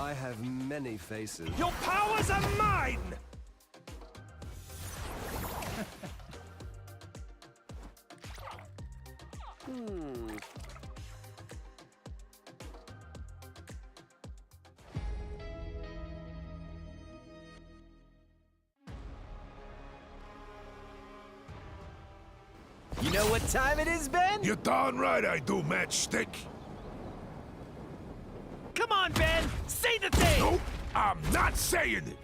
I have many faces. Your powers are mine! You know what time it is, Ben? You're darn right I do, matchstick. Come on, Ben! Say the thing! Nope, I'm not saying it.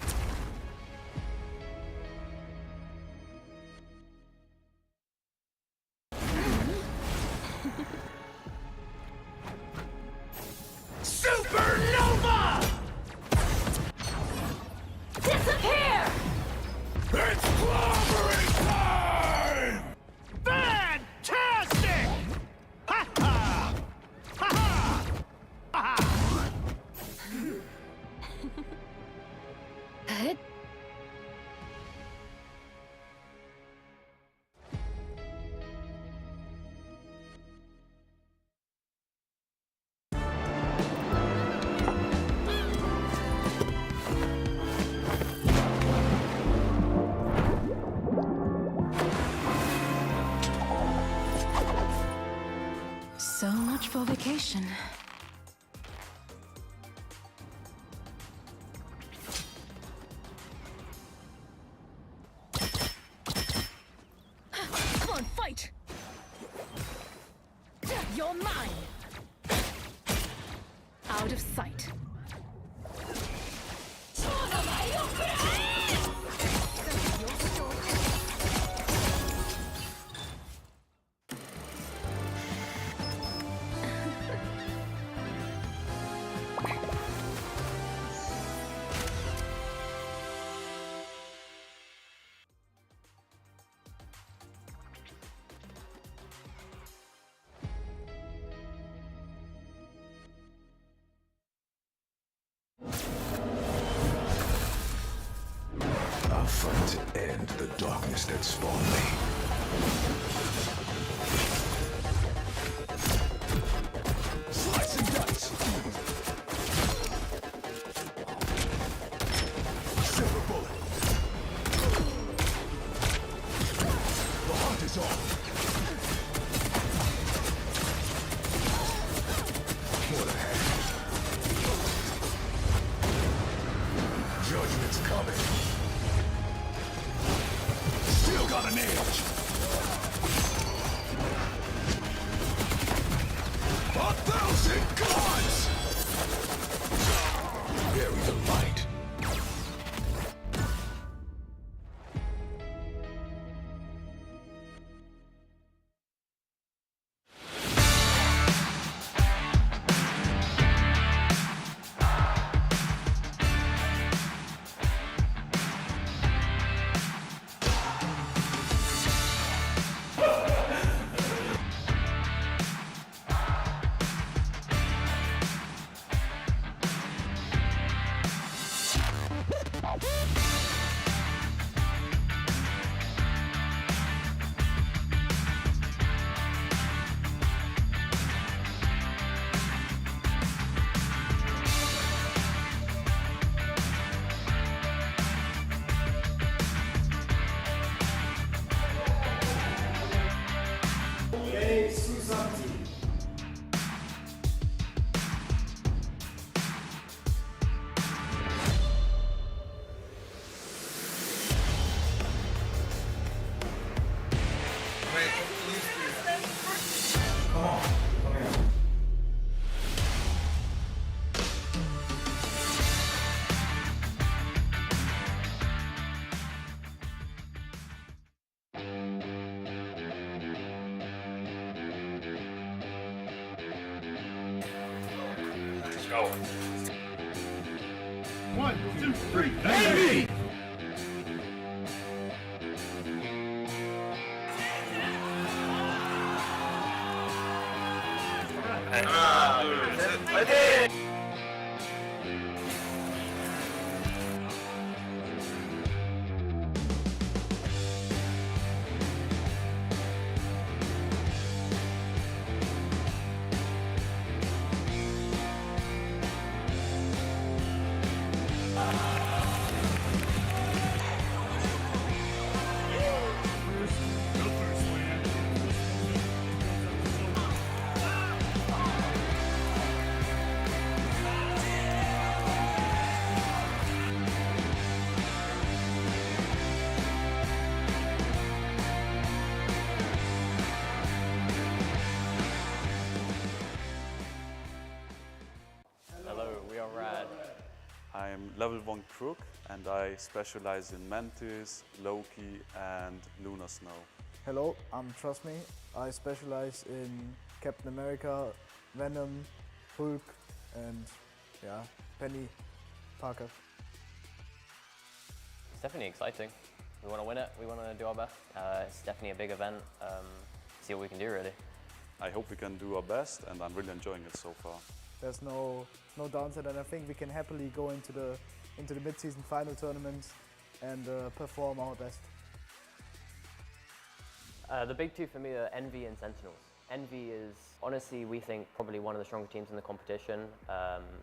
Supernova! Disappear! It's clobbering time! Fantastic! Ha ha! Ha ha! Ha ha! Good. So much for vacation. Come on, fight! You're mine! Out of sight. I'll fight to end the darkness that spawned me. Slice and dice! Silver bullet! The hunt is on! What a hack. Judgment's coming. Still got an edge. 1,000 gods! Bury the light. Go. 1, 2, 3, Baby! I'm level 1 Crook and I specialize in Mantis, Loki and Lunar Snow. Hello, I'm Trust Me. I specialize in Captain America, Venom, Hulk and Penny Parker. It's definitely exciting. We want to win it, we want to do our best. It's definitely a big event, see what we can do really. I hope we can do our best and I'm really enjoying it so far. There's no downside, and I think we can happily go into the mid-season final tournaments and perform our best. The big two for me are Envy and Sentinels. Envy is, honestly, we think probably one of the stronger teams in the competition.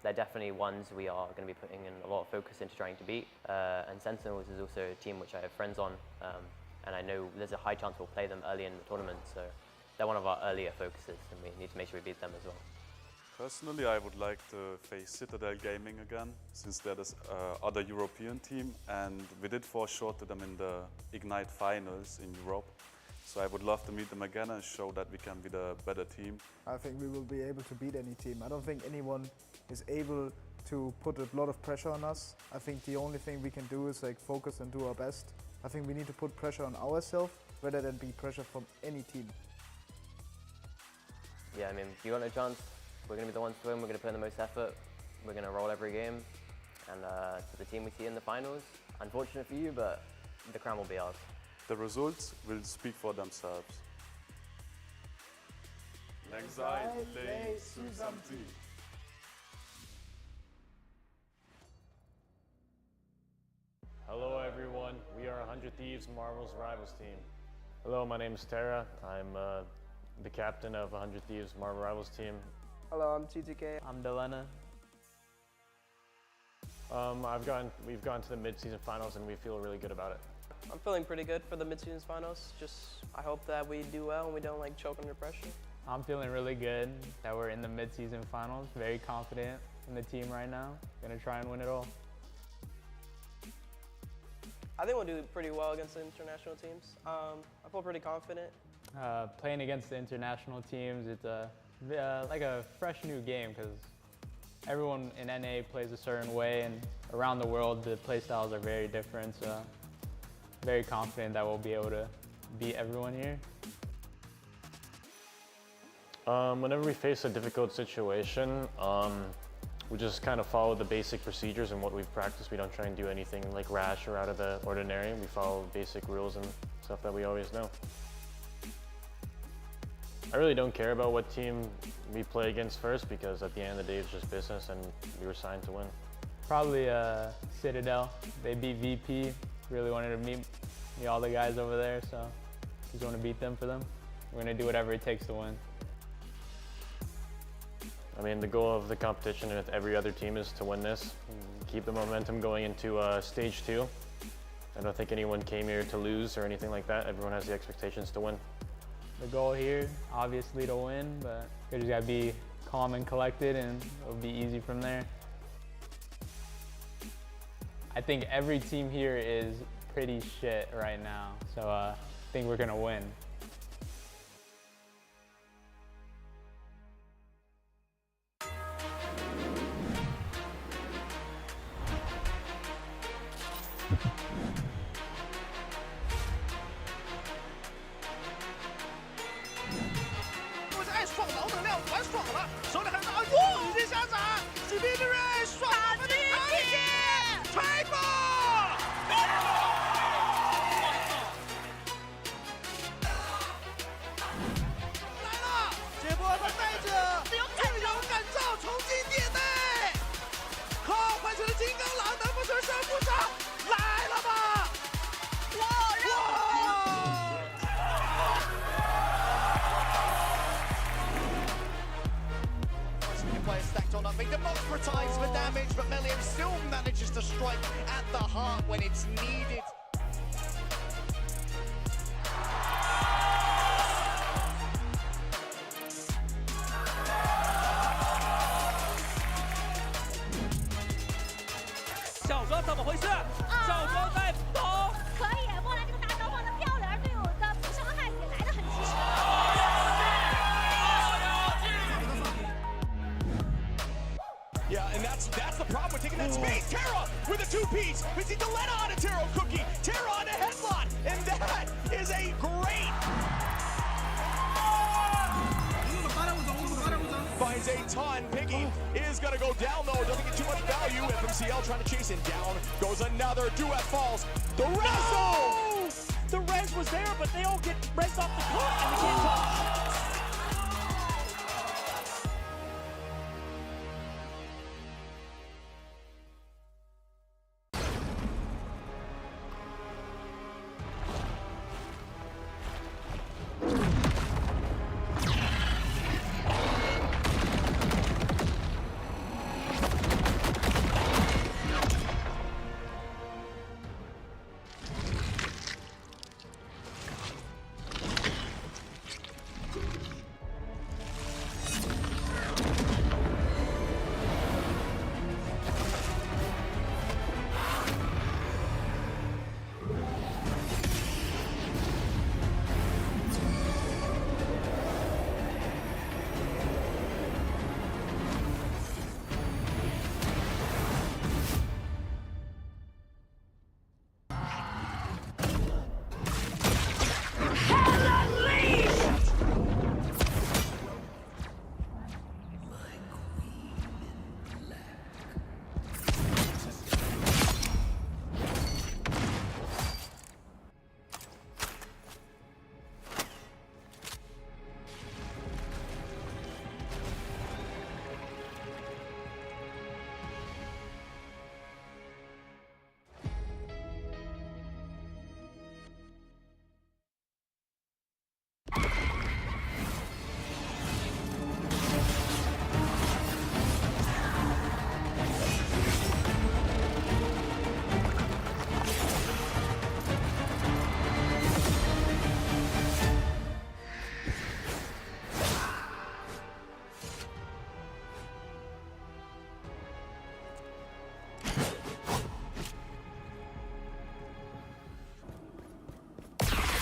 They're definitely ones we are going to be putting in a lot of focus into trying to beat. And Sentinels is also a team which I have friends on, and I know there's a high chance we'll play them early in the tournament, so they're one of our earlier focuses, and we need to make sure we beat them as well. Personally, I would like to face Citadel Gaming again, since they're this other European team, and we did fall short to them in the Ignite finals in Europe. So I would love to meet them again and show that we can be the better team. I think we will be able to beat any team. I don't think anyone is able to put a lot of pressure on us. I think the only thing we can do is focus and do our best. I think we need to put pressure on ourselves rather than be pressure from any team. Yeah, I mean, if you want a chance, we're going to be the ones to win, we're going to put in the most effort, we're going to roll every game, and for the team we see in the finals, unfortunate for you, but the crown will be ours. The results will speak for themselves. Hello everyone, we are 100 Thieves, Marvel's Rivals team. Hello, my name is Tara. I'm the captain of 100 Thieves, Marvel Rivals team. Hello, I'm TTK. I'm Delena. We've gone to the mid-season finals and we feel really good about it. I'm feeling pretty good for the mid-season finals. I hope that we do well and we don't choke under pressure. I'm feeling really good that we're in the mid-season finals. Very confident in the team right now. Gonna try and win it all. I think we'll do pretty well against the international teams. I feel pretty confident. Playing against the international teams, it's like a fresh new game because everyone in NA plays a certain way, and around the world the play styles are very different. So very confident that we'll be able to beat everyone here. Whenever we face a difficult situation, we just kind of follow the basic procedures and what we've practiced. We don't try and do anything like rash or out of the ordinary. We follow basic rules and stuff that we always know. I really don't care about what team we play against first, because at the end of the day it's just business and we were signed to win. Probably Citadel. They beat VP. Really wanted to meet all the guys over there, so just want to beat them for them. We're going to do whatever it takes to win. I mean, the goal of the competition with every other team is to win this, keep the momentum going into stage 2. I don't think anyone came here to lose or anything like that. Everyone has the expectations to win. The goal here, obviously, to win, but we just got to be calm and collected, and it'll be easy from there. I think every team here is pretty shit right now, so I think we're going to win.我是爱爽毛能量玩爽了，手里还拿哟，一下子几兵的人爽到了哪里去？吹过！来了，这波他带着自由感召重新点内，靠换出了金刚狼，能不成胜负场？来了吧！Players stacked on up, they democratize the damage, but Melian still manages to strike at the heart when it's needed. Xiao 怎么回事？小在跑。可以，莫兰这个大招放得漂亮，而队友的伤害也来得很及时。Yeah, and that's the problem with taking that got space. Terra with a two-piece. We see Delena on a Taro cookie. Terra on a headlock. And that is a great... Finds a ton. Piggy is going to go down, though. Doesn't get too much value. FMCL trying to chase him down. Goes another. Duet falls. The res! No! The res was there, but they all get res off the court, and they can't touch.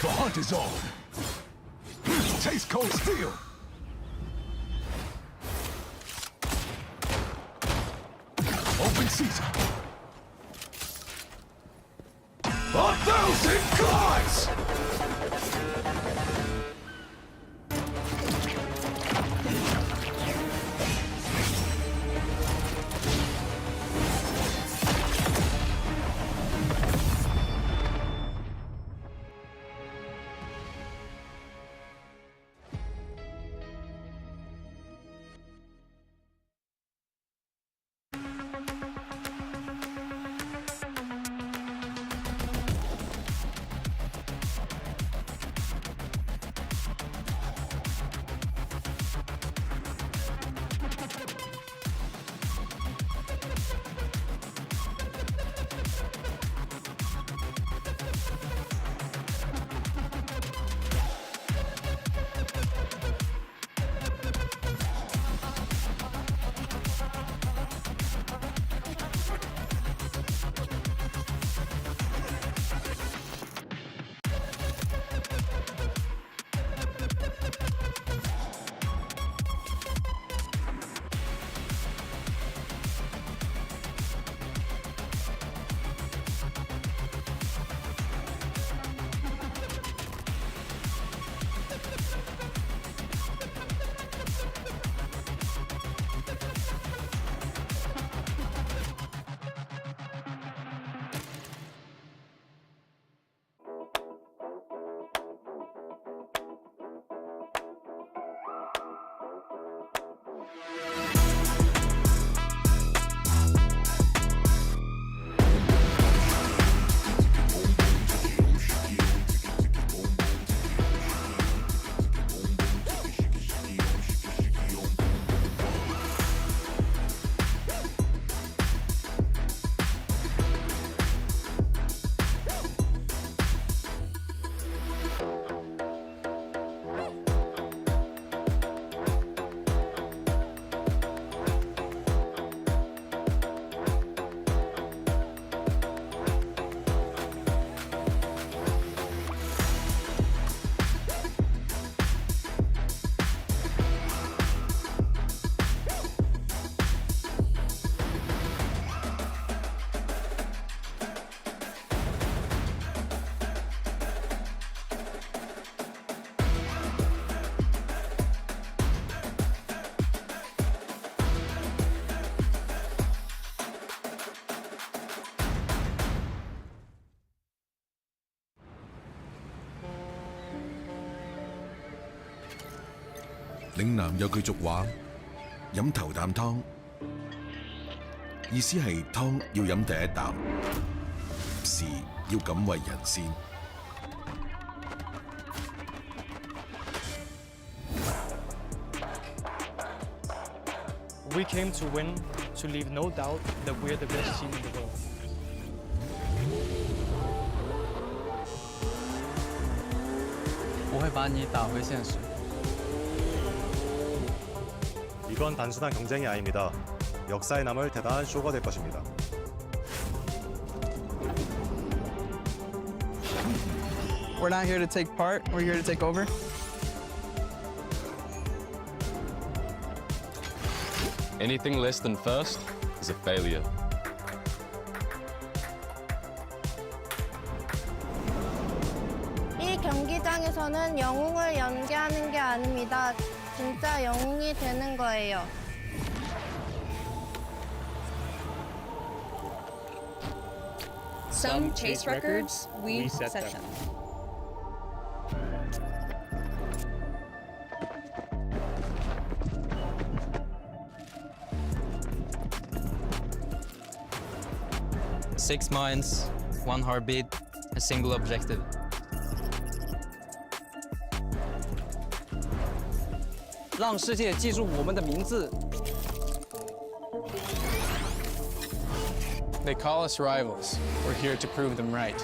The hunt is on. Taste cold steel. Open season. 1,000 gods! 嶺南有句俗話：飲頭啖湯，意思係湯要飲第一啖，事要敢為人先。We came to win, to leave no doubt that we're the best team in the world. 이건 단순한 경쟁이 아닙니다. 역사에 남을 대단한 쇼가 될 것입니다. We're not here to take part, we're here to take over. Anything less than first is a failure. 이 경기장에서는 영웅을 연기하는 게 아닙니다. 진짜 영웅이 되는 거예요. Some chase records, we set them. Six minds, one heartbeat, a single objective. They call us rivals. We're here to prove them right.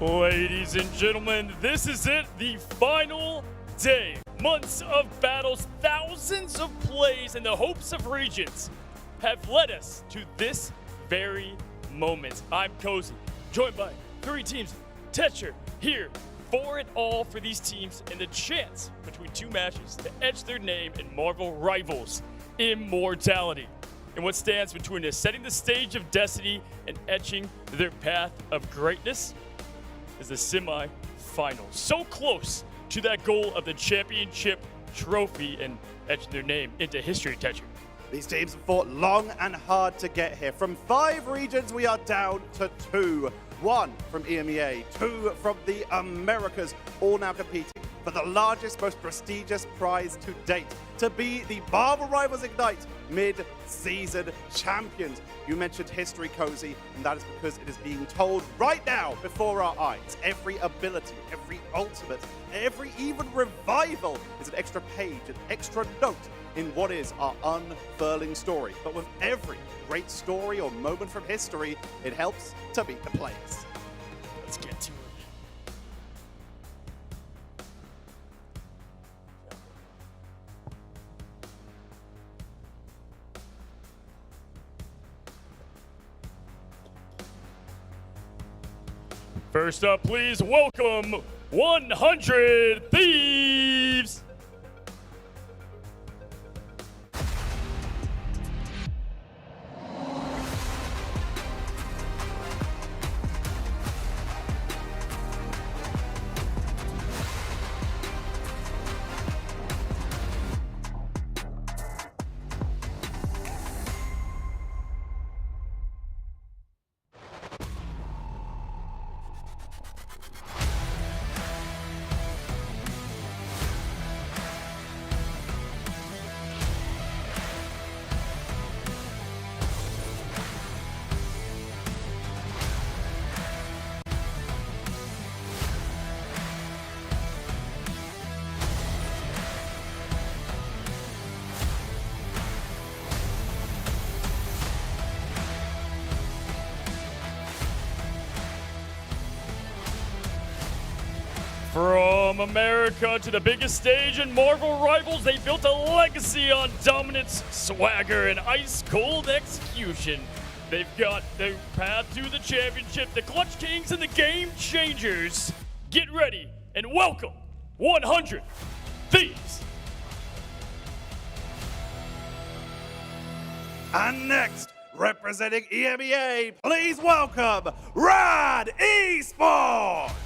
Ladies and gentlemen, this is it, the final day. Months of battles, thousands of plays, and the hopes of regions have led us to this very moment. I'm Cozy, joined by 3 teams. Tetcher here for it all for these teams and the chance between 2 matches to etch their name in Marvel Rivals immortality. And what stands between us setting the stage of destiny and etching their path of greatness is the semi-final. So close to that goal of the championship trophy and etch their name into history, Tetcher. These teams have fought long and hard to get here. From 5 regions, we are down to 2. 1 from EMEA, 2 from the Americas, all now competing for the largest, most prestigious prize to date, to be the Marvel Rivals Ignite mid-season champions. You mentioned history, Cozy, and that is because it is being told right now before our eyes. Every ability, every ultimate, every even revival is an extra page, an extra note in what is our unfurling story. But with every great story or moment from history, it helps to beat the players. Let's get to it. First up, please welcome 100 Thieves! From America to the biggest stage in Marvel Rivals, they built a legacy on dominance, swagger, and ice-cold execution. They've got the path to the championship, the Clutch Kings, and the Game Changers. Get ready and welcome 100 Thieves. And next, representing EMEA, please welcome RAD Esports!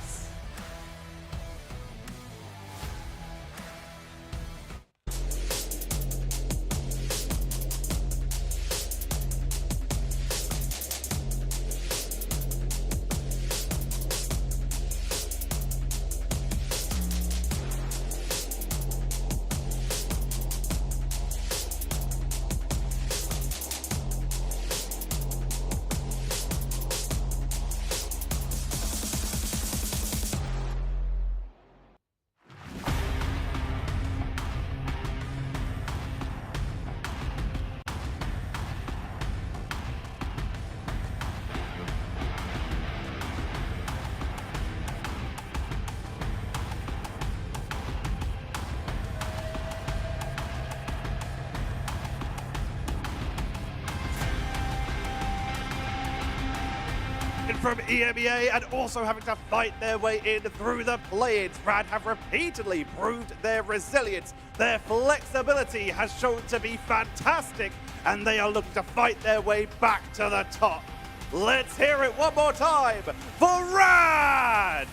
From EMEA and also having to fight their way in through the play-ins, RAD have repeatedly proved their resilience. Their flexibility has shown to be fantastic, and they are looking to fight their way back to the top. Let's hear it one more time for RAD!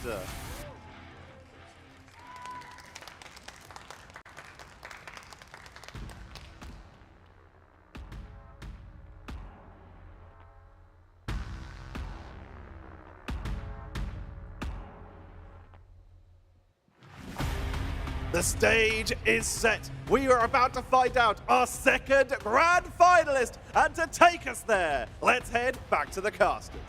The stage is set. We are about to find out our second grand finalist, and to take us there, let's head back to the casters.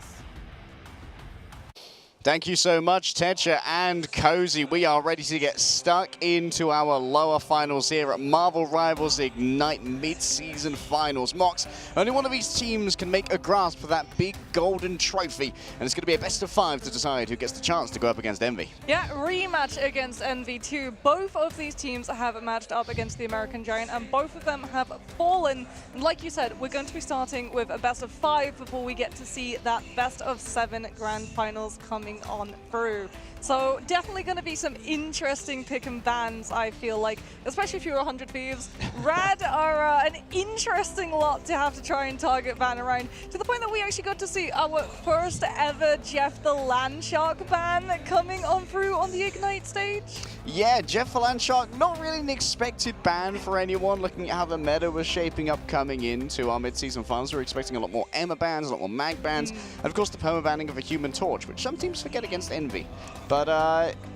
Thank you so much, Tetra and Cozy. We are ready to get stuck into our lower finals here at Marvel Rivals Ignite Mid-Season Finals. Mox, only one of these teams can make a grasp for that big golden trophy, and it's going to be a best of 5 to decide who gets the chance to go up against Envy. Yeah, rematch against Envy too. Both of these teams have matched up against the American Giant, and both of them have fallen. And like you said, we're going to be starting with a best of 5 before we get to see that best of 7 grand finals coming on through. So definitely going to be some interesting pick and bans, I feel like, especially if you're 100 Thieves. RAD are an interesting lot to have to try and target ban around, to the point that we actually got to see our first ever Jeff the Landshark ban coming on through on the Ignite stage. Yeah, Jeff the Landshark, not really an expected ban for anyone, looking at how the meta was shaping up coming into our mid-season finals. We were expecting a lot more Emma bans, a lot more Mag bans, and of course the perma-banning of a Human Torch, which some teams forget against Envy. But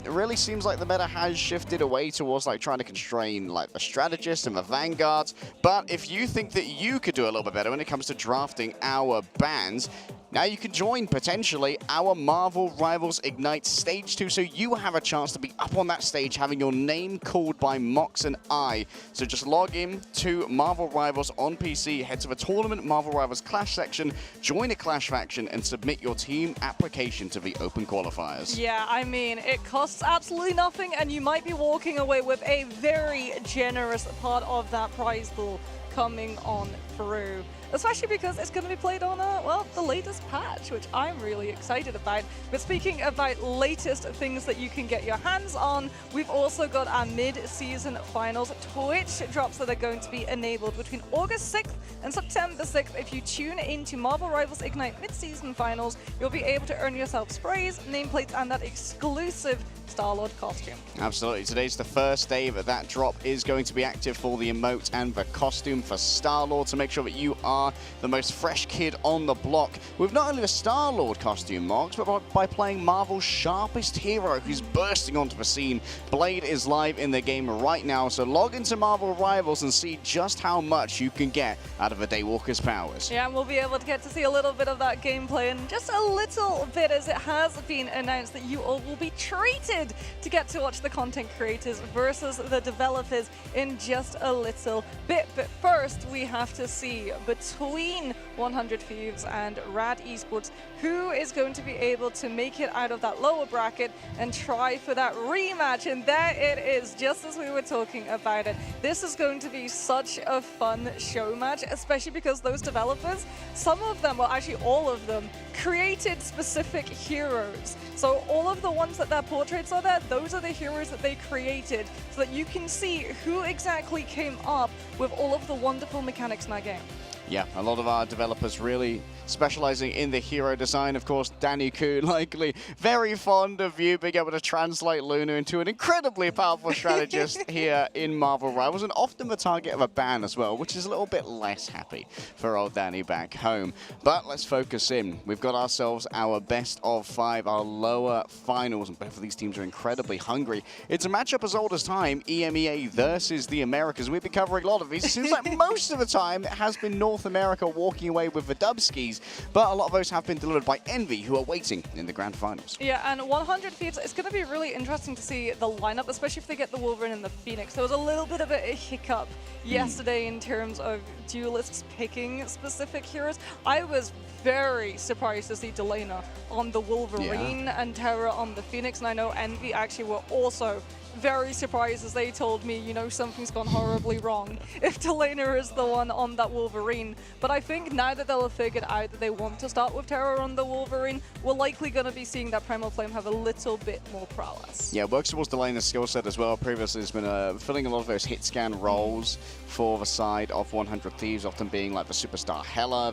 it really seems like the meta has shifted away towards like trying to constrain like the strategists and the vanguards. But if you think that you could do a little bit better when it comes to drafting our bans, now you can join, potentially, our Marvel Rivals Ignite Stage 2, so you have a chance to be up on that stage having your name called by Mox and I. So just log in to Marvel Rivals on PC, head to the Tournament Marvel Rivals Clash section, join a Clash faction, and submit your team application to the open qualifiers. Yeah, I mean, it costs absolutely nothing, and you might be walking away with a very generous part of that prize pool coming on through. Especially because it's going to be played on, well, the latest patch, which I'm really excited about. But speaking about latest things that you can get your hands on, we've also got our mid-season finals Twitch drops that are going to be enabled between August 6th and September 6th. If you tune into Marvel Rivals Ignite mid-season finals, you'll be able to earn yourself sprays, nameplates, and that exclusive Star-Lord costume. Absolutely. Today's the first day that drop is going to be active for the emote and the costume for Star-Lord, to make sure that you are the most fresh kid on the block with not only the Star-Lord costume, Mox, but by playing Marvel's sharpest hero who's bursting onto the scene. Blade is live in the game right now, so log into Marvel Rivals and see just how much you can get out of a Daywalker's powers. Yeah, and we'll be able to get to see a little bit of that gameplay, and just a little bit, as it has been announced that you all will be treated to get to watch the content creators versus the developers in just a little bit. But first, we have to see between 100 Thieves and RAD Esports who is going to be able to make it out of that lower bracket and try for that rematch. And there it is, just as we were talking about it. This is going to be such a fun show match, especially because those developers, some of them, well actually all of them, created specific heroes. So all of the ones that their portraits are there, those are the heroes that they created, so that you can see who exactly came up with all of the wonderful mechanics in that game. Yeah, a lot of our developers really specializing in the hero design. Of course, Danny Koo, likely very fond of you being able to translate Luna into an incredibly powerful strategist here in Marvel Rivals, and often the target of a ban as well, which is a little bit less happy for old Danny back home. But let's focus in. We've got ourselves our best of 5, our lower finals, and both of these teams are incredibly hungry. It's a matchup as old as time, EMEA versus the Americas. We've been covering a lot of these. It seems like most of the time it has been North America walking away with the Dubskis, but a lot of those have been delivered by Envy, who are waiting in the grand finals. Yeah, and 100 Thieves, it's going to be really interesting to see the lineup, especially if they get the Wolverine and the Phoenix. There was a little bit of a hiccup yesterday in terms of duelists picking specific heroes. I was very surprised to see Delana on the Wolverine and Terra on the Phoenix, and I know Envy actually were also very surprised as they told me, you know, something's gone horribly wrong if Delana is the one on that Wolverine. But I think now that they'll have figured out that they want to start with Terror on the Wolverine, we're likely going to be seeing that Primal Flame have a little bit more prowess. Yeah, works towards Delana's skill set as well. Previously has been filling a lot of those hit scan roles for the side of 100 Thieves, often being like the superstar Hela.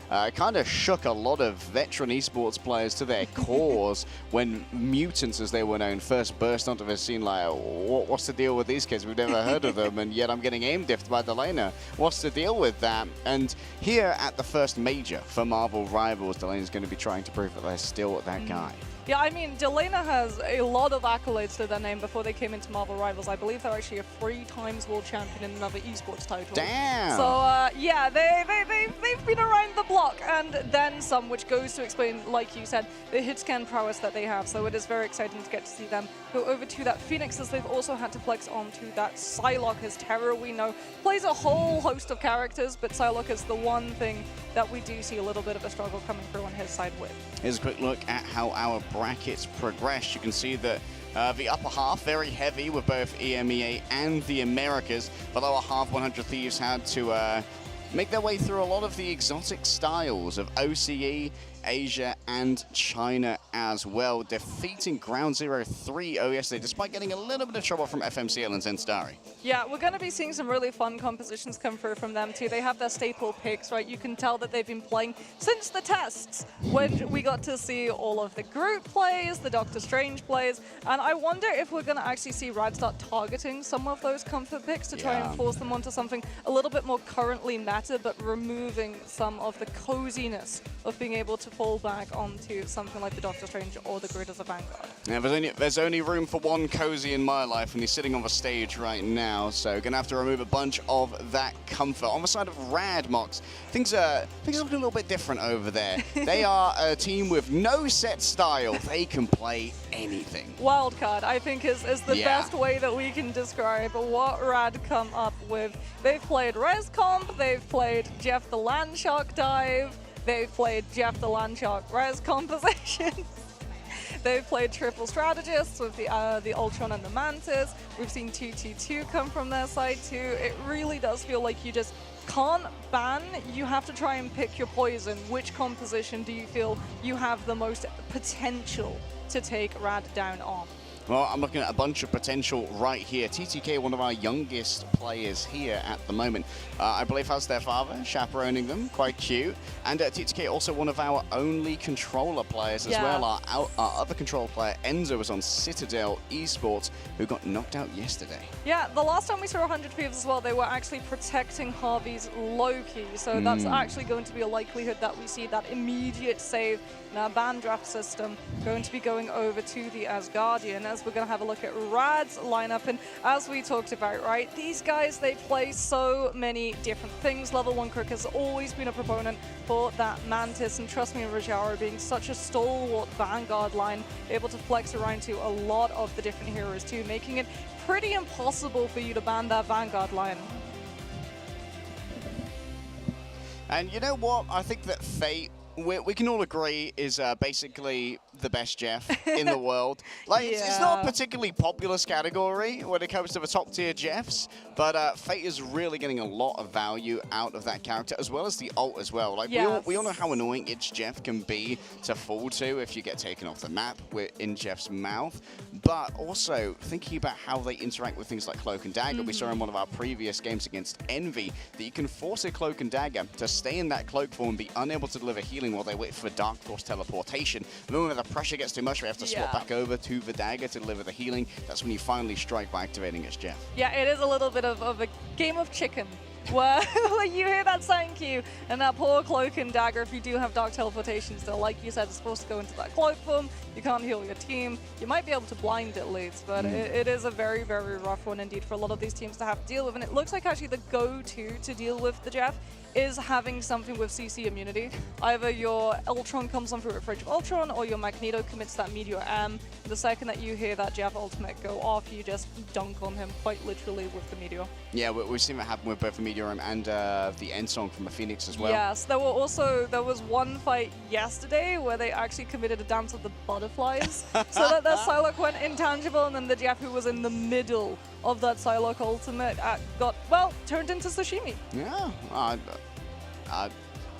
That kind of shook a lot of veteran esports players to their cores when Mutants, as they were known, first burst onto the scene. Like, what's the deal with these kids? We've never heard of them, and yet I'm getting aim-diffed by Delana. What's the deal with that? And here at the first major for Marvel Rivals, Delana's going to be trying to prove that they're still that guy. Yeah, I mean, Delena has a lot of accolades to their name before they came into Marvel Rivals. I believe they're actually a 3 times world champion in another esports title. Damn! So, yeah, they've been around the block and then some, which goes to explain, like you said, the hit scan prowess that they have. So it is very exciting to get to see them go over to that Phoenix, as they've also had to flex onto that Psylocke, as Terra, we know, plays a whole host of characters, but Psylocke is the one thing that we do see a little bit of a struggle coming through on his side with. Here's a quick look at how our brackets progress. You can see that the upper half, very heavy with both EMEA and the Americas. The lower half, 100 Thieves had to make their way through a lot of the exotic styles of OCE, Asia, and China as well, defeating Ground Zero 3-0 yesterday, despite getting a little bit of trouble from FMCL and Zendstari. Yeah, we're going to be seeing some really fun compositions come through from them too. They have their staple picks, right? You can tell that they've been playing since the tests, when we got to see all of the Groot plays, the Doctor Strange plays, and I wonder if we're going to actually see RAD start targeting some of those comfort picks to try and force them onto something a little bit more currently meta, but removing some of the coziness of being able to fall back onto something like the Doctor Strange or the Groot as a Vanguard. Yeah, there's only room for one cozy in my life, and he's sitting on the stage right now, so gonna have to remove a bunch of that comfort. On the side of RAD, Mox, things are looking a little bit different over there. They are a team with no set style. They can play anything. Wildcard, I think, is the best way that we can describe what RAD come up with. They've played Res Comp, they've played Jeff the Landshark Dive, they've played Jeff the Landshark Res composition. They've played triple strategists with the Ultron and the Mantis. We've seen 2-2-2 come from their side too. It really does feel like you just can't ban. You have to try and pick your poison. Which composition do you feel you have the most potential to take RAD down on? Well, I'm looking at a bunch of potential right here. TTK, one of our youngest players here at the moment, I believe has their father chaperoning them, quite cute. And TTK also one of our only controller players as well. Our other controller player, Enzo, was on Citadel Esports, who got knocked out yesterday. Yeah, the last time we saw 100 Thieves as well, they were actually protecting Harvey's Loki. So that's actually going to be a likelihood that we see that immediate save in our ban draft system going to be going over to the Asgardian, as we're going to have a look at RAD's lineup. And as we talked about, right, these guys, they play so many different things. Level 1 Crook has always been a proponent for that Mantis, and trust me, Rajaro being such a stalwart Vanguard line, able to flex around to a lot of the different heroes too, making it pretty impossible for you to ban that Vanguard line. And you know what? I think that Fate, we can all agree, is basically the best Jeff in the world. Like, it's not a particularly populous category when it comes to the top tier Jeffs, but Fate is really getting a lot of value out of that character, as well as the ult as well. Like, we all know how annoying each Jeff can be to fall to if you get taken off the map in Jeff's mouth, but also thinking about how they interact with things like Cloak and Dagger. We saw in one of our previous games against Envy that you can force a Cloak and Dagger to stay in that cloak form and be unable to deliver healing while they wait for Dark Force teleportation. And then when the pressure gets too much, we have to swap back over to the Dagger to deliver the healing. That's when you finally strike by activating its Jeff. Yeah, it is a little bit of a game of chicken, where you hear that sound cue, and that poor Cloak and Dagger, if you do have Dark Teleportation still, like you said, it's supposed to go into that cloak form. You can't heal your team. You might be able to blind at least, but it is a very, very rough one indeed for a lot of these teams to have to deal with. And it looks like actually the go-to to deal with the Jeff is having something with CC immunity. Either your Ultron comes on through a Fridge of Ultron, or your Magneto commits that Meteor M. The second that you hear that Jeff ultimate go off, you just dunk on him quite literally with the Meteor. Yeah, we've seen that happen with both the Meteor M and the End Song from the Phoenix as well. Yes, there was one fight yesterday where they actually committed a dance of the butterflies, so that their Psylocke went intangible, and then the Jeff who was in the middle of that Psylocke ultimate got, well, turned into sashimi. Yeah,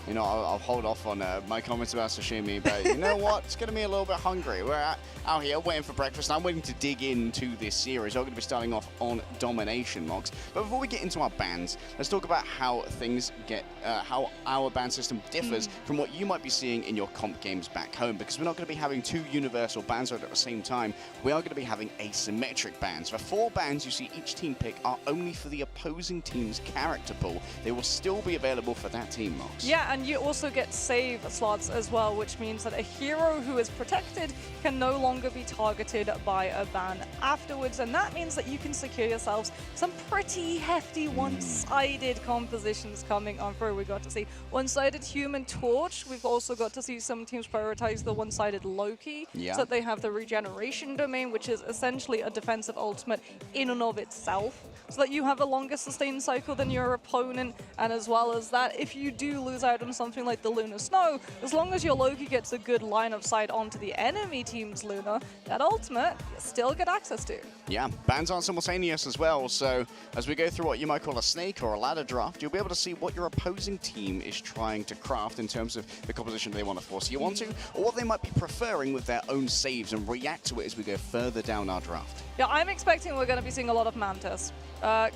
you know, I'll hold off on my comments about sashimi, but you know what? It's going to be a little bit hungry. We're out here waiting for breakfast, and I'm waiting to dig into this series. We're going to be starting off on Domination, Mox. But before we get into our bans, let's talk about how things get, how our ban system differs from what you might be seeing in your comp games back home, because we're not going to be having 2 universal bans at the same time. We are going to be having asymmetric bans. The 4 bans you see each team pick are only for the opposing team's character pool. They will still be available for that team, Mox. Yeah, And you also get save slots as well, which means that a hero who is protected can no longer be targeted by a ban afterwards. And that means that you can secure yourselves some pretty hefty one-sided compositions coming on through. We got to see one-sided Human Torch. We've also got to see some teams prioritize the one-sided Loki. Yeah. So that they have the regeneration domain, which is essentially a defensive ultimate in and of itself, so that you have a longer sustain cycle than your opponent. And as well as that, if you do lose out on something like the Lunar Snow, as long as your Loki gets a good line of sight onto the enemy team's Luna, that ultimate you still get access to. Yeah, bans aren't simultaneous as well, so as we go through what you might call a snake or a ladder draft, you'll be able to see what your opposing team is trying to craft in terms of the composition they want to force you onto, or what they might be preferring with their own saves, and react to it as we go further down our draft. Yeah, I'm expecting we're going to be seeing a lot of Mantis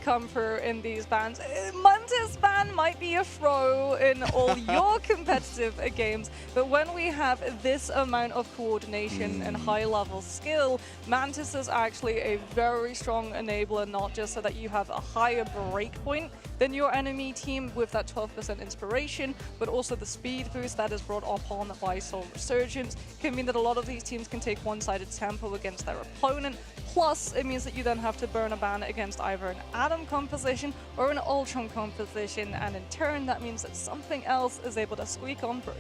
come through in these bans. Mantis ban might be a throw in all your competitive games, but when we have this amount of coordination and high-level skill, Mantis is actually a very strong enabler, not just so that you have a higher breakpoint than your enemy team with that 12% inspiration, but also the speed boost that is brought upon by Soul Resurgence can mean that a lot of these teams can take one-sided tempo against their opponent. Plus, it means that you then have to burn a ban against either an Atom composition or an Ultron composition, and in turn, that means that something else is able to squeak on through.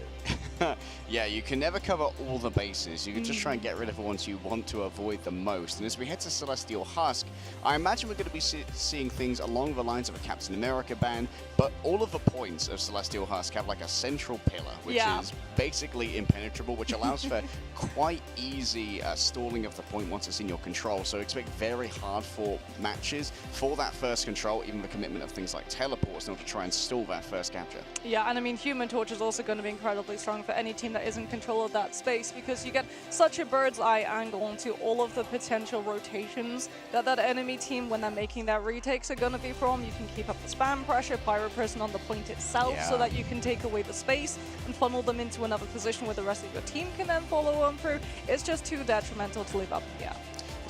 Yeah, you can never cover all the bases. You can just try and get rid of the ones you want to avoid the most. And as we head to Celestial Husk, I imagine we're going to be seeing things along the lines of a Captain America ban, but all of the points of Celestial Husk have like a central pillar, which is basically impenetrable, which allows for quite easy stalling of the point once it's in your control. So expect very hard-fought matches for that first control, even the commitment of things like teleports in order to try and stall that first capture. Yeah, and I mean, Human Torch is also going to be incredibly strong for any team that is in control of that space, because you get such a bird's eye angle into all of the potential rotations that that enemy team, when they're making their retakes, are going to be from. You can keep up the spam pressure, Pyro Prison on the point itself, so that you can take away the space and funnel them into another position where the rest of your team can then follow on through. It's just too detrimental to leave up. Yeah.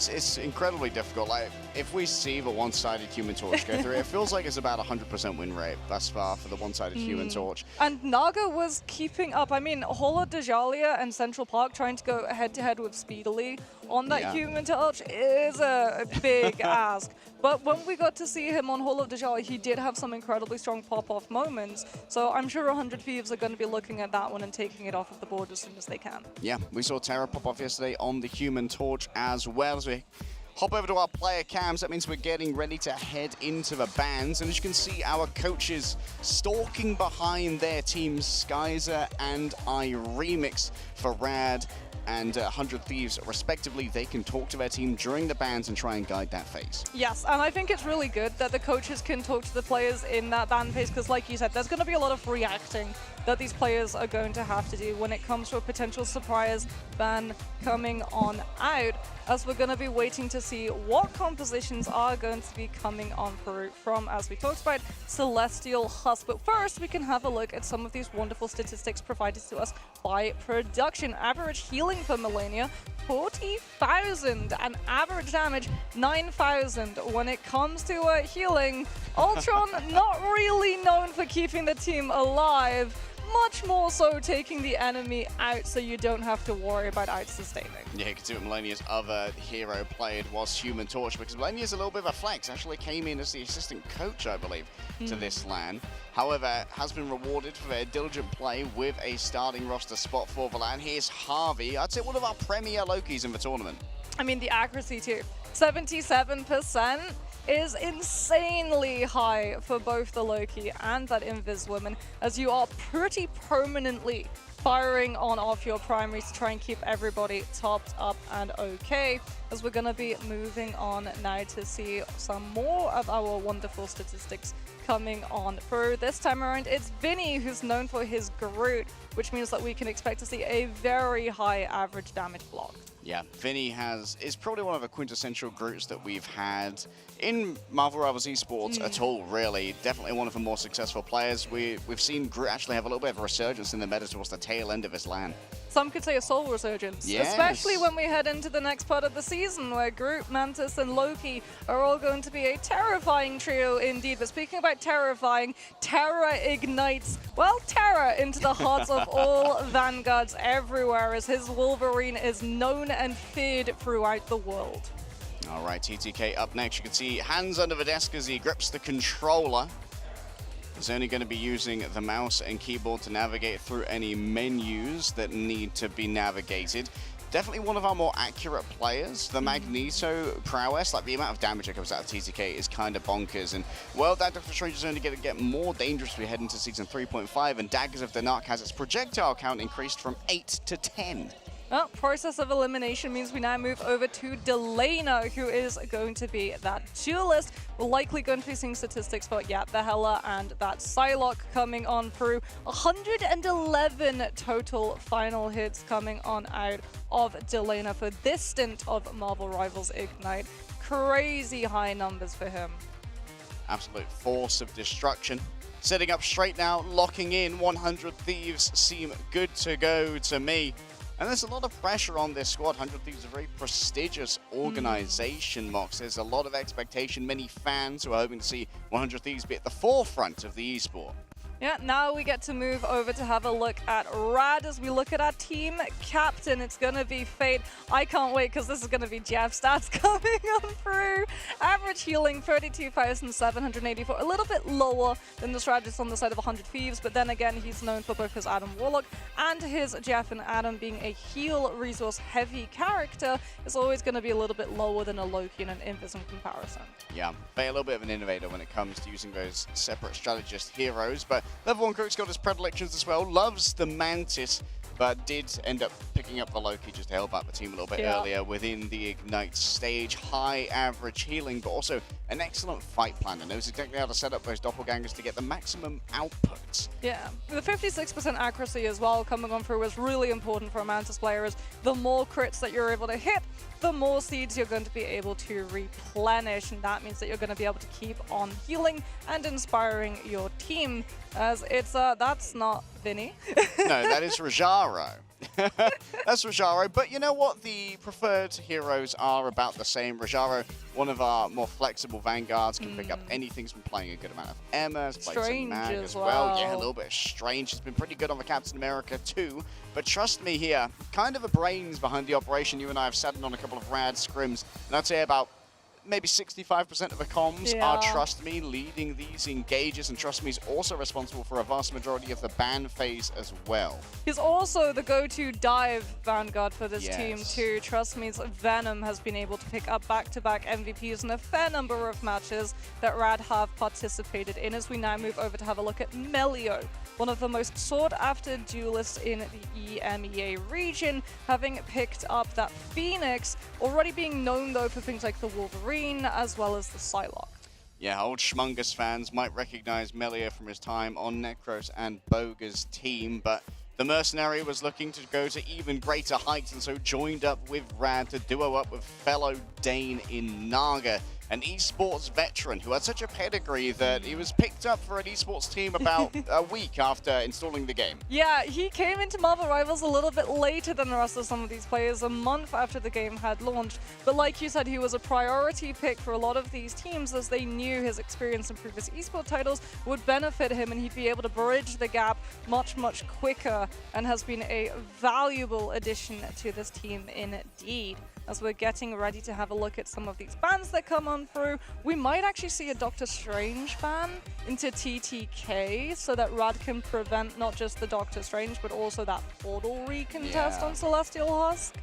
It's incredibly difficult. Like, if we see the one-sided Human Torch go through, it feels like it's about 100% win rate thus far for the one-sided Human Torch. And Naga was keeping up. I mean, Holo Dejalia and Central Park trying to go head-to-head with Speedily on that Human Torch is a big ask. But when we got to see him on Holo Dejalia, he did have some incredibly strong pop-off moments. So I'm sure 100 Thieves are going to be looking at that one and taking it off of the board as soon as they can. Yeah, we saw Terra pop off yesterday on the Human Torch as well. As we hop over to our player cams, that means we're getting ready to head into the bans. And as you can see, our coaches stalking behind their teams, Skyzer and iRemix for RAD and 100 Thieves, respectively. They can talk to their team during the bans and try and guide that phase. Yes, and I think it's really good that the coaches can talk to the players in that ban phase, because like you said, there's going to be a lot of reacting that these players are going to have to do when it comes to a potential surprise ban coming on out, as we're going to be waiting to see what compositions are going to be coming on through from, as we talked about, Celestial Husk. But first, we can have a look at some of these wonderful statistics provided to us by production. Average healing for Millennia, 40,000, and average damage, 9,000. When it comes to healing, Ultron not really known for keeping the team alive, much more so taking the enemy out so you don't have to worry about out-sustaining. Yeah, you can see what Millennia's other hero played was Human Torch, because Millennia's a little bit of a flex. Actually came in as the assistant coach, I believe, to this LAN. However, has been rewarded for their diligent play with a starting roster spot for the LAN. Here's Harvey, I'd say one of our premier Lokis in the tournament. I mean, the accuracy too. 77% is insanely high for both the Loki and that Invis woman, as you are pretty permanently firing on off your primaries to try and keep everybody topped up and okay. As we're going to be moving on now to see some more of our wonderful statistics coming on through. This time around, it's Vinny who's known for his Groot, which means that we can expect to see a very high average damage block. Yeah, Vinny is probably one of the quintessential Groots that we've had in Marvel Rivals Esports at all, really. Definitely one of the more successful players. We've seen Groot actually have a little bit of a resurgence in the meta towards the tail end of his LAN. Some could say a soul resurgence, especially when we head into the next part of the season where Groot, Mantis, and Loki are all going to be a terrifying trio indeed. But speaking about terrifying, Terra ignites, well, terror into the hearts of all Vanguards everywhere as his Wolverine is known and feared throughout the world. All right, TTK up next. You can see hands under the desk as he grips the controller. He's only going to be using the mouse and keyboard to navigate through any menus that need to be navigated. Definitely one of our more accurate players. The Magneto prowess, like the amount of damage that comes out of TTK is kind of bonkers. And, well, that Doctor Strange is only going to get more dangerous as we head into Season 3.5, and Daggers of Darnak has its projectile count increased from 8 to 10. Well, process of elimination means we now move over to Delana, who is going to be that duelist. We're likely going to be seeing statistics for, yeah, the Hela and that Psylocke coming on through. 111 total final hits coming on out of Delana for this stint of Marvel Rivals Ignite. Crazy high numbers for him. Absolute force of destruction. Sitting up straight now, locking in. 100 Thieves seem good to go to me. And there's a lot of pressure on this squad. 100 Thieves is a very prestigious organization, Mox. There's a lot of expectation, many fans who are hoping to see 100 Thieves be at the forefront of the esport. Yeah, now we get to move over to have a look at RAD as we look at our team captain. It's going to be Fate. I can't wait because this is going to be Jeff's stats coming on through. Average healing, 32,784. A little bit lower than the strategist on the side of 100 Thieves, but then again, he's known for both his Adam Warlock and his Jeff and Adam being a heal resource heavy character. Is always going to be a little bit lower than a Loki and an Invis in comparison. Yeah, Fate a little bit of an innovator when it comes to using those separate strategist heroes, but Level 1 Groot's got his predilections as well. Loves the Mantis, but did end up picking up the Loki just to help out the team a little bit earlier within the Ignite stage. High average healing, but also an excellent fight plan and knows exactly how to set up those doppelgangers to get the maximum output. Yeah, the 56% accuracy as well coming on through was really important for a Mantis player, as the more crits that you're able to hit, the more seeds you're going to be able to replenish, and that means that you're going to be able to keep on healing and inspiring your team, as it's, that's not Vinny. No, that is Rajaro. That's Rajaro, but you know what? The preferred heroes are about the same. Rajaro, one of our more flexible Vanguards, can pick up anything. He's been playing a good amount of Emma, has played some Mag as well. Yeah, a little bit of Strange. He's been pretty good on the Captain America too. But trust me here, kind of a brains behind the operation. You and I have sat in on a couple of rad scrims, and I'd say about maybe 65% of the comms are Trust Me leading these engages, and Trust Me is also responsible for a vast majority of the ban phase as well. He's also the go-to dive Vanguard for this team too. Trust Me's Venom has been able to pick up back-to-back MVPs in a fair number of matches that RAD have participated in, as we now move over to have a look at Melio, one of the most sought-after duelists in the EMEA region, having picked up that Phoenix, already being known though for things like the Wolverine as well as the Psylocke. Yeah, old Schmungus fans might recognize Melio from his time on Necros and Boga's team, but the Mercenary was looking to go to even greater heights, and so joined up with RAD to duo up with fellow Dane in Naga, an esports veteran who had such a pedigree that he was picked up for an esports team about a week after installing the game. Yeah, he came into Marvel Rivals a little bit later than the rest of some of these players, a month after the game had launched. But like you said, he was a priority pick for a lot of these teams, as they knew his experience in previous esports titles would benefit him, and he'd be able to bridge the gap much, much quicker, and has been a valuable addition to this team indeed. As we're getting ready to have a look at some of these bans that come on through, we might actually see a Doctor Strange ban into TTK, so that RAD can prevent not just the Doctor Strange, but also that portal recontest on Celestial Husk.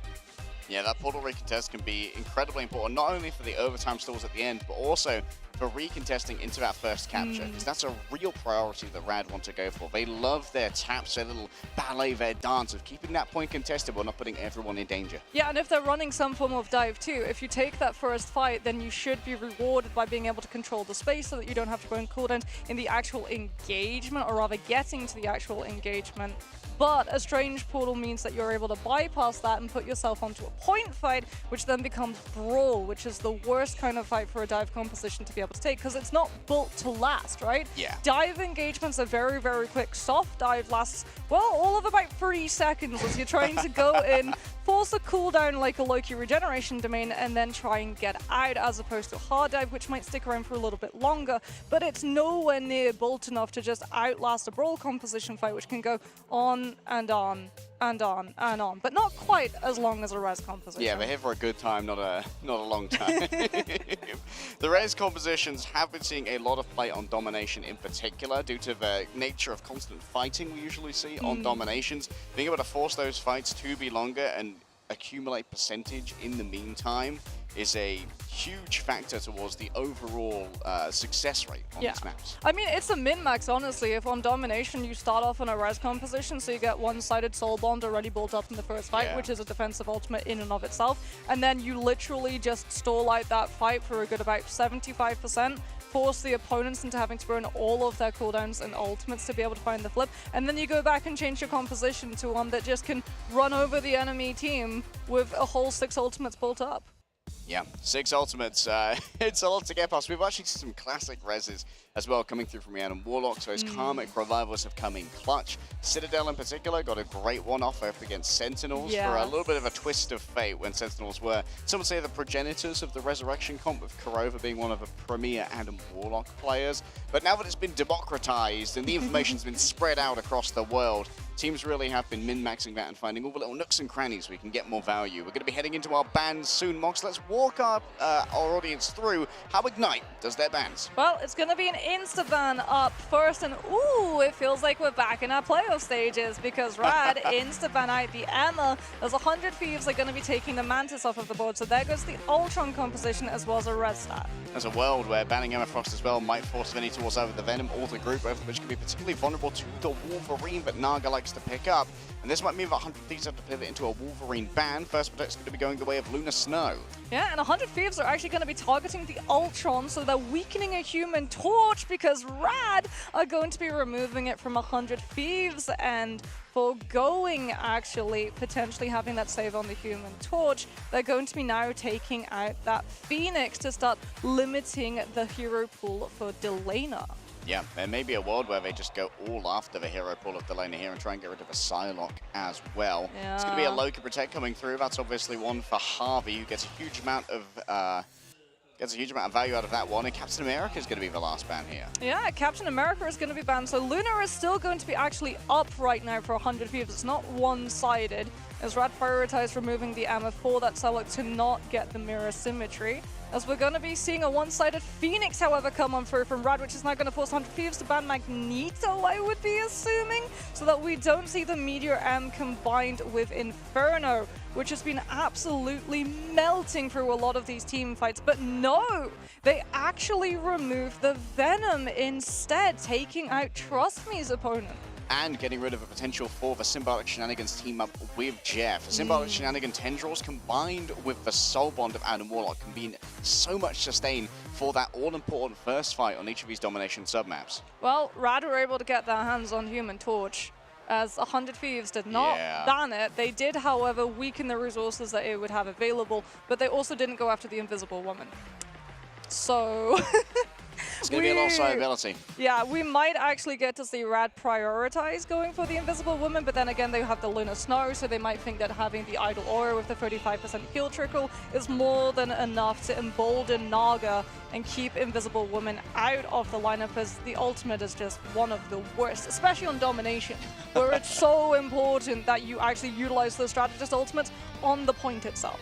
Yeah, that portal recontest can be incredibly important, not only for the overtime stalls at the end, but also for recontesting into that first capture, because that's a real priority that RAD want to go for. They love their taps, their little ballet, their dance of keeping that point contested while not putting everyone in danger. Yeah, and if they're running some form of dive too, if you take that first fight, then you should be rewarded by being able to control the space so that you don't have to go in cooldowns in the actual engagement, or rather getting to the actual engagement. but a strange portal means that you're able to bypass that and put yourself onto a point fight, which then becomes brawl, which is the worst kind of fight for a dive composition to be able to take, because it's not built to last, right? Yeah. Dive engagements are very, very quick. Soft dive lasts, well, all of about 3 seconds as you're trying to go in, force a cooldown like a Loki regeneration domain, and then try and get out, as opposed to a hard dive, which might stick around for a little bit longer, but it's nowhere near built enough to just outlast a brawl composition fight, which can go on and on and on and on, but not quite as long as a res composition. Yeah, we're here for a good time, not a long time. The res compositions have been seeing a lot of play on domination in particular, due to the nature of constant fighting we usually see on dominations. Being able to force those fights to be longer and accumulate percentage in the meantime is a huge factor towards the overall success rate on these maps. I mean, it's a min-max, honestly. If on domination you start off on a res composition, so you get one-sided soul bond already built up in the first fight, which is a defensive ultimate in and of itself, and then you literally just stall out that fight for a good about 75%, force the opponents into having to burn all of their cooldowns and ultimates to be able to find the flip, and then you go back and change your composition to one that just can run over the enemy team with a whole 6 ultimates built up. Yeah, 6 ultimates. It's a lot to get past. We've actually seen some classic reses as well coming through from Rhiannon Warlock, so his Karmic Revivals have come in clutch. Citadel in particular got a great one-off up against Sentinels for a little bit of a twist of fate when Sentinels were, some would say, the progenitors of the Resurrection comp, with Kurova being one of the premier Adam Warlock players. But now that it's been democratized and the information's been spread out across the world, teams really have been min-maxing that and finding all the little nooks and crannies we can get more value. We're going to be heading into our bans soon, Mox. Let's walk our audience through how Ignite does their bans. Well, it's going to be an insta-ban up first, and ooh, it feels like we're back in our playoff stages, because RAD insta-ban out the Emma. There's 100 Thieves are going to be taking the Mantis off of the board, so there goes the Ultron composition as well as a red stat. There's a world where banning Emma Frost as well might force Vinny towards either the Venom or the group, which can be particularly vulnerable to the Wolverine that Naga likes to pick up. And this might mean that 100 Thieves have to pivot into a Wolverine ban. First Protect's going to be going the way of Lunar Snow. Yeah, and 100 Thieves are actually going to be targeting the Ultron, so they're weakening a Human Torch, because RAD are going to be removing it from 100 Thieves and foregoing actually potentially having that save on the Human Torch. They're going to be now taking out that Phoenix to start limiting the hero pool for Delana. Yeah, there may be a world where they just go all after the hero pool of Delana here and try and get rid of a Psylocke as well. Yeah. It's going to be a Loki Protect coming through. That's obviously one for Harvey, who gets a huge amount of value out of that one. And Captain America is going to be the last ban here. Yeah, Captain America is going to be banned. So Luna is still going to be actually up right now for 100 Thieves. It's not one-sided, as RAD prioritized removing the Emma for that Psylocke to not get the mirror symmetry. As we're going to be seeing a one-sided Phoenix, however, come on through from RAD, which is now going to force 100 Thieves to ban Magneto, I would be assuming, so that we don't see the Meteor M combined with Inferno, which has been absolutely melting through a lot of these team fights. But no, they actually removed the Venom instead, taking out Trust Me's opponent. And getting rid of a potential for the Symbiotic Shenanigans team up with Jeff. The Symbiotic Shenanigan Tendrils combined with the Soul Bond of Adam Warlock can be so much sustain for that all-important first fight on each of these domination submaps. Well, RAD were able to get their hands on Human Torch, as 100 Thieves did not ban it. They did, however, weaken the resources that it would have available, but they also didn't go after the Invisible Woman. So... It's going to be a lot of survivability. Yeah, we might actually get to see RAD prioritize going for the Invisible Woman, but then again, they have the Lunar Snow, so they might think that having the Idle Aura with the 35% heal trickle is more than enough to embolden Naga and keep Invisible Woman out of the lineup, as the ultimate is just one of the worst, especially on Domination, where it's so important that you actually utilize the Strategist ultimates on the point itself.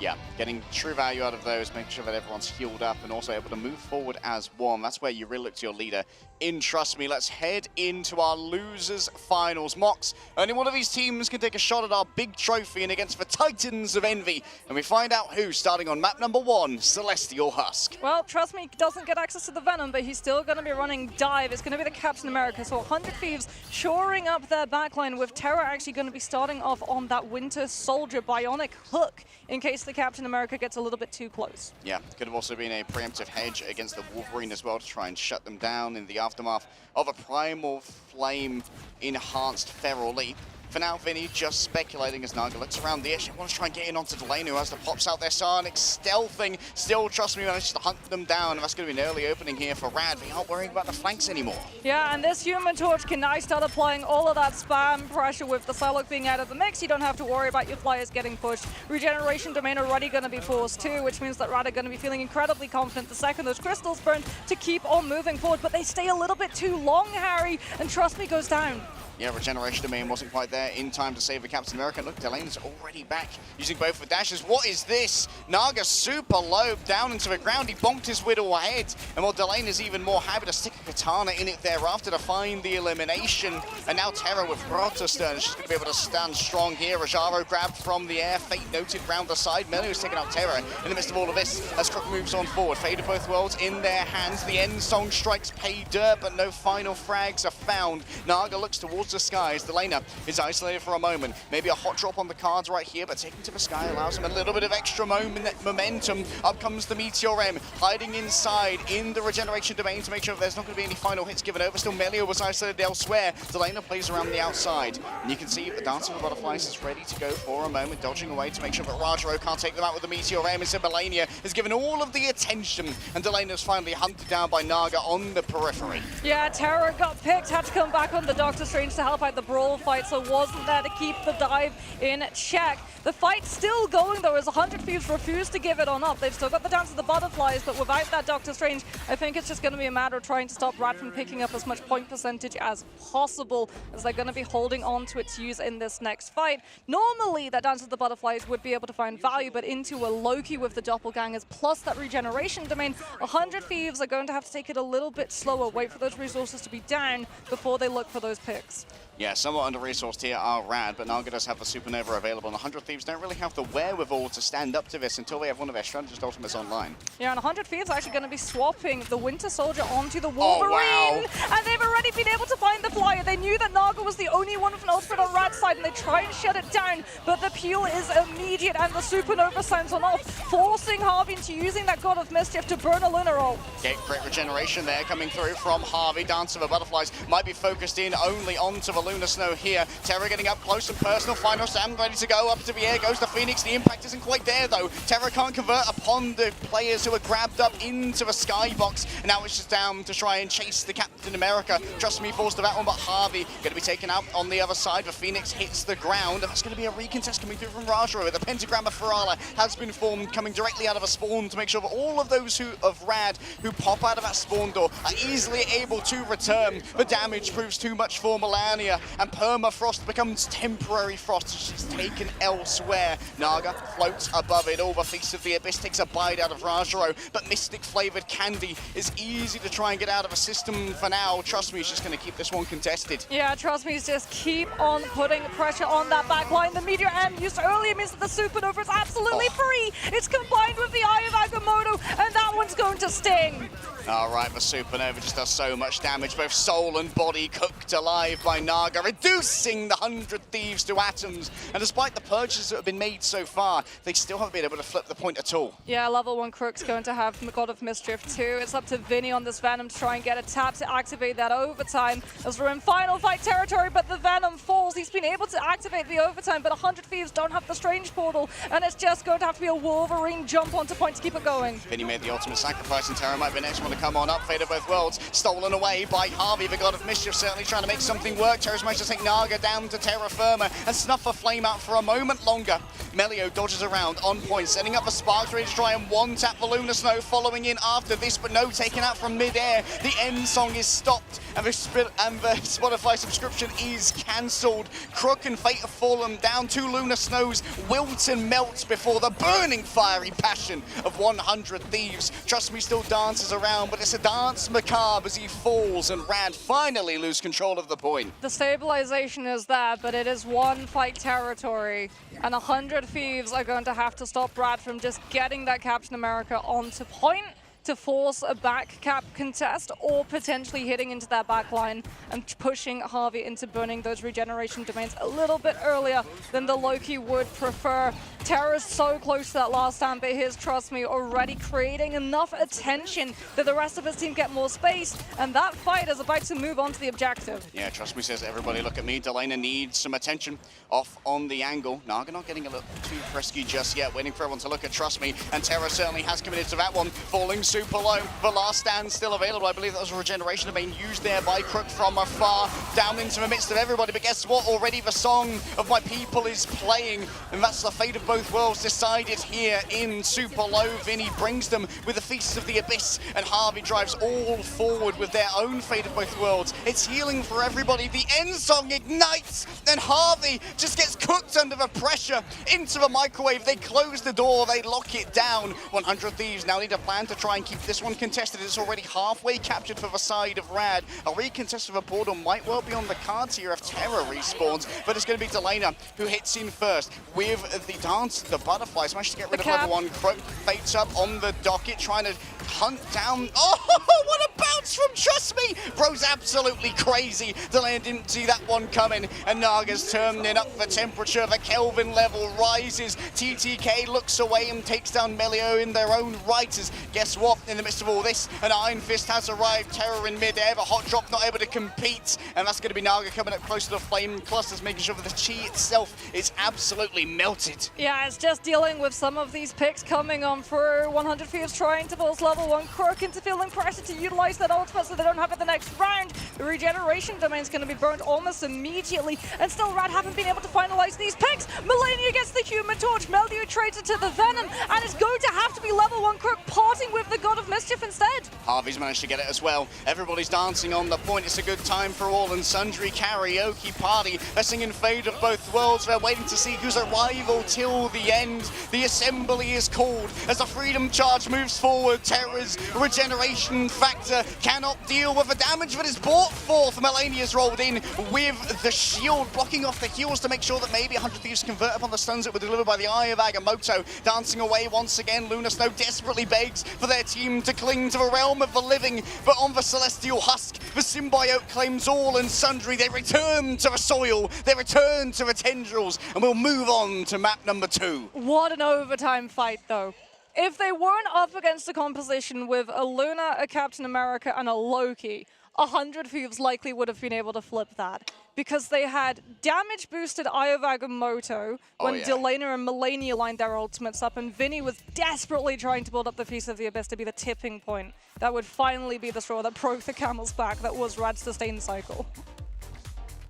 Yeah, getting true value out of those, making sure that everyone's healed up and also able to move forward as one. That's where you really look to your leader in Trust Me. Let's head into our losers finals. Mox, only one of these teams can take a shot at our big trophy and against the Titans of Envy. And we find out who, starting on map number 1, Celestial Husk. Well, Trust Me doesn't get access to the Venom, but he's still going to be running Dive. It's going to be the Captain America. So 100 Thieves shoring up their backline, with Terra actually going to be starting off on that Winter Soldier Bionic Hook in case the Captain America gets a little bit too close. Yeah, could have also been a preemptive hedge against the Wolverine as well to try and shut them down in the aftermath of a Primal Flame enhanced Feral Leap. For now, Vinny just speculating as Naga looks around the edge. He wants to try and get in onto Delane, who has the pops out there. Sonic stealthing. Still, trust me, manages to hunt them down. And that's going to be an early opening here for RAD. They aren't worrying about the flanks anymore. Yeah, and this Human Torch can now start applying all of that spam pressure with the Psylocke being out of the mix. You don't have to worry about your flyers getting pushed. Regeneration Domain already going to be forced too, which means that RAD are going to be feeling incredibly confident the second those crystals burn to keep on moving forward. But they stay a little bit too long, Harry, and trust me, goes down. Yeah, Regeneration Domain wasn't quite there in time to save the Captain America. Look, Delane's already back using both the dashes. What is this? Naga super low down into the ground. He bonked his Whittle ahead. And while Delane is even more happy to stick a katana in it thereafter to find the elimination. And now Terra with Protestant. She's going to be able to stand strong here. Rajaro grabbed from the air. Fate noted round the side. Melio's taking out Terra in the midst of all of this as Crook moves on forward. Fate of both worlds in their hands. The end song strikes pay dirt, but no final frags are found. Naga looks towards the skies. Delana is isolated for a moment. Maybe a hot drop on the cards right here, but taking to the sky allows him a little bit of extra momentum. Up comes the Meteor M, hiding inside in the Regeneration Domain to make sure that there's not going to be any final hits given over. Still, Melio was isolated elsewhere. Delana plays around the outside, and you can see the Dancer of the Butterflies is ready to go for a moment, dodging away to make sure that Rajaro can't take them out with the Meteor M. Instead, Melania is given all of the attention, and Delana is finally hunted down by Naga on the periphery. Yeah, Terra got picked, had to come back on the Doctor Strange to help out the brawl fight, so wasn't there to keep the dive in check. The fight's still going though, as 100 Thieves refuse to give it on up. They've still got the Dance of the Butterflies, but without that Doctor Strange, I think it's just going to be a matter of trying to stop RAD from picking up as much point percentage as possible, as they're going to be holding on to its use in this next fight. Normally, that Dance of the Butterflies would be able to find value, but into a Loki with the Doppelgangers, plus that Regeneration Domain, 100 Thieves are going to have to take it a little bit slower, wait for those resources to be down before they look for those picks. Yeah, somewhat under-resourced here are RAD, but Naga does have the Supernova available, and 100 Thieves don't really have the wherewithal to stand up to this until they have one of their strategist ultimates online. Yeah, and 100 Thieves are actually going to be swapping the Winter Soldier onto the Wolverine, and they've already been able to find the flyer. They knew that Naga was the only one with an ultimate on RAD's side, and they try and shut it down, but the peel is immediate, and the Supernova sounds on off, forcing Harvey into using that God of Mischief to burn a Lunar Roll. Okay, great regeneration there coming through from Harvey. Dance of the Butterflies might be focused in only onto the Lunar Snow here. Terra getting up close and personal. Final Sam ready to go up to the air. Goes the Phoenix. The impact isn't quite there though. Terra can't convert upon the players who are grabbed up into the skybox. And now it's just down to try and chase the Captain America. Trust me, forced to that one, but Harvey going to be taken out on the other side. The Phoenix hits the ground, and that's going to be a recontest coming through from Rajaro. The Pentagram of Ferala has been formed, coming directly out of a spawn to make sure that all of those of RAD who pop out of that spawn door are easily able to return. The damage proves too much for Melania, and permafrost becomes temporary frost. She's taken elsewhere. Naga floats above it all. The Feast of the Abyss takes a bite out of Rajaro, but Mystic Flavored Candy is easy to try and get out of a system for now. Trust me, he's just going to keep this one contested. Yeah, trust me, he's just keep on putting pressure on that back line. The Meteor M used earlier means that the Supernova is absolutely free. It's combined with the Eye of Agamotto, and that one's going to sting. All right, the Supernova just does so much damage, both soul and body cooked alive by Naga, reducing the 100 Thieves to atoms. And despite the purchases that have been made so far, they still haven't been able to flip the point at all. Yeah, level 1 Crook's going to have God of Mischief too. It's up to Vinny on this Venom to try and get a tap to activate that overtime, as we're in final fight territory, but the Venom falls. He's been able to activate the overtime, but 100 Thieves don't have the Strange Portal, and it's just going to have to be a Wolverine jump onto point to keep it going. Vinny made the ultimate sacrifice, and Terra might be the next one to come on up. Fate of both worlds, stolen away by Harvey, the God of Mischief, certainly trying to make something work. Terra's managed to take Naga down to terra firma and snuff a flame out for a moment longer. Melio dodges around on point, setting up a Sparks ready to try and one-tap the Lunar Snow, following in after this, but no, taken out from mid-air. The end song is stopped, and the Spotify subscription is cancelled. Crook and Fate have fallen down. 2 Lunar Snows wilt and melts before the burning fiery passion of 100 Thieves. Trust me, still dances around, but it's a dance macabre as he falls, and RAD finally lose control of the point. The stabilization is there, but it is one fight territory, and 100 Thieves are going to have to stop RAD from just getting that Captain America onto point to force a back cap contest or potentially hitting into that back line and pushing Harvey into burning those regeneration domains a little bit earlier than the Loki would prefer. Terra's so close to that last stand, but here's Trust Me already creating enough attention that the rest of his team get more space, and that fight is about to move on to the objective. Yeah, Trust Me says, everybody look at me. Delena needs some attention off on the angle. Naga not getting a little too frisky just yet, waiting for everyone to look at Trust Me, and Terra certainly has committed to that one, falling super low. The last stand still available. I believe that was a regeneration domain used there by Crook from afar, down into the midst of everybody. But guess what? Already the song of my people is playing, and that's the fate of both worlds decided here in super low. Vinny brings them with the Feasts of the Abyss, and Harvey drives all forward with their own fate of both worlds. It's healing for everybody. The end song ignites, and Harvey just gets cooked under the pressure into the microwave. They close the door, they lock it down. 100 Thieves now need a plan to try and keep this one contested. It's already halfway captured for the side of RAD. A recontest of a portal might well be on the cards here if Terra respawns, but it's going to be Delena who hits in first with the dance. The butterflies managed to get rid of level 1. Croak fates up on the docket, trying to hunt down. Oh, what a bounce from Trust Me! Bro's absolutely crazy. Delena didn't see that one coming, and Naga's turning up the temperature. The Kelvin level rises. TTK looks away and takes down Melio in their own right. As guess what? In the midst of all this, an Iron Fist has arrived. Terror in mid-air. The hot drop not able to compete, and that's going to be Naga coming up close to the flame clusters, making sure that the chi itself is absolutely melted. Yeah, it's just dealing with some of these picks coming on for 100 Thieves, trying to force level 1 Crook into feeling pressure to utilize that ultimate so they don't have it the next round. The regeneration domain's going to be burned almost immediately, and still RAD haven't been able to finalize these picks. Melania gets the Human Torch, Melio trades it to the Venom, and it's going to have to be level 1 Crook parting with the God of Mischief instead. Harvey's managed to get it as well. Everybody's dancing on the point. It's a good time for all and sundry. Karaoke party. They're singing Fate of Both Worlds. They're waiting to see who's a rival till the end. The assembly is called as the Freedom Charge moves forward. Terra's regeneration factor cannot deal with the damage that is brought forth. Melania's rolled in with the shield, blocking off the heals to make sure that maybe 100 Thieves convert upon the stuns that were delivered by the Eye of Agamotto. Dancing away once again, Luna Snow desperately begs for their team to cling to the realm of the living, but on the Celestial Husk, the symbiote claims all and sundry. They return to the soil, they return to the tendrils, and we'll move on to map number 2. What an overtime fight, though. If they weren't up against a composition with a Luna, a Captain America, and a Loki, 100 Thieves likely would have been able to flip that, because they had damage-boosted Eye of Agamotto when Delena and Melania lined their ultimates up, and Vinny was desperately trying to build up the Feast of the Abyss to be the tipping point. That would finally be the straw that broke the camel's back that was RAD's sustain cycle.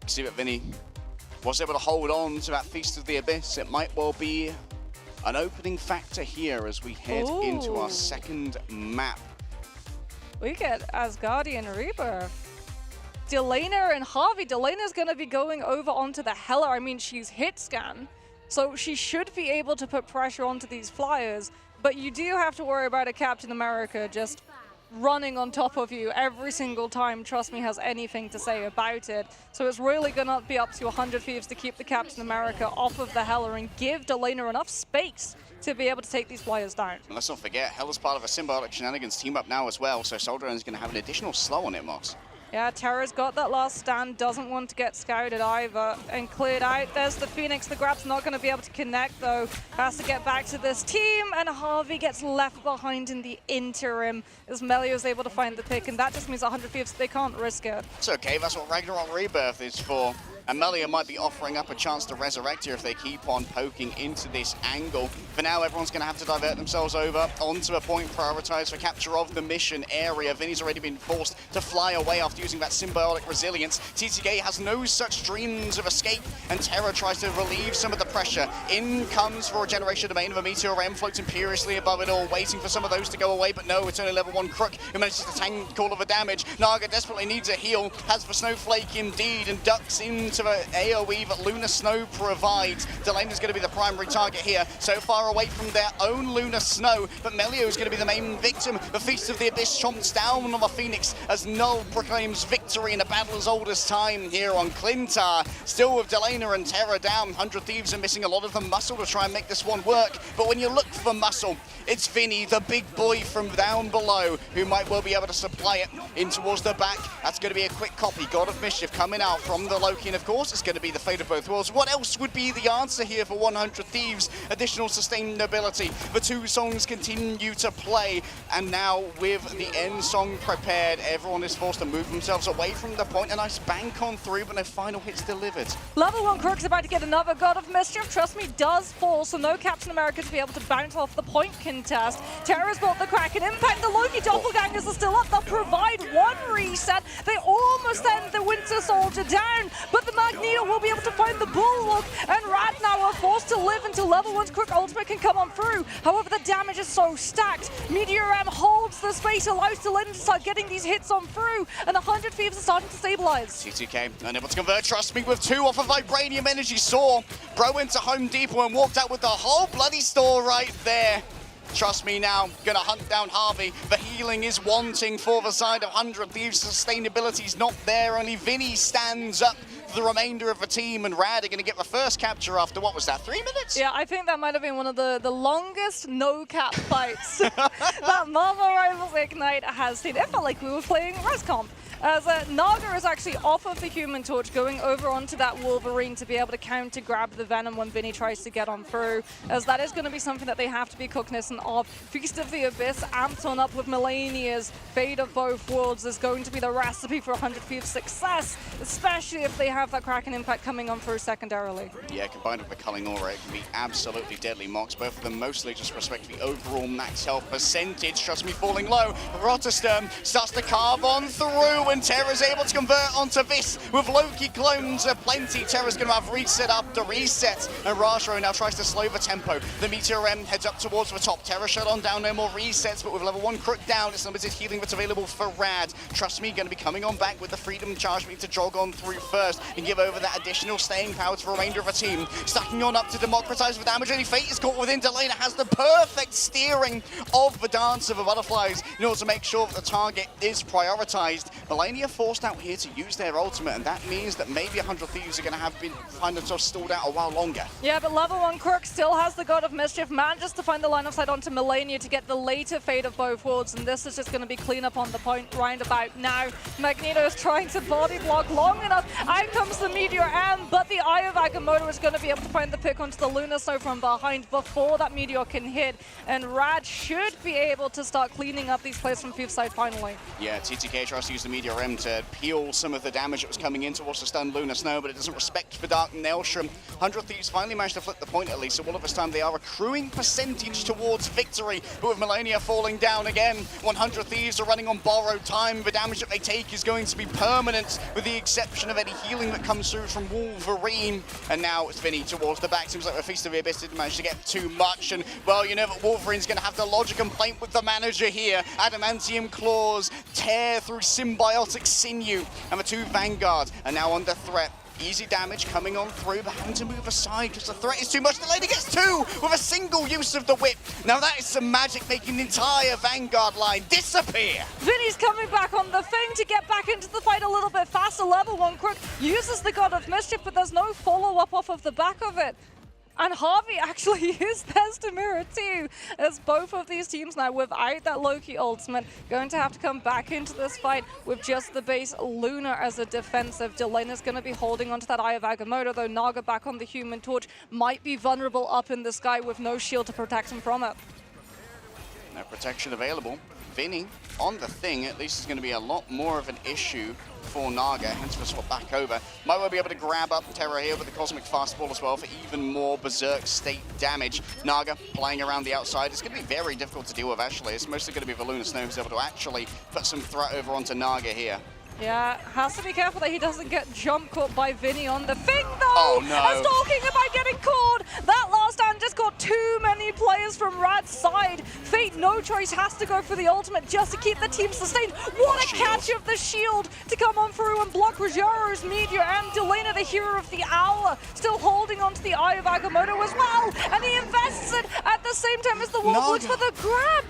See that Vinny was able to hold on to that Feast of the Abyss. It might well be an opening factor here as we head into our second map. We get Asgardian Rebirth. Delena and Harvey. Delena's going to be going over onto the Hela. I mean, she's hit scan, so she should be able to put pressure onto these flyers, but you do have to worry about a Captain America just running on top of you every single time Trust Me has anything to say about it. So it's really going to be up to 100 Thieves to keep the Captain America off of the Hela and give Delena enough space to be able to take these flyers down. And let's not forget, Hela's part of a Symbiotic Shenanigans team up now as well, so Soldier is going to have an additional slow on it, Moss. Yeah, Terra's got that last stand, doesn't want to get scouted either, and cleared out. There's the Phoenix. The grab's not going to be able to connect, though. Has to get back to this team, and Harvey gets left behind in the interim as Melio's able to find the pick, and that just means 100 Thieves, they can't risk it. It's okay, that's what Ragnarok Rebirth is for. And Melio might be offering up a chance to resurrect here if they keep on poking into this angle. For now, everyone's going to have to divert themselves over onto a point prioritized for capture of the mission area. Vinny's already been forced to fly away after using that symbiotic resilience. TTK has no such dreams of escape, and Terra tries to relieve some of the pressure. In comes for a Regeneration Domain of a Meteor M, floats imperiously above it all, waiting for some of those to go away, but no, it's only level 1 Crook who manages to tank all of the damage. Naga desperately needs a heal, has the Snowflake indeed, and ducks into of an AoE that Lunar Snow provides. Delena's going to be the primary target here. So far away from their own Lunar Snow, but Melio is going to be the main victim. The Feast of the Abyss chomps down on the Phoenix as Null proclaims victory in a battle as old as time here on Clintar. Still with Delena and Terra down, 100 Thieves are missing a lot of the muscle to try and make this one work. But when you look for muscle, it's Vinny, the big boy from down below, who might well be able to supply it in towards the back. That's going to be a quick copy. God of Mischief coming out from the Loki, and of course it's going to be the Fate of Both Worlds. What else would be the answer here for 100 Thieves? Additional sustainability. The two songs continue to play, and now with the end song prepared, everyone is forced to move themselves away from the point. A nice bank on through, but no final hits delivered. Level 1 Crook's about to get another God of Mischief. Trust me, does fall, so no Captain America to be able to bounce off the point contest. Terra's bought the Kraken Impact. The Loki Doppelgangers are still up. They'll provide one reset. They almost send the Winter Soldier down, but the Magneto will be able to find the Bulwark, and RAD now are forced to live until level 1's Crook ultimate can come on through. However, the damage is so stacked. Meteor M holds the space, allows Delena to start getting these hits on through, and 100 Thieves are starting to stabilize. TTK unable to convert, trust me, with 2 off of Vibranium Energy. Saw Bro went to Home Depot and walked out with the whole bloody store right there. Trust me now, gonna hunt down Harvey. The healing is wanting for the side of 100 Thieves. Sustainability's not there, only Vinny stands up for the remainder of the team, and RAD are gonna get the first capture after, what was that, 3 minutes? Yeah, I think that might have been one of the longest no-cap fights that Marvel Rivals Ignite has seen. It felt like we were playing ResComp. As Naga is actually off of the Human Torch, going over onto that Wolverine to be able to counter-grab the Venom when Vinny tries to get on through, as that is going to be something that they have to be cognizant of. Feast of the Abyss amped on up with Melania's Fate of Both Worlds is going to be the recipe for 100 Thieves' success, especially if they have that Kraken Impact coming on through secondarily. Yeah, combined with the Culling Aura, it can be absolutely deadly. Mocks, both of them mostly just respect the overall max health percentage. Trust me, falling low. Rotterdam starts to carve on through, and Terra's able to convert onto this with Loki clones aplenty. Terra's going to have reset after reset, and Rashro now tries to slow the tempo. The Meteor M heads up towards the top. Terra shut on down, no more resets, but with level 1 Crook down, it's limited healing that's available for RAD. Trust me, going to be coming on back with the Freedom Charge. We need to jog on through first and give over that additional staying power to the remainder of the team. Stacking on up to democratize the damage. Only Fate is caught within. Delena has the perfect steering of the Dance of the Butterflies in order to make sure that the target is prioritized. Melania forced out here to use their ultimate, and that means that maybe 100 Thieves are going to have been find themselves stalled out a while longer. Yeah, but level 1 Crook still has the God of Mischief, manages to find the line of sight onto Melania to get the later Fate of Both Worlds, and this is just going to be clean up on the point right about now. Magneto is trying to body block long enough. Out comes the Meteor M, but the Eye of Agamotto is going to be able to find the pick onto the Lunar Snow from behind before that Meteor can hit, and RAD should be able to start cleaning up these plays from Thieves' side finally. Yeah, TTK tries to use the Meteor M to peel some of the damage that was coming in towards the stunned Lunar Snow, but it doesn't respect the Dark Nailstrom. 100 Thieves finally managed to flip the point at least, so all of this time they are accruing percentage towards victory, but with Melania falling down again, 100 Thieves are running on borrowed time. The damage that they take is going to be permanent, with the exception of any healing that comes through from Wolverine. And now it's Vinny towards the back. Seems like the Feast of the Abyss didn't manage to get too much, and well, you know that Wolverine's going to have to lodge a complaint with the manager here. Adamantium claws tear through symbiotic sinew, and the two Vanguards are now under threat. Easy damage coming on through, but having to move aside because the threat is too much. The lady gets 2 with a single use of the whip. Now that is some magic, making the entire Vanguard line disappear. Vinny's coming back on the thing to get back into the fight a little bit faster. Level 1 Crook uses the God of Mischief, but there's no follow-up off of the back of it. And Harvey actually is there's to mirror too, as both of these teams now, without that Loki ultimate, going to have to come back into this fight with just the base Lunar as a defensive. Delena's going to be holding onto that Eye of Agamotto, though Naga back on the Human Torch might be vulnerable up in the sky with no shield to protect him from it. No protection available. Vinny on the thing, at least is going to be a lot more of an issue for Naga, hence the swap back over. Might well be able to grab up Terra here with the Cosmic Fastball as well for even more Berserk state damage. Naga playing around the outside. It's going to be very difficult to deal with, actually. It's mostly going to be the Lunar Snow who's able to actually put some threat over onto Naga here. Yeah, has to be careful that he doesn't get jump caught by Vinny on the thing, though. Oh, no. As talking about getting caught, that last stand just got too many players from Rad's side. Fate, no choice, has to go for the ultimate just to keep the team sustained. What a catch of the shield to come on through and block Rogero's meteor, and Delena, the hero of the hour, still holding onto the Eye of Agamotto as well. And he invests it at the same time as the wall looks for the grab.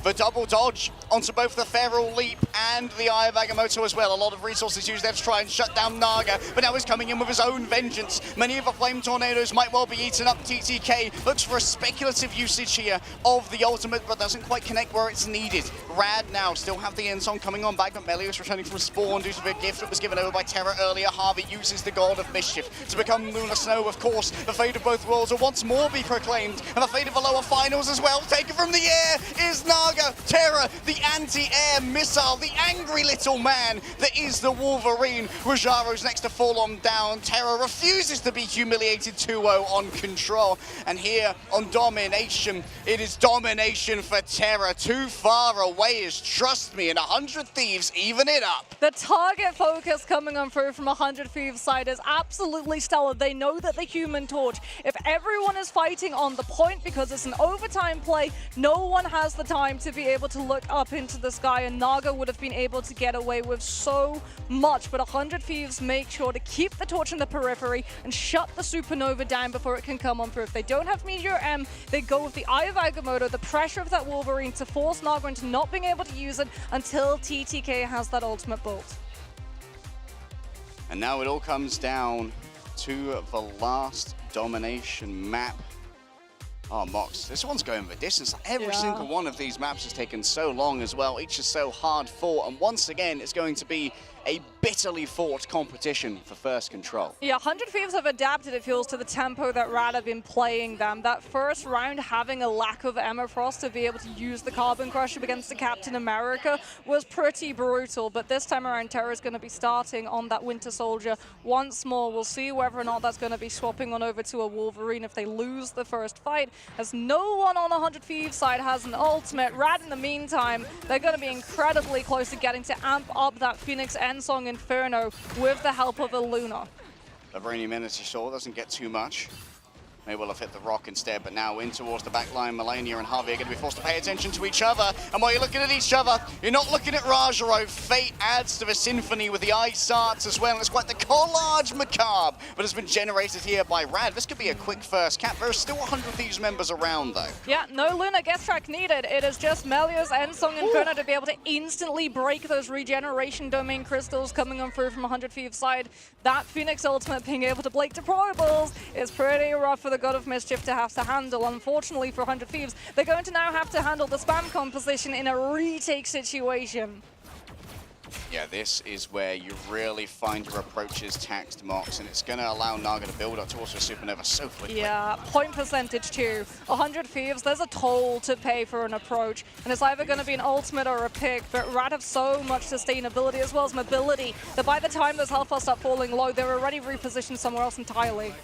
The double dodge onto both the Feral Leap and the Eye of Agamotto as well. A lot of resources used there to try and shut down Naga, but now he's coming in with his own vengeance. Many of the Flame Tornadoes might well be eaten up. TTK looks for a speculative usage here of the ultimate, but doesn't quite connect where it's needed. Rad now still have the end song coming on back, but Melius returning from Spawn due to the gift that was given over by Terra earlier. Harvey uses the God of Mischief to become Lunar Snow, of course. The fate of both worlds will once more be proclaimed, and the fate of the lower finals as well. Taken from the air is Naga. Terra, the anti-air missile, the angry little man that is the Wolverine. Rogero's next to fall on down. Terra refuses to be humiliated 2-0 on control. And here on domination, it is domination for Terra. Too far away is Trust Me, and 100 Thieves even it up. The target focus coming on through from 100 Thieves side is absolutely stellar. They know that the Human Torch, if everyone is fighting on the point because it's an overtime play, no one has the time to be able to look up into the sky, and Naga would have been able to get away with so much. But 100 Thieves make sure to keep the torch in the periphery and shut the supernova down before it can come on through. If they don't have Meteor M, they go with the Eye of Agamotto, the pressure of that Wolverine to force Naga into not being able to use it until TTK has that ultimate bolt. And now it all comes down to the last domination map. Oh, Mox, this one's going the distance. Every single one of these maps has taken so long as well. Each is so hard fought. And once again, it's going to be a bitterly fought competition for first control. Yeah, 100 Thieves have adapted, it feels, to the tempo that RAD have been playing them. That first round, having a lack of Emma Frost to be able to use the Carbon Crusher against the Captain America was pretty brutal. But this time around, Terra's going to be starting on that Winter Soldier once more. We'll see whether or not that's going to be swapping on over to a Wolverine if they lose the first fight, as no one on the 100 Thieves side has an ultimate. RAD, in the meantime, they're going to be incredibly close to getting to amp up that Phoenix Endsong Inferno with the help of a Luna. The Brainy Minity Sword doesn't get too much. They will have hit the rock instead, but now in towards the back line, Melania and Harvey are going to be forced to pay attention to each other. And while you're looking at each other, you're not looking at Rajaro. Fate adds to the symphony with the Ice Arts as well. And it's quite the collage macabre, but has been generated here by RAD. This could be a quick first cap. There are still 100 Thieves members around, though. Yeah, no Luna guest track needed. It is just Melios and Song Inferno to be able to instantly break those regeneration domain crystals coming on through from 100 Thieves side. That Phoenix ultimate being able to break deployables is pretty rough for the God of Mischief to have to handle. Unfortunately for 100 Thieves, they're going to now have to handle the spam composition in a retake situation. Yeah, this is where you really find your approaches taxed, Mox, and it's going to allow Naga to build up towards a supernova so quickly. Yeah, point percentage too. 100 Thieves, there's a toll to pay for an approach, and it's either going to be an ultimate or a pick, but RAD have so much sustainability as well as mobility that by the time those health bars start falling low, they're already repositioned somewhere else entirely.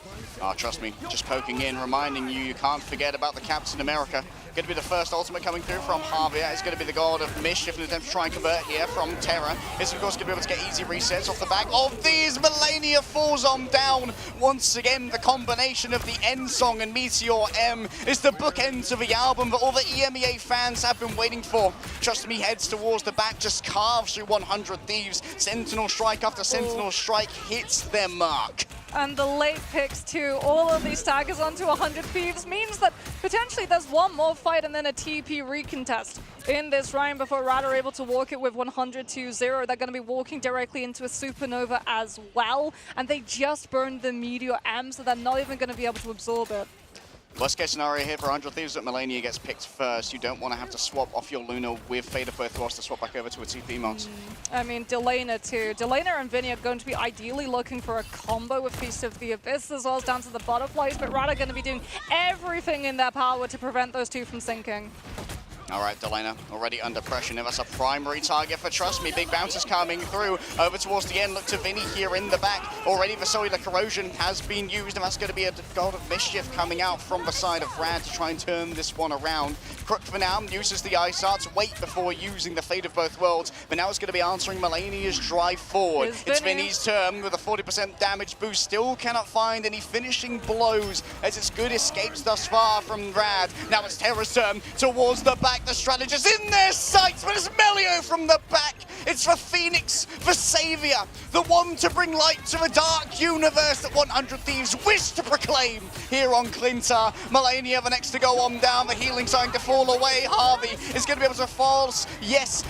Trust me, just poking in, reminding you, you can't forget about the Captain America. Going to be the first ultimate coming through from Javier. It's going to be the God of Mischief, an attempt to try and convert here from Terra. It's of course going to be able to get easy resets off the back of these. Melania falls on down. Once again, the combination of the End Song and Meteor M is the bookends of the album that all the EMEA fans have been waiting for. Trust Me heads towards the back, just carves through 100 Thieves. Sentinel strike after Sentinel strike hits their mark. And the late picks too, all of these staggers onto 100 Thieves means that potentially there's one more fight and then a TP recontest in this round before RAD are able to walk it with 100-0. They're going to be walking directly into a supernova as well, and they just burned the Meteor M, so they're not even going to be able to absorb it. Worst case scenario here for 100 Thieves that Melania gets picked first. You don't want to have to swap off your Luna with Fate of Both Worlds to swap back over to a TP Mox. I mean, Delena too. Delena and Vinny are going to be ideally looking for a combo with Feast of the Abyss as well as down to the butterflies, but RAD are going to be doing everything in their power to prevent those two from sinking. All right, Delena already under pressure. Now that's a primary target for Trust Me. Big bounces coming through. Over towards the end. Look to Vinny here in the back. Already the Cellular Corrosion has been used, and that's going to be a God of Mischief coming out from the side of RAD to try and turn this one around. Crook for now uses the Ice Art to wait before using the Fate of Both Worlds, but now it's going to be answering Melania's drive forward. It's Vinny's turn with a 40% damage boost. Still cannot find any finishing blows as it's good escapes thus far from RAD. Now it's Terra's turn towards the back. The strategist in their sights, but it's Melio from the back. It's the Phoenix, the Savior, the one to bring light to the dark universe that 100 Thieves wish to proclaim here on Clintar. Melania the next to go on down, the healing sign to fall away. Harvey is going to be able to false. Yes,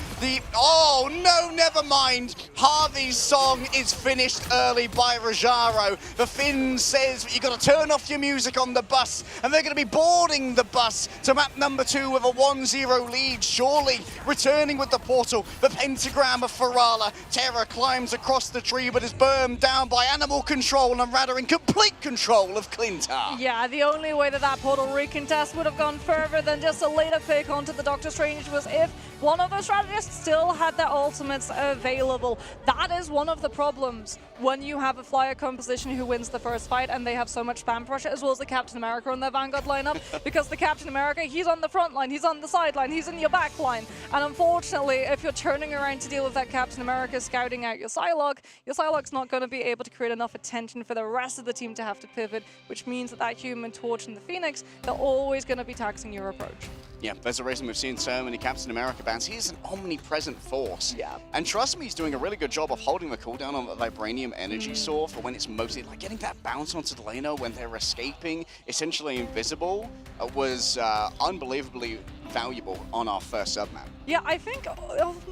oh no, never mind. Harvey's song is finished early by Rajaro. The Finn says you got to turn off your music on the bus, and they're going to be boarding the bus to map number 2 with a 1-0 lead. Surely returning with the portal, the pentagram of Farala. Terra climbs across the tree but is burned down by animal control, and RAD are in complete control of Clintar. Yeah, the only way that that portal recontest would have gone further than just a later pick onto the Doctor Strange was if one of the strategists still had their ultimates available. That is one of the problems when you have a flyer composition who wins the first fight and they have so much spam pressure, as well as the Captain America on their Vanguard lineup, because the Captain America, he's on the front line, he's on the sideline, he's in your back line. And unfortunately, if you're turning around to deal with that Captain America scouting out your Psylocke's not going to be able to create enough attention for the rest of the team to have to pivot, which means that that Human Torch and the Phoenix, they're always going to be taxing your approach. Yeah, there's a reason we've seen so many Captain America bans. He's an omnipresent force. Yeah. And trust me, he's doing a really good job of holding the cooldown on the Vibranium Energy Saw for when it's mostly, like getting that bounce onto Delano when they're escaping, essentially invisible, was unbelievably valuable on our first submap. Yeah, I think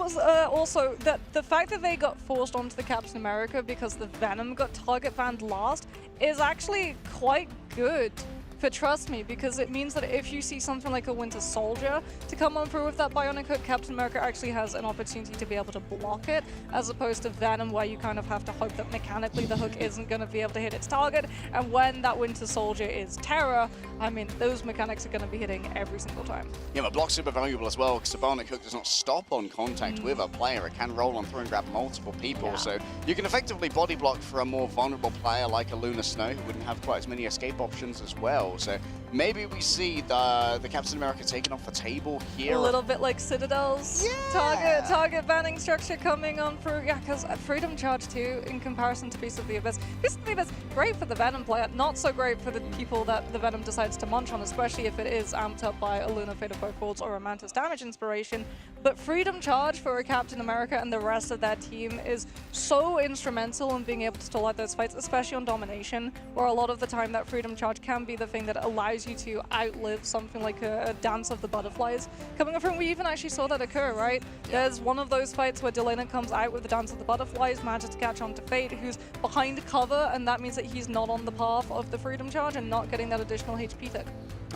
also that the fact that they got forced onto the Captain America because the Venom got target banned last is actually quite good for Trust Me, because it means that if you see something like a Winter Soldier to come on through with that Bionic Hook, Captain America actually has an opportunity to be able to block it, as opposed to Venom, where you kind of have to hope that mechanically the hook isn't going to be able to hit its target. And when that Winter Soldier is Terra, I mean, those mechanics are going to be hitting every single time. Yeah, but block's super valuable as well, because the Bionic Hook does not stop on contact with a player. It can roll on through and grab multiple people, so you can effectively body block for a more vulnerable player like a Luna Snow, who wouldn't have quite as many escape options as well. So maybe we see the Captain America taken off the table here. A little bit like Citadel's target banning structure coming on through. Yeah, because Freedom Charge 2 in comparison to Beast of the Abyss. Beast of the Abyss, great for the Venom player, not so great for the people that the Venom decides to munch on, especially if it is amped up by a Luna Fate of Both Worlds or a Mantis Damage Inspiration. But Freedom Charge for a Captain America and the rest of that team is so instrumental in being able to stall out those fights, especially on Domination, where a lot of the time that Freedom Charge can be the thing that allows you to outlive something like a Dance of the Butterflies coming from. We even actually saw that occur, right? There's one of those fights where Delena comes out with the Dance of the Butterflies, manages to catch on to Fate, who's behind cover, and that means that he's not on the path of the Freedom Charge and not getting that additional HP tick.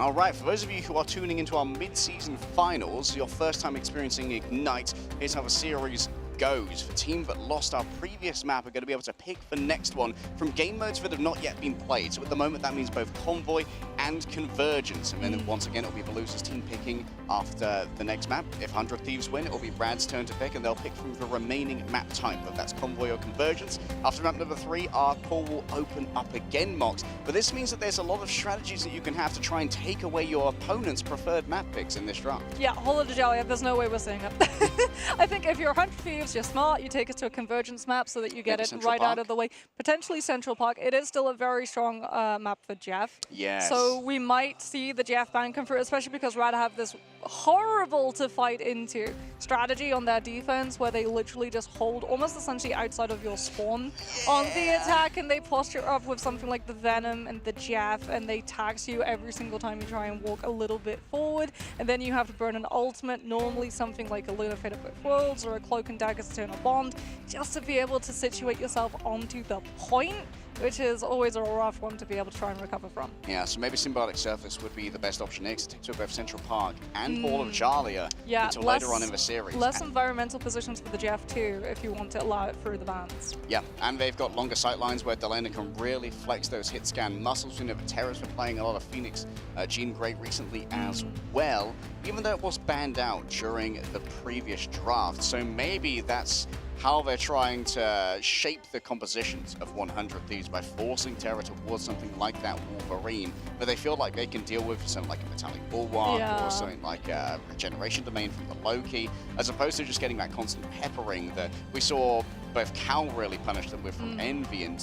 All right, for those of you who are tuning into our mid-season finals, your first time experiencing Ignite, here's how the series goes. The team that lost our previous map are going to be able to pick the next one from game modes that have not yet been played. So at the moment, that means both Convoy and Convergence. And then once again, it'll be the losers team picking after the next map. If 100 Thieves win, it'll be RAD's turn to pick, and they'll pick from the remaining map type, whether that's Convoy or Convergence. After map number 3, our call will open up again, Mox. But this means that there's a lot of strategies that you can have to try and take away your opponent's preferred map picks in this draft. Yeah, Holo Jalia, there's no way we're seeing it. I think if you're 100 Thieves, you're smart, you take us to a Convergence map so that you get it right out of the way. Potentially Central Park. It is still a very strong map for Jeff. Yes. So we might see the Jeff ban come through, especially because RAD have this horrible to fight into strategy on their defense, where they literally just hold almost essentially outside of your spawn on the attack, and they posture up with something like the Venom and the Jeff, and they tax you every single time you try and walk a little bit forward, and then you have to burn an ultimate, normally something like a Luna Fate of Both Worlds or a Cloak and Dagger's Eternal Bond, just to be able to situate yourself onto the point which is always a rough one to be able to try and recover from. Yeah, so maybe Symbiotic Surface would be the best option next to both Central Park and Ball of Jalia until later on in the series. Less environmental positions for the Jeff too, if you want to allow it through the bans. Yeah, and they've got longer sight lines where Delena can really flex those hit scan muscles. We know that Terra's been playing a lot of Phoenix Jean Grey recently as well, even though it was banned out during the previous draft. So maybe that's how they're trying to shape the compositions of 100 Thieves by forcing Terra towards something like that Wolverine, but they feel like they can deal with something like a Metallic Bulwark or something like a Regeneration Domain from the Loki, as opposed to just getting that constant peppering that we saw both Cal really punish them with from Envy and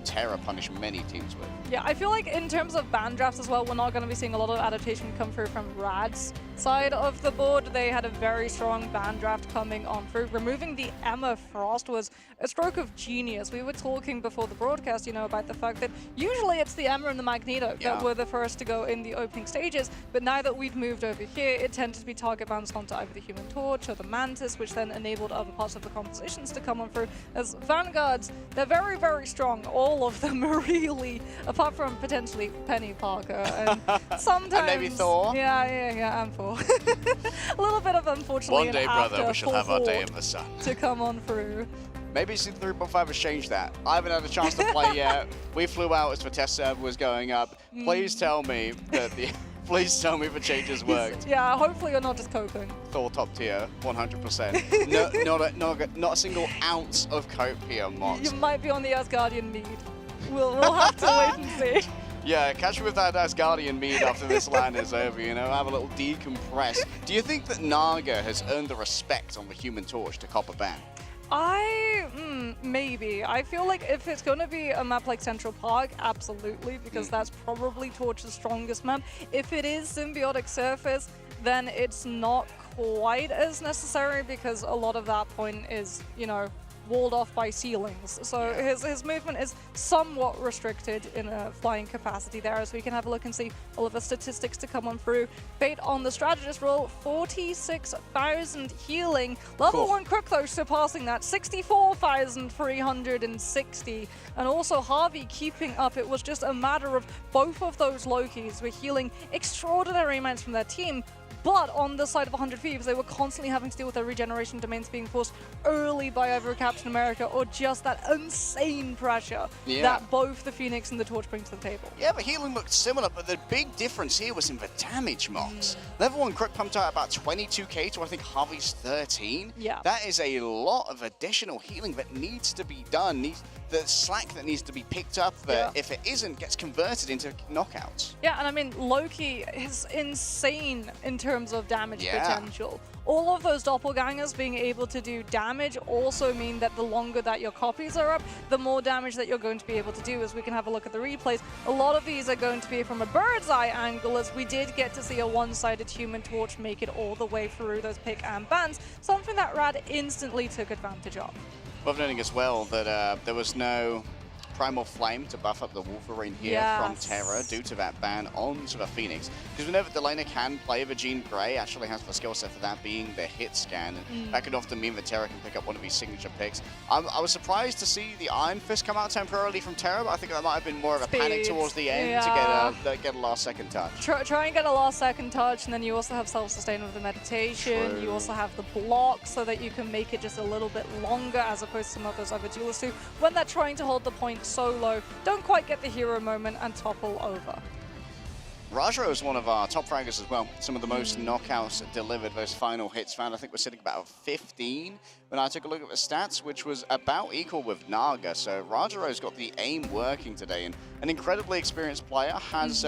Terra punish many teams with. Yeah, I feel like in terms of ban drafts as well, we're not going to be seeing a lot of adaptation come through from RAD's side of the board. They had a very strong ban draft coming on through. Removing the Emma Frost was a stroke of genius. We were talking before the broadcast, you know, about the fact that usually it's the Emma and the Magneto that were the first to go in the opening stages, but now that we've moved over here, it tended to be target bans onto either the Human Torch or the Mantis, which then enabled other parts of the compositions to come on through. As Vanguards, they're very, very strong. All of them are really, apart from potentially Penny Parker and sometimes... and maybe Thor. Yeah, and Thor. A little bit of, unfortunately, one day, brother, we shall have our day in the sun. To come on through. Maybe Season 3.5 has changed that. I haven't had a chance to play yet. We flew out as the test server was going up. Please tell me that the... Please tell me the changes worked. Yeah, hopefully you're not just coping. Thor top tier, 100%. Not a single ounce of cope here, Mox. You might be on the Asgardian mead. We'll have to wait and see. Yeah, catch me with that Asgardian mead after this LAN is over, you know, have a little decompress. Do you think that Naga has earned the respect on the Human Torch to cop a ban? Maybe. I feel like if it's going to be a map like Central Park, absolutely, because that's probably Torch's strongest map. If it is Symbiotic Surface, then it's not quite as necessary because a lot of that point is, you know, walled off by ceilings. So his movement is somewhat restricted in a flying capacity there, as we can have a look and see all of the statistics to come on through. Fate on the strategist roll, 46,000 healing. Level 1 Crook, though, surpassing that, 64,360. And also Harvey keeping up. It was just a matter of both of those Lokis were healing extraordinary amounts from their team. But on the side of 100 Thieves, they were constantly having to deal with their regeneration domains being forced early by either Captain America or just that insane pressure that both the Phoenix and the Torch bring to the table. Yeah, the healing looked similar, but the big difference here was in the damage Mox. Level 1 Crook pumped out about 22k to I think Harvey's 13. Yeah. That is a lot of additional healing that needs to be done. The slack that needs to be picked up that if it isn't, gets converted into knockouts. Yeah, and I mean, Loki is insane in terms of damage potential. All of those doppelgangers being able to do damage also mean that the longer that your copies are up, the more damage that you're going to be able to do. As we can have a look at the replays, a lot of these are going to be from a bird's eye angle, as we did get to see a one-sided Human Torch make it all the way through those pick and bans, something that RAD instantly took advantage of. Worth noting as well that there was no Primal Flame to buff up the Wolverine here from Terra due to that ban onto the Phoenix. Because we know that Delena can play the Jean Grey, actually has the skill set for that being the hit scan. And that could often mean that Terra can pick up one of these signature picks. I was surprised to see the Iron Fist come out temporarily from Terra, but I think that might have been more of a panic towards the end to get a last second touch. Try and get a last second touch, and then you also have self-sustain with the meditation. You also have the block so that you can make it just a little bit longer as opposed to some of those other duelists who, when they're trying to hold the point so low, don't quite get the hero moment and topple over. Rajo is one of our top fraggers as well. Some of the most knockouts delivered, those final hits found. I think we're sitting about 15 when I took a look at the stats, which was about equal with Naga. So Rajaro's got the aim working today, and an incredibly experienced player, has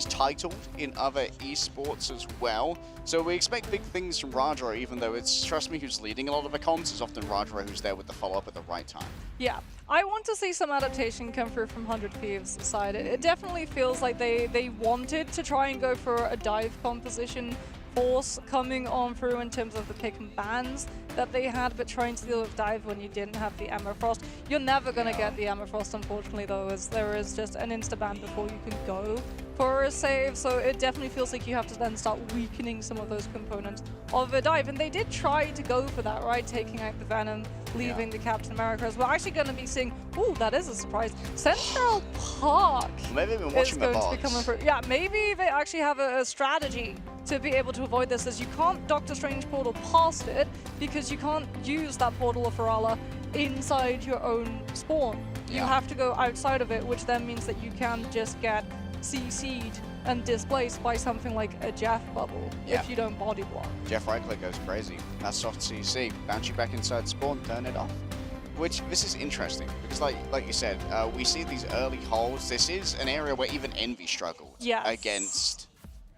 titled in other esports as well. So we expect big things from Rajaro, even though it's Trust Me who's leading a lot of the comps. It's often Rajaro who's there with the follow-up at the right time. Yeah, I want to see some adaptation come through from 100 Thieves' side. It definitely feels like they wanted to try and go for a dive composition force coming on through in terms of the pick and bans. that they had, but trying to deal with dive when you didn't have the Emma Frost. You're never going to get the Emma Frost, unfortunately, though, as there is just an insta-ban before you can go for a save, so it definitely feels like you have to then start weakening some of those components of a dive, and they did try to go for that, right? Taking out the Venom, leaving the Captain Americas. We're actually going to be seeing, ooh, that is a surprise, Central Park maybe we've been is watching the going to be box. coming through. Yeah, maybe they actually have a strategy to be able to avoid this, as you can't Doctor Strange portal past it because you can't use that portal of Ferala inside your own spawn. You have to go outside of it, which then means that you can just get CC'd and displaced by something like a Jeff bubble if you don't body block. Jeff right click goes crazy. That's soft CC. Bounce you back inside spawn, turn it off. Which, this is interesting, because like you said, we see these early holds. This is an area where even Envy struggled against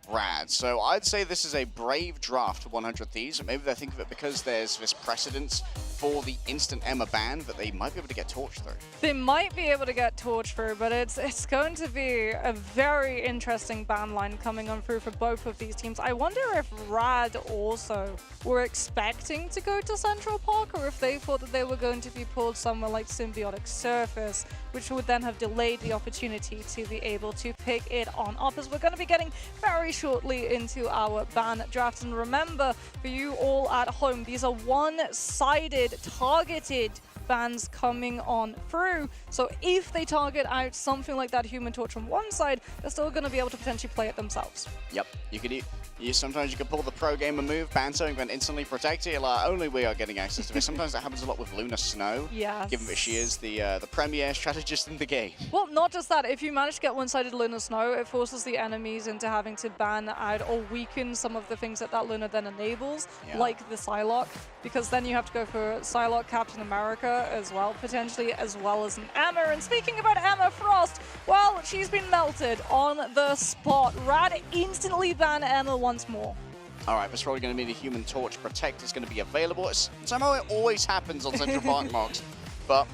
RAD. So I'd say this is a brave draft to 100 Thieves. Maybe they think of it because there's this precedence for the instant Emma ban that they might be able to get torched through. They might be able to get torched through, but it's going to be a very interesting ban line coming on through for both of these teams. I wonder if RAD also were expecting to go to Central Park, or if they thought that they were going to be pulled somewhere like Symbiotic Surface, which would then have delayed the opportunity to be able to pick it on up, as we're going to be getting very shortly into our ban draft. And remember, for you all at home, these are one-sided, targeted bans coming on through. So if they target out something like that Human Torch from one side, they're still going to be able to potentially play it themselves. Yep, you could sometimes you can pull the pro gamer move, ban something, and instantly protect it. Like, only we are getting access to this. Sometimes that happens a lot with Luna Snow. Yes. Given that she is the premier strategist in the game. Well, not just that. If you manage to get one-sided Luna Snow, it forces the enemies into having to ban out or weaken some of the things that Luna then enables, like the Psylocke, because then you have to go for Psylocke, Captain America as well, potentially, as well as an Emma. And speaking about Emma Frost, well, she's been melted on the spot. RAD instantly ban Emma once more. All right, that's probably going to mean the Human Torch Protect is going to be available. Somehow it always happens on Central Park mocks, but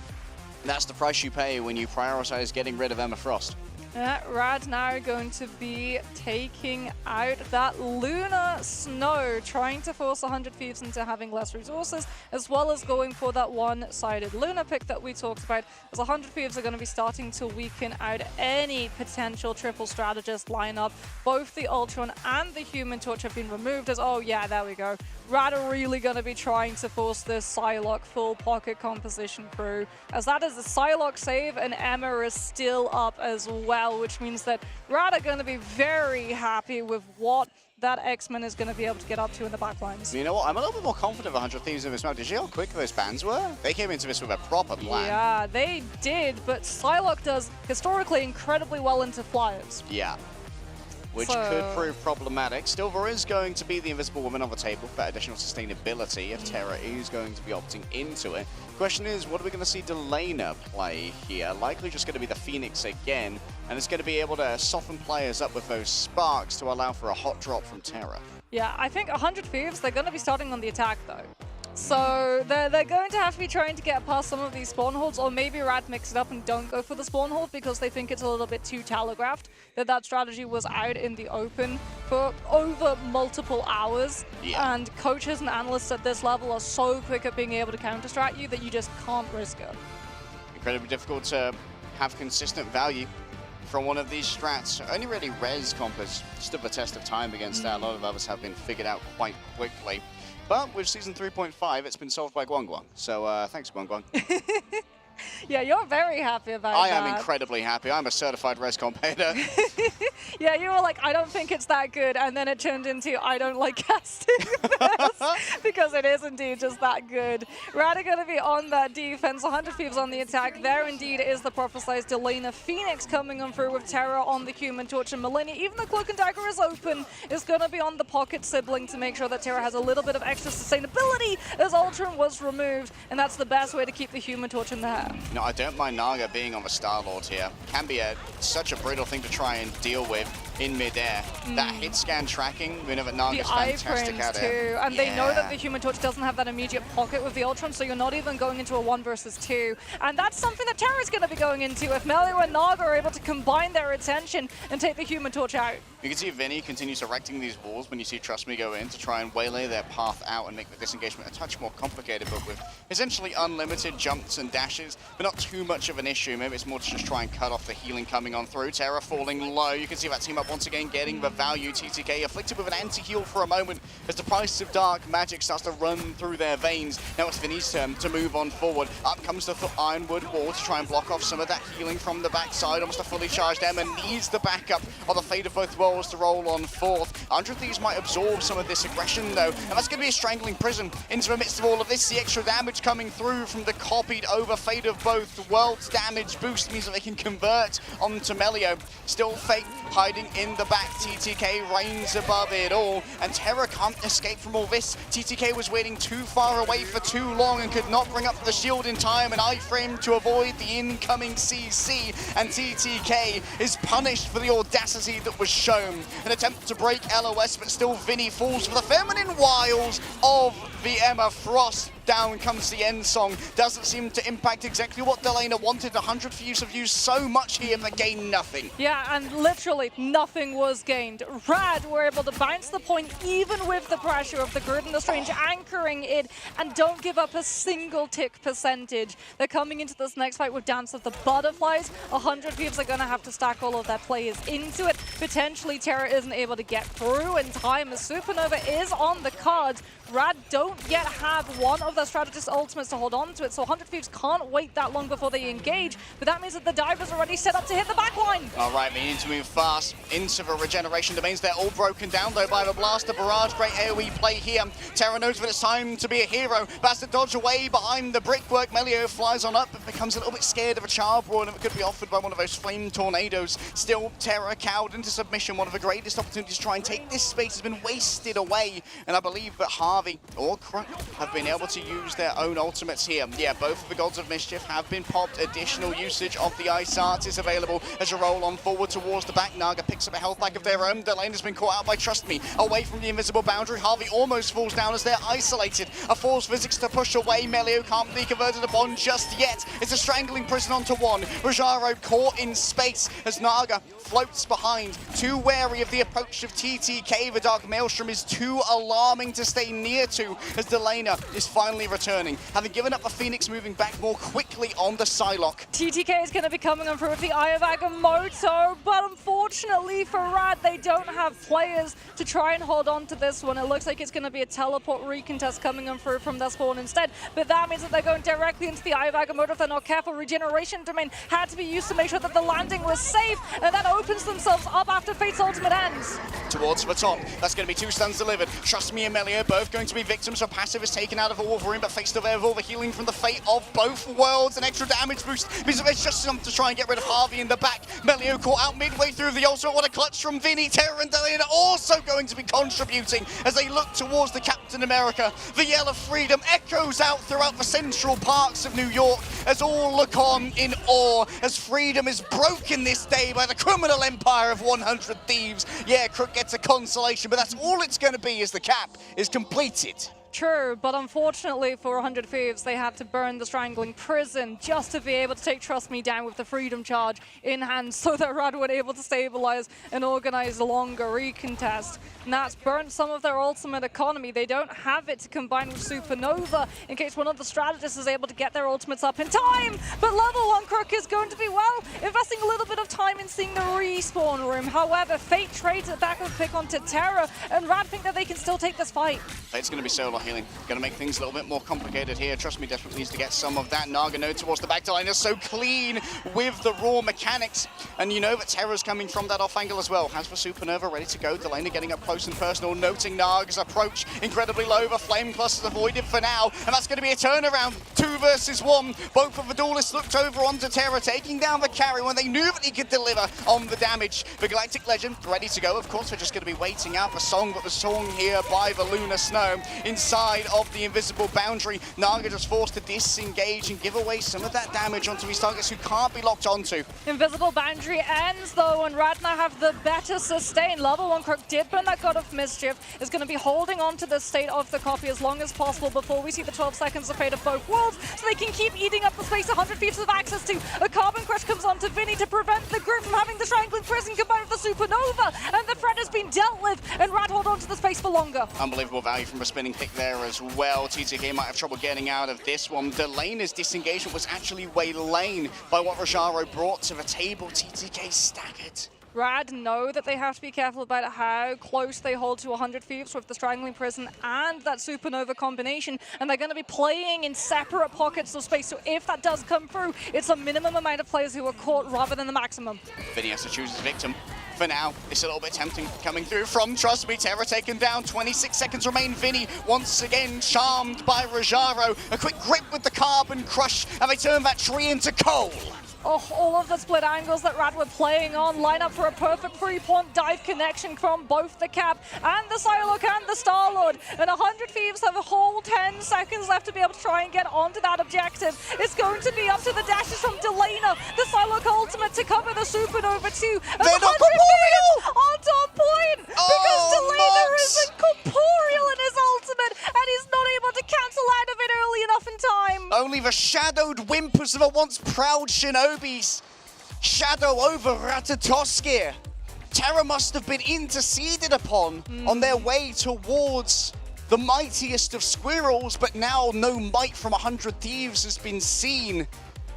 that's the price you pay when you prioritize getting rid of Emma Frost. RAD now going to be taking out that Luna Snow, trying to force 100 Thieves into having less resources, as well as going for that one-sided Luna pick that we talked about, as 100 Thieves are going to be starting to weaken out any potential triple strategist lineup. Both the Ultron and the Human Torch have been removed, as, oh yeah, there we go. RAD are really going to be trying to force this Psylocke full pocket composition through, as that is a Psylocke save, and Emma is still up as well, which means that RAD are going to be very happy with what that X-Men is going to be able to get up to in the backlines. You know what? I'm a little bit more confident of 100 Thieves in this map. Did you see how quick those bans were? They came into this with a proper plan. Yeah, they did, but Psylocke does historically incredibly well into flyers. Yeah. Which could prove problematic. Still, there is going to be the Invisible Woman on the table for additional sustainability if Terra is going to be opting into it. Question is, what are we going to see Delana play here? Likely just going to be the Phoenix again, and it's going to be able to soften players up with those sparks to allow for a hot drop from Terra. Yeah, I think 100 Thieves, they're going to be starting on the attack though. So they're going to have to be trying to get past some of these spawn holds, or maybe RAD mix it up and don't go for the spawn hold because they think it's a little bit too telegraphed, that strategy was out in the open for over multiple hours. Yeah. And coaches and analysts at this level are so quick at being able to counter-strat you that you just can't risk it. Incredibly difficult to have consistent value from one of these strats. Only really Res comp has stood the test of time against that. A lot of others have been figured out quite quickly. But with Season 3.5, it's been solved by Guang Guang. So thanks, Guang Guang. Yeah, you're very happy about I that. am incredibly happy. I'm a certified Res comp hater. Yeah, you were like, I don't think it's that good, and then it turned into, I don't like casting this, because it is indeed just that good. RAD are going to be on that defense, 100 Thieves on the attack. There indeed is the prophesized Delana Phoenix coming on through with Terra on the Human Torch, and Millennia, even the Cloak and Dagger is open, is going to be on the Pocket Sibling to make sure that Terra has a little bit of extra sustainability as Ultron was removed, and that's the best way to keep the Human Torch in the air. No, I don't mind Naga being on the Star-Lord here. Can be such a brutal thing to try and deal with. in midair. That hit scan tracking, we know that Naga's fantastic at it. Too, and they know that the Human Torch doesn't have that immediate pocket with the Ultron, so you're not even going into a 1 versus 2. And that's something that Terra's going to be going into if Melio and Naga are able to combine their attention and take the Human Torch out. You can see Vinny continues erecting these walls when you see Trust Me go in to try and waylay their path out and make the disengagement a touch more complicated, but with essentially unlimited jumps and dashes, but not too much of an issue. Maybe it's more to just try and cut off the healing coming on through. Terra falling low. You can see that team up once again getting the value. TTK afflicted with an anti-heal for a moment as the price of dark magic starts to run through their veins. Now it's Vinny's turn to move on forward. Up comes the Ironwood wall to try and block off some of that healing from the backside. Almost a fully charged Emma needs the backup of the Fate of Both Worlds to roll on fourth. 100 Thieves might absorb some of this aggression though, and that's going to be a strangling prison into the midst of all of this. The extra damage coming through from the copied over Fate of Both Worlds damage boost means that they can convert onto Melio. Still Fate hiding in the back. TTK reigns above it all, and Terra can't escape from all this. TTK was waiting too far away for too long and could not bring up the shield in time, an iframe to avoid the incoming CC, and TTK is punished for the audacity that was shown. An attempt to break LOS, but still Vinny falls for the feminine wiles of the Emma Frost. Down comes the end song. Doesn't seem to impact exactly what Delana wanted. 100 Thieves have used so much here, but gained nothing. Yeah, and literally nothing was gained. RAD were able to bounce the point even with the pressure of the Grid and the Strange anchoring it, and don't give up a single tick percentage. They're coming into this next fight with Dance of the Butterflies. 100 Thieves are going to have to stack all of their players into it. Potentially Terra isn't able to get through in time as Supernova is on the cards. RAD don't yet have one of their strategist ultimates to hold on to it, so 100 Thieves can't wait that long before they engage, but that means that the divers are already set up to hit the backline. All right, we need to move fast into the regeneration domains. They're all broken down, though, by the Blaster Barrage. Great AoE play here. Terra knows that it's time to be a hero. Has to dodge away behind the brickwork. Melio flies on up, but becomes a little bit scared of a Char Brawl, and it could be offered by one of those flame tornadoes. Still, Terra cowed into submission. One of the greatest opportunities to try and take this space has been wasted away, and I believe that Harvey or Kruk have been able to use their own ultimates here. Yeah, both of the Gods of Mischief have been popped. Additional usage of the Ice Arts is available as you roll on forward towards the back. Naga picks up a health pack of their own. Delane has been caught out by Trust Me. Away from the invisible boundary, Harvey almost falls down as they're isolated. A force physics to push away. Melio can't be converted upon just yet. It's a strangling prison onto one. Rajaro caught in space as Naga floats behind. Too wary of the approach of TTK. The Dark Maelstrom is too alarming to stay near to as Delana is finally returning. Having given up the Phoenix, moving back more quickly on the Psylocke. TTK is going to be coming on through with the Eye of Agamotto, but unfortunately for RAD, they don't have players to try and hold on to this one. It looks like it's going to be a teleport recontest coming on through from their spawn instead, but that means that they're going directly into the Eye of Agamotto if they're not careful. Regeneration domain had to be used to make sure that the landing was safe, and that opens themselves up after Fate's ultimate ends. Towards the top, that's going to be 2 stuns delivered. Trust Me and Melio both going to be victims. So passive is taken out of the Wolverine, but Fate still there with all the healing from the Fate of Both Worlds. An extra damage boost means that there's just enough to try and get rid of Harvey in the back. Melio caught out midway through the ultimate. What a clutch from Vinny. Terra and Delana also going to be contributing as they look towards the Captain America. The yell of freedom echoes out throughout the central parts of New York as all look on in awe as freedom is broken this day by the criminal empire of 100 Thieves. Yeah, Kruk gets a consolation, but that's all it's going to be as the cap is completed. True, but unfortunately for 100 Thieves, they had to burn the Strangling Prison just to be able to take Trust Me down with the Freedom Charge in hand so that RAD were able to stabilize and organize a longer recontest. And that's burnt some of their ultimate economy. They don't have it to combine with Supernova in case one of the strategists is able to get their ultimates up in time. But level 1 Kruk is going to be, well, investing a little bit of time in seeing the respawn room. However, Fate trades it back with pick onto Terra, and RAD think that they can still take this fight. Fate's going to be solo healing. Going to make things a little bit more complicated here. Trust Me desperately needs to get some of that. Naga node towards the back line is so clean with the raw mechanics. And you know that Terra's coming from that off angle as well. Has for Supernova ready to go. Delana getting up close and personal, noting Naga's approach incredibly low. The flame cluster's avoided for now. And that's going to be a turnaround. 2 versus 1. Both of the duelists looked over onto Terra, taking down the carry when they knew that he could deliver on the damage. The Galactic Legend ready to go. Of course, we're just going to be waiting out the song, but the song here by the Lunar Snow inside of the invisible boundary. Naga just forced to disengage and give away some of that damage onto his targets who can't be locked onto. Invisible boundary ends though, and Rad now have the better sustain. Level 1 Crook did burn that God of Mischief, is going to be holding on to the state of the copy as long as possible before we see the 12 seconds of fate of both worlds, so they can keep eating up the space 100 Thieves have access to. A Carbon Crush comes onto Vinny to prevent the group from having the Strangling Prison combined with the Supernova, and the threat has been dealt with, and Rad hold on to the space for longer. Unbelievable value from a spinning pick there as well. TTK might have trouble getting out of this one. Delena's disengagement was actually waylaid by what Rajaro brought to the table. TTK staggered. Rad know that they have to be careful about how close they hold to 100 Thieves with the Strangling Prison and that Supernova combination, and they're going to be playing in separate pockets of space, so if that does come through, it's a minimum amount of players who are caught rather than the maximum. Vinny has to choose his victim. For now, it's a little bit tempting coming through from Trust Me. Terra taken down, 26 seconds remain. Vinny once again charmed by Rajaro. A quick grip with the Carbon Crush, and they turn that tree into coal. Oh, all of the split angles that Rad were playing on line up for a perfect three-point dive connection from both the Cap and the Psylocke and the Star-Lord. And 100 Thieves have a whole 10 seconds left to be able to try and get onto that objective. It's going to be up to the dashes from Delena, the Psylocke ultimate to cover the Supernova too. And they're not corporeal! On top point! Because Delena isn't corporeal in his ultimate, and he's not able to cancel out of it early enough in time. Only the shadowed whimpers of a once proud Shinobi's shadow over Ratatoskir. Terra must have been interceded upon on their way towards the mightiest of squirrels, but now no might from 100 Thieves has been seen.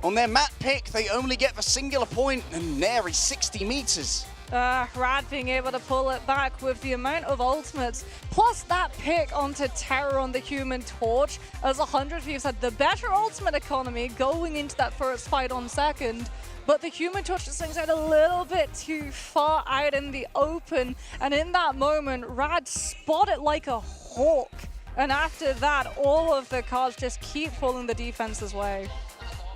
On their map pick, they only get the singular point and nary 60 meters. Rad being able to pull it back with the amount of ultimates, plus that pick onto Terror on the Human Torch, as 100 Thieves had the better ultimate economy going into that first fight on second. But the Human Torch just swings out a little bit too far out in the open, and in that moment, Rad spot it like a hawk. And after that, all of the cards just keep pulling the defense's way.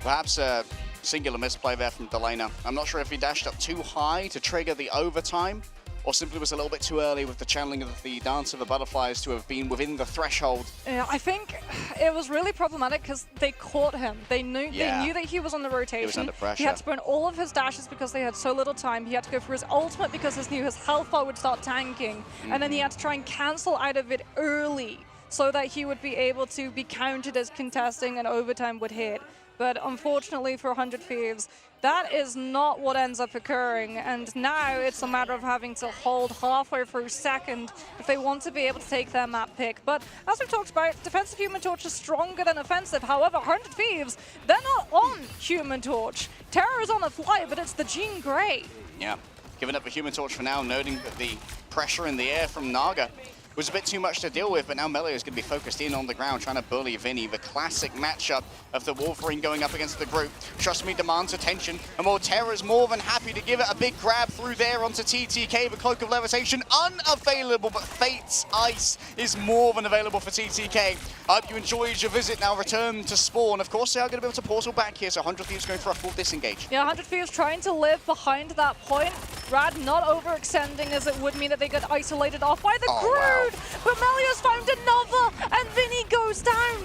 Perhaps a singular misplay there from Delena. I'm not sure if he dashed up too high to trigger the overtime, or simply was a little bit too early with the channeling of the Dance of the Butterflies to have been within the threshold. Yeah, I think it was really problematic because they caught him. They knew that he was on the rotation. He was under pressure. He had to burn all of his dashes because they had so little time. He had to go for his ultimate because he knew his health bar would start tanking. And then he had to try and cancel out of it early so that he would be able to be counted as contesting and overtime would hit. But unfortunately for 100 Thieves, that is not what ends up occurring, and now it's a matter of having to hold halfway through second if they want to be able to take their map pick. But as we've talked about, defensive Human Torch is stronger than offensive. However, 100 Thieves, they're not on Human Torch. Terror is on a fly, but it's the Jean Grey. Yeah, giving up the Human Torch for now, noting that the pressure in the air from Naga was a bit too much to deal with, but now Melee is going to be focused in on the ground, trying to bully Vinny. The classic matchup of the Wolverine going up against the group. Trust Me demands attention, and while Terra's more than happy to give it a big grab through there onto TTK, the Cloak of Levitation unavailable, but Fate's Ice is more than available for TTK. I hope you enjoyed your visit. Now return to spawn. Of course, they are going to be able to portal back here, so 100 Thieves going for a full disengage. Yeah, 100 Thieves trying to live behind that point. Rad not overextending, as it would mean that they get isolated off by the Groot. Wow. But Melia's found another, and Vinny goes down.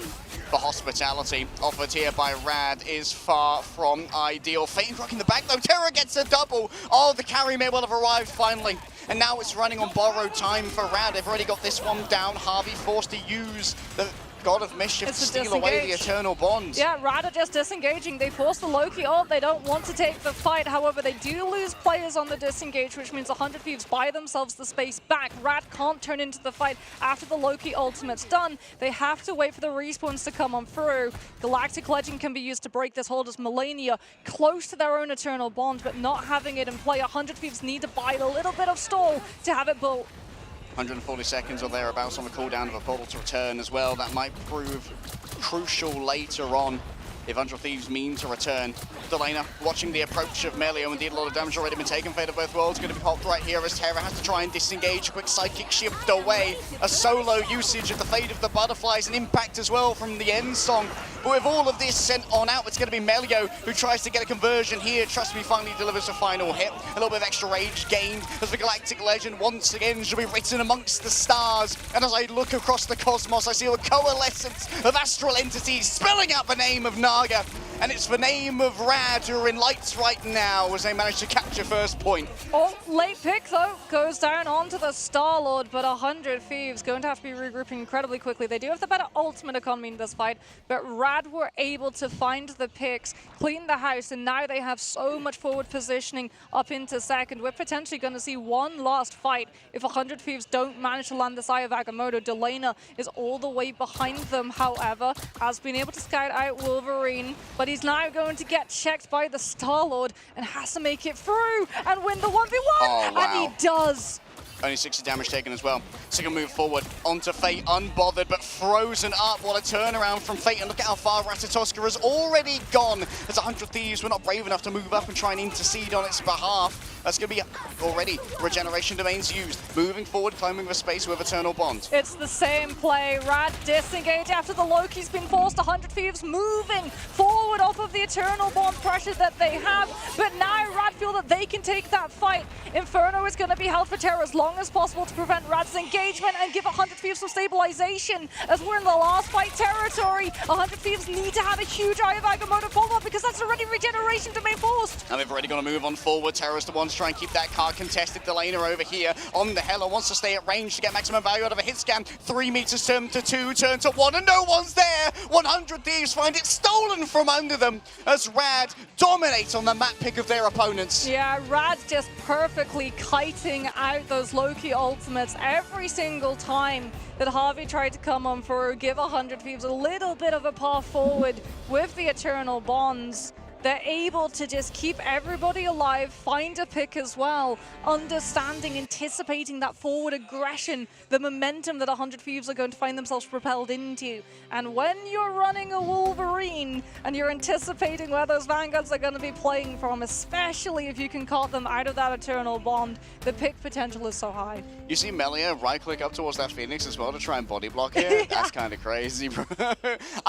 The hospitality offered here by Rad is far from ideal. Fate rocking the back though. Terra gets a double. Oh, the carry may well have arrived finally. And now it's running on borrowed time for Rad. They've already got this one down. Harvey forced to use the God of Mischief to steal away the Eternal Bond. Yeah, Rad are just disengaging. They force the Loki ult. They don't want to take the fight. However, they do lose players on the disengage, which means 100 Thieves buy themselves the space back. Rad can't turn into the fight after the Loki ultimate's done. They have to wait for the respawns to come on through. Galactic Legend can be used to break this hold as Melania close to their own Eternal Bond, but not having it in play. 100 Thieves need to buy a little bit of stall to have it built. 140 seconds or thereabouts on the cooldown of a portal to return as well. That might prove crucial later on if 100 Thieves mean to return. Delena watching the approach of Melee, and indeed a lot of damage already been taken. Fate of Both Worlds going to be popped right here as Terra has to try and disengage. A quick sidekick shift away. A solo usage of the Fate of the Butterflies, an impact as well from the end song. But with all of this sent on out, it's going to be Melio who tries to get a conversion here. Trust me, finally delivers a final hit. A little bit of extra rage gained as the Galactic Legend once again shall be written amongst the stars. And as I look across the cosmos, I see a coalescence of astral entities spelling out the name of Naga. And it's the name of RAD who are in lights right now as they manage to capture first point. Oh, late pick though, goes down onto the Star-Lord, but 100 Thieves going to have to be regrouping incredibly quickly. They do have the better ultimate economy in this fight, but RAD were able to find the picks, clean the house, and now they have so much forward positioning up into second. We're potentially going to see one last fight if 100 Thieves don't manage to land this Eye of Agamotto. Delana is all the way behind them, however, has been able to scout out Wolverine, but he's now going to get checked by the Star-Lord and has to make it through and win the 1v1, Oh, wow. and he does. Only 60 damage taken as well. So he can move forward onto Fate, unbothered, but frozen up. What a turnaround from Fate. And look at how far Ratatoska has already gone. As 100 Thieves were not brave enough to move up and try and intercede on its behalf. That's going to be already regeneration domains used. Moving forward, climbing the space with Eternal Bond. It's the same play. RAD disengage after the Loki's been forced. 100 Thieves moving forward off of the Eternal Bond pressure that they have. But now RAD feel that they can take that fight. Inferno is going to be held for terror as long as possible to prevent RAD's engagement and give 100 Thieves some stabilization. As we're in the last fight territory, 100 Thieves need to have a huge Eye of Agamotto follow-up because that's already regeneration domain forced. And they've already got to move on forward. Terror's the one to try and keep that card contested. Delana over here on the Hela wants to stay at range to get maximum value out of a hit scan. 3 meters turn to 2, turn to 1, and no one's there. 100 Thieves find it stolen from under them as RAD dominates on the map pick of their opponents. Yeah, RAD just perfectly kiting out those Loki ultimates every single time that Harvey tried to come on through, give 100 Thieves a little bit of a path forward with the Eternal Bonds. They're able to just keep everybody alive, find a pick as well, understanding, anticipating that forward aggression, the momentum that 100 Thieves are going to find themselves propelled into. And when you're running a Wolverine and you're anticipating where those Vanguards are going to be playing from, especially if you can caught them out of that Eternal Bond, the pick potential is so high. You see Melia right-click up towards that Phoenix as well to try and body block it? Yeah. That's kind of crazy, bro. I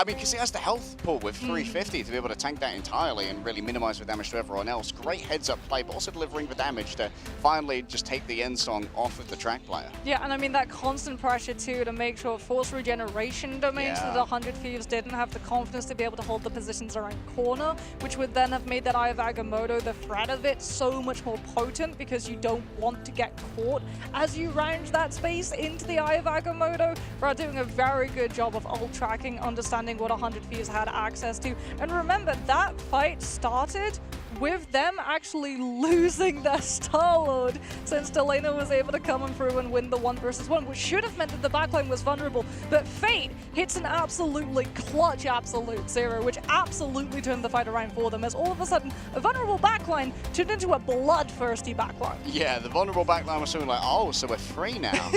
mean, because he has the health pool with 350 to be able to tank that entirely and really minimize the damage to everyone else. Great heads-up play, but also delivering the damage to finally just take the end song off of the track player. Yeah, and I mean that constant pressure too to make sure force regeneration domains that 100 Thieves didn't have the confidence to be able to hold the positions around corner, which would then have made that Eye of Agamotto, the threat of it, so much more potent because you don't want to get caught as you round that space into the Eye of Agamotto. We're doing a very good job of ult tracking, understanding what 100 Thieves had access to. And remember, that fight started with them actually losing their Star-Lord, since Delana was able to come on through and win the 1 versus 1, which should have meant that the backline was vulnerable. But Fate hits an absolutely clutch absolute zero, which absolutely turned the fight around for them, as all of a sudden a vulnerable backline turned into a bloodthirsty backline. Yeah, the vulnerable backline was something like, oh, so we're free now.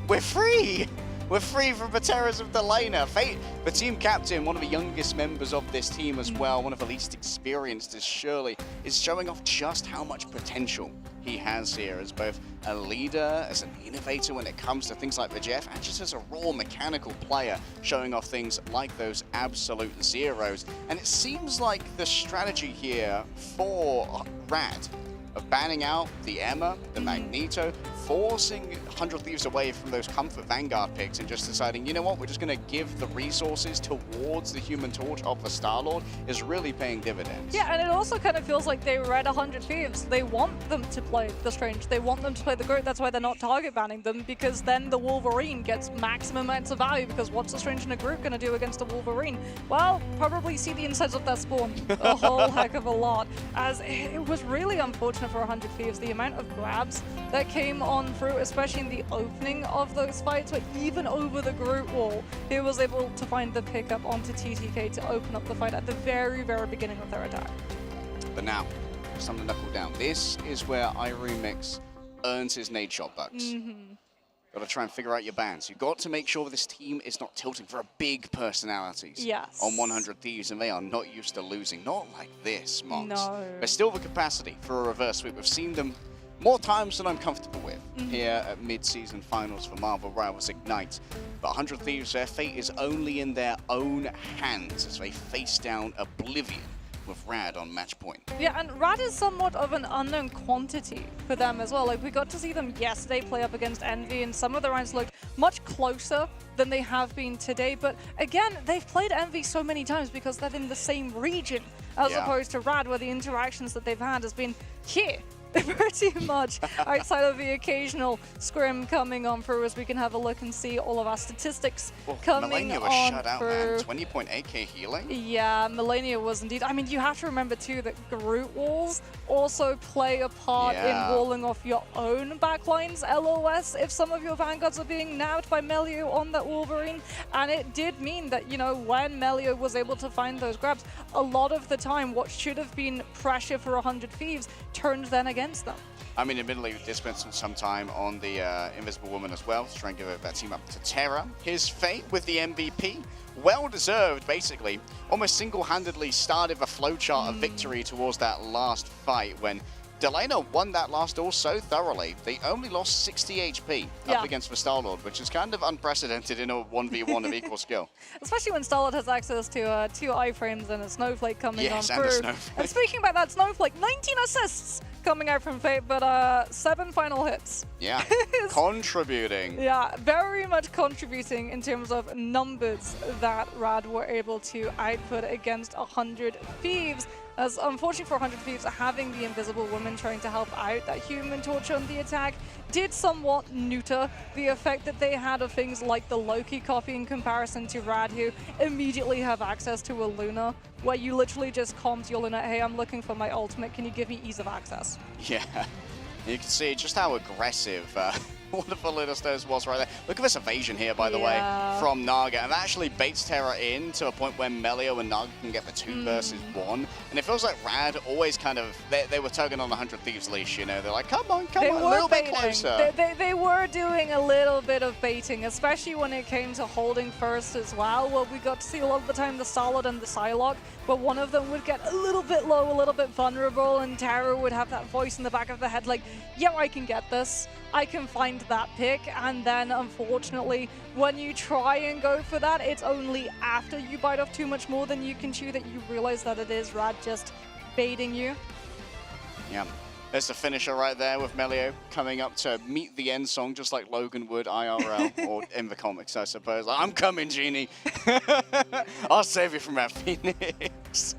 We're free! We're free from the terrors of Delana. Fate, the team captain, one of the youngest members of this team as well, one of the least experienced as Shirley, is showing off just how much potential he has here as both a leader, as an innovator when it comes to things like the Jeff, and just as a raw mechanical player, showing off things like those absolute zeros. And it seems like the strategy here for RAD of banning out the Emma, the Magneto, forcing 100 Thieves away from those comfort Vanguard picks and just deciding, you know what, we're just going to give the resources towards the Human Torch of the Star-Lord is really paying dividends. Yeah, and it also kind of feels like they read 100 Thieves. They want them to play the Strange. They want them to play the Groot. That's why they're not target banning them, because then the Wolverine gets maximum amounts of value, because what's the Strange and a Groot going to do against a Wolverine? Well, probably see the insides of that spawn a whole heck of a lot, as it was really unfortunate for 100 Thieves, the amount of grabs that came on through, especially in the opening of those fights, but even over the Groot wall, he was able to find the pickup onto TTK to open up the fight at the very, very beginning of their attack. But now, something to knuckle down. This is where iRemix earns his nade shot bucks. Got to try and figure out your bands. You've got to make sure that this team is not tilting for big personalities on 100 Thieves, and they are not used to losing. Not like this, Mox. No. There's still the capacity for a reverse sweep. We've seen them more times than I'm comfortable with here at mid-season finals for Marvel Rivals Ignite. But 100 Thieves, their fate is only in their own hands as they face down Oblivion with RAD on match point. Yeah, and RAD is somewhat of an unknown quantity for them as well. Like, we got to see them yesterday play up against Envy, and some of the rounds looked much closer than they have been today. But again, they've played Envy so many times because they're in the same region, as opposed to RAD, where the interactions that they've had has been here. Pretty much outside of the occasional scrim coming on through, as we can have a look and see all of our statistics coming Melania was on shut out, through. man. 20.8k healing. Yeah, Melania was indeed. I mean, you have to remember too that Groot walls also play a part in walling off your own backlines, LOS, if some of your vanguards are being nabbed by Melio on that Wolverine. And it did mean that, you know, when Melio was able to find those grabs, a lot of the time what should have been pressure for 100 Thieves turned then against them. I mean, admittedly, we did spend some time on the Invisible Woman as well to try and give that team up to Terra. His fate with the MVP, well-deserved, basically. Almost single-handedly started the flowchart of victory towards that last fight when Delena won that last duel so thoroughly, they only lost 60 HP up against the Star-Lord, which is kind of unprecedented in a 1v1 of equal skill. Especially when Star-Lord has access to 2 iframes and a Snowflake coming on through. And a Snowflake. And speaking about that Snowflake, 19 assists coming out from Fate, but 7 final hits. Yeah, contributing. Yeah, very much contributing in terms of numbers that RAD were able to output against 100 Thieves. As unfortunately for 100 Thieves, having the Invisible Woman trying to help out that Human Torch on the attack did somewhat neuter the effect that they had of things like the Loki copy in comparison to RAD, who immediately have access to a Luna, where you literally just comms your Luna, hey, I'm looking for my ultimate, can you give me ease of access? Yeah, you can see just how aggressive one of the Luna Stones was right there. Look at this evasion here, by the way, from Naga. And that actually baits Terra in to a point where Melio and Naga can get the 2 versus 1. And it feels like RAD always kind of, they were tugging on the 100 Thieves leash, you know? They're like, come on, a little bit closer. They were doing a little bit of baiting, especially when it came to holding first as well. Well, we got to see a lot of the time the Solid and the Psylocke, but one of them would get a little bit low, a little bit vulnerable, and Terra would have that voice in the back of the head like, yeah, I can get this. I can find that pick, and then unfortunately when you try and go for that, it's only after you bite off too much more than you can chew that you realize that it is RAD just baiting you. Yeah, there's the finisher right there with Melio coming up to meet the end song just like Logan would IRL or in the comics, I suppose. Like, I'm coming, Genie. I'll save you from that Phoenix.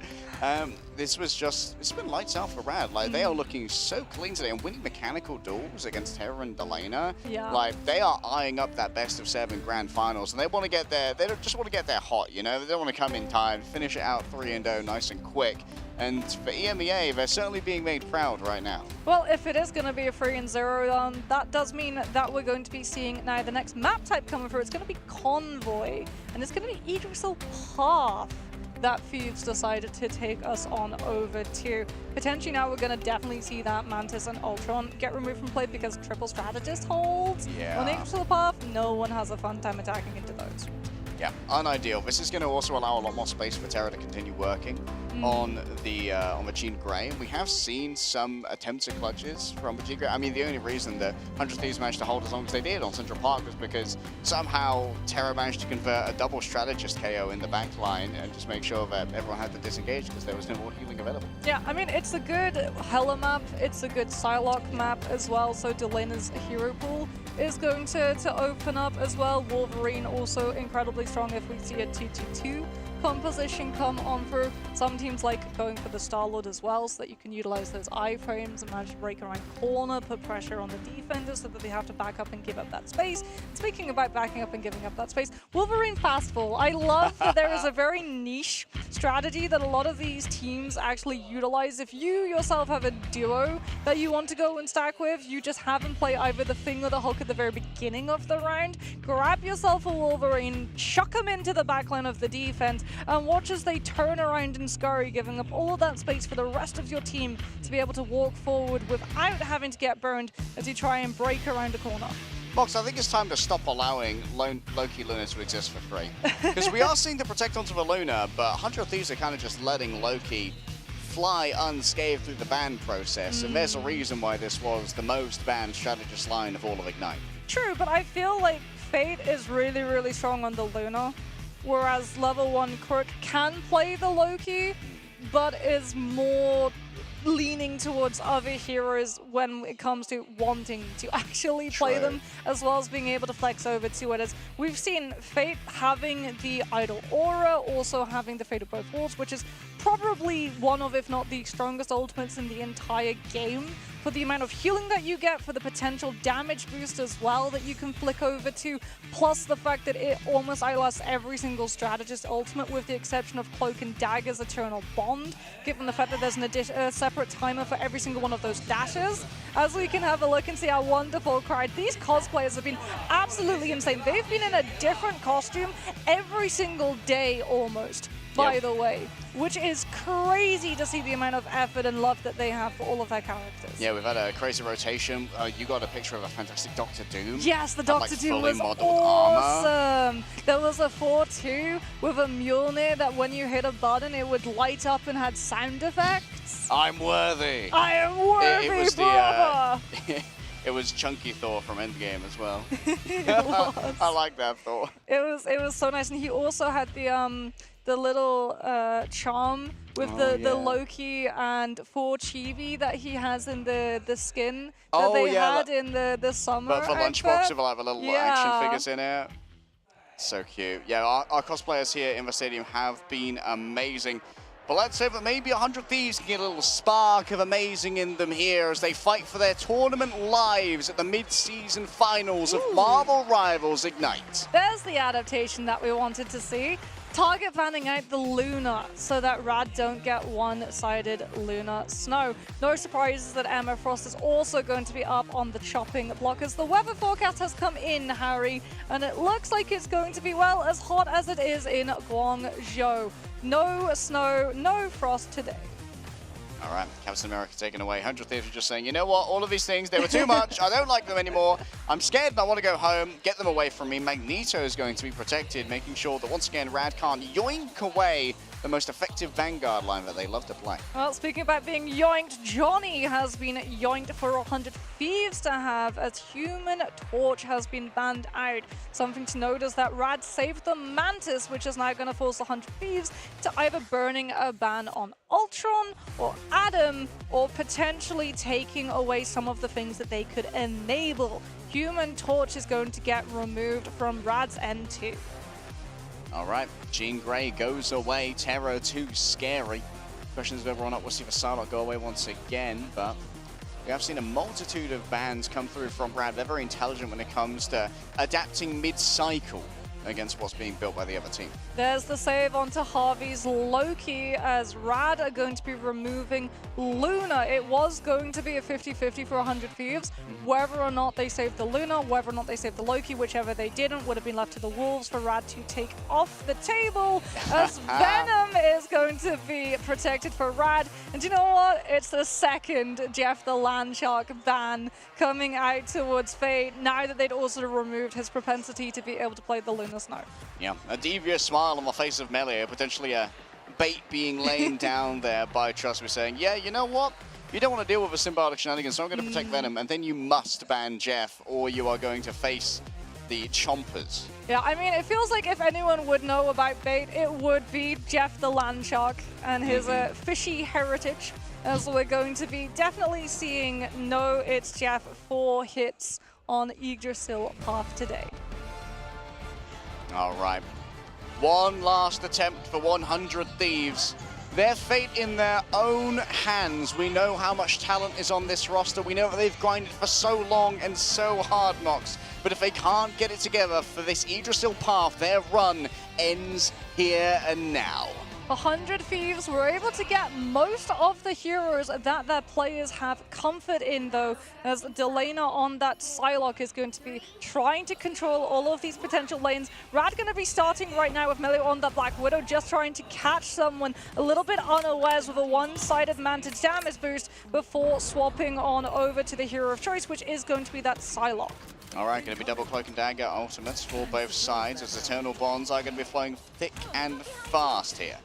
This was just, it's been lights out for RAD. Like, they are looking so clean today and winning mechanical duels against Terra and Delena. Yeah. Like, they are eyeing up that best of 7 grand finals, and they want to get there, they don't just want to get there hot, you know? They don't want to come in time, finish it out 3-0 nice and quick. And for EMEA, they're certainly being made proud right now. Well, if it is going to be a 3-0, that does mean that we're going to be seeing now the next map type coming through. It's going to be Convoy, and it's going to be Idrisal Path that Thieves decided to take us on over to. Potentially now we're going to definitely see that Mantis and Ultron get removed from play because Triple Strategist holds. On Idrisal Path, no one has a fun time attacking into those. Yeah, unideal. This is going to also allow a lot more space for Terra to continue working on the Jean Grey. We have seen some attempts at clutches from Jean Grey. I mean, the only reason that 100 Thieves managed to hold as long as they did on Central Park was because somehow Terra managed to convert a double strategist KO in the back line and just make sure that everyone had to disengage because there was no more healing available. Yeah, I mean, it's a good Hela map. It's a good Psylocke map as well, so Delena's hero pool is going to open up as well. Wolverine also incredibly strong if we see a 2-2-2 composition come on through. Some teams like going for the Star-Lord as well, so that you can utilize those iframes and manage to break around corner, put pressure on the defenders so that they have to back up and give up that space. And speaking about backing up and giving up that space, Wolverine fastfall. I love that there is a very niche strategy that a lot of these teams actually utilize. If you yourself have a duo that you want to go and stack with, you just have them play either the Thing or the Hulk at the very beginning of the round, grab yourself a Wolverine, chuck them into the backline of the defense, and watch as they turn around and scurry, giving up all of that space for the rest of your team to be able to walk forward without having to get burned as you try and break around a corner. Box, I think it's time to stop allowing Loki Luna to exist for free. Because we are seeing the Protect onto the Luna, but 100 Thieves are kind of just letting Loki fly unscathed through the ban process, and there's a reason why this was the most banned strategist line of all of Ignite. True, but I feel like Fate is really, really strong on the Luna, whereas level 1 Crook can play the Loki, but is more leaning towards other heroes when it comes to wanting to actually play them, as well as being able to flex over to it. As we've seen Fate having the Idol Aura, also having the Fate of Both Worlds, which is probably one of, if not the strongest ultimates in the entire game, for the amount of healing that you get, for the potential damage boost as well that you can flick over to, plus the fact that it almost outlasts every single strategist ultimate with the exception of Cloak and Dagger's Eternal Bond, given the fact that there's a separate timer for every single one of those dashes. As we can have a look and see how wonderful cried. These cosplayers have been absolutely insane. They've been in a different costume every single day almost, by the way, which is crazy to see the amount of effort and love that they have for all of their characters. Yeah, we've had a crazy rotation. You got a picture of a fantastic Doctor Doom. Yes, the Doctor Doom was armor. awesome. There was a 4-2 with a Mjolnir that when you hit a button, it would light up and had sound effects. I'm worthy. I am worthy, it was brother. It was Chunky Thor from Endgame as well. It was. I like that Thor. It was so nice, and he also had the little charm with the Loki and 4 Chibi that he has in the skin that they had in the summer. But for outfit. Lunchbox with like the little action figures in it. So cute. Yeah, our cosplayers here in the stadium have been amazing. But let's say that maybe 100 Thieves can get a little spark of amazing in them here as they fight for their tournament lives at the mid-season finals of Marvel Rivals Ignite. There's the adaptation that we wanted to see. Target banning out the Luna so that RAD don't get one-sided Luna Snow. No surprises that Emma Frost is also going to be up on the chopping block as the weather forecast has come in, Harry, and it looks like it's going to be, well, as hot as it is in Guangzhou. No snow, no frost today. All right, Captain America taken away. 100 Thieves are just saying, you know what, all of these things, they were too much. I don't like them anymore. I'm scared and I want to go home. Get them away from me. Magneto is going to be protected, making sure that once again, RAD can't yoink away the most effective Vanguard line that they love to play. Well, speaking about being yoinked, Johnny has been yoinked for 100 Thieves to have as Human Torch has been banned out. Something to note is that RAD saved the Mantis, which is now going to force 100 Thieves to either burning a ban on Ultron or Adam, or potentially taking away some of the things that they could enable. Human Torch is going to get removed from RAD's N2. All right, Jean Grey goes away. Terror too scary. Question is whether or not we'll see the Psylocke go away once again, but we have seen a multitude of bans come through from RAD. They're very intelligent when it comes to adapting mid-cycle against what's being built by the other team. There's the save onto Harvey's Loki as RAD are going to be removing Luna. It was going to be a 50-50 for 100 Thieves. Whether or not they saved the Luna, whether or not they saved the Loki, whichever they didn't, would have been left to the Wolves for RAD to take off the table as Venom is going to be protected for RAD. And you know what? It's the second Jeff the Landshark ban coming out towards Fate now that they'd also removed his propensity to be able to play the Luna Snow. Yeah, a devious smile on the face of Melee, potentially a bait being laid down there by Trust. We're saying, yeah, you know what? You don't want to deal with a symbiotic shenanigans, so I'm going to protect Venom, and then you must ban Jeff, or you are going to face the Chompers. Yeah, I mean, it feels like if anyone would know about bait, it would be Jeff the Landshark and his fishy heritage, as we're going to be definitely seeing No It's Jeff 4 hits on Yggdrasil path today. All right. One last attempt for 100 Thieves. Their fate in their own hands. We know how much talent is on this roster. We know that they've grinded for so long and so hard, Nox. But if they can't get it together for this Yggdrasil path, their run ends here and now. 100 Thieves were able to get most of the heroes that their players have comfort in, though, as Delana on that Psylocke is going to be trying to control all of these potential lanes. RAD going to be starting right now with Melee on the Black Widow, just trying to catch someone a little bit unawares with a one-sided Mantis damage boost before swapping on over to the hero of choice, which is going to be that Psylocke. All right, going to be double Cloak and Dagger ultimates for both sides as Eternal Bonds are going to be flowing thick and fast here.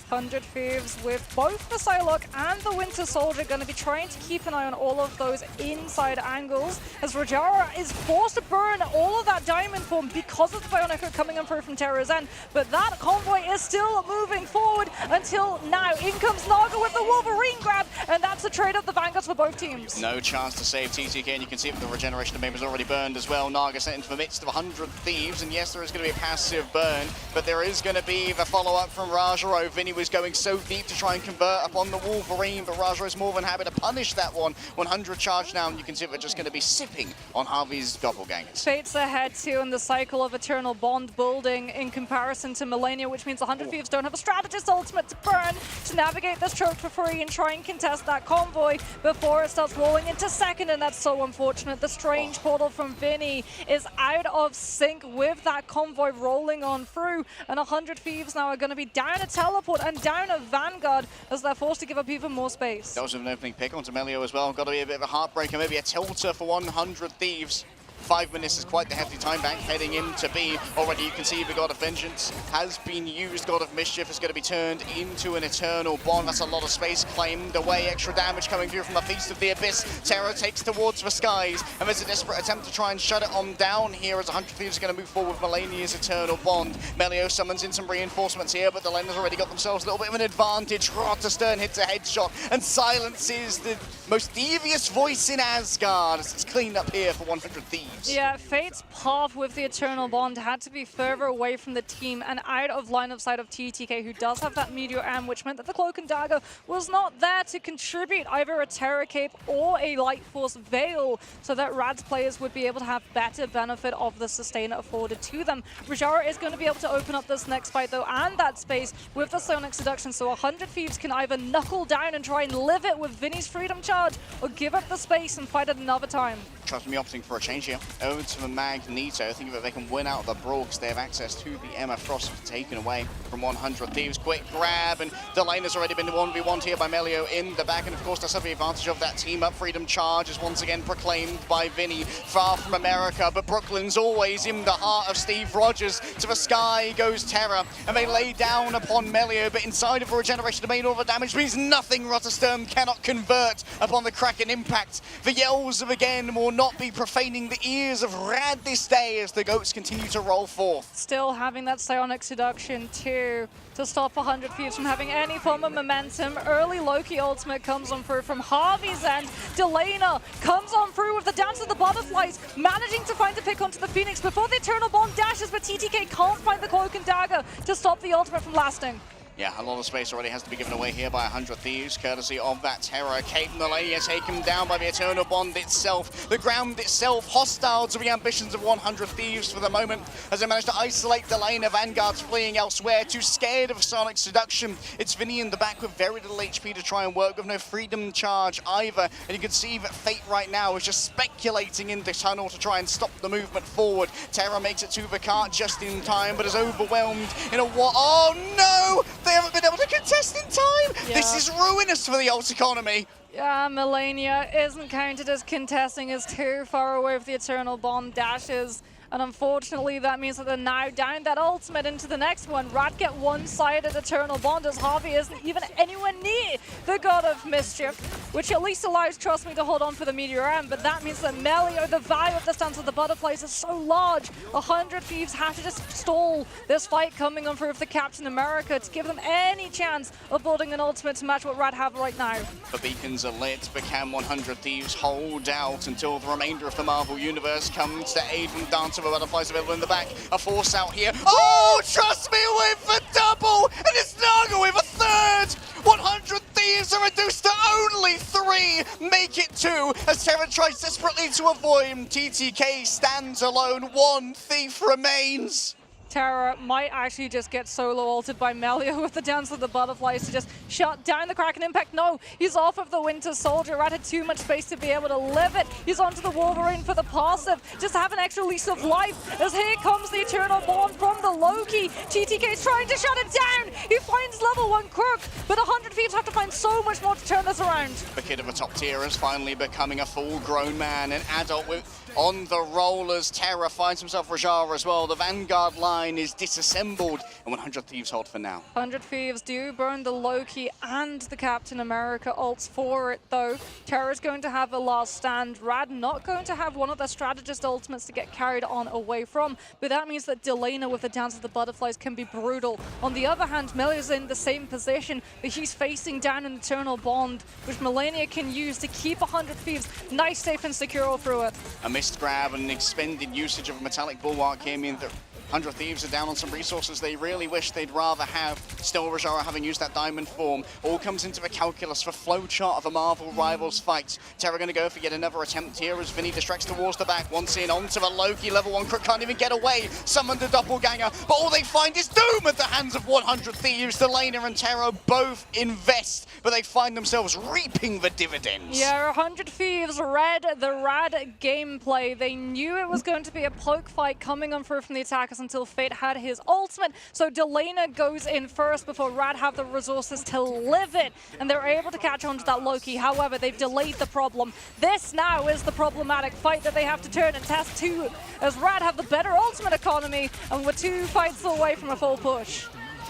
100 Thieves with both the Psylocke and the Winter Soldier going to be trying to keep an eye on all of those inside angles as Rajara is forced to burn all of that diamond form because of the Bionica coming in through from Terra's End. But that convoy is still moving forward until now. In comes Naga with the Wolverine grab, and that's a trade of the Vanguards for both teams. No chance to save TTK, and you can see that the regeneration of Maven is already burned as well. Naga sent into the midst of 100 Thieves, and yes, there is going to be a passive burn, but there is going to be the follow-up from Rajaro. Vinny was going so deep to try and convert upon the Wolverine, but Rajaro is more than happy to punish that one. 100 charge now, and you can see they're just going to be sipping on Harvey's doppelgangers. Fates ahead too in the cycle of Eternal Bond building in comparison to Millennia, which means 100 Thieves don't have a strategist ultimate to burn to navigate this choke for free and try and contest that convoy before it starts rolling into second, and that's so unfortunate. The strange portal from Vinny is out of sync with that convoy rolling on through, and 100 Thieves now are going to be down a teleport and down a Vanguard as they're forced to give up even more space. That was an opening pick onto Melio as well. Got to be a bit of a heartbreaker, maybe a tilter for 100 Thieves. 5 minutes is quite the hefty time bank heading into B. Already you can see the God of Vengeance has been used. God of Mischief is going to be turned into an Eternal Bond. That's a lot of space claimed away. Extra damage coming through from the Feast of the Abyss. Terror takes towards the skies, and there's a desperate attempt to try and shut it on down here as 100 Thieves are going to move forward with Melania's Eternal Bond. Melio summons in some reinforcements here, but the Lender's already got themselves a little bit of an advantage. Rotterstern hits a headshot and silences the most devious voice in Asgard as it's cleaned up here for 100 Thieves. Yeah, Fate's path with the Eternal Bond had to be further away from the team and out of line of sight of TTK, who does have that Meteor Arm, which meant that the Cloak and Dagger was not there to contribute either a Terror Cape or a Light Force Veil, so that RAD's players would be able to have better benefit of the sustain afforded to them. Rajara is going to be able to open up this next fight though, and that space with the Psionic Seduction, so 100 Thieves can either knuckle down and try and live it with Vinny's Freedom Charge, or give up the space and fight at another time. Trust me, opting for a change here. Over to the Magneto. I think that they can win out the brawl because they have access to the Emma Frost taken away from 100 Thieves. Quick grab, and Delane's already been 1v1'd here by Melio in the back, and of course that's have the advantage of that team up. Freedom Charge is once again proclaimed by Vinny. Far from America, but Brooklyn's always in the heart of Steve Rogers. To the sky goes Terror, and they lay down upon Melio, but inside of a regeneration domain, all the damage means nothing. Rotterstern cannot convert upon the Kraken impact. The yells of again will not be profaning the ears of RAD this day as the goats continue to roll forth. Still having that Psionic Seduction too to stop 100 Thieves from having any form of momentum. Early Loki ultimate comes on through from Harvey's end. Delana comes on through with the Dance of the Butterflies, managing to find the pick onto the Phoenix before the Eternal Bond dashes, but TTK can't find the Cloak and Dagger to stop the ultimate from lasting. Yeah, a lot of space already has to be given away here by 100 Thieves, courtesy of that Terror Cape. Melania taken down by the Eternal Bond itself. The ground itself hostile to the ambitions of 100 Thieves for the moment, as they manage to isolate the lane of Vanguards fleeing elsewhere, too scared of Sonic Seduction. It's Vinny in the back with very little HP to try and work with, no Freedom Charge either. And you can see that Fate right now is just speculating in the tunnel to try and stop the movement forward. Terror makes it to the cart just in time, but is overwhelmed in a what? Oh no! They haven't been able to contest in time. Yeah. This is ruinous for the ult economy. Yeah, Melania isn't counted as contesting, is too far away with the Eternal Bond dashes. And unfortunately, that means that they're now down that ultimate into the next one. RAD get one-sided Eternal Bond as Harvey isn't even anywhere near the God of Mischief, which at least allows Trust Me to hold on for the Meteor Arm, but that means that Melio, the value of the Dance of the Butterflies is so large. 100 Thieves have to just stall this fight coming on through with the Captain America to give them any chance of building an ultimate to match what RAD have right now. The beacons are lit, but can 100 Thieves hold out until the remainder of the Marvel Universe comes to aid from Dance of the Butterflies available in the back? A force out here. Oh, Trust Me with the double, and it's Naga with a third. 100 Thieves are reduced to only 3. Make it 2 as Terror tries desperately to avoid. TTK stands alone. 1 thief remains. Terror might actually just get solo ulted by Melio with the Dance of the Butterflies to just shut down the Kraken impact. No, he's off of the Winter Soldier. RAD had too much space to be able to live it. He's onto the Wolverine for the passive. Just have an extra lease of life as here comes the Eternal Bond from the Loki. TTK's trying to shut it down. He finds level 1 Crook, but 100 Thieves have to find so much more to turn this around. The kid of a top tier is finally becoming a full-grown man, an adult with on the rollers. Terra finds himself Rajara as well. The Vanguard line is disassembled, and 100 Thieves hold for now. 100 Thieves do burn the Loki and the Captain America ults for it, though. Terra's going to have a last stand. RAD not going to have one of their strategist ultimates to get carried on away from, but that means that Delana with the Dance of the Butterflies can be brutal. On the other hand, Mel is in the same position, but he's facing down an Eternal Bond, which Melania can use to keep 100 Thieves nice, safe, and secure through it. A missed grab and an expended usage of a Metallic Bulwark here mean that 100 Thieves are down on some resources they really wish they'd rather have. Still, Rajara having used that diamond form. All comes into the calculus for flowchart of a Marvel Rivals fight. Terra going to go for yet another attempt here as Vinny distracts towards the back. Once in, onto the Loki. Level 1 Crook can't even get away. Summoned a doppelganger, but all they find is doom at the hands of 100 Thieves. Delana and Terra both invest, but they find themselves reaping the dividends. Yeah, 100 Thieves read the RAD gameplay. They knew it was going to be a poke fight coming on through from the attackers until Fate had his ultimate. So Delana goes in first before RAD have the resources to live it, and they're able to catch on to that Loki. However, they've delayed the problem. This now is the problematic fight that they have to turn and test too, as RAD have the better ultimate economy, and we're 2 fights away from a full push.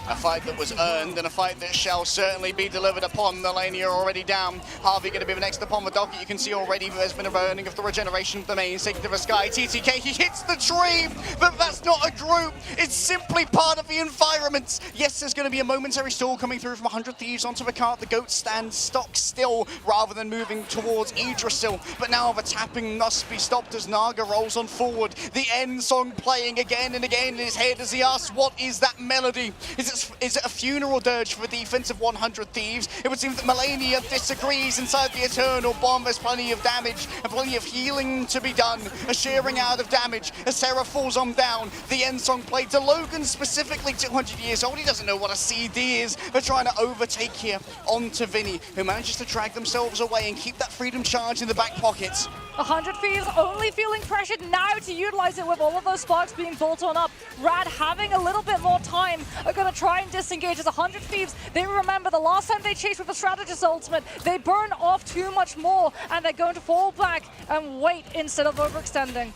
A fight that was earned and a fight that shall certainly be delivered upon. Melania already down. Harvey going to be the next upon the docket. You can see already there's been a burning of the regeneration of the main taken to the sky. TTK, he hits the tree, but that's not a group. It's simply part of the environment. Yes, there's going to be a momentary stall coming through from 100 Thieves onto the cart. The goat stands stock still rather than moving towards Idrisil. But now the tapping must be stopped as Naga rolls on forward. The end song playing again and again in his head as he asks, what is that melody? Is it a funeral dirge for the defense of 100 Thieves? It would seem that Melania disagrees. Inside the Eternal Bomb, there's plenty of damage and plenty of healing to be done. A shearing out of damage as Sarah falls on down. The end song played to Logan, specifically 200 years old. He doesn't know what a CD is. They're trying to overtake here onto Vinny, who manages to drag themselves away and keep that freedom charge in the back pockets. 100 Thieves only feeling pressured now to utilize it with all of those sparks being bolt on up. RAD having a little bit more time are going to try and disengage as 100 Thieves. They remember the last time they chased with a strategist ultimate, they burn off too much more, and they're going to fall back and wait instead of overextending.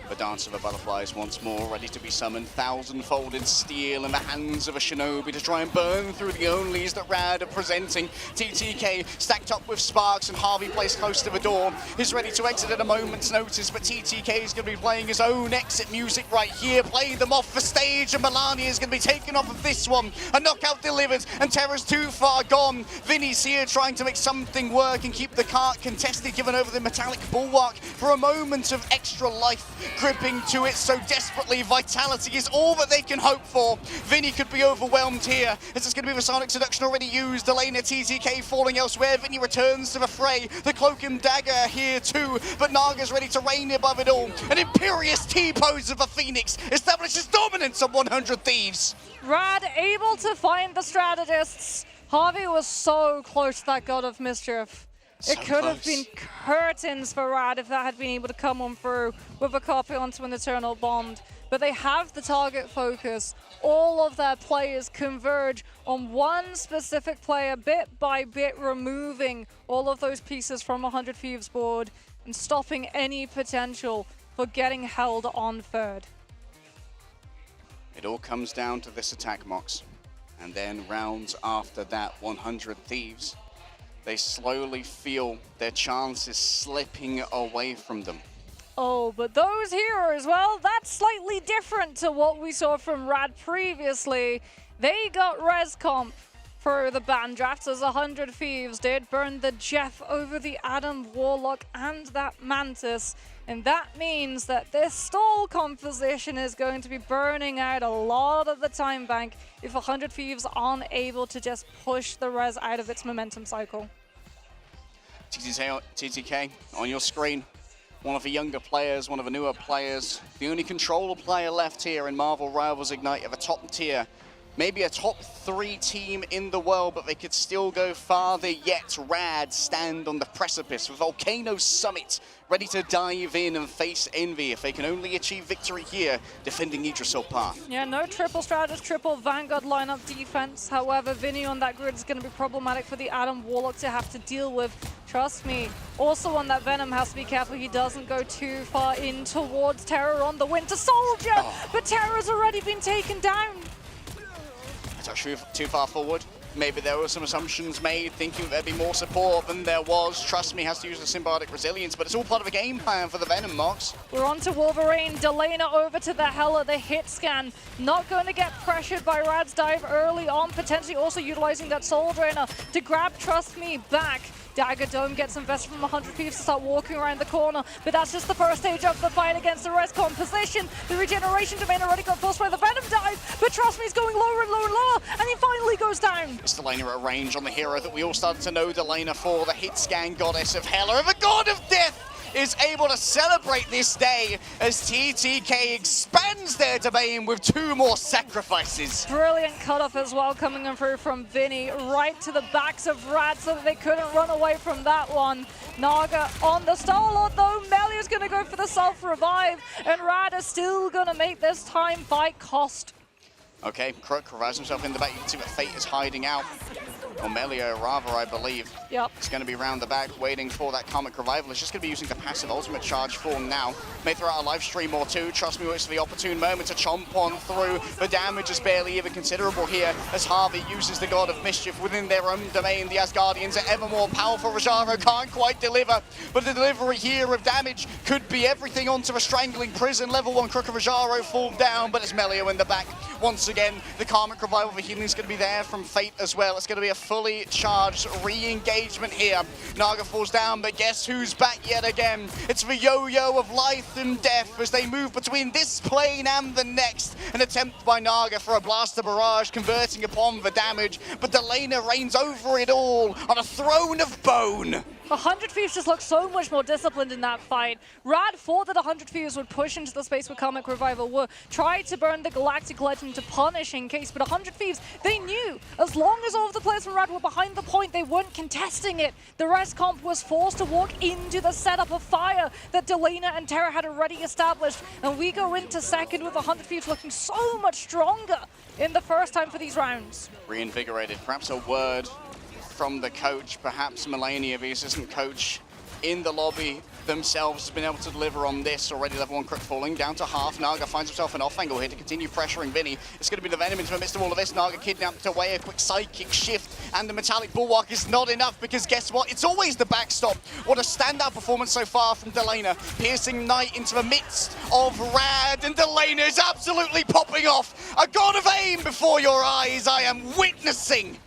The Dance of the Butterflies once more, ready to be summoned, thousand-folded steel in the hands of a shinobi to try and burn through the onlys that RAD are presenting. TTK stacked up with sparks and Harvey placed close to the door. He's ready to exit at a moment's notice, but TTK is going to be playing his own exit music right here, playing them off the stage, and Melania is going to be taken off of this one. A knockout delivered, and Terra's too far gone. Vinny's here trying to make something work and keep the cart contested, given over the metallic bulwark for a moment of extra life. Gripping to it so desperately, vitality is all that they can hope for. Vinny could be overwhelmed here, as it's going to be the Sonic Seduction already used. Delana, TTK falling elsewhere. Vinny returns to the fray. The Cloak and Dagger here too, but Naga's ready to reign above it all. An imperious T-pose of a Phoenix establishes dominance on 100 Thieves. RAD able to find the strategists. Harvey was so close to that God of Mischief. It could have been curtains for RAD if that had been able to come on through with a copy onto an Eternal Bond. But they have the target focus. All of their players converge on one specific player, bit by bit removing all of those pieces from 100 Thieves board and stopping any potential for getting held on third. It all comes down to this attack, Mox. And then rounds after that, 100 Thieves. They slowly feel their chances slipping away from them. Oh, but those heroes, well, that's slightly different to what we saw from RAD previously. They got res comp for the ban drafts, as 100 Thieves did. Burn the Jeff over the Adam Warlock and that Mantis. And that means that this stall composition is going to be burning out a lot of the time bank if 100 Thieves aren't able to just push the res out of its momentum cycle. TTK, on your screen, one of the younger players, one of the newer players, the only controller player left here in Marvel Rivals Ignite of a top tier. maybe a top 3 team in the world, but they could still go farther yet. RAD stand on the precipice with Volcano Summit, ready to dive in and face Envy if they can only achieve victory here, defending Yggdrasil Path. Yeah, no triple strategist, triple Vanguard lineup defense. However, Vinny on that grid is going to be problematic for the Adam Warlock to have to deal with. Trust me. Also on that Venom, has to be careful he doesn't go too far in towards Terror on the Winter Soldier, but Terror's already been taken down. It's actually too far forward. Maybe there were some assumptions made, thinking there'd be more support than there was. Trust me, has to use the Symbiotic Resilience, but it's all part of a game plan for the Venom, Mox. We're on to Wolverine. Delana over to the Hela, the hit scan. Not going to get pressured by Rad's dive early on, potentially also utilizing that Soul Drainer to grab Trust Me back. Dagger Dome gets invested from 100 Thieves to start walking around the corner, but that's just the first stage of the fight against the Rescon position. The regeneration domain already got forced by the Venom dive, but Trust Me is going lower and lower and lower, and he finally goes down. It's Delana at range on the hero that we all started to know Delana for, the hit scan goddess of Hela, the god of death, is able to celebrate this day as TTK expands their domain with 2 more sacrifices. Brilliant cutoff as well coming in through from Vinny, right to the backs of Rad so that they couldn't run away from that one. Naga on the Star-Lord though, Melia's going to go for the self-revive, and Rad is still going to make this time fight cost. Okay, Crook revives himself in the back. You can see that Fate is hiding out. Or Melia, rather, I believe. Yep. It's going to be round the back, waiting for that Karmic Revival. It's just going to be using the passive ultimate charge for now. May throw out a live stream or 2. Trust me, waits for the opportune moment to chomp on through. The damage is barely even considerable here as Harvey uses the God of Mischief within their own domain. The Asgardians are ever more powerful. Rajaro can't quite deliver, but the delivery here of damage could be everything onto a strangling prison. Level 1 Crook of Rajaro fall down, but it's Melia in the back. Once again, the Karmic Revival for healing is going to be there from Fate as well. It's going to be a fully charged re-engagement here. Naga falls down, but guess who's back yet again? It's the yo-yo of life and death as they move between this plane and the next. An attempt by Naga for a blaster barrage, converting upon the damage, but Delana reigns over it all on a throne of bone. 100 Thieves just looked so much more disciplined in that fight. Rad thought that 100 Thieves would push into the space where Karmic Revival were, tried to burn the Galactic Legend to punish in case, but 100 Thieves, they knew as long as all of the players from Rad were behind the point, they weren't contesting it. The rest comp was forced to walk into the setup of fire that Delana and Terra had already established, and we go into second with 100 Thieves looking so much stronger in the first time for these rounds. Reinvigorated, perhaps a word from the coach, perhaps Melania, the assistant coach in the lobby themselves, has been able to deliver on this. Already level 1 Crook falling down to half. Naga finds himself an off angle here to continue pressuring Vinny. It's going to be the Venom into the midst of all of this. Naga kidnapped away, a quick sidekick shift, and the Metallic Bulwark is not enough because guess what? It's always the backstop. What a standout performance so far from Delana. Piercing Knight into the midst of Rad, and Delana is absolutely popping off. A god of aim before your eyes I am witnessing.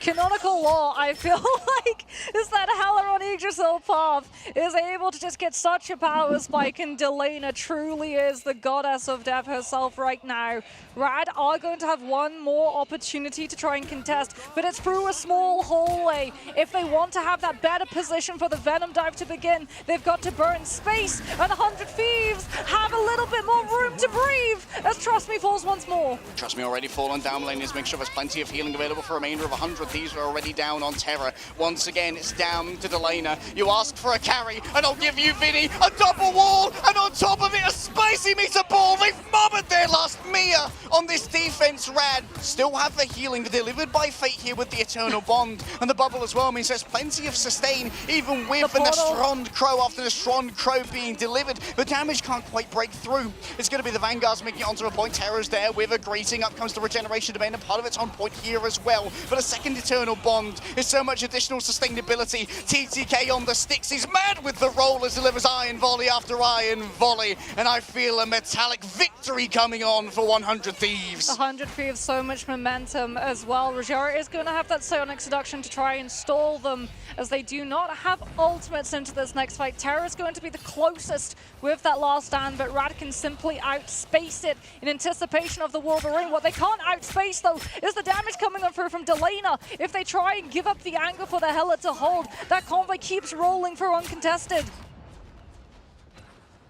Canonical Law, I feel like, is that Hela on Yggdrasil Path is able to just get such a power spike, and Delana truly is the goddess of death herself right now. Rad are going to have one more opportunity to try and contest, but it's through a small hallway. If they want to have that better position for the Venom dive to begin, they've got to burn space, and 100 Thieves have a little bit more room to breathe as Trust Me falls once more. Trust Me already fallen down lane is make sure there's plenty of healing available for a remainder of 100. Thieves are already down on Terra. Once again, it's down to Delana. You ask for a carry, and I'll give you, Vinny, a double wall, and on top of it, a spicy meter ball. They've mothered their last Mia on this defense. Rad still have the healing delivered by Fate here with the Eternal Bond, and the bubble as well means there's plenty of sustain, even with an Astrond Crow after the Astrond Crow being delivered. The damage can't quite break through. It's going to be the Vanguards making it onto a point. Terra's there with a greeting. Up comes the regeneration domain, and part of it's on point here as well. But a second Eternal Bond is so much additional sustainability. TTK on the sticks. He's mad with the rollers, delivers iron volley after iron volley, and I feel a metallic victory coming on for 100 Thieves. 100 Thieves, so much momentum as well. Rajara is going to have that Psionic Seduction to try and stall them, as they do not have ultimates into this next fight. Terra is going to be the closest with that last stand, but Rad can simply outspace it in anticipation of the Wolverine. What they can't outspace, though, is the damage coming on through from Delana. If they try and give up the angle for the Hela to hold, that convoy keeps rolling through uncontested.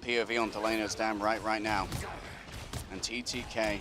POV on Delana's damn right now. And TTK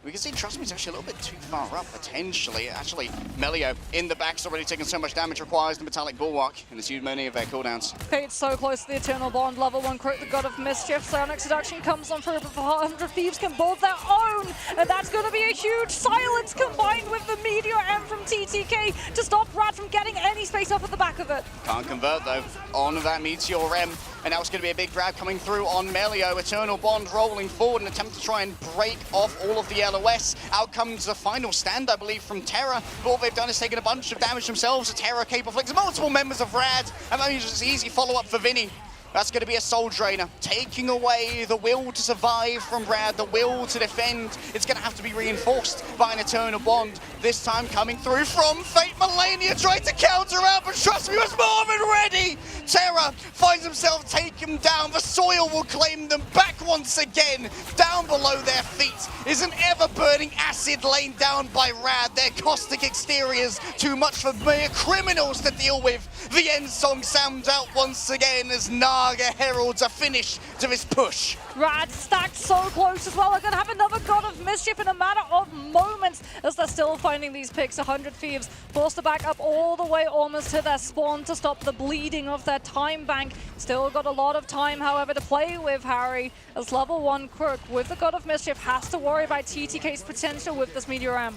We can see Trust Me's actually a little bit too far up, potentially. Actually, Melio in the back's already taking so much damage, requires the Metallic Bulwark, and it's used many of their cooldowns. Fate's so close to the Eternal Bond, level 1 crit, the God of Mischief. Psionic Seduction comes on through, but 100 Thieves can build their own, and that's going to be a huge silence combined with the Meteor M from TTK to stop RAD from getting any space up at the back of it. Can't convert, though, on that Meteor M, and now it's going to be a big grab coming through on Melio. Eternal Bond rolling forward, an attempt to try and break off all of the LOS. Out comes the final stand, I believe, from Terra. But all they've done is taken a bunch of damage themselves. Terra, Cape of Flicks, multiple members of RAD, and that means it's an easy follow-up for Vinny. That's going to be a Soul Drainer, taking away the will to survive from RAD, the will to defend. It's going to have to be reinforced by an Eternal Bond, this time coming through from Fate. Melania tried to counter out, but Trust Me was more than ready. Terra finds himself taken down. The soil will claim them back once again. Down below their feet is an ever-burning acid laid down by RAD. Their caustic exteriors, too much for mere criminals to deal with. The end song sounds out once again as Naga heralds a finish to this push. RAD stacked so close as well. They're going to have another God of Mischief in a matter of moments as they're still finding these picks. 100 Thieves forced to back up all the way almost to their spawn to stop the bleeding of their time bank. Still got a lot of time, however, to play with, Harry, as level 1 Crook with the God of Mischief has to worry about TTK's potential with this Meteor M.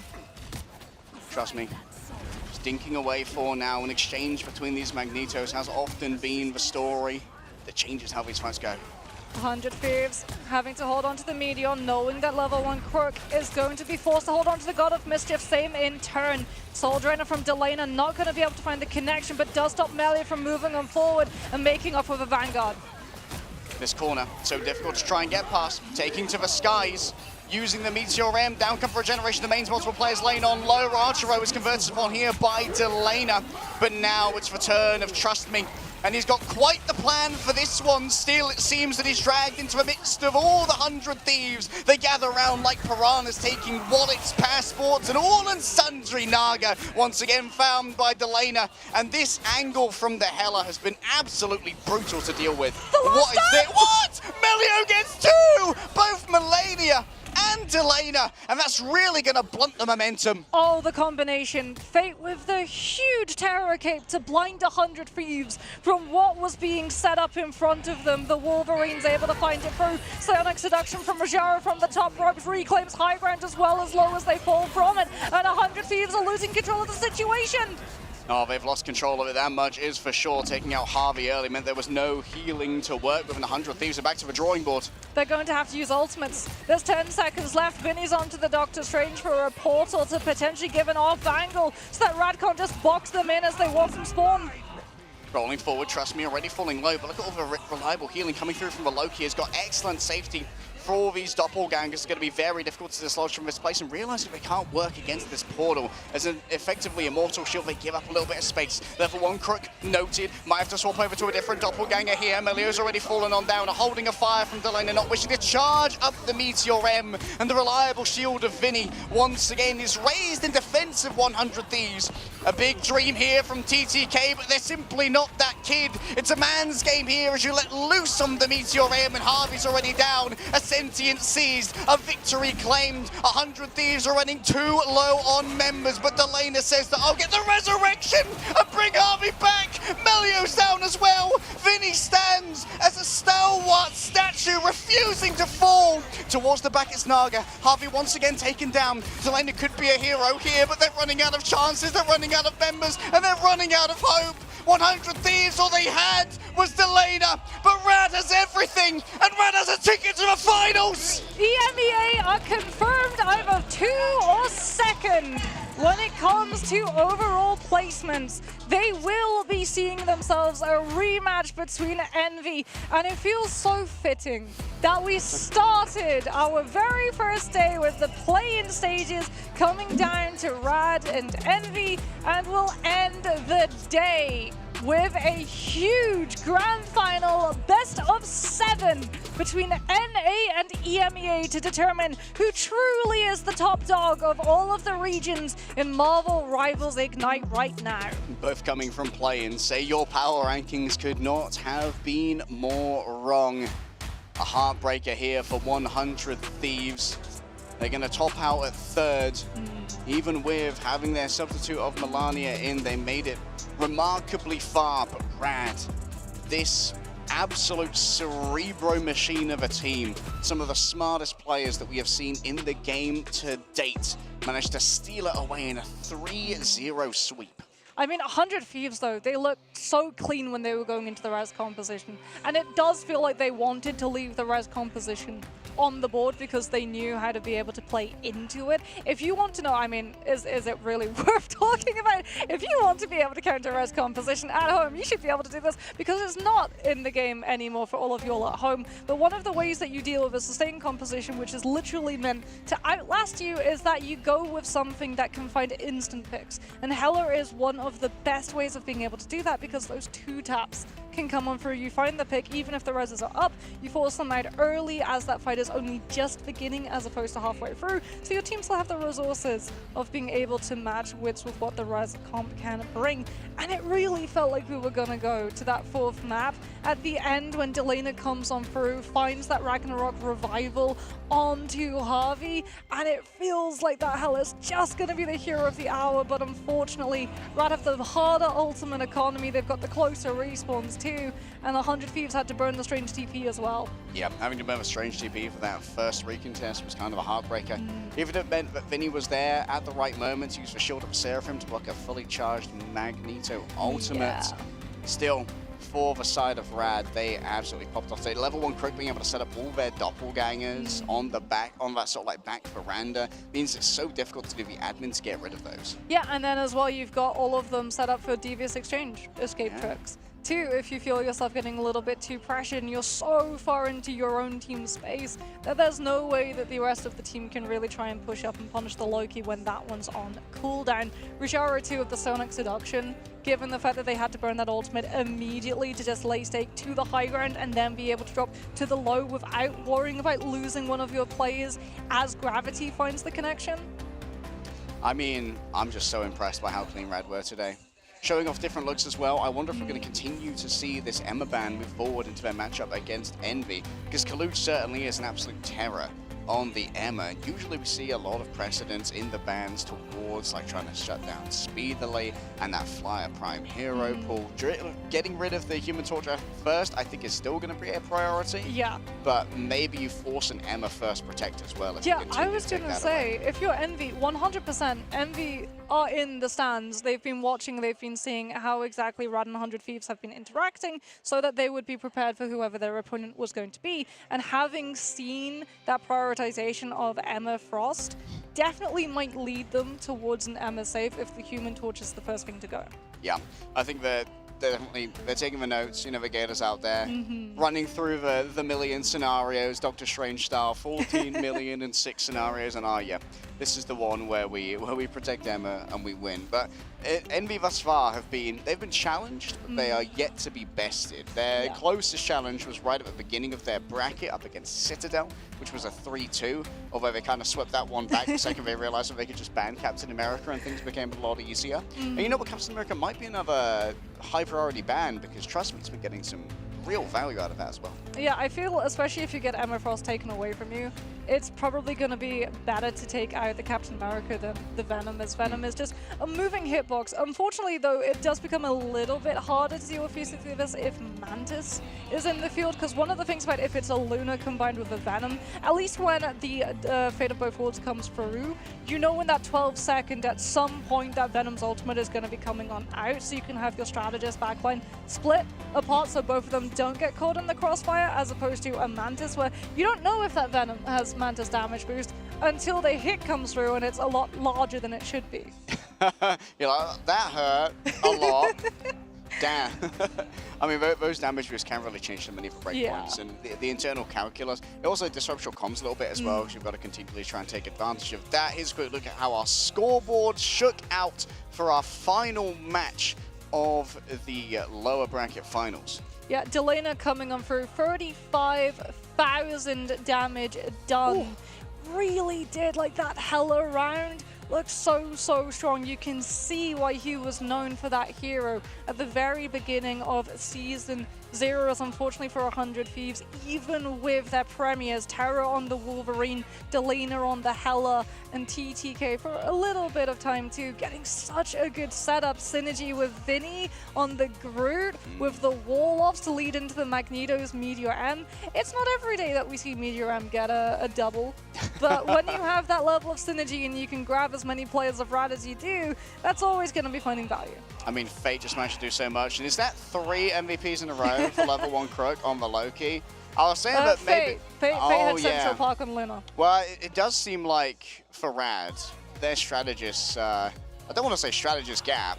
Trust me. Stinking away for now. An exchange between these Magnetos has often been the story that changes how these fights go. 100 Thieves having to hold on to the Meteor, knowing that level 1 Crook is going to be forced to hold on to the God of Mischief. Same in turn. Soul Drainer from Delana not going to be able to find the connection, but does stop Melee from moving on forward and making up with a Vanguard. This corner, so difficult to try and get past. Taking to the skies. Using the Meteor M, down come for regeneration, the mains multiple players lane on low. Archero is converted upon here by Delana, but now it's return of Trust Me. And he's got quite the plan for this one. Still, it seems that he's dragged into the midst of all the 100 Thieves. They gather around like piranhas, taking wallets, passports, and all and sundry. Naga once again found by Delana. And this angle from the Hela has been absolutely brutal to deal with. What is this? What? Melio gets two! Both Melania and Delana, and that's really going to blunt the momentum. Oh, the combination. Fate with the huge Terror Cape to blind 100 Thieves from what was being set up in front of them. The Wolverine's able to find it through. Psionic Seduction from Rajara from the top ropes reclaims high ground as well as low as they fall from it. And 100 Thieves are losing control of the situation. Oh, they've lost control of it, that much is for sure. Taking out Harvey early meant there was no healing to work with, and 100 Thieves are back to the drawing board. They're going to have to use ultimates. There's 10 seconds left. Vinny's onto the Doctor Strange for a portal to potentially give an off angle so that RAD can't just box them in as they walk from spawn. Rolling forward, Trust Me, already falling low, but look at all the reliable healing coming through from the Loki. Has got excellent safety. For all these doppelgangers, it's going to be very difficult to dislodge from this place, and realizing they can't work against this portal. As an effectively immortal shield, they give up a little bit of space. Level 1 Crook noted. Might have to swap over to a different doppelganger here. Melio's already fallen on down, holding a fire from Delana, not wishing to charge up the Meteor M. And the reliable shield of Vinny once again is raised in defense of 100 Thieves. A big dream here from TTK, but they're simply not that kid. It's a man's game here as you let loose on the Meteor M, and Harvey's already down. A sentient seized, a victory claimed. 100 Thieves are running too low on members, but Delana says that I'll get the resurrection and bring Harvey back. Melio's down as well. Vinny stands as a stalwart statue, refusing to fall. Towards the back, it's Naga. Harvey once again taken down. Delana could be a hero here, but they're running out of chances, they're running out of members, and they're running out of hope. 100 Thieves, all they had was Delana, but RAD has everything, and RAD has a ticket to the finals! EMEA are confirmed either 2 or 2nd. When it comes to overall placements, they will be seeing themselves a rematch between Envy, and it feels so fitting that we started our very first day with the play-in stages coming down to RAD and Envy, and we'll end the day with a huge grand final best of 7 between NA and EMEA to determine who truly is the top dog of all of the regions in Marvel Rivals Ignite right now. Both coming from play-in, say your power rankings could not have been more wrong. A heartbreaker here for 100 Thieves. They're going to top out at third. Even with having their substitute of Melania in, they made it remarkably far. But RAD, this absolute cerebro machine of a team, some of the smartest players that we have seen in the game to date, managed to steal it away in a 3-0 sweep. I mean, 100 Thieves, though, they looked so clean when they were going into the res composition. And it does feel like they wanted to leave the res composition on the board because they knew how to be able to play into it. If you want to know, I mean, is it really worth talking about? If you want to be able to counter res composition at home, you should be able to do this because it's not in the game anymore for all of you all at home. But one of the ways that you deal with a sustained composition, which is literally meant to outlast you, is that you go with something that can find instant picks. And Heller is one of the best ways of being able to do that because those 2 taps can come on through. You find the pick, even if the reses are up, you force them out early as that fight is only just beginning as opposed to halfway through. So your team still have the resources of being able to match wits with what the res comp can bring. And it really felt like we were going to go to that 4th map at the end when Delena comes on through, finds that Ragnarok revival onto Harvey, and it feels like that hell is just going to be the hero of the hour, but unfortunately, RAD have the harder ultimate economy, they've got the closer respawns too, and 100 Thieves had to burn the Strange TP as well. Yeah, having to burn a Strange TP for that first recontest was kind of a heartbreaker. Even if it meant that Vinny was there at the right moment to use the Shield of Seraphim to block a fully charged Magneto ultimate. Still, for the side of RAD, they absolutely popped off. They level 1 Crook being able to set up all their doppelgangers on the back, on that sort of like back veranda, means it's so difficult to do the admin to get rid of those. Yeah, and then as well, you've got all of them set up for Devious Exchange escape tricks. Too, if you feel yourself getting a little bit too pressured and you're so far into your own team space that there's no way that the rest of the team can really try and push up and punish the Loki when that one's on cooldown. Rujara too with the Sonic Seduction, given the fact that they had to burn that ultimate immediately to just lay stake to the high ground and then be able to drop to the low without worrying about losing one of your players as gravity finds the connection. I mean, I'm just so impressed by how clean RAD were today. Showing off different looks as well. I wonder if we're going to continue to see this Emma ban move forward into their matchup against Envy, because Kaluch certainly is an absolute terror on the Emma. Usually we see a lot of precedence in the bans towards like trying to shut down Speedily and that Flyer Prime hero pool. Getting rid of the Human Torch first, I think, is still going to be a priority. Yeah. But maybe you force an Emma first protect as well. Yeah, I was going to say, if you're Envy, 100% Envy are in the stands. They've been watching, they've been seeing how exactly RAD and 100 Thieves have been interacting so that they would be prepared for whoever their opponent was going to be. And having seen that prioritization of Emma Frost definitely might lead them towards an Emma save if the Human Torch is the first thing to go. Yeah, I think that they're taking the notes, you know, the gators out there, running through the million scenarios, Doctor Strange style, 14 million and 6 scenarios, and yeah, this is the one where we protect Emma and we win. But Envy thus far they've been challenged, but they are yet to be bested. Their closest challenge was right at the beginning of their bracket up against Citadel, which was a 3-2, although they kind of swept that one back the second they realized that they could just ban Captain America and things became a lot easier. And you know what, Captain America might be another high priority ban, because trust me, it's been getting some real value out of that as well. Yeah, I feel, especially if you get Emma Frost taken away from you, it's probably going to be better to take out the Captain America than the Venom, as Venom is just a moving hitbox. Unfortunately, though, it does become a little bit harder to deal with this if Mantis is in the field, because one of the things about if it's a Luna combined with a Venom, at least when the Fate of Both Worlds comes through, you know in that 12-second, at some point, that Venom's ultimate is going to be coming on out, so you can have your strategist backline split apart so both of them don't get caught in the crossfire, as opposed to a Mantis where you don't know if that Venom has Mantis damage boost until the hit comes through and it's a lot larger than it should be. You're like, that hurt a lot. Damn. I mean, those damage boosts can really change the many breakpoints, and the internal calculus. It also disrupts your comms a little bit as well, because you've got to continually try and take advantage of that. Here's a quick look at how our scoreboard shook out for our final match of the lower bracket finals. Yeah, Delena coming on through 35,000 damage done. Ooh. Really did like that Hella round looks so strong. You can see why he was known for that hero at the very beginning of Season 0, as unfortunately for 100 Thieves, even with their premiers, Terra on the Wolverine, Delena on the Hela, and TTK for a little bit of time too, getting such a good setup synergy with Vinny on the Groot, with the wall-offs to lead into the Magneto's Meteor M. It's not every day that we see Meteor M get a double, but when you have that level of synergy and you can grab as many players of RAD as you do, that's always going to be finding value. I mean, Fate just managed to do so much, and is that 3 MVPs in a row for level 1 Crook on the Loki? I was saying that maybe... Fate had Central Park on Luna. Well, it does seem like for RAD, their strategists, I don't want to say strategist gap,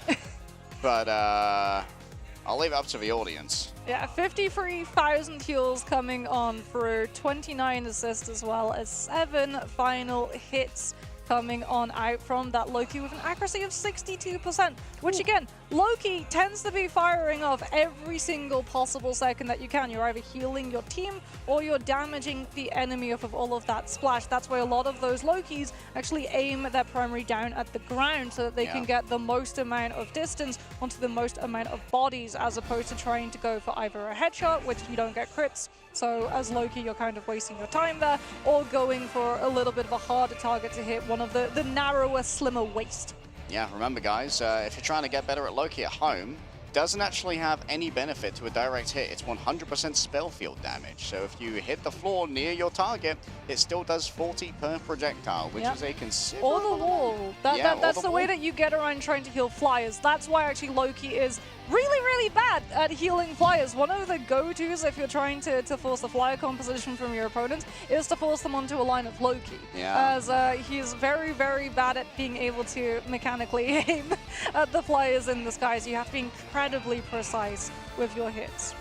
but I'll leave it up to the audience. Yeah, 53,000 heals coming on through, 29 assists as well as 7 final hits coming on out from that Loki with an accuracy of 62%, which again, Loki tends to be firing off every single possible second that you can. You're either healing your team or you're damaging the enemy off of all of that splash. That's why a lot of those Lokis actually aim their primary down at the ground so that they can get the most amount of distance onto the most amount of bodies, as opposed to trying to go for either a headshot, which you don't get crits. So as Loki, you're kind of wasting your time there, or going for a little bit of a harder target to hit, one of the narrower, slimmer waist. Yeah, remember guys, if you're trying to get better at Loki at home, doesn't actually have any benefit to a direct hit. It's 100% spell field damage. So if you hit the floor near your target, it still does 40 per projectile, which is a considerable... Or the wall. That's the way that you get around trying to heal flyers. That's why actually Loki is really bad at healing flyers. One of the go-tos if you're trying to force the flyer composition from your opponent is to force them onto a line of Loki. As he's very bad at being able to mechanically aim at the flyers in the skies. You have to be incredibly precise with your hits.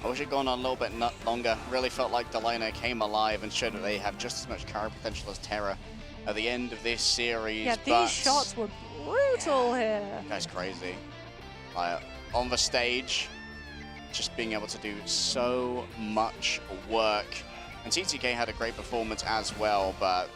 I wish it had gone on a little bit longer. Really felt like Delena came alive and showed that they have just as much carry potential as Terra at the end of this series. Yeah, these shots were brutal here. That's crazy. On the stage, just being able to do so much work. And TTK had a great performance as well, but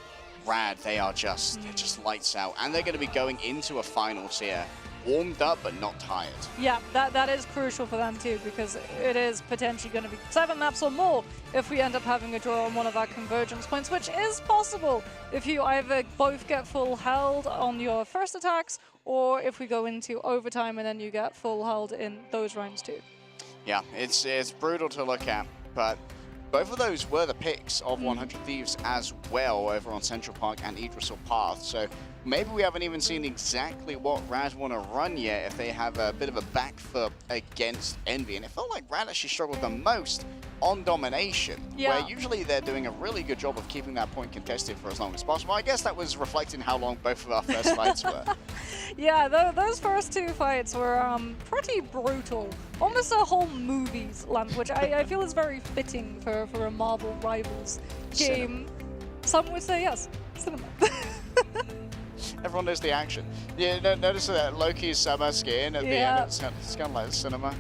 RAD, they're just lights out. And they're going to be going into a finals here, warmed up but not tired. Yeah, that is crucial for them too, because it is potentially going to be 7 maps or more if we end up having a draw on one of our convergence points, which is possible if you either both get full held on your first attacks, or if we go into overtime and then you get full held in those rounds too. Yeah, it's brutal to look at, but both of those were the picks of 100 Thieves as well over on Central Park and Idrisil Path. So maybe we haven't even seen exactly what RAD want to run yet if they have a bit of a back foot against Envy. And it felt like RAD actually struggled the most on domination, where usually they're doing a really good job of keeping that point contested for as long as possible. I guess that was reflecting how long both of our first fights were. Yeah, those first 2 fights were pretty brutal. Almost a whole movie's length, which I feel is very fitting for a Marvel Rivals game. Some would say yes, cinema. Everyone knows the action. Yeah, notice that Loki's summer skin at the end. It's kind of like cinema.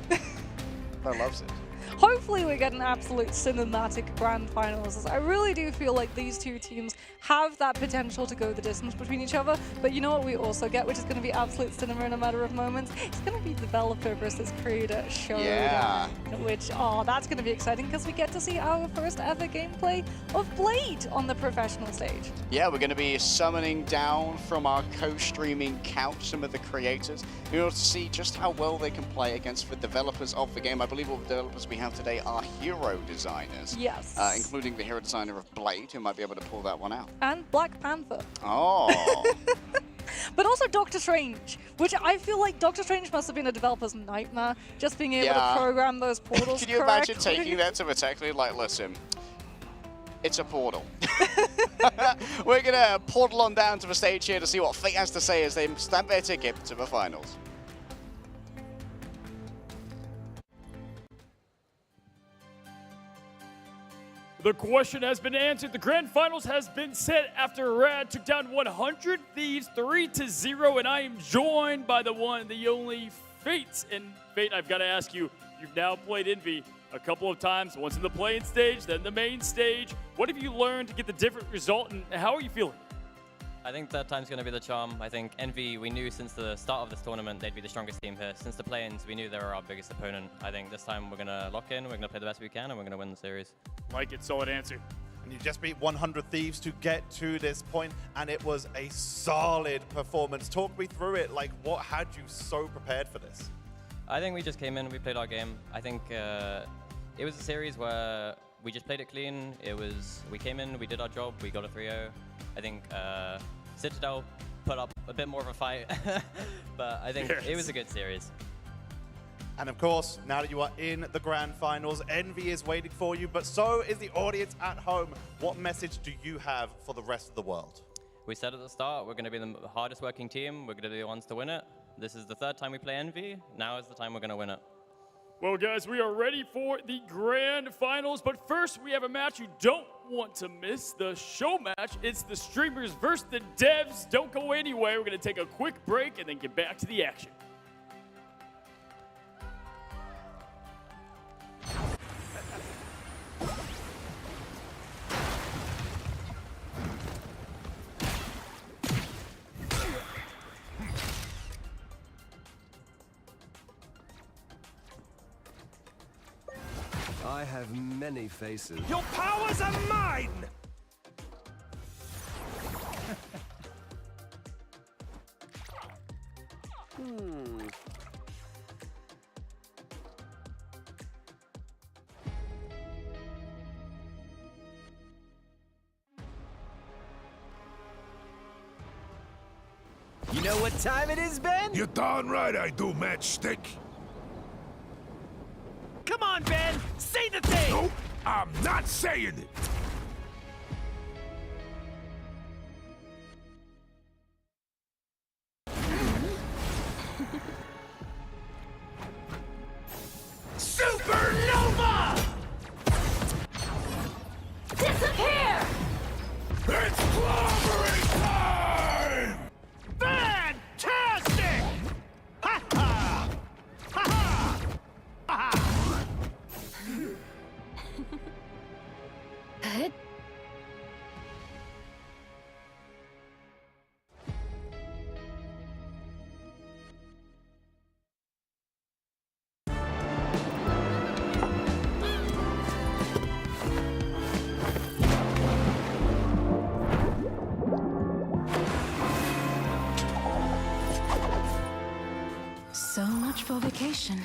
Everyone loves it. Hopefully we get an absolute cinematic grand finals. I really do feel like these two teams have that potential to go the distance between each other, but you know what we also get, which is going to be absolute cinema in a matter of moments? It's going to be developer versus creator showdown, which, that's going to be exciting because we get to see our first ever gameplay of Blade on the professional stage. Yeah, we're going to be summoning down from our co-streaming couch some of the creators in order to see just how well they can play against the developers of the game. I believe all the developers we have today are hero designers. Yes. Including the hero designer of Blade, who might be able to pull that one out. And Black Panther. Oh. But also Doctor Strange, which I feel like Doctor Strange must have been a developer's nightmare, just being able to program those portals Can you imagine taking that to the tech lead? Like, listen, it's a portal. We're going to portal on down to the stage here to see what Fate has to say as they stamp their ticket to the finals. The question has been answered. The grand finals has been set after RAD took down 100 Thieves 3-0, and I am joined by the one, the only Fate. And Fate, I've got to ask you, you've now played Envy a couple of times, once in the playing stage, then the main stage. What have you learned to get the different result, and how are you feeling? I think third time's going to be the charm. I think Envy, we knew since the start of this tournament they'd be the strongest team here. Since the play-ins, we knew they were our biggest opponent. I think this time we're going to lock in, we're going to play the best we can, and we're going to win the series. Like it, solid answer. And you just beat 100 Thieves to get to this point, and it was a solid performance. Talk me through it. Like, what had you so prepared for this? I think we just came in, we played our game. I think it was a series where we just played it clean. We came in, we did our job, we got a 3-0. I think Citadel put up a bit more of a fight, but I think it was a good series. And of course, now that you are in the grand finals, Envy is waiting for you, but so is the audience at home. What message do you have for the rest of the world? We said at the start, we're going to be the hardest working team. We're going to be the ones to win it. This is the third time we play Envy. Now is the time we're going to win it. Well, guys, we are ready for the grand finals, but first we have a match you don't want to miss, the show match. It's the streamers versus the devs. Don't go anywhere. We're going to take a quick break and then get back to the action. I have many faces. Your powers are mine! You know what time it is, Ben? You're darn right I do, Matchstick. Come on, Ben! Say the thing! Nope, I'm not saying it! Supernova! Disappear! It's clobbering time! Fantastic! Ha ha! Ha ha! Ha ha! So much for vacation.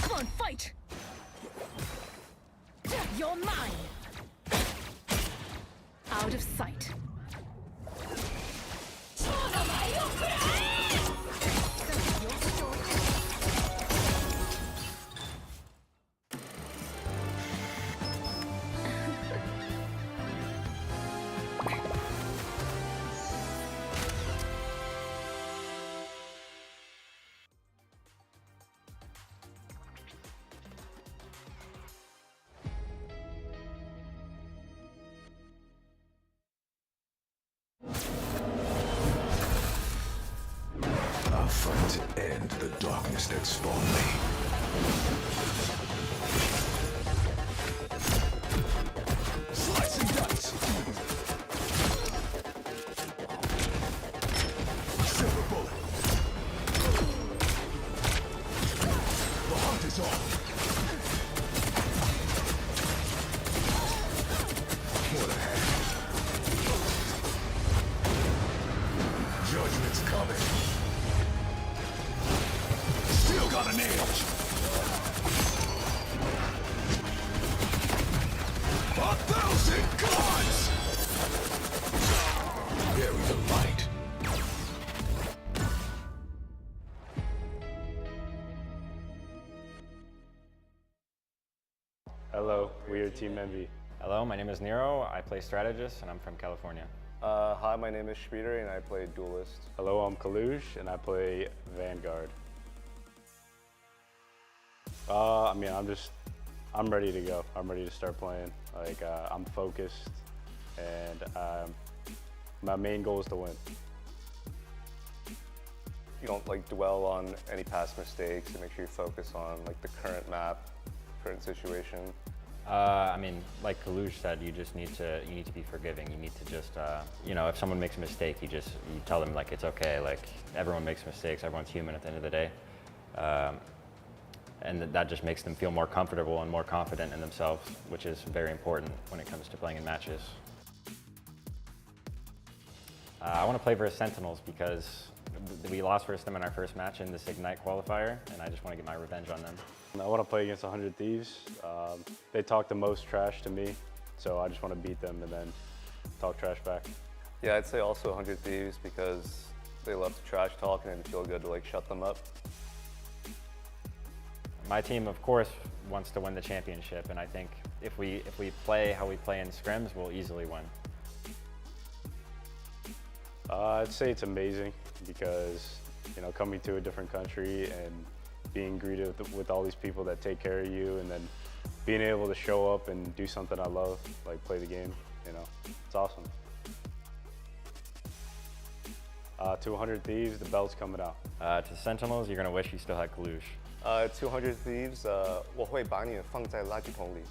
Come on, fight! You're mine! Out of sight. I'll fight to end the darkness that spawned me. Slice and dice! Silver bullet! The hunt is on! What a hand! Judgment's coming! Still got an edge! 1,000 gods! Bury the light. Hello, we are Team Envy. Hello, my name is Nero. I play Strategist, and I'm from California. Hi, my name is Speeder, and I play Duelist. Hello, I'm Kalush, and I play Vanguard. I'm ready to go. I'm ready to start playing. Like, I'm focused, and my main goal is to win. you don't like dwell on any past mistakes and make sure you focus on like the current map, current situation. I mean, like Kalush said, you need to be forgiving. You need to just, you know, if someone makes a mistake, you tell them like it's okay. Like everyone makes mistakes. Everyone's human at the end of the day, and that just makes them feel more comfortable and more confident in themselves, which is very important when it comes to playing in matches. I want to play versus Sentinels because we lost versus them in our first match in this Ignite qualifier, and I just want to get my revenge on them. I want to play against 100 Thieves. They talk the most trash to me, so I just want to beat them and then talk trash back. Yeah, I'd say also 100 Thieves because they love to trash talk and it feel good to like shut them up. My team, of course, wants to win the championship, and I think if we play how we play in scrims, we'll easily win. I'd say it's amazing because, you know, coming to a different country and being greeted with all these people that take care of you, and then being able to show up and do something I love, like play the game, you know, it's awesome. To 100 Thieves, the belt's coming out. To Sentinels, you're going to wish you still had Kalush. 200 Thieves, 我会把你放在垃圾桶里。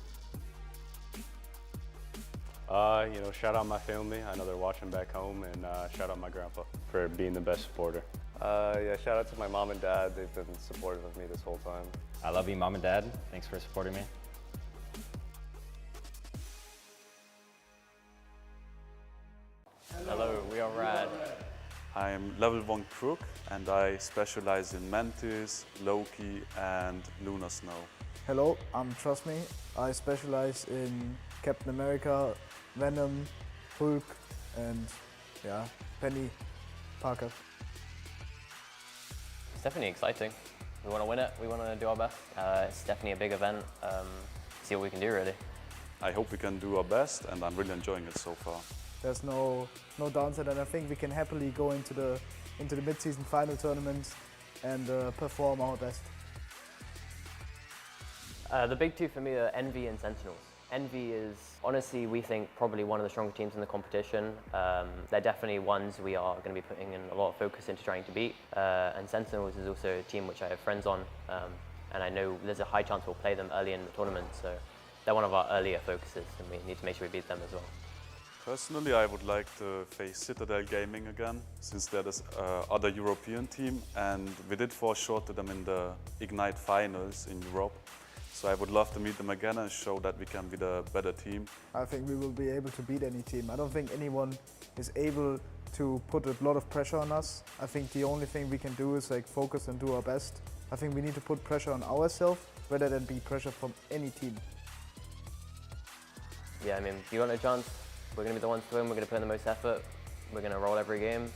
You know, shout out my family. I know they're watching back home, and shout out my grandpa for being the best supporter. Yeah, shout out to my mom and dad. They've been supportive of me this whole time. I love you, Mom and Dad. Thanks for supporting me. Hello, we are RAD. I'm level 1 Crook, and I specialize in Mantis, Loki, and Lunar Snow. Hello, I'm Trust Me. I specialize in Captain America, Venom, Hulk, and yeah, Penny Parker. It's definitely exciting. We want to win it. We want to do our best. It's definitely a big event. See what we can do, really. I hope we can do our best, and I'm really enjoying it so far. There's no downside, and I think we can happily go into the mid-season final tournaments and perform our best. The big two for me are Envy and Sentinels. Envy is, honestly, we think probably one of the stronger teams in the competition. They're definitely ones we are going to be putting in a lot of focus into trying to beat. And Sentinels is also a team which I have friends on, and I know there's a high chance we'll play them early in the tournament, so they're one of our earlier focuses, and we need to make sure we beat them as well. Personally, I would like to face Citadel Gaming again, since they're this other European team, and we did fall short to them in the Ignite finals in Europe. So I would love to meet them again and show that we can be the better team. I think we will be able to beat any team. I don't think anyone is able to put a lot of pressure on us. I think the only thing we can do is like focus and do our best. I think we need to put pressure on ourselves rather than be pressure from any team. Yeah, I mean, if you want a chance, we're going to be the ones to win. We're going to put in the most effort. We're going to roll every game.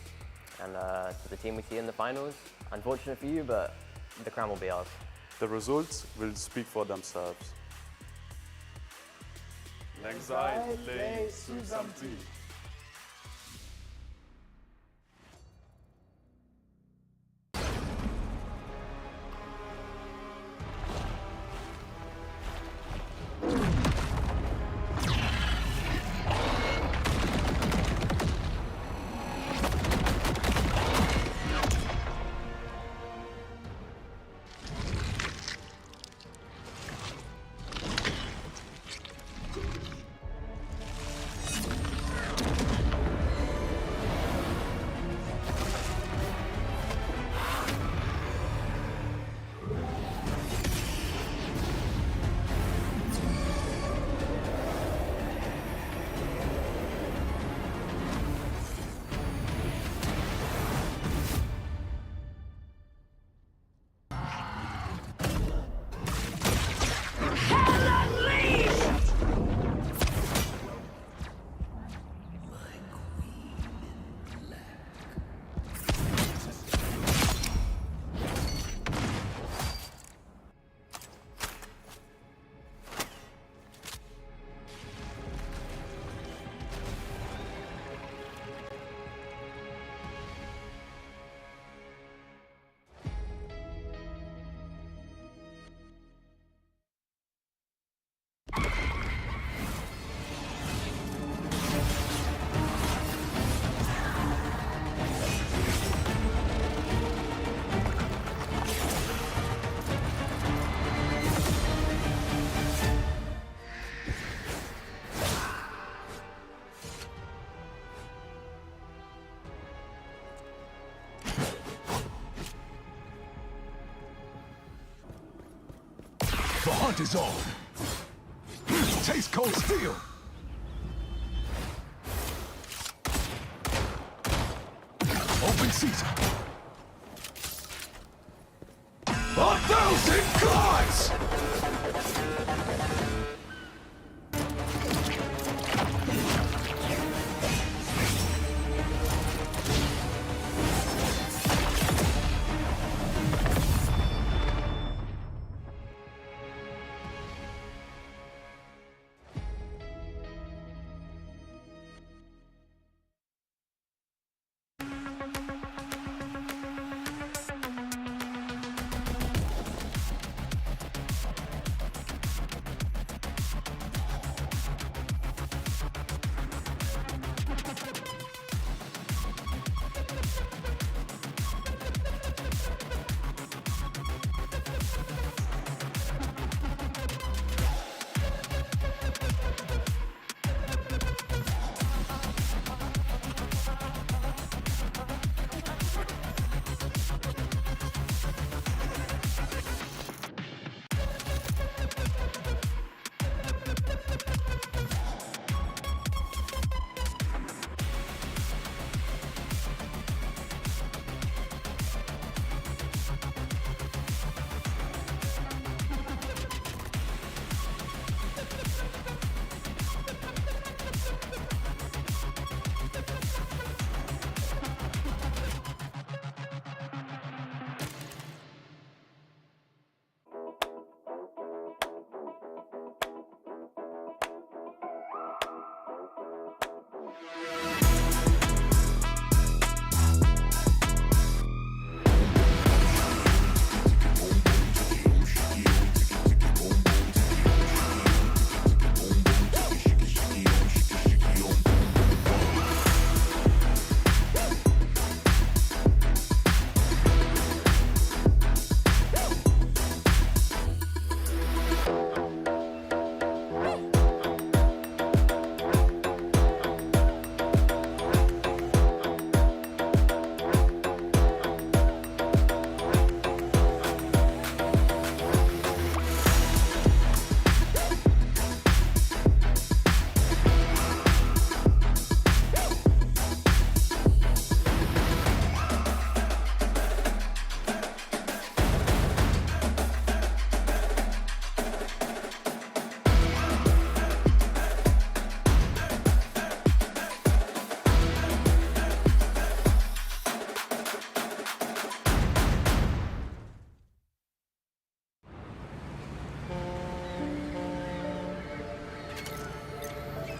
And to the team we see in the finals, unfortunate for you, but the crown will be ours. The results will speak for themselves. L'anxiety lay Suzanti. hunt is on. Taste cold steel. Open season. 1,000 cards!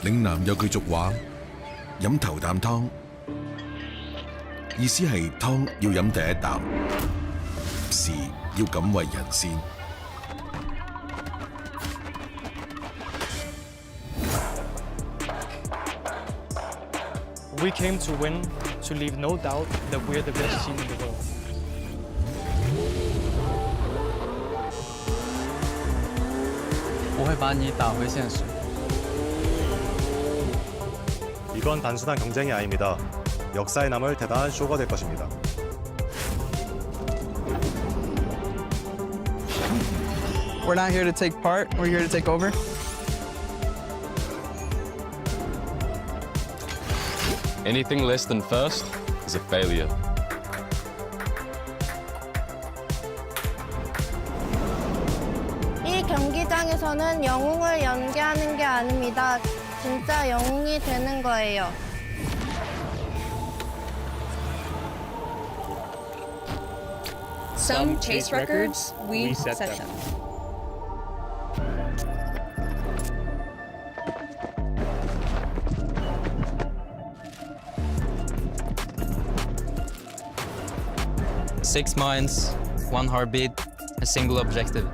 嶺南有句俗話，飲頭啖湯，意思係湯要飲第一啖，事要敢為人先。We came to win, to leave no doubt that we're the best team in the world. 我会把你打回现实。 이건 단순한 경쟁이 아닙니다. 역사에 남을 대단한 쇼가 될 것입니다. We're not here to take part, we're here to take over. Anything less than first is a failure. 이 경기장에서는 영웅을 연기하는 게 아닙니다. 진짜 영웅이 되는 거예요. Some chase records, we set them. Six minds, one heartbeat, a single objective.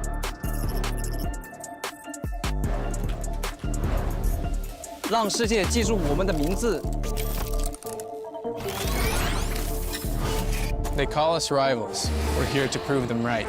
They call us rivals. We're here to prove them right.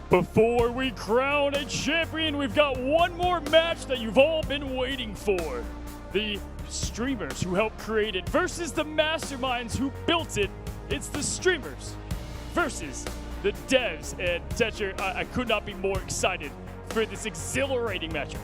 Before we crown a champion, we've got one more match that you've all been waiting for. The streamers who helped create it versus the masterminds who built it. It's the streamers versus the devs. And Tetcher, I could not be more excited for this exhilarating matchup.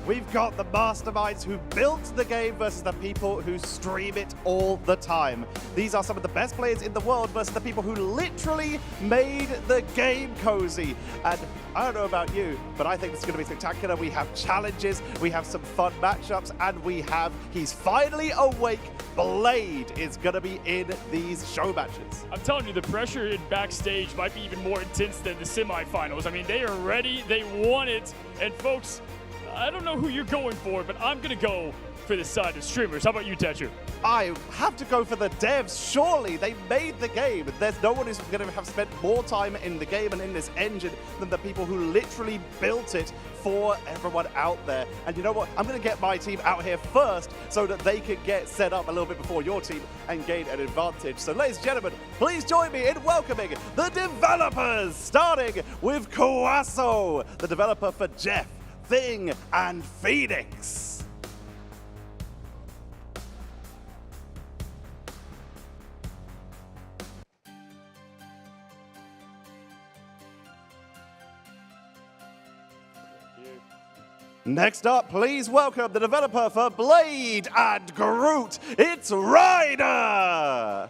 We've got the masterminds who built the game versus the people who stream it all the time. These are some of the best players in the world versus the people who literally made the game cozy. And I don't know about you, but I think this is going to be spectacular. We have challenges, we have some fun matchups, and we have He's Finally Awake. Blade is going to be in these show matches. I'm telling you, the pressure in backstage might be even more intense than the semifinals. I mean, they are ready, they want it, and folks, I don't know who you're going for, but I'm going to go for the side of streamers. How about you, Tetcher? I have to go for the devs. Surely they made the game. There's no one who's going to have spent more time in the game and in this engine than the people who literally built it for everyone out there. And you know what? I'm going to get my team out here first so that they can get set up a little bit before your team and gain an advantage. So ladies and gentlemen, please join me in welcoming the developers, starting with Kawaso, the developer for Jeff, Thing, and Phoenix. Next up, please welcome the developer for Blade and Groot. It's Ryder.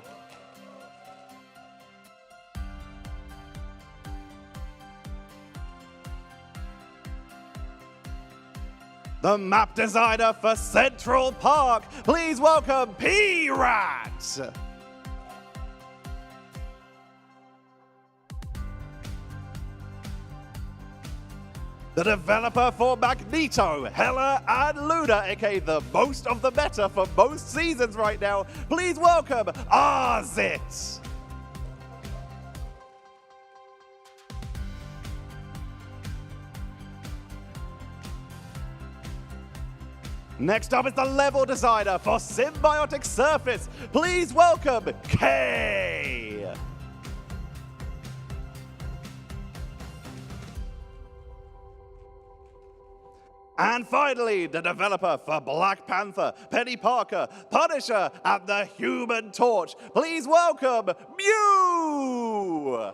The map designer for Central Park. Please welcome P-Rat. The developer for Magneto, Hela, and Luna, aka the most of the meta for most seasons right now. Please welcome Arzit. Next up is the level designer for Symbiotic Surface. Please welcome Kay. And finally, the developer for Black Panther, Penny Parker, Punisher, and the Human Torch. Please welcome Mew!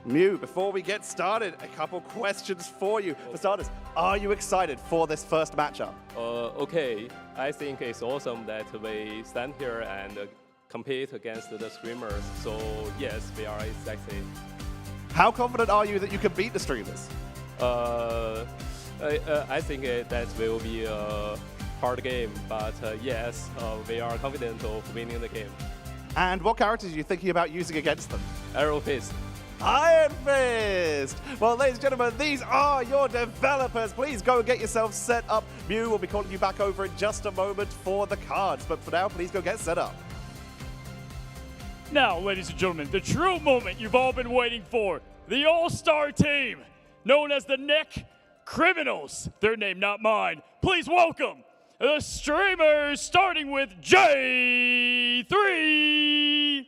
Mew, before we get started, a couple questions for you. For starters, are you excited for this first matchup? Okay, I think it's awesome that we stand here and compete against the streamers. So yes, we are excited. How confident are you that you can beat the streamers? I think that will be a hard game, but yes, we are confident of winning the game. And what characters are you thinking about using against them? Iron Fist. Iron Fist! Well, ladies and gentlemen, these are your developers. Please go and get yourselves set up. Mew will be calling you back over in just a moment for the cards. But for now, please go get set up. Now, ladies and gentlemen, the true moment you've all been waiting for. The all-star team, known as the Neck Criminals. Their name, not mine. Please welcome the streamers, starting with J3.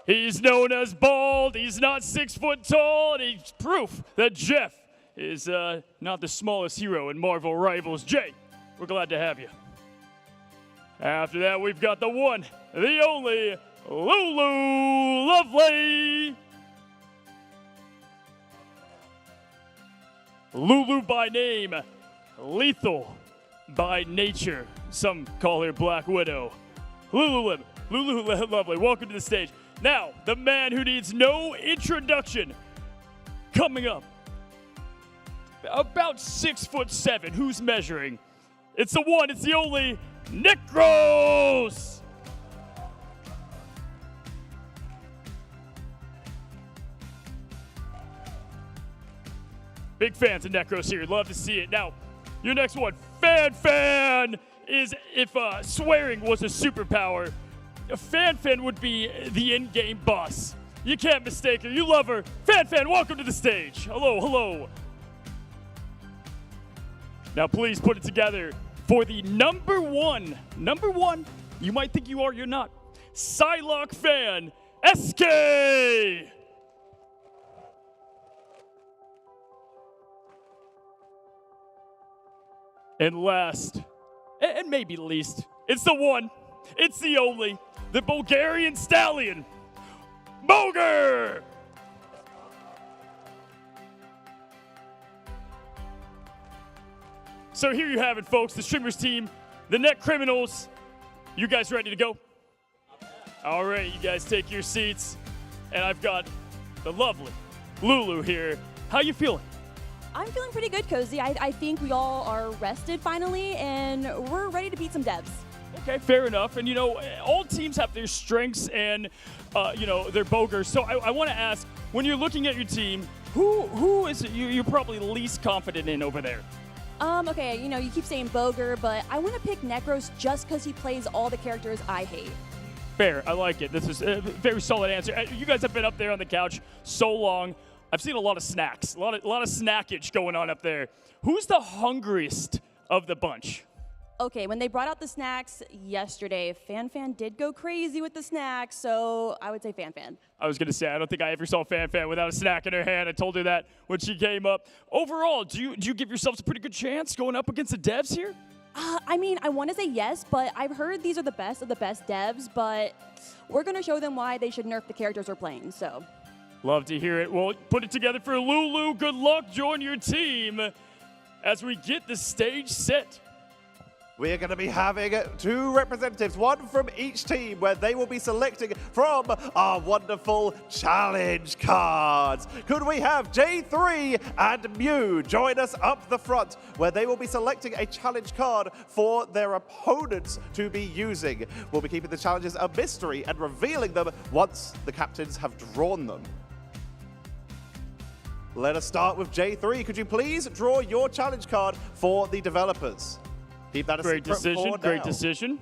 He's known as bald, he's not 6 foot tall, and he's proof that Jeff is not the smallest hero in Marvel Rivals. Jay, we're glad to have you. After that, we've got the one, the only, Lulu Lovely. Lulu by name, lethal by nature. Some call her Black Widow. Lulu Lovely, welcome to the stage. Now, the man who needs no introduction, coming up, about 6'7", who's measuring? It's the one, it's the only, Necros! Big fans of Necros here, love to see it. Now, your next one, Fan is, if swearing was a superpower, Fan would be the in-game boss. You can't mistake her. You love her. Fan, welcome to the stage. Hello. Now please put it together. for the number one, you might think you are, you're not, Psylocke fan, SK! And last, and maybe least, it's the one, it's the only, the Bulgarian stallion, Boger! So here you have it, folks, the Streamers team, the Net Criminals. You guys ready to go? All right, you guys take your seats. And I've got the lovely Lulu here. How you feeling? I'm feeling pretty good, Cozy. I think we all are rested finally, and we're ready to beat some devs. Okay, fair enough. And, you know, all teams have their strengths and, you know, their bogers. So I want to ask, when you're looking at your team, who is it you're probably least confident in over there? Okay, you know, you keep saying Boger, but I want to pick Necros just because he plays all the characters I hate. Fair, I like it. This is a very solid answer. You guys have been up there on the couch so long. I've seen a lot of snacks, a lot of snackage going on up there. Who's the hungriest of the bunch? Okay, when they brought out the snacks yesterday, Fan did go crazy with the snacks, so I would say Fan. I was going to say, I don't think I ever saw Fan without a snack in her hand. I told her that when she came up. Overall, do you give yourselves a pretty good chance going up against the devs here? I mean, I want to say yes, but I've heard these are the best of the best devs, but we're going to show them why they should nerf the characters we're playing, so. Love to hear it. Well, put it together for Lulu. Good luck. Join your team as we get the stage set. We're going to be having 2 representatives, one from each team, where they will be selecting from our wonderful challenge cards. Could we have J3 and Mew join us up the front, where they will be selecting a challenge card for their opponents to be using. We'll be keeping the challenges a mystery and revealing them once the captains have drawn them. Let us start with J3. Could you please draw your challenge card for the developers? Keep that a great decision. Great decision.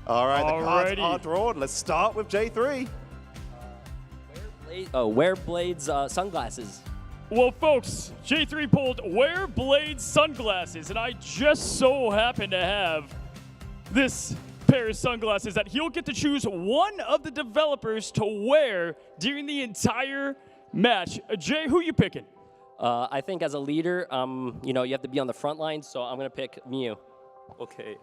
All right, the cards are drawn. Let's start with J3. Wear Blades sunglasses. Well, folks, J3 pulled Wear Blades sunglasses, and I just so happen to have this pair of sunglasses that he'll get to choose one of the developers to wear during the entire match. Jay, who you picking? I think as a leader, you know, you have to be on the front line, so I'm going to pick Mew. Okay.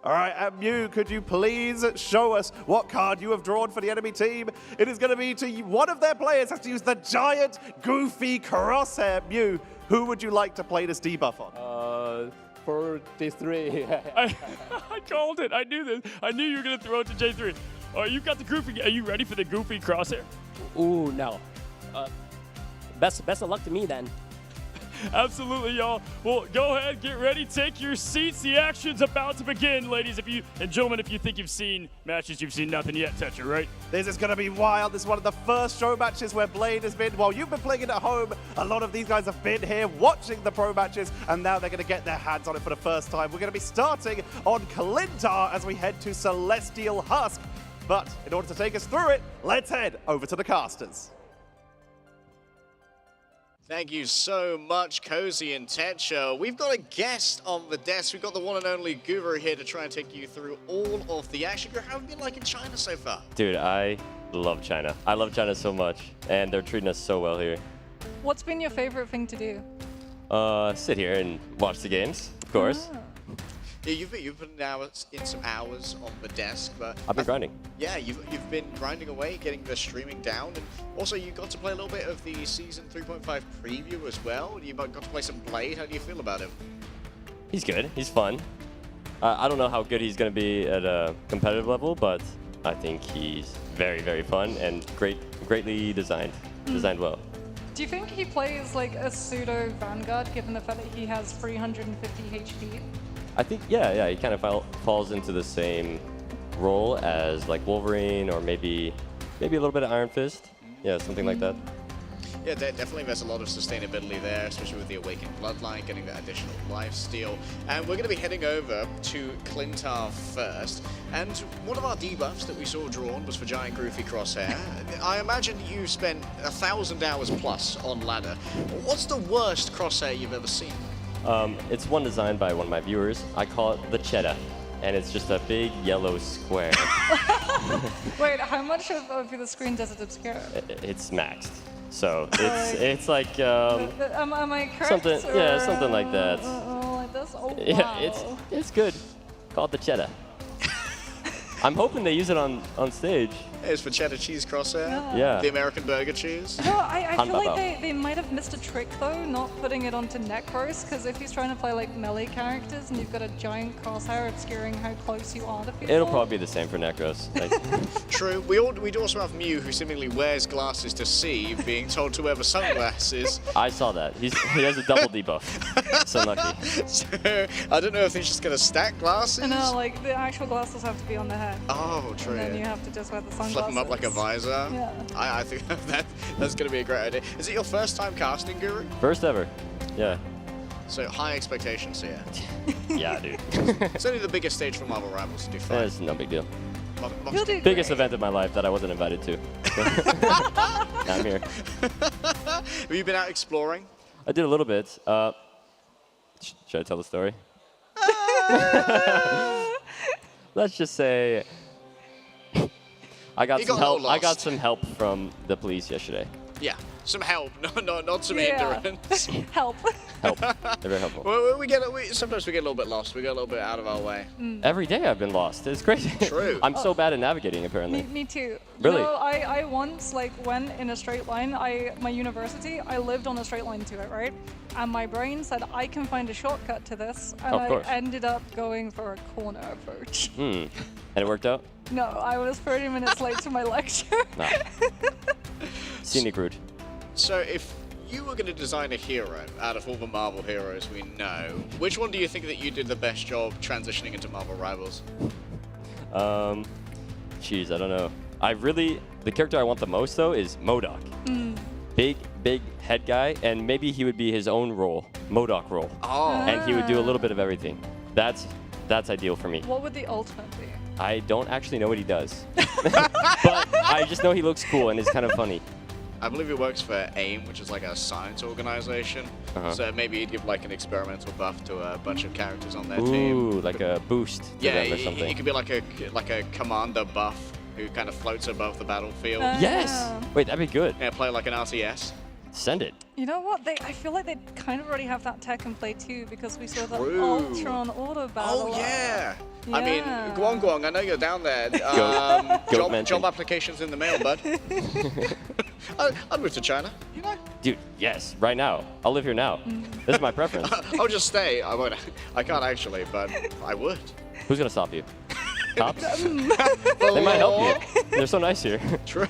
All right, Mew, could you please show us what card you have drawn for the enemy team? It is going to be to one of their players has to use the giant, goofy crosshair. Mew, who would you like to play this debuff on? For J3. I called it. I knew this. I knew you were going to throw it to J3. You've got the goofy. Are you ready for the goofy crosshair? Ooh, no. Best of luck to me then. Absolutely, y'all. Well, go ahead, get ready, take your seats. The action's about to begin, ladies and gentlemen. If you think you've seen matches, you've seen nothing yet, Tetra, right? This is going to be wild. This is one of the first show matches where Blade has been. While you've been playing it at home, a lot of these guys have been here watching the pro matches, and now they're going to get their hands on it for the first time. We're going to be starting on Kalintar as we head to Celestial Husk. But in order to take us through it, let's head over to the casters. Thank you so much, Cozy and Tetra. We've got a guest on the desk. We've got the one and only Guru here to try and take you through all of the action. Guru, how have you been liking China so far? Dude, I love China. I love China so much, and they're treating us so well here. What's been your favorite thing to do? Sit here and watch the games, of course. Yeah, you've put in some hours on the desk, but I've been grinding. Yeah, you've been grinding away, getting the streaming down, and also you got to play a little bit of the season 3.5 preview as well. You got to play some Blade. How do you feel about him? He's good. He's fun. I don't know how good he's going to be at a competitive level, but I think he's very, very fun and greatly designed. Designed well. Do you think he plays like a pseudo Vanguard, given the fact that he has 350 HP? I think, yeah, he kind of falls into the same role as like Wolverine or maybe a little bit of Iron Fist. Yeah, something like that. Yeah, definitely there's a lot of sustainability there, especially with the Awakened Bloodline, getting that additional lifesteal. And we're going to be heading over to Kalintar first. And one of our debuffs that we saw drawn was for Giant Goofy Crosshair. I imagine you spent 1,000 hours plus on ladder. What's the worst Crosshair you've ever seen? It's one designed by one of my viewers. I call it the cheddar, and it's just a big yellow square. Wait, how much of the screen does it obscure? It's maxed, so it's like am I correct? something, yeah, something like that. Like this? Oh, wow. Yeah, it's good. Call it the cheddar. I'm hoping they use it on stage. It's for cheddar cheese crosshair. Yeah. The American burger cheese. No, I feel like they might have missed a trick though, not putting it onto Necros, because if he's trying to play like melee characters and you've got a giant crosshair obscuring how close you are to people. It'll probably be the same for Necros. Like, True. We do also have Mew, who seemingly wears glasses to see, being told to wear the sunglasses. I saw that. He has a double debuff. So lucky. So I don't know if he's just gonna stack glasses. No, like the actual glasses have to be on the head. Oh, true. And then you have to just wear the sunglasses. Flip them up like a visor. Yeah. I think that's going to be a great idea. Is it your first time casting, Guru? First ever. Yeah. So high expectations here. Yeah, dude. It's only the biggest stage for Marvel Rivals to do fine. It's no big deal. You'll do Biggest great. event of my life that I wasn't invited to. I'm here. Have you been out exploring? I did a little bit. Should I tell the story? Let's just say I got some help. I got some help from the police yesterday. Yeah, some help, not some Yeah. hindrance. Help. Help. They're very helpful. Well, sometimes we get a little bit lost. We get a little bit out of our way. Every day I've been lost. It's crazy. True. I'm so bad at navigating, apparently. Me too. Really? You know, I once like went in a straight line. My university, I lived on a straight line to it, right? And my brain said I can find a shortcut to this, and Of course. I ended up going for a corner approach. And it worked out? No, I was 30 minutes late to my lecture. Nah. Scenic route. So if you were going to design a hero out of all the Marvel heroes we know, which one do you think that you did the best job transitioning into Marvel Rivals? Jeez, I don't know. The character I want the most though is MODOK. Big head guy, and maybe he would be his own role, MODOK role. Oh. And he would do a little bit of everything. That's ideal for me. What would the ultimate be? I don't actually know what he does. But I just know he looks cool and is kind of funny. I believe he works for AIM, which is like a science organization. So maybe he'd give like an experimental buff to a bunch of characters on their team. Ooh, like a boost to Yeah, them or something. he could be like a commander buff who kind of floats above the battlefield. Yes! Wait, that'd be good. Yeah, play like an RTS. Send it. You know what? I feel like they kind of already have that tech in play too, because we saw the True. Ultron auto battle. Oh yeah. Yeah. I mean, Guang, I know you're down there. Job applications in the mail, bud. I'd move to China. You know? Dude, yes, right now. I'll live here now. This is my preference. I'll just stay. I won't. I can't actually, but I would. Who's gonna stop you? Cops? They might help you. They're so nice here. True.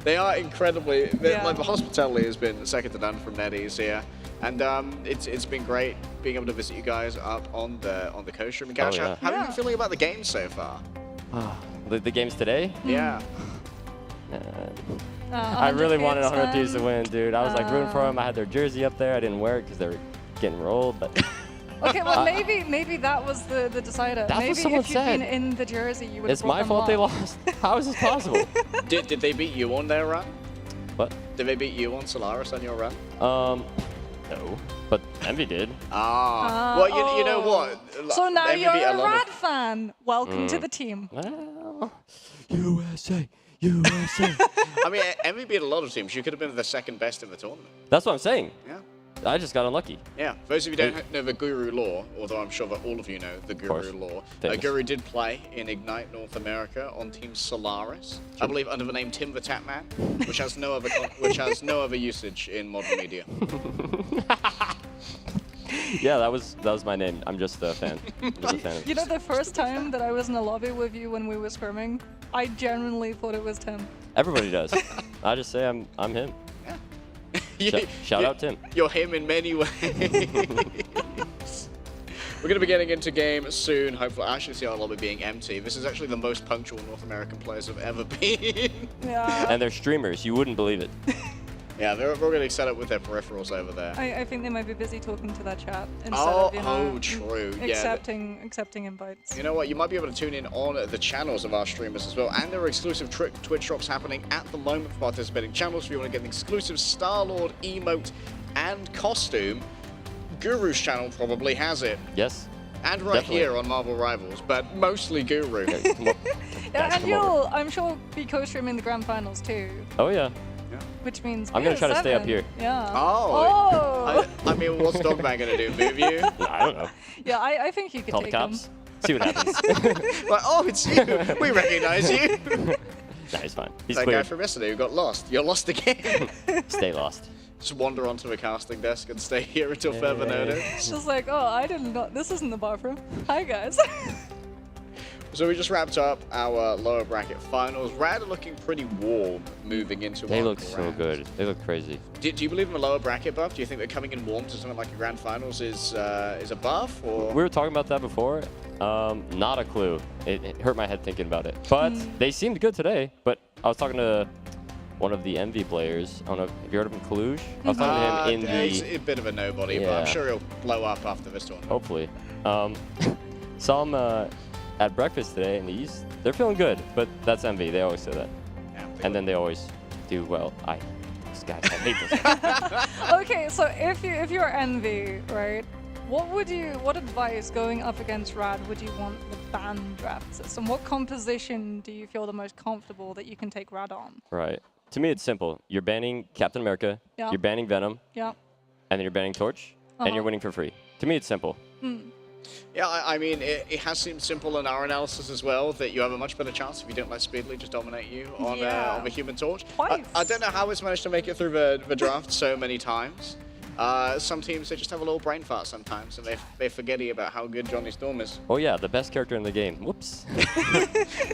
They are incredibly. Like the hospitality has been second to none from NetEase here, and it's been great being able to visit you guys up on the coast room. Gouch, yeah. how are you feeling about the game so far? The games today? Yeah. I really 100 wanted 100 games Thieves to win, dude. I was like rooting for them. I had their jersey up there. I didn't wear it because they were getting rolled, but. Okay, well maybe that was the decider. That's what maybe someone if you'd said. been in the jersey, you would. It's my fault they lost. How is this possible? Did they beat you on their run? What? Did they beat you on Solaris on your run? No, but Envy did. Well, you know what? So now Envy you're beat a lot RAD of- fan. Welcome to the team. Well, USA, USA. I mean, Envy beat a lot of teams. You could have been the second best in the tournament. That's what I'm saying. Yeah. I just got unlucky. Yeah, for those of you who don't know the Guru lore, although I'm sure that all of you know the Guru lore, Guru did play in Ignite North America on Team Solaris, I believe under the name Tim the Tapman, which has no other usage in modern media. Yeah, that was my name. I'm just a fan. Just a fan. You know, the first time that I was in a lobby with you when we were scrimming, I genuinely thought it was Tim. Everybody does. I just say I'm him. Shout out Tim. You're him in many ways. We're going to be getting into game soon. Hopefully, I actually see our lobby being empty. This is actually the most punctual North American players have ever been. Yeah. And they're streamers. You wouldn't believe it. Yeah, they're already set up with their peripherals over there. I think they might be busy talking to that chat instead of, you know, true. accepting invites. You know what? You might be able to tune in on the channels of our streamers as well. And there are exclusive Twitch drops happening at the moment for participating channels. If you want to get an exclusive Star-Lord emote and costume, Guru's channel probably has it. Yes. And right Definitely. here on Marvel Rivals, but mostly Guru. Yeah, and you'll, I'm sure, be co-streaming the grand finals too. Oh yeah. Which means I'm gonna try to stay up 7. here. Yeah. Oh. I mean, what's Dogman gonna do? Move you? I don't know. Yeah, I think you could Call the take him. cops. See what happens. Like, oh, it's you. We recognize you. Nah, he's fine. He's that clear. guy from yesterday who got lost. You're lost again. Stay lost. Just wander onto a casting desk and stay here until further notice. It's just like, oh, I didn't know. This isn't the bathroom. Hi, guys. So we just wrapped up our lower bracket finals. RAD are looking pretty warm moving into They our look so grand. good. They look crazy. Do you believe in the lower bracket buff? Do you think that coming in warm to something like a grand finals is a buff? Or We were talking about that before. Not a clue. It hurt my head thinking about it. But they seemed good today. But I was talking to one of the Envy players. I don't know if you heard of him, Kalush? I was talking to him in he's a bit of a nobody, but I'm sure he'll blow up after this tournament. Hopefully. Saw him at breakfast today, and they're feeling good. But that's Envy. They always say that. Yeah, and then they always do well. This guy, I hate this guy. Okay, so if you're Envy, right? What advice going up against RAD would you want the ban draft system? What composition do you feel the most comfortable that you can take RAD on? Right. To me, it's simple. You're banning Captain America. Yeah. You're banning Venom. Yeah. And then you're banning Torch. And you're winning for free. To me, it's simple. Yeah, I mean, it has seemed simple in our analysis as well, that you have a much better chance if you don't let Speedly just dominate you on the Human Torch. I don't know how it's managed to make it through the draft so many times. Some teams, they just have a little brain fart sometimes, and they forget about how good Johnny Storm is. Oh yeah, the best character in the game. Whoops.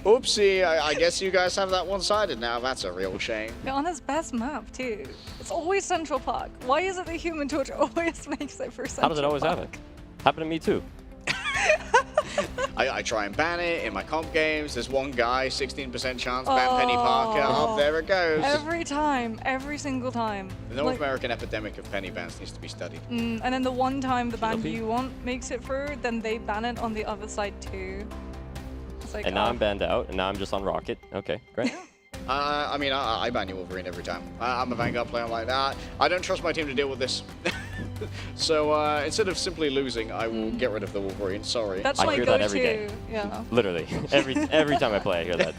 Oopsie, I guess you guys have that one-sided now. That's a real shame. Yeah, on his best map too. It's always Central Park. Why is it the Human Torch always makes it for Central Park? How does it always happen? Happened to me too. I try and ban it in my comp games. There's one guy, 16% chance, ban Penny Parker. Oh, there it goes. Every time, every single time. The North American epidemic of penny bans needs to be studied. And then the one time the ban you want makes it through, then they ban it on the other side too. It's like, And now I'm banned out, and now I'm just on Rocket. Okay, great. I mean, I ban you Wolverine every time. I'm a Vanguard player like that. I don't trust my team to deal with this. So instead of simply losing, I will get rid of the Wolverine. Sorry. That's I hear that every day. Yeah. Literally. Every time I play, I hear that.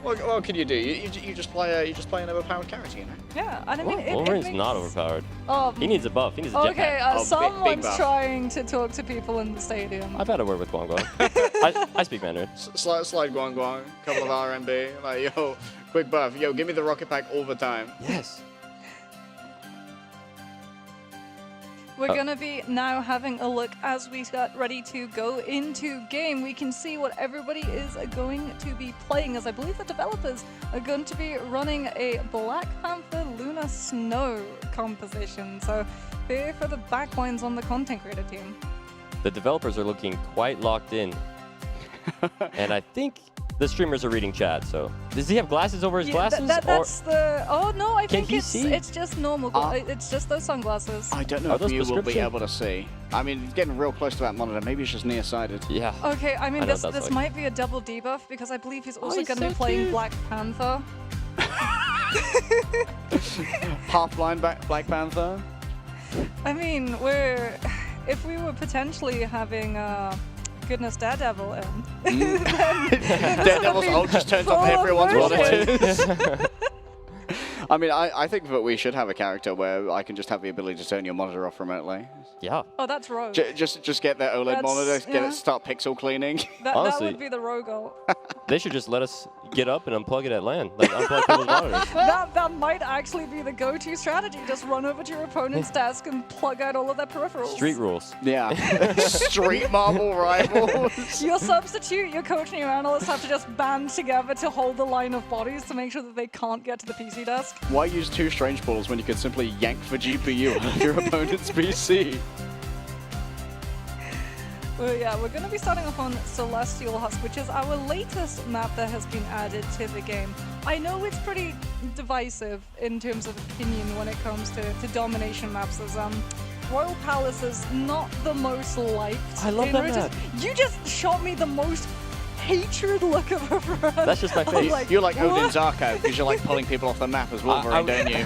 What can you do? You just play an overpowered character, you know? Yeah, and I mean, Wolverine's it makes... not overpowered. Oh, He needs a buff. He needs a jetpack. Okay, someone's big buff. trying to talk to people in the stadium. I've had a word with Guang Guang. I speak Mandarin. Slide Guang Guang, couple of RMB. Like, yo, quick buff. Yo, give me the rocket pack all the time. Yes. We're gonna be now having a look as we get ready to go into game. We can see what everybody is going to be playing, as I believe the developers are going to be running a Black Panther Luna Snow composition. So here for the backlines on the content creator team. The developers are looking quite locked in. And I think the streamers are reading chat, so. Does he have glasses over his glasses? That's the... Oh, no, I think he it's see? it's just normal. It's just those sunglasses. I don't know if you will be able to see. I mean, it's getting real close to that monitor. Maybe it's just nearsighted. Yeah. Okay, I mean, I know this what that's like. might be a double debuff, because I believe he's also he's going to so be playing cute. Black Panther. Half-blind Black Panther. I mean, if we were potentially having goodness Daredevil in, then Daredevil's ult just turns off everyone's monitors. I mean, I think that we should have a character where I can just have the ability to turn your monitor off remotely. Yeah. Oh, that's rogue. Just get that OLED monitor, get it, start pixel cleaning. That Honestly. would be the rogue ult. They should just let us get up and unplug it at LAN. Like, unplug people's monitors. That might actually be the go-to strategy. Just run over to your opponent's desk and plug out all of their peripherals. Street rules. Yeah. Street Marvel Rivals. Your substitute, your coach, and your analyst have to just band together to hold the line of bodies to make sure that they can't get to the PC desk. Why use two strange balls when you could simply yank the GPU out of your opponent's PC? Well, yeah, we're going to be starting off on Celestial Husk, which is our latest map that has been added to the game. I know it's pretty divisive in terms of opinion when it comes to domination maps, as Royal Palace is not the most liked. I love in that Riches. map. You just shot me the most hatred look of a friend. That's just my face. Like, You're like what? Odin Zarko because you like pulling people off the map as Wolverine, don't you?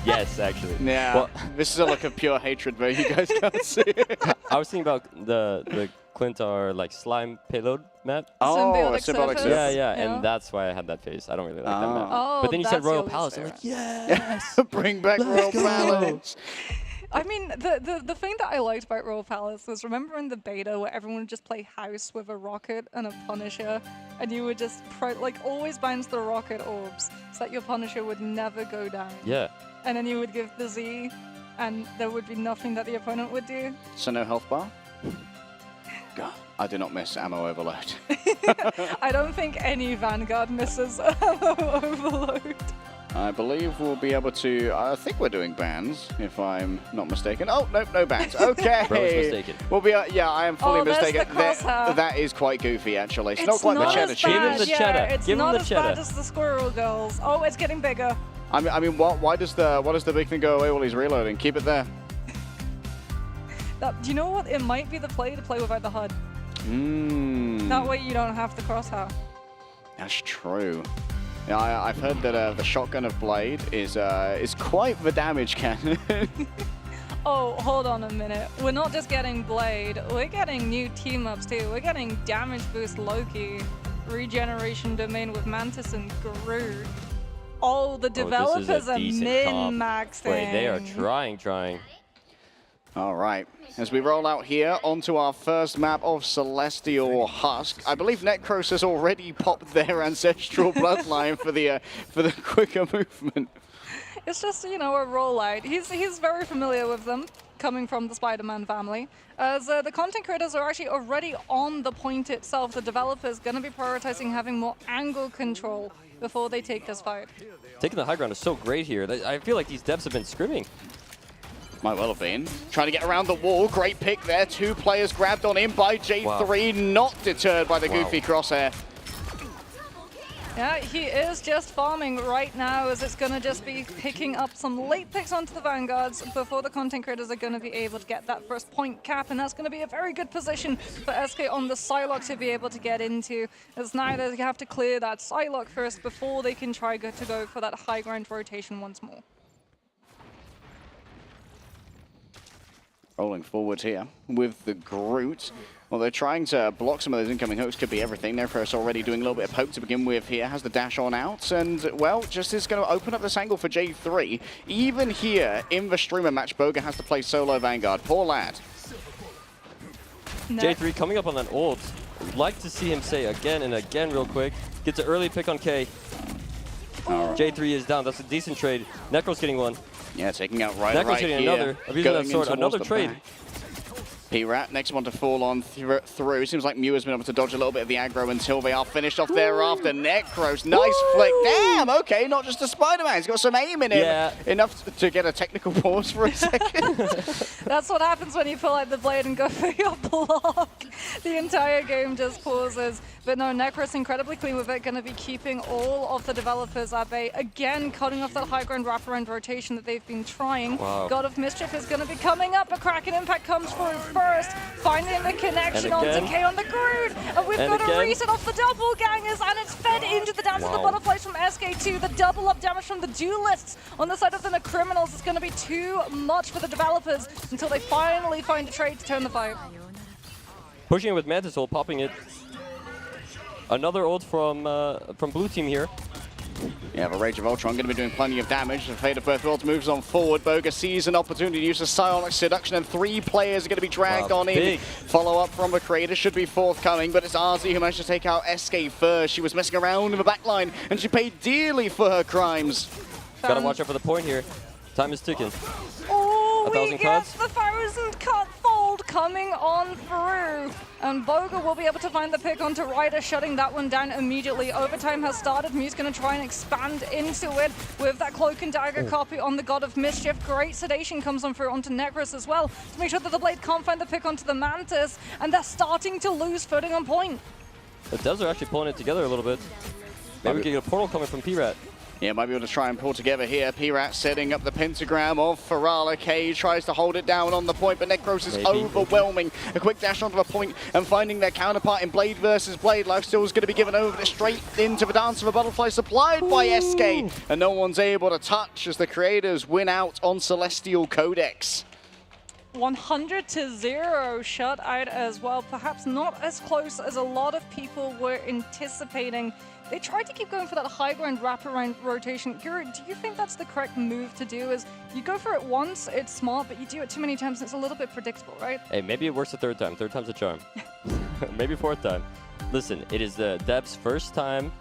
Yes, actually. Yeah. Well, this is a look of pure hatred, but you guys can't see it. I was thinking about the Clintar like slime payload map. Oh, Symbiotic symbiotic surface. Yeah, Yeah. and that's why I had that face. I don't really like that map. Oh, But then you said that's Royal your least Palace. I'm like, favorite. yes. Bring back Royal Palace. I mean, the thing that I liked about Royal Palace was, remember in the beta where everyone would just play house with a rocket and a Punisher, and you would just always bounce the rocket orbs so that your Punisher would never go down. Yeah. And then you would give the Z, and there would be nothing that the opponent would do. So no health bar? God, I do not miss ammo overload. I don't think any Vanguard misses overload. I believe we'll be able to. I think we're doing bans, if I'm not mistaken. Oh, nope, no bans. Okay. Bro's mistaken. We'll be. Yeah, I am fully there's mistaken. the crosshair. That is quite goofy, actually. It's, It's not quite the cheddar as cheese. Give him bad, the yeah, cheddar. It's Give him not the as cheddar. bad as the Squirrel Girls. Oh, it's getting bigger. I mean, why does the big thing go away while he's reloading? Keep it there. Do you know what? It might be the play to play without the HUD. Mmm. That way you don't have the crosshair. That's true. Yeah, I've heard that the shotgun of Blade is quite the damage cannon. Oh, hold on a minute. We're not just getting Blade. We're getting new team-ups too. We're getting Damage Boost Loki, Regeneration Domain with Mantis and Groot. Oh, the developers this is a are decent comp. min-maxing. Wait, they are trying. All right. As we roll out here onto our first map of Celestial Husk, I believe Necros has already popped their ancestral bloodline for the quicker movement. It's just, you know, a rollout. He's very familiar with them, coming from the Spider-Man family. As the content creators are actually already on the point itself, the developers going to be prioritizing having more angle control before they take this fight. Taking the high ground is so great here. I feel like these devs have been scrimming. Might well have been. Trying to get around the wall. Great pick there. Two players grabbed on in by J3. Wow. Not deterred by the goofy crosshair. Yeah, he is just farming right now, as it's going to just be picking up some late picks onto the Vanguards before the content creators are going to be able to get that first point cap, and that's going to be a very good position for SK on the Psylocke to be able to get into, as now they have to clear that Psylocke first before they can try to go for that high ground rotation once more. Rolling forward here with the Groot. Well, they're trying to block some of those incoming hooks. Could be everything. Necros already doing a little bit of poke to begin with here. Has the dash on out. And, well, just is going to open up this angle for J3. Even here in the streamer match, Boga has to play solo Vanguard. Poor lad. No. J3 coming up on that ult. I'd like to see him say again and again real quick. Gets an early pick on K. J3 is down. That's a decent trade. Necros getting one. Yeah, taking out right Necros right getting here. another. Abusing that Going sword. in Another towards the trade. back. P-Rat, next one to fall on through. Seems like Mew has been able to dodge a little bit of the aggro until they are finished off thereafter. Necros, nice flick. Damn, okay, not just a Spider-Man. He's got some aim in him. Yeah. Enough to get a technical pause for a second. That's what happens when you pull out the blade and go for your block. The entire game just pauses. But no, Necros incredibly clean with it, going to be keeping all of the developers at bay. Again, cutting off that high ground wraparound rotation that they've been trying. Wow. God of Mischief is going to be coming up. A Kraken Impact comes through first, finding the connection And onto again. K on the Groot. And we've And got again. a reset off the doppelgangers, and it's fed into the dance of the Wow. butterflies from SK2. The double up damage from the duelists on the side of the criminals is going to be too much for the developers until they finally find a trade to turn the fight. Pushing it with Mantis ult, popping it. Another ult from blue team here. Yeah, the Rage of Ultron going to be doing plenty of damage. The Fate of Both Worlds moves on forward. Boga sees an opportunity to use a Psionic Seduction, and 3 players are going to be dragged Wow, on in. big. Follow-up from the creator should be forthcoming, but it's RZ who managed to take out SK first. She was messing around in the backline, and she paid dearly for her crimes. Gotta watch out for the point here. Time is ticking. Oh, 1,000 we get cards. the 1,000 cut fold coming on through. And Boga will be able to find the pick onto Ryder, shutting that one down immediately. Overtime has started. Mew's going to try and expand into it with that Cloak and Dagger copy on the God of Mischief. Great sedation comes on through onto Necros as well to make sure that the Blade can't find the pick onto the Mantis. And they're starting to lose footing on point. The devs are actually pulling it together a little bit. Maybe we can get a portal coming from P-Rat. Yeah, might be able to try and pull together here. P-Rat setting up the pentagram of Ferala. K tries to hold it down on the point, but Necros is overwhelming. A quick dash onto the point and finding their counterpart in Blade versus Blade. Lifesteal is going to be given over straight into the dance of a butterfly supplied by SK. And no one's able to touch as the creators win out on Celestial Codex. 100-0 shut out as well. Perhaps not as close as a lot of people were anticipating. They tried to keep going for that high ground wraparound rotation. Guru, do you think that's the correct move to do? Is you go for it once, it's smart, but you do it too many times, it's a little bit predictable, right? Hey, maybe it works the third time. Third time's a charm. Maybe fourth time. Listen, it is the Devs' first time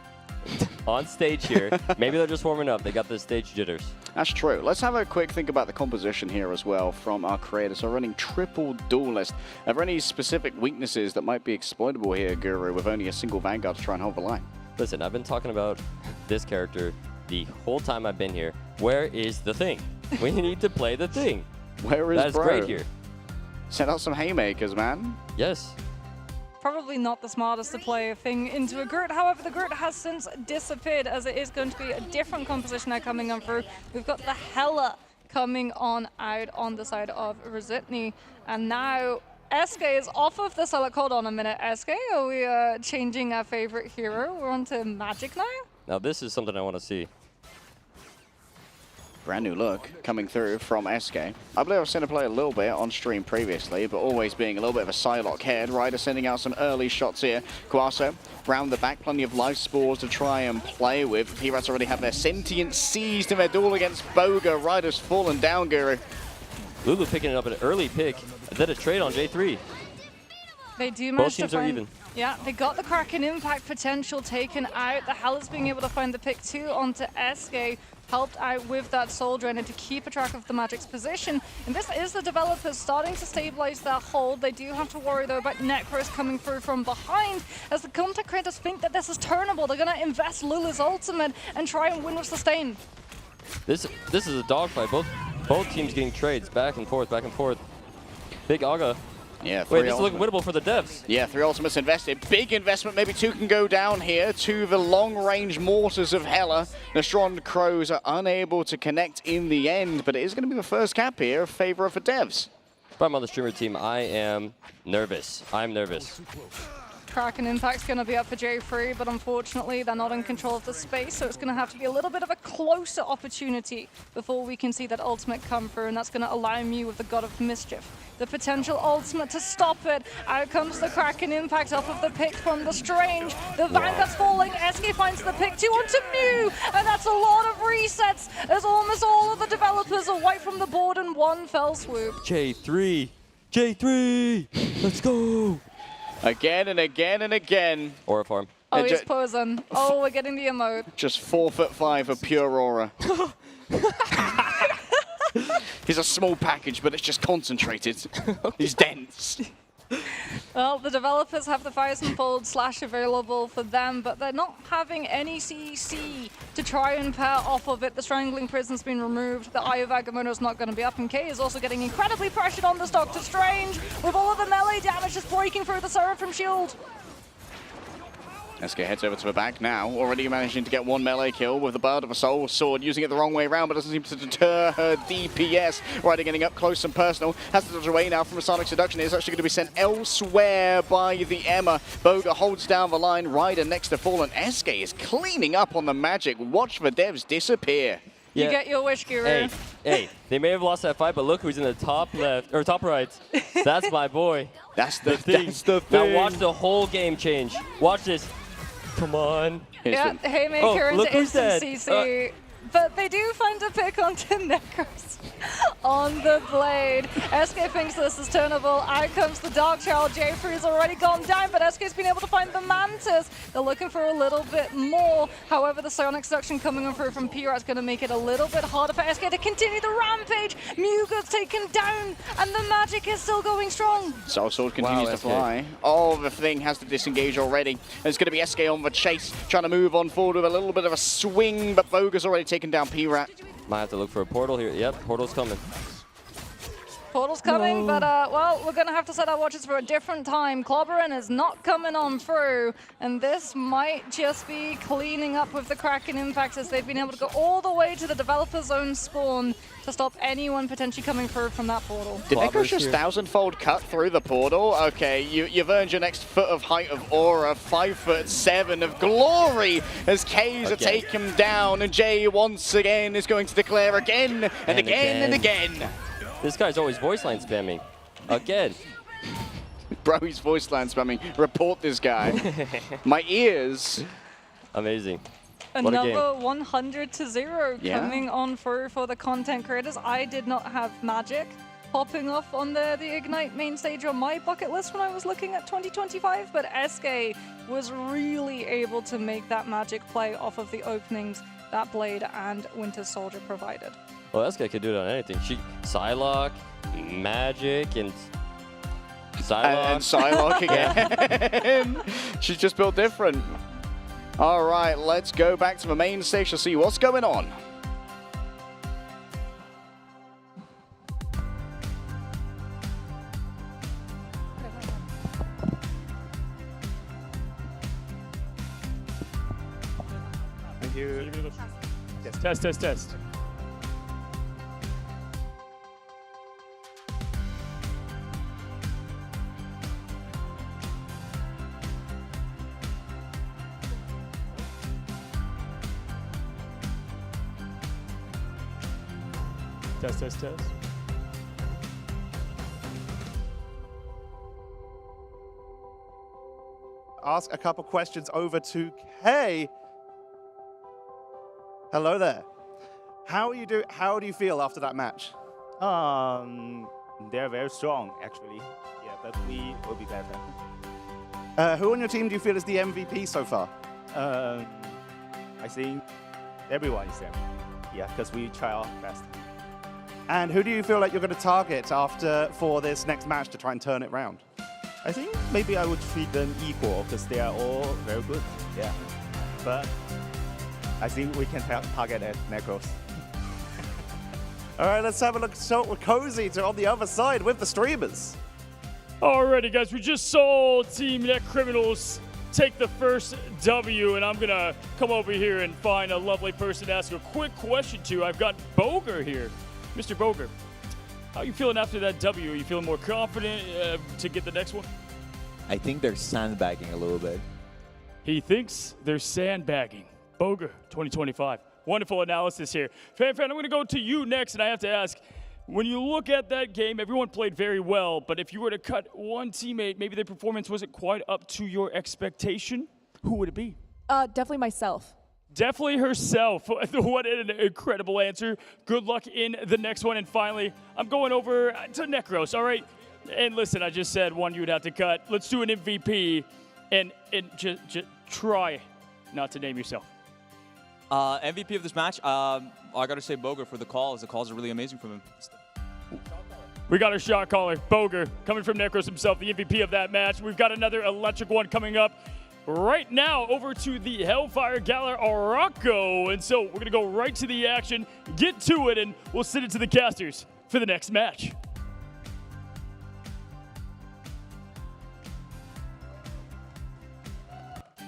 on stage here. Maybe they're just warming up. They got the stage jitters. That's true. Let's have a quick think about the composition here as well from our creators. So running triple duelist. Are there any specific weaknesses that might be exploitable here, Guru, with only a single Vanguard to try and hold the line? Listen, I've been talking about this character the whole time I've been here. Where is the thing? We need to play the thing. Where is That's bro? great here. Send out some haymakers, man. Yes. Probably not the smartest to play a thing into a Gurt. However, the Gurt has since disappeared as it is going to be a different composition now coming on through. We've got the Hela coming on out on the side of Resitny. And now SK is off of the Select. Hold on a minute, SK. Are we changing our favorite hero? We're on to Magic now? Now this is something I want to see. Brand new look coming through from SK. I believe I've seen her play a little bit on stream previously, but always being a little bit of a Psylocke head. Ryder sending out some early shots here. Quaso round the back, plenty of life spores to try and play with. P-Rats already have their sentient seized in their duel against Boga. Ryder's fallen down, Guru. Lulu picking it up an early pick. Did a trade on J3. They do Both manage to teams are find, even. Yeah, they got the Kraken impact potential taken out. The Hellas being able to find the pick 2 onto SK helped out with that Soul Drain and to keep a track of the Magic's position. And this is the developers starting to stabilize their hold. They do have to worry though about Necros coming through from behind as the content creators think that this is turnable. They're going to invest Lulu's ultimate and try and win with sustain. This is a dogfight. Both teams getting trades back and forth, back and forth. Big Aga. Yeah, wait, this is looking winnable for the Devs. Yeah, 3 ultimates invested. Big investment. Maybe 2 can go down here to the long-range mortars of Hela. The Strong Crows are unable to connect in the end, but it is going to be the first cap here in favor of the Devs. If I'm on the streamer team, I am nervous. I'm nervous. Kraken Impact's going to be up for J3, but unfortunately they're not in control of the space, so it's going to have to be a little bit of a closer opportunity before we can see that ultimate come through, and that's going to allow Mew with the God of Mischief the potential ultimate to stop it. Out comes the Kraken Impact off of the pick from the Strange. The Vanguard's falling. SK finds the pick 2 onto Mew, and that's a lot of resets as almost all of the developers are wiped from the board in one fell swoop. J3, let's go. Again and again and again. Aura farm. Oh, he's posing. Oh, we're getting the emote. Just 4'5" of pure aura. He's a small package, but it's just concentrated. He's dense. Well, the developers have the Firefold Slash available for them, but they're not having any CC to try and pair off of it. The Strangling Prison's been removed. The Eye of Agamotto's not going to be up, and K is also getting incredibly pressured on this Doctor Strange, with all of the melee damage just breaking through the Seraphim Shield. SK heads over to the back now, already managing to get 1 melee kill with the Bird of a Soul Sword, using it the wrong way around, but doesn't seem to deter her DPS. Ryder getting up close and personal, has to dodge away now from a Sonic Seduction. It's actually going to be sent elsewhere by the Emma. Boga holds down the line, Ryder next to fall, and SK is cleaning up on the Magic. Watch the Devs disappear. You get your wish, Guru. Hey, they may have lost that fight, but look who's in the top left, or top right. That's my boy. That's the thing. Now watch the whole game change. Watch this. Come on. Yeah, Haymaker look into who's instant dead. CC. But they do find a pick onto Necros on the blade. SK thinks this is turnable. Out comes the Dark Child. J3's already gone down, but SK's been able to find the Mantis. They're looking for a little bit more. However, the Sonic Seduction coming through from P-Rat's going to make it a little bit harder for SK to continue the rampage. Mew gets taken down, and the Magic is still going strong. Soul Sword continues to fly. Oh, the thing has to disengage already. And it's going to be SK on the chase, trying to move on forward with a little bit of a swing, but Boga's already taken down P-Rat. Might have to look for a portal here. Yep, portal's coming. Portal's coming, but well, we're going to have to set our watches for a different time. Clobbering is not coming on through, and this might just be cleaning up with the Kraken Impact as they've been able to go all the way to the developer's own spawn to stop anyone potentially coming through from that portal. Did Necros just 1000-fold cut through the portal? Okay, you've earned your next foot of height of aura, 5'7" of glory as K's are taking him down, and Jay once again is going to declare again and again and again. This guy's always voice line spamming. Again. Bro, he's voice line spamming. Report this guy. My ears. Amazing. Another 100-0 coming on through for the content creators. I did not have Magic popping off on the Ignite main stage on my bucket list when I was looking at 2025, but SK was really able to make that Magic play off of the openings that Blade and Winter Soldier provided. Well, SK could do it on anything. Psylocke, Magic, and Psylocke. And Psylocke again. She's just built different. All right, let's go back to the main stage to see what's going on. Thank you. Test, test, test. Test, test, test. Ask a couple questions over to Kay. Hello there. How do you feel after that match? They're very strong, actually. Yeah, but we will be better. Who on your team do you feel is the MVP so far? I think everyone is there. Yeah, because we try our best. And who do you feel like you're going to target for this next match to try and turn it round? I think maybe I would treat them equal because they are all very good. Yeah, but I think we can target at Necros. All right, let's have a look with Cozy on the other side with the streamers. Alrighty, guys, we just saw Team Net Criminals take the first W, and I'm gonna come over here and find a lovely person to ask a quick question to. I've got Boger here. Mr. Boger, how are you feeling after that W? Are you feeling more confident to get the next one? I think they're sandbagging a little bit. He thinks they're sandbagging. Boger, 2025. Wonderful analysis here. Fan, I'm going to go to you next, and I have to ask, when you look at that game, everyone played very well, but if you were to cut one teammate, maybe their performance wasn't quite up to your expectation, who would it be? Definitely myself. Definitely herself. What an incredible answer. Good luck in the next one. And finally, I'm going over to Necros, all right? And listen, I just said one you'd have to cut. Let's do an MVP and just try not to name yourself. MVP of this match, I got to say Boger for the calls. The calls are really amazing from him. We got our shot caller, Boger, coming from Necros himself, the MVP of that match. We've got another electric one coming up right now over to the Hellfire Gala Araco. And so we're going to go right to the action, get to it, and we'll send it to the casters for the next match.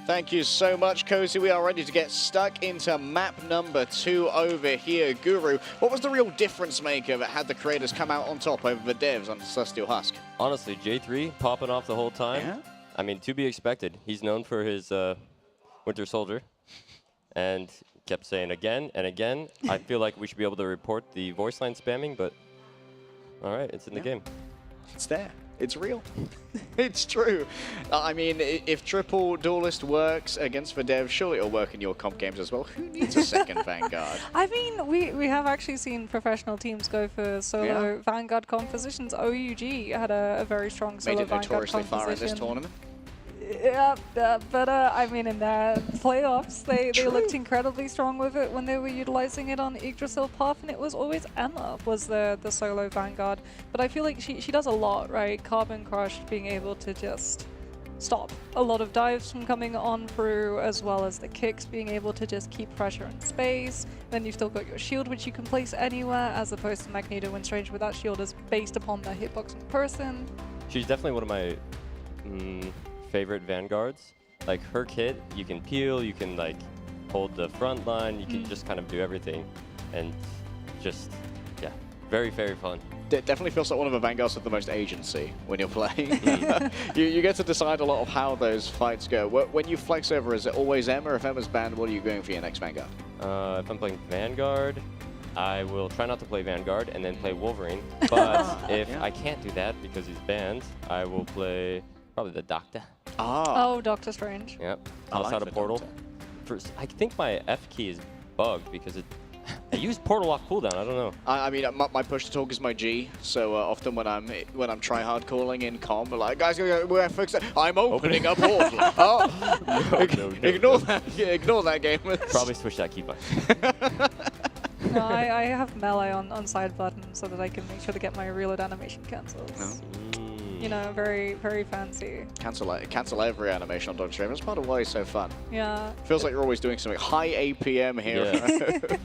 Thank you so much, Cozy. We are ready to get stuck into map number 2 over here. Guru, what was the real difference maker that had the creators come out on top over the devs on Celestial Husk? Honestly, J3 popping off the whole time. Yeah? I mean, to be expected. He's known for his Winter Soldier and kept saying again and again. I feel like we should be able to report the voice line spamming, but all right, it's in the game. It's there. It's real. It's true. I mean, if triple duelist works against the devs, surely it'll work in your comp games as well. Who needs a second Vanguard? I mean, we have actually seen professional teams go for solo Vanguard compositions. OUG had a very strong solo Made it Vanguard notoriously composition. far in this tournament. Yeah, but I mean, in their playoffs, they looked incredibly strong with it when they were utilizing it on Yggdrasil Path, and it was always Emma was the solo Vanguard. But I feel like she does a lot, right? Carbon Crush, being able to just stop a lot of dives from coming on through, as well as the kicks being able to just keep pressure in space. Then you've still got your shield, which you can place anywhere, as opposed to Magneto and Strange, where that shield is based upon the hitbox in person. She's definitely one of my favorite vanguards. Like her kit, you can peel, you can like hold the front line, you can just kind of do everything, and just very, very fun. It definitely feels like one of the vanguards with the most agency when you're playing. you get to decide a lot of how those fights go. When you flex over, is it always Emma? If Emma's banned, what are you going for your next vanguard? If I'm playing Vanguard, I will try not to play Vanguard and then play Wolverine. But if I can't do that because he's banned, I will play probably the Doctor. Oh, Doctor Strange. Yep. Toss out a portal. First, I think my F key is bugged because I use portal off cooldown. I don't know. I mean, my push to talk is my G. So often when I'm tryhard calling in com, we're like, guys, we're fixing. I'm opening a portal. Ignore that. Yeah, ignore that, gamers. Probably switch that key button. No, I have melee on side button so that I can make sure to get my reload animation cancels. You know, very, very fancy. Cancel every animation on Dodge Stream. That's part of why it's so fun. Yeah. Feels like you're always doing something high APM here. Yeah.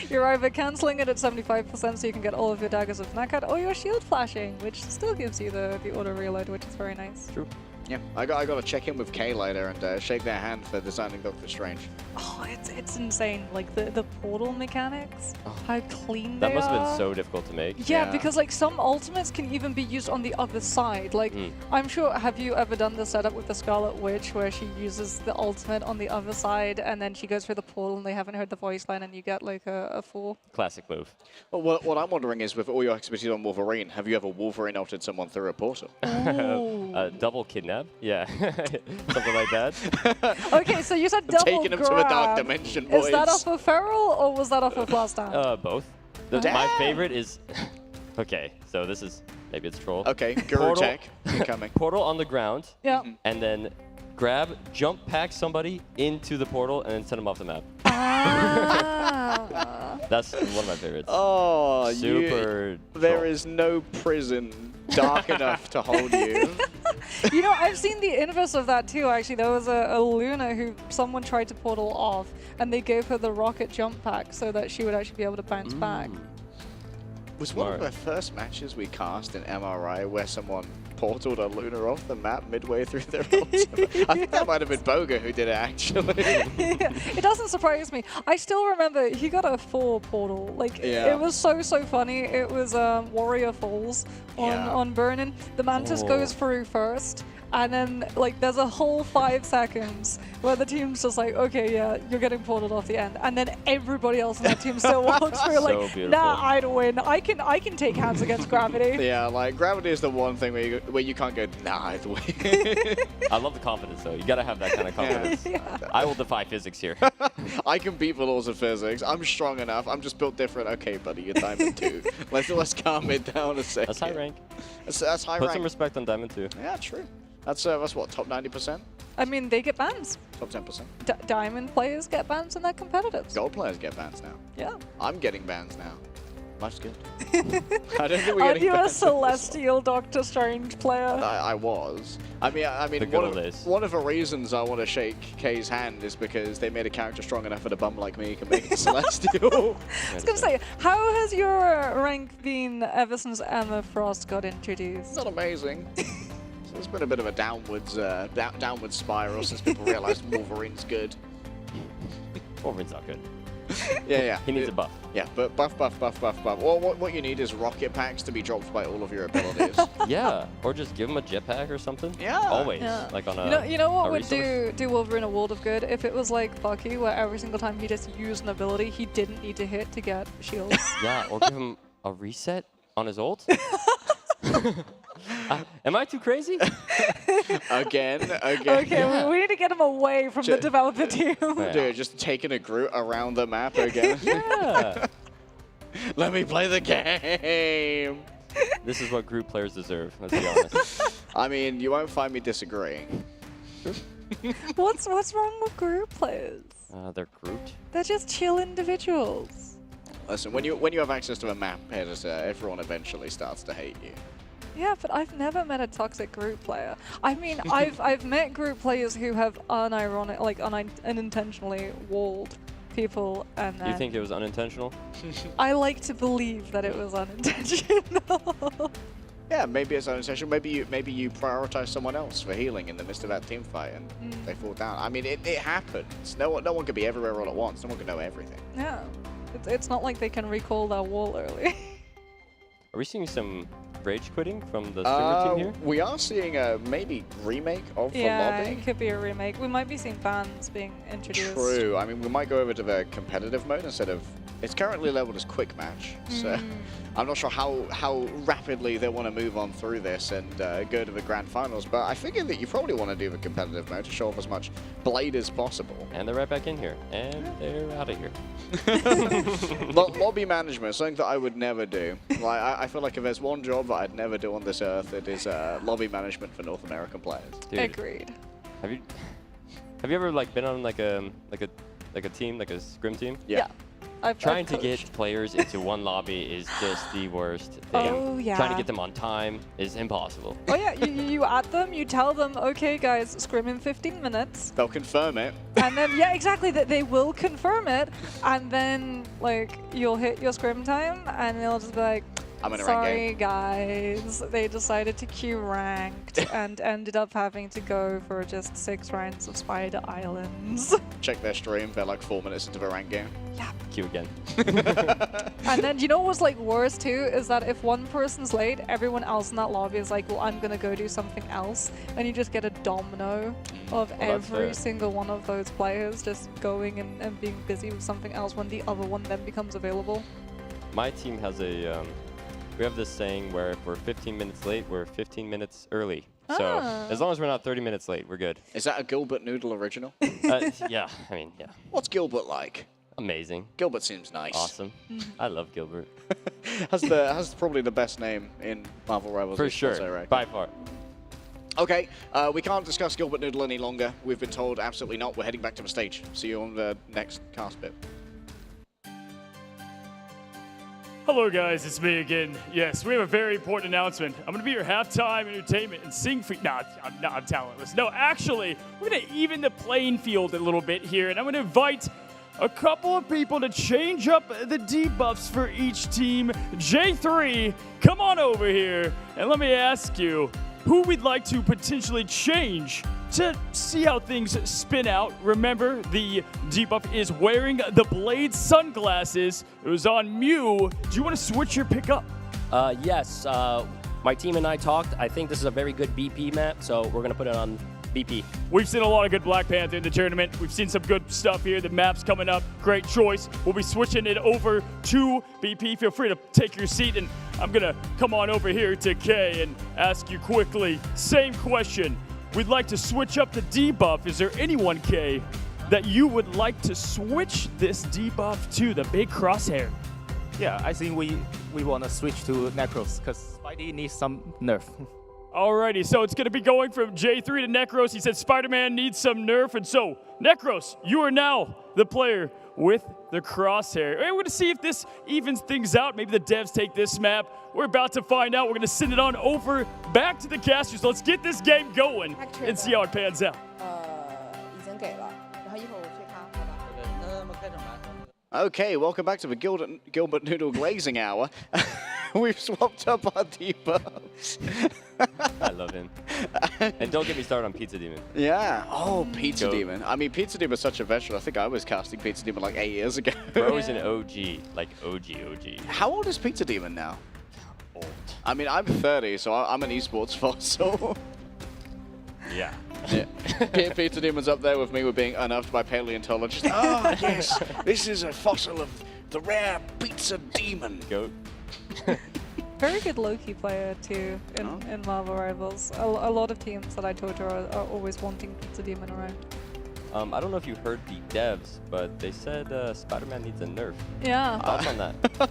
You're either cancelling it at 75% so you can get all of your daggers with knockout, or you're shield flashing, which still gives you the auto reload, which is very nice. True. Yeah, I got to check in with Kay later and shake their hand for designing Doctor Strange. Oh, it's insane. Like the portal mechanics, how clean they are. That must have been so difficult to make. Yeah, because like some ultimates can even be used on the other side. Like I'm sure, have you ever done the setup with the Scarlet Witch where she uses the ultimate on the other side and then she goes through the portal and they haven't heard the voice line and you get like a full classic move. Well, what I'm wondering is, with all your expertise on Wolverine, have you ever Wolverine ulted someone through a portal? Double kidnap? Yeah, something like that. Okay, so you said double taking him to a dark dimension, boys. Is that off of Feral or was that off of Last Stand? Both. My favorite is... Okay, so this is... Maybe it's troll. Okay, Guru Tech, incoming. Portal on the ground. Yeah. And then grab, jump pack somebody into the portal and then send them off the map. That's one of my favorites. Oh, super. There is no prison dark enough to hold you. You know, I've seen the inverse of that too, actually. There was a Luna who someone tried to portal off, and they gave her the rocket jump pack so that she would actually be able to bounce back. Was one of the first matches we cast in MRI where someone portaled a Luna off the map midway through their ultimate? I think that might have been Boga who did it, actually. It doesn't surprise me. I still remember he got a full portal. Like, it was so funny. It was Warrior Falls on Burnin. The Mantis goes through first. And then, like, there's a whole 5 seconds where the team's just like, okay, yeah, you're getting portaled off the end. And then everybody else in that team still walks through, like, nah, I'd win. I can take hands against gravity. Yeah, like, gravity is the one thing where you can't go, nah, I'd win. I love the confidence, though. You gotta have that kind of confidence. I will defy physics here. I can beat the laws of physics. I'm strong enough. I'm just built different. Okay, buddy, you're Diamond 2. Let's calm it down a second. That's high rank. That's high rank. Put some respect on Diamond 2. Yeah, true. That's what, top 90%? I mean, they get bans. Top 10%? Diamond players get bans and they're competitors. Gold players get bans now. Yeah. I'm getting bans now. Life's good. I don't think we're Are getting you a bans. Celestial Doctor Strange player? I was. I mean, The good old days. one of the reasons I want to shake Kay's hand is because they made a character strong enough that a bum like me can make it Celestial. I was going to say, how has your rank been ever since Emma Frost got introduced? Not amazing. There's been a bit of a downwards spiral since people realized Wolverine's good. Wolverine's not good. Yeah. He needs a buff. Yeah, but buff. Well, what you need is rocket packs to be dropped by all of your abilities. Yeah, or just give him a jetpack or something. Yeah. Always. Yeah. Like on a You know what a would resource. do Wolverine a world of good? If it was like Bucky, where every single time he just used an ability, he didn't need to hit to get shields. Yeah, or give him a reset on his ult. Am I too crazy? Again. Okay, we need to get him away from the developer team. Dude, just taking a Groot around the map again. Yeah. Let me play the game. This is what group players deserve, let's be honest. I mean, you won't find me disagreeing. What's wrong with group players? They're Groot. They're just chill individuals. Listen, when you have access to a map editor, everyone eventually starts to hate you. Yeah, but I've never met a toxic group player. I mean, I've met group players who have unintentionally walled people, and then You think it was unintentional? I like to believe that it was unintentional. Yeah, maybe it's unintentional. Maybe you prioritize someone else for healing in the midst of that team fight, and they fall down. I mean, it happens. No one can be everywhere all at once. No one can know everything. Yeah, it's not like they can recall that wall early. Are we seeing some rage quitting from the streamer team here? We are seeing a maybe remake of the Yeah, lobby. it could be a remake. We might be seeing bans being introduced. True. I mean, we might go over to the competitive mode instead of... It's currently labeled as quick match, so I'm not sure how rapidly they want to move on through this and go to the grand finals, but I figure that you probably want to do the competitive mode to show off as much Blade as possible. And they're right back in here. And they're out of here. Lobby management, something that I would never do. Like, I feel like if there's one job that I'd never do on this earth, it is lobby management for North American players. Dude, Agreed. Have you ever like been on like a team, like a scrim team? Yeah. Trying to get players into one lobby is just the worst thing. Oh, yeah. Trying to get them on time is impossible. Oh yeah, you add them, you tell them, okay guys, scrim in 15 minutes. They'll confirm it. And then, yeah, exactly, that they will confirm it. And then, like, you'll hit your scrim time and they'll just be like, I'm in a sorry rank guys, they decided to queue ranked and ended up having to go for just 6 rounds of Spider Islands. Check their stream, they're like 4 minutes into the rank game. Yeah. Queue again. And then, you know what's like worse too, is that if one person's late, everyone else in that lobby is like, well, I'm gonna go do something else. And you just get a domino of every single one of those players just going and being busy with something else when the other one then becomes available. My team has a, we have this saying where if we're 15 minutes late, we're 15 minutes early. So as long as we're not 30 minutes late, we're good. Is that a Gilbert Noodle original? Yeah, I mean, yeah. What's Gilbert like? Amazing. Gilbert seems nice. Awesome. I love Gilbert. has probably the best name in Marvel Rivals. For sure, by far. Okay, we can't discuss Gilbert Noodle any longer. We've been told absolutely not. We're heading back to the stage. See you on the next cast bit. Hello guys, it's me again. Yes, we have a very important announcement. I'm gonna be your halftime entertainment and sing for I'm talentless. No, actually, we're gonna even the playing field a little bit here, and I'm gonna invite a couple of people to change up the debuffs for each team. J3, come on over here, and let me ask you, who we'd like to potentially change to see how things spin out. Remember, the debuff is wearing the Blade sunglasses. It was on Mew. Do you want to switch your pick up? Yes. My team and I talked. I think this is a very good BP map, so we're going to put it on BP. We've seen a lot of good Black Panther in the tournament. We've seen some good stuff here. The map's coming up. Great choice. We'll be switching it over to BP. Feel free to take your seat, and I'm going to come on over here to Kay and ask you quickly. Same question. We'd like to switch up the debuff. Is there anyone, Kay, that you would like to switch this debuff to, the big crosshair? Yeah, I think we want to switch to Necros because Spidey needs some nerf. Alrighty, so it's going to be going from J3 to Necros. He said Spider-Man needs some nerf, and so, Necros, you are now the player with the crosshair. And we're going to see if this evens things out. Maybe the devs take this map. We're about to find out. We're going to send it on over back to the casters. Let's get this game going and see how it pans out. Okay, welcome back to the Gilbert Noodle Glazing Hour. We've swapped up our debuffs. I love him. And don't get me started on Pizza Demon. Yeah. Oh, Pizza Demon. I mean, Pizza Demon is such a veteran. I think I was casting Pizza Demon like 8 years ago. Bro's an OG, like OG. How old is Pizza Demon now? Old. I mean, I'm 30, so I'm an esports fossil. Yeah. Pizza Demon's up there with me with being unearthed by paleontologists. Oh, yes. This is a fossil of the rare Pizza Demon. Goat. Very good Loki player too in Marvel Rivals. A lot of teams that I talk to are always wanting Pizza Demon around. I don't know if you heard the devs, but they said Spider-Man needs a nerf. Yeah. Thoughts on that?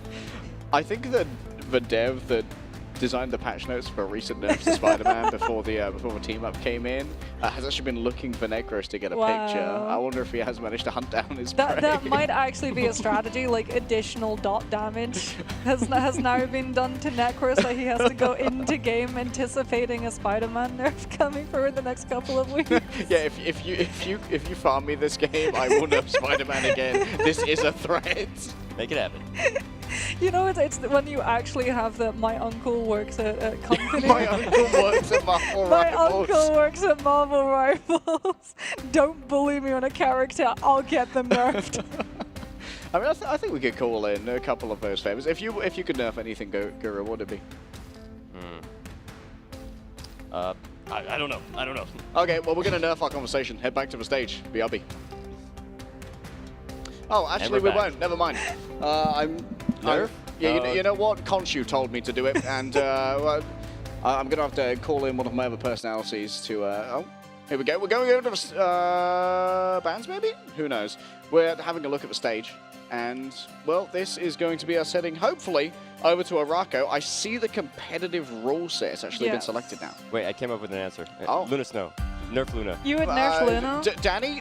I think that the dev that designed the patch notes for recent nerfs to Spider-Man before the team up came in, has actually been looking for Necros to get a picture. I wonder if he has managed to hunt down his prey. That might actually be a strategy, like additional dot damage has now been done to Necros, so he has to go into game anticipating a Spider-Man nerf coming through in the next couple of weeks. Yeah, if you farm me this game, I will nerf Spider-Man again. This is a threat. Make it happen. You know, it's when you actually have the my uncle works at a company. My uncle works at Marvel My Rivals. uncle works at Marvel Rivals. Don't bully me on a character. I'll get them nerfed. I mean, I think we could call in a couple of those favors. If you could nerf anything, Guru, what would it be? I don't know. I don't know. Okay, well, we're going to nerf our conversation. Head back to the stage. BRB. Oh, actually, we won't. Never mind. Nerf? Yeah, you know what? Khonshu told me to do it, and well, I'm going to have to call in one of my other personalities to... oh, here we go. We're going over to bands, maybe? Who knows? We're having a look at the stage, and, well, this is going to be us heading, hopefully, over to Araco. I see the competitive rule set has actually been selected now. Wait, I came up with an answer. Oh. Luna Snow. Nerf Luna. You would nerf Luna?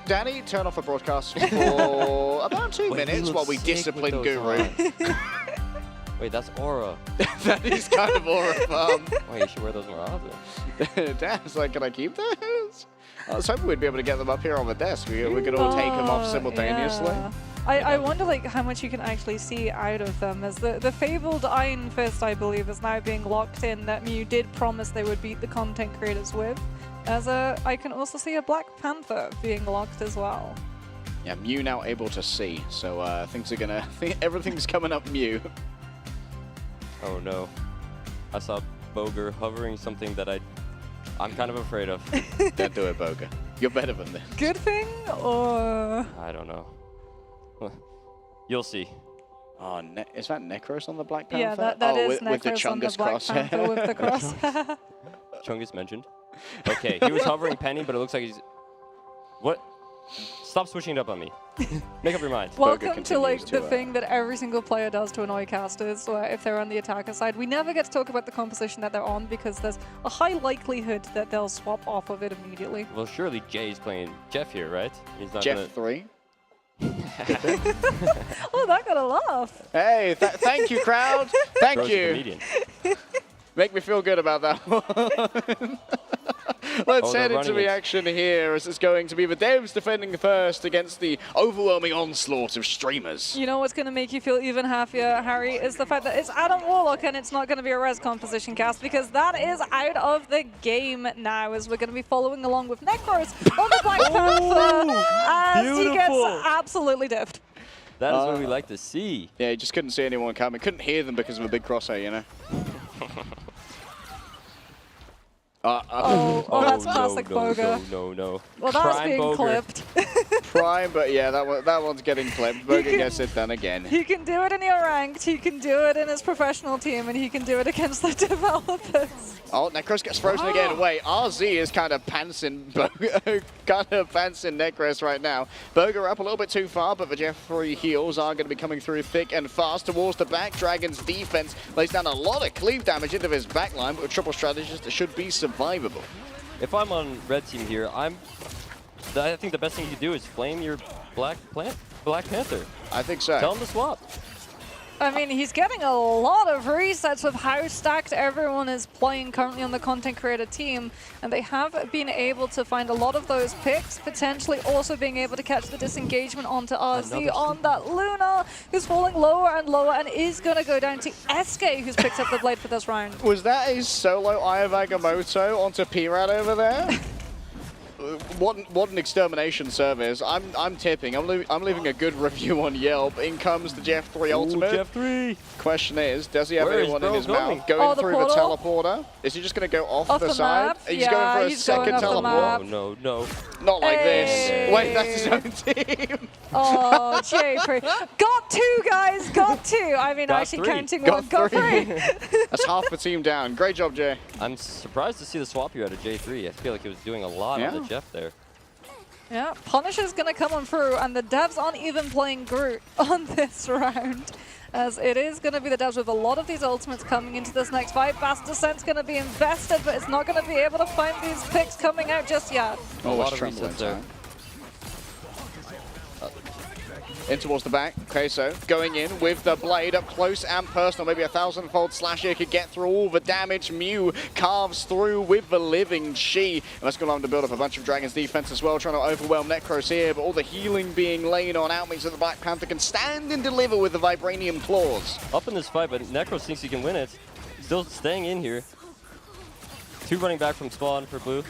Danny, turn off the broadcast for about 2 minutes while we discipline Guru. Wait, that's Aura. That is kind of Aura Farm. Wait, you should wear those more often. Dan's like, can I keep those? I was hoping we'd be able to get them up here on the desk. We could all take them off simultaneously. Yeah. I wonder like how much you can actually see out of them, as the fabled Iron Fist, I believe, is now being locked in, that Mew did promise they would beat the content creators with. As I can also see a Black Panther being locked as well. Yeah, Mew now able to see, so things are gonna... everything's coming up Mew. Oh no. I saw Boger hovering something that I'm kind of afraid of. Don't do it, Boger. You're better than this. Good thing, or...? I don't know. You'll see. Oh, is that Necros on the Black Panther? Yeah, that is with the Necros on the Chungus Black crosshair. Panther with the cross. Chungus mentioned. Okay, he was hovering Penny, but it looks like he's... What? Stop switching it up on me. Make up your mind. Welcome to like the thing that every single player does to annoy casters, where if they're on the attacker side, we never get to talk about the composition that they're on because there's a high likelihood that they'll swap off of it immediately. Well, surely Jay's playing Jeff here, right? He's not Jeff 3. Oh, that got a laugh. Hey, thank you, crowd. Thank Bro's a you. comedian. Make me feel good about that one. Let's head into the action here, as it's going to be the devs defending first against the overwhelming onslaught of streamers. You know what's going to make you feel even happier, Harry, is the fact that it's Adam Warlock and it's not going to be a res composition cast, because that is out of the game now, as we're going to be following along with Necros on the Black Panther as he gets absolutely diffed. That is what we like to see. Yeah, you just couldn't see anyone coming. Couldn't hear them because of a big crosshair, you know? That's classic Boga. No. Well, that's being clipped. Prime, but yeah, that one's getting clipped. Boga gets it done again. He can do it in your ranked, he can do it in his professional team, and he can do it against the developers. Oh, Necros gets frozen again. Wait, RZ is kind of pantsing Necros right now. Boga up a little bit too far, but the Jeff 3 heals are going to be coming through thick and fast towards the back. Dragon's defense lays down a lot of cleave damage into his backline, but with triple strategist, it should be survivable. If I'm on red team here, I think the best thing you do is flame your Black Panther. I think so. Tell him to swap. I mean, he's getting a lot of resets with how stacked everyone is playing currently on the content creator team, and they have been able to find a lot of those picks, potentially also being able to catch the disengagement onto RZ on that Luna, who's falling lower and lower and is going to go down to SK, who's picked up the blade for this round. Was that a solo Eye of Agamotto onto PRAD over there? What an extermination service. I'm tipping. I'm leaving a good review on Yelp. In comes the Jeff 3 ultimate. Jeff 3. Question is, does he have Where anyone in his mouth going through the teleporter? Is he just going to go off the side? Map? He's going for a second teleport. No. Not like this. Wait, that's his own team. Oh, J3. Got two, guys. Got two. I mean, actually counting one. Got three. That's half the team down. Great job, Jay. I'm surprised to see the swap here out of J3. I feel like it was doing a lot on the Jeff there. Yeah, Punisher's going to come on through, and the devs aren't even playing Groot on this round. as it is going to be the devs with a lot of these ultimates coming into this next fight. Fast Descent's going to be invested, but it's not going to be able to find these picks coming out just yet. A lot of resets there. In towards the back, Queso going in with the blade up close and personal. Maybe a 1,000-fold slash here could get through all the damage. Mew carves through with the living Chi. And that's going on to build up a bunch of Dragon's defense as well, trying to overwhelm Necros here, but all the healing being laid on out means that the Black Panther can stand and deliver with the Vibranium Claws. Up in this fight, but Necros thinks he can win it. Still staying in here. 2 running back from spawn for blue.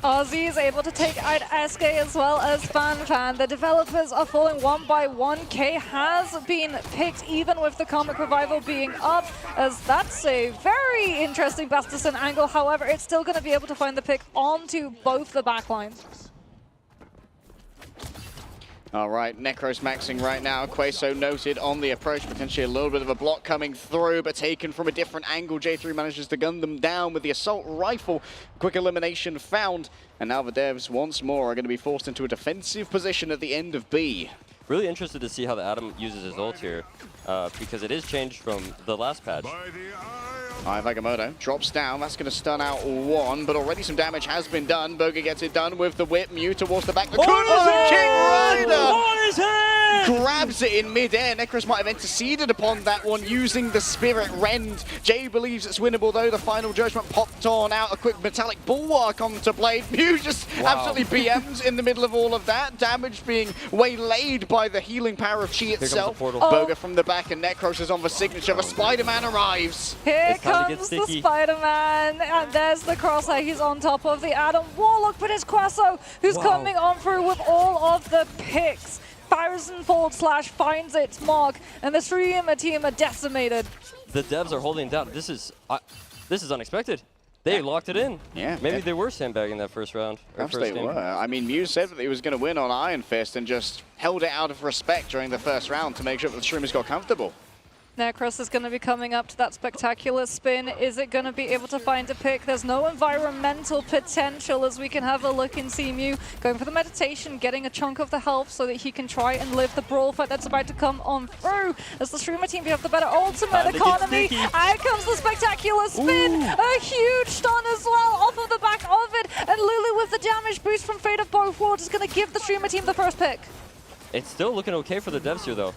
Ozzy is able to take out SK as well as FanFan. The developers are falling one by one. K has been picked even with the Comic Revival being up, as that's a very interesting Bastison angle. However, it's still going to be able to find the pick onto both the backlines. All right, Necros maxing right now. Queso noted on the approach, potentially a little bit of a block coming through, but taken from a different angle. J3 manages to gun them down with the assault rifle. Quick elimination found, and now the devs once more are going to be forced into a defensive position at the end of B. Really interested to see how the Atom uses his ult here, because it is changed from the last patch. Agamotto drops down. That's going to stun out one, but already some damage has been done. Boga gets it done with the whip. Mew towards the back. The King Rider grabs it in mid-air. Necros might have interceded upon that one using the Spirit Rend. Jay believes it's winnable though. The final judgment popped on out. A quick metallic bulwark onto Blade. Mew just absolutely BMs in the middle of all of that. Damage being waylaid by the healing power of Chi itself. Boga from the back, and Necros is on the signature. The Spider-Man arrives. Here comes the Spider-Man, and there's the crosshair. He's on top of the Adam Warlock, but it's Queso who's coming on through with all of the picks. 1,000-fold slash finds its mark, and the Streamer team are decimated. The devs are holding down. This is unexpected. They locked it in. Yeah. Maybe they were sandbagging that first round. Perhaps they were. I mean, Mew said that he was going to win on Iron Fist and just held it out of respect during the first round to make sure that the streamers got comfortable. Necros is going to be coming up to that spectacular spin. Is it going to be able to find a pick? There's no environmental potential, as we can have a look and see Mew going for the meditation, getting a chunk of the health so that he can try and live the brawl fight that's about to come on through. As the Streamer team, we have the better ultimate economy. Out comes the spectacular spin. A huge stun as well off of the back of it. And Lulu with the damage boost from Fate of Both Worlds is going to give the Streamer team the first pick. It's still looking okay for the devs here, though.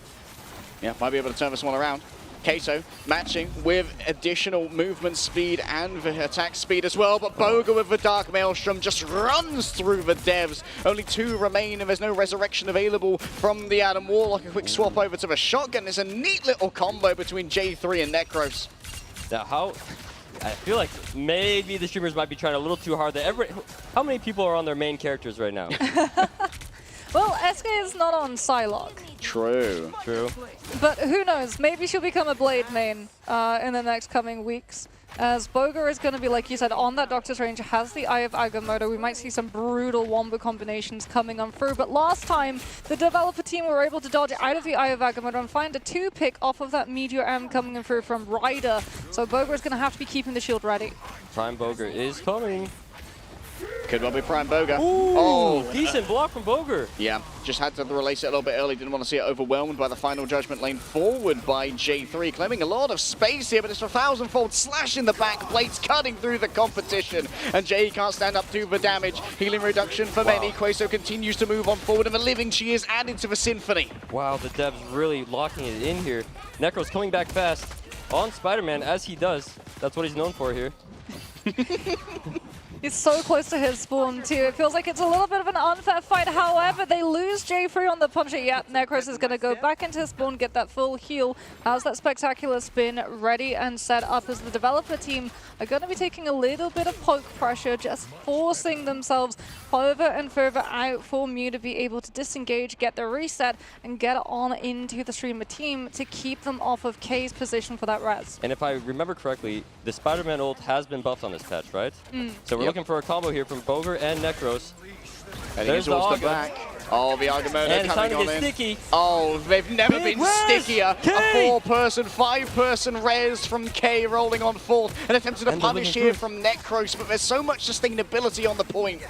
Yeah, might be able to turn this one around. Queso matching with additional movement speed and the attack speed as well, but Boga with the Dark Maelstrom just runs through the devs. Only 2 remain, and there's no resurrection available from the Adam Warlock. A quick swap over to the shotgun. It's a neat little combo between J3 and Necros. Now, I feel like maybe the streamers might be trying a little too hard. How many people are on their main characters right now? Well, SK is not on Psylocke. True. But who knows? Maybe she'll become a Blade main in the next coming weeks. As Boga is going to be, like you said, on that Doctor's range, has the Eye of Agamotto. We might see some brutal wombo combinations coming on through. But last time, the developer team were able to dodge out of the Eye of Agamotto and find a 2-pick off of that Meteor M coming in through from Ryder. So Boga is going to have to be keeping the shield ready. Prime Boga is coming. Could well be Prime Boga. Ooh, decent block from Boga. Yeah, just had to release it a little bit early. Didn't want to see it overwhelmed by the final judgment lane forward by J3. Claiming a lot of space here, but it's a 1,000-fold slash in the back. Blades cutting through the competition. And Jay can't stand up to the damage. Healing reduction for many. Queso continues to move on forward, and the living Chi is added to the symphony. Wow, the devs really locking it in here. Necros coming back fast on Spider-Man, as he does. That's what he's known for here. He's so close to his spawn too. It feels like it's a little bit of an unfair fight. However, they lose J3 on the punch. Yep, Necros is going to go back into his spawn, get that full heal. How's that spectacular spin ready and set up, as the developer team are going to be taking a little bit of poke pressure, just forcing themselves further and further out for Mew to be able to disengage, get the reset, and get on into the Streamer team to keep them off of K's position for that res. And if I remember correctly, the Spider-Man ult has been buffed on this patch, right? So we're looking for a combo here from Boga and Necros. There's the back. Oh, the Agamotto coming on in. Sticky. Oh, they've never been stickier. A 4-person, 5-person res from K rolling on fourth. An attempt to punish here from Necros, but there's so much sustainability on the point.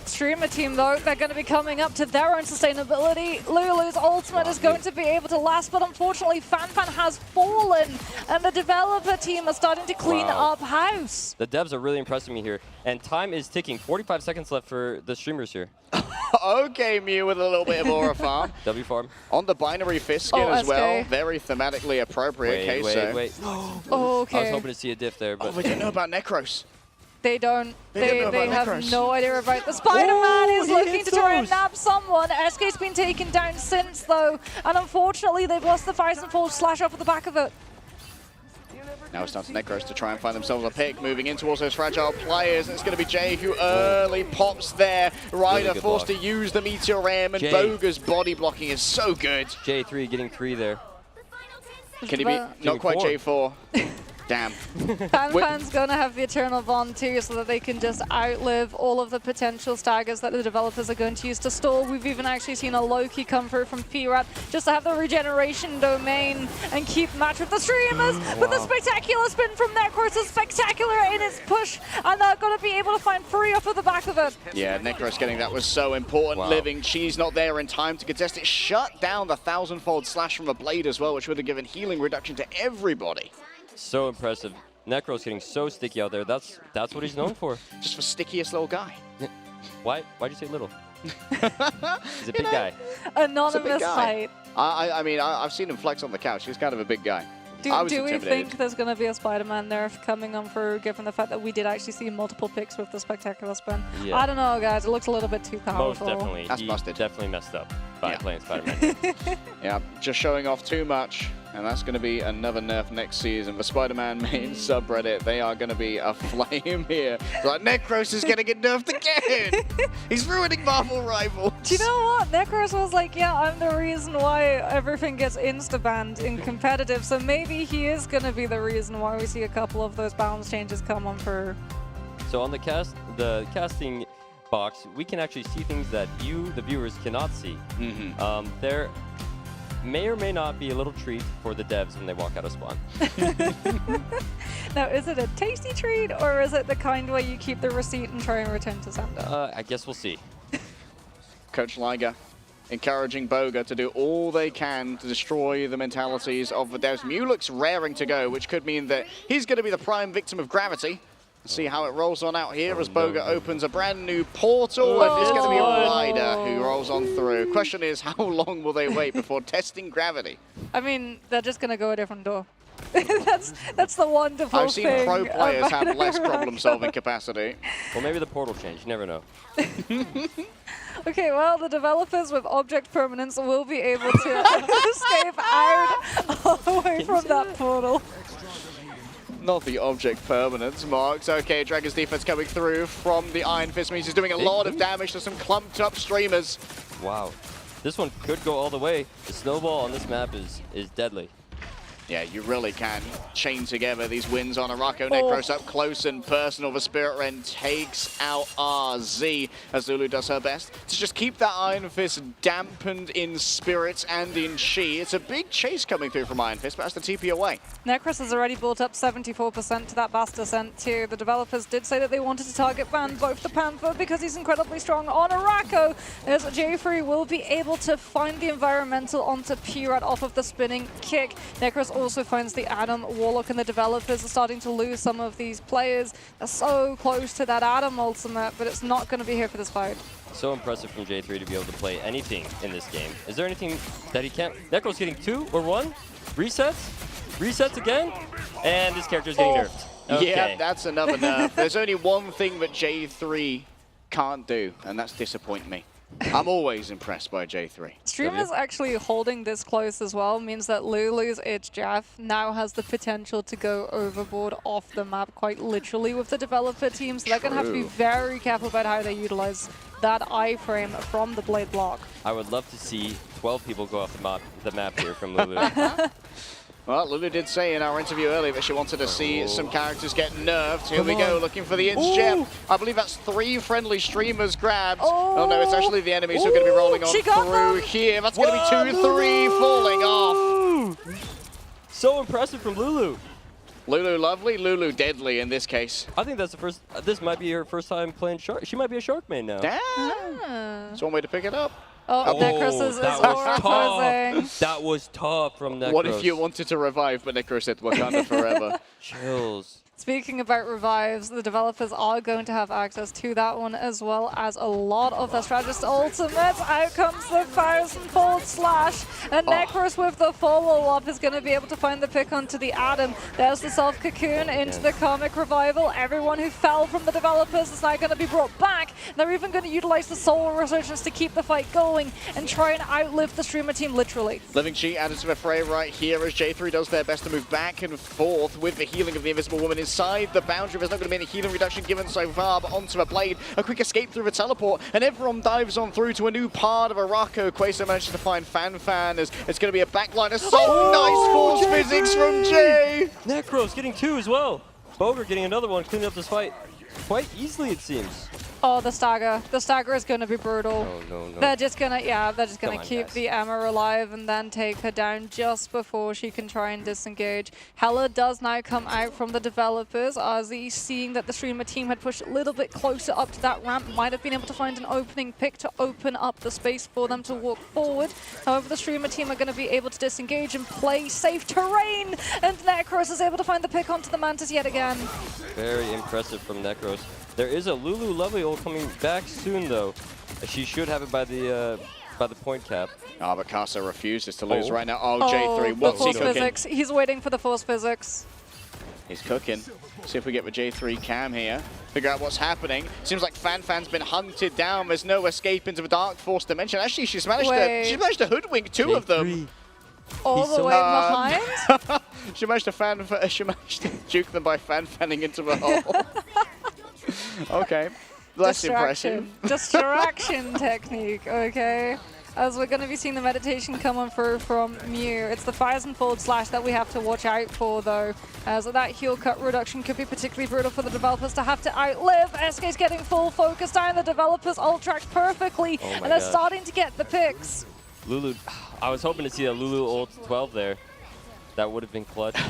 Streamer team, though, they're going to be coming up to their own sustainability. Lulu's ultimate is going to be able to last, but unfortunately, Fan has fallen, and the developer team are starting to clean up house. The devs are really impressing me here, and time is ticking. 45 seconds left for the streamers here. Okay, Mew with a little bit of aura farm. W farm. On the binary fist skin as well. Very thematically appropriate. Wait. Okay. I was hoping to see a diff there, but... Oh, we don't know about Necros. They don't. They have Necros. no idea about the Spider-Man is he looking hits to try and those. nab someone. SK's been taken down since, though, and unfortunately they've lost the Fires and Falls slash off of the back of it. Now it's down to Necros to try and find themselves a pick, moving in towards those fragile players. And it's going to be Jay who early pops there. Ryder Really good forced block. to use the Meteor Ram, and Jay. Boga's body blocking is so good. J3 getting 3 there. Can he be? Not quite J4. Damn. Fan's gonna have the Eternal Bond too, so that they can just outlive all of the potential staggers that the developers are going to use to stall. We've even actually seen a Loki come through from PRAD just to have the regeneration domain and keep match with the streamers. But the spectacular spin from Necros is spectacular in its push, and they're gonna be able to find 3 off of the back of it. Yeah, Necros getting that was so important. Living Cheese not there in time to contest it. Shut down the 1000-fold slash from a blade as well, which would have given healing reduction to everybody. So impressive. Necro's getting so sticky out there. That's what he's known for. Just for stickiest little guy. Why'd you say little? He's a big guy. Anonymous fight. I mean, I've seen him flex on the couch. He's kind of a big guy. Do we think there's going to be a Spider-Man nerf coming on through, given the fact that we did actually see multiple picks with the spectacular spin? Yeah. I don't know, guys. It looks a little bit too powerful. Most definitely. That's he busted. Definitely messed up by playing Spider-Man. Yeah, just showing off too much. And that's going to be another nerf next season. The Spider-Man main subreddit, they are going to be aflame here. Like, Necros is going to get nerfed again! He's ruining Marvel Rivals! Do you know what? Necros was like, yeah, I'm the reason why everything gets insta-banned in competitive, so maybe he is going to be the reason why we see a couple of those balance changes come on for... So on the casting box, we can actually see things that you, the viewers, cannot see. There may or may not be a little treat for the devs when they walk out of spawn. Now, is it a tasty treat, or is it the kind where you keep the receipt and try and return to sender? I guess we'll see. Coach Liger encouraging Boga to do all they can to destroy the mentalities of the devs. Mew looks raring to go, which could mean that he's going to be the prime victim of gravity. Let's see how it rolls on out here as Boga opens a brand new portal, and it's going to be Ryder who rolls on through. Question is, how long will they wait before testing gravity? I mean, they're just going to go a different door. that's the wonderful thing. I've seen pro players have less problem-solving capacity. Well, maybe the portal changed. You never know. Okay, well, the developers with object permanence will be able to escape out away from that portal. Not the object permanence, Marks. Okay, Dragon's defense coming through from the Iron Fist means he's doing a lot of damage to some clumped up streamers. Wow. This one could go all the way. The snowball on this map is deadly. Yeah, you really can chain together these wins on Arako. Necros up close and personal. The Spirit Ren takes out RZ as Lulu does her best to just keep that Iron Fist dampened in spirit and in chi. It's a big chase coming through from Iron Fist, but has to TP away. Necros has already built up 74% to that Bast Descent too. The developers did say that they wanted to target ban both the Panther because he's incredibly strong on Arako, as J3 will be able to find the environmental onto PRAD off of the spinning kick. Necros also finds the Adam Warlock, and the developers are starting to lose some of these players. They're so close to that Adam ultimate, but it's not going to be here for this fight. So impressive from J3 to be able to play anything in this game. Is there anything that he can't? Necro's getting 2 or 1? Resets again? And this character's getting nerfed. Okay. Yeah, that's another nerf. There's only one thing that J3 can't do, and that's disappoint me. I'm always impressed by J3. Streamers actually holding this close as well means that Lulu's Itch Jeff now has the potential to go overboard off the map quite literally with the developer team, so they're going to have to be very careful about how they utilize that iframe from the blade block. I would love to see 12 people go off the map here from Lulu. Well, Lulu did say in our interview earlier that she wanted to see some characters get nerfed. Here we go, looking for the Itch Gem. I believe that's 3 friendly streamers grabbed. Oh no, it's actually the enemies who are going to be rolling on through here. That's going to be 2, 3 falling off. So impressive from Lulu. Lulu lovely, Lulu deadly in this case. I think that's the first. This might be her first time playing Shark. She might be a Shark main now. Damn. That's one way to pick it up. Oh, Necros is tough. That was tough from Necros. What if you wanted to revive, but Necros said Wakanda forever? Chills. Speaking about revives, the developers are going to have access to that one as well as a lot of their strategist ultimates. Out comes the 1000-fold slash, and Necros with the follow-up is going to be able to find the pick onto the Adam. There's the self-cocoon into the Karmic Revival. Everyone who fell from the developers is now going to be brought back. They're even going to utilize the Soul Resurgence to keep the fight going and try and outlive the streamer team, literally. Living Chi added to the fray right here as J3 does their best to move back and forth with the healing of the Invisible Woman inside the boundary. There's not going to be any healing reduction given so far, but onto a blade, a quick escape through the teleport, and everyone dives on through to a new part of Araco. Quasar manages to find Fan, as it's going to be a backline assault. Nice force physics from Jay! Necros getting 2 as well. Boger getting another one, cleaning up this fight quite easily, it seems. Oh, the stagger. The stagger is going to be brutal. No. They're just going to, keep the Emma alive and then take her down just before she can try and disengage. Hella does now come out from the developers. Ozzy, seeing that the streamer team had pushed a little bit closer up to that ramp, might have been able to find an opening pick to open up the space for them to walk forward. However, the streamer team are going to be able to disengage and play safe terrain, and Necros is able to find the pick onto the Mantis yet again. Very impressive from Necros. There is a Lulu Lovely ult coming back soon, though. She should have it by the point cap. Ah, but Casa refuses to lose right now. Oh, J3, what's he cooking? Physics. He's waiting for the force physics. He's cooking. See if we get the J3 cam here. Figure out what's happening. Seems like Fan's been hunted down. There's no escape into the Dark Force dimension. Actually, she's managed to hoodwink 2 of them. All the way behind? She managed to juke them by fanning into the hole. Okay, less impressive. Distraction technique, okay? As we're going to be seeing the meditation coming through from Mew. It's the 1000-fold slash that we have to watch out for, though, as that heal cut reduction could be particularly brutal for the developers to have to outlive. SK's getting full focus down. The developers ult tracked perfectly, and they're starting to get the picks. Lulu, I was hoping to see a Lulu ult 12 there. That would have been clutch.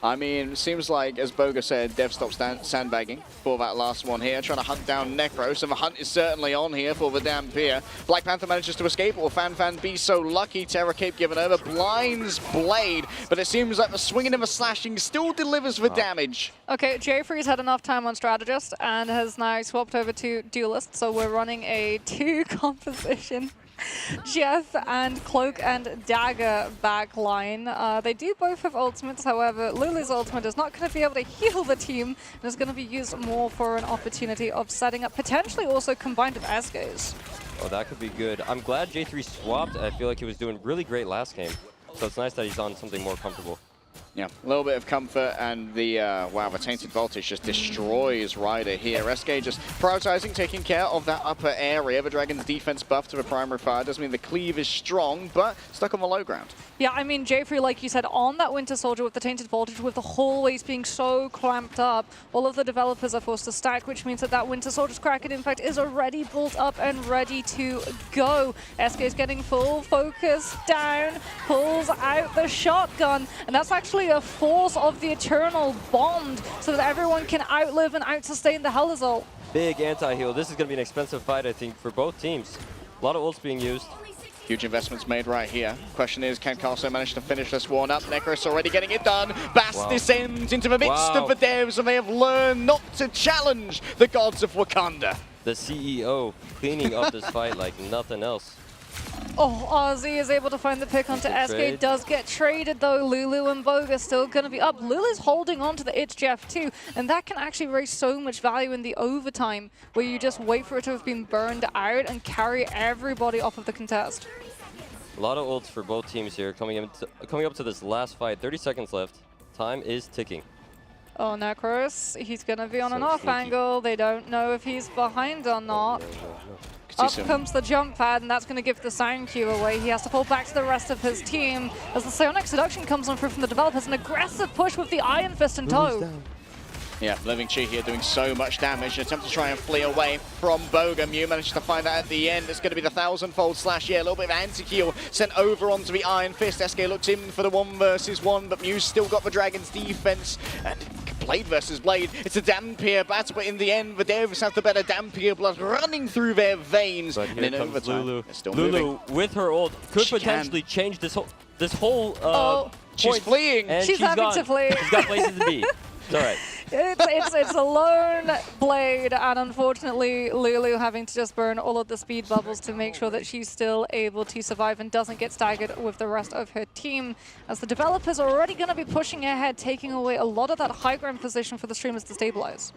I mean, seems like, as Boga said, Dev stopped sandbagging for that last one here, trying to hunt down Necros, and the hunt is certainly on here for the Dampier. Black Panther manages to escape. Will Fan be so lucky? Terra Cape given over, blinds Blade, but it seems like the swinging and the slashing still delivers the damage. Okay, J3's had enough time on Strategist and has now swapped over to Duelist, so we're running a 2 composition. Jeff and Cloak and Dagger backline. They do both have ultimates, however, Lulu's ultimate is not going to be able to heal the team and is going to be used more for an opportunity of setting up, potentially also combined with SK's. Oh, that could be good. I'm glad J3 swapped. I feel like he was doing really great last game, so it's nice that he's on something more comfortable. Yeah, a little bit of comfort, and the, wow, the Tainted Voltage just destroys Ryder here. SK just prioritizing, taking care of that upper area. The Dragon's defense buff to the primary fire doesn't mean the cleave is strong, but stuck on the low ground. Yeah, I mean, J3, like you said, on that Winter Soldier with the Tainted Voltage, with the hallways being so clamped up, all of the developers are forced to stack, which means that that Winter Soldier's Kraken, in fact, is already built up and ready to go. SK is getting full focus down, pulls out the shotgun, and that's actually a force of the Eternal Bond, so that everyone can outlive and out-sustain the Hellas ult. Big anti-heal. This is going to be an expensive fight, I think, for both teams. A lot of ults being used. Huge investments made right here. Question is, can Carso manage to finish this one up? Necros already getting it done. Bass descends into the midst of the devs, and they have learned not to challenge the gods of Wakanda. The CEO cleaning up this fight like nothing else. Oh, Ozzy is able to find the pick onto SK. Trade. Does get traded, though. Lulu and Boga still going to be up. Lulu's holding on to the It's Jeff, too, and that can actually raise so much value in the overtime, where you just wait for it to have been burned out and carry everybody off of the contest. A lot of ults for both teams here coming up to this last fight. 30 seconds left. Time is ticking. Oh, Necros, he's going to be on an off angle. They don't know if he's behind or not. Up comes the jump pad, and that's going to give the sound cue away. He has to fall back to the rest of his team as the Psionic Seduction comes on through from the developers. An aggressive push with the Iron Fist in tow. Yeah, Living Chi here doing so much damage. Attempt to try and flee away from Boga. Mew manages to find that at the end. It's going to be the 1000-fold slash. Yeah, a little bit of anti-heal sent over onto the Iron Fist. SK looks in for the 1 versus 1, but Mew's still got the Dragon's defense. And Blade versus Blade. It's a Dampier battle, but in the end, the Devs have the better Dampier blood running through their veins. But here comes Lulu. Still Lulu moving. with her ult could She potentially change this whole she's point. fleeing. And She's having to flee. She's got places to be. It's all right. It's a lone Blade, and unfortunately Lulu having to just burn all of the speed bubbles to make sure that she's still able to survive and doesn't get staggered with the rest of her team, as the developers are already going to be pushing ahead, taking away a lot of that high ground position for the streamers to stabilize.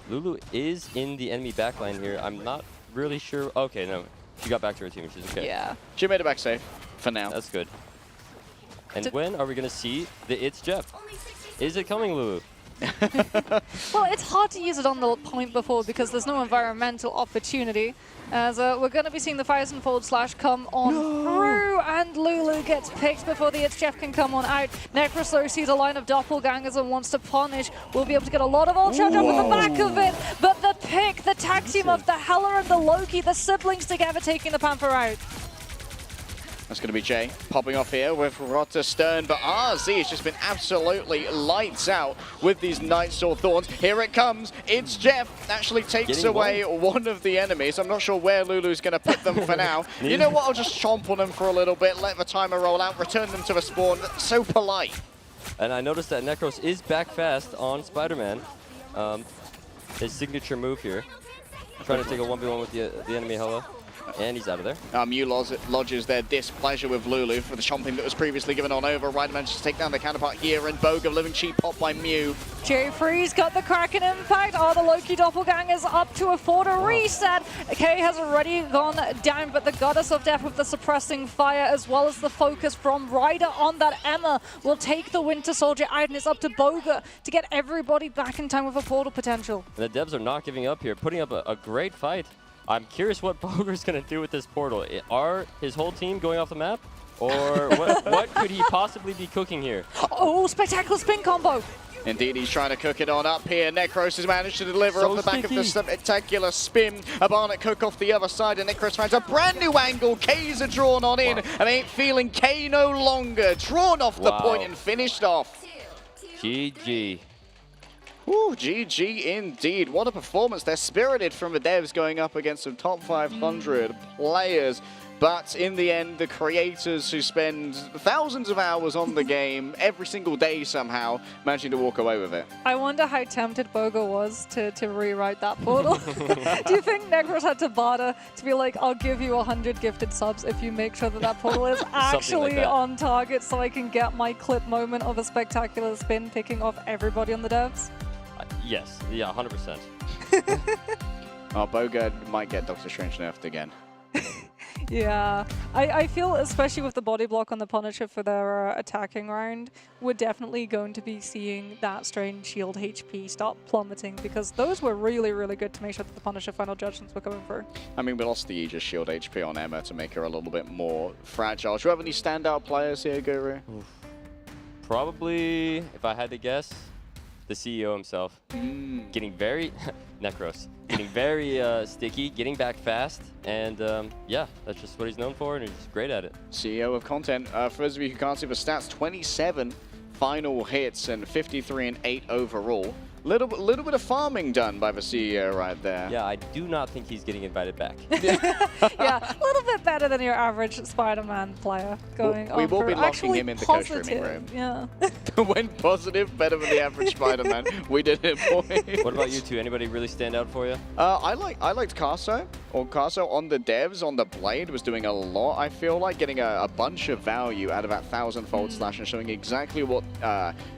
Lulu is in the enemy backline here. I'm not really sure. Okay, no. She got back to her team, which is okay. Yeah. She made it back safe for now. That's good. And when are we going to see the It's Jeff? Is it coming, Lulu? Well, it's hard to use it on the point before because there's no environmental opportunity. As we're going to be seeing the 1000-fold slash come on through, and Lulu gets picked before the It's Jeff can come on out. Necroslow sees a line of doppelgangers and wants to punish. We'll be able to get a lot of ult charge up at the back of it, but the pick, the tag team of the Hela and the Loki, the siblings together taking the Panther out. That's going to be Jay popping off here with Rotter Stern, but RZ has just been absolutely lights out with these Nightstall Thorns. Here it comes. It's Jeff. Actually takes away one of the enemies. I'm not sure where Lulu's going to put them for now. You know what? I'll just chomp on them for a little bit, let the timer roll out, return them to the spawn. That's so polite. And I noticed that Necros is back fast on Spider-Man. His signature move here. Trying to take a 1v1 with the enemy Hela. And he's out of there. Mew lodges their displeasure with Lulu for the chomping that was previously given on over. Ryder manages to take down their counterpart here, and Boga Living Chi popped by Mew. Jay Freeze got the Kraken impact. The Loki doppelgangers up to afford a reset. Kay has already gone down, but the Goddess of Death with the suppressing fire, as well as the focus from Ryder on that Emma, will take the Winter Soldier out, and it's up to Boga to get everybody back in time with a portal potential. And the devs are not giving up here, putting up a great fight. I'm curious what Boger's going to do with this portal. Are his whole team going off the map? Or what could he possibly be cooking here? Oh, spectacular spin combo. Indeed, he's trying to cook it on up here. Necros has managed to deliver off the back of the spectacular spin. A Barnet cook off the other side, and Necros finds a brand new angle. K's are drawn on in, and ain't feeling K no longer. Drawn off the point and finished off. GG. Ooh, GG indeed. What a performance. They're spirited from the devs going up against some top 500 players. But in the end, the creators who spend thousands of hours on the game every single day somehow managing to walk away with it. I wonder how tempted Boga was to rewrite that portal. Do you think Necros had to barter to be like, I'll give you 100 gifted subs if you make sure that that portal is actually on target so I can get my clip moment of a spectacular spin picking off everybody on the devs? Yes, yeah, 100%. Boga might get Doctor Strange nerfed again. Yeah, I feel, especially with the body block on the Punisher for their attacking round, we're definitely going to be seeing that Strange shield HP start plummeting, because those were really, really good to make sure that the Punisher final judgments were coming through. I mean, we lost the Aegis shield HP on Emma to make her a little bit more fragile. Do you have any standout players here, Guru? Probably, if I had to guess, the CEO himself. Getting very... Necros. Getting very sticky, getting back fast, and yeah, that's just what he's known for, and he's great at it. CEO of content. For those of you who can't see the stats, 27 final hits and 53 and 8 overall. Little bit of farming done by the CEO right there. Yeah, I do not think he's getting invited back. Yeah, a little bit better than your average Spider-Man player going we will be locking him in the co-streaming room. Yeah. When positive, better than the average Spider-Man. We did it, boy. What about you two? Anybody really stand out for you? I liked Carso. Or Carso on the devs, on the Blade, was doing a lot, I feel like, getting a bunch of value out of that 1000-fold slash and showing exactly what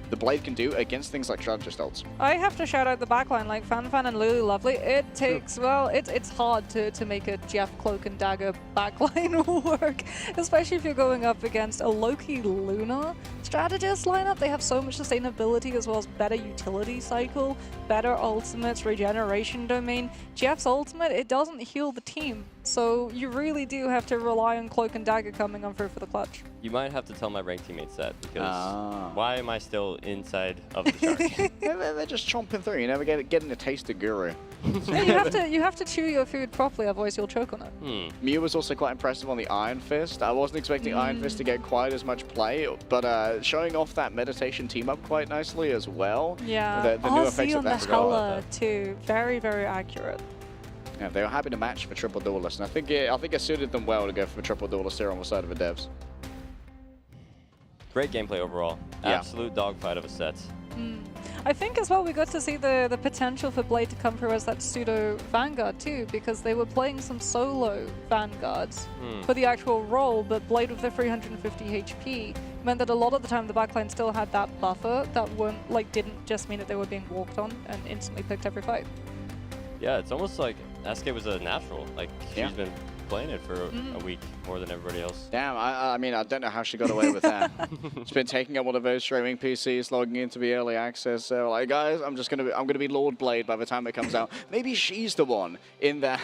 the Blade can do against things like strategist ults. I have to shout out the backline, like Fan and Lulu Lovely. It takes, well, it's hard to make a Jeff Cloak and Dagger backline work, especially if you're going up against a Loki Luna strategist lineup. They have so much sustainability as well as better utility cycle, better ultimates, regeneration domain. Jeff's ultimate, it doesn't heal the team. So you really do have to rely on Cloak and Dagger coming on through for the clutch. You might have to tell my ranked teammates that, because why am I still inside of the shark? They're just chomping through. You never getting a taste of Guru. Yeah, you have to chew your food properly, otherwise you'll choke on it. Mew was also quite impressive on the Iron Fist. I wasn't expecting Iron Fist to get quite as much play, but showing off that meditation team up quite nicely as well. Yeah, The new effects RZ of on that. the Hella too. Very, very accurate. Yeah, they were happy to match for triple duelist, and I think it suited them well to go for a triple duelist here on the side of the devs. Great gameplay overall. Yeah. Absolute dogfight of a set. I think as well we got to see the potential for Blade to come through as that pseudo Vanguard too, because they were playing some solo Vanguards for the actual role, but Blade with the 350 HP meant that a lot of the time the backline still had that buffer that didn't just mean that they were being walked on and instantly picked every fight. Yeah, it's almost like SK was a natural. Like, she's been playing it for a week more than everybody else. Damn, I mean, I don't know how she got away with that. It's been taking up one of those streaming PCs, logging into the early access. So, like, guys, I'm gonna be Lord Blade by the time it comes out. Maybe she's the one in that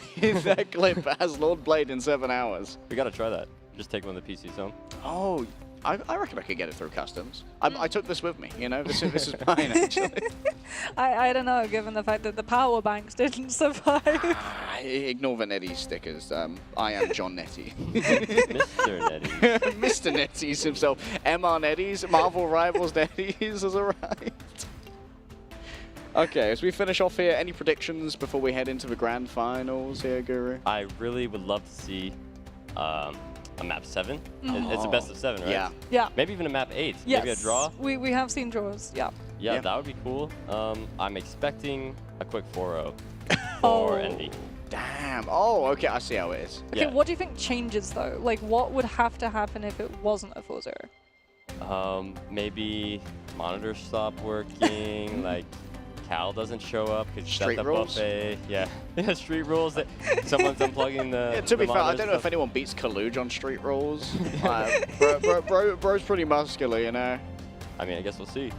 clip as Lord Blade in 7 hours. We gotta try that. Just take one of the PCs home. Oh, I reckon I could get it through customs. I took this with me, you know. This is fine, actually. I don't know, given the fact that the power banks didn't survive. Ignore the Netties stickers. I am John Nettie. Mr. Netties. Mr. Netties himself. MR Netties, Marvel Rivals Netties has arrived. Okay, as we finish off here, any predictions before we head into the grand finals here, Guru? I really would love to see a map 7. It's a best of 7, right? Yeah. Maybe even a map 8. Yes. Maybe a draw. We have seen draws, yeah. Yeah, that would be cool. I'm expecting a quick 4-0 for Envy. Damn. Oh, okay. I see how it is. Okay, what do you think changes though? Like, what would have to happen if it wasn't a 4-0? Maybe monitors stop working. Like, Cal doesn't show up because she's at the buffet. Yeah, street rules. That someone's unplugging the. Yeah, to be fair, I don't know stuff. if anyone beats Kaluge on street rules. Bro's pretty muscular, you know. I mean, I guess we'll see.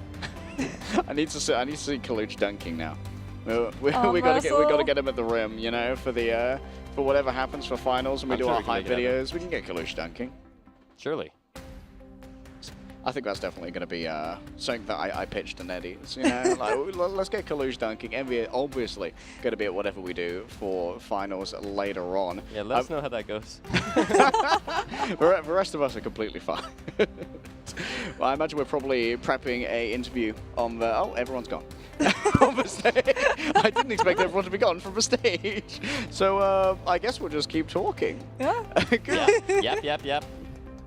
I need to see Kaluge dunking now. We gotta get him at the rim, you know, for whatever happens for finals and we do our hype videos. We can get Kaluge dunking. Surely. I think that's definitely going to be something that I pitched to Netties. You know, like, let's get Kaluge dunking. NBA obviously going to be at whatever we do for finals later on. Yeah, let us know how that goes. The rest of us are completely fine. Well, I imagine we're probably prepping a interview on the. Oh, everyone's gone. On the stage. I didn't expect everyone to be gone from the stage. So I guess we'll just keep talking. Yeah. Yep.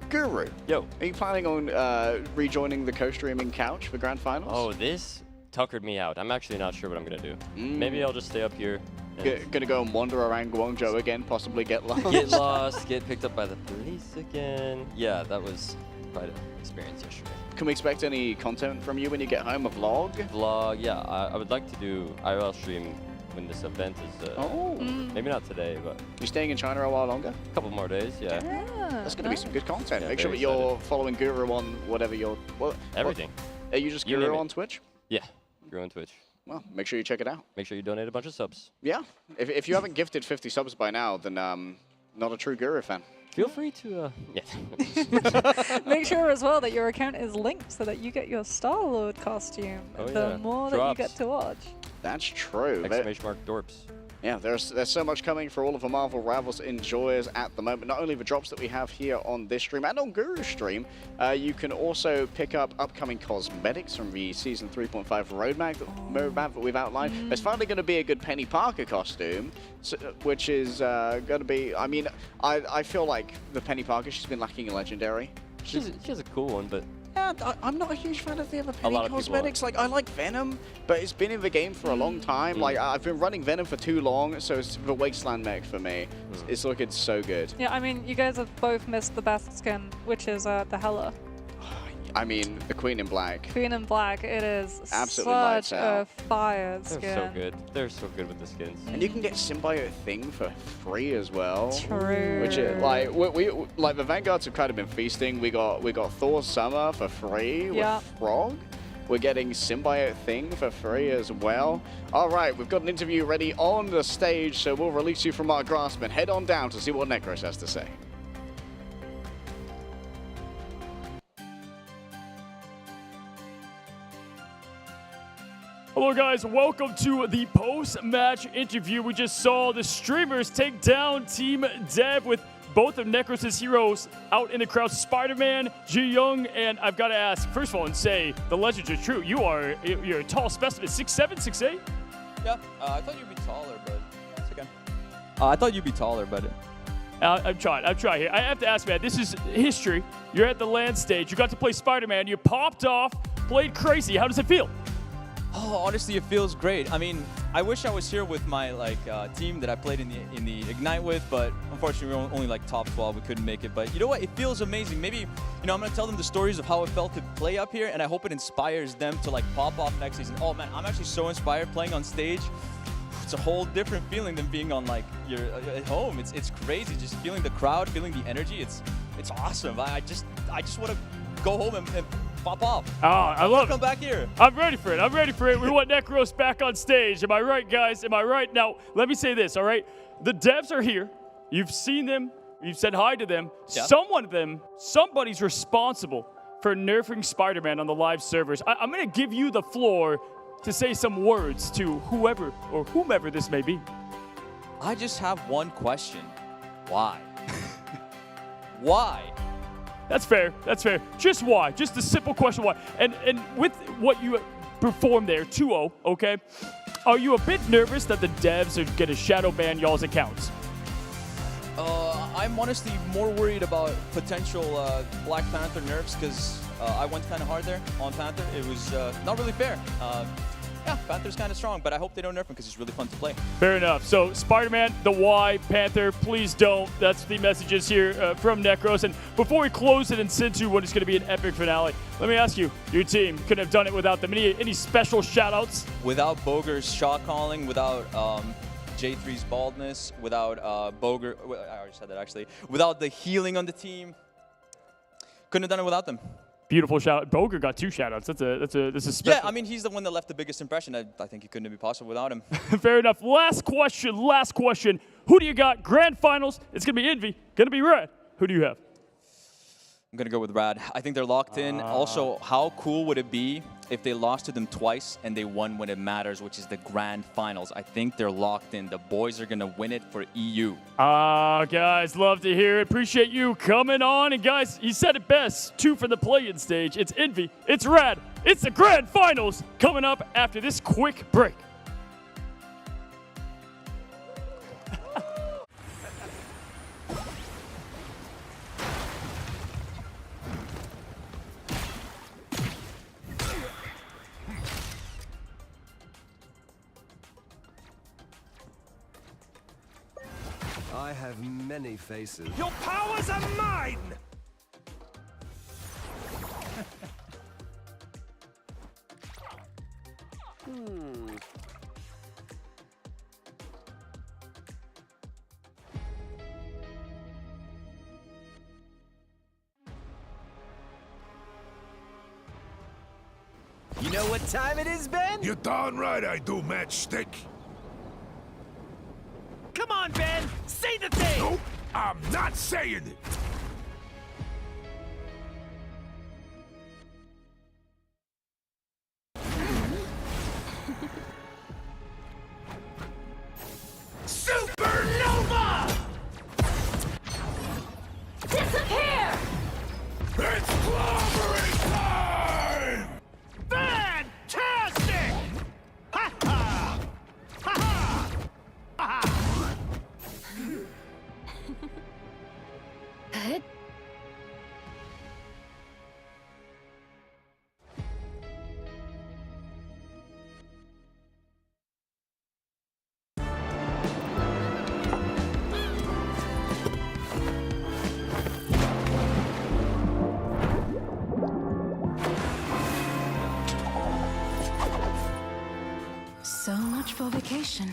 Guru. Yo. Are you planning on rejoining the co-streaming couch for grand finals? Oh, this tuckered me out. I'm actually not sure what I'm going to do. Maybe I'll just stay up here. Gonna go and wander around Guangzhou again, possibly get lost. Get lost, get picked up by the police again. Yeah, that was quite an experience yesterday. Can we expect any content from you when you get home? A vlog? Vlog, yeah. I would like to do IRL stream when this event is. Maybe not today, but. You staying in China a while longer? A couple more days, yeah. That's going to be some good content. Yeah, Make sure that very you're following Guru on whatever you're. Everything. Are you just Guru on Twitch? Yeah, Guru on Twitch. Well, make sure you check it out. Make sure you donate a bunch of subs. Yeah. If you haven't gifted 50 subs by now, then not a true Guru fan. Feel free to, Make sure as well that your account is linked so that you get your Star-Lord costume the more that you get to watch. That's true. Exclamation mark dorps. Yeah, there's so much coming for all of the Marvel Rivals enjoyers at the moment. Not only the drops that we have here on this stream and on Guru's stream, you can also pick up upcoming cosmetics from the Season 3.5 roadmap that we've outlined. There's finally going to be a good Penny Parker costume, which is going to be, I mean, I feel like the Penny Parker, she's been lacking in Legendary. She has a cool one, but... Yeah, I'm not a huge fan of the other Penny cosmetics. Like, I like Venom, but it's been in the game for a long time. Like, I've been running Venom for too long, so it's the Wasteland mech for me. It's looking so good. Yeah, I mean, you guys have both missed the best skin, which is the Hela. I mean, the Queen in Black. Queen in Black, it is absolutely lights such out. a fire skin. They're so good. They're so good with the skins. And you can get Symbiote Thing for free as well. True. Which is like we like the Vanguards have kind of been feasting. We got Thor's Summer for free with Frog. We're getting Symbiote Thing for free as well. All right, we've got an interview ready on the stage, so we'll release you from our grasp and head on down to see what Necros has to say. Hello guys, welcome to the post-match interview. We just saw the streamers take down Team Dev with both of Necros' heroes out in the crowd, Spider-Man, Ji-Young, and I've got to ask, first of all, and say, the legends are true. You're a tall specimen, 6'7", 6'8"? Yeah, I thought you'd be taller, but it's okay. I thought you'd be taller, but... I'm trying here. I have to ask, man, this is history. You're at the LAN stage. You got to play Spider-Man. You popped off, played crazy. How does it feel? Oh, honestly, it feels great. I mean, I wish I was here with my team that I played in the Ignite with, but unfortunately, we were only like top 12. We couldn't make it. But you know what? It feels amazing. Maybe, I'm gonna tell them the stories of how it felt to play up here, and I hope it inspires them to pop off next season. Oh man, I'm actually so inspired playing on stage. It's a whole different feeling than being on you're at home. It's crazy, just feeling the crowd, feeling the energy. It's awesome. I just want to go home and pop off. I love it. Come back here. I'm ready for it. We want Necros back on stage. Am I right, guys? Am I right? Now, let me say this, all right? The devs are here. You've seen them. You've said hi to them. Yeah. Somebody's responsible for nerfing Spider-Man on the live servers. I'm going to give you the floor to say some words to whoever or whomever this may be. I just have one question. Why? Why? That's fair. Just why? Just a simple question, why? And with what you performed there, 2-0, okay? Are you a bit nervous that the devs are going to shadow ban y'all's accounts? I'm honestly more worried about potential Black Panther nerfs because I went kind of hard there on Panther. It was not really fair. Yeah, Panther's kind of strong, but I hope they don't nerf him because he's really fun to play. Fair enough. So, Spider-Man, the why, Panther, please don't. That's the messages here from Necros. And before we close it and send to what is going to be an epic finale, let me ask you, your team couldn't have done it without them. Any special shout-outs? Without Boger's shot calling, without J3's baldness, without Boger, I already said that actually, without the healing on the team, couldn't have done it without them. Beautiful shout out. Boger got 2 shout outs. That's a special. Yeah, I mean, he's the one that left the biggest impression. I think it couldn't be possible without him. Fair enough. Last question. Who do you got? Grand finals. It's going to be Envy. Going to be Red. Who do you have? I'm going to go with RAD. I think they're locked in. Also, how cool would it be if they lost to them twice and they won when it matters, which is the grand finals? I think they're locked in. The boys are going to win it for EU. Guys, love to hear it. Appreciate you coming on. And guys, he said it best. 2 for the play-in stage. It's Envy. It's RAD. It's the grand finals coming up after this quick break. I have many faces. Your powers are mine! You know what time it is, Ben? You're darn right I do, Matchstick. Come on, Ben! Say the thing! Nope, I'm not saying it! Supernova! Disappear! It's clobbering time! Fantastic! Ha ha! Ha ha! Ha ha! So much for vacation.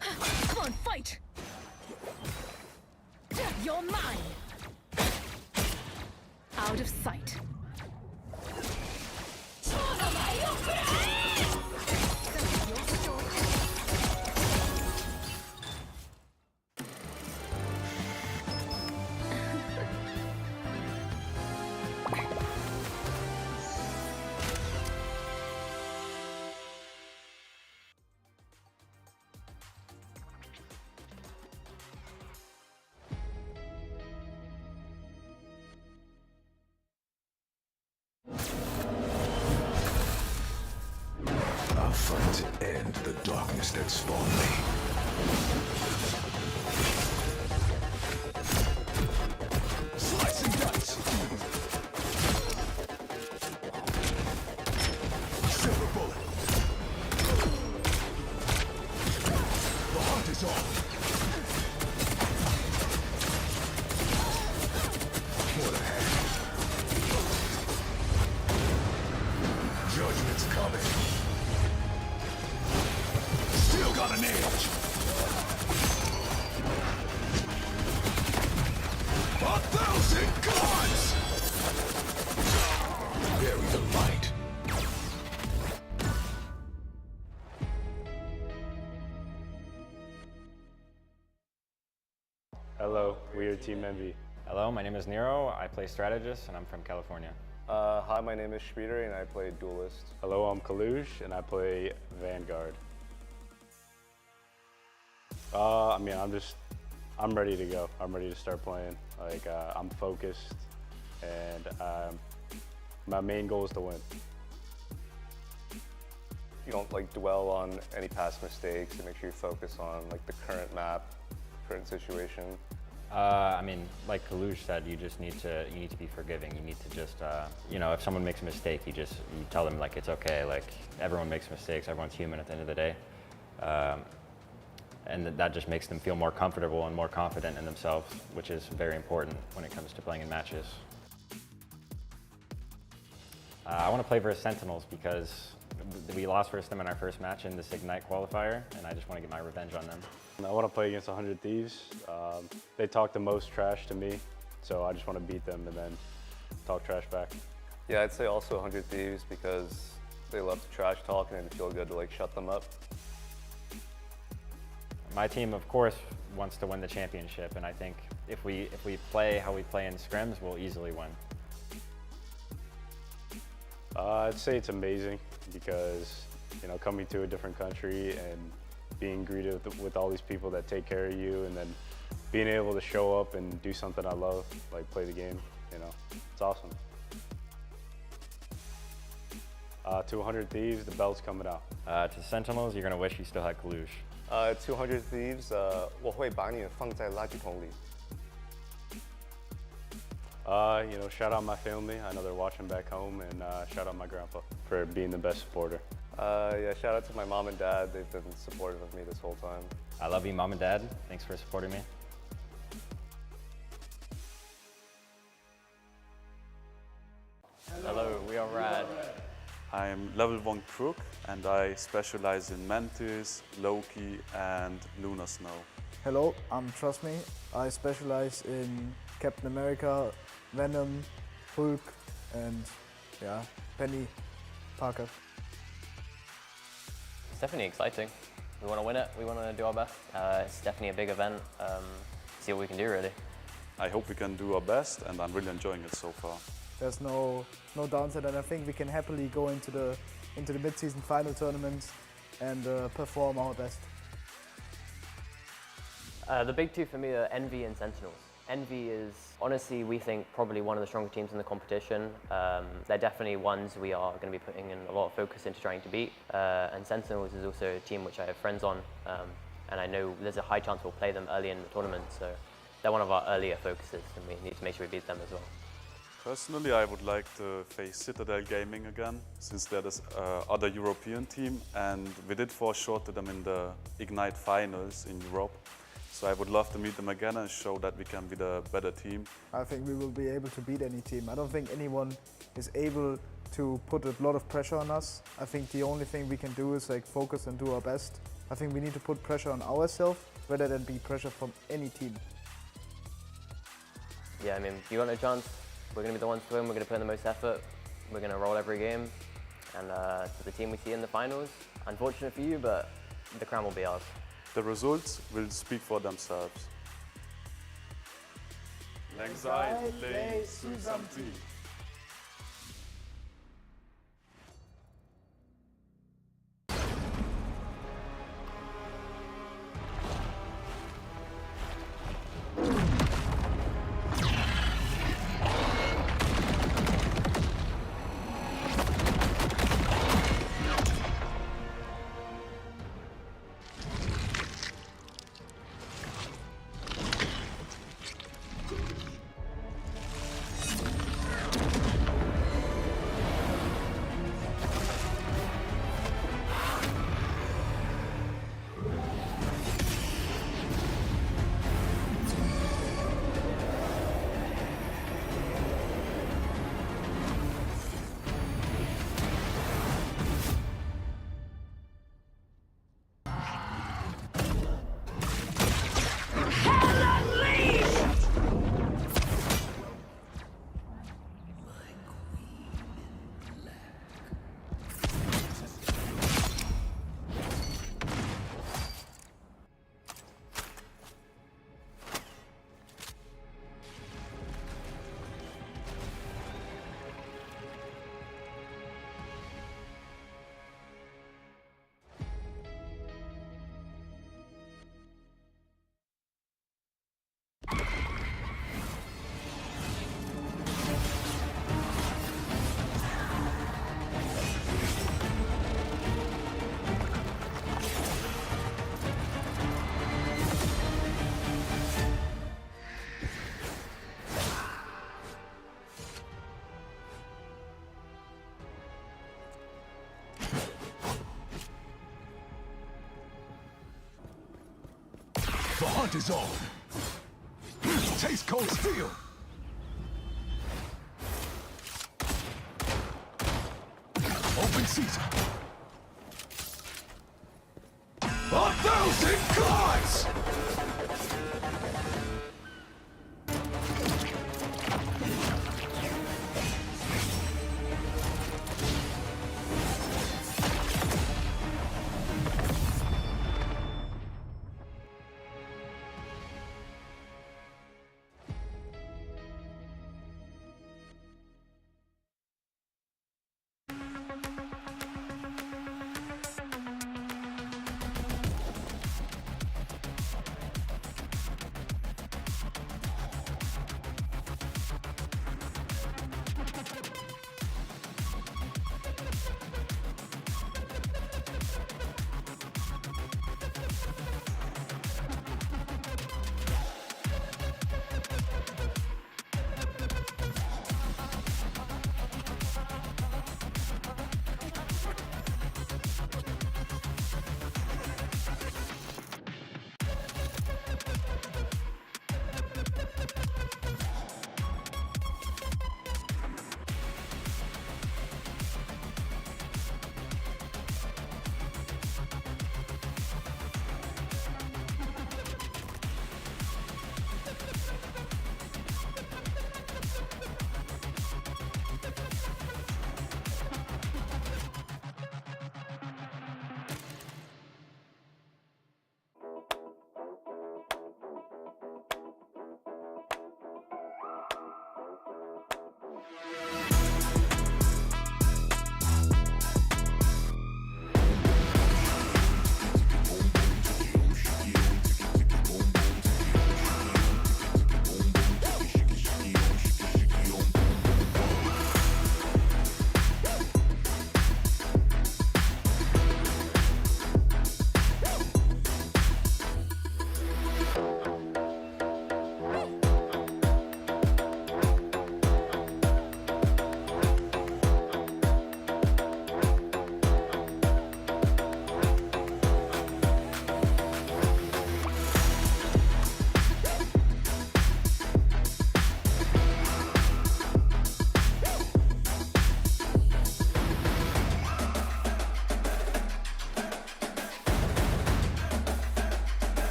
Come on, fight! You're mine. Out of sight. I'll fight to end the darkness that spawned me. Slice and dice. Silver bullet. The hunt is on. What a heck. Judgment's coming. Still got an edge. 1,000 gods! Bury the light. Hello, we are Team Envy. Hello, my name is Nero. I play strategist, and I'm from California. Hi, my name is Schmieder, and I play duelist. Hello, I'm Kalush, and I play Vanguard. I'm ready to go. I'm ready to start playing. Like, I'm focused, and my main goal is to win. You don't like dwell on any past mistakes, and make sure you focus on like the current map, current situation. Like Kalush said, you need to be forgiving. You need to just, if someone makes a mistake, you tell them like it's okay. Like everyone makes mistakes. Everyone's human at the end of the day. And that just makes them feel more comfortable and more confident in themselves, which is very important when it comes to playing in matches. I want to play versus Sentinels because we lost versus them in our first match in this Ignite qualifier, and I just want to get my revenge on them. I want to play against 100 Thieves. They talk the most trash to me, so I just want to beat them and then talk trash back. Yeah, I'd say also 100 Thieves because they love to trash talk and it feel good to like shut them up. My team, of course, wants to win the championship, and I think if we play how we play in scrims, we'll easily win. I'd say it's amazing because, coming to a different country and being greeted with all these people that take care of you, and then being able to show up and do something I love, like play the game, it's awesome. To 100 Thieves, the belt's coming out. To Sentinels, you're going to wish you still had Kalush. 200 Thieves, 我会把你放在垃圾桶里. Shout out my family. I know they're watching back home, and shout out my grandpa for being the best supporter. Yeah, shout out to my mom and dad. They've been supportive of me this whole time. I love you, Mom and Dad. Thanks for supporting me. Hello, we are RAD. I'm level 1 Crook, and I specialize in Mantis, Loki, and Lunar Snow. Hello, I'm Trust Me. I specialize in Captain America, Venom, Hulk, and Penny Parker. It's definitely exciting. We want to win it. We want to do our best. It's definitely a big event. See what we can do, really. I hope we can do our best, and I'm really enjoying it so far. There's no downside, and I think we can happily go into the mid-season final tournaments and perform our best. The big two for me are Envy and Sentinels. Envy is, honestly, we think probably one of the stronger teams in the competition. They're definitely ones we are going to be putting in a lot of focus into trying to beat. And Sentinels is also a team which I have friends on, and I know there's a high chance we'll play them early in the tournament, so they're one of our earlier focuses, and we need to make sure we beat them as well. Personally, I would like to face Citadel Gaming again, since they're the other European team, and we did fall short to them in the Ignite finals in Europe. So I would love to meet them again and show that we can be the better team. I think we will be able to beat any team. I don't think anyone is able to put a lot of pressure on us. I think the only thing we can do is focus and do our best. I think we need to put pressure on ourselves rather than be pressure from any team. yeah, I mean, you got no chance. We're going to be the ones to win. We're going to put in the most effort. We're going to roll every game. And to the team we see in the finals, unfortunate for you, but the crown will be ours. The results will speak for themselves. Langside play Susamti. The hunt is on. Taste cold steel. Open season. 1,000 cards!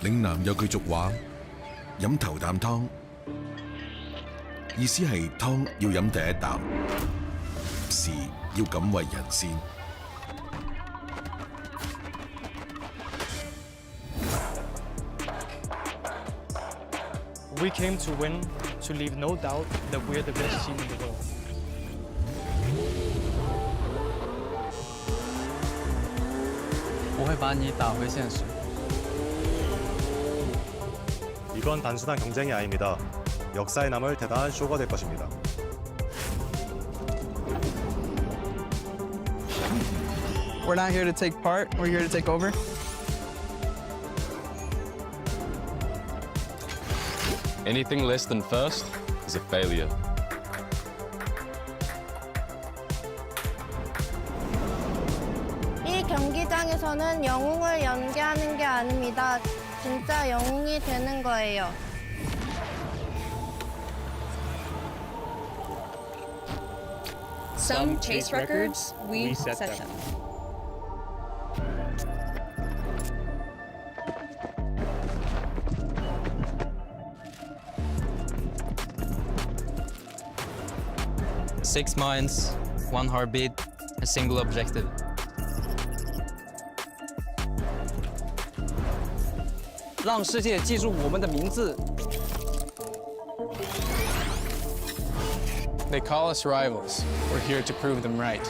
嶺南有句俗話，飲頭啖湯，意思係湯要飲第一啖，事要敢為人先。We came to win, to leave no doubt that we're the best team in the world. 이건 단순한 경쟁이 아닙니다. 역사에 남을 대단한 쇼가 될 것입니다. We're not here to take part, we're here to take over. Anything less than first is a failure. 이 경기장에서는 영웅을 연기하는 게 아닙니다. 진짜 영웅이 되는 거예요. Some chase records, we set them. Six minds, one heartbeat, a single objective. 让世界记住我们的名字。 They call us rivals. We're here to prove them right.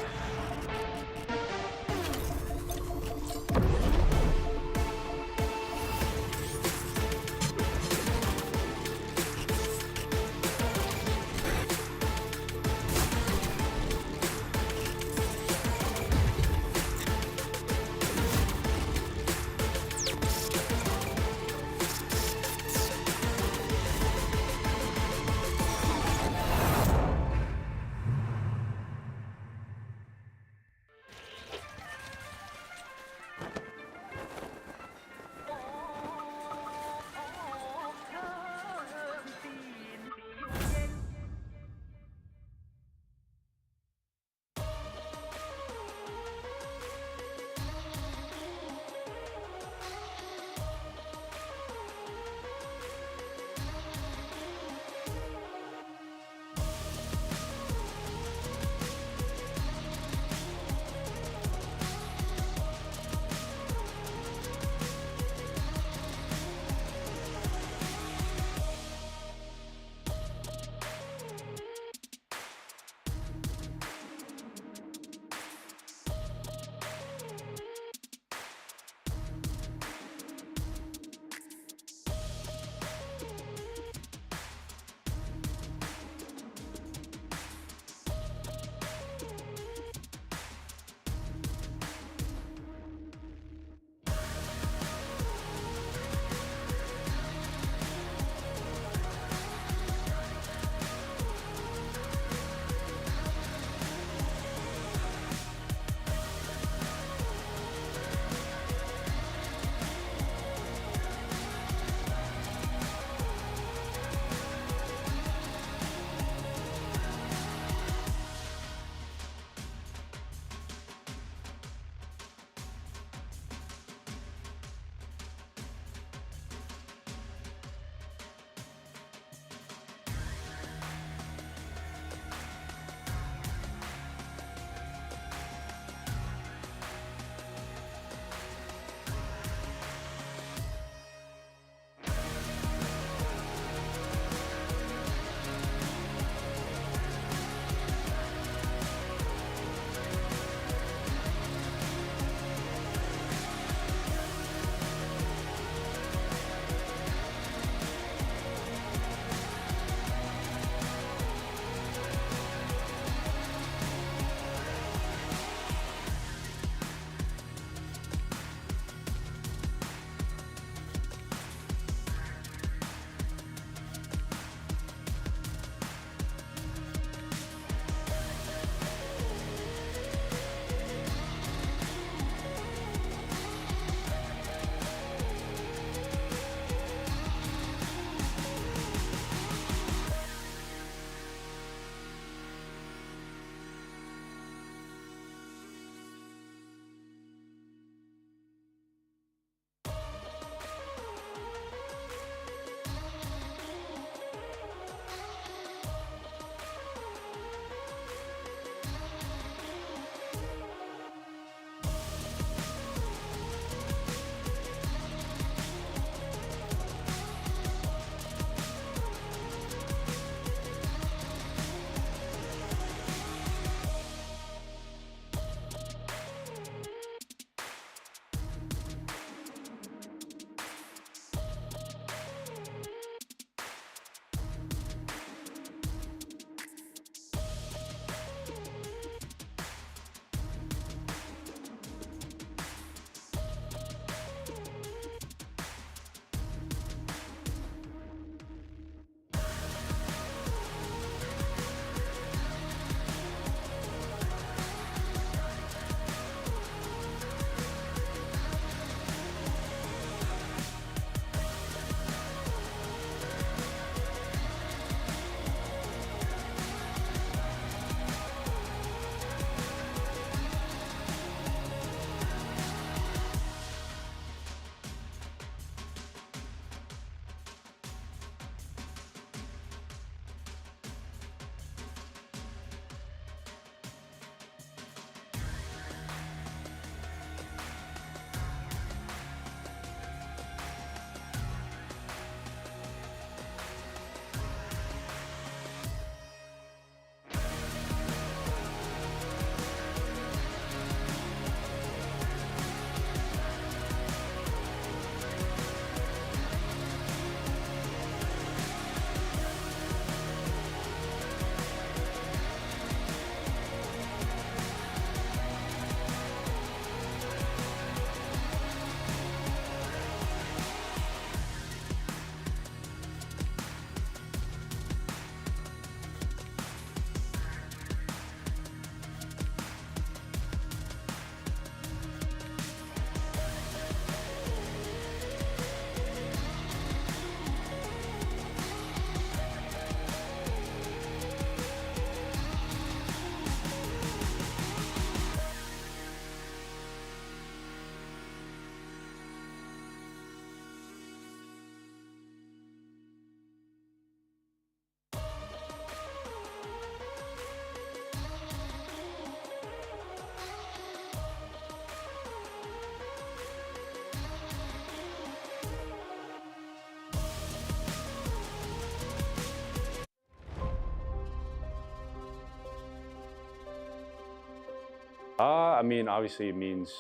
I mean, obviously it means,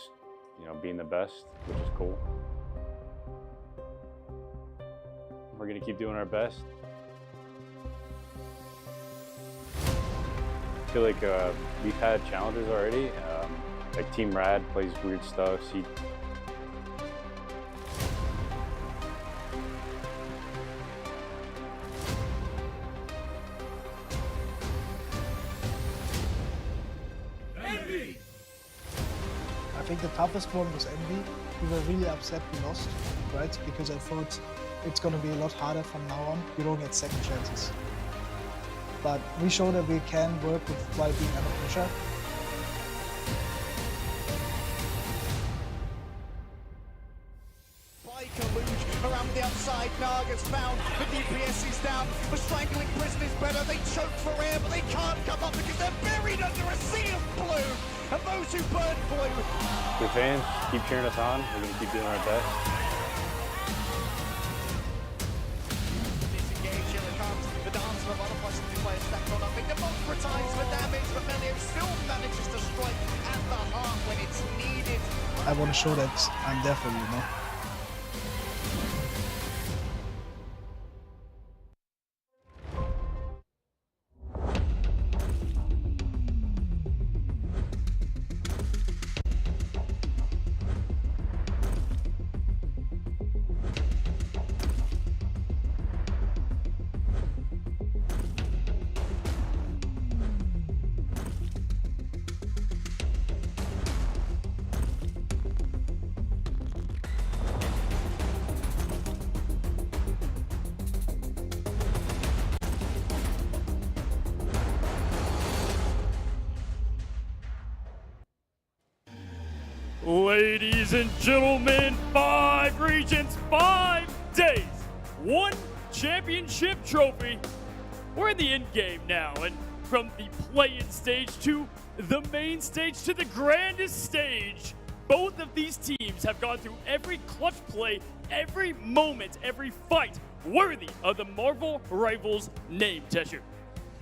you know, being the best, which is cool. We're gonna keep doing our best. I feel like we've had challenges already. Like Team RAD plays weird stuff. I think the toughest one was Envy. We were really upset we lost, right? Because I thought it's going to be a lot harder from now on. You don't get second chances. But we showed that we can work with while being under pressure. Around the outside, Naga's found, the DPS is down, the strangling prison is better, they choke for air, but they can't come up because they're buried under a sea of blue, and those who burn blue. The fans keep cheering us on, we're gonna keep doing our best. Disengage, here it comes, the dance of other places to play stacked on, I think the most times for damage, but Melio still manages to strike at the heart when it's needed. I want to show that I'm there for you, you know? Ladies and gentlemen, 5 regions, 5 days, 1 championship trophy. We're in the end game now, and from the play-in stage to the main stage to the grandest stage, both of these teams have gone through every clutch play, every moment, every fight worthy of the Marvel Rivals name, Tesher.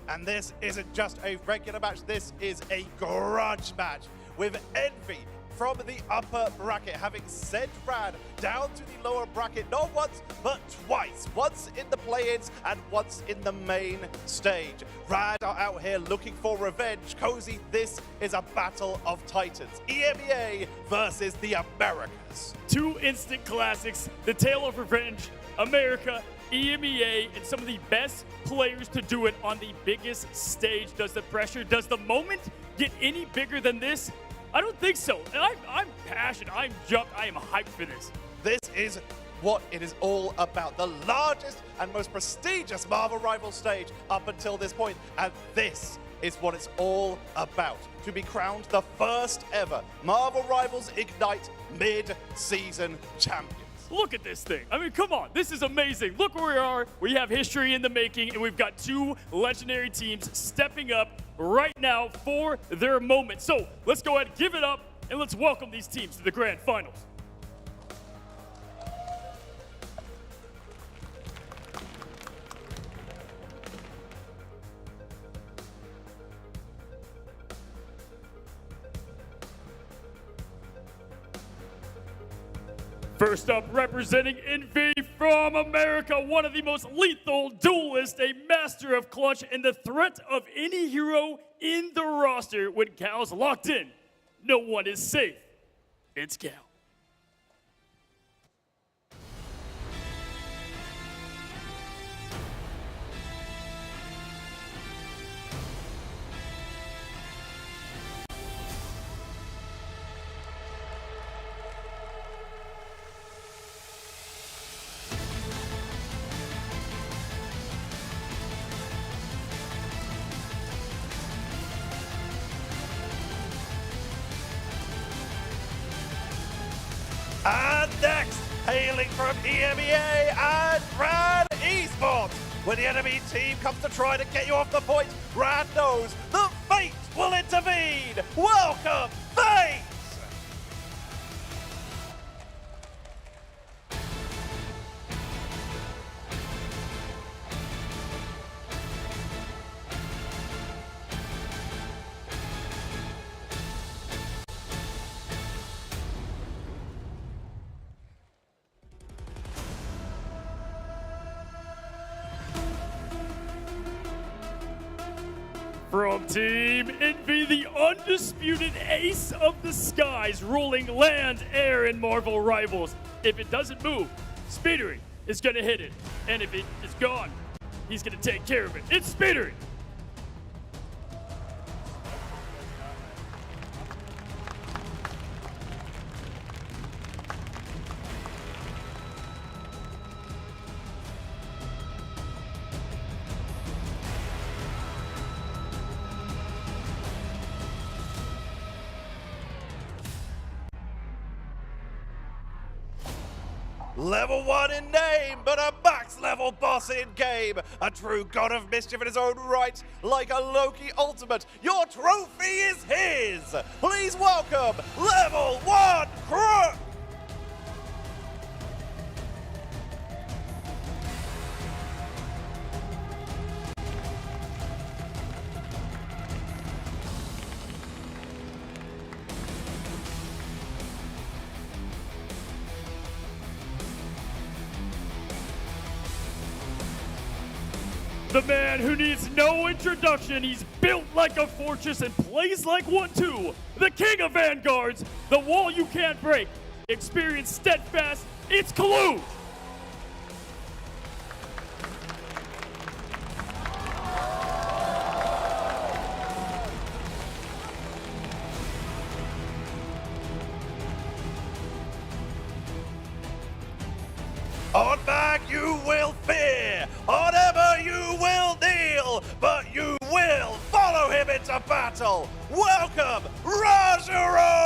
And this isn't just a regular match, this is a grudge match with Envy from the upper bracket, having sent RAD down to the lower bracket not once, but twice. Once in the play-ins and once in the main stage. RAD are out here looking for revenge. Cozy, this is a battle of titans. EMEA versus the Americas. 2 instant classics, the tale of revenge, America, EMEA, and some of the best players to do it on the biggest stage. Does the pressure, does the moment get any bigger than this? I don't think so. And I'm passionate, I'm jumped, I am hyped for this. This is what it is all about. The largest and most prestigious Marvel Rivals stage up until this point. And this is what it's all about. To be crowned the first ever Marvel Rivals Ignite mid-season champion. Look at this thing. I mean, come on. This is amazing. Look where we are. We have history in the making, and we've got 2 legendary teams stepping up right now for their moment. So let's go ahead and give it up, and let's welcome these teams to the grand finals. First up, representing Envy from America, one of the most lethal duelists, a master of clutch, and the threat of any hero in the roster. When Cal's locked in, no one is safe. It's Cal. And next, hailing from EMEA and RAD Esports. When the enemy team comes to try to get you off the point, RAD knows the fate will intervene. Welcome, fate! From Team Envy, the undisputed ace of the skies, ruling land, air, and Marvel rivals. If it doesn't move, Speedery is gonna hit it. And if it is gone, he's gonna take care of it. It's Speedery! Level 1 in name, but a max level boss in game. A true god of mischief in his own right, like a Loki ultimate. Your trophy is his. Please welcome Level 1 Crook. The man who needs no introduction, he's built like a fortress and plays like one too. The king of vanguards, the wall you can't break. Experience steadfast, it's Kaluj! On back you will fear, on ever you will kneel, but you will follow him into battle. Welcome, Rajaro!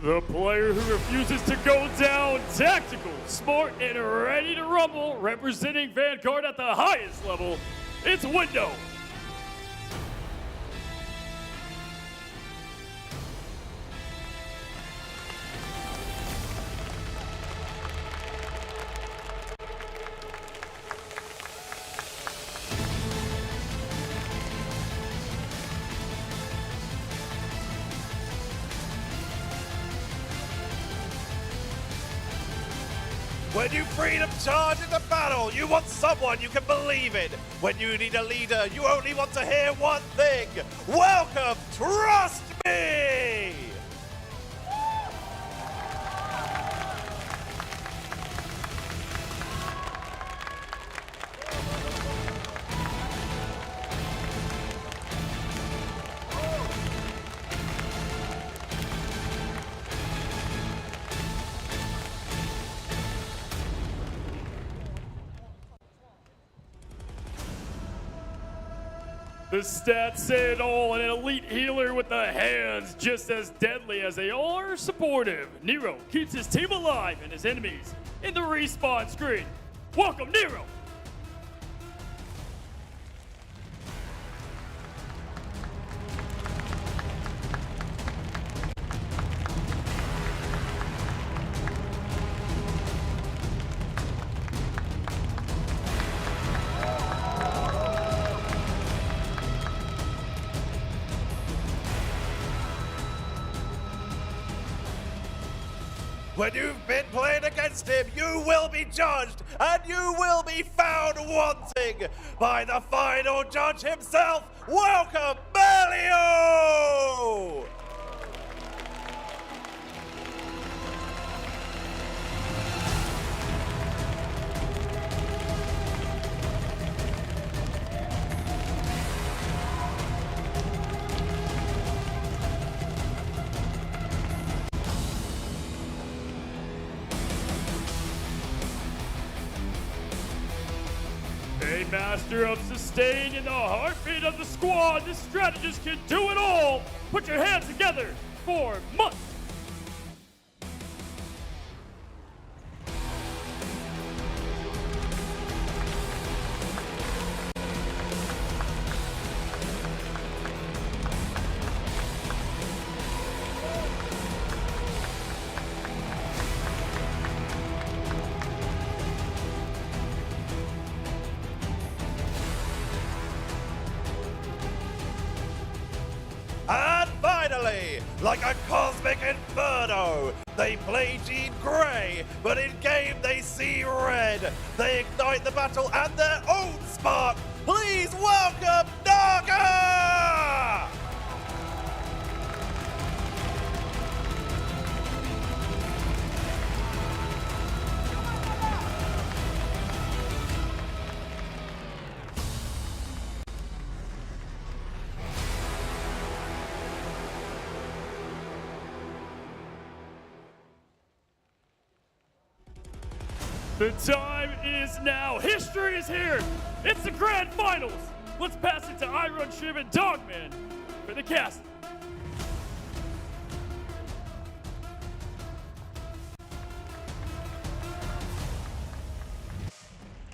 The player who refuses to go down, tactical, smart, and ready to rumble, representing Vanguard at the highest level, it's Window. When you freedom charge into battle, you want someone you can believe in. When you need a leader, you only want to hear one thing. Welcome, Trust Me! The stats say it all, an elite healer with the hands just as deadly as they are supportive. Nero keeps his team alive and his enemies in the respawn screen. Welcome, Nero! When you've been playing against him, you will be judged, and you will be found wanting by the final judge himself. Welcome, Melio! A master of sustain in the heartbeat of the squad, this strategist can do it all. Put your hands together for Mutt. melee like a cosmic inferno. They play Gene Grey, but in game they see red. They ignite the battle and their own spark. Please welcome Naga! The time is now. History is here. It's the grand finals. Let's pass it to Iron Shib and Dogman for the cast.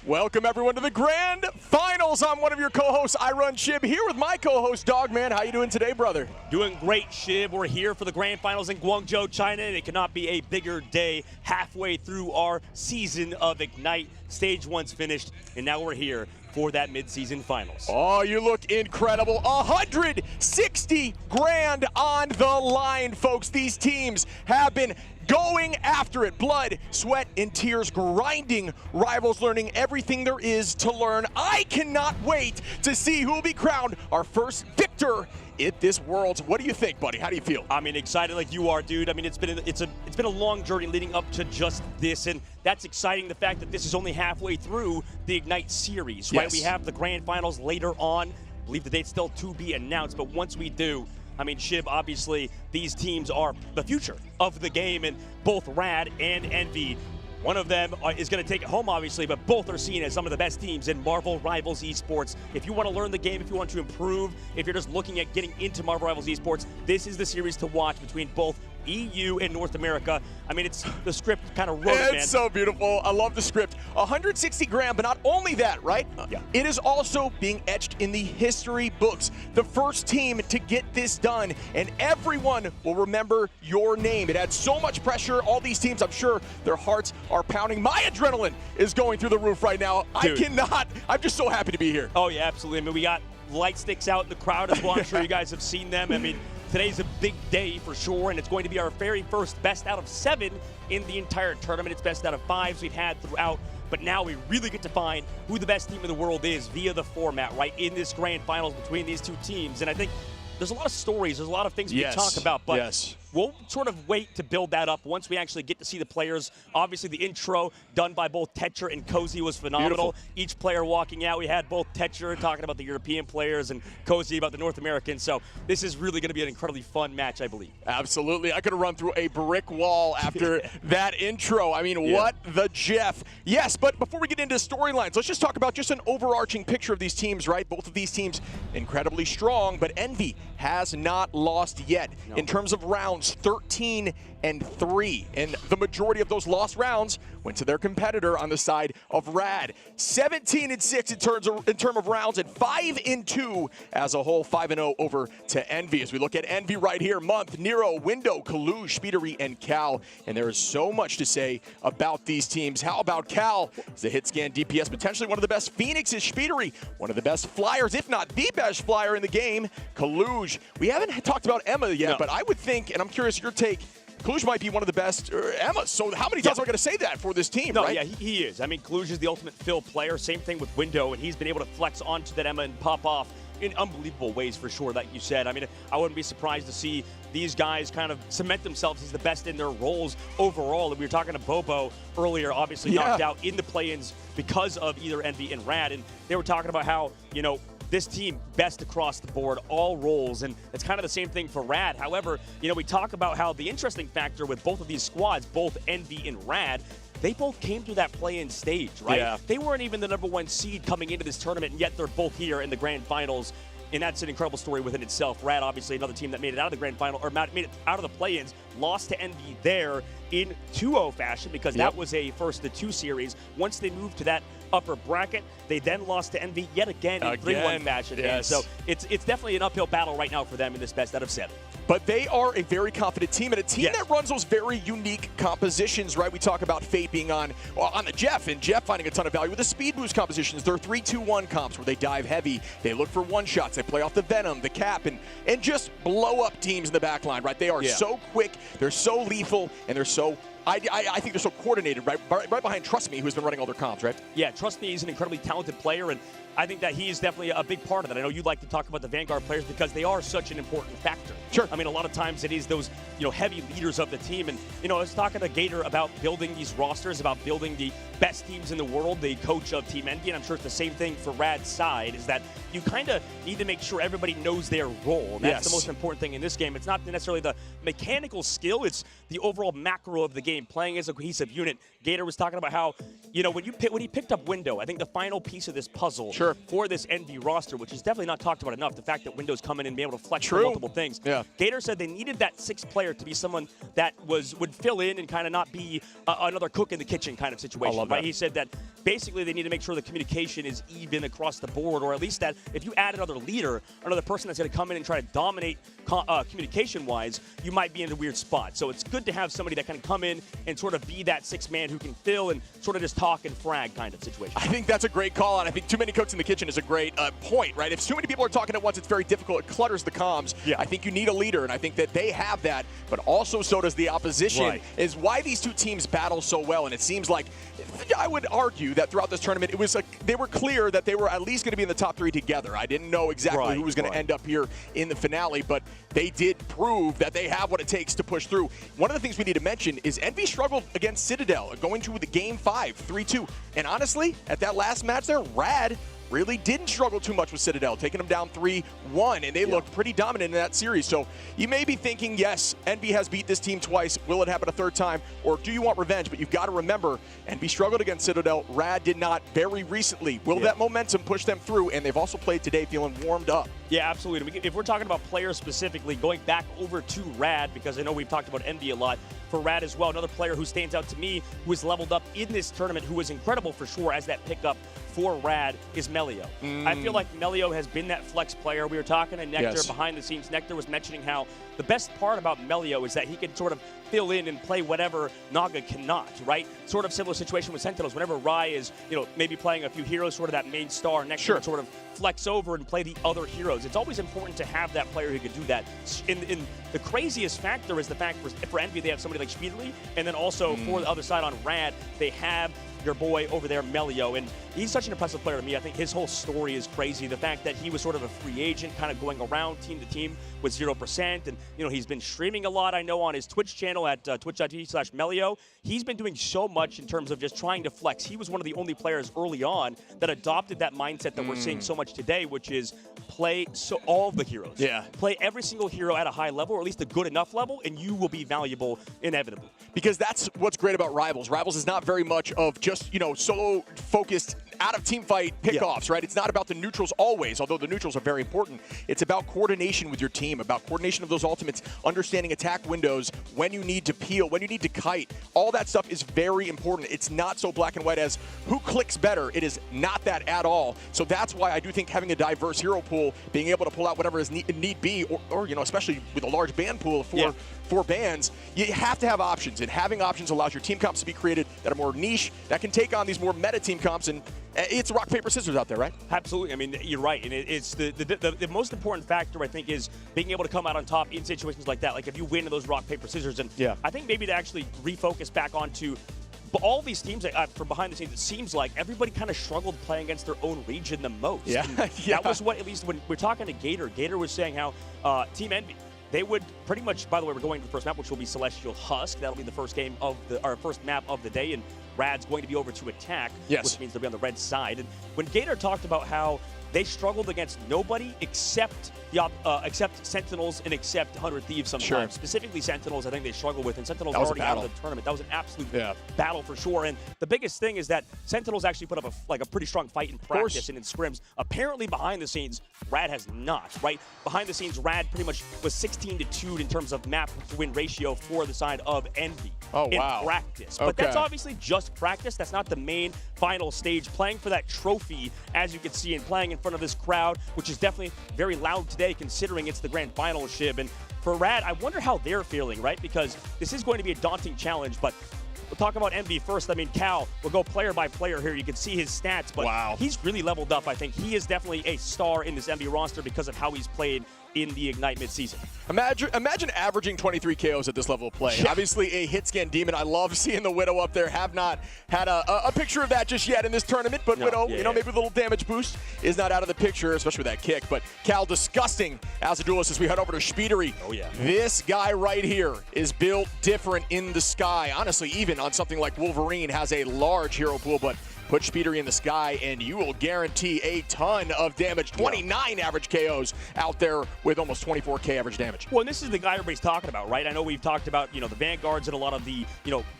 Welcome everyone to the grand finals. I'm one of your co-hosts, Iron Shib, here with my co-host, Dogman. How you doing today, brother? Doing great, Shib. We're here for the grand finals in Guangzhou, China, and it cannot be a bigger day halfway through our season of Ignite. Stage 1's finished, and now we're here for that mid-season finals. Oh, you look incredible. 160 grand on the line, folks. These teams have been going after it. Blood, sweat, and tears, grinding rivals, learning everything there is to learn. I cannot wait to see who will be crowned our first victor at this Worlds. What do you think, buddy? How do you feel? I mean, excited like you are, dude. I mean, it's been a long journey leading up to just this, and that's exciting. The fact that this is only halfway through the Ignite series, right? Yes. We have the grand finals later on. I believe the date's still to be announced, but once we do, I mean, Shib, obviously, these teams are the future of the game, and both RAD and Envy, one of them is going to take it home, obviously, but both are seen as some of the best teams in Marvel Rivals Esports. If you want to learn the game, if you want to improve, if you're just looking at getting into Marvel Rivals Esports, this is the series to watch between both EU and North America. I mean, it's the script kind of wrote it, man. It's so beautiful. I love the script. 160 grand, but not only that, right? Yeah. It is also being etched in the history books. The first team to get this done, and everyone will remember your name. It adds so much pressure. All these teams, I'm sure their hearts are pounding. My adrenaline is going through the roof right now. Dude. I cannot. I'm just so happy to be here. Oh, yeah, absolutely. I mean, we got light sticks out in the crowd as well. I'm sure you guys have seen them. I mean, today's a big day for sure, and it's going to be our very first best out of 7 in the entire tournament. It's best out of 5s we've had throughout, but now we really get to find who the best team in the world is via the format, right, in this grand finals between these two teams. And I think there's a lot of stories, there's a lot of things we can talk about, but we'll sort of wait to build that up once we actually get to see the players. Obviously, the intro done by both Tetcher and Cozy was phenomenal. Beautiful. Each player walking out, we had both Tetcher talking about the European players and Cozy about the North Americans. So this is really going to be an incredibly fun match, I believe. Absolutely. I could have run through a brick wall after that intro. I mean, what the Jeff. Yes, but before we get into storylines, let's just talk about just an overarching picture of these teams, right? Both of these teams incredibly strong, but Envy has not lost yet. In terms of rounds, 13-3, and the majority of those lost rounds went to their competitor on the side of RAD. 17-6 in terms of rounds, and 5-2 as a whole. 5-0 over to Envy. As we look at Envy right here, Month, Nero, Window, Kaluj, Speedery, and Cal, and there is so much to say about these teams. How about Cal? As a hit scan DPS, potentially one of the best. Phoenix is Speedery, one of the best flyers, if not the best flyer in the game. Kaluj, we haven't talked about Emma yet, but I would think, and I'm curious your take, Kaluj might be one of the best Emmas. So how many times am I going to say that for this team, No, right? yeah, he is. I mean, Kaluj is the ultimate fill player. Same thing with Window, and he's been able to flex onto that Emma and pop off in unbelievable ways for sure, like you said. I mean, I wouldn't be surprised to see these guys kind of cement themselves as the best in their roles overall. And we were talking to Bobo earlier, obviously knocked out in the play-ins because of either Envy and RAD, and they were talking about how, you know, this team best across the board, all roles, and it's kind of the same thing for RAD. However, you know, we talk about how the interesting factor with both of these squads, both Envy and RAD, they both came through that play-in stage, right? Yeah. They weren't even the #1 seed coming into this tournament, and yet they're both here in the grand finals. And that's an incredible story within itself. RAD, obviously, another team that made it out of the grand final, or made it out of the play-ins, lost to Envy there in 2-0 fashion because that was a first-to-2 series. Once they moved to that upper bracket, they then lost to Envy yet again in 3-1 fashion. And so it's definitely an uphill battle right now for them in this best out of 7. But they are a very confident team, and a team that runs those very unique compositions, right? We talk about Fate being on the Jeff, and Jeff finding a ton of value with the speed boost compositions. They're 3-2-1 comps where they dive heavy. They look for one-shots. They play off the Venom, the Cap, and just blow up teams in the back line, right? They are so quick, they're so lethal, and they're so I think they're so coordinated, right behind Trust Me, who's been running all their comps, right? Yeah, Trust Me is an incredibly talented player, and I think that he is definitely a big part of that. I know you like to talk about the Vanguard players because they are such an important factor. Sure. I mean, a lot of times it is those, heavy leaders of the team. And, I was talking to Gator about building these rosters, about building the best teams in the world, the coach of Team Envy, and I'm sure it's the same thing for RAD's side, is that you kind of need to make sure everybody knows their role. And that's the most important thing in this game. It's not necessarily the mechanical skill, it's the overall macro of the game, playing as a cohesive unit. Gator was talking about how, when he picked up Window, I think the final piece of this puzzle for this Envy roster, which is definitely not talked about enough, the fact that Window's come in and be able to flex for multiple things. Yeah. Gator said they needed that sixth player to be someone that would fill in and kind of not be another cook in the kitchen kind of situation. Right? He said that basically they need to make sure the communication is even across the board, or at least that if you add another leader, another person that's going to come in and try to dominate communication-wise, you might be in a weird spot. So it's good to have somebody that can come in and sort of be that sixth man who can fill and sort of just talk and frag kind of situation. I think that's a great call, and I think too many cooks in the kitchen is a great point, right? If too many people are talking at once, it's very difficult. It clutters the comms. Yeah. I think you need a leader, and I think that they have that, but also so does the opposition, is why these two teams battle so well, and it seems like, I would argue that throughout this tournament, it was they were clear that they were at least going to be in the top three together. I didn't know exactly who was going to end up here in the finale, but they did prove that they have what it takes to push through. One of the things we need to mention is Envy struggled against Citadel, going to the game 5, 3-2. And honestly, at that last match there, RAD really didn't struggle too much with Citadel, taking them down 3-1, and they looked pretty dominant in that series. So you may be thinking, yes, Envy has beat this team twice. Will it happen a third time, or do you want revenge? But you've got to remember, Envy struggled against Citadel. RAD did not very recently. Will that momentum push them through? And they've also played today feeling warmed up. Yeah, absolutely. If we're talking about players specifically, going back over to RAD, because I know we've talked about Envy a lot, for RAD as well, another player who stands out to me, who has leveled up in this tournament, who was incredible for sure as that pickup for RAD, is Melio. I feel like Melio has been that flex player. We were talking to Nectar behind the scenes. Nectar was mentioning how the best part about Melio is that he can sort of fill in and play whatever Naga cannot, right? Sort of similar situation with Sentinels. Whenever Rai is, maybe playing a few heroes, sort of that main star, Nectar can sort of flex over and play the other heroes. It's always important to have that player who can do that. In the craziest factor is the fact for Envy, they have somebody like Speedily, and then also for the other side on RAD, they have your boy over there, Melio, and he's such an impressive player to me. I think his whole story is crazy. The fact that he was sort of a free agent, kind of going around team to team with 0%, and he's been streaming a lot, I know, on his Twitch channel at twitch.tv/Melio. He's been doing so much in terms of just trying to flex. He was one of the only players early on that adopted that mindset that we're seeing so much today, which is play all of the heroes. Yeah. Play every single hero at a high level, or at least a good enough level, and you will be valuable inevitably. Because that's what's great about Rivals. Rivals is not very much of just, solo focused out of team fight pickoffs, right? It's not about the neutrals always, although the neutrals are very important. It's about coordination with your team, about coordination of those ultimates, understanding attack windows, when you need to peel, when you need to kite. All that stuff is very important. It's not so black and white as who clicks better. It is not that at all. So that's why I do think having a diverse hero pool, being able to pull out whatever is need be, or especially with a large ban pool of four bans, you have to have options, and having options allows your team comps to be created that are more niche, that can take on these more meta team comps, and it's rock, paper, scissors out there, right? Absolutely. I mean, you're right, and it's the most important factor, I think, is being able to come out on top in situations like that. Like if you win in those rock, paper, scissors, and I think maybe to actually refocus back onto all these teams from behind the scenes, it seems like everybody kind of struggled playing against their own region the most. Yeah. That was what, at least when we're talking to Gator was saying how Team Envy, they would pretty much, by the way, we're going to the first map, which will be Celestial Husk. That'll be the first game of our first map of the day, and RAD's going to be over to attack, which means they'll be on the red side. And when Gator talked about how they struggled against nobody except Sentinels and except 100 Thieves sometimes. Specifically Sentinels, I think they struggle with, and Sentinels already out of the tournament. That was an absolute battle for sure. And the biggest thing is that Sentinels actually put up a pretty strong fight in practice and in scrims. Apparently behind the scenes, RAD has not, right? Behind the scenes, RAD pretty much was 16-2 in terms of map to win ratio for the side of Envy. in practice. But that's obviously just practice. That's not the main final stage. Playing for that trophy, as you can see, and playing in front of this crowd, which is definitely very loud today considering it's the grand final, Shib. And for RAD, I wonder how they're feeling, right? Because this is going to be a daunting challenge, but we'll talk about Envy first. I mean, Cal, we'll go player by player here. You can see his stats, but he's really leveled up. I think he is definitely a star in this Envy roster because of how he's played in the Ignite midseason. Imagine averaging 23 KOs at this level of play. Yeah. Obviously a hit scan demon. I love seeing the Widow up there. Have not had a picture of that just yet in this tournament, but Widow, maybe with a little damage boost is not out of the picture, especially with that kick. But Cal, disgusting as a duelist as we head over to Speedery. Oh, yeah. This guy right here is built different in the sky. Honestly, even on something like Wolverine has a large hero pool, but put Speedery in the sky, and you will guarantee a ton of damage. 29 average KOs out there with almost 24K average damage. Well, and this is the guy everybody's talking about, right? I know we've talked about, the Vanguards and a lot of the,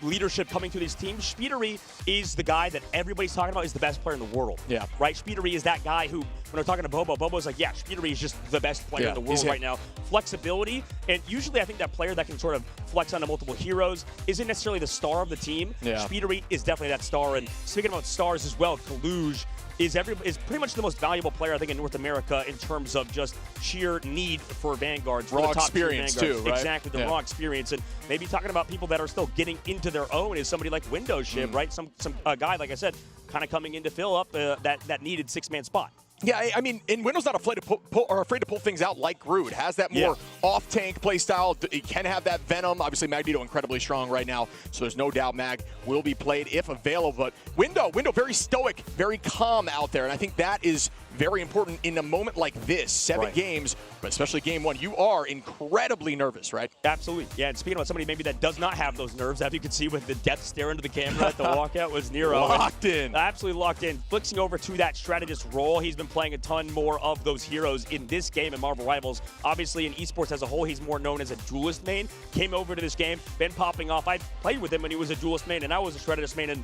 leadership coming through these teams. Speedery is the guy that everybody's talking about is the best player in the world. Yeah. Right? Speedery is that guy who, when we're talking to Bobo's like, yeah, Speedery is just the best player in the world right now. Flexibility, and usually I think that player that can sort of flex onto multiple heroes isn't necessarily the star of the team. Yeah. Speedery is definitely that star, and speaking about stars as well, Kaluj is pretty much the most valuable player, I think, in North America in terms of just sheer need for Vanguards. Raw experience, too, right? Exactly, the raw experience. And maybe talking about people that are still getting into their own is somebody like Windows Shib, right? Some guy, like I said, kind of coming in to fill up that needed six-man spot. Yeah, I mean, and Window's not afraid to pull things out like Groot. Has that more off-tank play style. He can have that Venom. Obviously, Magneto incredibly strong right now, so there's no doubt Mag will be played if available. But Window very stoic, very calm out there, and I think that is very important in a moment like this. 7 games, but especially game 1, you are incredibly nervous, right? Absolutely. Yeah, and speaking about somebody maybe that does not have those nerves, as you can see with the death stare into the camera at the walkout was Nero. Locked in. Absolutely locked in. Flipping over to that strategist role. He's been playing a ton more of those heroes in this game in Marvel Rivals. Obviously, in esports as a whole, he's more known as a duelist main. Came over to this game, been popping off. I played with him when he was a duelist main, and I was a strategist main in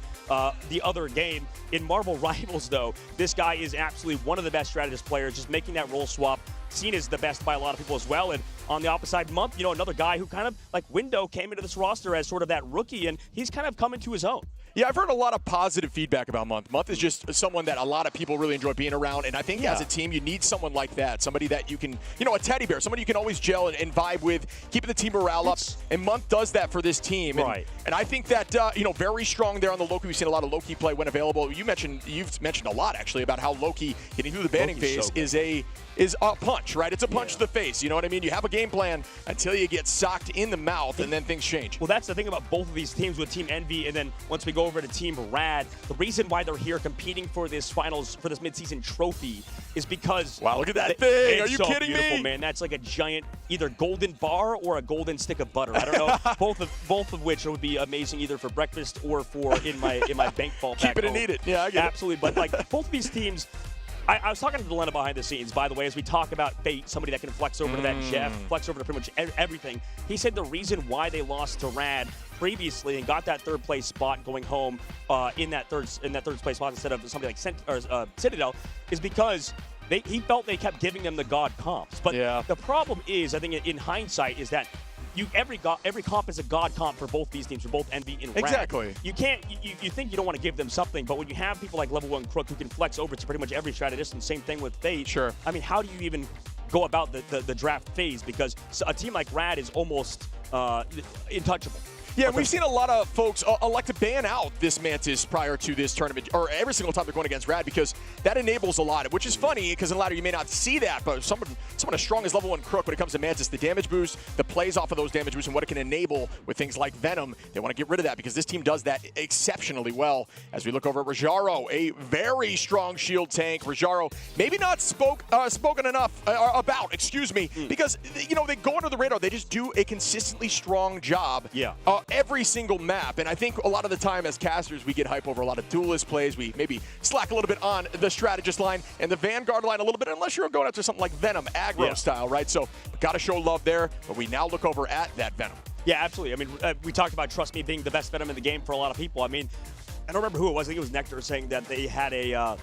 the other game. In Marvel Rivals, though, this guy is absolutely one of the best strategist players, just making that role swap. Seen as the best by a lot of people as well. And on the opposite side, Month, another guy who kind of, like Window, came into this roster as sort of that rookie, and he's kind of come into his own. Yeah, I've heard a lot of positive feedback about Month. Month is just someone that a lot of people really enjoy being around, and I think as a team, you need someone like that, somebody that you can, a teddy bear, somebody you can always gel and vibe with, keeping the team morale up, and Month does that for this team. And I think that, very strong there on the Loki. We've seen a lot of Loki play when available. You've mentioned a lot, actually, about how Loki getting through the banning phase is a punch, right? It's a punch to the face, you know what I mean? You have a game plan until you get socked in the mouth, and then things change. Well, that's the thing about both of these teams with Team Envy, and then once we go over to Team RAD, the reason why they're here competing for this finals, for this midseason trophy, is because... Wow, look at that thing! Are you so kidding beautiful, me? Man, that's like a giant, either golden bar or a golden stick of butter. I don't know, both of which would be amazing either for breakfast or for in my bank vault. Keep it and eat it. Yeah, I get it. Absolutely, but like both of these teams... I was talking to Delena behind the scenes, by the way, as we talk about Fate, somebody that can flex over to that Jeff, flex over to pretty much everything. He said the reason why they lost to RAD previously and got that third place spot going home in that third place spot instead of somebody like Citadel is because he felt they kept giving them the god comps. But the problem is, I think in hindsight, is that every comp is a god comp for both these teams, for both Envy and RAD. Exactly. You can't. You think you don't want to give them something, but when you have people like Level 1 Crook who can flex over to pretty much every strategist, and same thing with Fate. Sure. I mean, how do you even go about the draft phase? Because a team like RAD is almost untouchable. Yeah, we've seen a lot of folks elect to ban out this Mantis prior to this tournament, or every single time they're going against RAD, because that enables a lot, which is funny, because in ladder you may not see that, but someone as strong as Level 1 Crook when it comes to Mantis, the damage boost, the plays off of those damage boosts, and what it can enable with things like Venom, they want to get rid of that, because this team does that exceptionally well. As we look over at Rajaro, a very strong shield tank. Rajaro, maybe not spoken enough about, because, they go under the radar. They just do a consistently strong job. Yeah. Every single map, and I think a lot of the time as casters we get hype over a lot of duelist plays. We maybe slack a little bit on the strategist line and the Vanguard line a little bit, unless you're going after something like Venom, aggro style, right? So got to show love there, but we now look over at that Venom. Yeah, absolutely. I mean, we talked about Trust Me being the best Venom in the game for a lot of people. I mean, I don't remember who it was. I think it was Nectar saying that they had an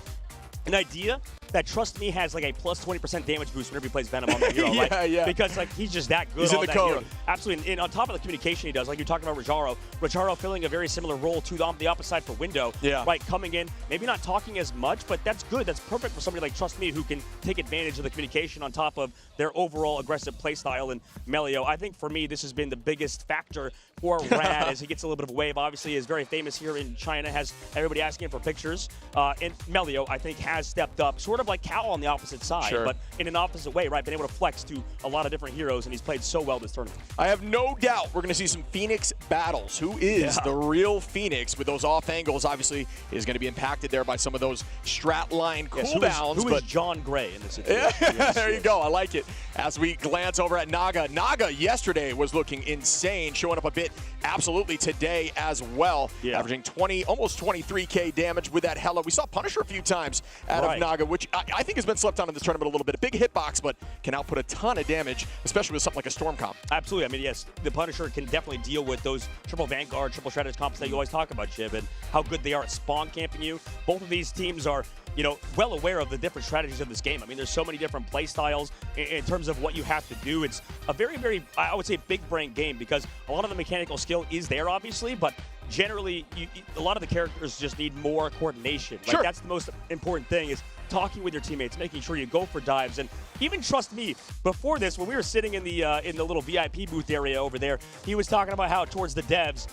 idea that Trust Me has like a plus 20% damage boost whenever he plays Venom on the hero, yeah, right? yeah. Because like he's just that good He's on in the that code. hero. Absolutely. And on top of the communication he does, like you're talking about Rajaro filling a very similar role to the opposite side for Window. Yeah. Right, coming in, maybe not talking as much, but that's good. That's perfect for somebody like Trust Me who can take advantage of the communication on top of their overall aggressive play style. And Melio, I think for me, this has been the biggest factor for Rad as he gets a little bit of a wave. Obviously, is very famous here in China, has everybody asking him for pictures. And Melio, I think, has stepped up, sort of like Cal on the opposite side, Sure. but in an opposite way, right? Been able to flex to a lot of different heroes, and he's played so well this tournament. I have no doubt we're going to see some Phoenix battles. Who is the real Phoenix with those off angles? Obviously, is going to be impacted there by some of those strat line cooldowns. Who is John Gray in this situation? Yeah, there you go. I like it. As we glance over at Naga. Naga yesterday was looking insane, showing up a bit absolutely today as well. Yeah. Averaging 20, almost 23K damage with that Hella. We saw Punisher a few times out of Naga, which I think has been slept on in this tournament a little bit. A big hitbox, but can output a ton of damage, especially with something like a Storm comp. Absolutely. I mean, yes, the Punisher can definitely deal with those triple Vanguard, triple Shredders comps that you always talk about, Chib, and how good they are at spawn camping you. Both of these teams are, you know, well aware of the different strategies of this game. I mean, there's so many different play styles in terms of what you have to do. It's a very, very, I would say, big brain game because a lot of the mechanical skill is there, obviously, but generally, a lot of the characters just need more coordination. Like, Sure. that's the most important thing is talking with your teammates, making sure you go for dives. And even Trust Me, before this, when we were sitting in the little VIP booth area over there, he was talking about how towards the devs,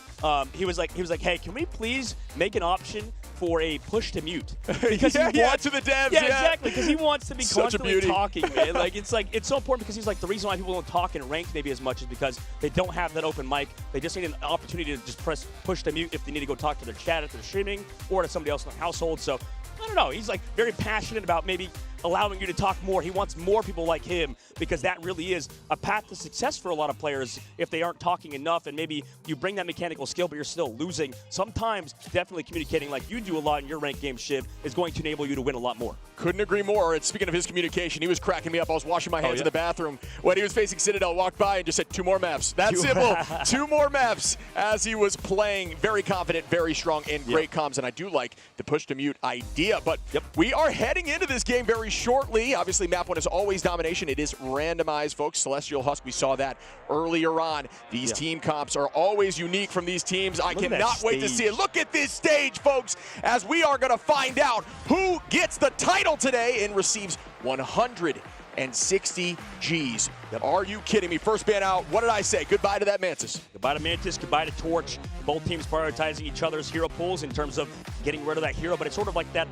he was like, hey, can we please make an option for a push to mute? Because yeah, he wants to the devs. Yeah, exactly. Because he wants to be Such a constantly beauty. talking, man. It's so important because he's like the reason why people don't talk in ranked maybe as much is because they don't have that open mic. They just need an opportunity to just press push to mute if they need to go talk to their chat if they're streaming or to somebody else in the household. So I don't know. He's like very passionate about maybe allowing you to talk more. He wants more people like him because that really is a path to success for a lot of players if they aren't talking enough and maybe you bring that mechanical skill but you're still losing. Sometimes definitely communicating like you do a lot in your ranked game, Shiv, is going to enable you to win a lot more. Couldn't agree more. And speaking of his communication, he was cracking me up. I was washing my hands in the bathroom when he was facing Citadel, walked by and just said 2 more maps. That's simple. 2 more maps as he was playing. Very confident, very strong, and great comms. And I do like the push to mute idea. But we are heading into this game very shortly. Obviously, map 1 is always domination. It is randomized, folks. Celestial Husk, we saw that earlier on. These team comps are always unique from these teams. I cannot wait to see it. Look at this stage, folks, as we are going to find out who gets the title today and receives 160 Gs. Are you kidding me? First ban out. What did I say? Goodbye to that Mantis. Goodbye to Mantis, goodbye to Torch. Both teams prioritizing each other's hero pools in terms of getting rid of that hero, but it's sort of like that,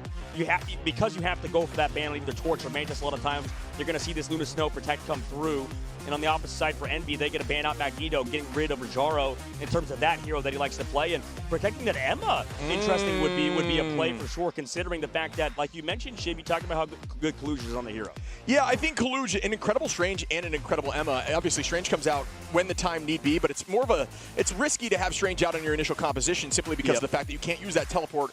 because you have to go for that ban on either Torch or Mantis a lot of times, you're going to see this Luna Snow Protect come through. And on the opposite side for Envy, they get a ban out Magneto, getting rid of Rajaro in terms of that hero that he likes to play. And protecting that Emma, interesting, would be a play for sure, considering the fact that, like you mentioned, Shiv, you talked about how good Kaluj is on the hero. Yeah, I think Kaluj, an incredible Strange and an incredible Emma. Obviously, Strange comes out when the time need be, but it's more of it's risky to have Strange out in your initial composition simply because of the fact that you can't use that teleport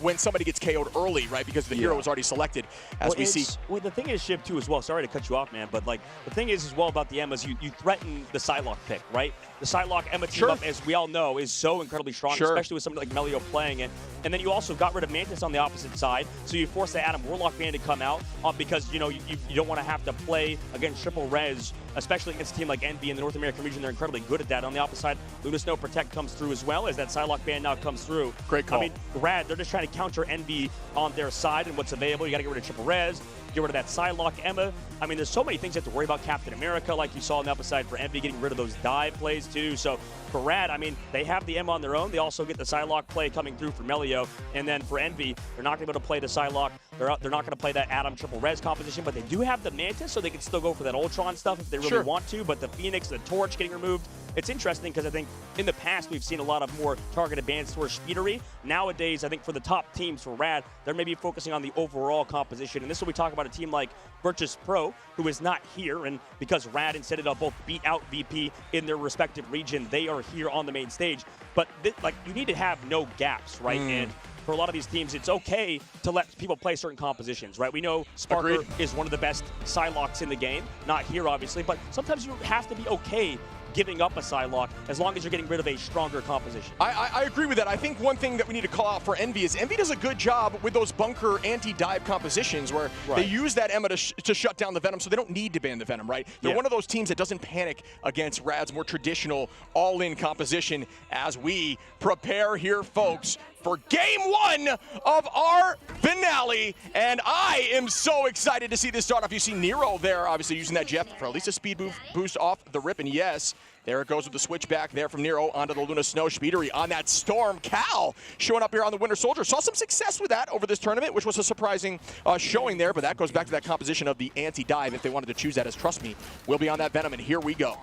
when somebody gets KO'd early, right? Because the hero is already selected, as we see. Well, the thing is, Shiv, too, as well, sorry to cut you off, man, but like the thing is as well about the Emmas, you threaten the Psylocke pick, right? The Psylocke Emma team up, as we all know, is so incredibly strong, especially with somebody like Melio playing it. And then you also got rid of Mantis on the opposite side, so you force the Adam Warlock ban to come out because, you know, you don't want to have to play against triple res, especially against a team like Envy in the North American region. They're incredibly good at that. On the opposite side, Luna Snow Protect comes through as well as that Psylocke ban now comes through. Great call. I mean, RAD, they're just trying to counter Envy on their side and what's available. You got to get rid of triple res, get rid of that Psylocke Emma. I mean, there's so many things you have to worry about. Captain America, like you saw on the upper side for Envy, getting rid of those dive plays too. So for RAD, I mean, they have the Emma on their own. They also get the Psylocke play coming through for Melio. And then for Envy, they're not going to be able to play the Psylocke. They're not going to play that Adam triple res composition, but they do have the Mantis, so they can still go for that Ultron stuff if they really want to. But the Phoenix, the Torch getting removed, it's interesting because I think in the past we've seen a lot of more targeted bans towards speedery. Nowadays, I think for the top teams for RAD, they're maybe focusing on the overall composition. And this is what we talk about a team like Virtus Pro, who is not here. And because RAD and Citadel both beat out VP in their respective region, they are here on the main stage. But like you need to have no gaps, right? And for a lot of these teams, it's okay to let people play certain compositions, right? We know Sparker is one of the best Psylocks in the game. Not here, obviously, but sometimes you have to be okay giving up a Psylocke as long as you're getting rid of a stronger composition. I agree with that. I think one thing that we need to call out for Envy is Envy does a good job with those bunker anti-dive compositions where they use that Emma to shut down the Venom, so they don't need to ban the Venom, right? They're one of those teams that doesn't panic against RAD's more traditional all-in composition as we prepare here, folks, for game 1 of our finale, and I am so excited to see this start off. You see Nero there, obviously using that Jeff for at least a speed boost off the rip, and yes, there it goes with the switch back there from Nero onto the Luna Snow. Speedery on that Storm. Cal showing up here on the Winter Soldier. Saw some success with that over this tournament, which was a surprising showing there, but that goes back to that composition of the anti-dive if they wanted to choose that, as trust me, we'll be on that Venom, and here we go.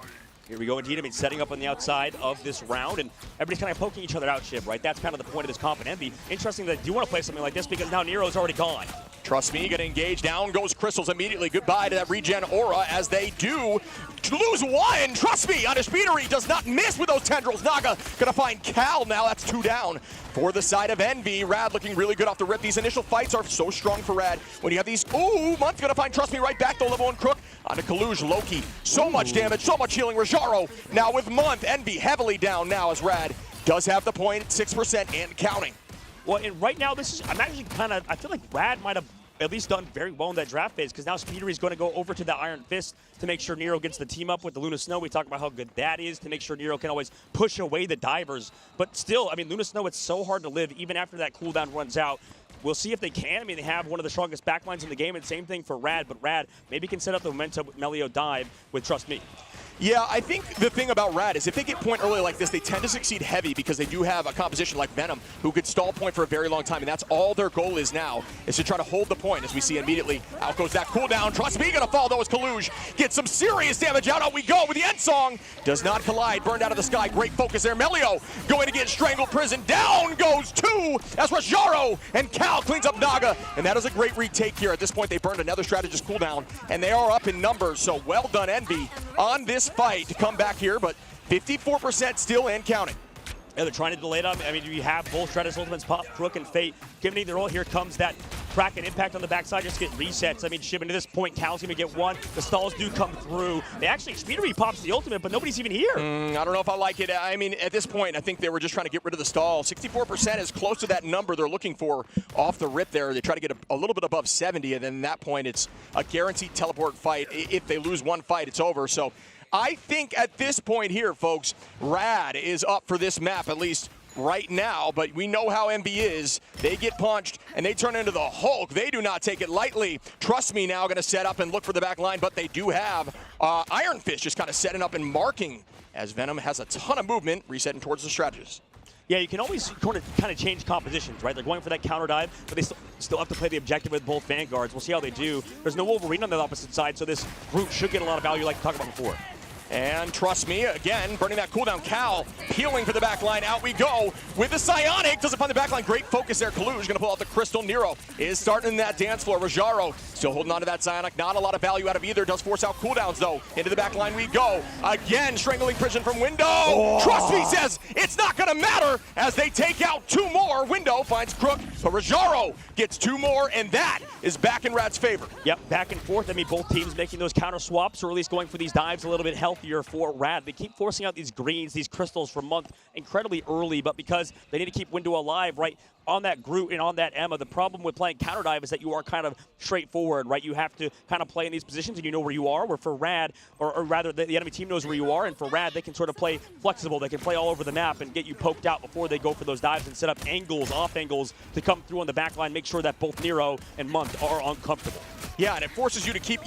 Here we go indeed. I mean, setting up on the outside of this round, and everybody's kind of poking each other out, Shib, right? That's kind of the point of this comp and Envy. Interesting that you want to play something like this because now Nero's already gone. Trust me, gonna engage. Down goes Crystals immediately. Goodbye to that regen aura as they do lose one. Trust me, on a Speedery does not miss with those tendrils. Naga gonna find Cal now. That's 2 down for the side of Envy. RAD looking really good off the rip. These initial fights are so strong for RAD. When you have these, Month gonna find Trust Me right back, though, level 1 Crook. Onto Kaluge, Loki. So much damage, so much healing. Rajaro now with Month. Envy heavily down now as RAD does have the point, 6% and counting. Well, and right now, I'm actually I feel like RAD might have at least done very well in that draft phase because now Speedery is going to go over to the Iron Fist to make sure Nero gets the team up with the Luna Snow. We talked about how good that is to make sure Nero can always push away the divers. But still, I mean, Luna Snow, it's so hard to live even after that cooldown runs out. We'll see if they can. I mean, they have one of the strongest backlines in the game, and same thing for RAD, but RAD maybe can set up the momentum with Melio dive with Trust Me. Yeah, I think the thing about RAD is if they get point early like this, they tend to succeed heavy because they do have a composition like Venom who could stall point for a very long time, and that's all their goal is now, is to try to hold the point, as we see immediately. Out goes that cooldown. Trust Me, gonna fall though as Kaluge gets some serious damage out. Out we go with the end song. Does not collide, burned out of the sky. Great focus there. Melio going to get strangled prison. Down goes 2 as Rajaro and Cal cleans up Naga, and that is a great retake here. At this point, they burned another strategist cooldown, and they are up in numbers, so well done, Envy, on this fight to come back here, but 54% still and counting. Yeah, they're trying to delay them. I mean, you have both Stratus Ultimates pop, Crook and Fate. Given either role, here comes that crack and impact on the backside, just get resets. I mean, shipping to this point, Cal's gonna get one. The stalls do come through. They actually, Speedery pops the ultimate, but nobody's even here. I don't know if I like it. I mean, at this point, I think they were just trying to get rid of the stall. 64% is close to that number they're looking for off the rip there. They try to get a little bit above 70, and then at that point, it's a guaranteed teleport fight. If they lose one fight, it's over. So I think at this point here, folks, RAD is up for this map, at least right now, but we know how MB is. They get punched, and they turn into the Hulk. They do not take it lightly. Trust Me now going to set up and look for the back line, but they do have Iron Fist just kind of setting up and marking as Venom has a ton of movement, resetting towards the strategist. Yeah, you can always kind of change compositions, right? They're going for that counter dive, but they still have to play the objective with both Vanguards. We'll see how they do. There's no Wolverine on the opposite side, so this group should get a lot of value like we talked about before. And Trust Me, again, burning that cooldown. Cal peeling for the back line. Out we go with the Psionic. Doesn't find the back line. Great focus there. Kaluge going to pull out the Crystal. Nero is starting that dance floor. Rajaro still holding on to that Psionic. Not a lot of value out of either. Does force out cooldowns, though. Into the back line we go. Again, strangling Prison from Window. Oh. Trust Me says it's not going to matter as they take out 2 more. Window finds Crook, but Rajaro gets 2 more, and that is back in RAD's favor. Yep, back and forth. I mean, both teams making those counter swaps, or at least going for these dives a little bit healthier for RAD. They keep forcing out these greens, these crystals from Month incredibly early, but because they need to keep Window alive, right, on that Groot and on that Emma, the problem with playing counter dive is that you are kind of straightforward, right? You have to kind of play in these positions and you know where you are, where for RAD, or rather the enemy team knows where you are, and for RAD, they can sort of play flexible. They can play all over the map and get you poked out before they go for those dives and set up angles, off angles to come through on the back line, make sure that both Nero and Month are uncomfortable. Yeah, and it forces you to keep,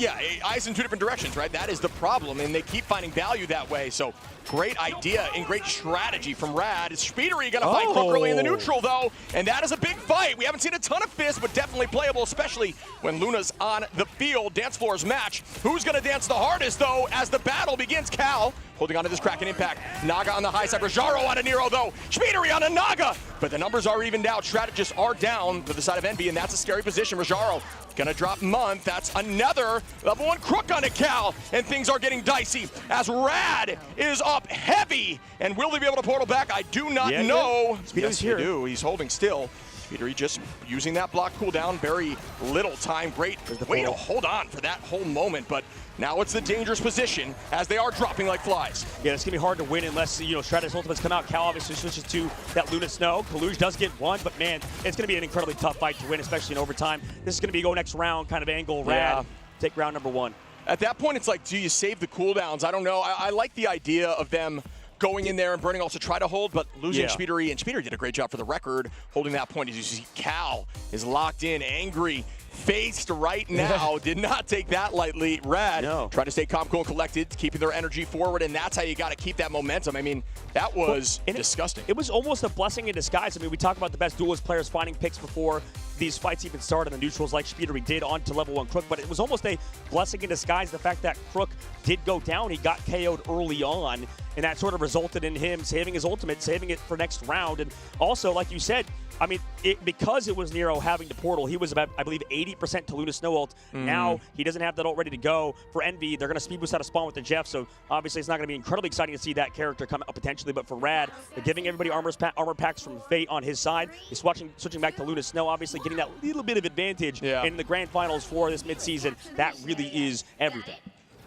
eyes in 2 different directions, right? That is the problem, and they keep finding value that way. So great idea and great strategy from RAD. Speedery going to fight Crook early in the neutral, though, and that is a big fight. We haven't seen a ton of fists, but definitely playable, especially when Luna's on the field. Dance floors match. Who's going to dance the hardest, though, as the battle begins? Cal holding on to this Kraken impact. Naga on the high side. Rajaro on a Nero, though. Speedery on a Naga. But the numbers are evened out. Strategists are down to the side of Envy, and that's a scary position. Rajaro gonna drop Month. That's another level 1 Crook on a Cal, and things are getting dicey as RAD is up heavy. And will they be able to portal back? I do not know. Yes, they do. He's holding still. Speedery just using that block cooldown, very little time. Great way to hold on for that whole moment, but now it's the dangerous position as they are dropping like flies. Yeah, it's going to be hard to win unless, Stratus Ultimates come out. Cal obviously switches to that Luna Snow. Kaluj does get one, but man, it's going to be an incredibly tough fight to win, especially in overtime. This is going to be go next round kind of angle. RAD, take round number 1. At that point, it's like, do you save the cooldowns? I don't know. I like the idea of them going in there and burning also try to hold, but losing Speedery, and Speedery did a great job for the record holding that point. As you see, Cal is locked in, angry, faced right now. Did not take that lightly. RAD trying to stay calm, cool, and collected, keeping their energy forward, and that's how you got to keep that momentum. I mean, that was disgusting. It was almost a blessing in disguise. I mean, we talk about the best duelist players finding picks before these fights even started, the neutrals like Speedery did onto level 1 Crook, but it was almost a blessing in disguise, the fact that Crook did go down. He got KO'd early on, and that sort of resulted in him saving his ultimate, saving it for next round. And also, like you said, I mean, because it was Nero having to portal, he was about, I believe, 80% to Luna Snow ult. Now he doesn't have that ult ready to go. For Envy, they're going to speed boost out of spawn with the Jeff, so obviously it's not going to be incredibly exciting to see that character come up potentially, but for RAD, they're giving everybody armor packs from Fate on his side. He's switching back to Luna Snow, obviously getting that little bit of advantage in the grand finals for this midseason. That really is everything.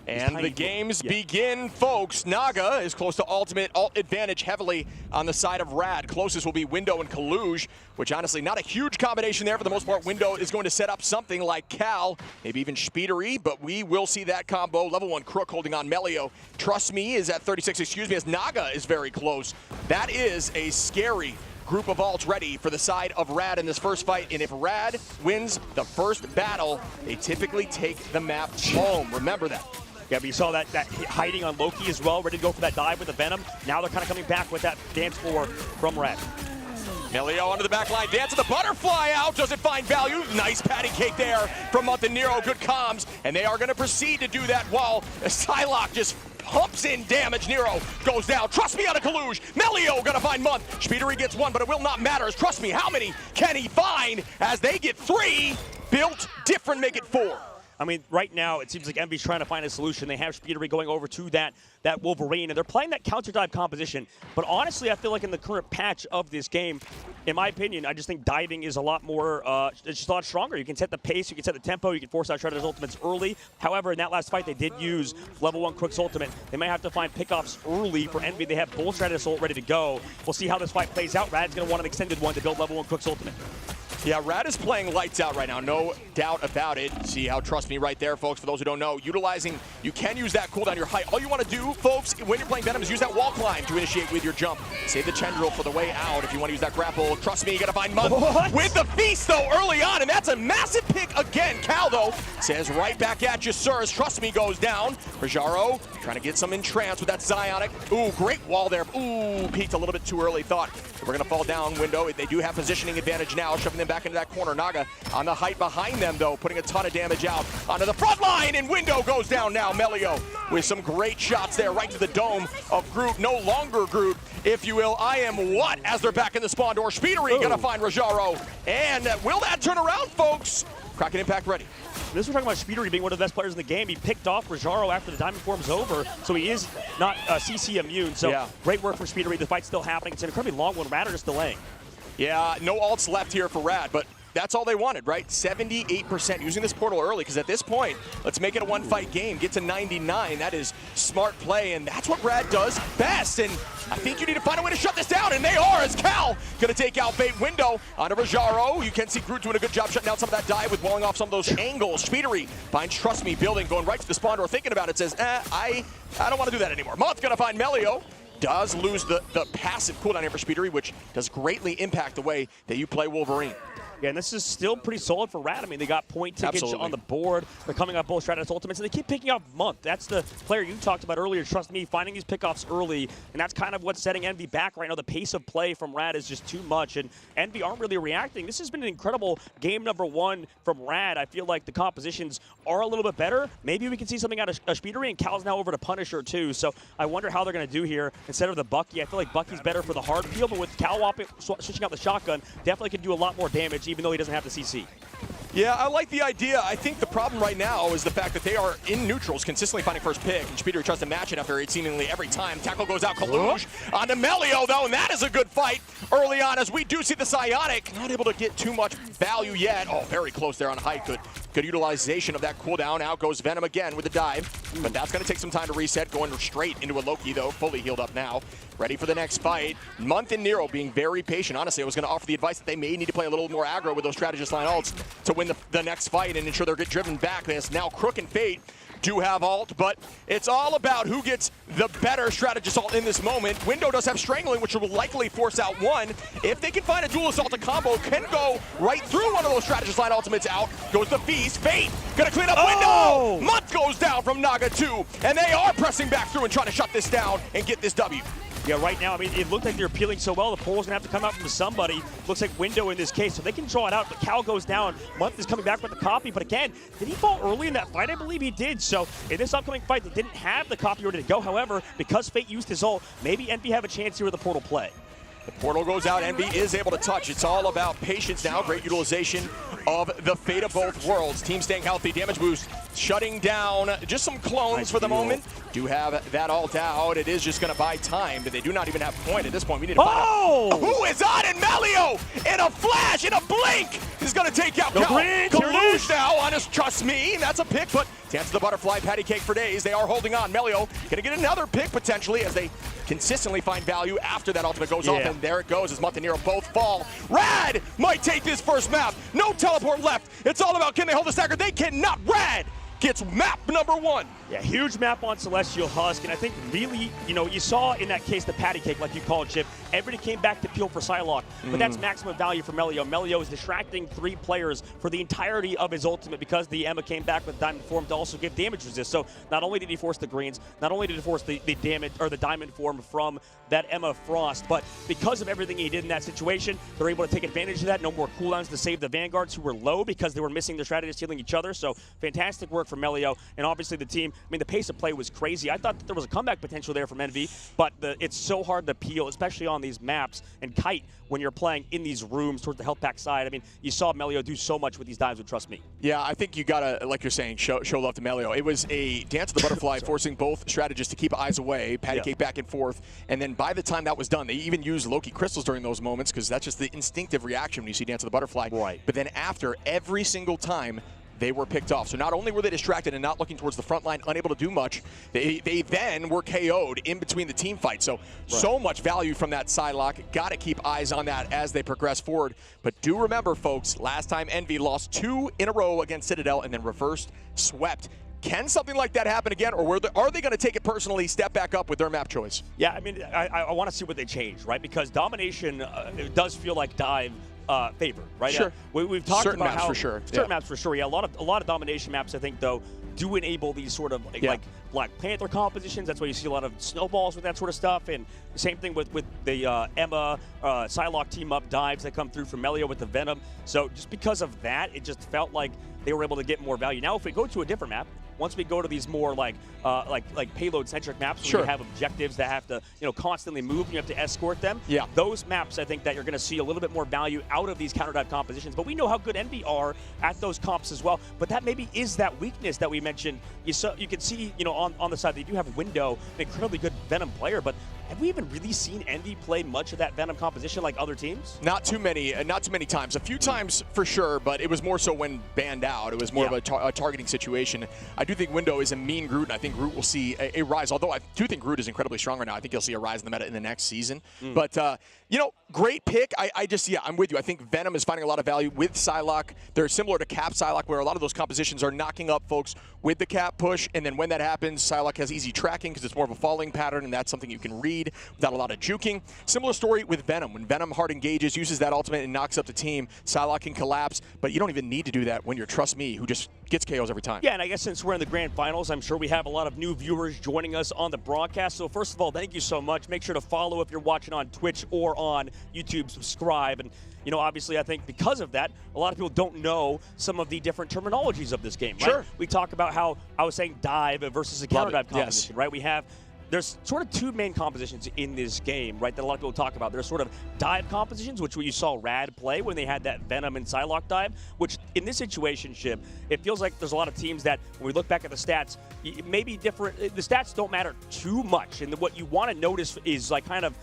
And the games begin, folks. Naga is close to ultimate. Ult advantage heavily on the side of RAD. Closest will be Window and Kaluj, which honestly not a huge combination there. For the most part, Window is going to set up something like Cal, maybe even Speedery, but we will see that combo. Level 1 Crook holding on Melio. Trust Me is at 36, excuse me, as Naga is very close. That is a scary group of ults ready for the side of RAD in this first fight, and if RAD wins the first battle, they typically take the map home. Remember that. Yeah, but you saw that hiding on Loki as well, ready to go for that dive with the Venom. Now they're kind of coming back with that dance floor from RAD. Melio onto the back line, dancing the butterfly out, doesn't find value. Nice patty cake there from Month and Nero, good comms, and they are going to proceed to do that while Psylocke just pumps in damage. Nero goes down. Trust Me out of Kaluj. Melio gonna find Month. Speedery gets one, but it will not matter. Trust Me, how many can he find as they get 3? Built different, make it 4. I mean, right now, it seems like Envy's trying to find a solution. They have Speedery going over to that Wolverine, and they're playing that counter dive composition. But honestly, I feel like in the current patch of this game, in my opinion, I just think diving is a lot more, it's just a lot stronger. You can set the pace, you can set the tempo, you can force out Shredder's ultimates early. However, in that last fight, they did use level 1 Crook's ultimate. They might have to find pickoffs early for Envy. They have both Shredder's ult ready to go. We'll see how this fight plays out. Rad's going to want an extended one to build level 1 Crook's ultimate. Yeah, RAD is playing lights out right now, no doubt about it. See how Trust Me right there, folks, for those who don't know. You can use that cooldown your height. All you want to do, folks, when you're playing Venom is use that wall climb to initiate with your jump. Save the Tendril for the way out if you want to use that grapple. Trust Me, you got to find Month with the Feast, though, early on, and that's a massive pick again. Cal, though, says right back at you, sir, as Trust Me goes down. Rajaro trying to get some entrance with that Psionic. Ooh, great wall there. Ooh, peeked a little bit too early. Thought we're going to fall down. Window. They do have positioning advantage now, shoving them back into that corner. Naga on the height behind them, though, putting a ton of damage out onto the front line, and Window goes down now. Melio with some great shots there right to the dome of Groot. No longer Groot, if you will. I am what? As they're back in the spawn door. Speedery gonna find Rajaro. And will that turn around, folks? Kraken Impact ready. This we're talking about Speedery being one of the best players in the game. He picked off Rajaro after the Diamond Form's over, so he is not CC immune. So great work from Speedery. The fight's still happening. It's an incredibly long one. RAD are just delaying. Yeah, no ults left here for RAD, but that's all they wanted, right? 78% using this portal early, because at this point, let's make it a one-fight game. Get to 99. That is smart play, and that's what RAD does best. And I think you need to find a way to shut this down, and they are, as Cal going to take out Bait. Window onto Rajaro. You can see Groot doing a good job shutting down some of that dive with walling off some of those angles. Speedery finds Trust Me building, going right to the spawn door, thinking about it, says, I don't want to do that anymore. Month going to find Melio. Does lose the passive cooldown here for Speedery, which does greatly impact the way that you play Wolverine. Yeah, and this is still pretty solid for RAD. I mean, they got point tickets on the board. They're coming up both Stratus Ultimates, and they keep picking up Month. That's the player you talked about earlier, Trust Me, finding these pickoffs early, and that's kind of what's setting Envy back right now. The pace of play from RAD is just too much, and Envy aren't really reacting. This has been an incredible game number 1 from RAD. I feel like the compositions are a little bit better. Maybe we can see something out of Speedery, and Cal's now over to Punisher too, so I wonder how they're going to do here. Instead of the Bucky, I feel like Bucky's better for the hard field, but with Cal switching out the shotgun, definitely can do a lot more damage, even though he doesn't have the CC. Yeah, I like the idea. I think the problem right now is the fact that they are in neutrals, consistently finding first pick, and Speeder tries to match it after it seemingly every time. Tackle goes out, Kalush onto Melio, though, and that is a good fight early on, as we do see the Psionic not able to get too much value yet. Oh, very close there on height. Good utilization of that cooldown. Out goes Venom again with the dive, but that's going to take some time to reset, going straight into a Loki, though, fully healed up now. Ready for the next fight. Month and Nero being very patient. Honestly, I was going to offer the advice that they may need to play a little more aggro with those strategist line ults to win the next fight and ensure they're get driven back. This now Crook and Fate do have ult, but it's all about who gets the better strategist ult in this moment. Window does have Strangling, which will likely force out one. If they can find a dual assault, a combo can go right through one of those strategist line ultimates. Out goes the Feast. Fate gonna clean up Window. Month goes down from Naga 2, and they are pressing back through and trying to shut this down and get this W. Yeah, right now, I mean, it looked like they're peeling so well. The pole's going to have to come out from somebody. Looks like Window in this case, so they can draw it out. But Cal goes down. Month is coming back with the copy. But again, did he fall early in that fight? I believe he did. So in this upcoming fight, they didn't have the copy ready to go. However, because Fate used his ult, maybe Envy have a chance here with the portal play. The portal goes out. Envy is able to touch. It's all about patience now. Great utilization of the Fate of both worlds. Team staying healthy. Damage boost shutting down just some clones for the moment. Do have that ult out. It is just going to buy time, but they do not even have point at this point. We need to find out who is on, and Melio in a flash, in a blink, is going to take out Kalush now on his Trust Me. And that's a pick, but Dance of the Butterfly, patty cake for days. They are holding on. Melio going to get another pick potentially as they consistently find value after that ultimate goes off, and there it goes as Month and Nero both fall. RAD might take this first map. No teleport left. It's all about, can they hold the stagger? They cannot. RAD gets map number 1. Yeah, huge map on Celestial Husk, and I think really, you saw in that case the patty cake, like you called, Chip. Everybody came back to peel for Psylocke, but that's maximum value for Melio. Melio is distracting 3 players for the entirety of his ultimate because the Emma came back with Diamond Form to also give damage resist. So not only did he force the greens, not only did he force the damage or the Diamond Form from that Emma Frost, but because of everything he did in that situation, they're able to take advantage of that. No more cooldowns to save the Vanguards who were low because they were missing their strategists healing each other. So fantastic work for Melio, and obviously the team. I mean, the pace of play was crazy. I thought that there was a comeback potential there from Envy, but it's so hard to peel, especially on these maps and Kite when you're playing in these rooms towards the health pack side. I mean, you saw Melio do so much with these dives with Trust Me. Yeah, I think you gotta, like you're saying, show love to Melio. It was a Dance of the Butterfly forcing both strategists to keep eyes away, patty cake back and forth, and then by the time that was done, they even used Loki crystals during those moments because that's just the instinctive reaction when you see Dance of the Butterfly. Right. But then after, every single time, they were picked off. So not only were they distracted and not looking towards the front line, unable to do much, they then were KO'd in between the team fight. So, so much value from that Psylocke. Got to keep eyes on that as they progress forward. But do remember, folks, last time Envy lost 2 in a row against Citadel and then reversed swept. Can something like that happen again, or are they going to take it personally, step back up with their map choice? Yeah, I mean, I want to see what they change, right? Because Domination it does feel like Dive favored, right? Sure. We've talked certain about maps how for sure. Certain maps for sure. Yeah, a lot of Domination maps, I think, though, do enable these sort of like Black Panther compositions. That's why you see a lot of snowballs with that sort of stuff. And the same thing with the Emma Psylocke team up dives that come through from Melio with the Venom. So just because of that, it just felt like they were able to get more value. Now, if we go to a different map, once we go to these more like payload-centric maps where you have objectives that have to constantly move and you have to escort them, those maps I think that you're going to see a little bit more value out of these counter-dive compositions. But we know how good Envy are at those comps as well. But that maybe is that weakness that we mentioned. You can see on the side they do have Window, an incredibly good Venom player, but have we even really seen Envy play much of that Venom composition like other teams? Not too many times. A few times for sure, but it was more so when banned out. It was more of a targeting situation. I do think Window is a mean Groot, and I think Groot will see a rise. Although I do think Groot is incredibly strong right now. I think you'll see a rise in the meta in the next season. But great pick. I'm with you. I think Venom is finding a lot of value with Psylocke. They're similar to Cap Psylocke, where a lot of those compositions are knocking up folks with the Cap push, and then when that happens, Psylocke has easy tracking because it's more of a falling pattern, and that's something you can read without a lot of juking. Similar story with Venom. When Venom hard engages, uses that ultimate and knocks up the team, Psylocke can collapse, but you don't even need to do that when you're Trust Me, who just gets KOs every time. Yeah, and I guess since we're in the grand finals, I'm sure we have a lot of new viewers joining us on the broadcast. So first of all, thank you so much. Make sure to follow if you're watching on Twitch or on YouTube, subscribe. And obviously I think because of that, a lot of people don't know some of the different terminologies of this game, right? Sure. We talk about how I was saying dive versus a counter dive composition, right? There's sort of 2 main compositions in this game, right, that a lot of people talk about. There's sort of dive compositions, which you saw RAD play when they had that Venom and Psylocke dive, which in this situation, Shib, it feels like there's a lot of teams that, when we look back at the stats, maybe different. The stats don't matter too much, and what you want to notice is like kind of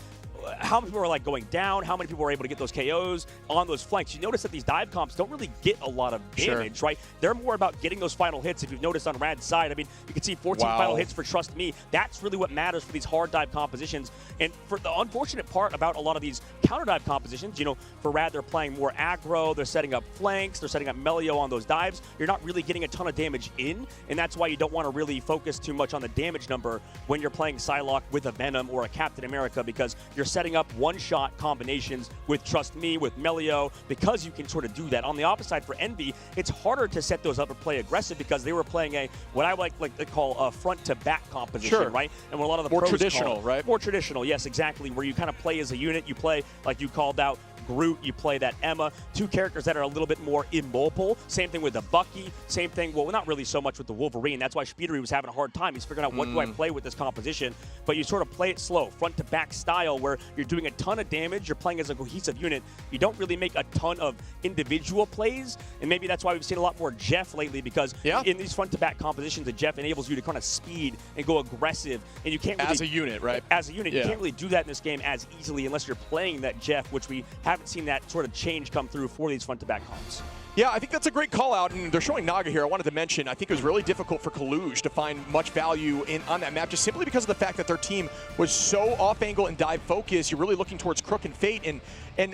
how many people are like going down, how many people are able to get those KOs on those flanks. You notice that these dive comps don't really get a lot of damage, right? They're more about getting those final hits. If you've noticed on RAD's side, I mean, you can see 14 final hits for Trust Me. That's really what matters for these hard dive compositions. And for the unfortunate part about a lot of these counter dive compositions, you know, for RAD, they're playing more aggro, they're setting up flanks, they're setting up Melio on those dives. You're not really getting a ton of damage in, and that's why you don't want to really focus too much on the damage number when you're playing Psylocke with a Venom or a Captain America, because you're setting up one-shot combinations with Trust Me, with Melio, because you can sort of do that. On the opposite side for Envy, it's harder to set those up and play aggressive because they were playing a, what I like to call a front-to-back composition, right? And what a lot of the more pros traditional, call, right? More traditional, yes, exactly, where you kind of play as a unit. You play, like you called out, Groot, you play that Emma, two characters that are a little bit more immobile. Same thing with the Bucky, same thing, well, not really so much with the Wolverine. That's why Spidery was having a hard time. He's figuring out what do I play with this composition, but you sort of play it slow, front to back style, where you're doing a ton of damage, you're playing as a cohesive unit. You don't really make a ton of individual plays, and maybe that's why we've seen a lot more Jeff lately, because in these front to back compositions, the Jeff enables you to kind of speed and go aggressive, and you can't really, as a unit, right? As a unit, you can't really do that in this game as easily unless you're playing that Jeff, which we haven't seen that sort of change come through for these front-to-back comps. Yeah, I think that's a great call out, and they're showing Naga here. I wanted to mention, I think it was really difficult for Kaluj to find much value on that map, just simply because of the fact that their team was so off-angle and dive focused. You're really looking towards Crook and Fate, and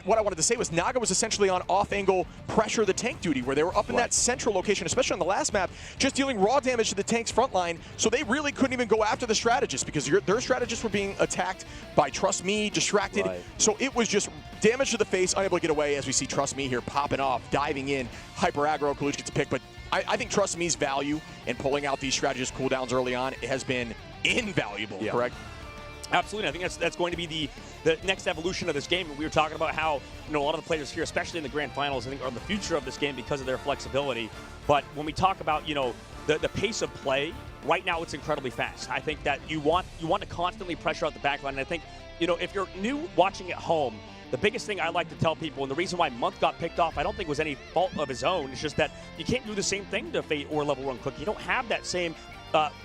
what I wanted to say was Naga was essentially on off-angle pressure the tank duty, where they were up in that central location, especially on the last map, just dealing raw damage to the tank's front line, so they really couldn't even go after the strategists, because their strategists were being attacked by Trust Me, distracted, so it was just damage to the face, unable to get away, as we see Trust Me here popping off, diving in, hyper aggro. Kaluj gets a pick, but I think Trust Me's value in pulling out these strategist cooldowns early on has been invaluable, correct? Absolutely. I think that's going to be the next evolution of this game. We were talking about how, you know, a lot of the players here, especially in the grand finals, I think are the future of this game because of their flexibility. But when we talk about, you know, the pace of play, right now it's incredibly fast. I think that you want to constantly pressure out the backline. And I think, you know, if you're new watching at home, the biggest thing I like to tell people, and the reason why Month got picked off, I don't think was any fault of his own. It's just that you can't do the same thing to Fate or Level 1 Cook. You don't have that same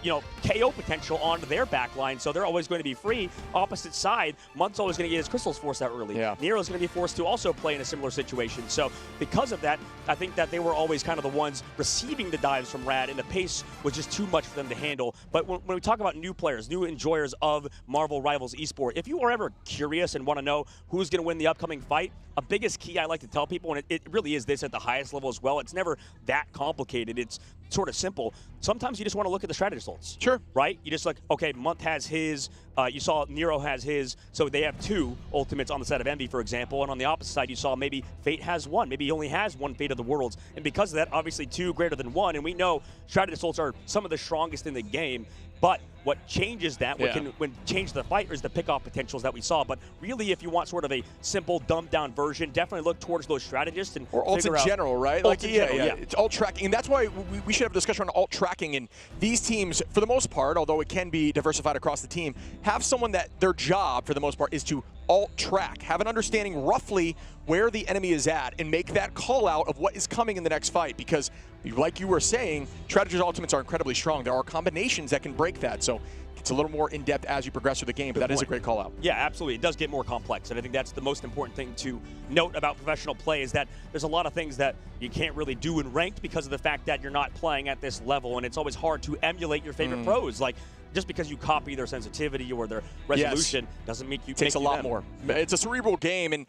you know, KO potential onto their backline, so they're always going to be free. Opposite side, Month's always going to get his crystals forced out early. Nero's going to be forced to also play in a similar situation. So because of that, I think that they were always kind of the ones receiving the dives from RAD, and the pace was just too much for them to handle. But when we talk about new players, new enjoyers of Marvel Rivals eSport, if you are ever curious and want to know who's going to win the upcoming fight, a biggest key I like to tell people, and it really is this at the highest level as well, it's never that complicated. It's sort of simple. Sometimes you just want to look at the strategy results. Sure. Right? You just like, okay, Month has his, you saw Nero has his, so they have two ultimates on the side of Envy, for example, and on the opposite side, you saw maybe Fate has one. Maybe he only has one Fate of the Worlds, and because of that, obviously two greater than one, and we know strategy results are some of the strongest in the game, but what changes that, what can change the fight, is the pick-off potentials that we saw. But really, if you want sort of a simple, dumbed-down version, definitely look towards those strategists and or ult in general, right? Ult in general, yeah. It's ult tracking, and that's why we should have a discussion on ult tracking. And these teams, for the most part, although it can be diversified across the team, have someone that their job, for the most part, is to ult track, have an understanding roughly where the enemy is at, and make that call out of what is coming in the next fight. Because, like you were saying, strategist ultimates are incredibly strong. There are combinations that can break that. So it's a little more in-depth as you progress through the game, but that is a great call out. Yeah, absolutely. It does get more complex, and I think that's the most important thing to note about professional play, is that there's a lot of things that you can't really do in ranked because of the fact that you're not playing at this level, and it's always hard to emulate your favorite pros. Like, just because you copy their sensitivity or their resolution doesn't make you takes a lot more. It's a cerebral game, and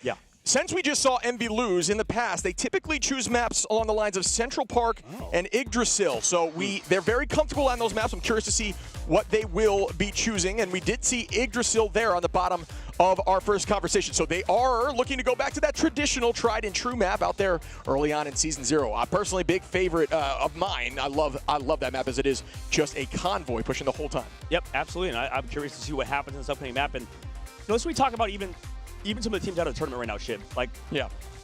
since we just saw Envy lose in the past, they typically choose maps along the lines of Central Park and Yggdrasil. So they're very comfortable on those maps. I'm curious to see what they will be choosing. And we did see Yggdrasil there on the bottom of our first conversation. So they are looking to go back to that traditional tried and true map out there early on in Season 0. Personally, big favorite of mine. I love that map, as it is just a convoy pushing the whole time. Yep, absolutely. And I'm curious to see what happens in this upcoming map. And let's we talk about even some of the teams out of the tournament right now, Shib. Like,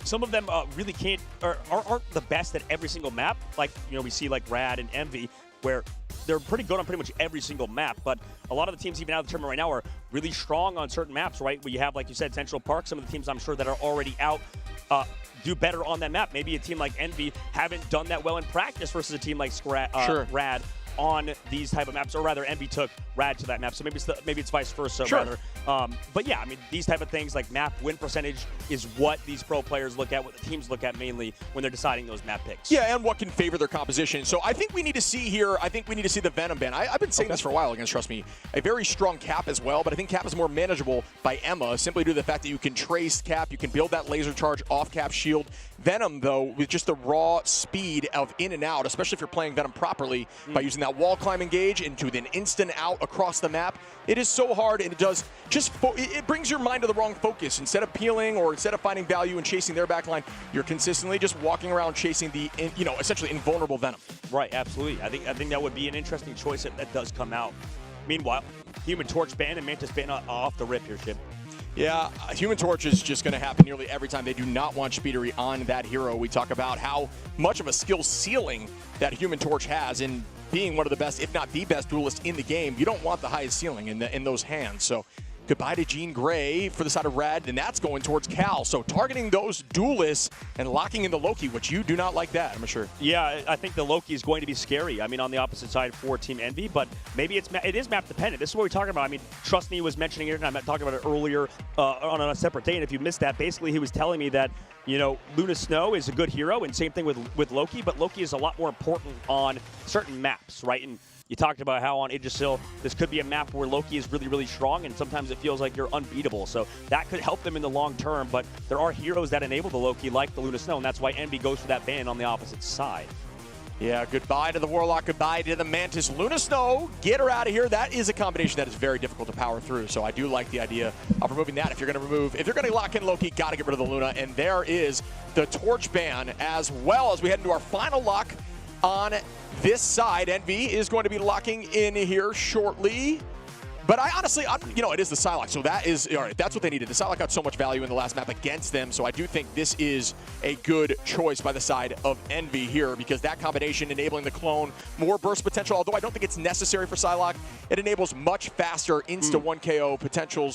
some of them really can't, or aren't the best at every single map. Like, you know, we see like RAD and Envy, where they're pretty good on pretty much every single map. But a lot of the teams even out of the tournament right now are really strong on certain maps, right? Where you have, like you said, Central Park. Some of the teams I'm sure that are already out do better on that map. Maybe a team like Envy haven't done that well in practice versus a team like RAD on these type of maps, or rather Envy took RAD to that map, so maybe it's vice versa rather. But yeah, I mean, these type of things like map win percentage is what these pro players look at, what the teams look at mainly when they're deciding those map picks. Yeah, and what can favor their composition. So I think we need to see here, the Venom ban. I've been saying this for a while against Trust Me. A very strong Cap as well, but I think Cap is more manageable by Emma, simply due to the fact that you can trace Cap, you can build that laser charge off Cap shield. Venom, though, with just the raw speed of in and out, especially if you're playing Venom properly, by using that wall climb engage into an instant out across the map, it is so hard, and it does just it brings your mind to the wrong focus. Instead of peeling or instead of finding value and chasing their backline, you're consistently just walking around chasing the essentially invulnerable Venom. Right, absolutely. I think that would be an interesting choice if that does come out. Meanwhile, Human Torch ban and Mantis ban off the rip here, Shib. Yeah, Human Torch is just going to happen nearly every time. They do not want Speedery on that hero. We talk about how much of a skill ceiling that Human Torch has in being one of the best, if not the best duelist in the game. You don't want the highest ceiling in those hands. So goodbye to Jean Grey for the side of RAD, and that's going towards Cal. So targeting those duelists and locking in the Loki, which you do not like that, I'm sure. Yeah, I think the Loki is going to be scary. I mean, on the opposite side for Team Envy, but maybe it is map dependent. This is what we're talking about. I mean, Trust Me was mentioning it, and I'm talking about it earlier on a separate day, and if you missed that, basically he was telling me that, you know, Luna Snow is a good hero, and same thing with Loki, but Loki is a lot more important on certain maps, right? And you talked about how on Yggdrasil, this could be a map where Loki is really, really strong, and sometimes it feels like you're unbeatable. So that could help them in the long term, but there are heroes that enable the Loki, like the Luna Snow, and that's why Envy goes for that ban on the opposite side. Yeah, goodbye to the Warlock, goodbye to the Mantis. Luna Snow, get her out of here. That is a combination that is very difficult to power through, so I do like the idea of removing that. If you're going to lock in Loki, got to get rid of the Luna, and there is the Torch ban, as well as we head into our final lock on this side. Envy is going to be locking in here shortly. But I honestly, it is the Psylocke, so that is, all right, that's what they needed. The Psylocke got so much value in the last map against them, so I do think this is a good choice by the side of Envy here, because that combination enabling the clone, more burst potential, although I don't think it's necessary for Psylocke. It enables much faster insta-1 KO potential,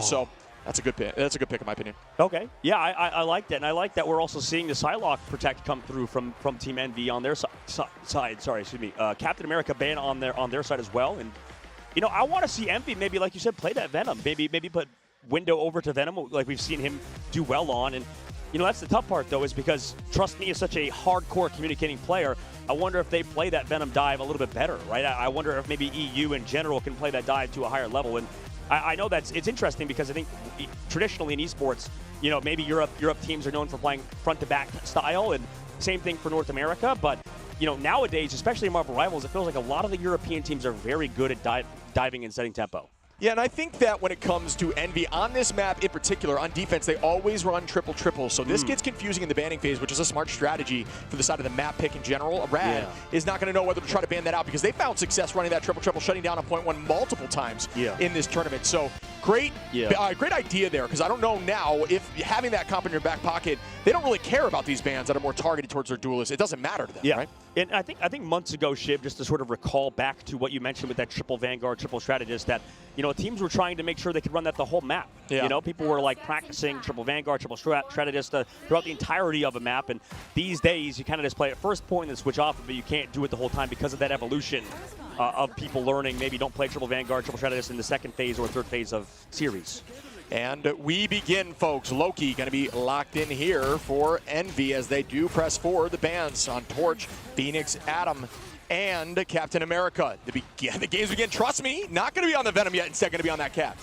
so that's a good pick. That's a good pick in my opinion. Okay. Yeah, I like that, and I like that we're also seeing the Psylocke Protect come through from Team Envy on their side. Sorry, excuse me. Captain America ban on their side as well, and you know, I want to see Envy maybe, like you said, play that Venom. Maybe put Window over to Venom, like we've seen him do well on. And you know, that's the tough part though, is because Trust Me is such a hardcore communicating player. I wonder if they play that Venom dive a little bit better, right? I wonder if maybe EU in general can play that dive to a higher level. And I know it's interesting because I think traditionally in esports, you know, maybe Europe teams are known for playing front to back style, and same thing for North America. But you know, nowadays, especially in Marvel Rivals, it feels like a lot of the European teams are very good at diving and setting tempo. Yeah, and I think that when it comes to Envy, on this map in particular, on defense, they always run triple-triple. So this gets confusing in the banning phase, which is a smart strategy for the side of the map pick in general. RAD is not going to know whether to try to ban that out because they found success running that triple-triple, shutting down on point one multiple times in this tournament. So great idea there, because I don't know now if having that comp in your back pocket, they don't really care about these bans that are more targeted towards their duelists. It doesn't matter to them, right? And I think months ago, Shiv, just to sort of recall back to what you mentioned with that triple Vanguard, triple strategist, that, you know, teams were trying to make sure they could run that the whole map. You know, people were like practicing triple Vanguard, triple strategist throughout the entirety of a map. And these days, you kind of just play at first point and switch off, but you can't do it the whole time because of that evolution of people learning. Maybe don't play triple Vanguard, triple strategist in the second phase or third phase of series. And we begin, folks. Loki going to be locked in here for Envy as they do press forward the bans on Torch, Phoenix, Atom, and Captain America. The games begin. Trust me, not going to be on the Venom yet. Instead, going to be on that Cap.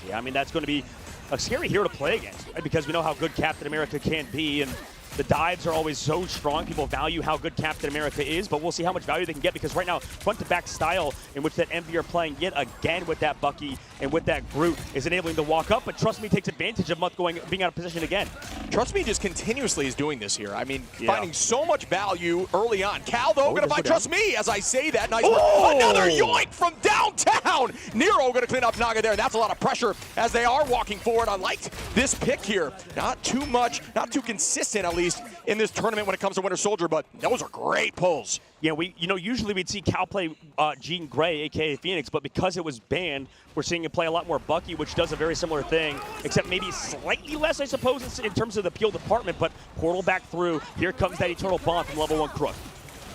Yeah, I mean, that's going to be a scary hero to play against, right? Because we know how good Captain America can be, and the dives are always so strong. People value how good Captain America is, but we'll see how much value they can get, because right now, front-to-back style in which that Envy are playing yet again with that Bucky and with that Groot is enabling the walk up, but Trust Me takes advantage of Mutt being out of position again. Trust Me just continuously is doing this here. I mean, finding so much value early on. Cal, though, going to find Trust Me as I say that. Nice work. Another yoink from downtown. Nero going to clean up Naga there. That's a lot of pressure as they are walking forward. I liked this pick here. Not too much, not too consistent, at least, in this tournament when it comes to Winter Soldier, but those are great pulls. Yeah, usually we'd see Cal play Jean Grey, aka Phoenix, but because it was banned, we're seeing him play a lot more Bucky, which does a very similar thing, except maybe slightly less, I suppose, in terms of the peel department. But portal back through. Here comes that Eternal Bond from level 1 Crook.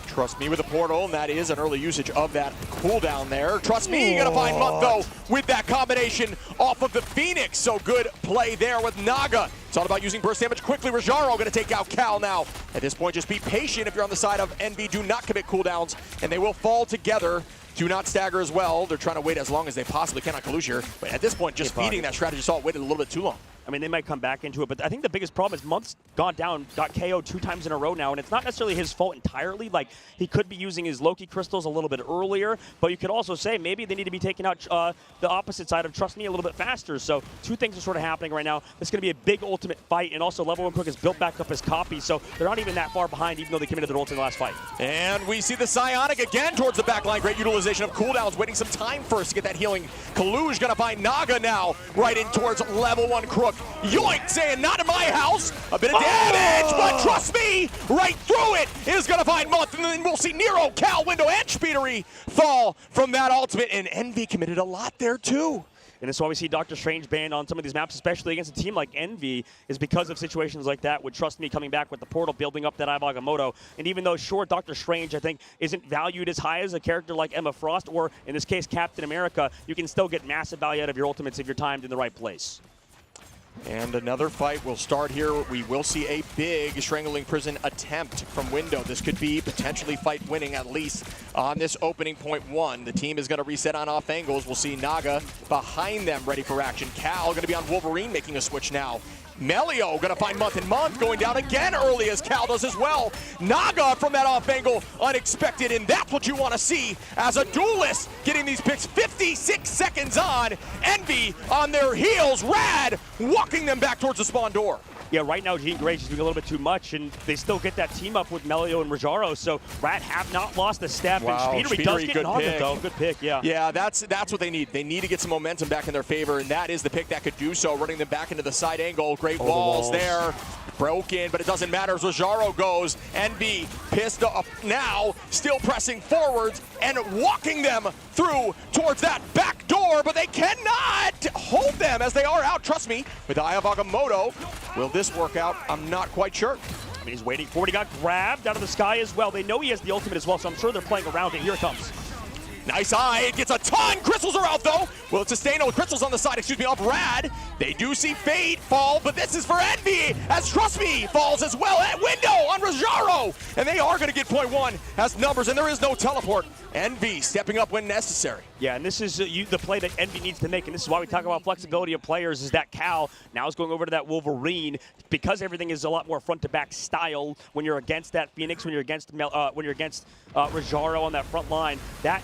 Trust me with the portal, and that is an early usage of that cooldown there. Trust me, you're gonna find Month though with that combination off of the Phoenix. So good play there with Naga. It's all about using burst damage quickly. Rajaro gonna take out Cal now. At this point, just be patient if you're on the side of Envy. Do not commit cooldowns, and they will fall together. Do not stagger as well. They're trying to wait as long as they possibly can on Kalush here. But at this point, just feeding that strategy assault waited a little bit too long. I mean, they might come back into it, but I think the biggest problem is Month's gone down, got KO'd 2 times in a row now, and it's not necessarily his fault entirely. Like, he could be using his Loki crystals a little bit earlier, but you could also say maybe they need to be taking out the opposite side of Trust Me a little bit faster. So 2 things are sort of happening right now. This is going to be a big ultimate fight, and also Level 1 Crook has built back up his copy, so they're not even that far behind, even though they committed their ult in the last fight. And we see the Psionic again towards the backline. Great utilization of cooldowns, waiting some time first to get that healing. Kalush going to find Naga now, right in towards Level 1 Crook. Yoink! Saying not in my house. A bit of damage, but trust me, right through it is going to find Month, and then we'll see Nero, Cal, Window, and Speedery fall from that ultimate, and Envy committed a lot there too. And that's why we see Dr. Strange banned on some of these maps, especially against a team like Envy, is because of situations like that, with Trust Me coming back with the portal, building up that Eye of Agamotto. And even though, sure, Dr. Strange, I think, isn't valued as high as a character like Emma Frost, or in this case, Captain America, you can still get massive value out of your ultimates if you're timed in the right place. And another fight will start here. We will see a big Strangling Prison attempt from Window. This could be potentially fight winning, at least on this opening point 1. The team is going to reset on off angles. We'll see Naga behind them ready for action. Cal going to be on Wolverine making a switch now. Melio going to find Month, and Month going down again early as Cal does as well. Naga from that off angle, unexpected, and that's what you want to see as a duelist getting these picks 56 seconds on. Envy on their heels, Rad walking them back towards the spawn door. Yeah, right now Jean Grey is doing a little bit too much, and they still get that team up with Melio and Rajaro, so Rad have not lost a step, wow, and Speedery does get on it, though. Good pick, yeah. Yeah, that's what they need. They need to get some momentum back in their favor, and that is the pick that could do so, running them back into the side angle. Great walls there. Broken, but it doesn't matter as Rajaro goes. Envy pissed off now, still pressing forwards and walking them through towards that back door, but they cannot hold them as they are out. Trust me, with the Eye of Agamotto, will this work out? I'm not quite sure. I mean, he's waiting for it. He got grabbed out of the sky as well. They know he has the ultimate as well, so I'm sure they're playing around it. Here it comes. Nice eye, it gets a ton. Crystals are out though. Will it sustain? Oh, crystals on the side, of Rad. They do see Fate fall, but this is for Envy, as Trust Me falls as well at Window on Rajaro. And they are gonna get point 1 as numbers, and there is no teleport. Envy stepping up when necessary. Yeah, and this is the play that Envy needs to make, and this is why we talk about flexibility of players, is that Cal now is going over to that Wolverine, because everything is a lot more front-to-back style when you're against that Phoenix, when you're against Rajaro on that front line. That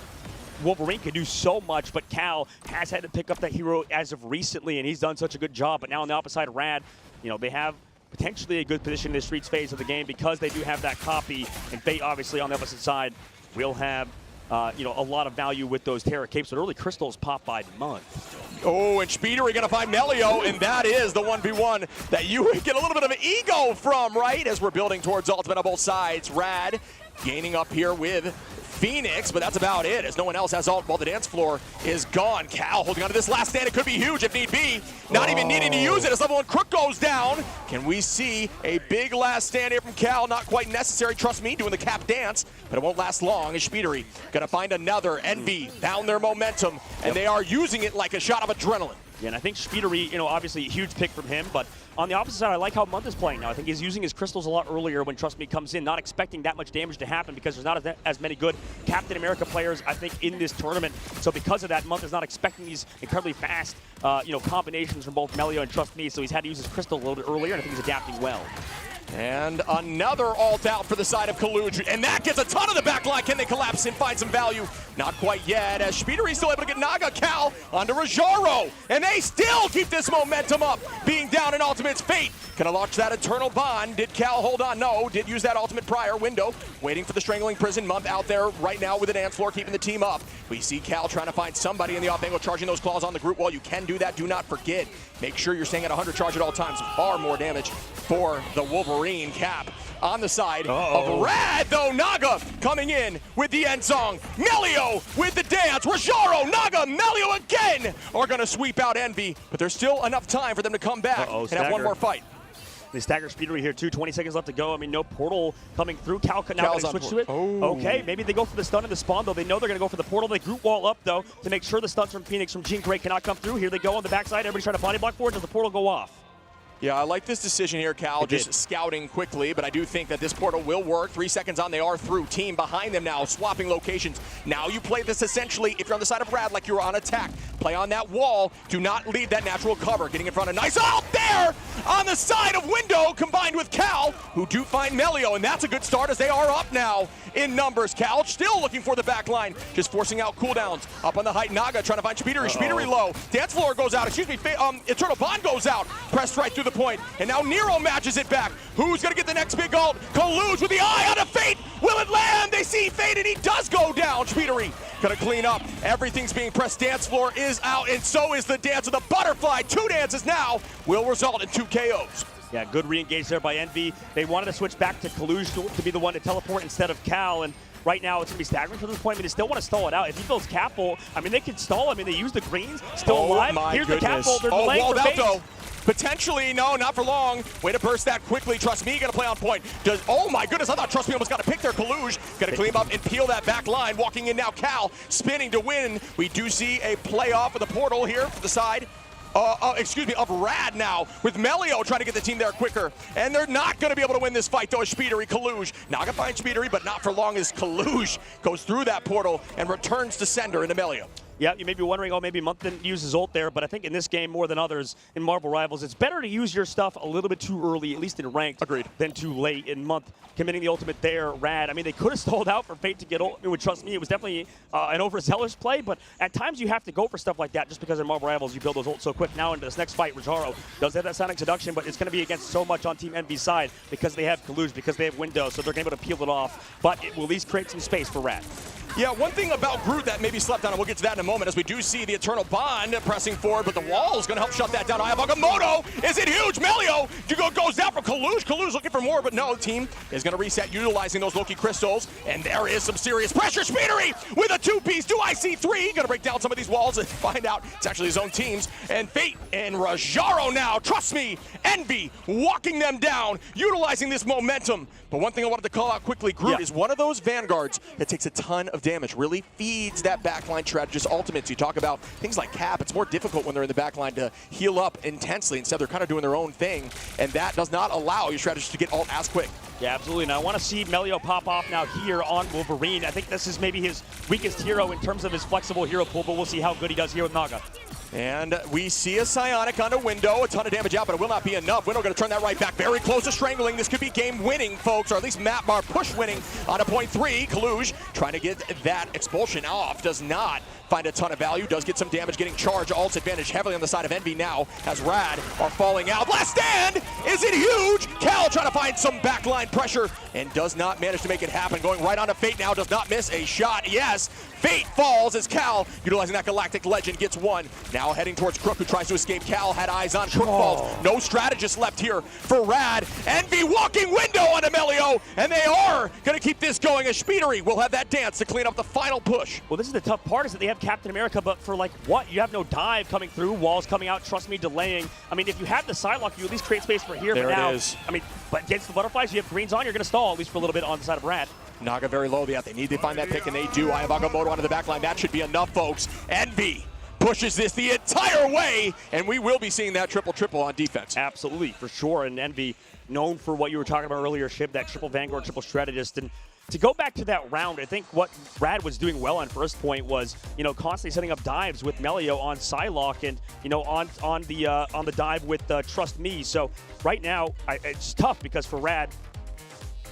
Wolverine can do so much, but Cal has had to pick up that hero as of recently, and he's done such a good job. But now on the opposite side of Rad, they have potentially a good position in the Streets phase of the game because they do have that copy, and Fate obviously on the opposite side will have a lot of value with those Terra Capes, but early crystals pop by Month. Oh, and Speedery gonna find Melio, and that is the 1v1 that you get a little bit of an ego from, right? As we're building towards ultimate on both sides. Rad gaining up here with Phoenix, but that's about it, as no one else has ult while the dance floor is gone. Cal holding on to this last stand. It could be huge if need be. Not even needing to use it as Level 1 Crook goes down. Can we see a big last stand here from Cal? Not quite necessary. Trust me, doing the cap dance, but it won't last long. As Speedery gonna find another. Envy down their momentum, and they are using it like a shot of adrenaline. Yeah, and I think Speedery, obviously a huge pick from him, but on the opposite side, I like how Month is playing now. I think he's using his crystals a lot earlier when Trust Me comes in, not expecting that much damage to happen because there's not as many good Captain America players, I think, in this tournament. So because of that, Month is not expecting these incredibly fast, combinations from both Melio and Trust Me, so he's had to use his crystal a little bit earlier, and I think he's adapting well. And another ult out for the side of Kaluj, and that gets a ton of the backline. Can they collapse and find some value? Not quite yet, as Speedery's still able to get Naga. Cal onto Rajaro, and they still keep this momentum up. Being down in ultimates, Fate Gonna launch that Eternal Bond. Did Cal hold on? No. Did use that ultimate prior window. Waiting for the Strangling Prison. Month out there right now with the dance floor, keeping the team up. We see Cal trying to find somebody in the off angle, charging those claws on the group wall. You can do that. Do not forget. Make sure you're staying at 100 charge at all times. Far more damage for the Wolverine. Cap on the side of RAD, though. Naga coming in with the end song. Melio with the dance. Rajaro, Naga, Melio again are going to sweep out Envy, but there's still enough time for them to come back and have one more fight. They stagger Speedery here too, 20 seconds left to go. I mean, no portal coming through. Cal now going to switch to it. Okay, maybe they go for the stun and the spawn, though. They know they're going to go for the portal. They group wall up, though, to make sure the stuns from Phoenix, from Jean Grey cannot come through. Here they go on the backside. Everybody's trying to body block for it. Does the portal go off? Yeah, I like this decision here, Cal, just scouting quickly, but I do think that this portal will work. 3 seconds on, they are through. Team behind them now, swapping locations. Now you play this essentially, if you're on the side of RAD, like you're on attack. Play on that wall. Do not leave that natural cover. Getting in front of nice out there on the side of Window, combined with Cal, who do find Melio, and that's a good start as they are up now in numbers. Cal still looking for the back line, just forcing out cooldowns. Up on the height, Naga trying to find Speedery. Speedery low. Dance floor goes out. Excuse me, Eternal Bond goes out. Pressed right through the point, and now Nero matches it back. Who's gonna get the next big ult? Kaluge with the eye on a Fate. Will it land? They see Fate, and he does go down. Speedery gonna clean up. Everything's being pressed. Dance floor is out, and so is the dance of the butterfly. 2 dances now will result in 2 KOs. Yeah, good re-engage there by Envy. They wanted to switch back to Kaluge to be the one to teleport instead of Cal, and right now it's going to be staggering to this point. I mean, they still want to stall it out. If he builds Catapult, I mean, they could stall. I mean, they use the greens, still alive. Here's the Catapult. They're delaying walled for out, Fate. though. Potentially, no, not for long. Way to burst that quickly. Trust Me gonna play on point. Oh my goodness, I thought Trust Me almost got to pick their Kaluge. Gonna clean him up and peel that back line. Walking in now, Cal spinning to win. We do see a playoff of the portal here for the side. Of RAD now, with Melio trying to get the team there quicker. And they're not going to be able to win this fight, though, as Speedery, Kaluge. Naga finds Speedery, but not for long as Kaluge goes through that portal and returns to sender into Melio. Yeah, you may be wondering, oh, maybe Month didn't use his ult there, but I think in this game, more than others, in Marvel Rivals, it's better to use your stuff a little bit too early, at least in ranked, than too late in Month. Committing the ultimate there, RAD. I mean, they could have stalled out for Fate to get ult. It would Trust Me. It was definitely an overzealous play, but at times you have to go for stuff like that just because in Marvel Rivals you build those ults so quick. Now into this next fight, Rajaro does have that Sonic Seduction, but it's going to be against so much on Team Envy's side because they have Kaluge, because they have Window, so they're going to be able to peel it off, but it will at least create some space for RAD. Yeah, one thing about Groot that maybe slept on, and we'll get to that in a moment, as we do see the Eternal Bond pressing forward, but the wall is going to help shut that down. Ayabagamoto, is it huge? Melio goes down for Kaluge. Kaluge looking for more, but no, the team is going to reset, utilizing those Loki crystals, and there is some serious pressure. Speedery with a 2-piece. Do I see 3? Going to break down some of these walls and find out it's actually his own teams. And Fate and Rajaro now, Trust Me, Envy walking them down, utilizing this momentum. But one thing I wanted to call out quickly, Groot is one of those vanguards that takes a ton of damage, really feeds that backline strategist ultimates. You talk about things like Cap, it's more difficult when they're in the backline to heal up intensely. Instead, they're kind of doing their own thing, and that does not allow your strategist to get ult as quick. Yeah, absolutely. Now, I want to see Melio pop off now here on Wolverine. I think this is maybe his weakest hero in terms of his flexible hero pool, but we'll see how good he does here with Naga. And we see a Psionic on a Window, a ton of damage out, but it will not be enough. Window going to turn that right back, very close to strangling. This could be game winning, folks, or at least map bar push winning on a .3. Kaluge trying to get that expulsion off, does not find a ton of value, does get some damage, getting charge, ult's advantage heavily on the side of Envy now, as RAD are falling out. Last stand, is it huge? Cal trying to find some backline pressure, and does not manage to make it happen. Going right onto Fate now, does not miss a shot. Yes, Fate falls as Cal, utilizing that Galactic Legend, gets one. Now heading towards Crook, who tries to escape. Cal had eyes on Crook, falls. No strategist left here for RAD. Envy walking Window on Melio, and they are going to keep this going as Speedery will have that dance to clean up the final push. Well, this is the tough part, is that they have Captain America, but for like what? You have no dive coming through, walls coming out, Trust Me delaying. I mean, if you have the Psylocke, you at least create space for here. There but now, it is. I mean, but against the butterflies, you have greens on, you're going to stall, at least for a little bit on the side of RAD. Naga very low. They need to find that pick, and they do. Ayabagamoto onto the back line. That should be enough, folks. Envy pushes this the entire way, and we will be seeing that triple on defense. Absolutely, for sure. And Envy, known for what you were talking about earlier, Shib, that triple Vanguard, triple strategist. And to go back to that round, I think what RAD was doing well on first point was, constantly setting up dives with Melio on Psylocke and, on the dive with Trust Me. So right now, it's tough because for RAD,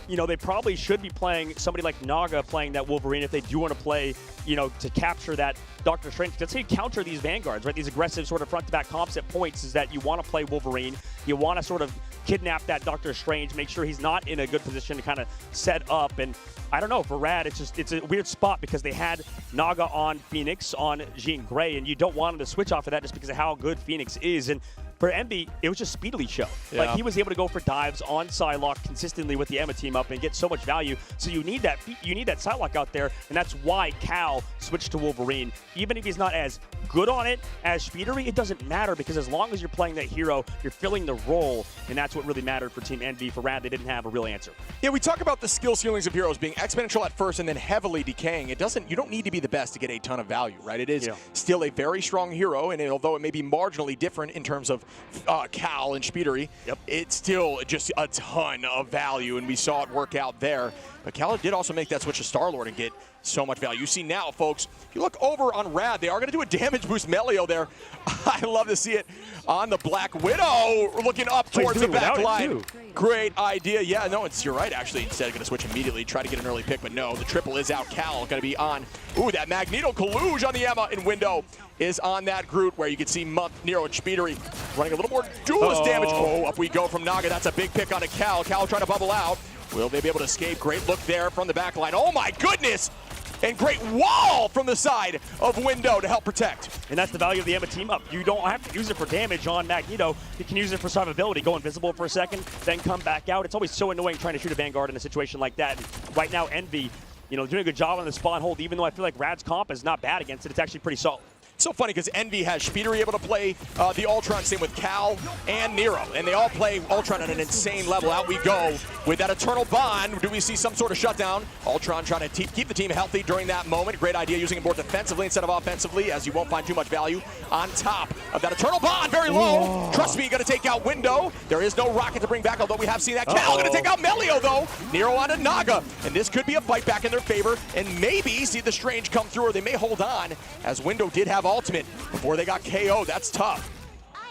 you know, they probably should be playing somebody like Naga playing that Wolverine if they do want to play, you know, to capture that Doctor Strange. That's how you counter these Vanguards, right? These aggressive sort of front-to-back comps at points is that you want to play Wolverine. You want to sort of kidnap that Doctor Strange, make sure he's not in a good position to kind of set up. And I don't know, for RAD, it's a weird spot because they had Naga on Phoenix, on Jean Grey, and you don't want him to switch off of that just because of how good Phoenix is. And for Envy, it was just speedily show. Yeah. Like, he was able to go for dives on Psylocke consistently with the Emma team up and get so much value. So you need that Psylocke out there, and that's why Cal switched to Wolverine. Even if he's not as good on it as Speedery, it doesn't matter because as long as you're playing that hero, you're filling the role, and that's what really mattered for Team Envy. For RAD, they didn't have a real answer. Yeah, we talk about the skill ceilings of heroes being exponential at first and then heavily decaying. You don't need to be the best to get a ton of value, right? It is still a very strong hero, and although it may be marginally different in terms of Cal and Speedery, it's still just a ton of value, and we saw it work out there. But Cal did also make that switch to Star-Lord and get so much value. You see now, folks, if you look over on RAD, they are going to do a damage boost Melio there. I love to see it on the Black Widow, looking up towards the back line. Great idea. Yeah, no, you're right, actually. Instead, going to switch immediately, try to get an early pick, but no, the triple is out. Cal going to be on. Ooh, that Magneto Colluge on the Emma, and Window is on that Groot, where you can see Month, Nero, and Speedery running a little more duelist damage. Oh, up we go from Naga. That's a big pick on a Cal. Cal trying to bubble out. Will they be able to escape? Great look there from the back line. Oh, my goodness! And great wall from the side of Window to help protect. And that's the value of the Emma team up. You don't have to use it for damage on Magneto. You can use it for survivability. Go invisible for a second, then come back out. It's always so annoying trying to shoot a Vanguard in a situation like that. And right now, Envy, you know, doing a good job on the spawn hold, even though I feel like RAD's comp is not bad against it. It's actually pretty solid. It's so funny because Envy has Speedery able to play the Ultron, same with Cal and Nero, and they all play Ultron at an insane level. Out we go with that Eternal Bond. Do we see some sort of shutdown? Ultron trying to keep the team healthy during that moment. Great idea using it more defensively instead of offensively, as you won't find too much value on top of that Eternal Bond. Very low. Whoa. Trust me, going to take out Window. There is no rocket to bring back, although we have seen that. Cal going to take out Melio, though. Nero onto Naga, and this could be a fight back in their favor, and maybe see the Strange come through, or they may hold on, as Window did have ultimate before they got KO. That's tough.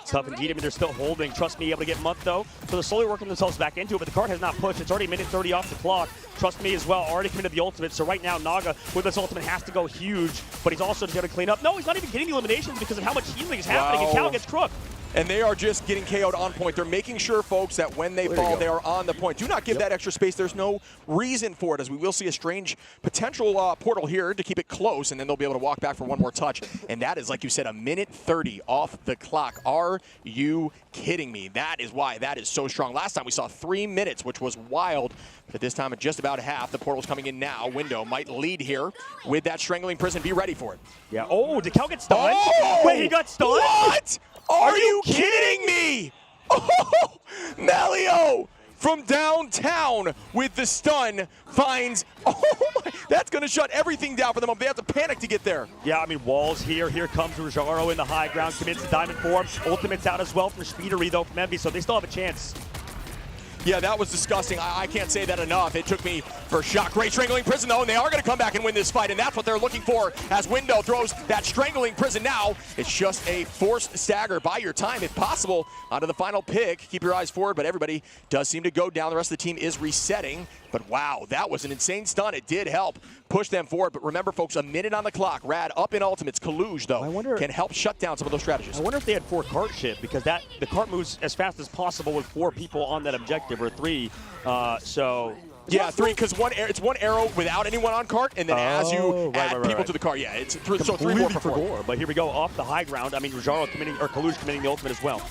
Tough indeed. I mean, they're still holding. Trust me, able to get Month, though. So they're slowly working themselves back into it, but the card has not pushed. It's already minute 30 off the clock. Trust me as well, already committed the ultimate. So right now, Naga, with this ultimate, has to go huge, but he's also going to clean up. No, he's not even getting the eliminations because of how much healing is happening, and Cal gets crooked. And they are just getting KO'd on point. They're making sure, folks, that when they fall, they are on the point. Do not give that extra space. There's no reason for it, as we will see a Strange potential portal here to keep it close, and then they'll be able to walk back for one more touch. And that is, like you said, a minute 30 off the clock. Are you kidding me? That is why that is so strong. Last time we saw 3 minutes, which was wild. But this time at just about half. The portal's coming in now. Window might lead here with that Strangling Prison. Be ready for it. Yeah. Oh, did Cal get stunned? Oh! Wait, he got stunned? What? Are you kidding me? Oh, Melio from downtown with the stun finds, oh my, that's going to shut everything down for them. They have to panic to get there. Yeah, I mean, Wall's here. Here comes Rojaro in the high ground, commits to diamond form. Ultimate's out as well from Speedery, though, from Envy, so they still have a chance. Yeah, that was disgusting. I can't say that enough. It took me for a shock. Great Strangling Prison, though, and they are going to come back and win this fight, and that's what they're looking for as Window throws that Strangling Prison now. It's just a forced stagger. Buy your time, if possible, onto the final pick. Keep your eyes forward, but everybody does seem to go down. The rest of the team is resetting, but wow, that was an insane stun. It did help push them forward, but remember, folks, a minute on the clock. RAD up in ultimates. Colluge, though, can help shut down some of those strategies. I wonder if they had 4 cart ship, because the cart moves as fast as possible with 4 people on that objective, or 3. Yeah, 3, because it's one arrow without anyone on cart, and then as you add people to the cart, yeah, it's 3, so 3 more for 4. But here we go, off the high ground. I mean, Rojaro Colluge committing the ultimate as well.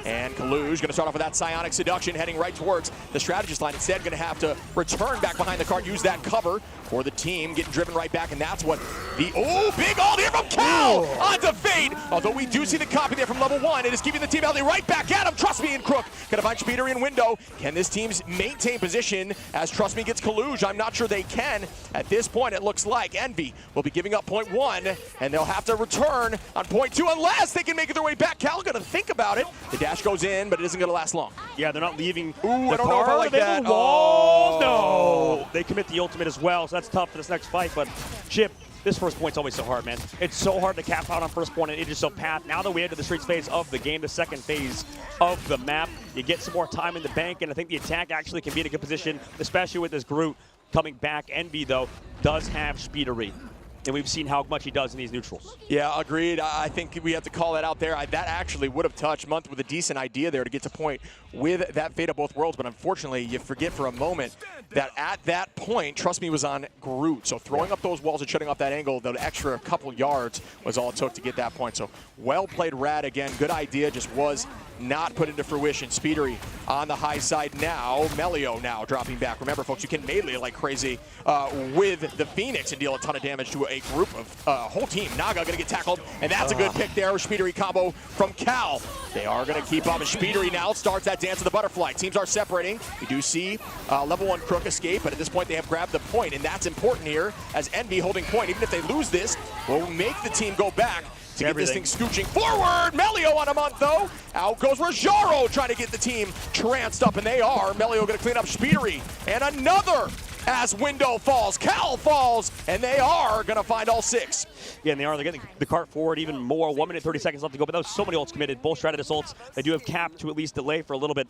And Colluge going to start off with that Psionic Seduction, heading right towards the strategist line. Instead, going to have to return back behind the cart, use that cover for the team, getting driven right back, and that's what the, oh, big ult here from Cal onto Fade. Although we do see the copy there from level 1, it is keeping the team healthy right back at him. Trust me, and Crook going to find Speedery in Window. Can this team maintain position as Trust Me gets Colluge? I'm not sure they can. At this point, it looks like Envy will be giving up point 1, and they'll have to return on point 2 unless they can make their way back. Cal going to think about it. The dash goes in, but it isn't going to last long. Yeah, they're not leaving the I don't know if I like that. Walls. No, they commit the ultimate as well, so that's tough for this next fight. But Chip, this first point's always so hard, man. It's so hard to cap out on first point, and it is so path. Now that we enter the streets phase of the game, the second phase of the map, you get some more time in the bank, and I think the attack actually can be in a good position, especially with this Groot coming back. Envy, though, does have speedery. And we've seen how much he does in these neutrals. Yeah, agreed. I think we have to call that out there. That actually would have touched Month with a decent idea there to get to point with that Fate of Both Worlds, but unfortunately, you forget for a moment that at that point, Trust Me was on Groot. So throwing up those walls and shutting off that angle, the extra couple yards was all it took to get that point. So well played, Rad. Again, good idea, just was not put into fruition. Speedery on the high side now. Melio now dropping back. Remember, folks, you can melee like crazy with the Phoenix and deal a ton of damage to a group of whole team. Naga going to get tackled, and that's a good pick there. Speedery combo from Cal. They are going to keep up. Speedery now starts that dance of the butterfly. Teams are separating. We do see level 1 Crook escape, but at this point they have grabbed the point, and that's important here as Envy holding point. Even if they lose this, will make the team go back to get this thing scooching forward. Melio on a Month, though. Out goes Rajaro trying to get the team tranced up, and they are. Melio going to clean up Speedery, and another as Window falls. Cal falls, and they are going to find all 6. Yeah, and they are. They're getting the cart forward even more. 1 minute, 30 seconds left to go, but that was so many ults committed. Both Stratus ults. They do have cap to at least delay for a little bit.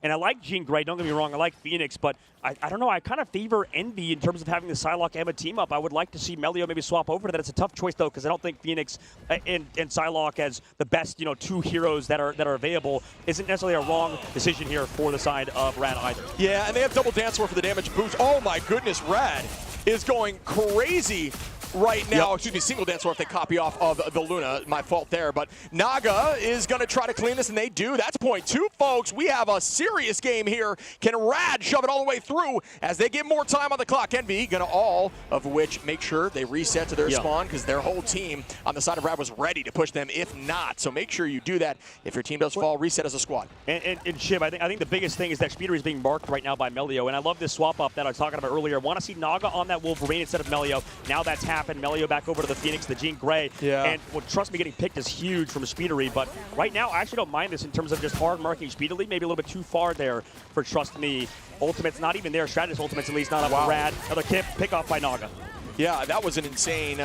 And I like Jean Grey, don't get me wrong, I like Phoenix, but I don't know, I kind of favor Envy in terms of having the Psylocke Emma team up. I would like to see Melio maybe swap over to that. It's a tough choice, though, because I don't think Phoenix and Psylocke as the best, 2 heroes that are available isn't necessarily a wrong decision here for the side of Rad either. Yeah, and they have double dance for the damage boost. Oh my goodness, Rad is going crazy right now. Excuse me, single dance if they copy off of the Luna. My fault there. But Naga is going to try to clean this, and they do. That's point 2, folks. We have a serious game here. Can Rad shove it all the way through as they get more time on the clock? Envy going to all of which make sure they reset to their spawn because their whole team on the side of Rad was ready to push them if not. So make sure you do that. If your team does fall, reset as a squad. And Shiv, I think the biggest thing is that Speedery is being marked right now by Melio, and I love this swap up that I was talking about earlier. I want to see Naga on that Wolverine instead of Melio. Now that's happened. Melio back over to the Phoenix, the Jean Grey. Yeah. And well, Trust Me getting picked is huge from Speedery, but right now I actually don't mind this in terms of just hard marking Speedery. Maybe a little bit too far there for Trust Me. Ultimate's not even there. Stratus Ultimate's at least not up for Rad. Another pick off by Naga. Yeah, that was an insane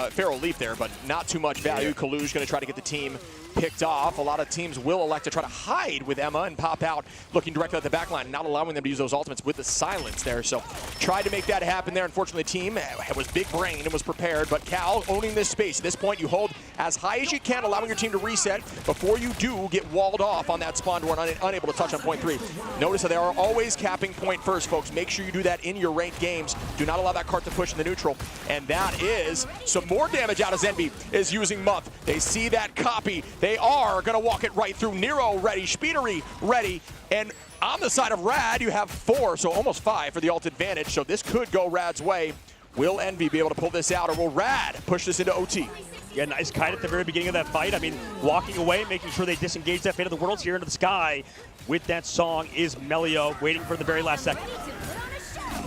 Feral Leap there, but not too much value. Kaluj going to try to get the team picked off. A lot of teams will elect to try to hide with Emma and pop out, looking directly at the back line, not allowing them to use those ultimates with the silence there. So tried to make that happen there. Unfortunately, the team was big brain and was prepared, but Cal owning this space. At this point, you hold as high as you can, allowing your team to reset before you do get walled off on that spawn door and unable to touch on point 3. Notice that they are always capping point first, folks. Make sure you do that in your ranked games. Do not allow that cart to push in the neutral. And that is some more damage out as Envy is using Month. They see that copy. They are going to walk it right through. Nero ready, Speedery ready, and on the side of Rad, you have 4, so almost 5 for the ult advantage, so this could go Rad's way. Will Envy be able to pull this out, or will Rad push this into OT? Yeah, nice kite at the very beginning of that fight. I mean, walking away, making sure they disengage that Fate of the Worlds here into the sky. With that song is Melio, waiting for the very last second.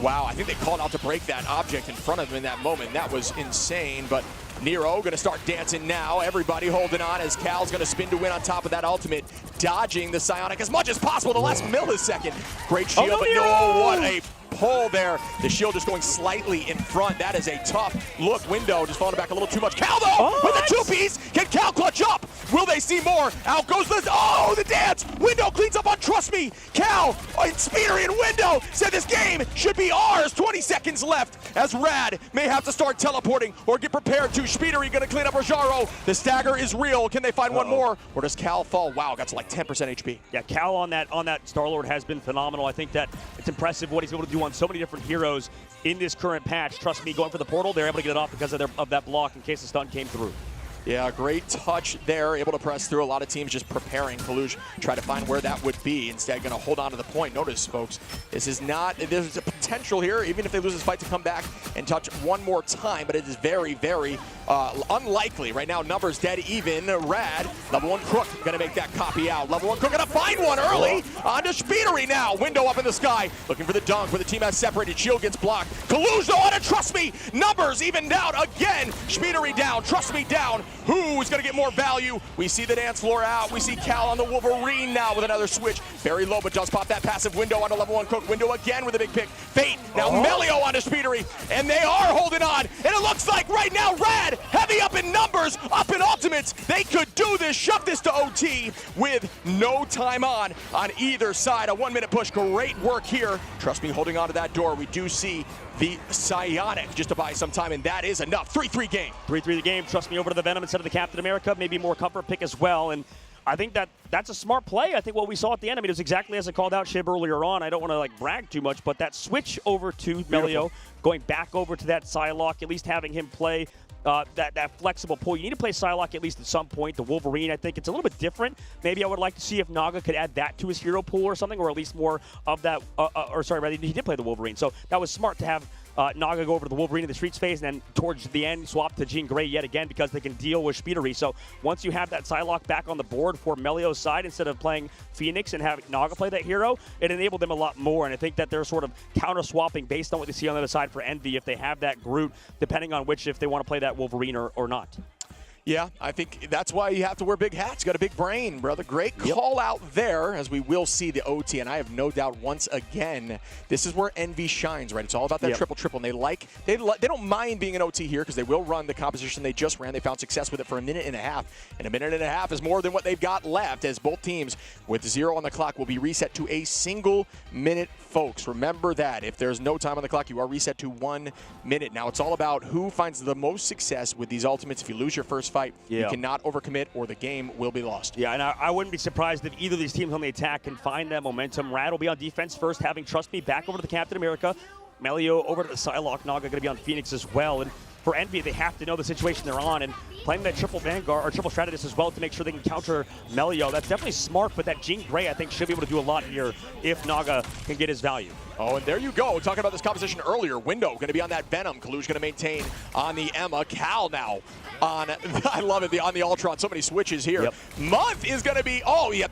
Wow, I think they called out to break that object in front of him in that moment. That was insane, but Nero going to start dancing now. Everybody holding on as Cal's going to spin to win on top of that ultimate, dodging the Psionic as much as possible the last millisecond. Great shield, but no, what a pull there. The shield just going slightly in front. That is a tough look. Window just falling back a little too much. Cal, though, with the 2-piece. Can Cal clutch up? Will they see more? Out goes the dance. Window cleans up on Trust Me. Cal and Speedery and Window said this game should be ours. 20 seconds left as Rad may have to start teleporting or get prepared to. Speedery going to clean up Rajaro. The stagger is real. Can they find one more? Or does Cal fall? Wow, got to like 10% HP. Yeah, Cal on that Star-Lord has been phenomenal. I think that it's impressive what he's able to do on so many different heroes in this current patch. Trust Me, going for the portal, they're able to get it off because of that block in case the stun came through. Yeah, great touch there, able to press through. A lot of teams just preparing. Kaluj try to find where that would be. Instead, going to hold on to the point. Notice, folks, there's a potential here, even if they lose this fight, to come back and touch one more time, but it is very, very unlikely. Right now, numbers dead even. Rad, level 1 Crook, going to make that copy out. Level 1 Crook going to find one early. On to Speedery now. Window up in the sky, looking for the dunk where the team has separated. Shield gets blocked. Kaluj, though, on to Trust Me. Numbers evened out again. Speedery down. Trust Me down. Who's going to get more value? We see the dance floor out. We see Cal on the Wolverine now with another switch. Very low, but does pop that passive window onto level 1 Crook. Window again with a big pick. Fate, now Melio onto Speedery, and they are holding on. And it looks like right now RAD, heavy up in numbers, up in ultimates. They could do this, shove this to OT with no time on either side. A 1-minute push, great work here. Trust me, holding on to that door. We do see the Psionic just to buy some time, and that is enough. 3-3 game. 3-3 the game. Trust me, over to the Venom instead of the Captain America. Maybe more comfort pick as well. And I think that's a smart play. I think what we saw at the end, I mean, it was exactly as I called out Shib earlier on. I don't want to like brag too much, but that switch over to Melio, going back over to that Psylocke, at least having him play that flexible pull. You need to play Psylocke at least at some point. The Wolverine, I think it's a little bit different. Maybe I would like to see if Naga could add that to his hero pool or something, or at least more of that, or sorry, rather, he did play the Wolverine. So that was smart to have Naga go over to the Wolverine in the Streets phase, and then towards the end swap to Jean Grey yet again because they can deal with Speedery. So once you have that Psylocke back on the board for Melio's side instead of playing Phoenix and having Naga play that hero, it enabled them a lot more. And I think that they're sort of counter-swapping based on what they see on the other side for Envy if they have that Groot, depending on if they want to play that Wolverine or not. Yeah, I think that's why you have to wear big hats. You got a big brain, brother. Great call out there, as we will see the OT. And I have no doubt once again, this is where Envy shines, right? It's all about that triple. And they don't mind being an OT here because they will run the composition they just ran. They found success with it for a minute and a half. And a minute and a half is more than what they've got left, as both teams with 0 on the clock will be reset to a single minute, folks. Remember that. If there's no time on the clock, you are reset to 1 minute. Now, it's all about who finds the most success with these ultimates. If you lose your first fight, you cannot overcommit or the game will be lost. Yeah, and I wouldn't be surprised if either of these teams on the attack can find that momentum. RAD will be on defense first, having Trust Me back over to the Captain America. Melio over to the Psylocke. Naga going to be on Phoenix as well. And for Envy, they have to know the situation they're on and playing that triple Vanguard or triple Strategist as well to make sure they can counter Melio. That's definitely smart, but that Jean Grey, I think, should be able to do a lot here if Naga can get his value. Oh, and there you go. Talking about this composition earlier. Window going to be on that Venom. Kaluj going to maintain on the Emma. Cal now on, I love it, on the Ultron. So many switches here. Month is going to be,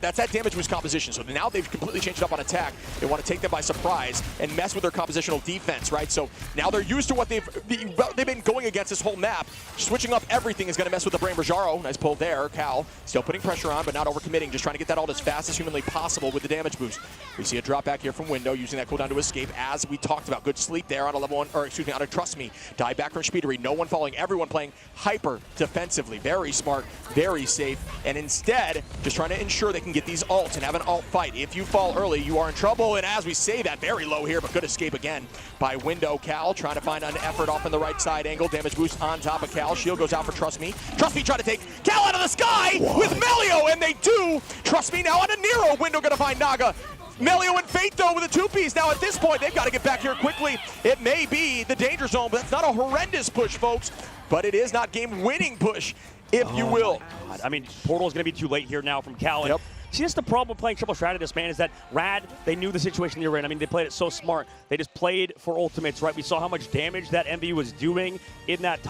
that's that damage boost composition. So now they've completely changed it up on attack. They want to take them by surprise and mess with their compositional defense, right? So now they're used to what they've been going against this whole map. Switching up everything is going to mess with the brain. Rajaro, nice pull there. Cal still putting pressure on, but not overcommitting. Just trying to get that ult as fast as humanly possible with the damage boost. We see a drop back here from Window, using that cooldown to escape, as we talked about. Good sleep there on a level 1, or excuse me, on a Trust Me. Die back from Speedery. No one following. Everyone playing hyper defensively. Very smart, very safe, and instead just trying to ensure they can get these ults and have an ult fight. If you fall early, you are in trouble, and as we say that, very low here, but good escape again by Window. Cal trying to find an effort off in the right side angle. Damage boost on top of Cal. Shield goes out for Trust Me. Trust Me trying to take Cal out of the sky with Melio, and they do. Trust Me now on a Nero. Window going to find Naga. Melio and Fate, though, with a 2-piece. Now, at this point, they've got to get back here quickly. It may be the danger zone, but that's not a horrendous push, folks. But it is not game-winning push, if you will. I mean, Portal's going to be too late here now from Cal. See, that's the problem with playing triple strategist, man, is that RAD, they knew the situation they were in. I mean, they played it so smart. They just played for ultimates, right? We saw how much damage that Envy was doing in that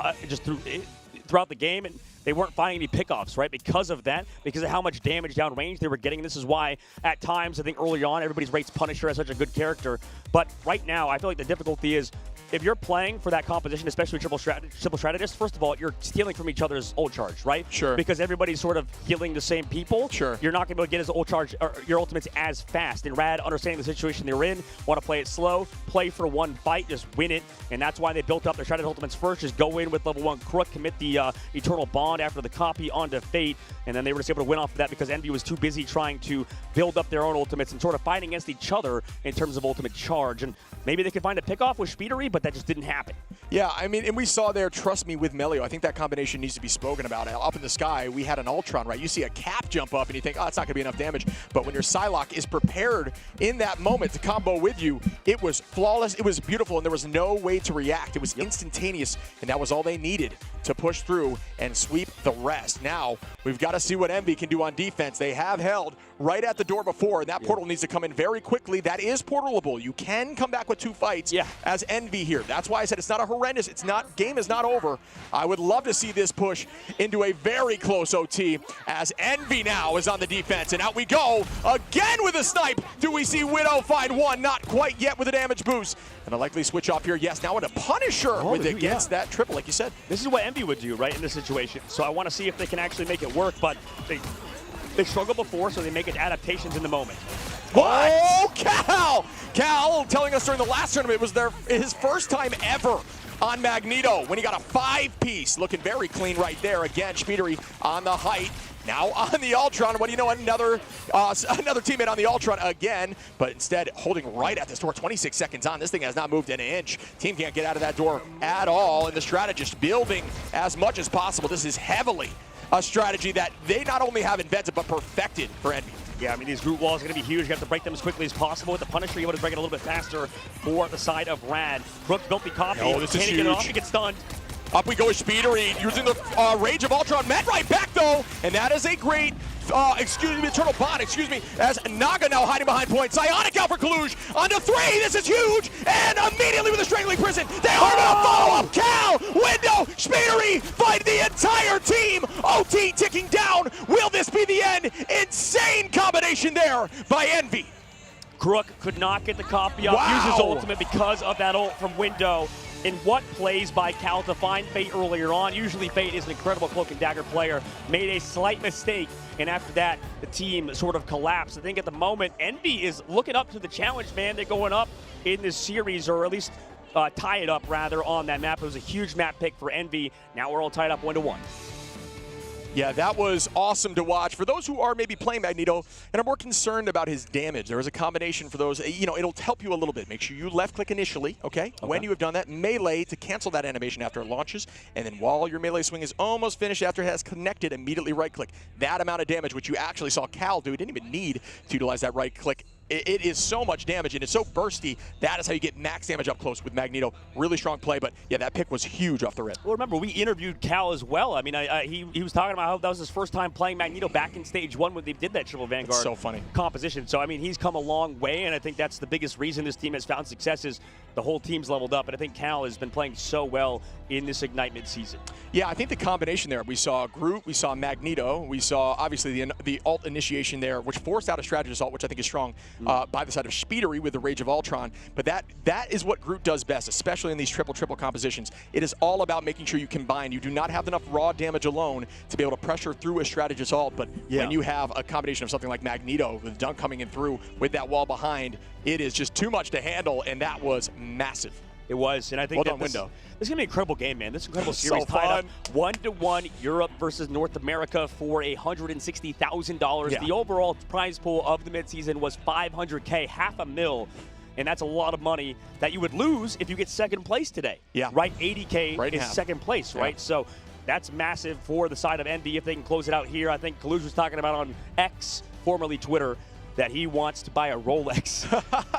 throughout the game, and they weren't finding any pickoffs, right? Because of that, because of how much damage downrange they were getting. This is why, at times, I think early on, everybody's rates Punisher as such a good character. But right now, I feel like the difficulty is, if you're playing for that composition, especially triple strategist, first of all, you're stealing from each other's ult charge, right? Sure. Because everybody's sort of healing the same people. Sure. You're not going to be able to get his ult charge or your ultimates as fast. And RAD, understanding the situation they're in, want to play it slow, play for one fight, just win it. And that's why they built up their strategist ultimates first. Just go in with level 1 Crook, commit the Eternal Bond after the copy onto Fate, and then they were just able to win off of that because Envy was too busy trying to build up their own ultimates and sort of fighting against each other in terms of ultimate charge. And maybe they could find a pickoff with Speedery, but that just didn't happen. Yeah, I mean, and we saw there, Trust Me with Melio. I think that combination needs to be spoken about. Up in the sky, we had an Ultron, right? You see a Cap jump up, and you think, oh, it's not going to be enough damage. But when your Psylocke is prepared in that moment to combo with you, it was flawless, it was beautiful, and there was no way to react. It was instantaneous, and that was all they needed to push through and sweep the rest. Now, we've got to see what Envy can do on defense. They have held right at the door before, and that portal needs to come in very quickly. That is portalable. You can come back with 2 fights as Envy here. That's why I said it's not a horrendous, game is not over. I would love to see this push into a very close OT as Envy now is on the defense, and out we go again with a snipe. Do we see Widow find one? Not quite yet with a damage boost. And a likely switch off here. Yes, now into Punisher against that triple, like you said. This is what Envy would do, right, in this situation. So I want to see if they can actually make it work, but they struggled before, so they make it adaptations in the moment. What? Oh, Cal! Cal telling us during the last tournament it was his first time ever on Magneto when he got a 5-piece. Looking very clean right there. Again, Speedery on the height. Now on the Ultron. What do you know? Another teammate on the Ultron again, but instead holding right at this door. 26 seconds on. This thing has not moved an inch. Team can't get out of that door at all, and the strategist building as much as possible. This is heavily a strategy that they not only have invented, but perfected for Envy. Yeah, I mean, these root walls are going to be huge. You have to break them as quickly as possible. With the Punisher, you want to break it a little bit faster for the side of RAD. Crook don't be copy. Oh, this is huge. Get it off, he gets stunned. Up we go with Speedery, using the Rage of Ultron. Met right back, though, and that is a great, Eternal Bond, as Naga now hiding behind point. Psionic out for Kalush, onto 3, this is huge, and immediately with a Strangling Prison, they are going to follow up. Cal, Window, Speedery, fight the entire team. OT ticking down, will this be the end? Insane combination there by Envy. Crook could not get the copy up, Wow. use his ultimate because of that ult from Window. In what plays by Cal to find Fate earlier on. Usually Fate is an incredible Cloak and Dagger player. Made a slight mistake, and after that, the team sort of collapsed. I think at the moment, Envy is looking up to the challenge, man. They're going up in this series, or at least tie it up, rather, on that map. It was a huge map pick for Envy. Now we're all tied up 1-1. Yeah, that was awesome to watch. For those who are maybe playing Magneto and are more concerned about his damage, there is a combination for those. It'll help you a little bit. Make sure you left-click initially, okay? When you have done that, melee to cancel that animation after it launches, and then while your melee swing is almost finished after it has connected, immediately right-click. That amount of damage, which you actually saw Cal do, didn't even need to utilize that right-click. It is so much damage, and it's so bursty. That is how you get max damage up close with Magneto. Really strong play, but yeah, that pick was huge off the rip. Well, remember, we interviewed Cal as well. I mean, he was talking about how that was his first time playing Magneto back in Stage 1 when they did that Triple Vanguard It's so funny. composition. So, I mean, he's come a long way, and I think that's the biggest reason this team has found success is the whole team's leveled up. And I think Cal has been playing so well in this Ignite mid-season. Yeah, I think the combination there, we saw Groot, we saw Magneto, we saw obviously the ult initiation there, which forced out a strategist ult, which I think is strong by the side of Speedery with the Rage of Ultron. But that is what Groot does best, especially in these triple compositions. It is all about making sure you combine. You do not have enough raw damage alone to be able to pressure through a strategist ult, but when you have a combination of something like Magneto with Dunk coming in through with that wall behind, it is just too much to handle, and that was massive. It was, and I think Window. This is going to be an incredible game, man. This incredible So series tied fun. up 1-1, Europe versus North America for $160,000. Yeah. The overall prize pool of the midseason was $500K, $500,000. And that's a lot of money that you would lose if you get second place today. Yeah. Right? 80K Right in is half. second place, right? Yeah. So that's massive for the side of Envy if they can close it out here. I think Kalush was talking about on X, formerly Twitter, that he wants to buy a Rolex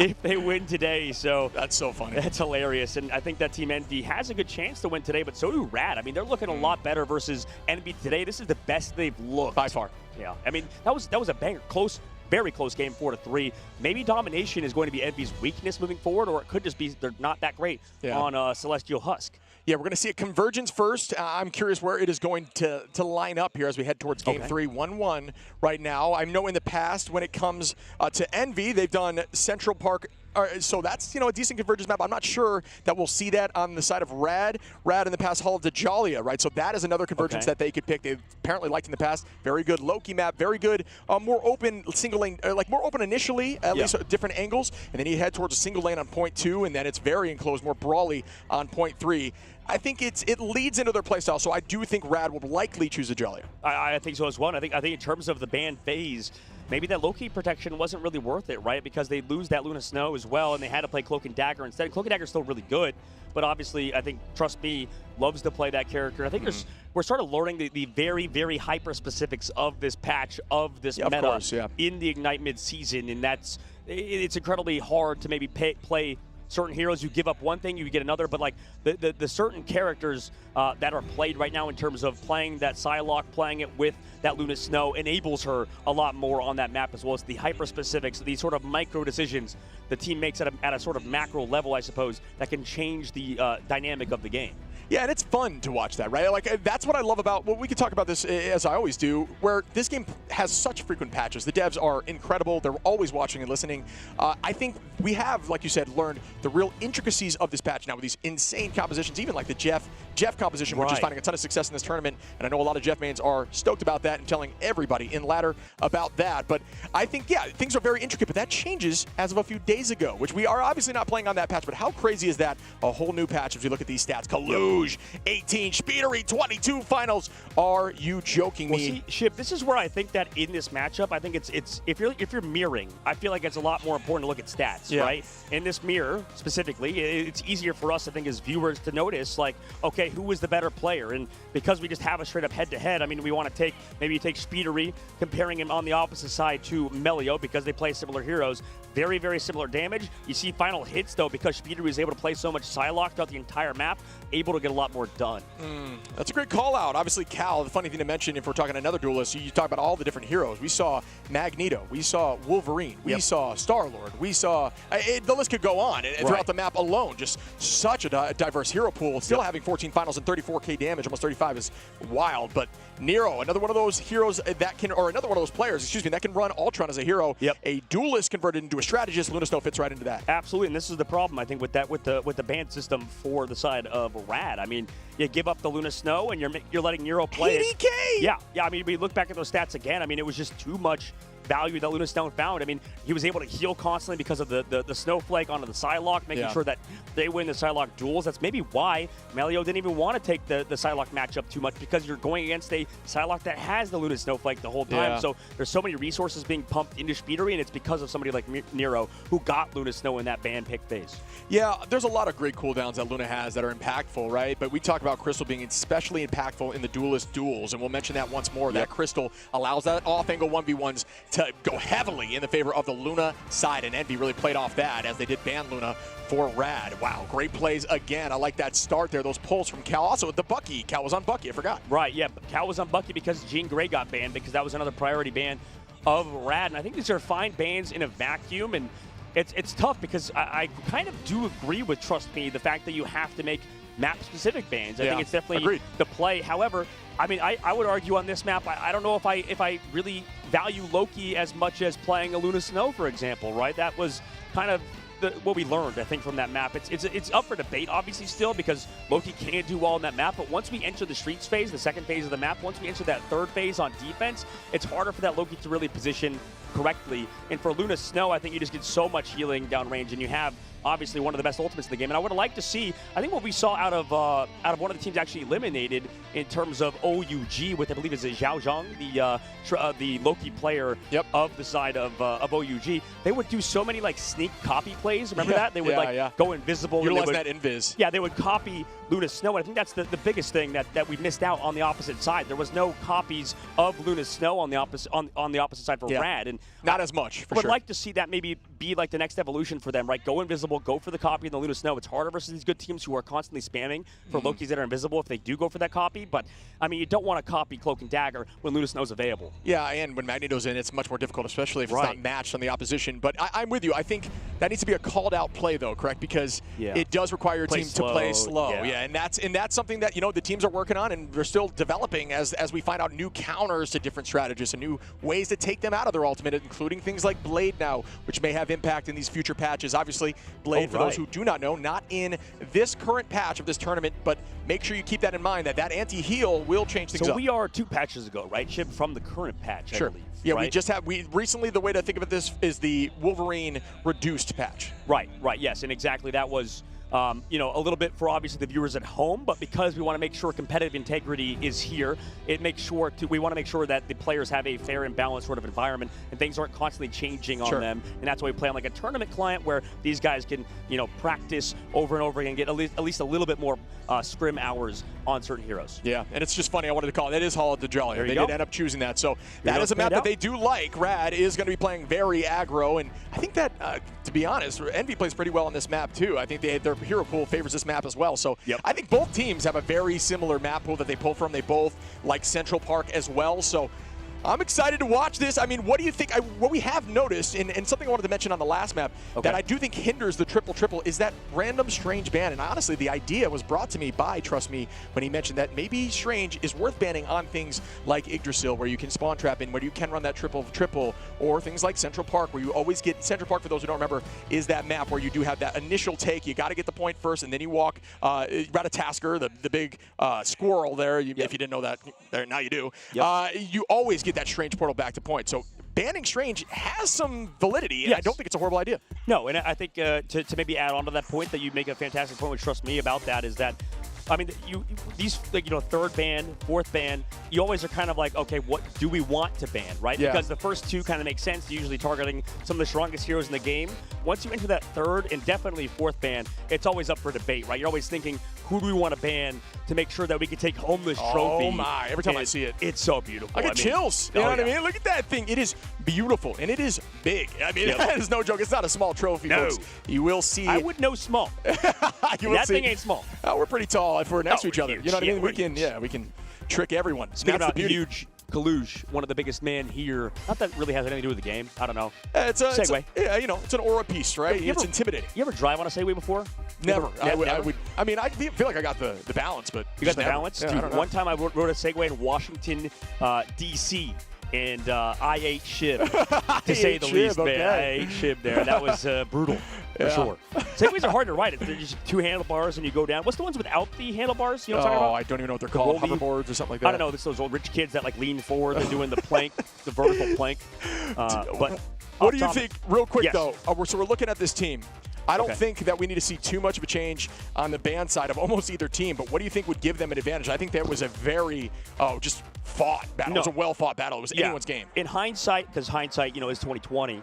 if they win today. So that's so funny. That's hilarious. And I think that Team Envy has a good chance to win today, but so do RAD. I mean, they're looking a lot better versus Envy today. This is the best they've looked. By far. Yeah. I mean, that was a banger. Close, very close game, 4-3. Maybe domination is going to be Envy's weakness moving forward, or it could just be they're not that great on Celestial Husk. Yeah, we're going to see a convergence first. I'm curious where it is going to line up here as we head towards Game 3. 1-1 right now. I know in the past when it comes to Envy, they've done Central Park. So that's, a decent convergence map. I'm not sure that we'll see that on the side of RAD. RAD in the past, Hall of Dajalia, right? So that is another convergence that they could pick. They've apparently liked in the past. Very good Loki map, very good, more open single lane, more open initially, at least different angles. And then you head towards a single lane on point 2, and then it's very enclosed, more brawly on point 3. I think it leads into their playstyle, so I do think RAD will likely choose Dajalia. I think so as well. And I think in terms of the ban phase, maybe that Loki protection wasn't really worth it, right? Because they lose that Luna Snow as well, and they had to play Cloak and Dagger instead. Cloak and Dagger is still really good, but obviously I think Trust Me loves to play that character. I think we're sort of learning the very, very hyper specifics of this patch, of this meta of course, in the Ignite mid-season, and it's incredibly hard to maybe play certain heroes. You give up one thing, you get another, but like the certain characters that are played right now in terms of playing that Psylocke, playing it with that Luna Snow enables her a lot more on that map as well as the hyper specifics, these sort of micro decisions the team makes at a sort of macro level, I suppose, that can change the dynamic of the game. Yeah, and it's fun to watch that, right? Like, that's what I love about, well, we can talk about this, as I always do, where this game has such frequent patches. The devs are incredible. They're always watching and listening. I think we have, like you said, learned the real intricacies of this patch now with these insane compositions, even like the Jeff composition, which is finding a ton of success in this tournament. And I know a lot of Jeff mains are stoked about that and telling everybody in ladder about that. But I think, yeah, things are very intricate, but that changes as of a few days ago, which we are obviously not playing on that patch. But how crazy is that? A whole new patch as we look at these stats. Kaluge, 18, Speedery, 22 finals. Are you joking me? See, Ship, this is where I think that in this matchup, I think it's if you're mirroring, I feel like it's a lot more important to look at stats, right? In this mirror specifically, it's easier for us, I think, as viewers to notice, like, okay, who is the better player? And because we just have a straight up head-to-head, I mean, we want to take, maybe you take Speedery, comparing him on the opposite side to Melio because they play similar heroes. Very, very similar damage. You see final hits, though, because Speedery is able to play so much Psylocke throughout the entire map, able to get a lot more done. That's a great call out. Obviously, Cal, the funny thing to mention, if we're talking another duelist, you talk about all the different heroes. We saw Magneto. We saw Wolverine. We saw Star-Lord. We saw, the list could go on. And throughout the map alone, just such a diverse hero pool. Still having 14 finals and 34k damage, almost 35 is wild. But Nero, another one of those heroes that can, or another one of those players, excuse me, that can run Ultron as a hero. A duelist converted into a strategist. Luna Snow fits right into that. Absolutely, and this is the problem, I think, with that, with the ban system for the side of RAD. I mean, you give up the Luna Snow, and you're letting Nero play 80K! Yeah. I mean, we look back at those stats again. I mean, it was just too much value that Luna Stone found. I mean, he was able to heal constantly because of the Snowflake onto the Psylocke, making sure that they win the Psylocke duels. That's maybe why Melio didn't even want to take the Psylocke matchup too much, because you're going against a Psylocke that has the Luna Snowflake the whole time. So there's so many resources being pumped into Speedery, and it's because of somebody like Nero who got Luna Snow in that ban pick phase. Yeah, there's a lot of great cooldowns that Luna has that are impactful, right? But we talk about Crystal being especially impactful in the duelist duels, and we'll mention that once more. That Crystal allows that off-angle 1v1s to go heavily in the favor of the Luna side, and Envy really played off that as they did ban Luna for RAD. Wow, great plays again. I like that start there, those pulls from Cal. Also, the Bucky. Cal was on Bucky, I forgot. Right, yeah, Cal was on Bucky because Jean Grey got banned, because that was another priority ban of RAD, and I think these are fine bans in a vacuum, and it's tough because I kind of do agree with, trust me, the fact that you have to make map-specific bans. I think it's definitely the play. However, I mean, I would argue on this map, I don't know if I really value Loki as much as playing a Luna Snow, for example, right? That was kind of what we learned, I think, from that map. It's up for debate, obviously, still, because Loki can't do well in that map, but once we enter the streets phase, the second phase of the map, once we enter that third phase on defense, it's harder for that Loki to really position correctly. And for Luna Snow, I think you just get so much healing downrange, and you have obviously one of the best ultimates in the game. And I would like to see, I think what we saw out of one of the teams actually eliminated in terms of OUG with, I believe it's Zhao Zhang, the Loki player of the side of OUG. They would do so many like sneak copy plays. Remember that? They would go invisible. Utilize that invis. Yeah, they would copy Luna Snow. And I think that's the biggest thing that we missed out on the opposite side. There was no copies of Luna Snow on the opposite side for RAD. And not as much, for sure. I would sure. like to see that maybe be like the next evolution for them, right? Go invisible, go for the copy in the Luna Snow. It's harder versus these good teams who are constantly spamming for Lokis that are invisible if they do go for that copy. But, I mean, you don't want to copy Cloak and Dagger when Luna Snow's available. Yeah, and when Magneto's in, it's much more difficult, especially if it's not matched on the opposition. But I'm with you. I think that needs to be a called-out play, though, correct? Because it does require your team to play slow. Yeah, and that's something that, you know, the teams are working on, and they're still developing as we find out new counters to different strategies and new ways to take them out of their ultimate, including things like Blade now, which may have impact in these future patches. Obviously, Blade, for those who do not know, not in this current patch of this tournament, but make sure you keep that in mind, that anti-heal will change things up. So we are 2 patches ago, right, Chip, from the current patch, I believe. Yeah, we recently, the way to think of this is the Wolverine reduced patch. Right, yes, and exactly that was you know, a little bit for obviously the viewers at home, but because we want to make sure competitive integrity is here, we want to make sure that the players have a fair and balanced sort of environment and things aren't constantly changing on them. And that's why we play on like a tournament client where these guys can, you know, practice over and over again, get at least a little bit more scrim hours on certain heroes. Yeah, and it's just funny, I wanted to call it. That is Hall of the Jolly. They did end up choosing that. So that is a map that they do like. RAD is going to be playing very aggro, and I think that, to be honest, Envy plays pretty well on this map too. I think their hero pool favors this map as well. So I think both teams have a very similar map pool that they pull from. They both like Central Park as well. So I'm excited to watch this. I mean, what do you think? What we have noticed, and something I wanted to mention on the last map that I do think hinders the triple-triple is that random Strange ban. And honestly, the idea was brought to me by Trust Me when he mentioned that maybe Strange is worth banning on things like Yggdrasil, where you can spawn trap in, where you can run that triple-triple, or things like Central Park, where you always get Central Park, for those who don't remember, is that map where you do have that initial take. You got to get the point first, and then you walk Ratatasker, the big squirrel there. If you didn't know that, now you do. You always get that Strange portal back to point. So banning Strange has some validity, and I don't think it's a horrible idea. No, and I think to maybe add on to that point, that you make a fantastic point with Trust Me about that, is that, I mean, these, like, you know, third ban, fourth ban, you always are kind of like, okay, what do we want to ban, right? Yeah. Because the first two kind of make sense, usually targeting some of the strongest heroes in the game. Once you enter that third and definitely fourth ban, it's always up for debate, right? You're always thinking, who do we want to ban to make sure that we can take home this trophy? Oh my, every time I see it. It's so beautiful. I get chills. You know what I mean? Look at that thing. It is beautiful, and it is big. I mean, that is no joke. It's not a small trophy, folks. You will see. I would know small. That thing ain't small. We're pretty tall if we're next to each other. Huge. You know what I mean? Yeah, we can trick everyone. Speaking That's about the beauty. huge, Kalush, one of the biggest men here. Not that it really has anything to do with the game. I don't know. It's a Segway. You know, it's an aura piece, right? It's intimidating. You ever drive on a Segway before? Never. Never? I mean, I feel like I got the balance, but You got the balance? Yeah, Dude, one time I rode a Segway in Washington, D.C., and I ate shib, to say the least, man. I ate shib there. That was brutal, for sure. Segways are hard to ride. They're just two handlebars and you go down. What's the ones without the handlebars? You know what I'm talking about? I don't even know what they're called. Hoverboards or something like that. I don't know. It's those old rich kids that like lean forward and doing the plank, the vertical plank. But what do you think, real quick though? So we're looking at this team. I don't Okay. think that we need to see too much of a change on the ban side of almost either team, but what do you think would give them an advantage? I think that was a very, just fought battle. It was a well-fought battle. It was anyone's game. In hindsight, because hindsight, you know, is 2020,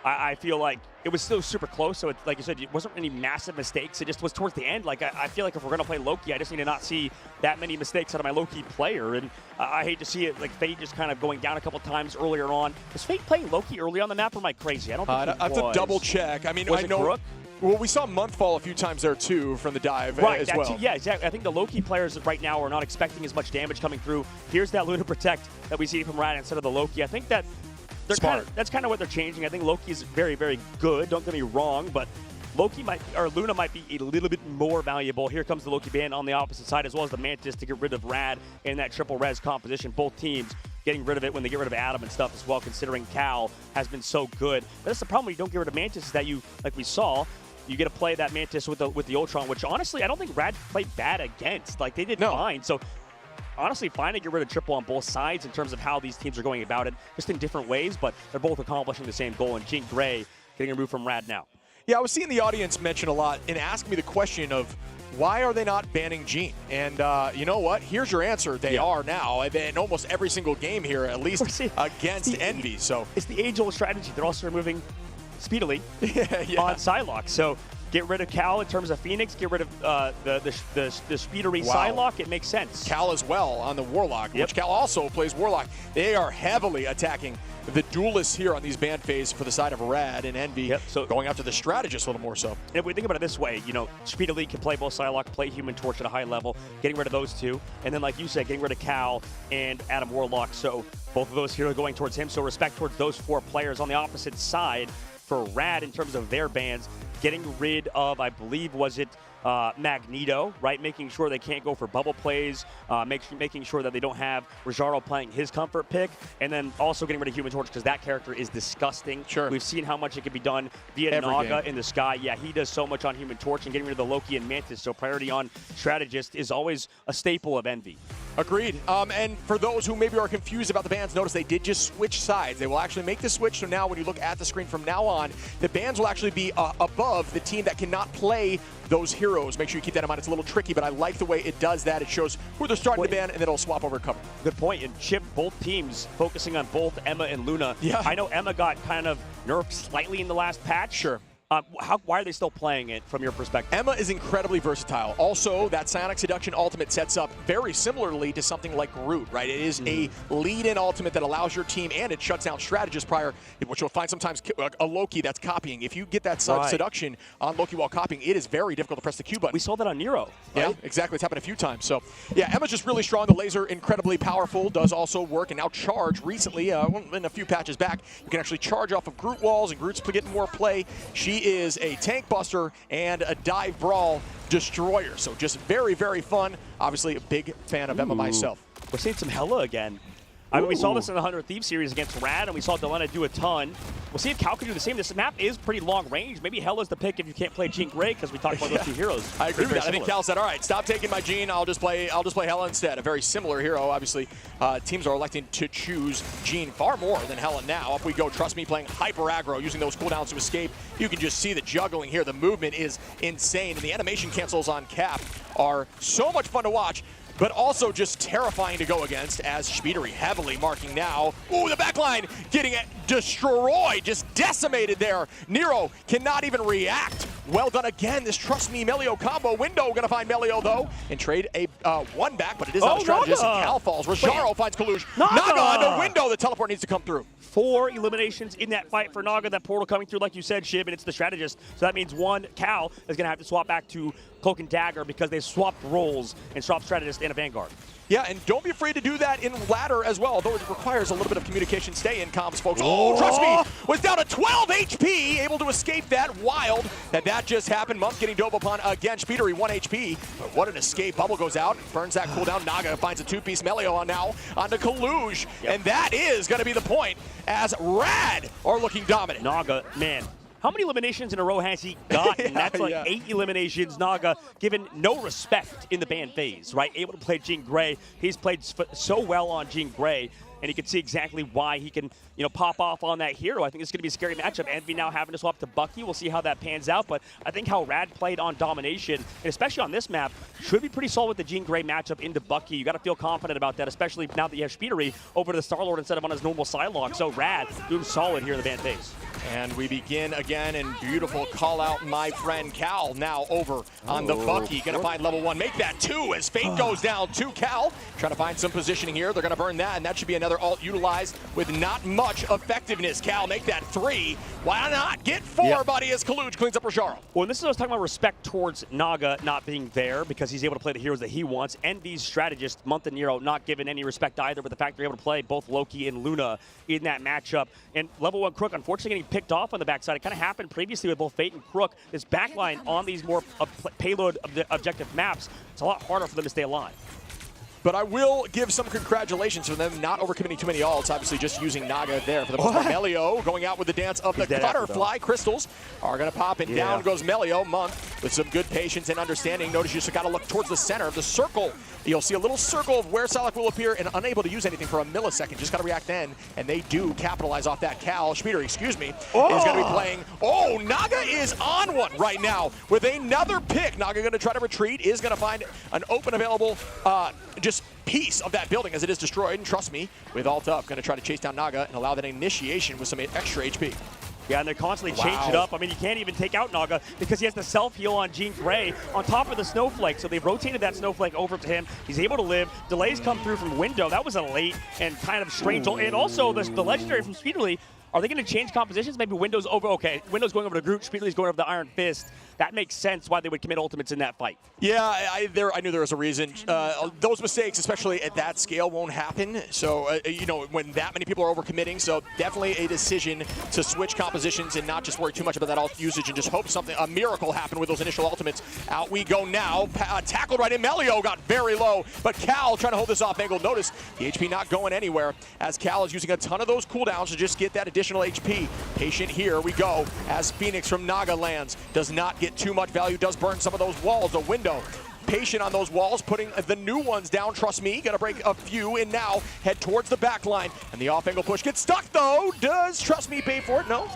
I feel like it was still super close. So, like you said, it wasn't any massive mistakes. It just was towards the end. Like, I feel like if we're going to play Loki, I just need to not see that many mistakes out of my Loki player. And I hate to see it, like, Fate just kind of going down a couple times earlier on. Was Fate playing Loki early on the map, or am I crazy? I don't think I have to double check. I mean, was I it know. Crook? Well, we saw Monthfall a few times there, too, from the dive as that well. too. Yeah, exactly. I think the Loki players right now are not expecting as much damage coming through. Here's that Luna Protect that we see from RAD instead of the Loki. I think that that's kind of what they're changing. I think Loki is very, very good. Don't get me wrong, but Luna might be a little bit more valuable. Here comes the Loki ban on the opposite side, as well as the Mantis to get rid of RAD in that triple res composition. Both teams getting rid of it when they get rid of Adam and stuff as well, considering Cal has been so good. But that's the problem when you don't get rid of Mantis, is that you, like we saw, you get to play that Mantis with the Ultron, which honestly I don't think RAD played bad against. Like, they did fine. So honestly, fine to get rid of triple on both sides in terms of how these teams are going about it, just in different ways, but they're both accomplishing the same goal. And Jean Grey getting removed from RAD now. Yeah, I was seeing the audience mention a lot and ask me the question of, why are they not banning Jean? And you know what? Here's your answer. They are now. In almost every single game here, at least against Envy. So it's the age-old strategy. They're also removing speedily on Psylocke. So get rid of Cal in terms of Phoenix. Get rid of the speedery Psylocke. It makes sense. Cal as well on the Warlock, which Cal also plays Warlock. They are heavily attacking the duelists here on these ban phase for the side of RAD and Envy. So going after the strategist a little more so. And if we think about it this way, you know, Speedily can play both Psylocke, play Human Torch at a high level, getting rid of those two. And then, like you said, getting rid of Cal and Adam Warlock. So both of those heroes going towards him. So respect towards those four players. On the opposite side for RAD in terms of their bans, getting rid of, I believe, was it Magneto, right? Making sure they can't go for bubble plays, making sure that they don't have Rajaro playing his comfort pick, and then also getting rid of Human Torch because that character is disgusting. Sure. We've seen how much it can be done via Naga in the sky. Yeah, he does so much on Human Torch, and getting rid of the Loki and Mantis, so priority on strategist is always a staple of Envy. Agreed. And for those who maybe are confused about the bans, notice they did just switch sides. They will actually make the switch, so now when you look at the screen from now on, the bans will actually be above the team that cannot play those heroes. Make sure you keep that in mind. It's a little tricky, but I like the way it does that. It shows who they're starting to ban, and then it'll swap over cover. Good point. And Chip, both teams focusing on both Emma and Luna. Yeah. I know Emma got kind of nerfed slightly in the last patch. Sure. Why are they still playing it from your perspective? Emma is incredibly versatile. Also, that Psionic Seduction ultimate sets up very similarly to something like Groot, right? It is a lead-in ultimate that allows your team, and it shuts down strategists prior, which you'll find sometimes a Loki that's copying. If you get that seduction on Loki while copying, it is very difficult to press the Q button. We saw that on Nero. Right? Yeah, exactly. It's happened a few times. So, yeah, Emma's just really strong. The laser, incredibly powerful, does also work, and now charge recently, in a few patches back, you can actually charge off of Groot walls, and Groot's getting more play. She is a tank buster and a dive brawl destroyer. So just very, very fun. Obviously, a big fan of Emma myself. We're seeing some Hella again. I mean, we saw this in the 100 Thieves series against RAD, and we saw Delena do a ton. We'll see if Cal can do the same. This map is pretty long range. Maybe Hella's the pick if you can't play Jean Grey, because we talked about those two heroes. I agree with that. I think Cal said, all right, stop taking my Jean. I'll just play Hella instead. A very similar hero, obviously. Teams are electing to choose Jean far more than Hella now. Up we go. Trust me, playing hyper aggro, using those cooldowns to escape. You can just see the juggling here. The movement is insane, and the animation cancels on Cap are so much fun to watch, but also just terrifying to go against, as Spidery heavily marking now. Ooh, the backline getting destroyed, just decimated there. Nero cannot even react. Well done again, this Trust Me Melio combo. Window gonna find Melio though, and trade a one back, but it is not a strategist, and Cal falls. Rojaro finds Kalush. Naga on the window, the teleport needs to come through. 4 eliminations in that fight for Naga. That portal coming through, like you said, Shib, and it's the strategist. So that means one Cal is gonna have to swap back to Cloak and Dagger because they swapped roles and swapped strategist and a Vanguard. Yeah, and don't be afraid to do that in ladder as well, although it requires a little bit of communication. Stay in comms, folks. Oh, Trust Me was down to 12 HP, able to escape that. Wild that just happened. Monk getting dove upon again. Spidery 1 HP, but what an escape. Bubble goes out, burns that cooldown. Naga finds a 2-piece Melio on now onto Kaluj, and that is going to be the point as RAD are looking dominant. Naga, man. How many eliminations in a row has he gotten? That's like 8 eliminations. Naga given no respect in the ban phase, right? Able to play Jean Grey. He's played so well on Jean Grey, and you can see exactly why he can, pop off on that hero. I think it's going to be a scary matchup. Envy now having to swap to Bucky. We'll see how that pans out, but I think how RAD played on domination, and especially on this map, should be pretty solid with the Jean Grey matchup into Bucky. You got to feel confident about that, especially now that you have Spidery over to the Star-Lord instead of on his normal Psylocke. So RAD doing solid here in the ban phase. And we begin again, and beautiful call out, my friend Cal now over on the Bucky. Gonna find level 1, make that 2 as Fate goes down to Cal. Trying to find some positioning here. They're gonna burn that, and that should be another ult utilized with not much effectiveness. Cal, make that 3. Why not get 4, buddy, as Kaluj cleans up Rojaro. Well, this is what I was talking about, respect towards Naga not being there because he's able to play the heroes that he wants. Envy's strategist, Month and Nero, not given any respect either, but the fact they're able to play both Loki and Luna in that matchup. And level 1 Crook, unfortunately, getting picked off on the backside. It kind of happened previously with both Fate and Crook. This backline on these more payload objective maps, it's a lot harder for them to stay alive. But I will give some congratulations for them not overcommitting too many ults, obviously just using Naga there for the most part. Melio going out with the dance of the Cutterfly. Crystals are going to pop, and down goes Melio. Monk with some good patience and understanding. Notice you just got to look towards the center of the circle. You'll see a little circle of where Psylocke will appear, and unable to use anything for a millisecond. Just got to react then, and they do capitalize off that. Cal, Spidery, excuse me, is going to be playing. Oh, Naga is on one right now with another pick. Naga going to try to retreat, is going to find an open available just piece of that building as it is destroyed. And trust me, with ult up, going to try to chase down Naga and allow that initiation with some extra HP. Yeah, and they're constantly changing it up. I mean, you can't even take out Naga because he has the self-heal on Jean Grey on top of the Snowflake. So they've rotated that Snowflake over to him. He's able to live. Delays come through from Window. That was a late and kind of strange. And also the Legendary from Spidery. Are they going to change compositions? Maybe Window's over. Okay, Window's going over to Groot. Spidery's going over to the Iron Fist. That makes sense why they would commit ultimates in that fight. Yeah, I knew there was a reason. Those mistakes, especially at that scale, won't happen. So, when that many people are overcommitting, so definitely a decision to switch compositions and not just worry too much about that ult usage and just hope a miracle happened with those initial ultimates. Out we go now. Tackled right in. Melio got very low, but Cal trying to hold this off angle. Notice the HP not going anywhere as Cal is using a ton of those cooldowns to just get that additional HP. Patient here we go as Phoenix from Naga lands. Does not get too much value, does burn some of those walls. A Window patient on those walls, putting the new ones down. Trust me, gonna break a few and now head towards the back line. And the off-angle push gets stuck though. Does Trust Me pay for it? No,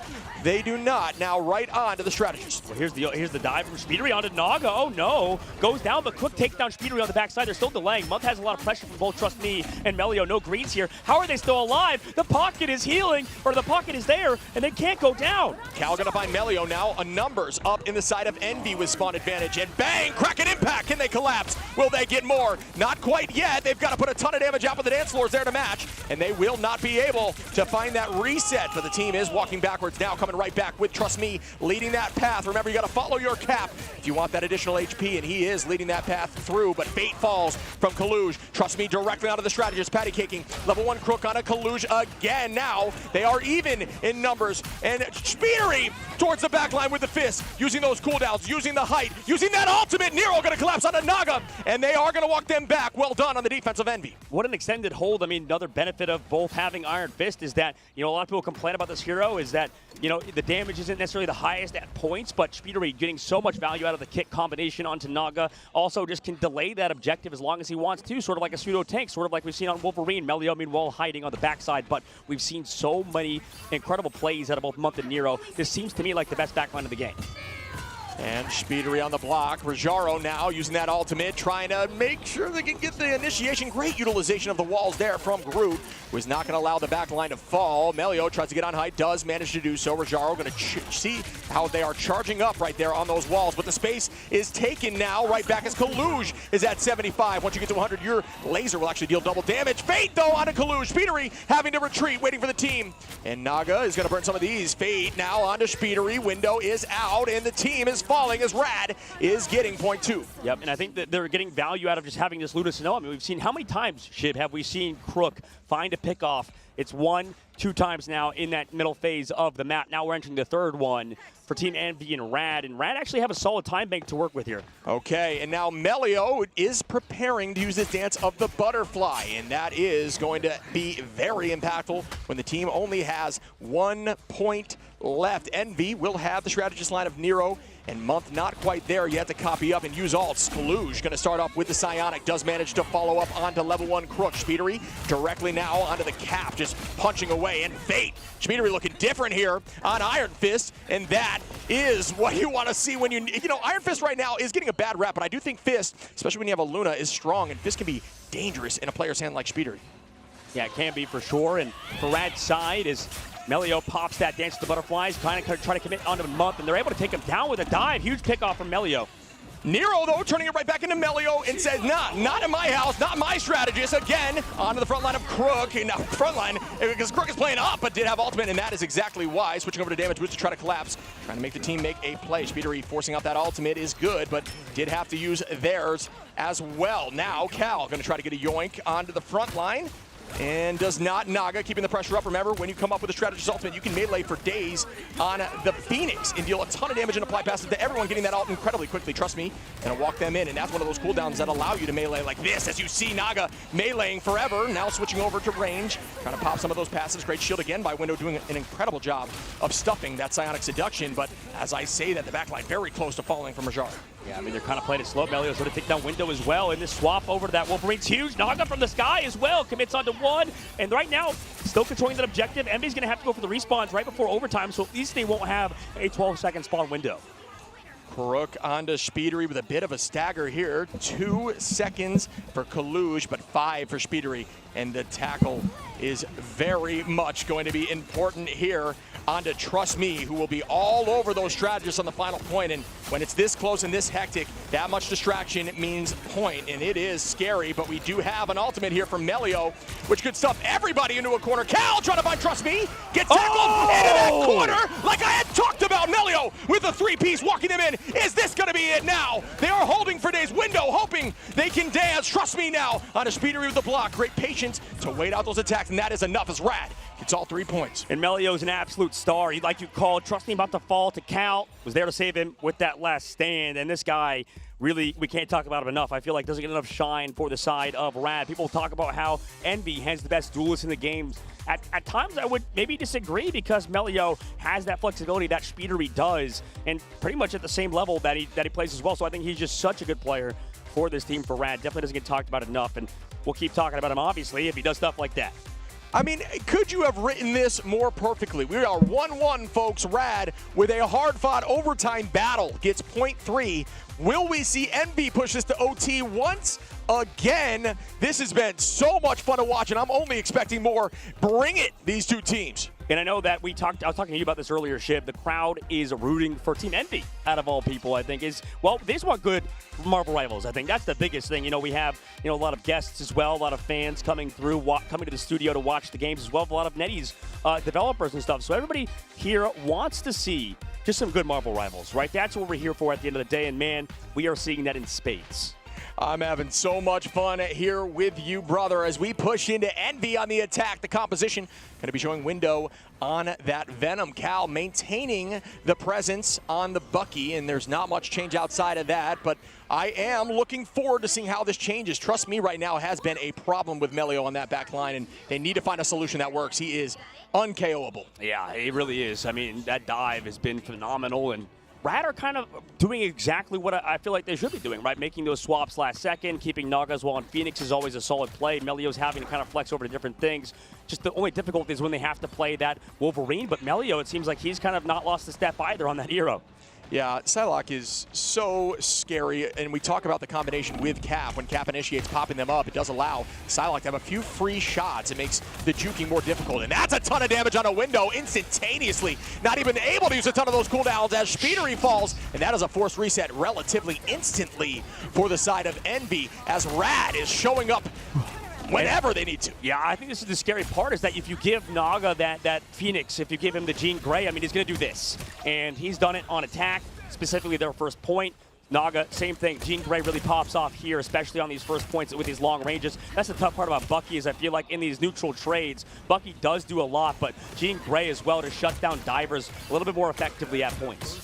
they do not. Now right on to the strategist. Well, here's the dive from Speedery onto Naga. Oh no, goes down, but quick takedown Speedery on the backside. They're still delaying. Month has a lot of pressure from both Trust Me and Melio. No greens here. How are they still alive? The pocket is healing, or the pocket is there, and they can't go down. Cal gonna find Melio now. A numbers up in the side of Envy with spawn advantage, and bang, Kraken impact. Can they collapse? Will they get more? Not quite yet. They've got to put a ton of damage out, but the dance floor is there to match, and they will not be able to find that reset. But the team is walking backwards now, coming right back with Trust Me leading that path. Remember, you got to follow your cap if you want that additional HP, and he is leading that path through, but Fate falls from Kaluj. Trust Me directly onto the strategist, patty caking. Level 1 Crook on a Kaluj again. Now they are even in numbers, and Speedery towards the back line with the fist, using those cooldowns, using the height, using that ultimate. Nero going to collapse onto Naga, and they are going to walk them back. Well done on the defense of Envy. What an extended hold. I mean, another benefit of both having Iron Fist is that, a lot of people complain about this hero is that, the damage isn't necessarily the highest at points, but Speedery getting so much value out of the kick combination onto Naga. Also just can delay that objective as long as he wants to, sort of like a pseudo tank, sort of like we've seen on Wolverine. Melio, meanwhile, hiding on the backside, but we've seen so many incredible plays out of both Month and Nero. This seems to me like the best backline of the game. And Speedery on the block. Rajaro now using that ultimate, trying to make sure they can get the initiation. Great utilization of the walls there from Groot, was not going to allow the back line to fall. Melio tries to get on height, does manage to do so. Rajaro going to see how they are charging up right there on those walls, but the space is taken now right back as Kaluj is at 75. Once you get to 100, your laser will actually deal double damage. Fate though onto Kaluj. Speedery having to retreat, waiting for the team. And Naga is going to burn some of these. Fate now onto Speedery. Window is out, and the team is falling as RAD is getting point 2. Yep, and I think that they're getting value out of just having this Luda Snow. I mean, we've seen, how many times, Shib, have we seen Crook find a pick off? It's 1, 2 times now in that middle phase of the map. Now we're entering the third one for Team Envy and RAD actually have a solid time bank to work with here. Okay, and now Melio is preparing to use this dance of the butterfly, and that is going to be very impactful when the team only has 1 point left. Envy will have the strategist line of Nero and Month not quite there yet to copy up and use alts. Kaluj going to start off with the Psionic, does manage to follow up onto level 1 Crook. Speedery directly now onto the cap, just punching away, and Fate. Speedery looking different here on Iron Fist, and that is what you want to see when Iron Fist right now is getting a bad rap, but I do think Fist, especially when you have a Luna, is strong, and Fist can be dangerous in a player's hand like Speedery. Yeah, it can be for sure, and for RAD's side is Melio pops that dance to the butterflies, trying to commit onto Month, and they're able to take him down with a dive. Huge kickoff from Melio. Nero, though, turning it right back into Melio and says, not in my house, not my strategist. Again, onto the front line of Crook. And front line, because Crook is playing up, but did have ultimate, and that is exactly why. Switching over to damage boost to try to collapse, trying to make the team make a play. Speedery forcing out that ultimate is good, but did have to use theirs as well. Now, Cal going to try to get a yoink onto the front line. And does not. Naga keeping the pressure up. Remember, when you come up with a strategist ultimate, you can melee for days on the Phoenix and deal a ton of damage and apply passes to everyone, getting that ult incredibly quickly. Trust me, and walk them in. And that's one of those cooldowns that allow you to melee like this, as you see Naga meleeing forever. Now switching over to range, trying to pop some of those passes. Great shield again by Window, doing an incredible job of stuffing that Psionic Seduction. But as I say that, the backline very close to falling from Rajar. Yeah, I mean, they're kind of playing it slow. Melio's going to take down Window as well, and this swap over to that Wolverine's huge. Naga from the sky as well, commits onto 1, and right now, still controlling that objective. Envy's going to have to go for the respawns right before overtime, so at least they won't have a 12-second spawn window. Crook onto Speedery with a bit of a stagger here. 2 seconds for Kaluj, but 5 for Speedery. And the tackle is very much going to be important here onto Trust Me, who will be all over those strategists on the final point. And when it's this close and this hectic, that much distraction means point. And it is scary, but we do have an ultimate here from Melio, which could stuff everybody into a corner. Cal trying to find Trust Me, gets tackled into that corner like I had talked about. Melio with a 3-piece walking them in. Is this going to be it now? They are holding for days. Window hoping they can dance. Trust Me now on a Speedery with the block. Great patience to wait out those attacks, and that is enough as RAD gets all 3 points. And Melio's an absolute star. He, like you called, Trust Me about to fall to Cal, was there to save him with that last stand. And this guy, really, we can't talk about him enough. I feel like doesn't get enough shine for the side of RAD. People talk about how Envy has the best duelists in the games. At times, I would maybe disagree because Melio has that flexibility that Speedery does, and pretty much at the same level that he plays as well. So I think he's just such a good player for this team for RAD. Definitely doesn't get talked about enough, and we'll keep talking about him, obviously, if he does stuff like that. I mean, could you have written this more perfectly? We are 1-1, folks. RAD with a hard-fought overtime battle gets 0.3. Will we see Envy push this to OT once again? This has been so much fun to watch, and I'm only expecting more. Bring it, these two teams. And I know that I was talking to you about this earlier, Shiv. The crowd is rooting for Team Envy, out of all people, I think. They just want good Marvel Rivals. I think that's the biggest thing. You know, we have, a lot of guests as well, a lot of fans coming through, coming to the studio to watch the games as well, a lot of NetEase developers and stuff. So everybody here wants to see just some good Marvel Rivals, right? That's what we're here for at the end of the day, and man, we are seeing that in spades. I'm having so much fun here with you, brother, as we push into Envy on the attack. The composition going to be showing Window on that Venom. Cal maintaining the presence on the Bucky, and there's not much change outside of that, but I am looking forward to seeing how this changes. Trust me, right now has been a problem with Melio on that back line, and they need to find a solution that works. He is un-KOable. Yeah, he really is. I mean, that dive has been phenomenal, and RAD are kind of doing exactly what I feel like they should be doing, right? Making those swaps last second, keeping Naga as well on Phoenix is always a solid play. Melio's having to kind of flex over to different things. Just the only difficulty is when they have to play that Wolverine, but Melio, it seems like he's kind of not lost a step either on that hero. Yeah, Psylocke is so scary, and we talk about the combination with Cap. When Cap initiates popping them up, it does allow Psylocke to have a few free shots. It makes the juking more difficult, and that's a ton of damage on a Window instantaneously. Not even able to use a ton of those cooldowns as Speedery falls, and that is a forced reset relatively instantly for the side of Envy as RAD is showing up whenever they need to. Yeah, I think this is the scary part, is that if you give Naga that Phoenix, if you give him the Jean Grey, I mean, he's going to do this. And he's done it on attack, specifically their first point. Naga, same thing. Jean Grey really pops off here, especially on these first points with these long ranges. That's the tough part about Bucky, is I feel like in these neutral trades, Bucky does do a lot, but Jean Grey as well to shut down divers a little bit more effectively at points.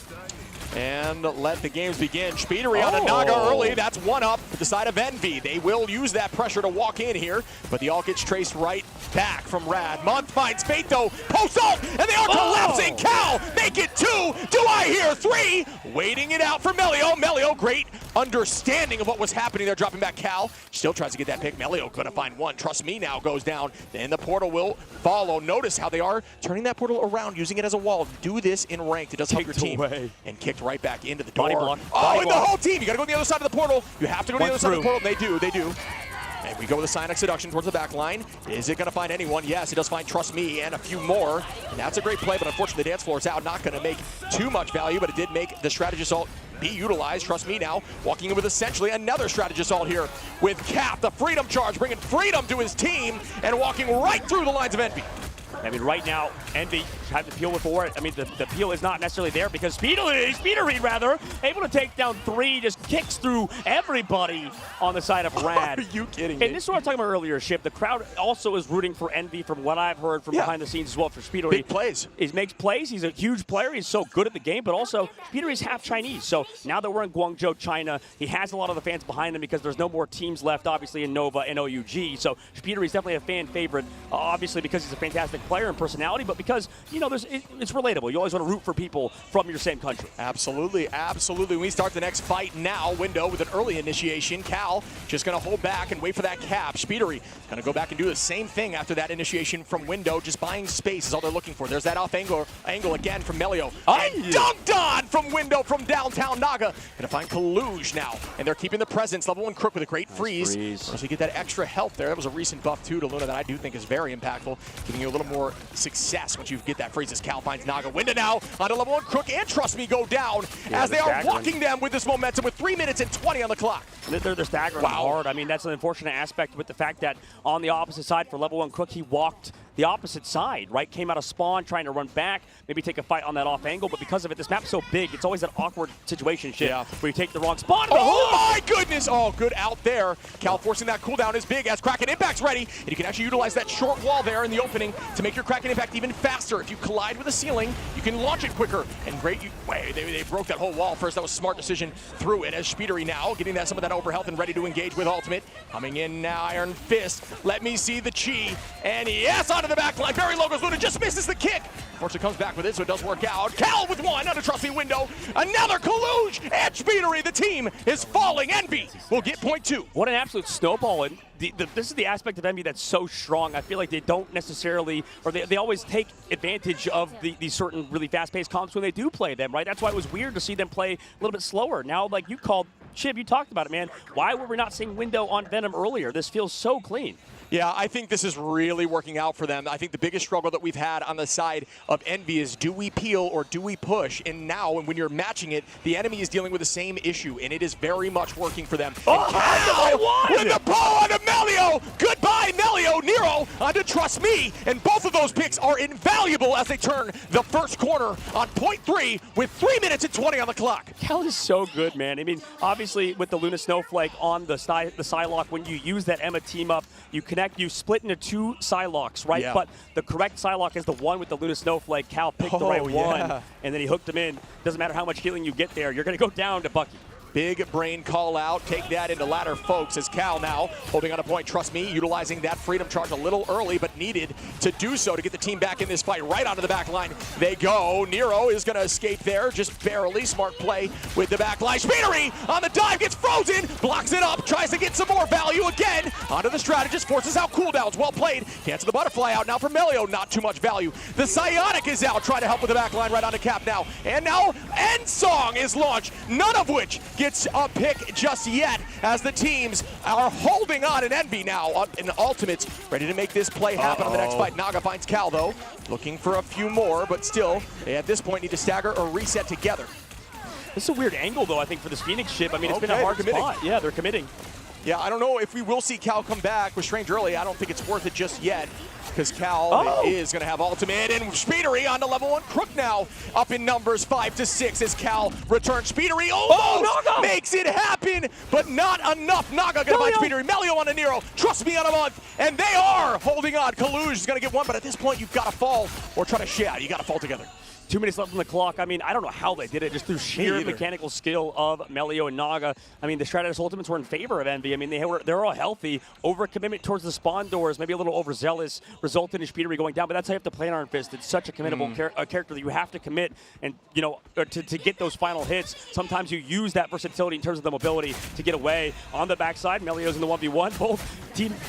And let the games begin. Speedery on the Naga early. That's one up for the side of Envy. They will use that pressure to walk in here, but the ult gets traced right back from RAD. Month finds Fate though. Post ult, and they are collapsing. Cal, make it 2. Do I hear 3? Waiting it out for Melio. Melio, great understanding of what was happening there, dropping back Cal. Still tries to get that pick. Melio gonna find one. Trust me now goes down. Then the portal will follow. Notice how they are turning that portal around, using it as a wall. Do this in ranked. It does help your team. And kicked right back into the door. Body block. And the whole team. You got to go to the other side of the portal. You have to go to the other side of the portal. They do. And we go with a Cynic Seduction towards the back line. Is it going to find anyone? Yes, it does find Trust Me and a few more. And that's a great play, but unfortunately the dance floor is out. Not going to make too much value, but it did make the strategy assault be utilized. Trust Me now walking in with essentially another strategy assault here with Cap. The Freedom Charge bringing freedom to his team and walking right through the lines of Envy. I mean, right now, Envy had the peel before it. I mean, the peel is not necessarily there because Speedery, rather, able to take down 3, just kicks through everybody on the side of RAD. Are you kidding me? And this is what I was talking about earlier, Ship. The crowd also is rooting for Envy from what I've heard from behind the scenes as well for Speedery. Big plays. He makes plays. He's a huge player. He's so good at the game, but also Speedery's half Chinese. So now that we're in Guangzhou, China, he has a lot of the fans behind him because there's no more teams left, obviously, in Nova and OUG. So Speedery's definitely a fan favorite, obviously because he's a fantastic player and personality, but because, it's relatable. You always want to root for people from your same country. Absolutely. We start the next fight now. Window with an early initiation. Cal just going to hold back and wait for that Cap. Speedery going to go back and do the same thing after that initiation from Window. Just buying space is all they're looking for. There's that off angle again from Melio. And dunked on from Window from downtown Naga. Going to find Kaluj now. And they're keeping the presence. Level 1 Crook with a great freeze. So you get that extra health there. That was a recent buff too to Luna that I do think is very impactful, giving you a little more success once you get that freeze as Cal finds Naga. Window now onto level 1 Crook and Trust Me go down as they are walking them with this momentum with 3 minutes and 20 on the clock. They're staggering hard. I mean, that's an unfortunate aspect with the fact that on the opposite side for level 1 Crook, he walked the opposite side, right? Came out of spawn, trying to run back, maybe take a fight on that off angle, but because of it, this map's so big, it's always that awkward situation where you take the wrong spot. My goodness! Oh, good out there. Cal forcing that cooldown is big as Kraken Impact's ready, and you can actually utilize that short wall there in the opening to make your Kraken Impact even faster. If you collide with a ceiling, you can launch it quicker. And great, they broke that whole wall first. That was a smart decision through it as Speedery now getting some of that overhealth and ready to engage with ultimate. Coming in now, Iron Fist. Let me see the chi. And yes, on onto the back line. Very low goes Luna, just misses the kick. Fortunately comes back with it, so it does work out. Cal with one on a trusty window. Another Kaluge and Speedery. The team is falling. Envy will get point 2. What an absolute snowball. And this is the aspect of Envy that's so strong. I feel like they don't necessarily, or they always take advantage of these certain really fast-paced comps when they do play them, right? That's why it was weird to see them play a little bit slower. Now, like you called, Chib, you talked about it, man. Why were we not seeing window on Venom earlier? This feels so clean. Yeah, I think this is really working out for them. I think the biggest struggle that we've had on the side of Envy is, do we peel or do we push? And now, when you're matching it, the enemy is dealing with the same issue, and it is very much working for them. Oh, Cal with the ball onto Melio. Goodbye, Melio. Nero onto Trust Me. And both of those picks are invaluable as they turn the first corner on point 3 with 3 minutes and 20 on the clock. Cal is so good, man. I mean, obviously, with the Luna Snowflake on the Psylocke, when you use that Emma team up, you connect, you split into 2 Psylocks, right? Yeah. But the correct Psylocke is the one with the Luna Snowflake. Cal picked the right one, and then he hooked him in. Doesn't matter how much healing you get there, you're going to go down to Bucky. Big brain call out. Take that into ladder, folks, as Cal now holding on a point. Trust Me, utilizing that freedom charge a little early, but needed to do so to get the team back in this fight. Right onto the back line they go. Nero is going to escape there, just barely. Smart play with the back line. Speedery on the dive, gets frozen, blocks it up, tries to get some more value again. Onto the strategist, forces out cooldowns. Well played. Cancel the butterfly out now for Melio. Not too much value. The Psionic is out, trying to help with the back line right onto Cap now. And now End Song is launched, none of which gets a pick just yet, as the teams are holding on in Envy now in Ultimates, ready to make this play happen on the next fight. Naga finds Cal, though, looking for a few more, but still, they at this point need to stagger or reset together. This is a weird angle, though, I think, for this Phoenix ship. I mean, it's been a hard spot. Yeah, they're committing. Yeah, I don't know if we will see Cal come back with Strange early. I don't think it's worth it just yet, because Cal is going to have ultimate, and Speedery on to level 1 Crook now, up in numbers 5 to 6 as Cal returns. Speedery almost makes it happen, but not enough. Naga going to find Speedery. Melio on to Nero. Trust Me on a month, and they are holding on. Kaluge is going to get one, but at this point you've got to fall or try to share. You got to fall together. 2 minutes left on the clock. I mean, I don't know how they did it, just through sheer mechanical skill of Melio and Naga. I mean, the Strategist Ultimates were in favor of Envy. I mean, they're all healthy. Overcommitment towards the spawn doors, maybe a little overzealous, resulted in Speedery going down, but that's how you have to play an Iron Fist. It's such a committable character that you have to commit, and, you know, to get those final hits. Sometimes you use that versatility in terms of the mobility to get away. On the backside, Melio's in the 1v1.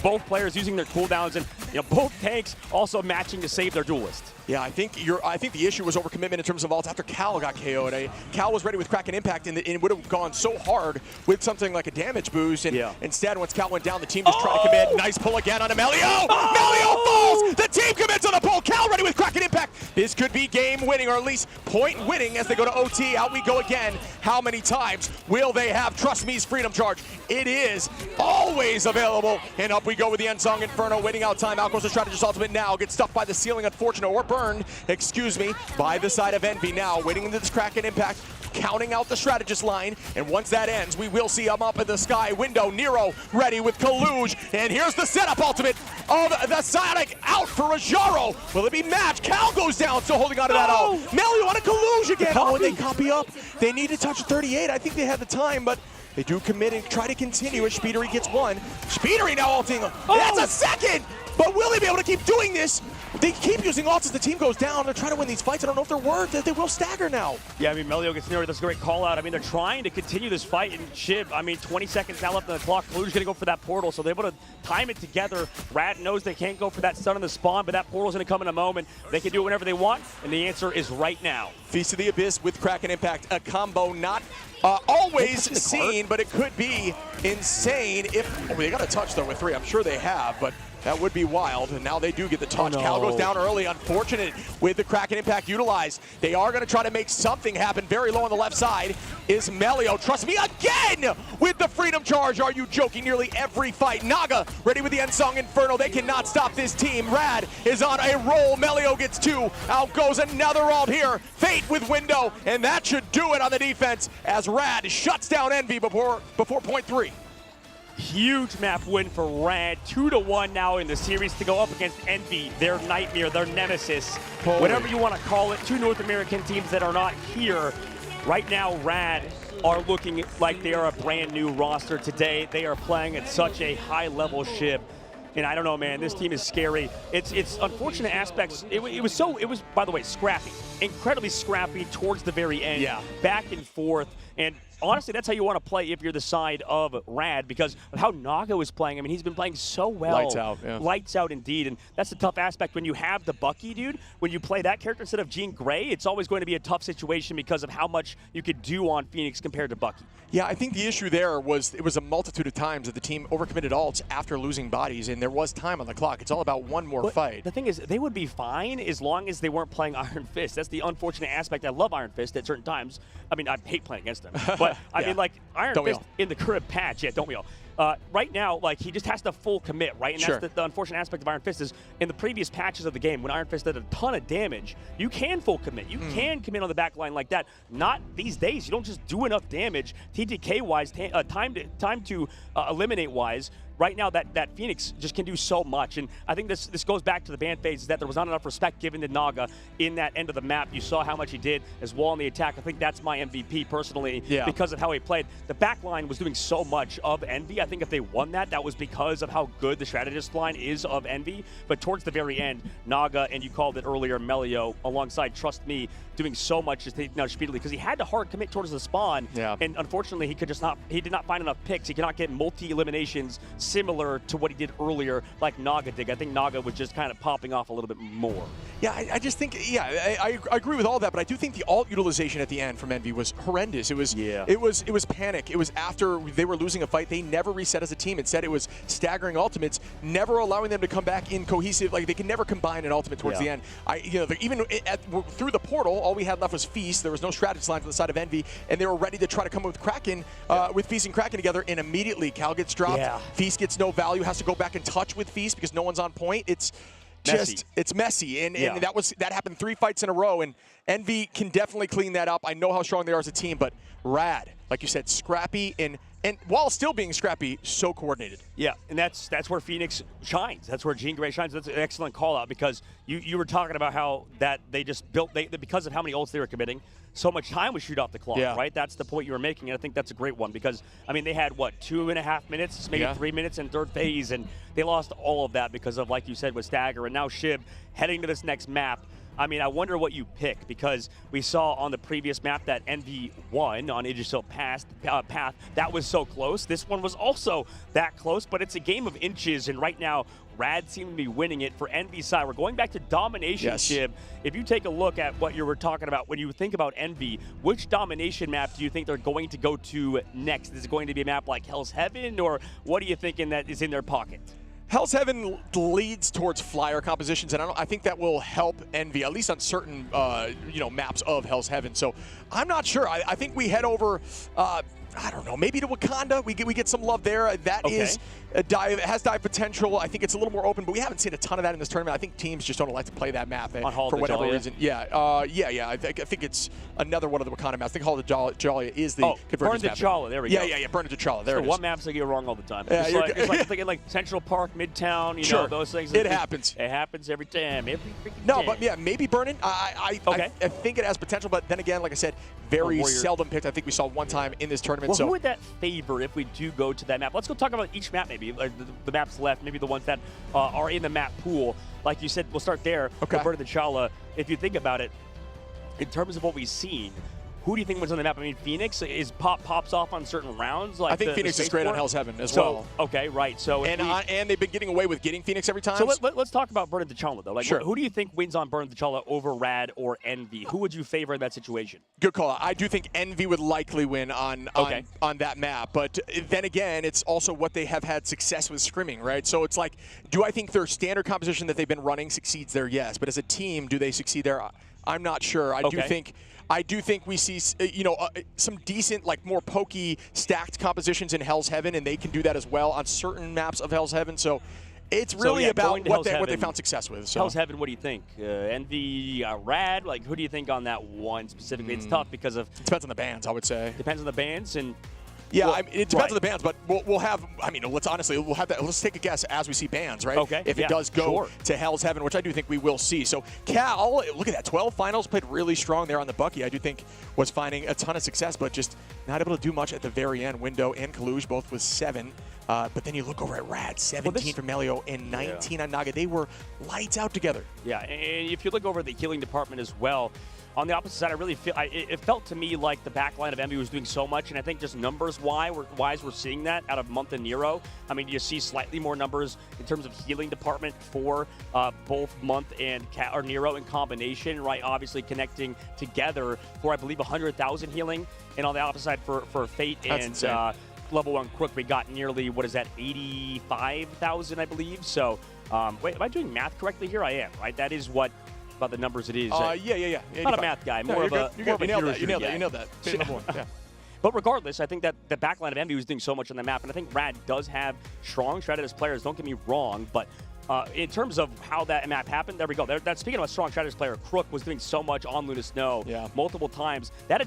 Both players using their cooldowns, and, you know, both tanks also matching to save their duelist. Yeah, I think the issue was overcommitment in terms of ults after Cal got KO'd. Cal was ready with Kraken Impact, and it would have gone so hard with something like a damage boost. And instead, once Cal went down, the team just tried to commit. Nice pull again onto Melio. Melio falls. The team commits on the pull. Cal ready with Kraken Impact. This could be game winning, or at least point winning as they go to OT. Out we go again. How many times will they have Trust Me's freedom charge? It is always available. And up we go with the End Song Inferno, waiting out time. Out goes the Strategist Ultimate now. Gets stuck by the ceiling, unfortunate, or burned, excuse me, by the side of Envy now, waiting into this Kraken Impact, counting out the Strategist line, and once that ends, we will see him up in the sky window. Nero ready with Kaluge, and here's the setup ultimate of the Psionic out for Rajaro. Will it be matched? Cal goes down, still holding on to that ult. Melio on a Kaluge again. Oh, and they copy up. They need to touch 38. I think they had the time, but they do commit and try to continue as Speedery gets one. Speedery now ulting. That's a second! But will they be able to keep doing this? They keep using ults as the team goes down. They're trying to win these fights. I don't know if they're worth it. They will stagger now. Yeah, I mean, Melio gets near. That's a great call out. I mean, they're trying to continue this fight. And Chib, I mean, 20 seconds now left on the clock. Kaluge's going to go for that portal, so they're able to time it together. RAD knows they can't go for that stun on the spawn, but that portal's going to come in a moment. They can do it whenever they want, and the answer is right now. Feast of the Abyss with Kraken Impact. A combo not always seen, but it could be insane if... Oh, they got a touch, though, with 3. I'm sure they have, but... that would be wild, and now they do get the touch. Cal goes down early, unfortunate with the Kraken Impact utilized. They are going to try to make something happen. Very low on the left side is Melio. Trust Me again with the freedom charge. Are you joking? Nearly every fight. Naga ready with the End Song Inferno. They cannot stop this team. RAD is on a roll. Melio gets 2. Out goes another ult here. Fate with window, and that should do it on the defense as RAD shuts down Envy before point 3. Huge map win for RAD. 2-1 now in the series to go up against Envy, their nightmare, their nemesis, whatever you want to call it. 2 North American teams that are not here. Right now, RAD are looking like they are a brand new roster today. They are playing at such a high level ship. And I don't know, man, this team is scary. It's unfortunate aspects. It was, by the way, scrappy. Incredibly scrappy towards the very end. Yeah. Back and forth. And honestly, that's how you want to play if you're the side of RAD, because of how Naga was playing. I mean, he's been playing so well. Lights out, yeah. Lights out indeed. And that's the tough aspect when you have the Bucky, dude. When you play that character instead of Jean Grey, it's always going to be a tough situation because of how much you could do on Phoenix compared to Bucky. Yeah, I think the issue there was it was a multitude of times that the team overcommitted ults after losing bodies, and there was time on the clock. It's all about one more fight. The thing is, they would be fine as long as they weren't playing Iron Fist. That's the unfortunate aspect. I love Iron Fist at certain times. I mean, I hate playing against them. But, I mean, like, Iron Fist in the current patch, yeah, don't we all? Right now, like, he just has to full commit, right? And that's the unfortunate aspect of Iron Fist is in the previous patches of the game, when Iron Fist did a ton of damage, you can full commit. You can commit on the back line like that. Not these days. You don't just do enough damage. TTK-wise, time to eliminate-wise, right now that Phoenix just can do so much. And I think this goes back to the ban phase, is that there was not enough respect given to Naga in that end of the map. You saw how much he did as well in the attack. I think that's my MVP personally because of how he played. The back line was doing so much of Envy. I think if they won that was because of how good the strategist line is of Envy. But towards the very end, Naga, and you called it earlier, Melio, alongside Trust Me, doing so much speedily because he had to hard commit towards the spawn. Yeah. And unfortunately, he did not find enough picks. He cannot get multi-eliminations similar to what he did earlier like Naga did. I think Naga was just kind of popping off a little bit more. Yeah, I just think, I agree with all that, but I do think the ult utilization at the end from Envy was horrendous. It was panic. It was after they were losing a fight. They never reset as a team. Instead, it was staggering ultimates, never allowing them to come back in cohesive. Like, they can never combine an ultimate towards the end. Even through the portal, all we had left was Feast. There was no strategist line to the side of Envy, and they were ready to try to come up with Kraken, with Feast and Kraken together, and immediately Cal gets dropped. Feast gets no value, has to go back and touch with Feast because no one's on point. It's messy, and that happened 3 fights in a row, and Envy can definitely clean that up. I know how strong they are as a team, but RAD, like you said, scrappy, and while still being scrappy, so coordinated. Yeah, and that's where Phoenix shines. That's where Jean Grey shines. That's an excellent call out, because you were talking about how that they just built because of how many ults they were committing, so much time would shoot off the clock, right? That's the point you were making, and I think that's a great one, because I mean, they had what, 2.5 minutes, maybe 3 minutes in third phase, and they lost all of that because of, like you said, with Stagger, and now Shib heading to this next map. I wonder what you pick, because we saw on the previous map that Envy won on Aegis Path. That was so close. This one was also that close, but it's a game of inches, and right now, RAD seem to be winning it for Envy's side. We're going back to domination, Shib. If you take a look at what you were talking about, when you think about Envy, which domination map do you think they're going to go to next? Is it going to be a map like Hell's Heaven, or what are you thinking that is in their pocket? Hell's Heaven leads towards flyer compositions, and I think that will help Envy, at least on certain maps of Hell's Heaven. So I'm not sure. I think we head over, I don't know, maybe to Wakanda. We get some love there. That is a dive. It has dive potential. I think it's a little more open, but we haven't seen a ton of that in this tournament. I think teams just don't like to play that map for whatever reason. I think it's another one of the Wakanda maps. I think Hall of Jalia is the convergence map. Burn the Chala. There we go. Yeah, Burn the Chala. There it is. One maps I get wrong all the time. Yeah, it's like thinking like Central Park, Midtown, you know, those things. It happens. It happens every time. Every freaking No, time. but yeah, maybe Burning. I think it has potential, but then again, like I said, very seldom picked. I think we saw one time in this tournament. Well, who would that favor if we do go to that map? Let's go talk about each map, maybe the maps left, maybe the ones that are in the map pool. Like you said, we'll start there. Okay. Burn the Chala. If you think about it, in terms of what we've seen, who do you think was on the map? I mean, Phoenix pops off on certain rounds. Like I think Phoenix is great on Hell's Heaven as well. Okay, right. So and they've been getting away with getting Phoenix every time. So let's talk about Burn the Chala though. Like, who do you think wins on Burn the Chala over RAD or Envy? Who would you favor in that situation? Good call. I do think Envy would likely win on that map, but then again, it's also what they have had success with scrimming, right? So it's like, do I think their standard composition that they've been running succeeds there? Yes, but as a team, do they succeed there? I'm not sure. I do think we see, some decent, like more pokey, stacked compositions in Hell's Heaven, and they can do that as well on certain maps of Hell's Heaven. So it's really about what they found success with. So. Hell's Heaven, what do you think? Envy, RAD, like who do you think on that one specifically? It's tough because of... It depends on the bans, I would say. Depends on the bans, and Yeah, Well, I mean, it depends on the bands, but we'll have. I mean, let's honestly, we'll have that. Let's take a guess as we see bands, right? Okay. If it does go to Hell's Heaven, which I do think we will see. So Cal, look at that, 12 finals, played really strong there on the Bucky. I do think was finding a ton of success, but just not able to do much at the very end. Window and Kaluj both with 7. But then you look over at RAD, 17 for Melio and 19 on Naga. They were lights out together. Yeah, and if you look over at the healing department as well, on the opposite side, I really feel it felt to me like the backline of Envy was doing so much, and I think just numbers-wise, we're seeing that out of Month and Nero. I mean, you see slightly more numbers in terms of healing department for both Month and Nero in combination, right? Obviously connecting together for, I believe, 100,000 healing, and on the opposite side for Fate and Level 1 Crook, we got nearly, what is that, 85,000, I believe. So, wait, am I doing math correctly here? I am, right? That is what about the numbers it is. Yeah. Not a math guy, more of a You nailed that. You nailed that. Yeah. But regardless, I think that the backline of Envy was doing so much on the map, and I think RAD does have strong strategist players. Don't get me wrong, but in terms of how that map happened, there we go. Speaking of a strong strategist player, Crook was doing so much on Luna Snow multiple times. That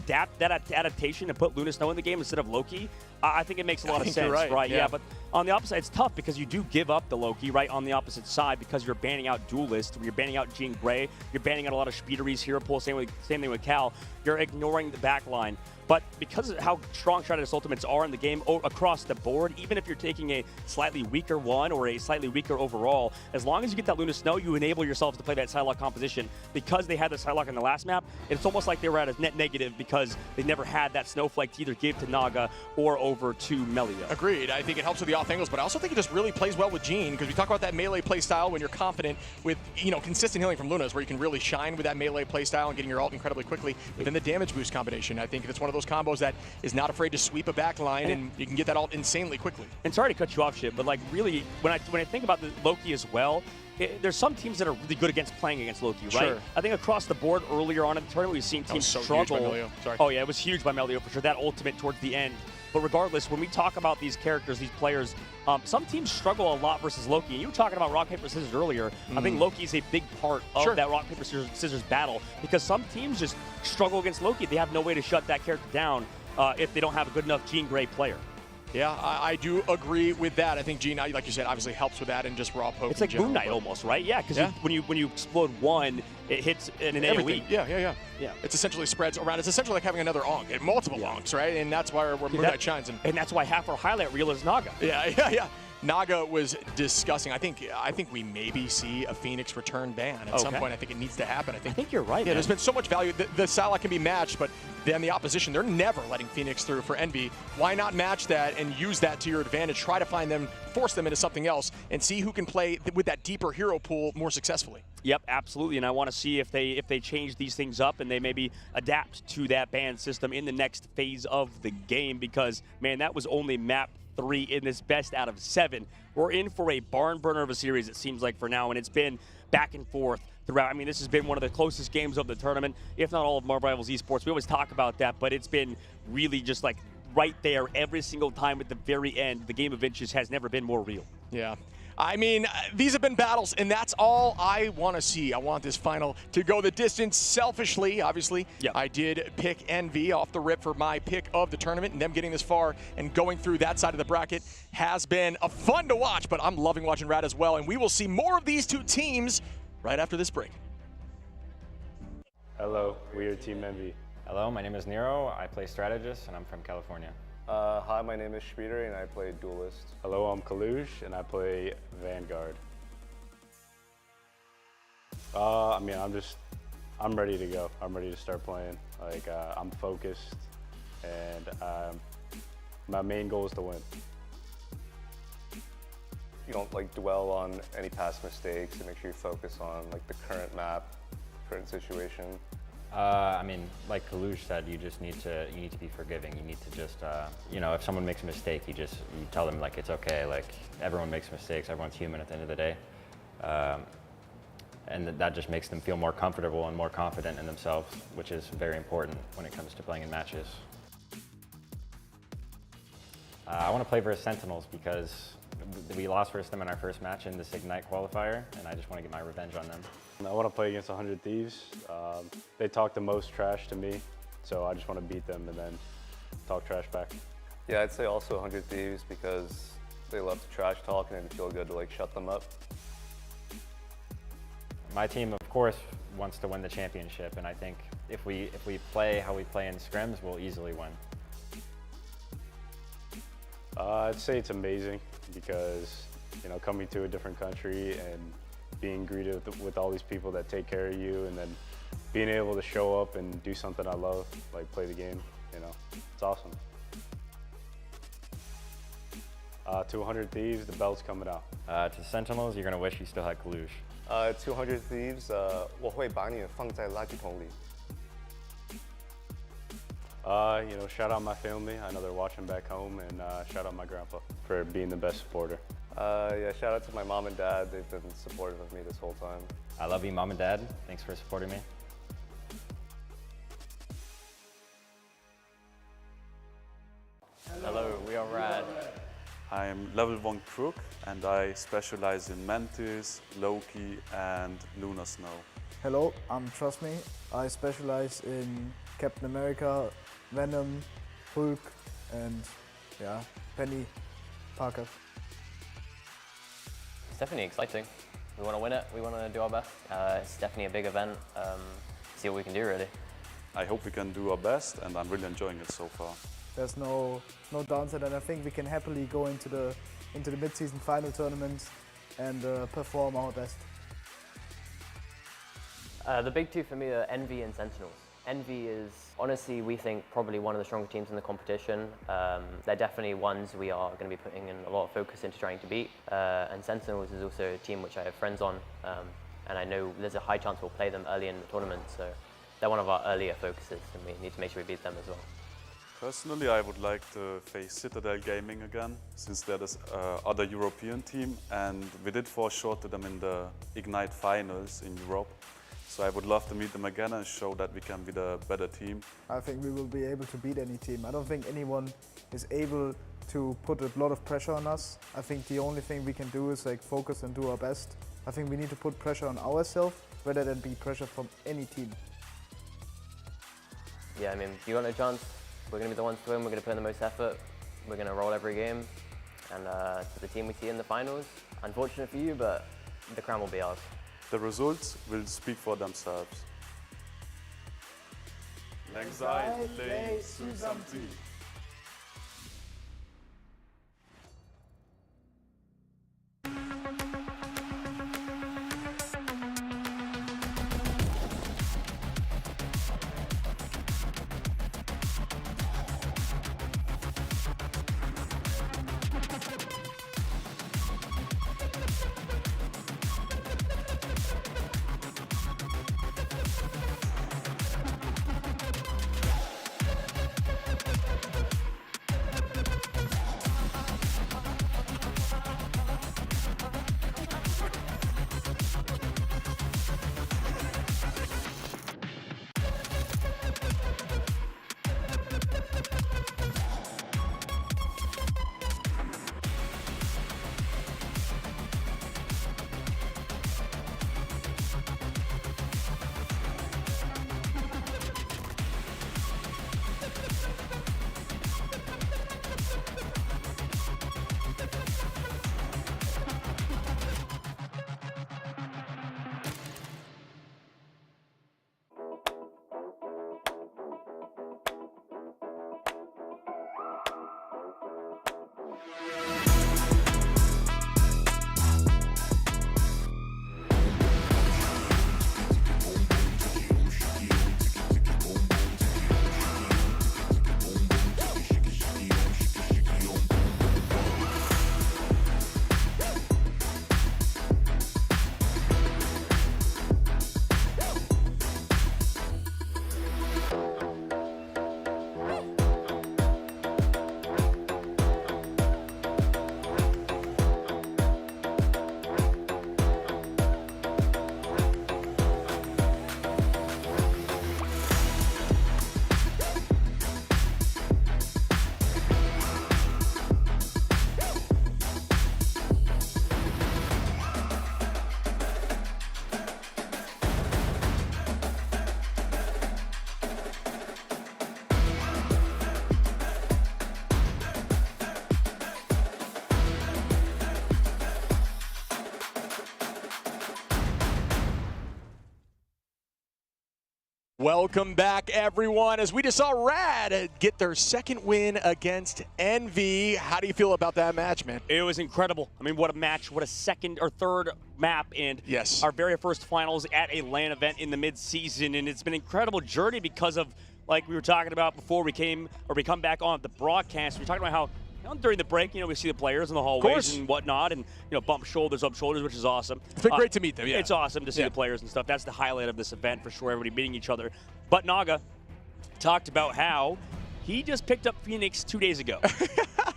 adaptation to put Luna Snow in the game instead of Loki, I think it makes a lot of sense, right? Yeah, but on the opposite, it's tough because you do give up the Loki, right, on the opposite side because you're banning out Duelist, you're banning out Jean Grey, you're banning out a lot of Speederys, Hero Pool, same thing with Cal. You're ignoring the back line. But because of how strong strategist ultimates are in the game across the board, even if you're taking a slightly weaker one or a slightly weaker overall, as long as you get that Luna Snow, you enable yourselves to play that Psylocke composition. Because they had the Psylocke in the last map, it's almost like they were at a net negative because they never had that Snowflake to either give to Naga or over to Melio. Agreed. I think it helps with the off angles, but I also think it just really plays well with Jean because we talk about that melee play style when you're confident with, consistent healing from Luna's where you can really shine with that melee play style and getting your ult incredibly quickly. But then the damage boost combination, I think it's one of those combos that is not afraid to sweep a back line and you can get that ult insanely quickly. And sorry to cut you off, Shit, but like really, when I think about the Loki as well, there's some teams that are really good against playing against Loki, right? Sure. I think across the board earlier on in the tournament, we've seen teams struggle. Oh yeah, it was huge by Melio for sure. That ultimate towards the end. But regardless, when we talk about these characters, these players, some teams struggle a lot versus Loki. And you were talking about rock, paper, scissors earlier. I think Loki is a big part of that rock, paper, scissors battle because some teams just struggle against Loki. They have no way to shut that character down if they don't have a good enough Jean Grey player. Yeah, I do agree with that. I think Jean, like you said, obviously helps with that and just raw poke. It's like Moon Knight almost, right? Yeah, because when you explode one, it hits in an AoE. Yeah. It's essentially spreads around. It's essentially like having another Onk, multiple Onks, right? And that's why where Moon Knight shines. And that's why half our highlight reel is Naga. Yeah. Naga was disgusting. I think we maybe see a Phoenix return ban at some point. I think it needs to happen. I think you're right. Yeah, there's been so much value. The Psylocke can be matched, but then the opposition, they're never letting Phoenix through for Envy. Why not match that and use that to your advantage? Try to find them, force them into something else, and see who can play with that deeper hero pool more successfully. Yep, absolutely. And I want to see if they change these things up and they maybe adapt to that ban system in the next phase of the game because, man, that was only map 3 in this best out of 7. We're in for a barn burner of a series, it seems like, for now, and it's been back and forth throughout. I mean, this has been one of the closest games of the tournament, if not all of Marvel Rivals Esports. We always talk about that, but it's been really just like right there every single time at the very end. The game of inches has never been more real. Yeah. I mean, these have been battles, and that's all I want to see. I want this final to go the distance. Selfishly, obviously, I did pick Envy off the rip for my pick of the tournament, and them getting this far and going through that side of the bracket has been fun to watch, but I'm loving watching RAD as well, and we will see more of these two teams right after this break. Hello, we are Team Envy. Hello, my name is Nero. I play strategist, and I'm from California. Hi, my name is Speedery, and I play Duelist. Hello, I'm Kaluj, and I play Vanguard. I mean, I'm ready to go. I'm ready to start playing. Like, I'm focused, and my main goal is to win. You don't like dwell on any past mistakes, and make sure you focus on like the current map, current situation. I mean, like Kaluj said, you need to be forgiving. You need to just, if someone makes a mistake, you tell them like it's okay. Like everyone makes mistakes. Everyone's human at the end of the day, and that just makes them feel more comfortable and more confident in themselves, which is very important when it comes to playing in matches. I want to play versus Sentinels because we lost versus them in our first match in this Ignite qualifier, and I just want to get my revenge on them. I want to play against 100 Thieves. They talk the most trash to me, so I just want to beat them and then talk trash back. Yeah, I'd say also 100 Thieves because they love to trash talk and it'd feel good to like shut them up. My team, of course, wants to win the championship, and I think if we play how we play in scrims, we'll easily win. I'd say it's amazing because, coming to a different country and being greeted with all these people that take care of you, and then being able to show up and do something I love, like play the game, it's awesome. To 100 Thieves, the belt's coming out. To Sentinels, you're going to wish you still had Kalush. 200 Thieves, 我会把你放在垃圾桶里。Shout out my family. I know they're watching back home, and shout out my grandpa for being the best supporter. Yeah, shout out to my mom and dad. They've been supportive of me this whole time. I love you, Mom and Dad. Thanks for supporting me. Hello, we are RAD. I'm level 1 Crook and I specialize in Mantis, Loki and Lunar Snow. Hello, I'm Trust Me. I specialize in Captain America, Venom, Hulk, and Penny Parker. It's definitely exciting. We want to win it. We want to do our best. It's definitely a big event. See what we can do, really. I hope we can do our best and I'm really enjoying it so far. There's no downside, and I think we can happily go into the mid-season final tournament and perform our best. The big two for me are Envy and Sentinels. Envy is, honestly, we think probably one of the stronger teams in the competition. They're definitely ones we are going to be putting in a lot of focus into trying to beat. And Sentinels is also a team which I have friends on, and I know there's a high chance we'll play them early in the tournament, so they're one of our earlier focuses, and we need to make sure we beat them as well. Personally, I would like to face Citadel Gaming again, since they're the other European team, and we did fall short to them in the Ignite finals in Europe. So I would love to meet them again and show that we can be the better team. I think we will be able to beat any team. I don't think anyone is able to put a lot of pressure on us. I think the only thing we can do is focus and do our best. I think we need to put pressure on ourselves rather than be pressure from any team. Yeah, I mean, you got no chance. We're going to be the ones to win. We're going to put in the most effort. We're going to roll every game. And to the team we see in the finals, unfortunate for you, but the crown will be ours. The results will speak for themselves. L'anxiety sous something. Welcome back, everyone, as we just saw RAD get their second win against Envy. How do you feel about that match, man? It was incredible. I mean, what a match, what a second or third map, and yes, our very first finals at a LAN event in the mid-season, and it's been an incredible journey because of, like we were talking about before we come back on the broadcast. We were talking about how during the break, we see the players in the hallways and whatnot, and bump shoulders, up shoulders, which is awesome. It's been great to meet them. Yeah, it's awesome to see the players and stuff. That's the highlight of this event for sure. Everybody meeting each other. But Naga talked about how he just picked up Phoenix 2 days ago,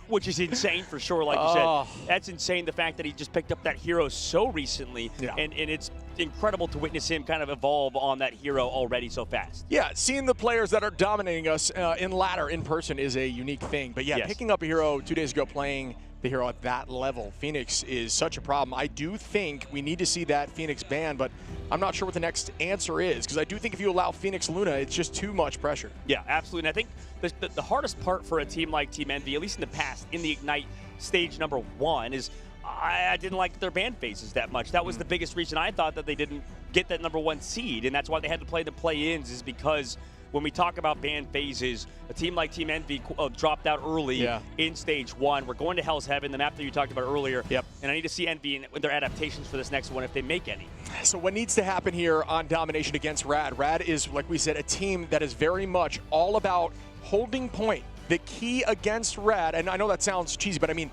which is insane for sure. Like you said, that's insane. The fact that he just picked up that hero so recently, and it's incredible to witness him kind of evolve on that hero already so fast. Yeah, seeing the players that are dominating us in ladder in person is a unique thing. But yeah, picking up a hero 2 days ago, playing the hero at that level, Phoenix, is such a problem. I do think we need to see that Phoenix ban, but I'm not sure what the next answer is, because I do think if you allow Phoenix Luna, it's just too much pressure. Yeah, absolutely. And I think the hardest part for a team like Team Envy, at least in the past, in the Ignite stage number 1, is I didn't like their ban phases that much. That was the biggest reason I thought that they didn't get that number 1 seed, and that's why they had to play the play-ins, is because when we talk about ban phases, a team like Team Envy dropped out early in stage 1. We're going to Hell's Heaven, the map that you talked about earlier. Yep. And I need to see Envy and their adaptations for this next one, if they make any. So what needs to happen here on domination against RAD? RAD is, like we said, a team that is very much all about holding point. The key against RAD, and I know that sounds cheesy, but I mean,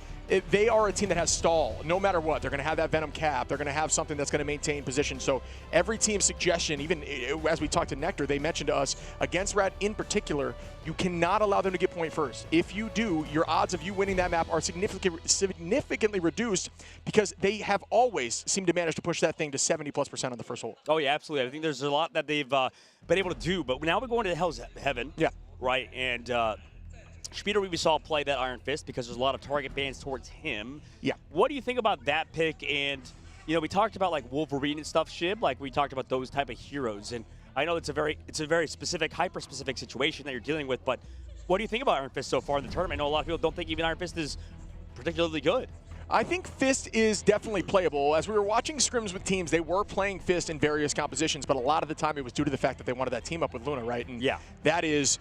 they are a team that has stall no matter what. They're going to have that Venom cap. They're going to have something that's going to maintain position. So every team's suggestion, even as we talked to Nectar, they mentioned to us, against RAD in particular, you cannot allow them to get point first. If you do, your odds of you winning that map are significantly reduced, because they have always seemed to manage to push that thing to 70+% on the first hole. Oh, yeah, absolutely. I think there's a lot that they've been able to do. But now we're going to Hell's Heaven. Yeah. Right, and Speeder, we saw play that Iron Fist because there's a lot of target bans towards him. Yeah. What do you think about that pick? And, we talked about like Wolverine and stuff, Shib. Like we talked about those type of heroes. And I know it's a very specific, hyper-specific situation that you're dealing with, but what do you think about Iron Fist so far in the tournament? I know a lot of people don't think even Iron Fist is particularly good. I think Fist is definitely playable. As we were watching scrims with teams, they were playing Fist in various compositions, but a lot of the time it was due to the fact that they wanted that team up with Luna, right? And that is,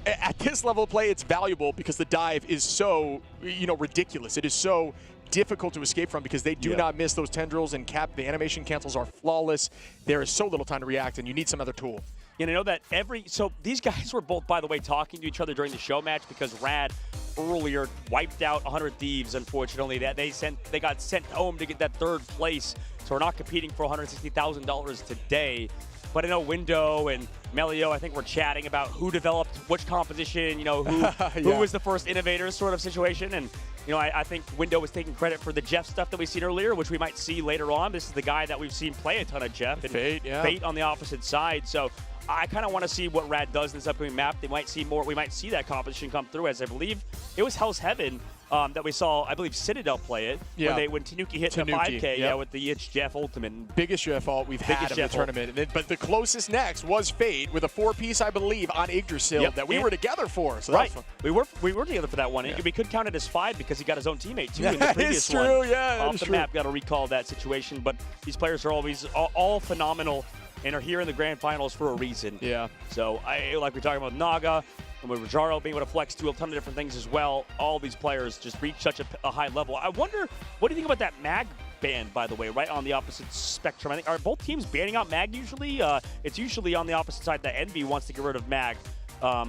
at this level of play, it's valuable because the dive is so, ridiculous. It is so difficult to escape from because they do not miss those tendrils, and the animation cancels are flawless. There is so little time to react, and you need some other tool. And I know that so these guys were both, by the way, talking to each other during the show match because RAD earlier wiped out 100 Thieves, unfortunately. That they got sent home to get that 3rd place, so we're not competing for $160,000 today. But I know Window and Melio, I think we're chatting about who developed which composition, who was the first innovator sort of situation. And, I think Window was taking credit for the Jeff stuff that we've seen earlier, which we might see later on. This is the guy that we've seen play a ton of Jeff. And Fate on the opposite side. So I kind of want to see what RAD does in this upcoming map. They might see more. We might see that composition come through, as I believe it was Hell's Heaven that we saw, I believe, Citadel play it when Tanuki hit the 5K with the It's Jeff ultimate. Biggest Jeff ult we've had in the tournament. But the closest next was Fate with a 4-piece, I believe, on Yggdrasil that we were together for. So right. We were together for that one. We could count it as 5 because he got his own teammate, too, in the previous one. True, off the map, got to recall that situation. But these players are always all phenomenal and are here in the grand finals for a reason. Yeah. So, like we're talking about Naga, and with Rajaro being able to flex, do a ton of different things as well, all these players just reach such a high level. I wonder, what do you think about that Mag ban, by the way, right on the opposite spectrum? I think, are both teams banning out Mag usually? It's usually on the opposite side that Envy wants to get rid of Mag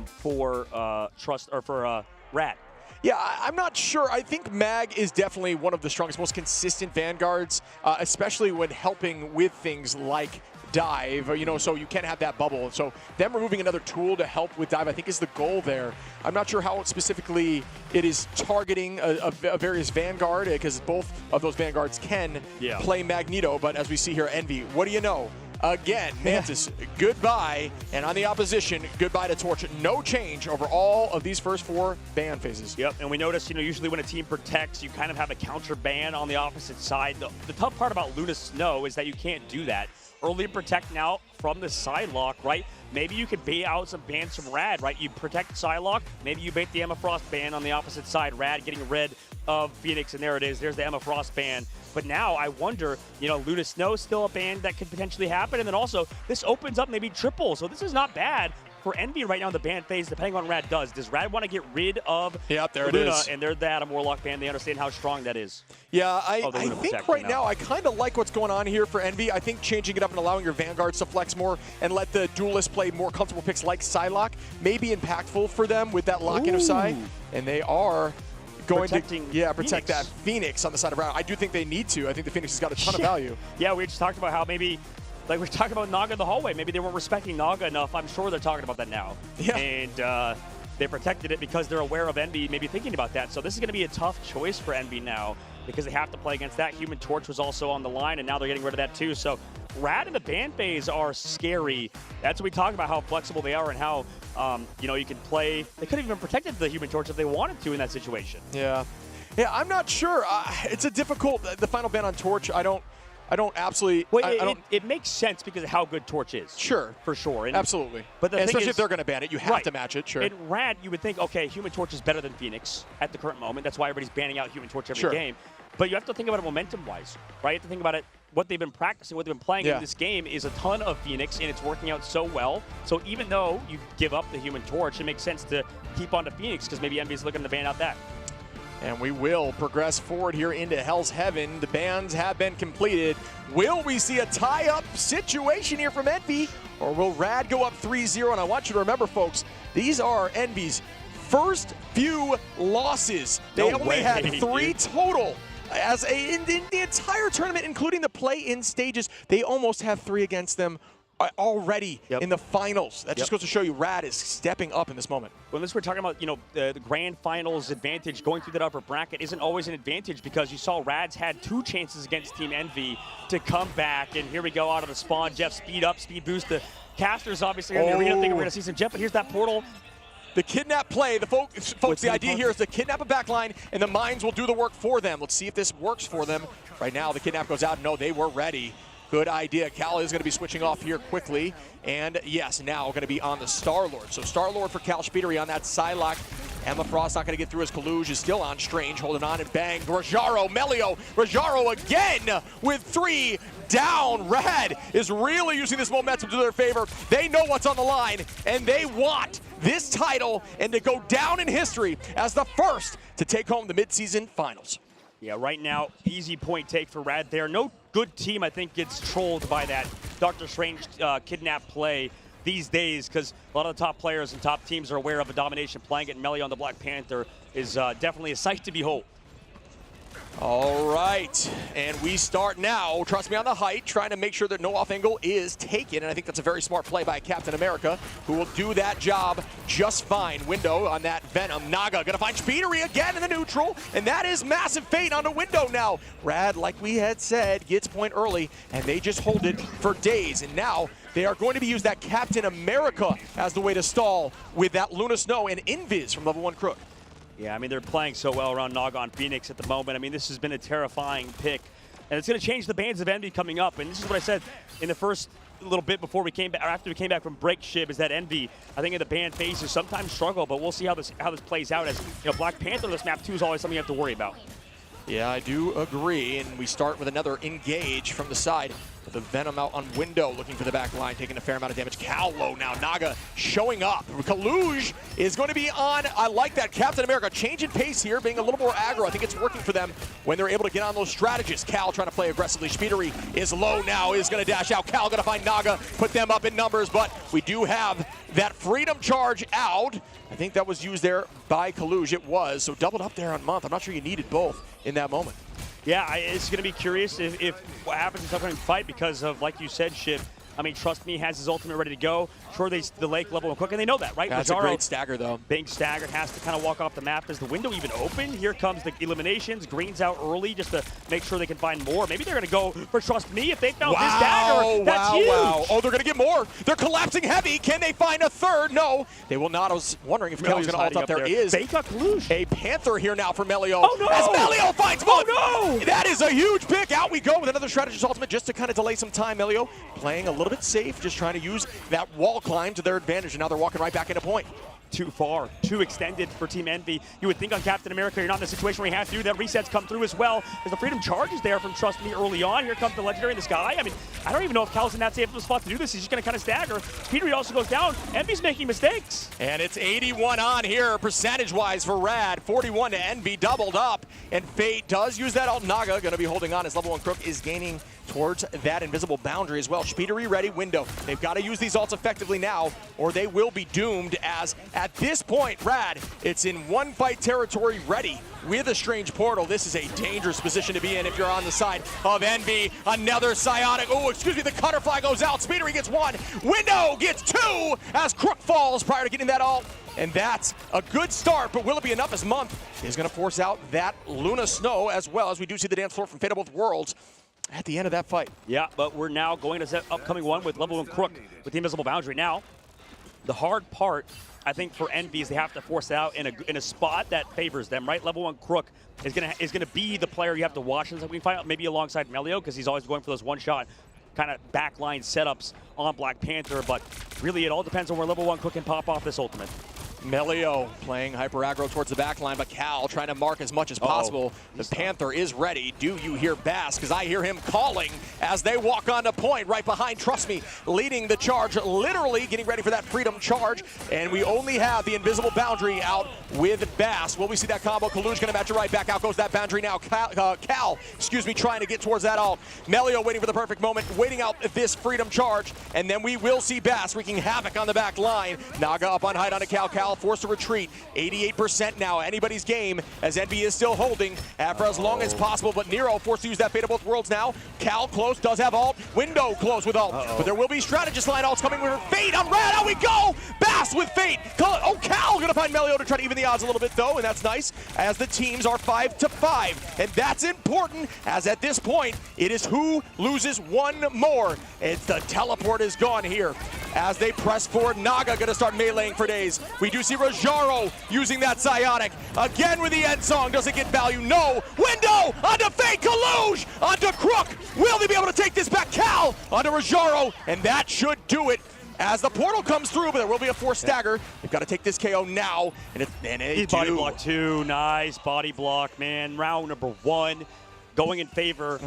for RAD. Yeah, I'm not sure. I think Mag is definitely one of the strongest, most consistent Vanguards, especially when helping with things like dive, so you can't have that bubble. So them removing another tool to help with dive, I think, is the goal there. I'm not sure how specifically it is targeting a various Vanguard, because both of those Vanguards can play Magneto, but as we see here, Envy, what do you know? Again, Mantis, goodbye, and on the opposition, goodbye to Torch. No change over all of these first 4 ban phases. Yep, and we notice, usually when a team protects, you kind of have a counter ban on the opposite side. The tough part about Luna Snow is that you can't do that early protect now from the side lock, right? Maybe you could bait out some bans from RAD, right? You protect Psylocke, maybe you bait the Emma Frost ban on the opposite side. RAD getting rid of Phoenix, and there it is. There's the Emma Frost ban. But now I wonder, you know, Luna Snow still a ban that could potentially happen. And then also, this opens up maybe triple. So this is not bad for Envy right now in the ban phase, depending on what RAD does. Does RAD want to get rid of Luna? And they're the Adam Warlock ban. They understand how strong that is. Yeah, I think protect, right now I kind of like what's going on here for Envy. I think changing it up and allowing your Vanguards to flex more and let the duelists play more comfortable picks like Psylocke may be impactful for them with that lock-in of Psy. And they are going to protect that Phoenix on the side of RAD. I do think they need to. I think the Phoenix has got a ton of value. Yeah, we just talked about how maybe, like we were talking about Naga in the hallway, maybe they weren't respecting Naga enough. I'm sure they're talking about that now. Yeah. And they protected it because they're aware of Envy maybe thinking about that. So this is going to be a tough choice for Envy now because they have to play against that. Human Torch was also on the line, and now they're getting rid of that too. So RAD in the ban phase are scary. That's what we talk about, how flexible they are and how, you know, you can play. They could have even protected the Human Torch if they wanted to in that situation. Yeah. Yeah, I'm not sure. It's a difficult, the final ban on Torch, I don't absolutely. Well, it makes sense because of how good Torch is. Sure. For sure. And, absolutely. But the especially thing if they're going to ban it, you have to match it, sure. In RAD, you would think, okay, Human Torch is better than Phoenix at the current moment. That's why everybody's banning out Human Torch every game. But you have to think about it momentum-wise, right? You have to think about it, what they've been practicing, what they've been playing in this game is a ton of Phoenix, and it's working out so well. So even though you give up the Human Torch, it makes sense to keep on to Phoenix because maybe Envy's looking to ban out that. And we will progress forward here into Hell's Heaven. The bans have been completed. Will we see a tie-up situation here from Envy, or will RAD go up 3-0? And I want you to remember, folks, these are Envy's first few losses. They only had 3 total. In the entire tournament, including the play-in stages, they almost have 3 against them already in the finals. That just goes to show you RAD is stepping up in this moment. Well, this we're talking about, you know, the grand finals advantage, going through that upper bracket isn't always an advantage because you saw RAD's had 2 chances against Team Envy to come back, and here we go out of the spawn. Jeff, speed up, speed boost. The casters obviously in the arena think we're going to see some Jeff, but here's that portal. The kidnap play, folks, the idea here is to kidnap a backline, and the mines will do the work for them. Let's see if this works for them. Right now, the kidnap goes out. No, they were ready. Good idea. Cal is going to be switching off here quickly. And yes, now going to be on the Star-Lord. So Star-Lord for Cal Spidery on that Psylocke. Emma Frost not going to get through as Kaluge is still on Strange, holding on and bang. Rajaro, Melio, Rajaro again with 3 down. RAD is really using this momentum to their favor. They know what's on the line, and they want this title and to go down in history as the first to take home the midseason finals. Yeah, right now, easy point take for RAD there. No good team, I think, gets trolled by that Dr. Strange kidnap play these days because a lot of the top players and top teams are aware of a domination playing it, and Melly on the Black Panther is definitely a sight to behold. All right, and we start now, trust me, on the height, trying to make sure that no off angle is taken, and I think that's a very smart play by Captain America, who will do that job just fine. Window on that Venom. Naga gonna find Spidery again in the neutral, and that is massive fate on the Window now. RAD, like we had said, gets point early, and they just hold it for days, and now they are going to be used that Captain America as the way to stall with that Luna Snow and Invis from level 1 Crook. Yeah, I mean, they're playing so well around Naga on Phoenix at the moment. I mean, this has been a terrifying pick. And it's going to change the bans of Envy coming up. And this is what I said in the first little bit before we came back, or after we came back from break, Shib, is that Envy, I think in the ban phases sometimes struggle, but we'll see how this plays out as, you know, Black Panther on this map too is always something you have to worry about. Yeah, I do agree. And we start with another engage from the side. With the Venom out on Window, looking for the back line, taking a fair amount of damage. Cal low now. Naga showing up. Kaluge is going to be on. I like that. Captain America changing pace here, being a little more aggro. I think it's working for them when they're able to get on those strategists. Cal trying to play aggressively. Spidery is low now, is going to dash out. Cal going to find Naga, put them up in numbers, but we do have that Freedom Charge out. I think that was used there by Kaluge. It was, so doubled up there on Month. I'm not sure you needed both in that moment. Yeah, it's going to be curious if what happens in this upcoming fight because of, like you said, Shib, I mean, trust me, has his ultimate ready to go. Sure, the lake level and quick, and they know that, right? That's a great stagger, though. Being staggered, has to kind of walk off the map. Is the window even open? Here comes the eliminations. Green's out early just to make sure they can find more. Maybe they're going to go for trust me if they found this dagger. That's huge. Wow. Oh, they're going to get more. They're collapsing heavy. Can they find a third? No, they will not. I was wondering if Kelly's going to ult up. There is a Panther here now for Melio. Oh, no. As Melio finds one. Oh, no. That is a huge pick. Out we go with another strategist ultimate just to kind of delay some time. Melio playing a little bit safe, just trying to use that wall climb to their advantage, and now they're walking right back into point. Too far, too extended for Team Envy. You would think on Captain America, you're not in a situation where you have to do that. Resets come through as well. As the Freedom charge is there from Trust Me early on. Here comes the Legendary in the sky. I mean, I don't even know if Cal's in that safe of a spot to do this. He's just going to kind of stagger. Peter also goes down. Envy's making mistakes. And it's 81 on here, percentage-wise for RAD. 41 to Envy, doubled up. And Fate does use that ult. Naga going to be holding on as level 1 Crook is gaining towards that invisible boundary as well. Speedery ready, window. They've got to use these ults effectively now, or they will be doomed, as at this point, RAD, it's in one fight territory ready with a strange portal. This is a dangerous position to be in if you're on the side of Envy. Another psionic. Oh, excuse me, the Cutterfly goes out. Speedery gets one. Window gets two as Crook falls prior to getting that ult. And that's a good start, but will it be enough as Month is going to force out that Luna Snow, as well as we do see the dance floor from Fate of Both Worlds at the end of that fight. Yeah, but we're now going to that upcoming one with level 1 Crook with the invisible boundary. Now, the hard part, I think, for Envy is they have to force it out in a spot that favors them, right? Level 1 Crook is gonna be the player you have to watch, and we can find out maybe alongside Melio, because he's always going for those one-shot kind of backline setups on Black Panther, but really it all depends on where level 1 Crook can pop off this ultimate. Melio playing hyper aggro towards the back line, but Cal trying to mark as much as possible. The Panther is ready. Do you hear Bass? Because I hear him calling as they walk onto point right behind Trust Me, leading the charge, literally getting ready for that Freedom charge. And we only have the invisible boundary out with Bass. Will we see that combo? Kaluj going to match it right back. Out goes that boundary now. Cal, trying to get towards that ult. Melio waiting for the perfect moment, waiting out this Freedom charge. And then we will see Bass wreaking havoc on the back line. Naga up on height onto Cal. Cal forced to retreat. 88% now. Anybody's game, as Envy is still holding for as long as possible. But Nero forced to use that Fate of Both Worlds now. Cal close, does have ult. Window close with ult. But there will be strategist line ults coming with Fate on RAD. Out we go! Bass with Fate. Oh, Cal gonna find Melio to try to even the odds a little bit though, and that's nice, as the teams are 5-5. And that's important, as at this point, it is who loses one more. It's the teleport is gone here. As they press forward, Naga gonna start meleeing for days. We do see Rajaro using that psionic. Again with the end song, does it get value? No. Window onto Fate, Kaluj onto Crook. Will they be able to take this back? Cal onto Rajaro, and that should do it. As the portal comes through, but there will be a forced stagger. They've got to take this KO now, and he's body block too. Nice body block, man. Round number 1 going in favor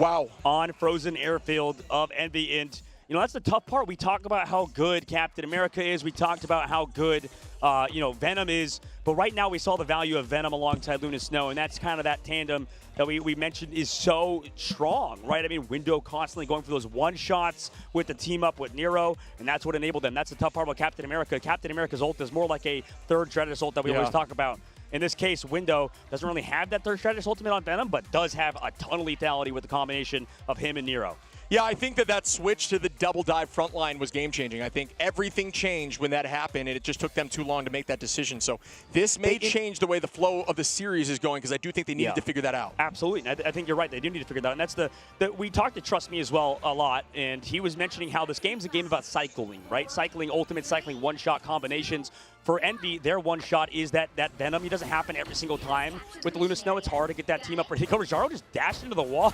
on Frozen Airfield of Envy. And you know, that's the tough part. We talk about how good Captain America is. We talked about how good, Venom is. But right now we saw the value of Venom alongside Luna Snow, and that's kind of that tandem that we mentioned is so strong, right? I mean, Window constantly going for those one-shots with the team up with Nero, and that's what enabled them. That's the tough part about Captain America. Captain America's ult is more like a third strategist ult that we always talk about. In this case, Window doesn't really have that third strategist ultimate on Venom, but does have a ton of lethality with the combination of him and Nero. Yeah, I think that switch to the double dive front line was game-changing. I think everything changed when that happened, and it just took them too long to make that decision. So this may change the way the flow of the series is going, because I do think they needed to figure that out. Absolutely. I think you're right. They do need to figure that out. And that's we talked to Trust Me as well a lot, and he was mentioning how this game's a game about cycling, right? Cycling ultimate, cycling one-shot combinations. For Envy, their one-shot is that Venom. It doesn't happen every single time. With Luna Snow, it's hard to get that team up. Rajaro just dashed into the wall.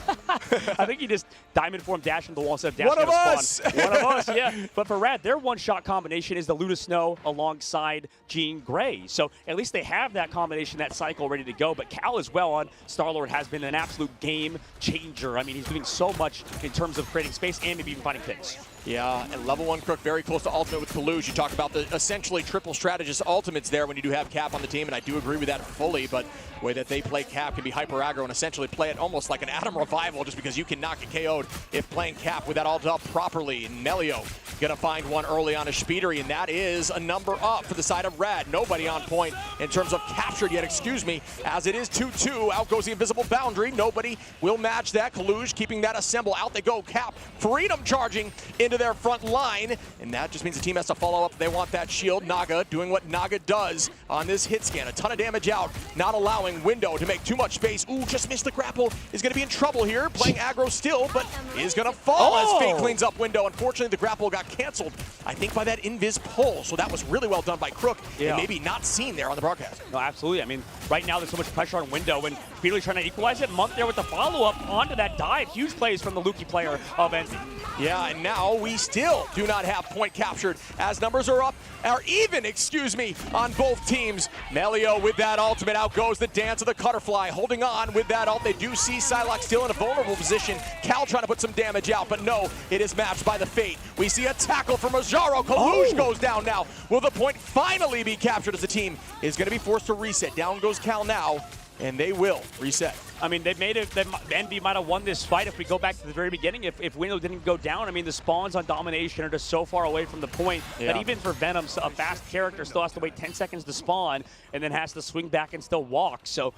I think he just diamond form dashed into the wall instead of dashing out of spawn. One of us, yeah. But for RAD, their one-shot combination is the Luna Snow alongside Jean Grey. So at least they have that combination, that cycle ready to go. But Cal as well on Star-Lord has been an absolute game changer. I mean, he's doing so much in terms of creating space and maybe even finding picks. Yeah, and level 1 Crook very close to ultimate with Kaluj. You talk about the essentially triple strategist ultimates there when you do have Cap on the team, and I do agree with that fully, but the way that they play Cap can be hyper aggro and essentially play it almost like an Atom Revival, just because you can knock it KO'd if playing Cap with that ult up properly. And Melio gonna find one early on a Speedery, and that is a number up for the side of RAD. Nobody on point in terms of captured yet, as it is 2-2. Out goes the invisible boundary. Nobody will match that. Kaluj keeping that assemble. Out they go. Cap, Freedom charging in into their front line, and that just means the team has to follow up. They want that shield. Naga doing what Naga does on this hit scan. A ton of damage out, not allowing Window to make too much space. Ooh, just missed the grapple. Is going to be in trouble here. Playing aggro still, but is going to fall as Fate cleans up Window. Unfortunately, the grapple got canceled, I think, by that invis pull. So that was really well done by Crook, and maybe not seen there on the broadcast. No, absolutely. I mean, right now there's so much pressure on Window, and Speedily trying to equalize it. Month there with the follow-up onto that dive. Huge plays from the Luki player of Envy. Yeah, and now we still do not have point captured as numbers are up, or even, excuse me, on both teams. Melio with that ultimate. Out goes the dance of the Cutterfly, holding on with that ult. They do see Psylocke still in a vulnerable position. Cal trying to put some damage out, but no, it is matched by the Fate. We see a tackle from Rajaro. Kalush goes down now. Will the point finally be captured as the team is going to be forced to reset? Down goes Cal now, and they will reset. I mean, they made it. Envy might have won this fight if we go back to the very beginning. If Window didn't go down, I mean, the spawns on domination are just so far away from the point that even for Venom, a fast character still has to wait 10 seconds to spawn and then has to swing back and still walk. So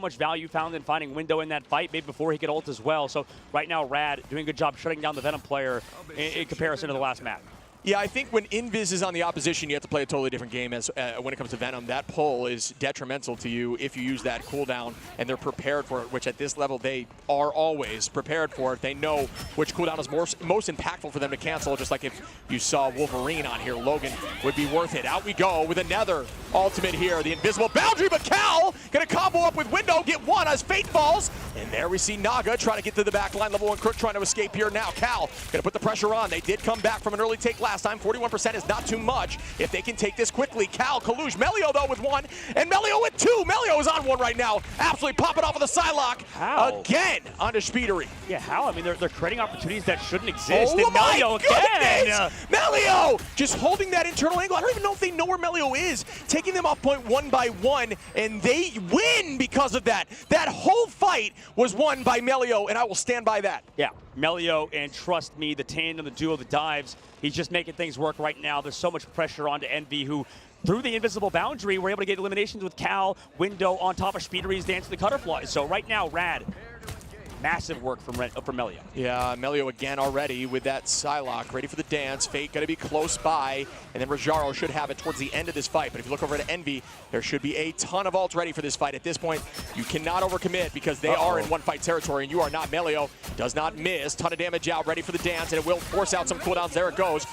much value found in finding Window in that fight, maybe before he could ult as well. So right now, RAD doing a good job shutting down the Venom player in comparison to the last map. Yeah, I think when Invis is on the opposition, you have to play a totally different game as when it comes to Venom. That pull is detrimental to you if you use that cooldown, and they're prepared for it, which at this level they are always prepared for it. They know which cooldown is most impactful for them to cancel, just like if you saw Wolverine on here, Logan would be worth it. Out we go with another ultimate here, the invisible boundary, but Cal gonna combo up with Window, get one as Fate falls, and there we see Naga trying to get to the back line. Level 1 Crook trying to escape here now. Cal gonna put the pressure on. They did come back from an early take last time. 41% is not too much if they can take this quickly. Cal, Kalush, Melio though with one, and Melio with two. Melio is on one right now. Absolutely popping off of the Psylocke again onto Speedery. Yeah, how? I mean, they're creating opportunities that shouldn't exist. Oh and my Melio goodness! again. Melio just holding that internal angle. I don't even know if they know where Melio is. Taking them off point one by one, and they win because of that. That whole fight was won by Melio, and I will stand by that. Yeah, Melio, and trust me, the tandem, the duo, the dives, he's just making things work right now. There's so much pressure onto Envy, who through the invisible boundary were able to get eliminations with Cal, Window on top of Speedery's Dance to the Cutterflies. So right now, RAD, massive work from Melio. Yeah, Melio again already with that Psylocke, ready for the dance. Fate going to be close by, and then Rajaro should have it towards the end of this fight. But if you look over at Envy, there should be a ton of ults ready for this fight. At this point, you cannot overcommit because they are in one-fight territory, and you are not. Melio does not miss. Ton of damage out, ready for the dance, and it will force out some cooldowns. There it goes.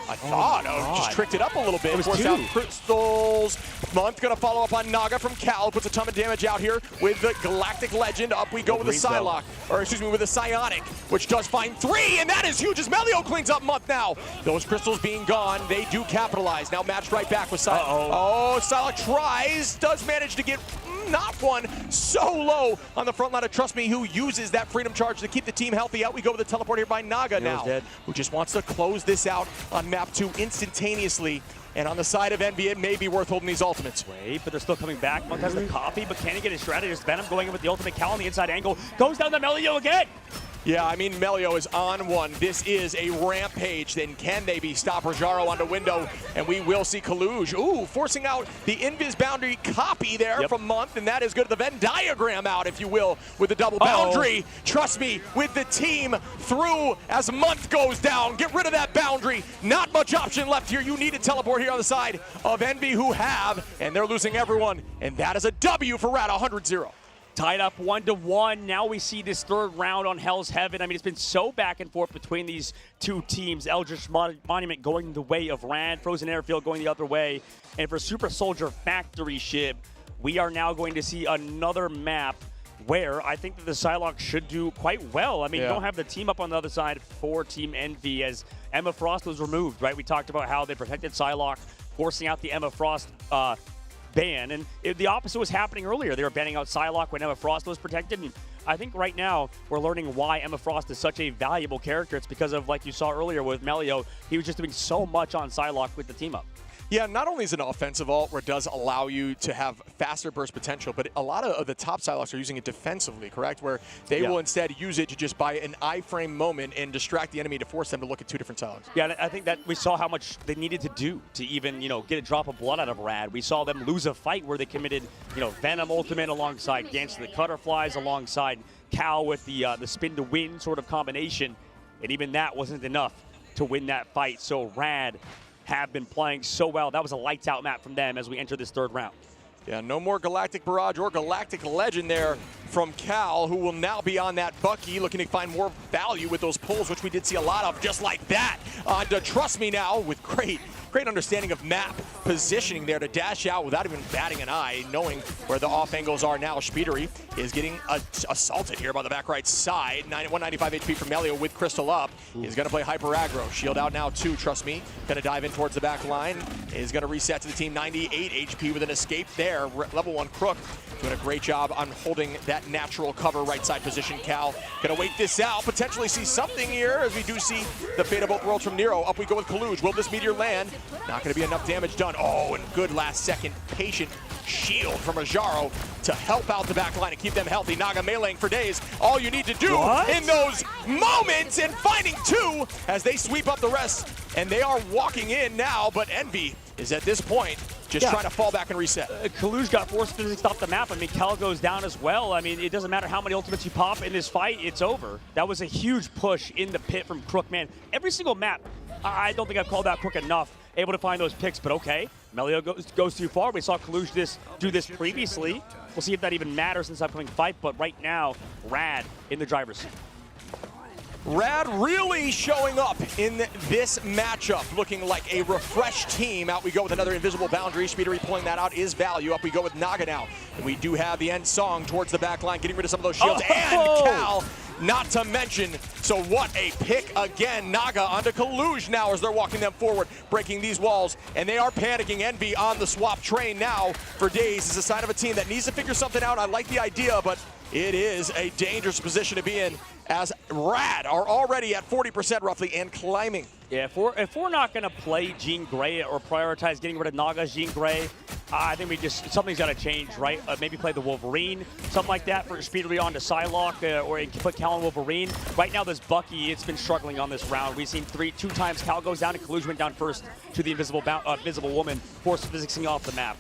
I thought, just tricked it up a little bit. Force out crystals. Month gonna follow up on Naga from Cal. Puts a ton of damage out here with the Galactic Legend. Up we go with the Psylocke, or excuse me, with the Psionic, which does find three, and that is huge as Melio cleans up Month now. Those crystals being gone, they do capitalize. Now matched right back with Psylocke. Oh, Psylocke tries, does manage to get not one, so low on the front line of Trust Me, who uses that Freedom Charge to keep the team healthy. Out we go with the teleport here by Naga now, who just wants to close this out on map 2 instantaneously. And on the side of Envy, it may be worth holding these ultimates. Wait, but they're still coming back. Monk has the copy, but can he get his strategist? Venom going in with the ultimate. Cal on the inside angle. Goes down to Melio again. Yeah, I mean, Melio is on one. This is a rampage. Then can they be stop Rajaro onto Window? And we will see Kalush. Ooh, forcing out the Invis boundary copy there from Month. And that is good. The Venn diagram out, if you will, with the double boundary. Trust me, with the team through as Month goes down. Get rid of that boundary. Not much option left here. You need to teleport here on the side of Envy, who have, and they're losing everyone. And that is a W for RAD, 100-0. Tied up 1-1. Now we see this third round on Hell's Heaven. I mean, it's been so back and forth between these two teams. Eldritch Monument going the way of RAD, Frozen Airfield going the other way. And for Super Soldier Factory Ship, we are now going to see another map where I think that the Psylocke should do quite well. I mean, you don't have the team up on the other side for Team Envy as Emma Frost was removed, right? We talked about how they protected Psylocke, forcing out the Emma Frost ban, and the opposite was happening earlier. They were banning out Psylocke when Emma Frost was protected, and I think right now we're learning why Emma Frost is such a valuable character. It's because of, like you saw earlier with Melio, he was just doing so much on Psylocke with the team up. Yeah, not only is it an offensive ult where it does allow you to have faster burst potential, but a lot of the top Psylocks are using it defensively, correct? Where they will instead use it to just buy an iframe moment and distract the enemy to force them to look at two different Psylocks. Yeah, and I think that we saw how much they needed to do to even, get a drop of blood out of RAD. We saw them lose a fight where they committed, Venom Ultimate alongside Dance to the Cutterflies, alongside Cal with the spin to win sort of combination, and even that wasn't enough to win that fight. So RAD have been playing so well. That was a lights out map from them as we enter this third round. Yeah, no more Galactic Barrage or Galactic Legend there from Cal, who will now be on that Bucky, looking to find more value with those pulls, which we did see a lot of just like that. Trust Me now with great understanding of map positioning there to dash out without even batting an eye, knowing where the off angles are now. Spidery is getting assaulted here by the back right side. 195 HP from Melio with Crystal up. He's going to play hyper aggro. Shield out now too, Trust Me. Going to dive in towards the back line. Is going to reset to the team 98 HP with an escape there. Level 1 Crook doing a great job on holding that natural cover right side position. Cal going to wait this out, potentially see something here as we do see the fate of both worlds from Nero. Up we go with Kaluj. Will this meteor land? Not going to be enough damage done. Oh, and good last second patient shield from Ajaro to help out the back line and keep them healthy. Naga meleeing for days. All you need to do in those moments and finding two as they sweep up the rest. And they are walking in now, but Envy is at this point just trying to fall back and reset. Kaluj got force physics off the map. I mean, Cal goes down as well. I mean, it doesn't matter how many ultimates you pop in this fight, it's over. That was a huge push in the pit from Crook. Man, every single map, I don't think I've called out Crook enough, able to find those picks, but okay. Melio goes too far. We saw Kaluj do this previously. We'll see if that even matters in this upcoming fight, but right now, RAD in the driver's seat. RAD really showing up in this matchup, looking like a refreshed team. Out we go with another invisible boundary. Spidery pulling that out is value. Up we go with Naga now. And we do have the end song towards the back line, getting rid of some of those shields. And Cal, not to mention. So what a pick again. Naga onto Kaluj now as they're walking them forward, breaking these walls. And they are panicking. Envy on the swap train now for days. Is a sign of a team that needs to figure something out. I like the idea, but it is a dangerous position to be in as RAD are already at 40% roughly and climbing. Yeah, if we're not going to play Jean Grey or prioritize getting rid of Naga's Jean Grey, I think something's got to change, right? Maybe play the Wolverine, something like that for Speedly on to Psylocke, or put Cal on Wolverine. Right now, this Bucky, it's been struggling on this round. We've seen two times Cal goes down and Kaluj went down first to the invisible woman, force physicsing off the map.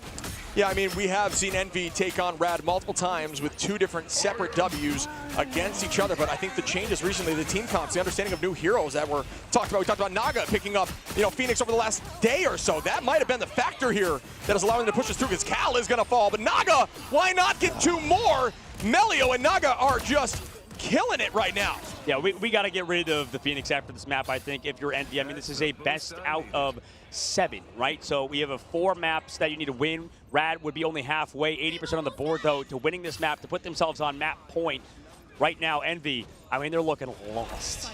Yeah, I mean, we have seen Envy take on RAD multiple times with two different separate Ws against each other, but I think the changes recently, the team comps, the understanding of new heroes that were talked about. We talked about Naga picking up, Phoenix over the last day or so. That might have been the factor here that is allowing them to push us through, because Cal is going to fall, but Naga, why not get two more? Melio and Naga are just killing it right now. Yeah, we got to get rid of the Phoenix after this map, I think, if you're Envy. I mean, this is a best out of 7, right? So we have 4 maps that you need to win. RAD would be only halfway, 80% on the board, though, to winning this map, to put themselves on map point. Right now, Envy, I mean, they're looking lost.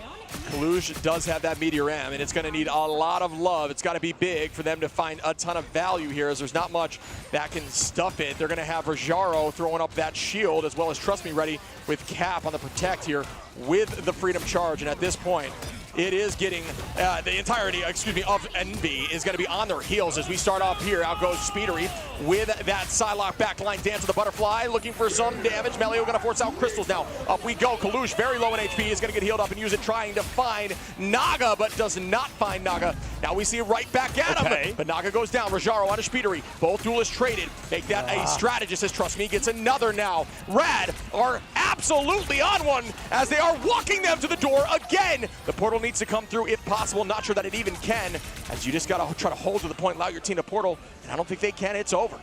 Kaluj does have that Meteor M, and it's going to need a lot of love. It's got to be big for them to find a ton of value here, as there's not much that can stuff it. They're going to have Rajaro throwing up that shield, as well as Trust Me ready with Cap on the Protect here with the Freedom Charge. And at this point, it is getting the entirety, of Envy is going to be on their heels as we start off here. Out goes Spidery with that Psylocke backline dance of the butterfly, looking for some damage. Melio going to force out crystals now. Up we go. Kaluj, very low in HP, is going to get healed up and use it, trying to find Naga, but does not find Naga. Now we see right back at him, but Naga goes down. Rajaro on a Spidery. Both duelists traded. Make that a strategist, as Trust Me gets another now. RAD are absolutely on one as they are walking them to the door again. The portal needs to come through if possible. Not sure that it even can, as you just got to try to hold to the point, allow your team to portal, and I don't think they can. It's over.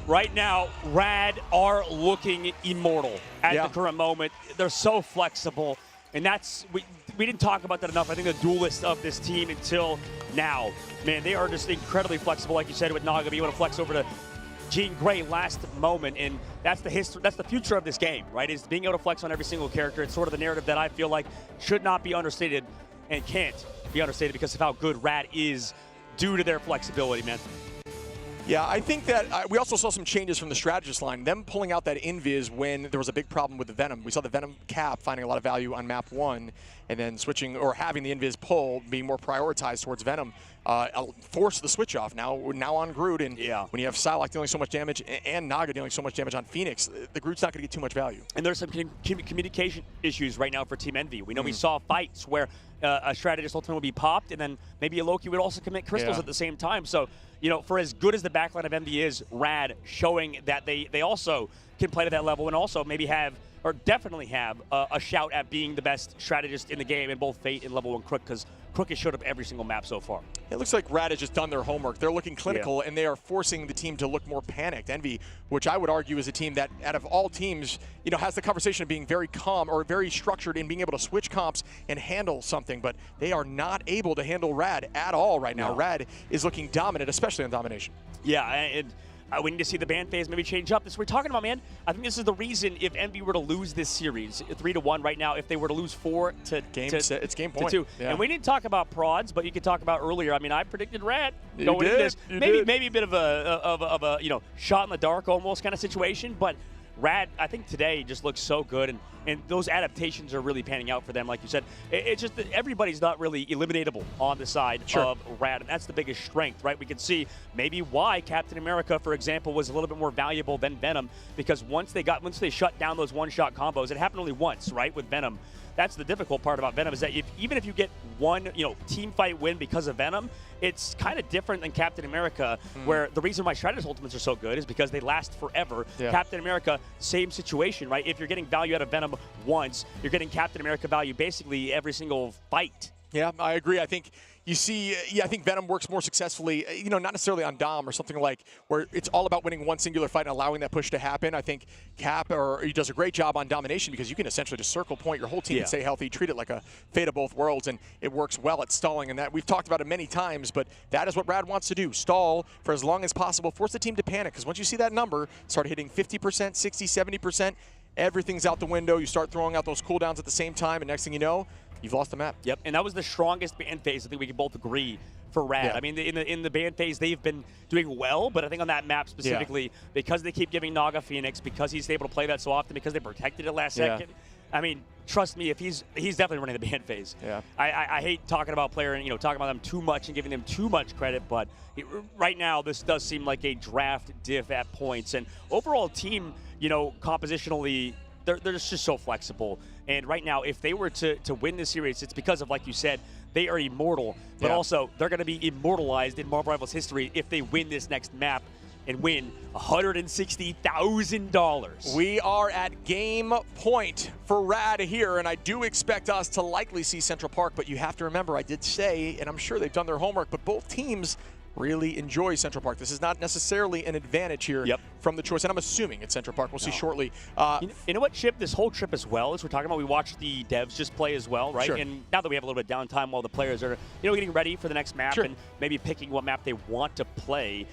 Right now, RAD are looking immortal at the current moment. They're so flexible, and that's we didn't talk about that enough. I think the duelist of this team until now, man, they are just incredibly flexible, like you said, with Naga being able to flex over to Jean Grey last moment, and that's the history. That's the future of this game, right? Is being able to flex on every single character. It's sort of the narrative that I feel like should not be understated and can't be understated because of how good RAD is due to their flexibility, man. Yeah, I think that we also saw some changes from the strategist line. Them pulling out that invis when there was a big problem with the Venom. We saw the Venom cap finding a lot of value on map 1, and then switching or having the invis pull being more prioritized towards Venom. Force the switch off now on Groot, and when you have Psylocke dealing so much damage and Naga dealing so much damage on Phoenix, the Groot's not going to get too much value. And there's some communication issues right now for Team Envy. We know we saw fights where a strategist ultimately would be popped, and then maybe a Loki would also commit crystals at the same time. So, for as good as the backline of Envy is, RAD showing that they also can play to that level, and also maybe have, or definitely have, a shout at being the best strategist in the game in both Fate and Level 1 Crook, because Crook has showed up every single map so far. It looks like RAD has just done their homework. They're looking clinical, and they are forcing the team to look more panicked. Envy, which I would argue is a team that, out of all teams, has the conversation of being very calm or very structured in being able to switch comps and handle something, but they are not able to handle RAD at all right now. No. RAD is looking dominant, especially on domination. Yeah, and we need to see the ban phase maybe change up. This we're talking about, man. I think this is the reason if Envy were to lose this series 3-1 right now, if they were to lose 4 to it's game point. 2. Yeah. And we didn't talk about prods, but you could talk about earlier. I mean, I predicted RAD You going into did. this. You Maybe did. a bit of a shot in the dark almost kind of situation, but RAD, I think today just looks so good, and those adaptations are really panning out for them, like you said. It's just that everybody's not really eliminatable on the side of RAD, and that's the biggest strength, right? We can see maybe why Captain America, for example, was a little bit more valuable than Venom, because once they shut down those one-shot combos, it happened only once, right, with Venom. That's the difficult part about Venom, is that even if you get one, team fight win because of Venom, it's kind of different than Captain America, where the reason why Strider's ultimates are so good is because they last forever. Yeah. Captain America, same situation, right? If you're getting value out of Venom once, you're getting Captain America value basically every single fight. Yeah, I agree. I think you see, I think Venom works more successfully, not necessarily on Dom or something like where it's all about winning one singular fight and allowing that push to happen. I think Cap, he does a great job on domination because you can essentially just circle point your whole team and stay healthy, treat it like a fate of both worlds, and it works well at stalling. And that we've talked about it many times, but that is what RAD wants to do: stall for as long as possible, force the team to panic. Because once you see that number start hitting 50%, 60, 70%, everything's out the window. You start throwing out those cooldowns at the same time, and next thing you know, you've lost the map. Yep, and that was the strongest ban phase. I think we can both agree for RAD. Yeah. I mean, in the ban phase, they've been doing well, but I think on that map specifically, because they keep giving Naga Phoenix, because he's able to play that so often, because they protected it last second. I mean, trust me, if he's definitely running the ban phase. Yeah. I hate talking about player and talking about them too much and giving them too much credit, but right now this does seem like a draft diff at points, and overall team, compositionally, they're just so flexible. And right now, if they were to win this series, it's because of, like you said, they are immortal, but also they're going to be immortalized in Marvel Rivals history if they win this next map and win $160,000. We are at game point for RAD here, and I do expect us to likely see Central Park, but you have to remember, I did say, and I'm sure they've done their homework, but both teams really enjoy Central Park. This is not necessarily an advantage here from the choice, and I'm assuming it's Central Park. We'll see shortly. You know what, Chip? This whole trip as well, as we're talking about, we watched the devs just play as well, right? Sure. And now that we have a little bit of downtime while the players are, getting ready for the next map and maybe picking what map they want to play,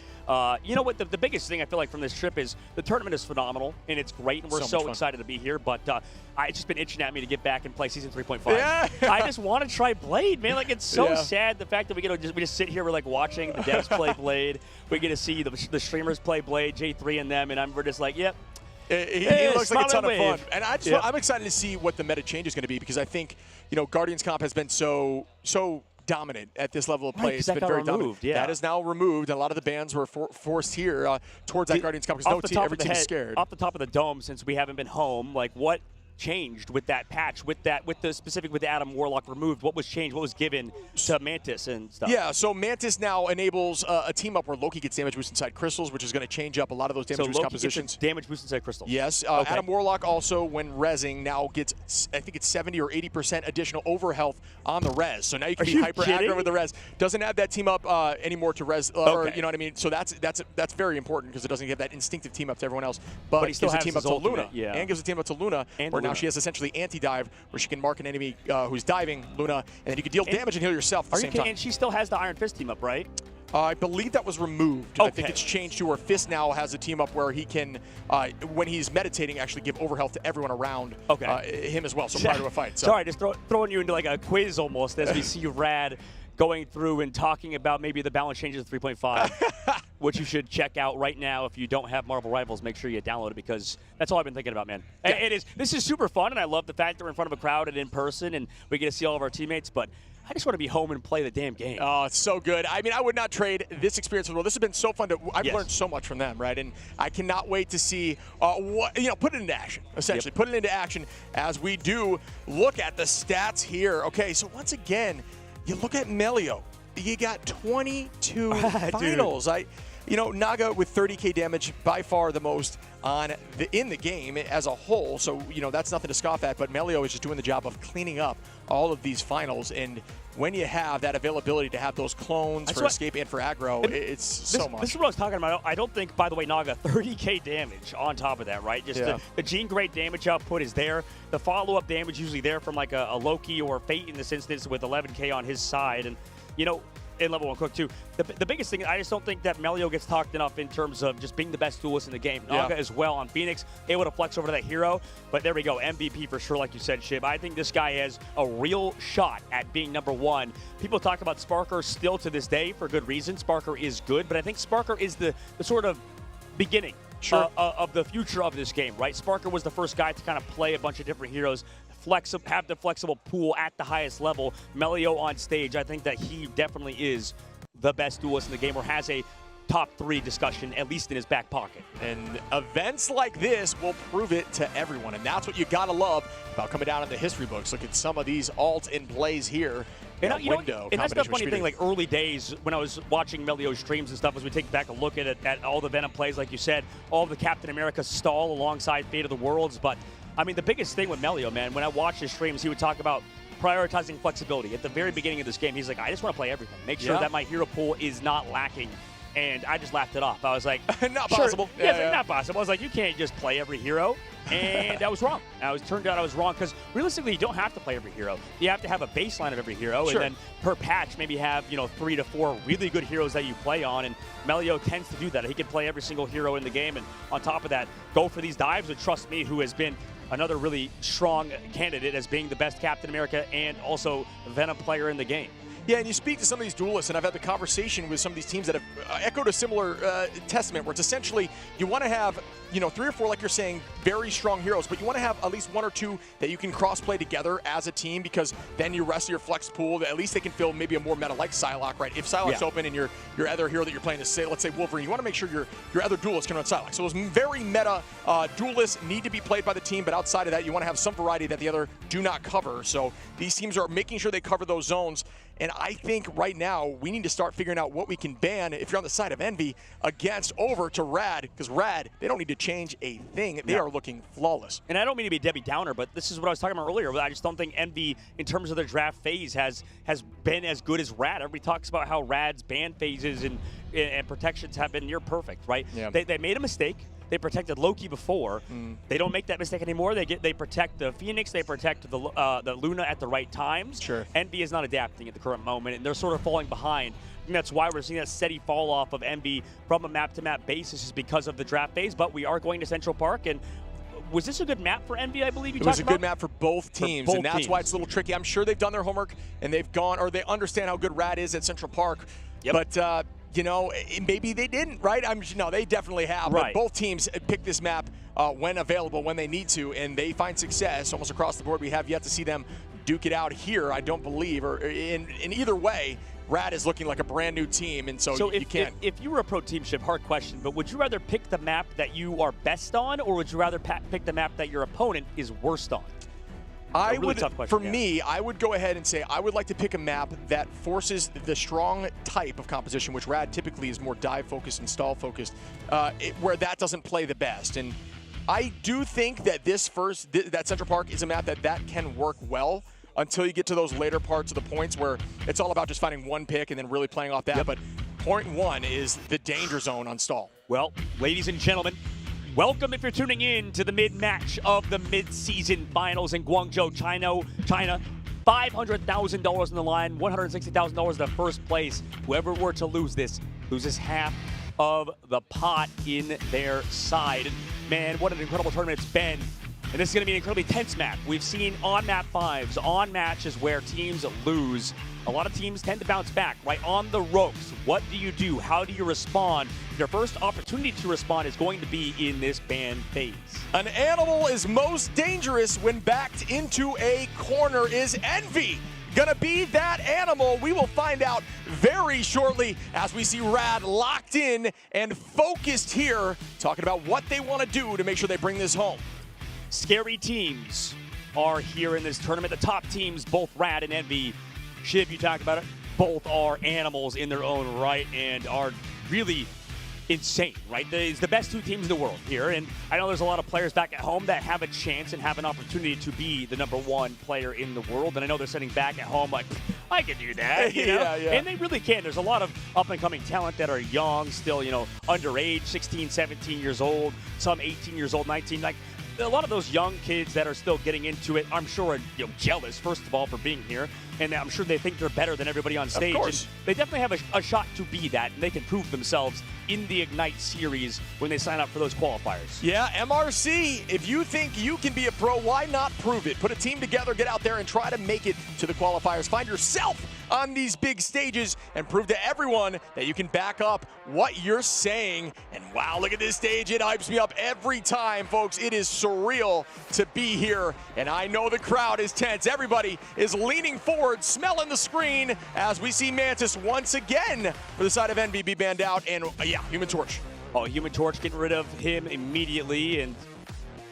you know what? The biggest thing I feel like from this trip is the tournament is phenomenal, and it's great, and we're so excited to be here, but it's just been itching at me to get back and play Season 3.5. Yeah. I just want to try Blade, man. Like, it's so sad, the fact that we just sit here, we're like watching the devs play Blade. We get to see the streamers play Blade, J3 and them, and we're just like, yep. It looks like a ton of fun. And I'm excited to see what the meta change is going to be, because I think, Guardians Comp has been so dominant at this level of play. It's been very dominant. That is now removed. A lot of the bans were forced here towards that Guardians Comp, because every team is scared. Off the top of the dome, since we haven't been home, like, what changed with that patch, with the Adam Warlock removed? What was changed? What was given to Mantis and stuff? Yeah, so Mantis now enables a team up where Loki gets damage boost inside crystals, which is going to change up a lot of those damage boost compositions. Damage boost inside crystals. Yes, Adam Warlock also, when rezzing, now gets, I think it's 70 or 80% additional over health on the res. So now you can be hyper aggro with the res. Doesn't have that team up anymore to res, or you know what I mean. So that's very important, because it doesn't give that instinctive team up to everyone else, but he it still gives a team up to ultimate, Luna, and gives a team up to Luna, where now she has essentially anti-dive, where she can mark an enemy who's diving, Luna, and then you can deal damage and heal yourself at the same time. And she still has the Iron Fist team up, right? I believe that was removed. I think it's changed to where Fist now has a team up where he can, when he's meditating, actually give overhealth to everyone around him as well, so prior to a fight. So. Sorry, just throwing you into like a quiz almost as we see RAD going through and talking about maybe the balance changes of 3.5, which you should check out right now. If you don't have Marvel Rivals, make sure you download it, because that's all I've been thinking about, man. Yeah. This is super fun, and I love the fact that we're in front of a crowd and in person, and we get to see all of our teammates, but I just want to be home and play the damn game. Oh, it's so good. I mean, I would not trade this experience with World. This has been so fun. I've learned so much from them, right? And I cannot wait to see put it into action, essentially. Put it into action as we do look at the stats here. Okay, so once again, you look at Melio. You got 22 finals. you know, Naga with 30k damage, by far the most in the game as a whole. So, you know, that's nothing to scoff at, but Melio is just doing the job of cleaning up all of these finals. And when you have that availability to have those clones for escape and for aggro, it's so much. This is what I was talking about. I don't think, by the way, Naga, 30k damage on top of that, right? Just the Gene Great damage output is there. The follow-up damage usually there from like a Loki or Fate in this instance with 11k on his side. And, you know, in level 1 Cook too. The biggest thing, I just don't think that Melio gets talked enough in terms of just being the best duelist in the game. Naga as well on Phoenix, able to flex over to that hero. But there we go, MVP for sure, like you said, Shib. I think this guy has a real shot at being #1. People talk about Sparker still to this day for good reason. Sparker is good, but I think Sparker is the sort of beginning of the future of this game, right? Sparker was the first guy to kind of play a bunch of different heroes, have the flexible pool at the highest level. Melio on stage, I think that he definitely is the best duelist in the game, or has a top 3 discussion, at least in his back pocket. And events like this will prove it to everyone, and that's what you gotta love about coming down in the history books. Look at some of these alt in plays here. And, and that's the funny thing, like early days when I was watching Melio's streams and stuff, as we take back a look at all the Venom plays, like you said, all the Captain America stall alongside Fate of the Worlds. But, I mean, the biggest thing with Melio, man, when I watched his streams, he would talk about prioritizing flexibility. At the very beginning of this game, he's like, I just want to play everything. Make sure that my hero pool is not lacking. And I just laughed it off. I was like, not possible. Yeah, not possible. I was like, you can't just play every hero. And I was wrong. Turned out I was wrong, because realistically, you don't have to play every hero. You have to have a baseline of every hero, and then per patch, maybe have 3 to 4 really good heroes that you play on. And Melio tends to do that. He can play every single hero in the game, and on top of that, go for these dives with Trust Me, who has been another really strong candidate as being the best Captain America and also Venom player in the game. Yeah, and you speak to some of these duelists, and I've had the conversation with some of these teams that have echoed a similar testament, where it's essentially you want to have 3 or 4, like you're saying, very strong heroes, but you want to have at least 1 or 2 that you can cross-play together as a team, because then you rest your flex pool. At least they can fill maybe a more meta like Psylocke, right? If Psylocke's open and your other hero that you're playing is, say, let's say Wolverine, you want to make sure your other duelist can run Psylocke. So those very meta duelists need to be played by the team, but outside of that, you want to have some variety that the other do not cover. So these teams are making sure they cover those zones. And I think right now we need to start figuring out what we can ban, if you're on the side of Envy, against over to RAD, because RAD, they don't need to change a thing. They are looking flawless. And I don't mean to be Debbie Downer, but this is what I was talking about earlier. I just don't think Envy, in terms of their draft phase, has been as good as RAD. Everybody talks about how RAD's ban phases and protections have been near perfect, right? Yeah. They made a mistake. They protected Loki before. They don't make that mistake anymore. They protect the Phoenix. They protect the Luna at the right times. Sure. Envy is not adapting at the current moment, and they're sort of falling behind. And that's why we're seeing that steady fall off of Envy from a map-to-map basis, is because of the draft phase. But we are going to Central Park, and was this a good map for Envy, I believe you talked about? It was a good map for both teams, and that's why it's a little tricky. I'm sure they've done their homework, and they've gone, or they understand how good RAD is at Central Park. But maybe they didn't, right? No, they definitely have. Right. But both teams pick this map when available, when they need to, and they find success almost across the board. We have yet to see them duke it out here, I don't believe, or in either way. RAD is looking like a brand new team, and so you can't. If you were a pro team, Ship, hard question, but would you rather pick the map that you are best on, or would you rather pick the map that your opponent is worst on? I would go ahead and say I would like to pick a map that forces the strong type of composition, which RAD typically is more dive focused and stall focused, where that doesn't play the best. And I do think that that Central Park is a map that can work well until you get to those later parts of the points where it's all about just finding one pick and then really playing off that. But point 1 is the danger zone on stall. Well, ladies and gentlemen, welcome if you're tuning in to the mid-match of the mid-season finals in Guangzhou, China. $500,000 on the line, $160,000 the first place. Whoever were to lose this loses half of the pot in their side. And man, what an incredible tournament it's been. And this is going to be an incredibly tense map. We've seen on map 5s, on matches where teams lose. A lot of teams tend to bounce back, right? On the ropes, what do you do? How do you respond? Your first opportunity to respond is going to be in this ban phase. An animal is most dangerous when backed into a corner. Is Envy gonna be that animal? We will find out very shortly as we see RAD locked in and focused here, talking about what they want to do to make sure they bring this home. Scary teams are here in this tournament. The top teams, both RAD and Envy, Shiv, you talked about it, both are animals in their own right and are really insane, right? It's the best two teams in the world here, and I know there's a lot of players back at home that have a chance and have an opportunity to be the #1 player in the world, and I know they're sitting back at home like, I can do that, you know? Yeah. And they really can. There's a lot of up-and-coming talent that are young, still, you know, underage, 16, 17 years old, some 18 years old, 19, like, a lot of those young kids that are still getting into it, I'm sure, are, you know, jealous, first of all, for being here. And I'm sure they think they're better than everybody on stage. Of course. And they definitely have a shot to be that, and they can prove themselves in the Ignite series when they sign up for those qualifiers. Yeah, MRC, if you think you can be a pro, why not prove it? Put a team together, get out there, and try to make it to the qualifiers. Find yourself on these big stages and prove to everyone that you can back up what you're saying. And wow, look at this stage. It hypes me up every time, folks. It is surreal to be here, and I know the crowd is tense. Everybody is leaning forward, smelling the screen as we see Mantis once again for the side of Envy be banned out. And yeah, Human Torch. Oh, Human Torch getting rid of him immediately, and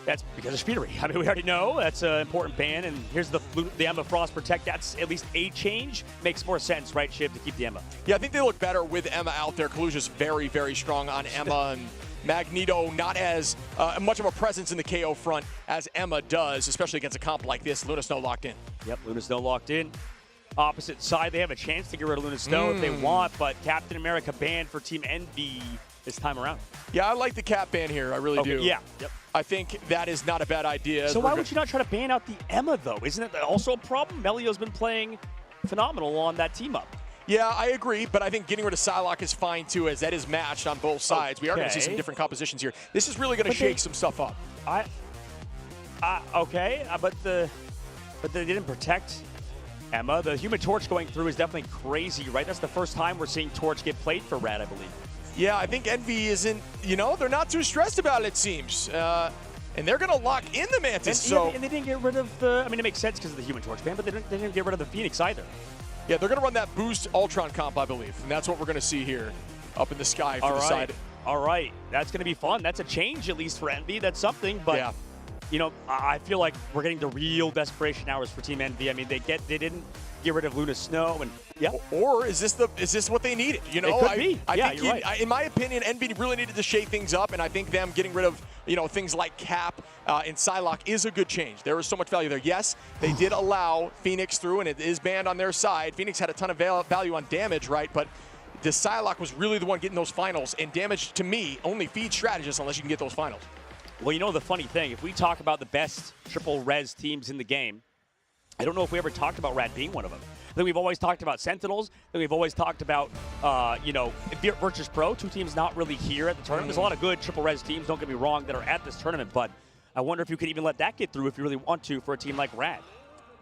that's because of Speedery. I mean, we already know that's an important ban, and here's the Emma Frost Protect. That's at least a change. Makes more sense, right, Shiv, to keep the Emma? Yeah, I think they look better with Emma out there. Kaluja's very, very strong on Emma, and Magneto not as much of a presence in the KO front as Emma does, especially against a comp like this. Luna Snow locked in. Yep, Luna Snow locked in. Opposite side, they have a chance to get rid of Luna Snow if they want, but Captain America banned for Team Envy this time around. Yeah, I like the cap ban here. I really do. Yeah. Yep. I think that is not a bad idea. So why would you not try to ban out the Emma, though? Isn't it also a problem? Melio's been playing phenomenal on that team up. Yeah, I agree, but I think getting rid of Psylocke is fine, too, as that is matched on both sides. We are going to see some different compositions here. This is really going to shake some stuff up. But they didn't protect Emma. The Human Torch going through is definitely crazy, right? That's the first time we're seeing Torch get played for RAD, I believe. Yeah, I think Envy isn't, they're not too stressed about it, seems. And they're going to lock in the Mantis. And they didn't get rid of the, I mean, it makes sense because of the Human Torch ban, but they didn't get rid of the Phoenix either. Yeah, they're going to run that boost Ultron comp, I believe. And that's what we're going to see here up in the sky for the side. All right. That's going to be fun. That's a change, at least for Envy. That's something, but... Yeah. I feel like we're getting the real desperation hours for Team Envy. I mean, they didn't get rid of Luna Snow, and Or is this what they needed? It could be. I think you're right. In my opinion, Envy really needed to shake things up, and I think them getting rid of things like Cap and Psylocke is a good change. There is so much value there. Yes, they did allow Phoenix through, and it is banned on their side. Phoenix had a ton of value on damage, right? But the Psylocke was really the one getting those finals, and damage to me only feeds strategists unless you can get those finals. Well, the funny thing, if we talk about the best triple res teams in the game, I don't know if we ever talked about RAD being one of them. I think we've always talked about Sentinels. I think we've always talked about, Virtus Pro, two teams not really here at the tournament. There's a lot of good triple res teams, don't get me wrong, that are at this tournament, but I wonder if you could even let that get through if you really want to for a team like RAD.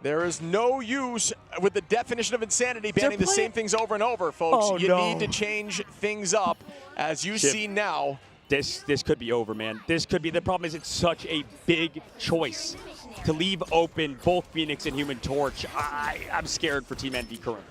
There is no use with the definition of insanity banning the same things over and over, folks. You need to change things up, as you see now. This could be over, man. This could be. The problem is it's such a big choice to leave open both Phoenix and Human Torch. I'm scared for Team Envy currently.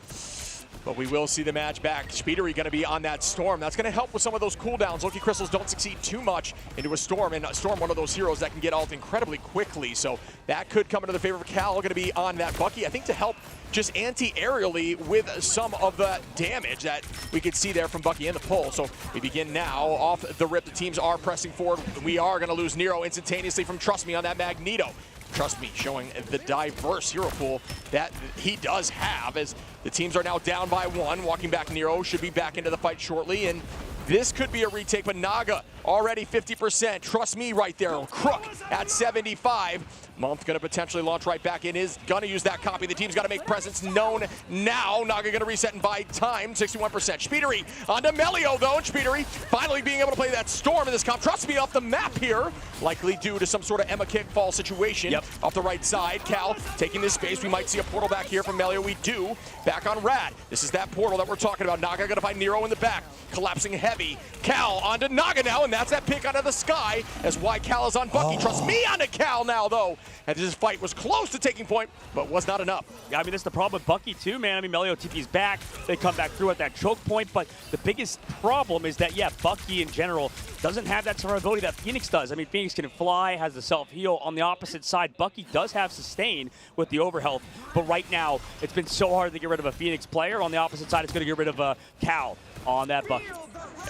But we will see the match back. Speedery going to be on that Storm. That's going to help with some of those cooldowns. Loki Crystals don't succeed too much into a Storm, and Storm, one of those heroes that can get ult incredibly quickly. So that could come into the favor of Cal. Going to be on that Bucky, I think, to help just anti-aerially with some of the damage that we could see there from Bucky in the pull. So we begin now. Off the rip, the teams are pressing forward. We are going to lose Nero instantaneously from Trust Me on that Magneto. Trust Me, showing the diverse hero pool that he does have, as the teams are now down by 1. Walking back, Nero should be back into the fight shortly, and this could be a retake, but Naga already 50%. Trust Me right there. Crook at 75. Month going to potentially launch right back in. Is going to use that copy. The team's got to make presence known now. Naga going to reset and buy time. 61%. Speedery onto Melio, though. And Speedery finally being able to play that Storm in this comp. Trust Me off the map here. Likely due to some sort of Emma kickfall situation. Off the right side. Cal taking this space. We might see a portal back here from Melio. We do. Back on RAD. This is that portal that we're talking about. Naga going to find Nero in the back. Collapsing heavy. Cal onto Naga now. And that's that pick out of the sky as why Cal is on Bucky. Trust Me onto Cal now, though. And this fight was close to taking point, but was not enough. Yeah, I mean, that's the problem with Bucky, too, man. I mean, Melio TP's back. They come back through at that choke point, but the biggest problem is that, Bucky in general doesn't have that survivability that Phoenix does. I mean, Phoenix can fly, has the self-heal. On the opposite side, Bucky does have sustain with the overhealth, but right now, it's been so hard to get rid of a Phoenix player. On the opposite side, it's going to get rid of a Cal on that Bucky.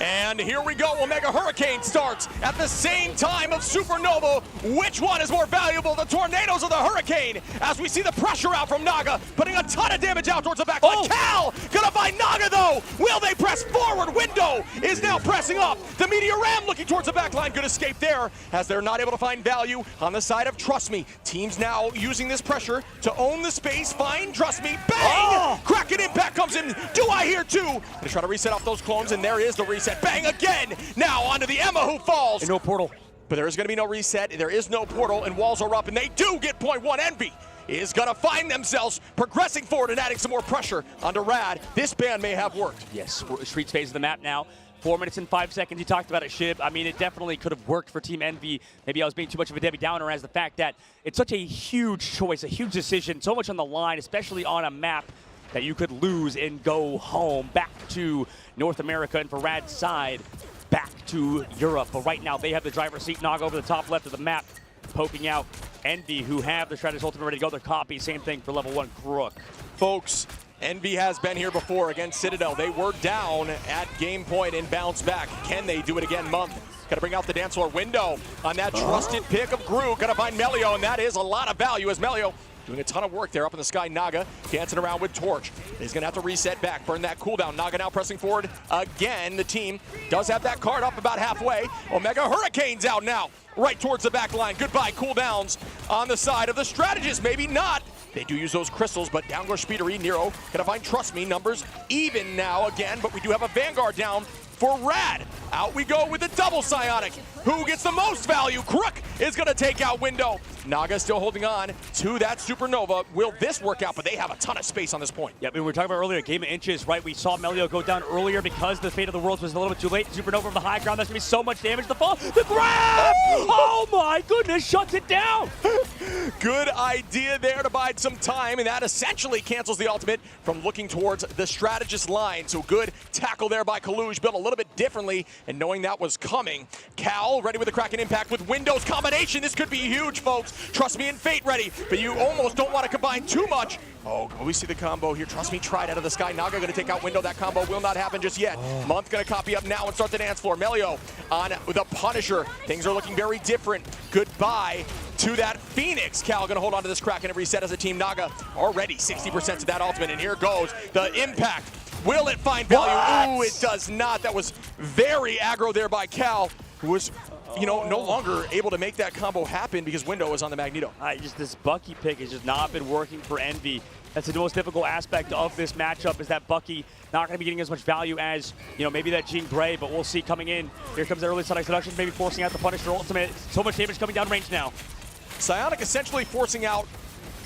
And here we go, Omega Hurricane starts at the same time of Supernova. Which one is more valuable, the Tornadoes or the Hurricane? As we see the pressure out from Naga, putting a ton of damage out towards the back line. Cal gonna find Naga though. Will they press forward? Window is now pressing up. The Meteor Ram looking towards the back line. Good escape there, as they're not able to find value on the side of Trust Me. Teams now using this pressure to own the space, find Trust Me. Bang! Kraken impact comes in. Do I hear two? Gonna try to reset off those clones, and there is the reset. Bang again! Now onto the Emma, who falls. And no portal. But there is going to be no reset. There is no portal, and walls are up, and they do get point one. Envy is going to find themselves progressing forward and adding some more pressure onto RAD. This ban may have worked. Yes, Streets phase of the map now. 4 minutes and 5 seconds. You talked about it, Shib. I mean, it definitely could have worked for Team Envy. Maybe I was being too much of a Debbie Downer, as the fact that it's such a huge choice, a huge decision, so much on the line, especially on a map that you could lose and go home, back to North America, and for RAD's side, back to Europe. But right now, they have the driver's seat. Naga over the top left of the map, poking out Envy, who have the Shredder's ultimate ready to go. Their copy, same thing for level 1 Crook. Folks, Envy has been here before against Citadel. They were down at game point and bounced back. Can they do it again? Month. Got to bring out the dance floor. Window on that trusted pick of Gru. Got to find Melio, and that is a lot of value as Melio doing a ton of work there up in the sky. Naga dancing around with Torch. He's going to have to reset back, burn that cooldown. Naga now pressing forward again. The team does have that card up about halfway. Omega Hurricane's out now, right towards the back line. Goodbye cooldowns on the side of the strategist. Maybe not. They do use those crystals, but down goes Speedery. Nero gonna find Trust Me. Numbers even now again, but we do have a Vanguard down for RAD. Out we go with the double Psionic. Who gets the most value? Crook is gonna take out Window. Naga still holding on to that Supernova. Will this work out? But they have a ton of space on this point. Yeah, we were talking about earlier, game of inches, right? We saw Melio go down earlier because the Fate of the Worlds was a little bit too late. Supernova on the high ground, that's gonna be so much damage. The fall, the grab! Oh my goodness, shuts it down! Good idea there to bide some time, and that essentially cancels the ultimate from looking towards the strategist line. So good tackle there by Kaluj, built a little bit differently, and knowing that was coming. Cal ready with the Kraken impact with Windows combination. This could be huge, folks. Trust Me and Fate ready, but you almost don't want to combine too much. Oh, we see the combo here. Trust Me tried out of the sky. Naga going to take out Window. That combo will not happen just yet. Month going to copy up now and start the dance floor. Melio on the Punisher. Things are looking very different. Goodbye to that Phoenix. Cal going to hold on to this Kraken and reset as a team. Naga already 60% to that ultimate, and here goes the impact. Will it find value? Ooh, it does not. That was very aggro there by Cal, who was, you know, no longer able to make that combo happen because Window was on the Magneto. This Bucky pick has just not been working for Envy. That's the most difficult aspect of this matchup, is that Bucky not going to be getting as much value as, you know, maybe that Jean Grey, but we'll see coming in. Here comes the early Sonic Seduction, maybe forcing out the Punisher ultimate. So much damage coming down range now. Psionic essentially forcing out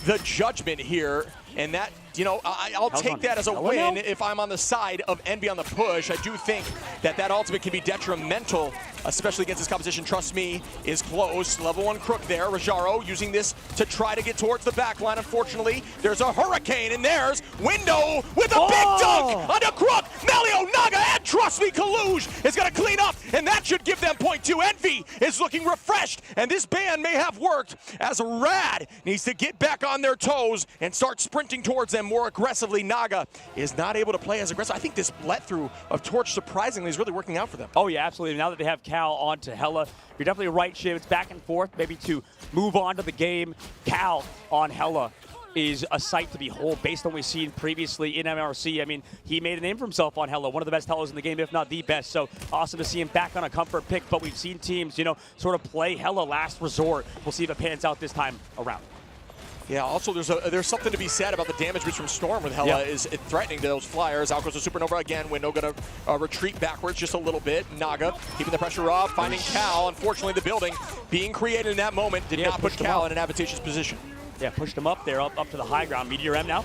the Judgment here, and that, you know, I'll take that as a win if I'm on the side of Envy on the push. I do think that that ultimate can be detrimental, especially against this composition. Trust Me is close. Level 1 Crook there. Rajaro using this to try to get towards the back line. Unfortunately, there's a Hurricane, and there's Window with a big dunk onto Crook. Melio, Naga, and Trust Me, Kaluj is going to clean up, and that should give them point 2. Envy is looking refreshed, and this ban may have worked, as RAD needs to get back on their toes and start sprinting towards them more aggressively. Naga is not able to play as aggressive. I think this let-through of Torch, surprisingly, is really working out for them. Oh, yeah, absolutely. Now that they have Cal on to Hella, you're definitely right, Shiv. It's back and forth, maybe to move on to the game. Cal on Hella is a sight to behold based on what we've seen previously in MRC. I mean, he made a name for himself on Hella, one of the best Hellas in the game, if not the best. So awesome to see him back on a comfort pick, but we've seen teams, you know, sort of play Hella last resort. We'll see if it pans out this time around. Yeah, also there's something to be said about the damage boost from Storm with Hella is threatening to those flyers. Out goes the Supernova again. Window going to retreat backwards just a little bit. Naga keeping the pressure up, finding Cal. Unfortunately, the building being created in that moment did not put Cal in an advantageous position. Yeah, pushed him up there, up to the high ground. Meteor M now.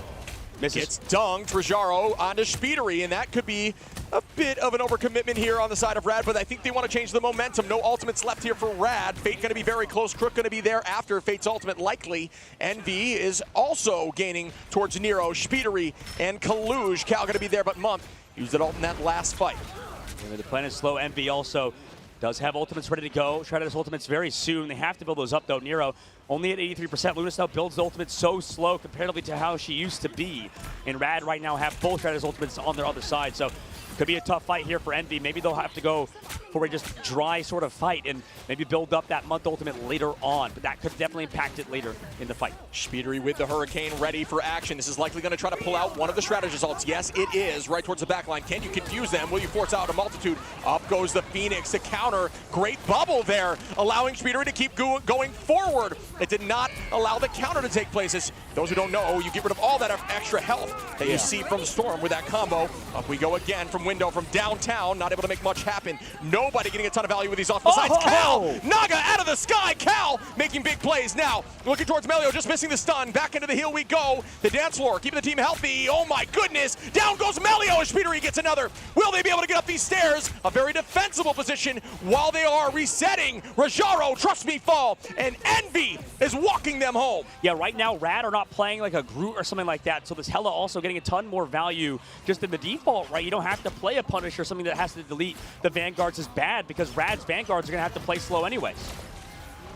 Misses. Gets dunked. Rajaro onto Speedery, and that could be a bit of an overcommitment here on the side of RAD, but I think they want to change the momentum. No ultimates left here for RAD. Fate going to be very close. Crook going to be there after Fate's ultimate, likely. Envy is also gaining towards Nero, Speedery, and Kaluj. Cal going to be there, but Month used it all in that last fight. Yeah, the plan is slow. Envy also does have ultimates ready to go. Try to his ultimates very soon. They have to build those up, though. Nero only at 83%. Lunas now builds the ultimates so slow comparatively to how she used to be. And RAD right now have both Shredder's ultimates on their other side. So Could be a tough fight here for Envy. Maybe they'll have to go for a just dry sort of fight and maybe build up that month ultimate later on. But that could definitely impact it later in the fight. Speedery with the Hurricane ready for action. This is likely going to try to pull out one of the strategy assaults. Yes, it is right towards the back line. Can you confuse them? Will you force out a multitude? Up goes the Phoenix to counter. Great bubble there, allowing Speedery to keep going forward. It did not allow the counter to take place. As those who don't know, you get rid of all that extra health that you see from Storm with that combo. Up we go again from Window from downtown. Not able to make much happen. Nobody getting a ton of value with these off besides Cal. Naga out of the sky. Cal making big plays now. Looking towards Melio, just missing the stun. Back into the heel we go. The dance floor, keeping the team healthy. Oh my goodness. Down goes Melio as Speedery gets another. Will they be able to get up these stairs? A very defensible position while they are resetting. Rajaro, trust me, fall. And Envy is walking them home. Yeah, right now, RAD are not playing like a Groot or something like that. So this Hela also getting a ton more value just in the default, right? You don't have to play a Punisher or something that has to delete the Vanguards is bad because RAD's Vanguards are going to have to play slow anyways.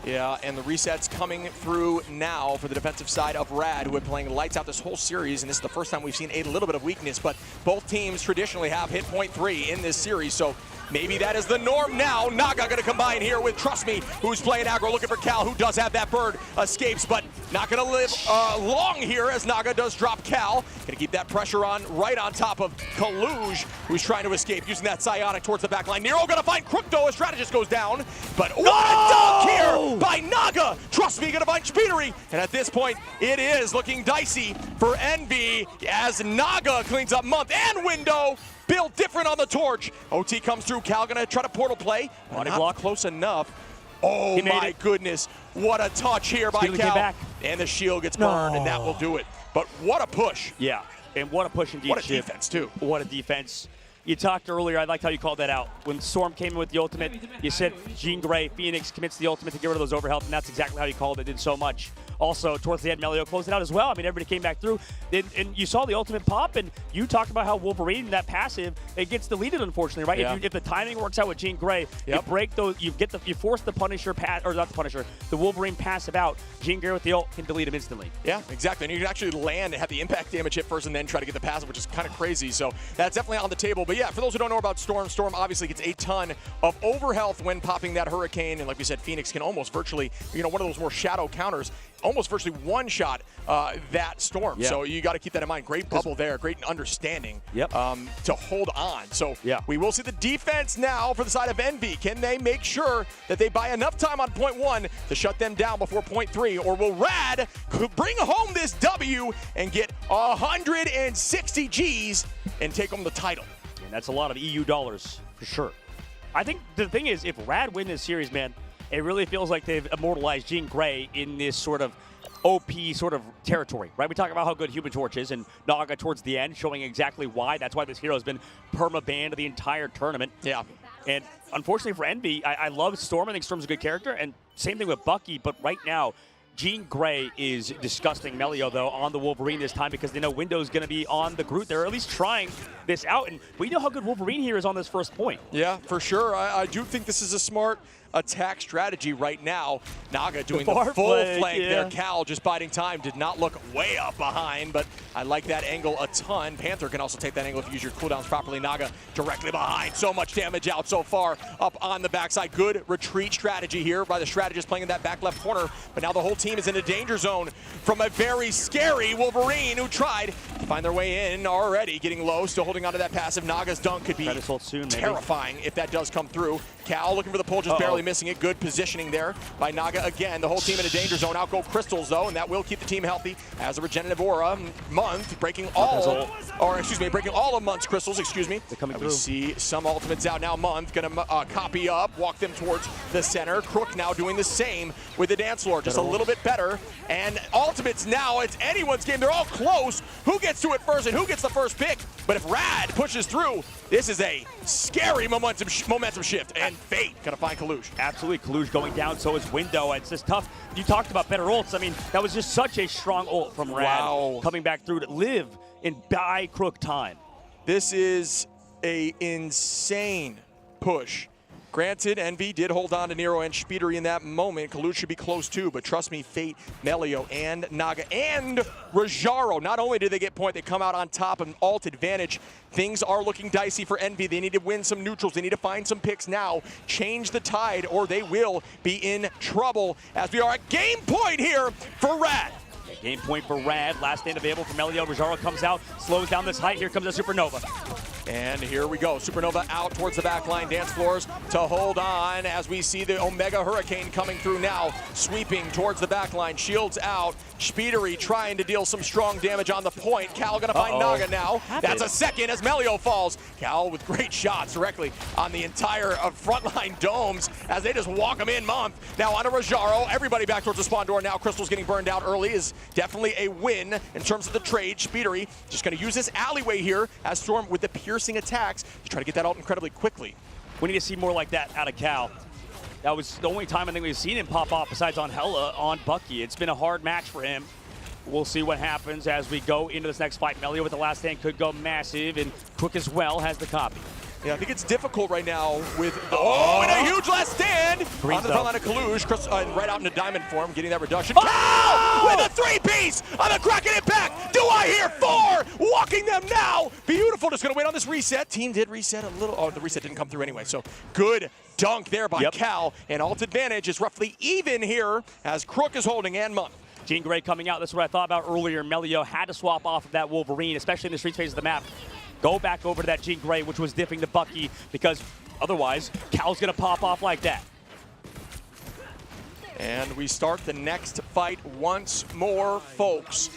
Yeah, and the resets coming through now for the defensive side of RAD, who have been playing lights out this whole series, and this is the first time we've seen a little bit of weakness, but both teams traditionally have hit point 3 in this series, so maybe that is the norm now. Naga going to combine here with Trust Me, who's playing aggro, looking for Cal, who does have that bird, escapes, but not going to live long here as Naga does drop Cal. Going to keep that pressure on right on top of Kaluj, who's trying to escape, using that Psionic towards the back line. Nero going to find Crook, though, as Strategist goes down, but what a dunk here by Naga. Trust Me, going to find Speedery, and at this point, it is looking dicey for Envy as Naga cleans up Month and Window. Build different on the torch. OT comes through. Cal gonna try to portal play. Body not block close enough. Oh my goodness. What a touch here by Speedery Cal. came back. And the shield gets burned, and that will do it. But what a push. Yeah, and what a push indeed. What a defense, too. What a defense. You talked earlier, I liked how you called that out. When Storm came in with the ultimate, you said Jean Grey, Phoenix commits the ultimate to get rid of those overhealth, and that's exactly how you called it. Did so much. Also, towards the end, Melio closed it out as well. I mean, everybody came back through, and you saw the ultimate pop, and you talked about how Wolverine, that passive, it gets deleted, unfortunately, right? Yeah. If the timing works out with Jean Grey, you break those, you force the Punisher pass, or not the Punisher, the Wolverine passive out. Jean Grey with the ult can delete him instantly. Yeah, exactly. And you can actually land and have the impact damage hit first, and then try to get the passive, which is kind of crazy. So that's definitely on the table. But yeah, for those who don't know about Storm, Storm obviously gets a ton of overhealth when popping that Hurricane, and like we said, Phoenix can almost virtually, one of those more shadow counters, almost virtually one-shot that Storm. Yeah. So you got to keep that in mind. Great bubble there, great understanding to hold on. So we will see the defense now for the side of Envy. Can they make sure that they buy enough time on point 1 to shut them down before point 3, or will RAD bring home this W and get 160 Gs and take home the title? And that's a lot of EU dollars for sure. I think the thing is, if RAD win this series, man, it really feels like they've immortalized Jean Grey in this sort of OP sort of territory, right? We talk about how good Human Torch is, and Naga towards the end showing exactly why. That's why this hero has been perma-banned the entire tournament. Yeah. And unfortunately for Envy, I love Storm. I think Storm's a good character, and same thing with Bucky, but right now, Jean Grey is disgusting Melio, though, on the Wolverine this time because they know Window's going to be on the Groot. They're at least trying this out, and we know how good Wolverine here is on this first point. Yeah, for sure. I do think this is a smart attack strategy right now. Naga doing the full flank there. Cal just biding time. Did not look way up behind, but I like that angle a ton. Panther can also take that angle if you use your cooldowns properly. Naga directly behind. So much damage out so far up on the backside. Good retreat strategy here by the strategist playing in that back left corner, but now the whole team is in a danger zone from a very scary Wolverine who tried to find their way in already. Getting low, still holding onto that passive. Naga's dunk could be terrifying if that does come through. Cal looking for the pull, just barely missing it. Good positioning there by Naga again. The whole team in a danger zone. Out go Crystals, though, and that will keep the team healthy as a regenerative aura. Month breaking all of Month's crystals, They're coming and through. We see some ultimates out now. Month gonna copy up, walk them towards the center. Crook now doing the same with the dance floor, just a little bit better. And ultimates now, it's anyone's game. They're all close. Who gets to it first and who gets the first pick? But if RAD pushes through, this is a scary momentum shift. And Fate gonna find Kaluj. Absolutely, Kaluj going down, so is Window. It's just tough. You talked about better ults. I mean, that was just such a strong ult from RAD coming back through to live in buy Crook time. This is a insane push. Granted, Envy did hold on to Nero and Speedery in that moment. Kalush should be close too, but trust me, Fate, Melio, and Naga, and Rajaro, not only did they get point, they come out on top of an alt advantage. Things are looking dicey for Envy. They need to win some neutrals. They need to find some picks now, change the tide, or they will be in trouble as we are at game point here for RAD. Game point for RAD. Last stand available for Melio. Rajaro comes out, slows down this height. Here comes a Supernova. And here we go. Supernova out towards the back line. Dance floors to hold on as we see the Omega Hurricane coming through now. Sweeping towards the back line. Shields out. Speedery trying to deal some strong damage on the point. Cal gonna find Naga now. That's a second as Melio falls. Cal with great shots directly on the entire frontline domes as they just walk them in month. Now on to Rajaro. Everybody back towards the spawn door now. Crystal's getting burned out early is definitely a win in terms of the trade. Speedery just gonna use this alleyway here as Storm with the piercing attacks to try to get that out incredibly quickly. We need to see more like that out of Cal. That was the only time I think we've seen him pop off besides on Hella on Bucky. It's been a hard match for him. We'll see what happens as we go into this next fight. Melio with the last stand could go massive, and Crook as well has the copy. Yeah, I think it's difficult right now with and a huge last stand on the front line of Kalush. Chris, right out into diamond form, getting that reduction. Cal with a three-piece on the Kraken impact. Do I hear four? Walking them now. Beautiful. Just going to wait on this reset. Team did reset a little. Oh, the reset didn't come through anyway. So good dunk there by Cal. And alt advantage is roughly even here as Crook is holding and Monk. Jean Grey coming out. That's what I thought about earlier. Melio had to swap off of that Wolverine, especially in the street phase of the map. Go back over to that Jean Grey, which was diffing to Bucky, because otherwise, Cal's going to pop off like that. And we start the next fight once more, folks.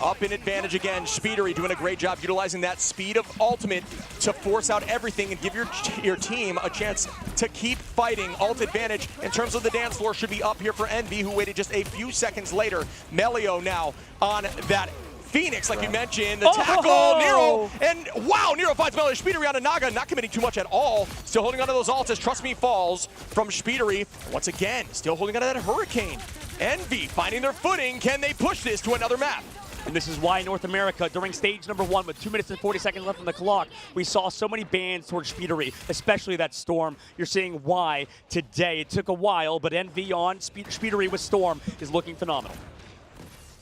Up in advantage again. Speedery doing a great job utilizing that speed of ultimate to force out everything and give your team a chance to keep fighting. Ult advantage in terms of the dance floor should be up here for Envy, who waited just a few seconds later. Melio now on that Phoenix, like you mentioned, the tackle, Nero, and wow, Nero finds Melio. Speedery on a Naga, not committing too much at all. Still holding onto those ults as Trust Me falls from Speedery. Once again, still holding onto that Hurricane. Envy finding their footing. Can they push this to another map? And this is why North America, during stage number 1, with 2 minutes and 40 seconds left on the clock, we saw so many bans towards Speedery, especially that Storm. You're seeing why today. It took a while, but Envy on Speedery with Storm is looking phenomenal.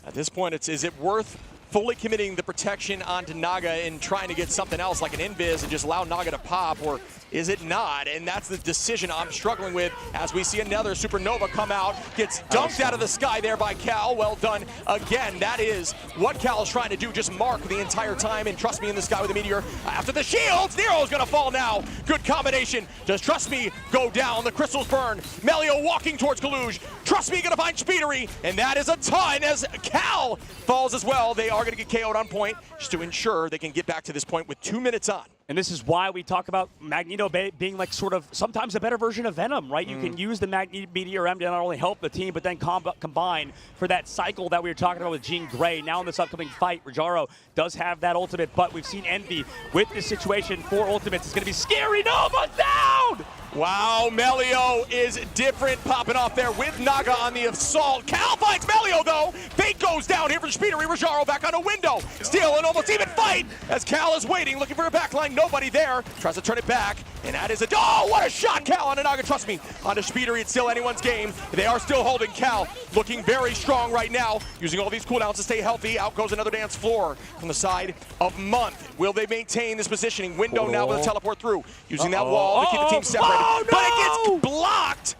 At this point, is it worth fully committing the protection onto Naga and trying to get something else like an invis and just allow Naga to pop, or is it not? And that's the decision I'm struggling with as we see another Supernova come out, gets dunked out of the sky there by Cal. Well done again. That is what Cal is trying to do, just mark the entire time and Trust Me in the sky with a meteor. After the shields, Nero's gonna fall now. Good combination. Does Trust Me go down? The crystals burn. Melio walking towards Kalush. Trust Me gonna find Speedery, and that is a ton as Cal falls as well. They are gonna get KO'd on point just to ensure they can get back to this point with 2 minutes on. And this is why we talk about Magneto being like sort of sometimes a better version of Venom, right? You can use the Meteor M to not only help the team, but then combine for that cycle that we were talking about with Jean Grey. Now in this upcoming fight, Rajaro does have that ultimate, but we've seen Envy with this situation for ultimates. It's going to be scary. No, but down! Wow, Melio is different, popping off there with Naga on the assault. Cal finds Melio, though. Fate goes down here for Speedery. Rajaro back on a window. Still an almost even fight as Cal is waiting, looking for a backline. Nobody there. Tries to turn it back, and that is oh, what a shot, Cal on a Naga. Trust Me, on to Speedery. It's still anyone's game. They are still holding Cal, looking very strong right now, using all these cooldowns to stay healthy. Out goes another dance floor from the side of Month. Will they maintain this positioning? Window now with a teleport through, using that wall to keep the team separated. Oh, no! But it gets blocked,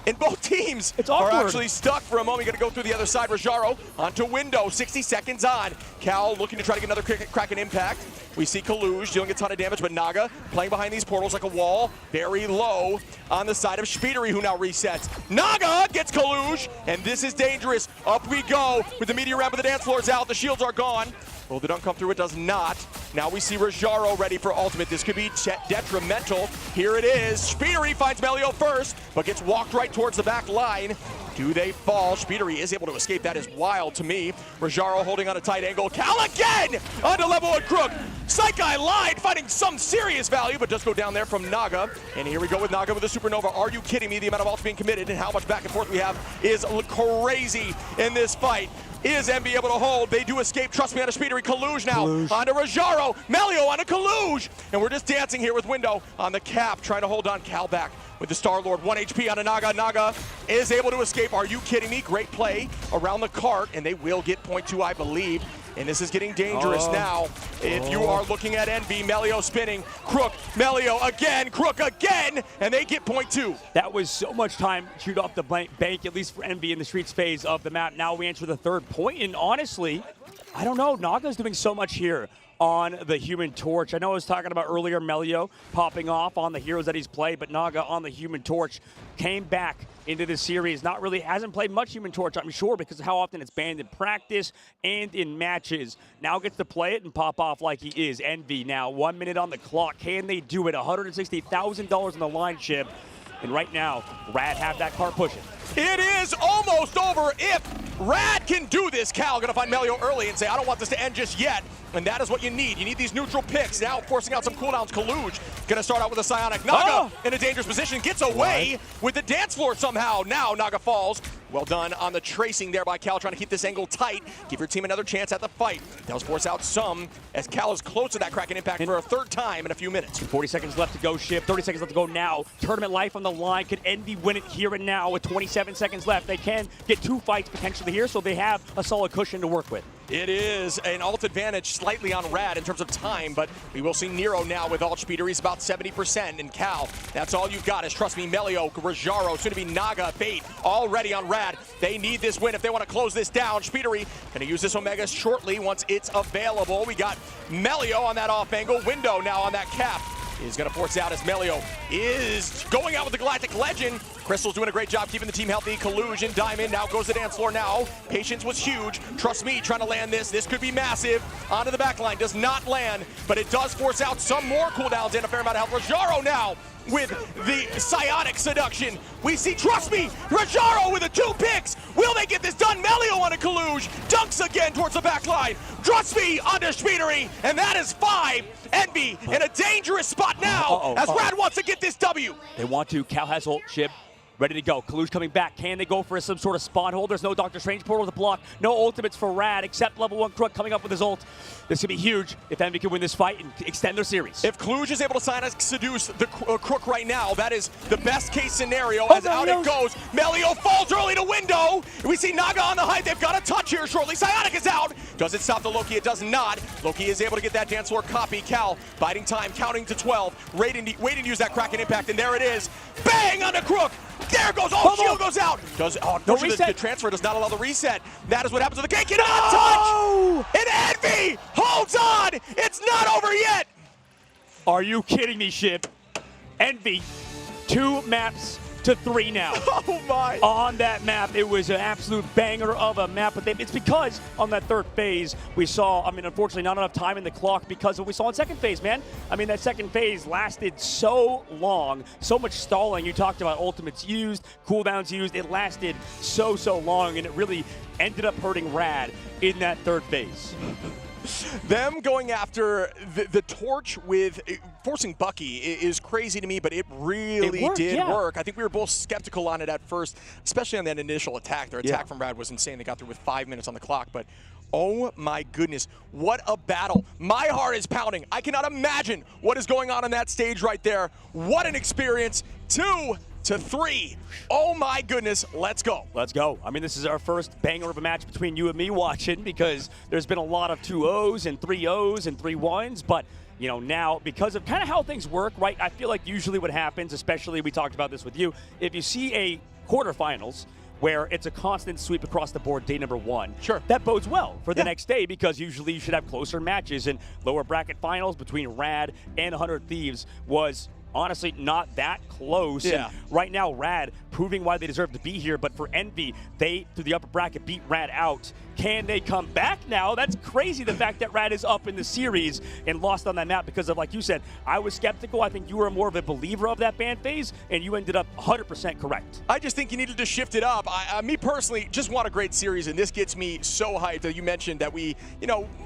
and both teams are actually stuck for a moment. Going to go through the other side. Rajaro onto window, 60 seconds on. Cal looking to try to get another Kraken impact. We see Kalush dealing a ton of damage, but Naga playing behind these portals like a wall, very low on the side of Speedery, who now resets. Naga gets Kalush, and this is dangerous. Up we go with the meteor ramp, but the dance floor is out. The shields are gone. Will the dunk come through? It does not. Now we see Rajaro ready for ultimate. This could be detrimental. Here it is. Speedery finds Melio first, but gets walked right towards the back line. Do they fall? Speedery is able to escape. That is wild to me. Rajaro holding on a tight angle. Cal again! Onto level 1 Crook. Sight Guy lied, finding some serious value, but does go down there from Naga. And here we go with Naga with a supernova. Are you kidding me? The amount of ults being committed and how much back and forth we have is crazy in this fight. Is MB able to hold? They do escape. Trust me, on a Speedery. Kaluge now onto Rajaro. Melio onto Kaluge. And we're just dancing here with Window on the cap, trying to hold on. Cal back with the Star-Lord. 1 HP on a Naga. Naga is able to escape. Are you kidding me? Great play around the cart, and they will get point 2, I believe. And this is getting dangerous now. If you are looking at Envy, Melio spinning, Crook, Melio again, Crook again, and they get point 2. That was so much time to shoot off the bank, at least for Envy in the streets phase of the map. Now we enter the third point, and honestly, I don't know, Naga's doing so much here on the Human Torch. I know I was talking about earlier Melio popping off on the heroes that he's played, but Naga on the Human Torch came back into the series. Hasn't played much Human Torch, I'm sure, because of how often it's banned in practice and in matches. Now gets to play it and pop off like he is. Envy now, 1 minute on the clock. Can they do it? $160,000 in the line chip. And right now, RAD have that cart pushing. It is almost over. If RAD can do this, Cal gonna find Melio early and say, I don't want this to end just yet. And that is what you need. You need these neutral picks. Now forcing out some cooldowns. Kaluge gonna start out with a Psionic. Naga in a dangerous position, gets away with the dance floor somehow. Now Naga falls. Well done on the tracing there by Cal, trying to keep this angle tight. Give your team another chance at the fight. Does force out some as Cal is close to that Kraken impact for a third time in a few minutes. 40 seconds left to go, Ship. 30 seconds left to go now. Tournament life on the line. Could Envy win it here and now with 27 seconds left? They can get 2 fights potentially here, so they have a solid cushion to work with. It is an ult advantage slightly on RAD in terms of time, but we will see Nero now with ult speeder. He's about 70%, and Cal, that's all you've got is, trust me, Melio, Rajaro, soon to be Naga, Bait, already on RAD. They need this win if they want to close this down. Speedery gonna use this Omega shortly once it's available. We got Melio on that off angle, Window now on that cap. Is going to force out as Melio is going out with the Galactic Legend. Crystal's doing a great job keeping the team healthy. Kaluge and Diamond now goes to the dance floor now. Patience was huge. Trust me, trying to land this. This could be massive. Onto the back line. Does not land, but it does force out some more cooldowns and a fair amount of health. Rajaro now with the Psionic Seduction. We see, trust me, Rajaro with the 2 picks. Will they get this done? Melio on a Kaluge. Dunks again towards the back line. Trust me, under Speedery. And that is 5. Envy in a dangerous spot now as RAD wants to get this W. They want to. Cal has ult, Chip. Ready to go. Kaluge coming back. Can they go for some sort of spot hold? There's no Doctor Strange portal to block. No ultimates for RAD except level 1 Crook coming up with his ult. This could be huge if Envy can win this fight and extend their series. If Kaluge is able to seduce the Crook right now, that is the best case scenario as out it goes. Melio falls early to Window. We see Naga on the height. They've got a touch here shortly. Psionic is out. Does it stop the Loki? It does not. Loki is able to get that dance floor copy. Cal biding time, counting to 12. Waiting to use that Kraken impact, and there it is. Bang on the Crook. There goes, shield goes out. The transfer does not allow the reset. That is what happens with the K. Cannot touch. And Envy holds on. It's not over yet. Are you kidding me, Ship? Envy, 2 maps to 3 now. Oh my. On that map, it was an absolute banger of a map, but it's because on that third phase, we saw, unfortunately not enough time in the clock because of what we saw in second phase, man. That second phase lasted so long, so much stalling. You talked about ultimates used, cooldowns used. It lasted so long, and it really ended up hurting RAD in that third phase. Them going after the torch with forcing Bucky is crazy to me, but it really did work. I think we were both skeptical on it at first, especially on that initial attack. Their attack from RAD was insane. They got through with 5 minutes on the clock, but oh my goodness, what a battle. My heart is pounding. I cannot imagine what is going on that stage right there. What an experience. 2 to 3. Oh my goodness, let's go. Let's go. This is our first banger of a match between you and me watching, because there's been a lot of 2-0s and 3-0s and 3-1s, but now because of kind of how things work, right? I feel like usually what happens, especially we talked about this with you, if you see a quarterfinals where it's a constant sweep across the board day number 1, that bodes well for the next day, because usually you should have closer matches, and lower bracket finals between RAD and 100 Thieves was honestly not that close. Yeah. And right now, RAD proving why they deserve to be here. But for Envy, they, through the upper bracket, beat RAD out. Can they come back now? That's crazy, the fact that RAD is up in the series and lost on that map because of, like you said, I was skeptical. I think you were more of a believer of that ban phase, and you ended up 100% correct. I just think you needed to shift it up. Me personally, just want a great series, and this gets me so hyped. You mentioned that we,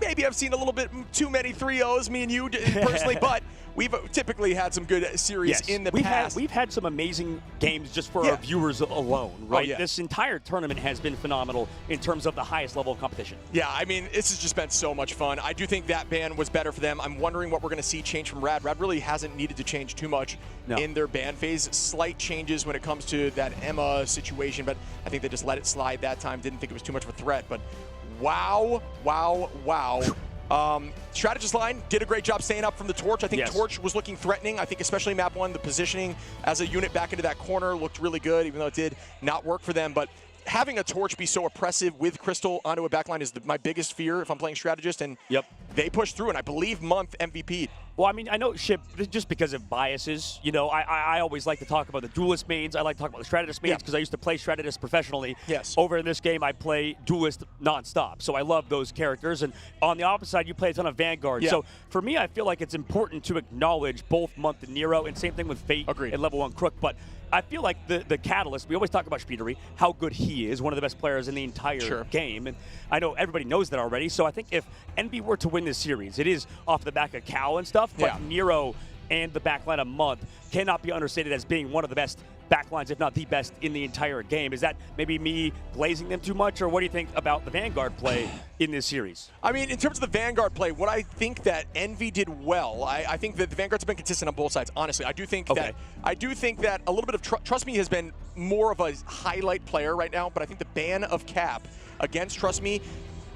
maybe I've seen a little bit too many 3-0s, me and you personally, but we've typically had some good series in the past. We've had some amazing games just for our viewers alone, right? Oh, yeah. This entire tournament has been phenomenal in terms of the highest level of competition. Yeah, I mean, this has just been so much fun. I do think that ban was better for them. I'm wondering what we're going to see change from RAD. RAD really hasn't needed to change too much in their ban phase. Slight changes when it comes to that Emma situation, but I think they just let it slide that time. Didn't think it was too much of a threat, but wow. Strategist line did a great job staying up from the Torch. I think Torch was looking threatening. I think especially map 1, the positioning as a unit back into that corner looked really good, even though it did not work for them. But having a Torch be so oppressive with Crystal onto a backline is my biggest fear if I'm playing Strategist, and they pushed through, and I believe Month MVP'd. Well, I mean, I know Ship, just because of biases, I always like to talk about the Duelist mains. I like to talk about the Strategist mains because I used to play Strategist professionally. Yes. Over in this game, I play Duelist nonstop, so I love those characters. And on the opposite side, you play a ton of Vanguard. So for me, I feel like it's important to acknowledge both Month and Nero, and same thing with Fate and Level 1 Crook. But I feel like the catalyst, we always talk about Speedery, how good he is, one of the best players in the entire game. And I know everybody knows that already. So I think if NB were to win this series, it is off the back of Cal and stuff, but Nero and the backline of Month cannot be understated as being one of the best backlines, if not the best in the entire game. Is that maybe me glazing them too much, or what do you think about the Vanguard play in this series? I mean, in terms of the Vanguard play, what I think that Envy did well, I think that the Vanguards have been consistent on both sides, honestly. I do think that a little bit of Trust Me has been more of a highlight player right now, but I think the ban of Cap against Trust Me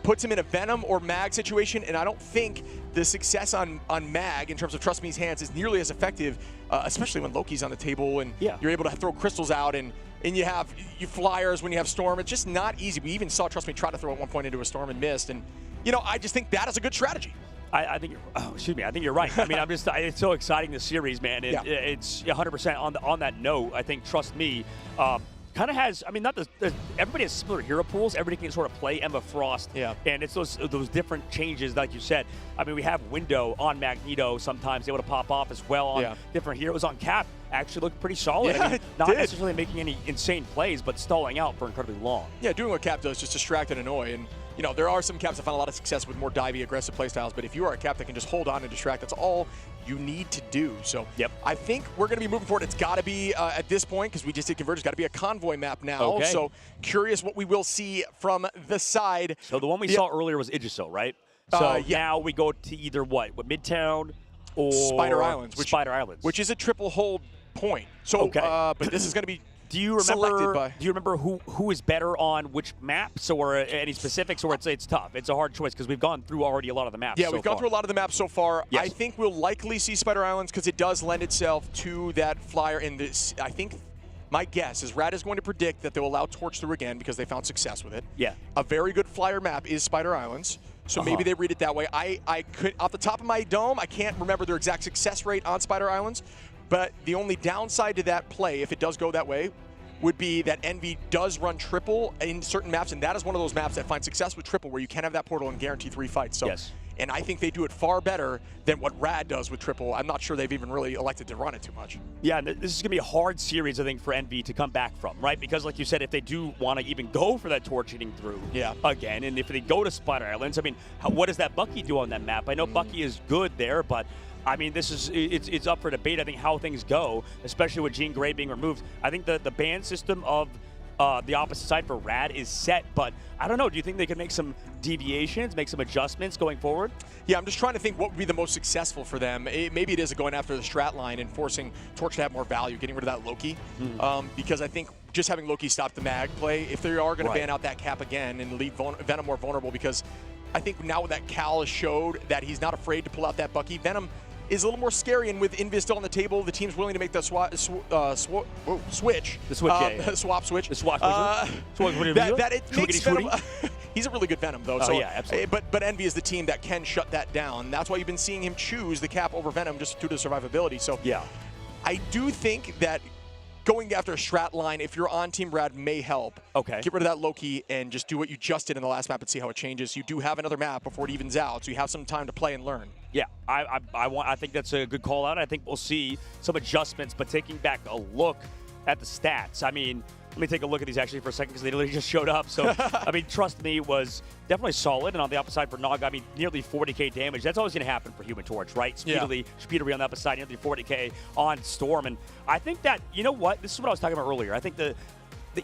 puts him in a Venom or Mag situation, and I don't think the success on Mag in terms of Trust Me's hands is nearly as effective, especially when Loki's on the table and you're able to throw crystals out, and you have flyers when you have Storm. It's just not easy. We even saw Trust Me try to throw at one point into a Storm and missed, and I just think that is a good strategy. I think I think you're right. I mean, it's so exciting, this series, man. It's 100% on that note. I think Trust Me kind of has, I mean, everybody has similar hero pools. Everybody can sort of play Emma Frost. And it's those different changes, like you said. I mean, we have Window on Magneto sometimes able to pop off as well on different heroes. On Cap, actually looked pretty solid. I mean, not necessarily making any insane plays, but stalling out for incredibly long. Yeah, doing what Cap does, just distract and annoy. And there are some Caps that find a lot of success with more divey, aggressive playstyles, but if you are a Cap that can just hold on and distract, that's all you need to do. So I think we're going to be moving forward. It's got to be, at this point, because we just did Converge, it's got to be a Convoy map now. So curious what we will see from the side. So the one we saw earlier was Igiso, right? So now we go to either what Midtown or Spider Islands, which is a triple hold point. So, but this is going to be Do you remember who is better on which maps, or any specifics, or it's tough? It's a hard choice because we've gone through already a lot of the maps. Yeah, we've gone through a lot of the maps so far. I think we'll likely see Spider Islands because it does lend itself to that flyer in this. I think my guess is RAD is going to predict that they'll allow Torch through again because they found success with it. Yeah. A very good flyer map is Spider Islands. So maybe they read it that way. I could, off the top of my dome, I can't remember their exact success rate on Spider Islands, but the only downside to that play, if it does go that way, would be that Envy does run triple in certain maps, and that is one of those maps that finds success with triple where you can have that portal and guarantee 3 fights. So, and I think they do it far better than what RAD does with triple. I'm not sure they've even really elected to run it too much. Yeah, this is going to be a hard series, I think, for Envy to come back from, right? Because like you said, if they do want to even go for that Torch hitting through again, and if they go to Spider Islands, I mean, what does that Bucky do on that map? I know Bucky is good there, but I mean, it's up for debate, I think, how things go, especially with Jean Grey being removed. I think the ban system of the opposite side for RAD is set, but I don't know. Do you think they could make some deviations, make some adjustments going forward? Yeah, I'm just trying to think what would be the most successful for them. Maybe it is going after the strat line and forcing Torch to have more value, getting rid of that Loki. Because I think just having Loki stop the mag play, if they are going to ban out that Cap again and leave Venom more vulnerable, because I think now that Cal has showed that he's not afraid to pull out that Bucky, Venom is a little more scary, and with Invis still on the table, the team's willing to make the switch. The switch, swap switch. The swap switch. That it makes Venom. He's a really good Venom, though. Oh, yeah, absolutely. But Envy is the team that can shut that down. That's why you've been seeing him choose the Cap over Venom just due to survivability. So I do think that going after a strat line, if you're on Team RAD, may help. Okay. Get rid of that Loki and just do what you just did in the last map and see how it changes. You do have another map before it evens out, so you have some time to play and learn. Yeah, I think that's a good call out. I think we'll see some adjustments, but taking back a look at the stats, I mean, let me take a look at these actually for a second because they literally just showed up. So, I mean, trust me, was definitely solid. And on the opposite side for Naga, I mean, nearly 40k damage. That's always going to happen for Human Torch, right? Speedery on the opposite side, nearly 40k on Storm. And I think that, you know what? This is what I was talking about earlier. I think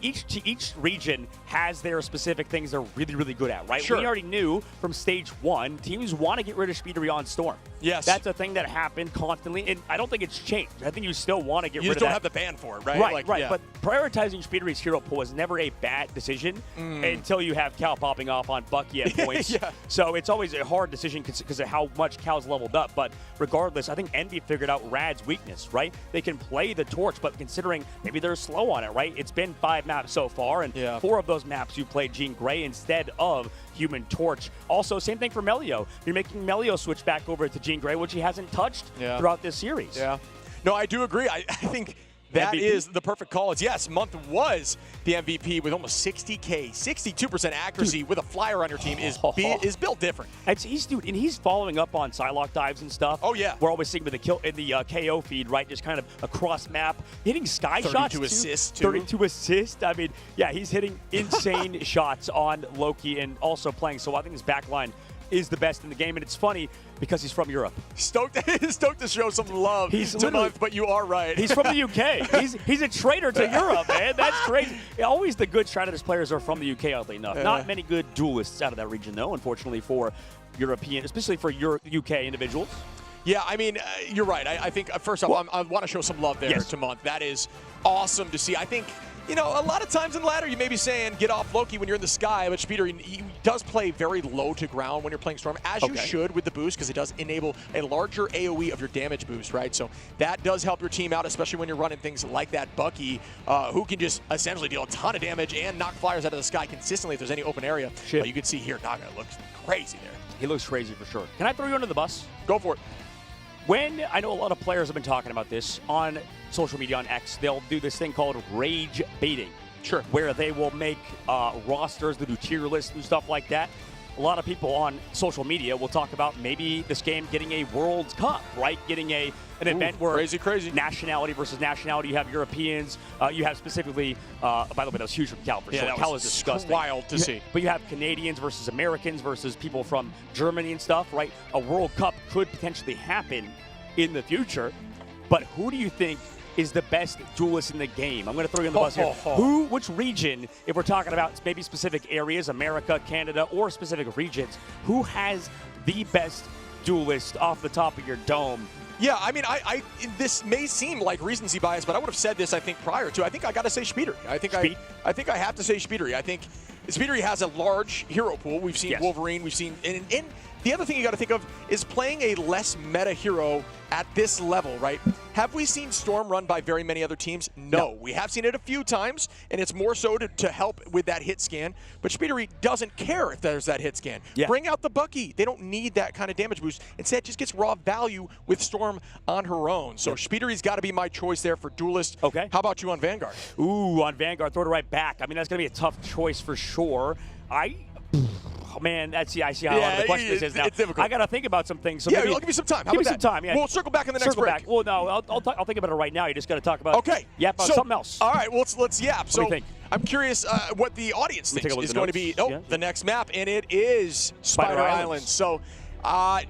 each region has their specific things they're really, really good at, right? Sure. We already knew from stage 1, teams want to get rid of Speedery on Storm. Yes. That's a thing that happened constantly, and I don't think it's changed. I think you still want to get rid of that. You just don't have the ban for it, right? Right, like, right. Yeah. But prioritizing Speedery's hero pool was never a bad decision until you have Cal popping off on Bucky at points. Yeah. So it's always a hard decision because of how much Cal's leveled up. But regardless, I think Envy figured out RAD's weakness, right? They can play the torch, but considering maybe they're slow on it, right? It's been 5 maps so far, and 4 of those maps you played Jean Grey instead of Human Torch. Also, same thing for Melio. You're making Melio switch back over to Jean Grey, which he hasn't touched throughout this series. Yeah. No, I do agree. I think that MVP? is the perfect call. Yes, Month was the MVP with almost 60K, 62% accuracy with a flyer on your team is built different. He's following up on Psylocke dives and stuff. Oh yeah, we're always seeing with the KO feed, right? Just kind of across map, hitting sky shots. 32 assists too. 32 assists. I mean, yeah, he's hitting insane shots on Loki and also playing. So I think his backline is the best in the game, and it's funny because he's from Europe. Stoked to show some love to Month, but you are right. He's from the UK. He's a traitor to Europe, man. That's crazy. Always the good Strategist players are from the UK, oddly enough. Not many good duelists out of that region, though, unfortunately, for European, especially for UK individuals. Yeah, I mean, you're right. I think, first off, I want to show some love there to Month. That is awesome to see. I think, you know, a lot of times in ladder, you may be saying, get off Loki when you're in the sky, but Speedery, he does play very low to ground when you're playing Storm, as you should with the boost, because it does enable a larger AoE of your damage boost, right? So that does help your team out, especially when you're running things like that Bucky, who can just essentially deal a ton of damage and knock flyers out of the sky consistently if there's any open area. You can see here, Naga looks crazy there. He looks crazy for sure. Can I throw you under the bus? Go for it. When, I know a lot of players have been talking about this on social media, on X, they'll do this thing called rage baiting. Sure. Where they will make rosters, they do tier lists and stuff like that. A lot of people on social media will talk about maybe this game getting a World Cup, right? Getting an event where crazy nationality versus nationality. You have Europeans. You have specifically, by the way, that was huge from Cal for sure. Cal is disgusting. Wild to see. But you have Canadians versus Americans versus people from Germany and stuff, right? A World Cup could potentially happen in the future. But who do you think is the best duelist in the game? I'm going to throw you on the bus here. Which region, if we're talking about maybe specific areas, America, Canada, or specific regions, who has the best duelist off the top of your dome? Yeah, I mean, this may seem like recency bias, but I would have said this, I think, prior to. I think I got to say Speedery. I think I have to say Speedery. I think Speedery has a large hero pool. We've seen Wolverine. We've seen, and the other thing you got to think of is playing a less meta hero at this level, right? Have we seen Storm run by very many other teams? No. We have seen it a few times, and it's more so to help with that hit scan. But Speedery doesn't care if there's that hit scan. Bring out the Bucky. They don't need that kind of damage boost. Instead, just gets raw value with Storm on her own. So Speedery's got to be my choice there for duelist. Okay. How about you on Vanguard? Ooh, on Vanguard, throw it right back. I mean, that's going to be a tough choice for sure. Oh, man, I see how hard the question is now. It's difficult. I got to think about some things. So I'll give you some time. How give about me some time. Yeah. We'll circle back in the next break. Well, no, I'll think about it right now. You just got to talk about something else. All right, well, let's yap. What do you think? I'm curious what the audience thinks is going to be the next map, and it is Spider Island. So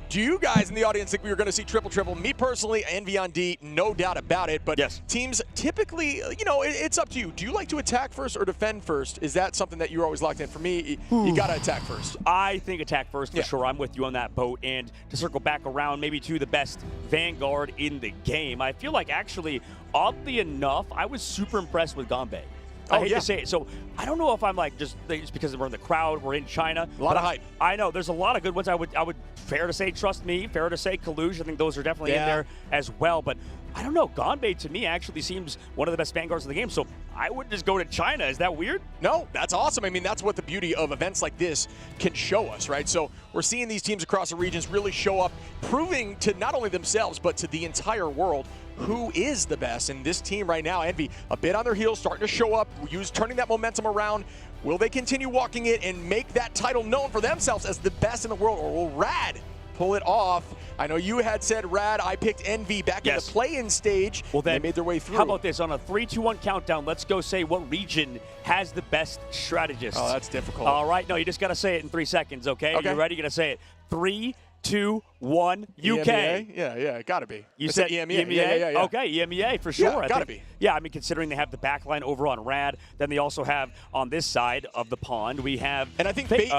do you guys in the audience think we were going to see triple? Me personally, Envy on D, no doubt about it. But teams typically, you know, it's up to you. Do you like to attack first or defend first? Is that something that you're always locked in? For me, you got to attack first. I think attack first for sure. I'm with you on that boat. And to circle back around maybe to the best Vanguard in the game, I feel like actually, oddly enough, I was super impressed with Ganbei. I hate to say it. So I don't know if I'm like just because we're in the crowd, we're in China. A lot of hype. I know there's a lot of good ones. I would fair to say, trust me, fair to say Kalush. I think those are definitely in there as well. But I don't know. Ganbei to me actually seems one of the best Vanguards in the game. So I would just go to China. Is that weird? No, that's awesome. I mean, that's what the beauty of events like this can show us, right? So we're seeing these teams across the regions really show up, proving to not only themselves, but to the entire world who is the best. And this team right now, Envy, a bit on their heels, starting to show up, turning that momentum around. Will they continue walking it and make that title known for themselves as the best in the world, or will RAD pull it off? I know you had said RAD. I picked Envy back in the play-in stage. Well, then, they made their way through. How about this? On a 3, 2, 1 countdown, let's go say what region has the best strategists. Oh, that's difficult. All right. No, you just got to say it in 3 seconds, okay? You ready? You're going to say it. 3, 2, 1, UK. EMEA? Yeah, gotta be. You said EMEA. EMEA? Yeah. Okay, EMEA for sure. Yeah, gotta be. Yeah, I mean, considering they have the backline over on RAD, then they also have on this side of the pond, we have. And I think Fate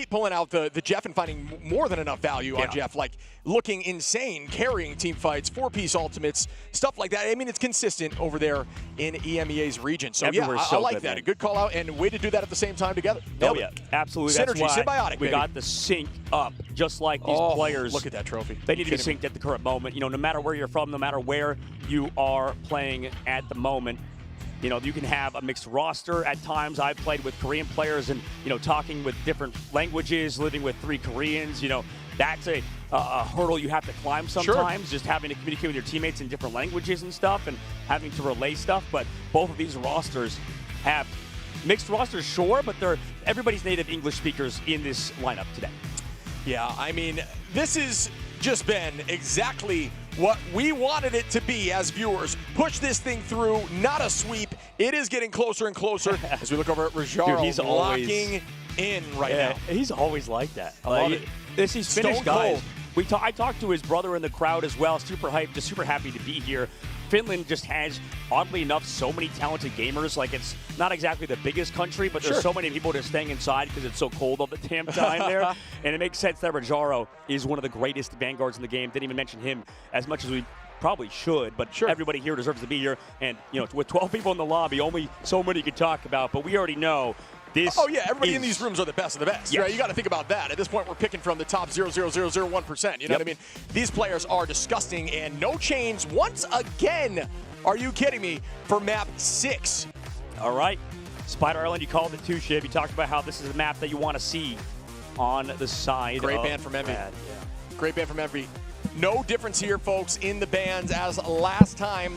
pulling out the Jeff and finding more than enough value on Jeff, like looking insane, carrying team fights, 4-piece ultimates, stuff like that. I mean, it's consistent over there in EMEA's region. So I like that. Man. A good call out and way to do that at the same time together. Absolutely. Synergy, that's why symbiotic. We got the sync up, just like these players. Look at that trophy. They need to be synced at the current moment. You know, no matter where you're from, no matter where you are playing at the moment, you know, you can have a mixed roster at times. I've played with Korean players and, you know, talking with different languages, living with 3 Koreans, you know, that's a hurdle you have to climb sometimes, just having to communicate with your teammates in different languages and stuff and having to relay stuff. But both of these rosters have mixed rosters, sure, but everybody's native English speakers in this lineup today. Yeah, I mean, this has just been exactly what we wanted it to be as viewers. Push this thing through, not a sweep. It is getting closer and closer as we look over at Rajaro. Dude, he's locking in right now. He's always like that. I love it. These Finnish guys. I talked to his brother in the crowd as well. Super hyped, just super happy to be here. Finland just has, oddly enough, so many talented gamers. Like, it's not exactly the biggest country, but there's so many people just staying inside because it's so cold all the damn time there. And it makes sense that Rajaro is one of the greatest vanguards in the game. Didn't even mention him as much as we probably should, but everybody here deserves to be here. And, you know, with 12 people in the lobby, only so many could talk about, but we already know this. Oh, yeah, everybody in these rooms are the best of the best. Yes. Right? You got to think about that. At this point, we're picking from the top 0.0001%. You know what I mean? These players are disgusting, and no chains once again. Are you kidding me? For map 6. All right. Spider Island, you called it too, Shiv. You talked about how this is a map that you want to see on the side. Great band from Envy. Great band from Envy. No difference here, folks, in the bands as last time,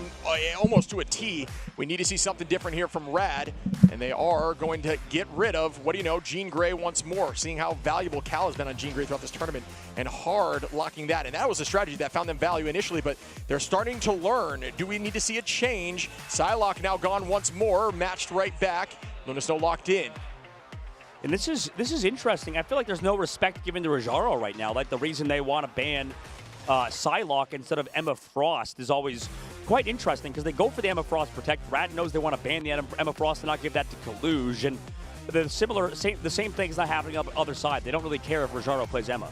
almost to a T. We need to see something different here from RAD, and they are going to get rid of, what do you know, Jean Grey once more, seeing how valuable Cal has been on Jean Grey throughout this tournament, and hard locking that. And that was a strategy that found them value initially, but they're starting to learn. Do we need to see a change? Psylocke now gone once more, matched right back. Lunasto locked in. And this is interesting. I feel like there's no respect given to Rajaro right now. Like, the reason they want to ban Psylocke instead of Emma Frost is always quite interesting because they go for the Emma Frost Protect. RAD knows they want to ban the Emma Frost and not give that to Kaluj. And the same thing is not happening on the other side. They don't really care if Rajaro plays Emma.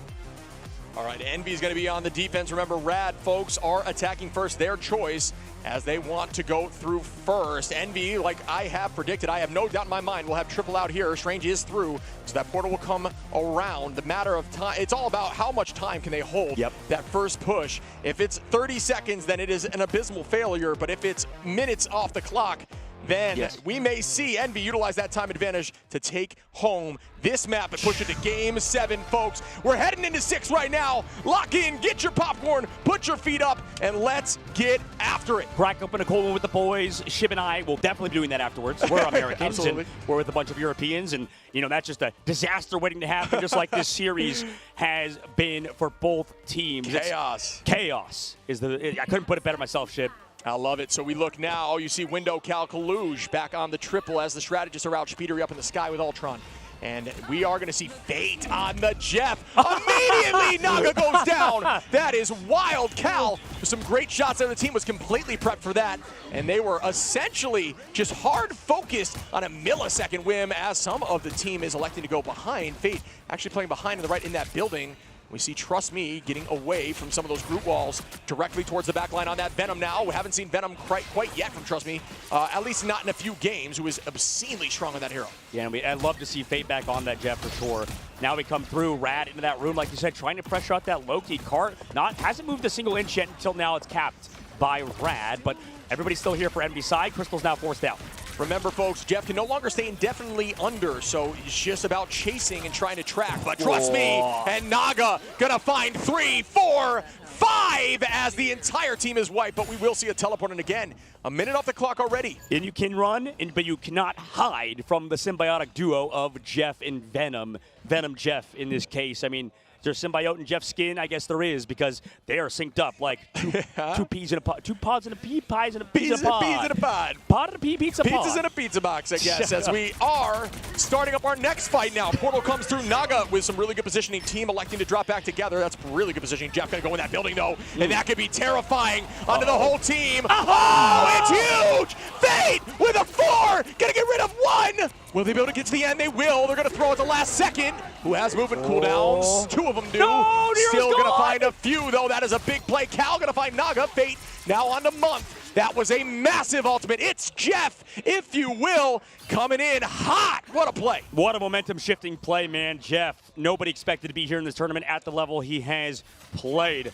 All right, Envy's going to be on the defense. Remember, RAD folks are attacking first, their choice, as they want to go through first. Envy, like I have predicted, I have no doubt in my mind, will have triple out here. Strange is through, so that portal will come around. The matter of time, it's all about how much time can they hold that first push. If it's 30 seconds, then it is an abysmal failure, but if it's minutes off the clock, then we may see Envy utilize that time advantage to take home this map and push it to Game 7, folks. We're heading into 6 right now. Lock in, get your popcorn, put your feet up, and let's get after it. Crack open a cold one with the boys. Shiv and I will definitely be doing that afterwards. We're Americans, and we're with a bunch of Europeans, and, you know, that's just a disaster waiting to happen, just like this series has been for both teams. Chaos. Chaos is I couldn't put it better myself, Shiv. I love it. So we look now. You see Window Cal Kaluj back on the triple as the strategists are out. Speedery up in the sky with Ultron. And we are going to see Fate on the Jeff. Immediately, Naga goes down. That is wild. Cal, with some great shots out of the team, was completely prepped for that. And they were essentially just hard focused on a millisecond whim as some of the team is electing to go behind. Fate actually playing behind on the right in that building. We see Trust Me getting away from some of those group walls directly towards the back line on that Venom now. We haven't seen Venom quite yet from Trust Me, at least not in a few games, who is obscenely strong on that hero. Yeah, and I'd love to see Fate back on that Jeff for sure. Now we come through, RAD into that room, like you said, trying to pressure out that Loki. Cart hasn't moved a single inch yet until now. It's capped by RAD, but everybody's still here for Envy side. Crystal's now forced out. Remember, folks, Jeff can no longer stay indefinitely under, so it's just about chasing and trying to track. But trust me, and Naga gonna find 3, 4, 5 as the entire team is wiped, but we will see a teleport. And again, a minute off the clock already. And you can run, but you cannot hide from the symbiotic duo of Jeff and Venom. Venom Jeff in this case. I mean, is there symbiote in Jeff's skin? I guess there is, because they are synced up like two peas in a pod. 2 pods in a pea, pies in a pizza pod. Peas in a pod. Pod in a pea, pizza pod. Pizzas in a pizza box, I guess, as we are starting up our next fight now. Portal comes through. Naga with some really good positioning. Team electing to drop back together. That's really good positioning. Jeff gonna go in that building, though, and that could be terrifying onto the whole team. Oh, it's huge! Fate with a 4! Gonna get rid of 1! Will they be able to get to the end? They will. They're going to throw at the last second. Who has movement cooldowns? 2 of them do. No, Still going to find a few, though. That is a big play. Cal going to find Naga. Fate now on the month. That was a massive ultimate. It's Jeff, if you will, coming in hot. What a play. What a momentum-shifting play, man. Jeff, nobody expected to be here in this tournament at the level he has played.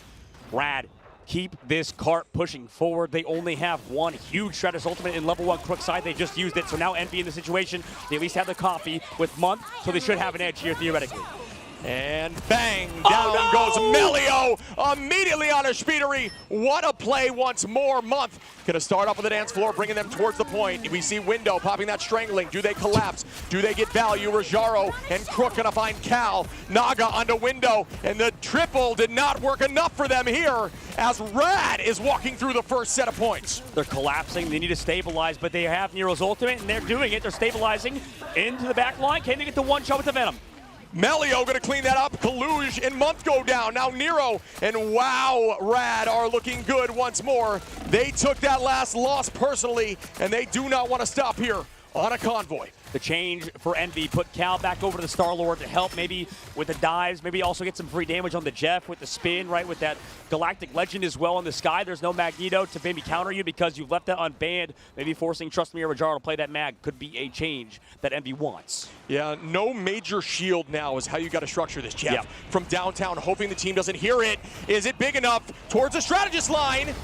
RAD, keep this cart pushing forward. They only have 1 huge Stratus ultimate in level 1 Crook side. They just used it, so now Envy in the situation. They at least have the copy with Month, so they should have an edge here theoretically. And bang, down goes Melio immediately on a Speedery. What a play once more. Month gonna start off with the dance floor, bringing them towards the point. We see Window popping that strangling. Do they collapse? Do they get value? Rajaro and Crook gonna find Cal. Naga onto Window, and the triple did not work enough for them here as RAD is walking through the first set of points. They're collapsing. They need to stabilize, but they have Nero's ultimate, and they're doing it. They're stabilizing into the back line. Can they get the 1 shot with the Venom? Melio gonna clean that up. Kaluj and Month go down. Now Nero and wow, RAD are looking good once more. They took that last loss personally, and they do not want to stop here on a convoy. The change for Envy put Cal back over to the Star-Lord to help maybe with the dives, maybe also get some free damage on the Jeff with the spin, right, with that Galactic Legend as well in the sky. There's no Magneto to maybe counter you because you've left that unbanned. Maybe forcing Trust Me or Rajaro to play that mag could be a change that Envy wants. Yeah, no major shield now is how you got to structure this, Jeff. Yeah. From downtown, hoping the team doesn't hear it. Is it big enough towards the strategist line?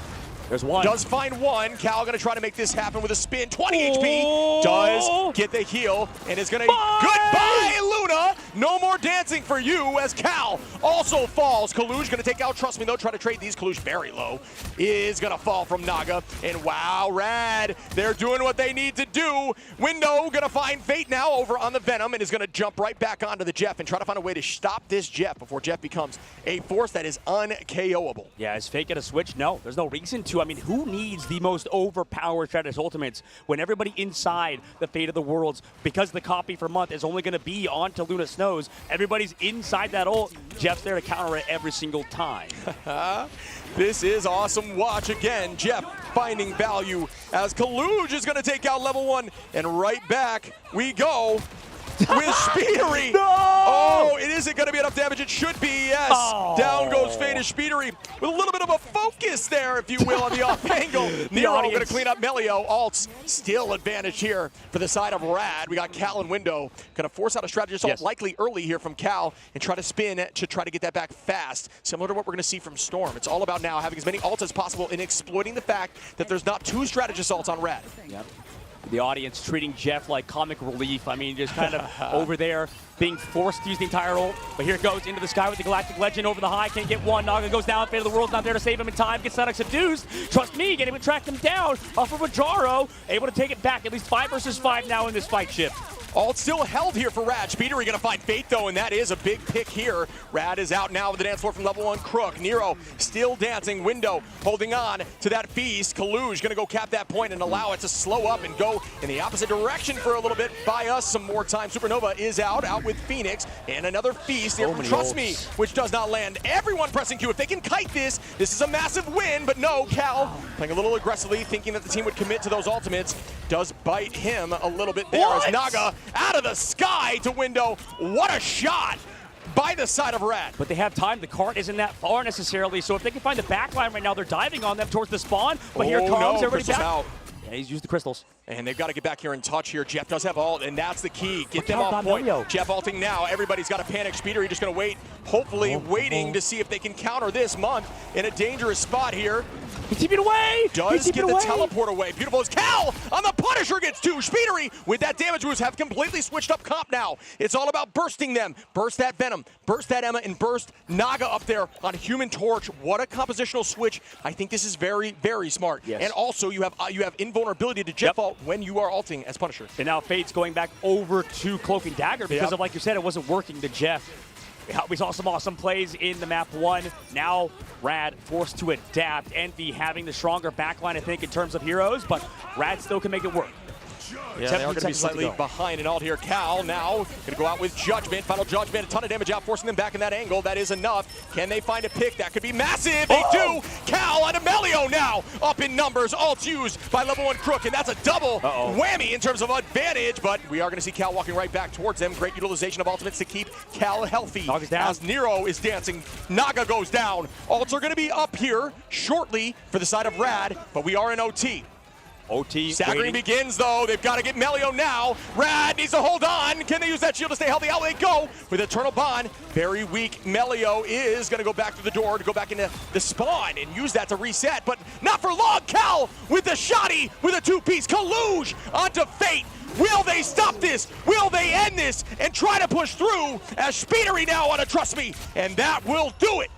There's 1. Does find 1. Cal gonna try to make this happen with a spin. 20 HP. Does get the heal and is gonna. Goodbye, Luna. No more dancing for you as Cal also falls. Kaluj gonna take out Trust Me, though. Try to trade these. Kaluj very low. Is gonna fall from Naga. And wow, RAD. They're doing what they need to do. Window gonna find Fate now over on the Venom and is gonna jump right back onto the Jeff and try to find a way to stop this Jeff before Jeff becomes a force that is un-KOable. Yeah, is Fate gonna switch? No, there's no reason to. I mean, who needs the most overpowered Stratus ultimates when everybody inside the Fate of the Worlds, because the copy for Month is only going to be onto Luna Snows, everybody's inside that ult. Jeff's there to counter it every single time. This is awesome watch again. Jeff finding value as Kaluj is going to take out level 1, and right back we go. With Speedery. No! Oh, it isn't going to be enough damage. It should be, yes. Oh. Down goes Fate as Speedery with a little bit of a focus there, if you will, on the off angle. Nero going to clean up Melio. Alts still advantage here for the side of RAD. We got Cal and Window. Going to force out a strategist ult likely early here from Cal and try to spin to try to get that back fast. Similar to what we're going to see from Storm. It's all about now having as many ults as possible and exploiting the fact that there's not 2 strategist ults on RAD. Yep. The audience treating Jeff like comic relief. I mean, just kind of over there being forced to use the entire ult. But here it goes into the sky with the Galactic Legend over the high. Can't get 1. Naga goes down. Fate of the World's not there to save him in time. Gets Sonic seduced. Trust me, getting able to track him down off of Rajaro. Able to take it back. At least 5 versus 5 now in this fight shift. All still held here for RAD. Speedery gonna find Fate though, and that is a big pick here. RAD is out now with the dance floor from level 1 Crook. Nero still dancing. Window holding on to that feast. Kaluj gonna go cap that point and allow it to slow up and go in the opposite direction for a little bit. Buy us some more time. Supernova is out with Phoenix, and another feast here from Trust Me, which does not land. Everyone pressing Q. If they can kite this is a massive win, but no, Cal playing a little aggressively, thinking that the team would commit to those ultimates. Does bite him a little bit there as Naga out of the sky to Window. What a shot by the side of RAD. But they have time. The cart isn't that far necessarily, so if they can find the backline right now, they're diving on them towards the spawn. But here comes everybody back. Out. Yeah, he's used the crystals. And they've got to get back here and touch here. Jeff does have ult, and that's the key. Get them Count off on point. Melio. Jeff ulting now. Everybody's got a panic. Speeder, just going to wait, hopefully waiting to see if they can counter this month in a dangerous spot here. He's keeping it away. Does get the teleport away. Beautiful as Cal on the Punisher gets 2. Speedery with that damage boost have completely switched up comp now. It's all about bursting them. Burst that Venom, burst that Emma, and burst Naga up there on Human Torch. What a compositional switch. I think this is very, very smart. Yes. And also you have invulnerability to Jeff ult when you are ulting as Punisher. And now Fate's going back over to Cloak and Dagger because of, like you said, it wasn't working to Jeff. We saw some awesome plays in the map 1. Now RAD forced to adapt. Envy having the stronger backline, I think, in terms of heroes, but RAD still can make it work. Yeah, they are going to be slightly behind and ult here. Cal now going to go out with Judgment. Final Judgment, a ton of damage out, forcing them back in that angle. That is enough. Can they find a pick? That could be massive. They do. Cal on Melio now up in numbers. Ults used by level 1 Crook, and that's a double whammy in terms of advantage. But we are going to see Cal walking right back towards them. Great utilization of ultimates to keep Cal healthy. Naga's down. As Nero is dancing, Naga goes down. Ults are going to be up here shortly for the side of RAD, but we are in OT. OT Staggering begins, though. They've got to get Melio now. RAD needs to hold on. Can they use that shield to stay healthy? Out they go with Eternal Bond. Very weak. Melio is going to go back to the door to go back into the spawn and use that to reset, but not for long. Cal with the shotty with a 2-piece. Kaluge onto Fate. Will they stop this? Will they end this and try to push through as Speedery now on a Trust Me, and that will do it.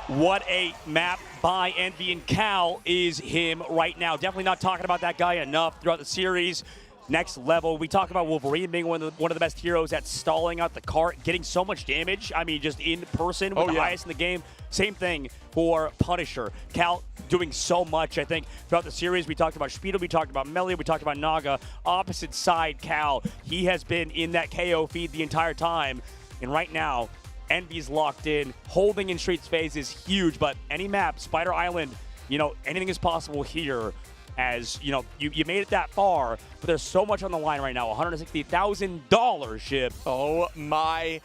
What a map by Envy, and Cal is him right now. Definitely not talking about that guy enough throughout the series. Next level. We talk about Wolverine being one of the best heroes at stalling out the cart, getting so much damage. I mean, just in person with the highest in the game. Same thing for Punisher. Cal doing so much, I think, throughout the series. We talked about Speedo, we talked about Melio, we talked about Naga. Opposite side, Cal. He has been in that KO feed the entire time, and right now, Envy's locked in. Holding in Street's phase is huge, but any map, Spider Island, you know, anything is possible here. As you know, you made it that far, but there's so much on the line right now. $160,000 ship. Oh my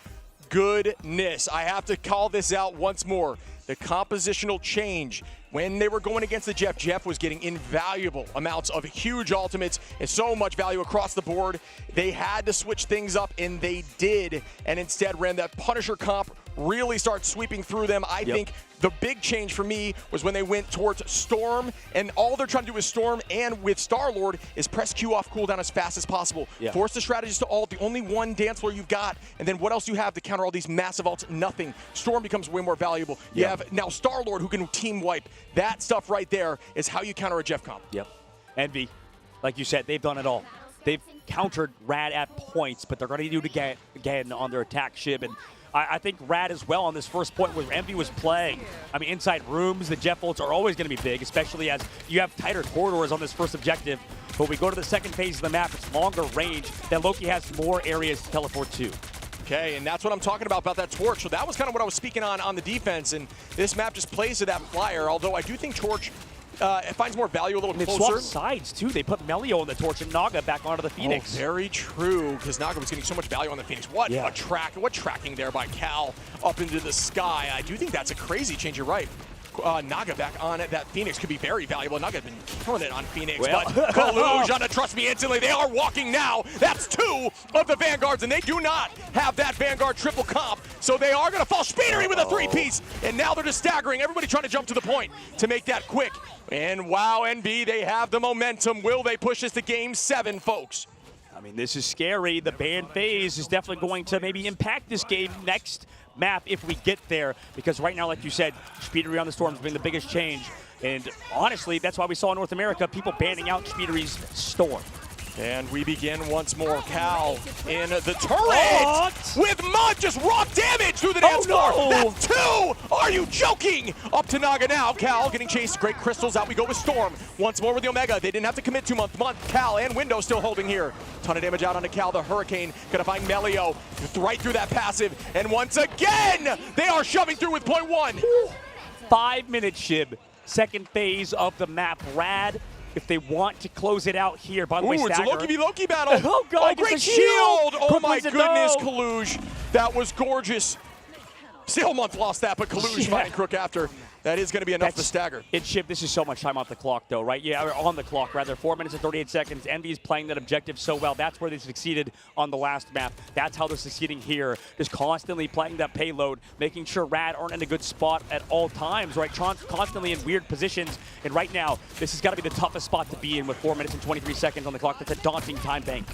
goodness. I have to call this out once more. The compositional change. When they were going against the Jeff was getting invaluable amounts of huge ultimates and so much value across the board. They had to switch things up, and they did, and instead ran that Punisher comp, really start sweeping through them. I think the big change for me was when they went towards Storm, and all they're trying to do with Storm and with Star-Lord is press Q off cooldown as fast as possible. Force the strategists to ult, the only one dance floor you've got, and then what else you have to counter all these massive ults? Nothing. Storm becomes way more valuable. You have now Star-Lord who can team wipe. That stuff right there is how you counter a Jeff comp. Envy, like you said, they've done it all. They've countered RAD at points, but they're going to do it again on their attack ship. And I think RAD as well on this first point where Envy was playing. I mean, inside rooms, the Jeff ults are always going to be big, especially as you have tighter corridors on this first objective. But we go to the second phase of the map, it's longer range, that Loki has more areas to teleport to. Okay, and that's what I'm talking about that Torch. So that was kind of what I was speaking on the defense, and this map just plays to that flyer, although I do think Torch it finds more value a little They've closer. swapped sides, too. They put Melio on the Torch and Naga back onto the Phoenix. Oh, very true, because Naga was getting so much value on the Phoenix. What a track, what tracking there by Cal up into the sky. I do think that's a crazy change, you're right. Naga back on it, that Phoenix could be very valuable. Naga's been killing it on Phoenix, but Kaluge on to Trust Me instantly. They are walking now. That's 2 of the Vanguards, and they do not have that Vanguard triple comp, so they are going to fall. Speedery with a 3-piece, and now they're just staggering. Everybody trying to jump to the point to make that quick. And wow, NB, they have the momentum. Will they push this to Game 7, folks? I mean, this is scary. The ban phase is definitely going to maybe impact this game next map if we get there, because right now, like you said, Speedery on the Storm has been the biggest change, and honestly, that's why we saw in North America people banning out Speedery's Storm. And we begin once more. Cal in the turret with Mud, just raw damage through the dance floor. That's 2! Are you joking? Up to Naga now. Cal getting chased. Great crystals. Out we go with Storm. Once more with the Omega. They didn't have to commit 2 month. Cal and Window still holding here. Ton of damage out onto Cal. The Hurricane gonna find Melio right through that passive. And once again, they are shoving through with .1. 5-minute shib. Second phase of the map. RAD, if they want to close it out here. By the way, it's a Stagger. Loki v Loki battle. Oh, God, great shield. Oh, my goodness, Kaluge. That was gorgeous. Still Month lost that, but Kalush finding Crook after. That is going to be enough to stagger. It's Chip. This is so much time off the clock, though, right? Yeah, or on the clock, rather. 4 minutes and 38 seconds. Envy is playing that objective so well. That's where they succeeded on the last map. That's how they're succeeding here. Just constantly playing that payload, making sure RAD aren't in a good spot at all times, right? Constantly in weird positions. And right now, this has got to be the toughest spot to be in with 4 minutes and 23 seconds on the clock. That's a daunting time bank.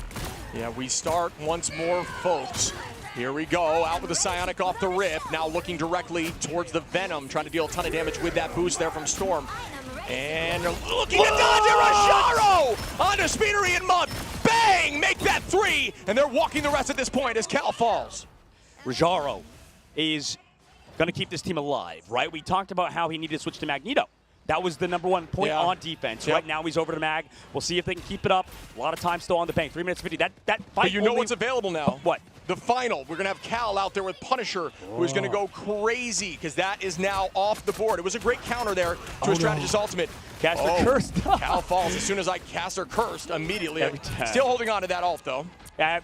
Yeah, we start once more, folks. Here we go, out with the Psionic off the rip. Now looking directly towards the Venom, trying to deal a ton of damage with that boost there from Storm. And looking to dodge it, Rajaro onto Speedery and Month. Bang! Make that 3, and they're walking the rest at this point as Cal falls. Rajaro is going to keep this team alive, right? We talked about how he needed to switch to Magneto. That was the #1 point on defense. Right now he's over to Mag. We'll see if they can keep it up. A lot of time still on the bank. 3 minutes 50. That fight. But you know what's available now? What? The final. We're going to have Cal out there with Punisher, who's going to go crazy because that is now off the board. It was a great counter there to a strategist ultimate. Caster cursed. Cal falls as soon as I caster cursed immediately. Still holding on to that ult though.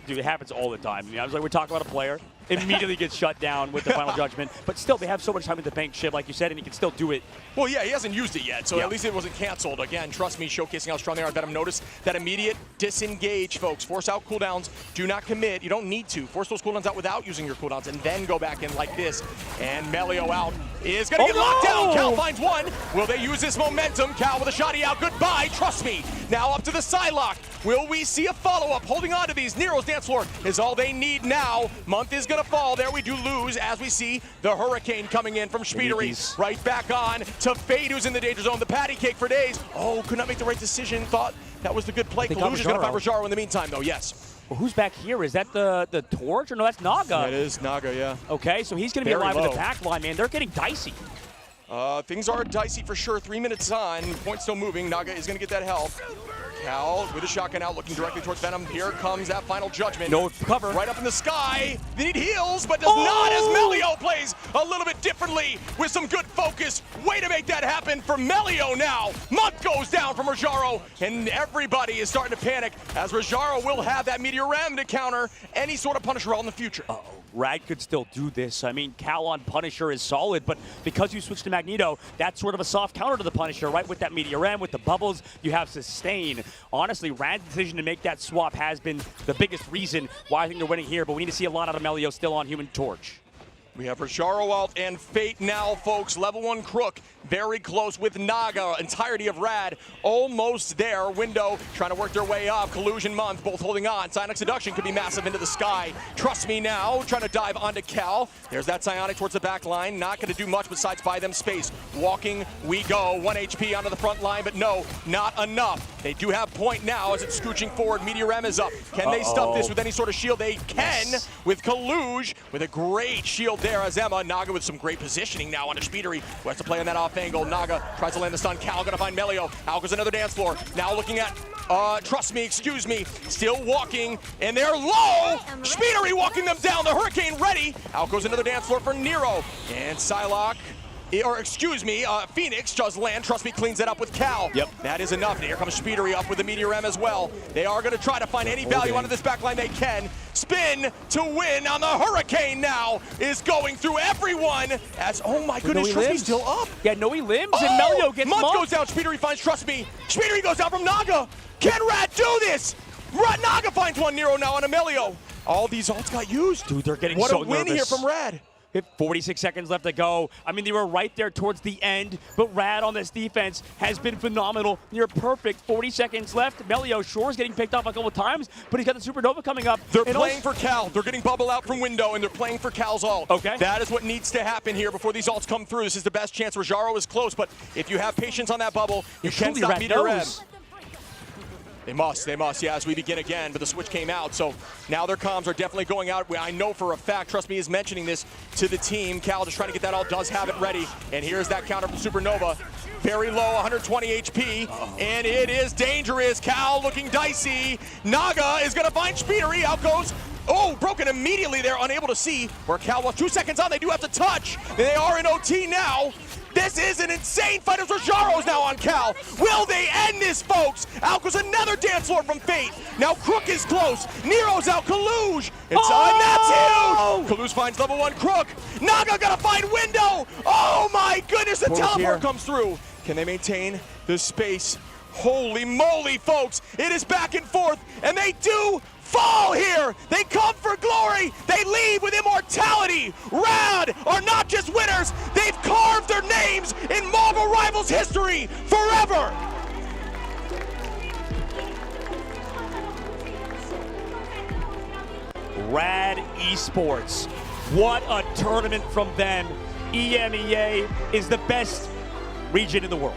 Dude, it happens all the time. I was like, we're talking about a player. Immediately gets shut down with the final judgment. But still, they have so much time in the bank, Shib, like you said, and he can still do it. Well, yeah, he hasn't used it yet, so at least it wasn't canceled. Again, trust me, showcasing how strong they are. Venom, notice that immediate disengage, folks. Force out cooldowns. Do not commit. You don't need to. Force those cooldowns out without using your cooldowns, and then go back in like this. And Melio out is going to get locked down. Cal finds one. Will they use this momentum? Cal with a shotty out. Goodbye. Trust me. Now up to the Psylocke. Will we see a follow-up? Holding on to these. Nero's dance floor is all they need now. Month is going to fall. There we do lose as we see the Hurricane coming in from Speedery. Right back on to Fade, who's in the danger zone. The patty cake for days. Oh, could not make the right decision. Thought that was the good play. Kalush is going to find Rajaro in the meantime, though. Yes. Well, who's back here? Is that the Torch? Or no, that's Naga. That is Naga, yeah. Okay, so he's going to be alive with the back line, man. They're getting dicey. Things are dicey for sure. 3 minutes on. Point still moving. Naga is going to get that help. Cal with a shotgun out, looking directly towards Venom. Here comes that final judgment. No cover. Right up in the sky. They need heals, but does not, as Melio plays a little bit differently with some good focus. Way to make that happen for Melio now. Month goes down from Rajaro, and everybody is starting to panic as Rajaro will have that Meteor Ram to counter any sort of Punisher roll in the future. RAD could still do this. I mean, Cal on Punisher is solid, but because you switch to Magneto, that's sort of a soft counter to the Punisher, right? With that Meteor Ram, with the bubbles, you have sustain. Honestly, RAD's decision to make that swap has been the biggest reason why I think they're winning here, but we need to see a lot out of Melio still on Human Torch. We have Rajaro out and Fate now, folks. Level 1 Crook, very close with Naga. Entirety of RAD almost there. Window trying to work their way up. Collusion Month, both holding on. Psionic Seduction could be massive into the sky. Trust me now, trying to dive onto Cal. There's that Psionic towards the back line. Not going to do much besides buy them space. Walking, we go. 1 HP onto the front line, but no, not enough. They do have point now as it's scooching forward. Meteor M is up. Can they stop this with any sort of shield? They can with Kaluj with a great shield there as Emma. Naga with some great positioning now on Speedery, who has to play on that off angle. Naga tries to land the stun. Cal gonna find Melio. Out goes another dance floor. Now looking at, trust me, excuse me, still walking, and they're low. Speedery walking them down. The Hurricane ready. Out goes another dance floor for Nero. And Psylocke, or excuse me, Phoenix does land. Trust me, cleans it up with Cal. Yep. That is enough. Here comes Speedery up with the Meteor M as well. They are going to try to find any value out of this backline they can. Spin to win on the Hurricane now is going through everyone. As, oh my goodness, Trust me still up. Yeah, no, he limbs, and Melio gets Month goes down. Speedery finds Trust me. Speedery goes down from Naga. Can RAD do this? Naga finds one. Nero now on Melio. All these ults got used. Dude, they're getting what so a win nervous here from RAD. 46 seconds left to go. I mean, they were right there towards the end, but RAD on this defense has been phenomenal. Near perfect. 40 seconds left. Melio Shore's getting picked off a couple times, but he's got the Supernova coming up. They're playing for Cal. They're getting bubble out from window, and they're playing for Cal's ult. Okay. That is what needs to happen here before these ults come through. This is the best chance. Rajaro is close, but if you have patience on that bubble, you can stop Meteor Red. They must, yeah, as we begin again, but the switch came out, so now their comms are definitely going out. I know for a fact, Trust Me is mentioning this to the team. Cal just trying to get that all, does have it ready, and here's that counter from Supernova. Very low, 120 HP, and it is dangerous. Cal looking dicey. Naga is gonna find Speedery, out goes Oh, broken immediately there, unable to see where Cal was. 2 seconds on, they do have to touch. They are in OT now. This is an insane fight as Rojaro's now on Cal. Will they end this, folks? Out goes another dance floor from Fate. Now Crook is close. Nero's out. Kaluj. It's on. That's huge. Kaluj finds level 1 Crook. Naga gotta find Window. Oh my goodness, the teleport comes through. Can they maintain the space? Holy moly, folks. It is back and forth, and they do fall here. They come for glory. They leave with immortality. RAD are not just winners. They've carved their names in Marvel Rivals history forever. RAD Esports. What a tournament from them. EMEA is the best region in the world.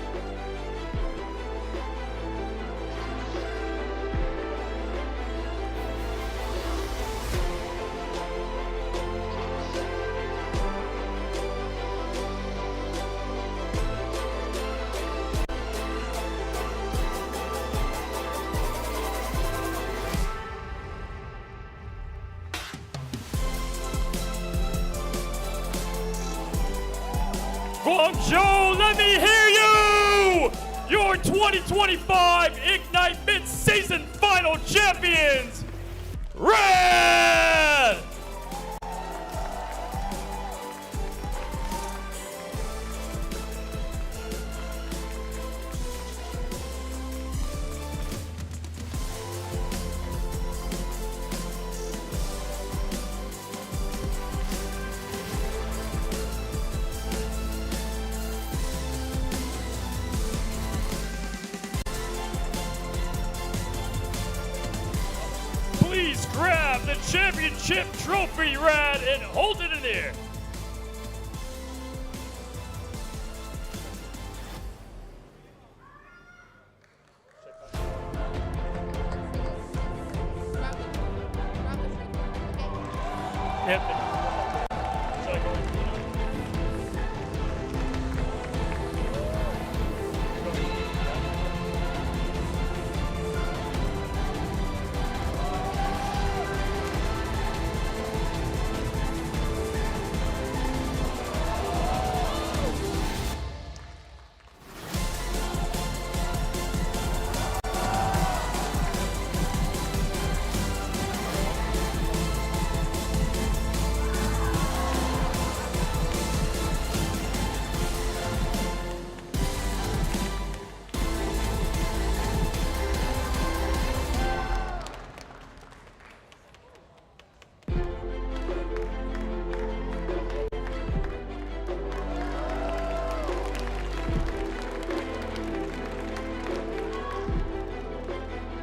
Guangzhou, let me hear you! Your 2025 Ignite Mid-Season Final Champions, RAD! Please grab the championship trophy, RAD, and hold it in the air.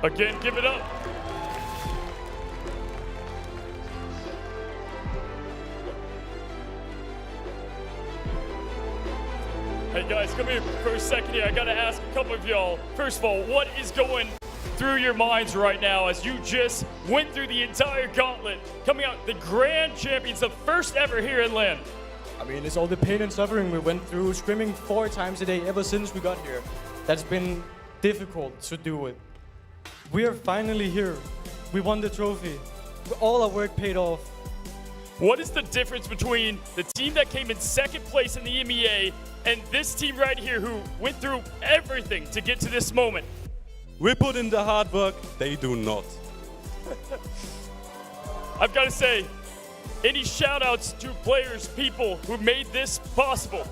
Again, give it up. Hey guys, come here for a second here. I gotta ask a couple of y'all. First of all, what is going through your minds right now as you just went through the entire gauntlet, coming out the grand champions, the first ever here in LAN? I mean, it's all the pain and suffering we went through, screaming 4 times a day ever since we got here. That's been difficult to do with. We are finally here. We won the trophy. All our work paid off. What is the difference between the team that came in second place in the EMEA and this team right here who went through everything to get to this moment? We put in the hard work, they do not. I've got to say, any shout outs to players, people who made this possible?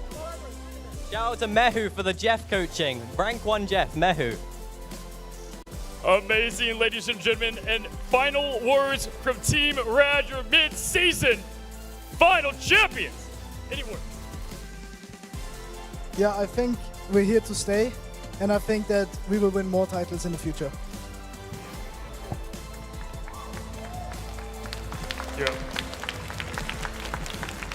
Shout out to Mehu for the Jeff coaching. Rank 1 Jeff, Mehu. Amazing, ladies and gentlemen. And final words from Team RAD, your mid-season final champions. Any words? Yeah, I think we're here to stay, and I think that we will win more titles in the future. Yeah.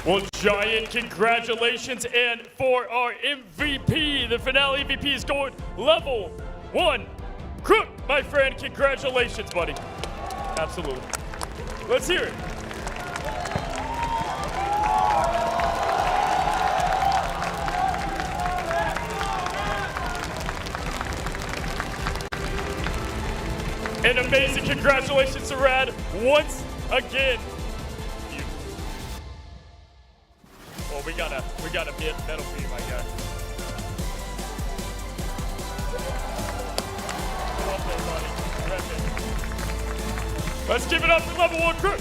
Well, giant congratulations, and for our MVP, the finale MVP is going level 1. Crook, my friend, congratulations, buddy. Absolutely. Let's hear it. And amazing congratulations to RAD once again. Oh, we got a metal beam, I guess. Well played, buddy. Rep it. Let's give it up to level 1 crew.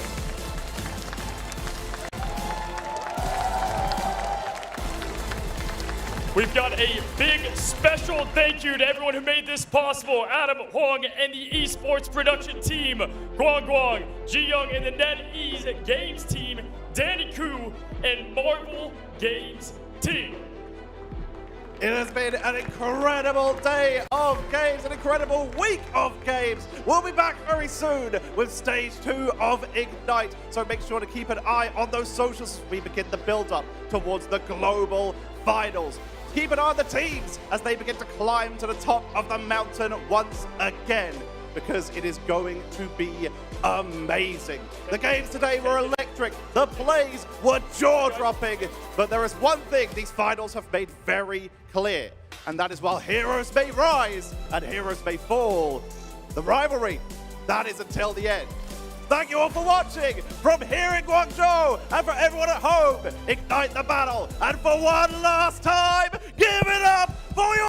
We've got a big special thank you to everyone who made this possible. Adam Huang and the esports production team, Guang Guang, Ji Young and the NetEase Games team, Danny Koo and Marvel Games team. It has been an incredible day of games, an incredible week of games. We'll be back very soon with stage 2 of Ignite. So make sure to keep an eye on those socials as we begin the build-up towards the global finals. Keep an eye on the teams as they begin to climb to the top of the mountain once again, because it is going to be amazing. The games today were electric, the plays were jaw-dropping, but there is one thing these finals have made very clear, and that is while heroes may rise and heroes may fall, the rivalry, that is until the end. Thank you all for watching. From here in Guangzhou and for everyone at home, ignite the battle. And for one last time, give it up for your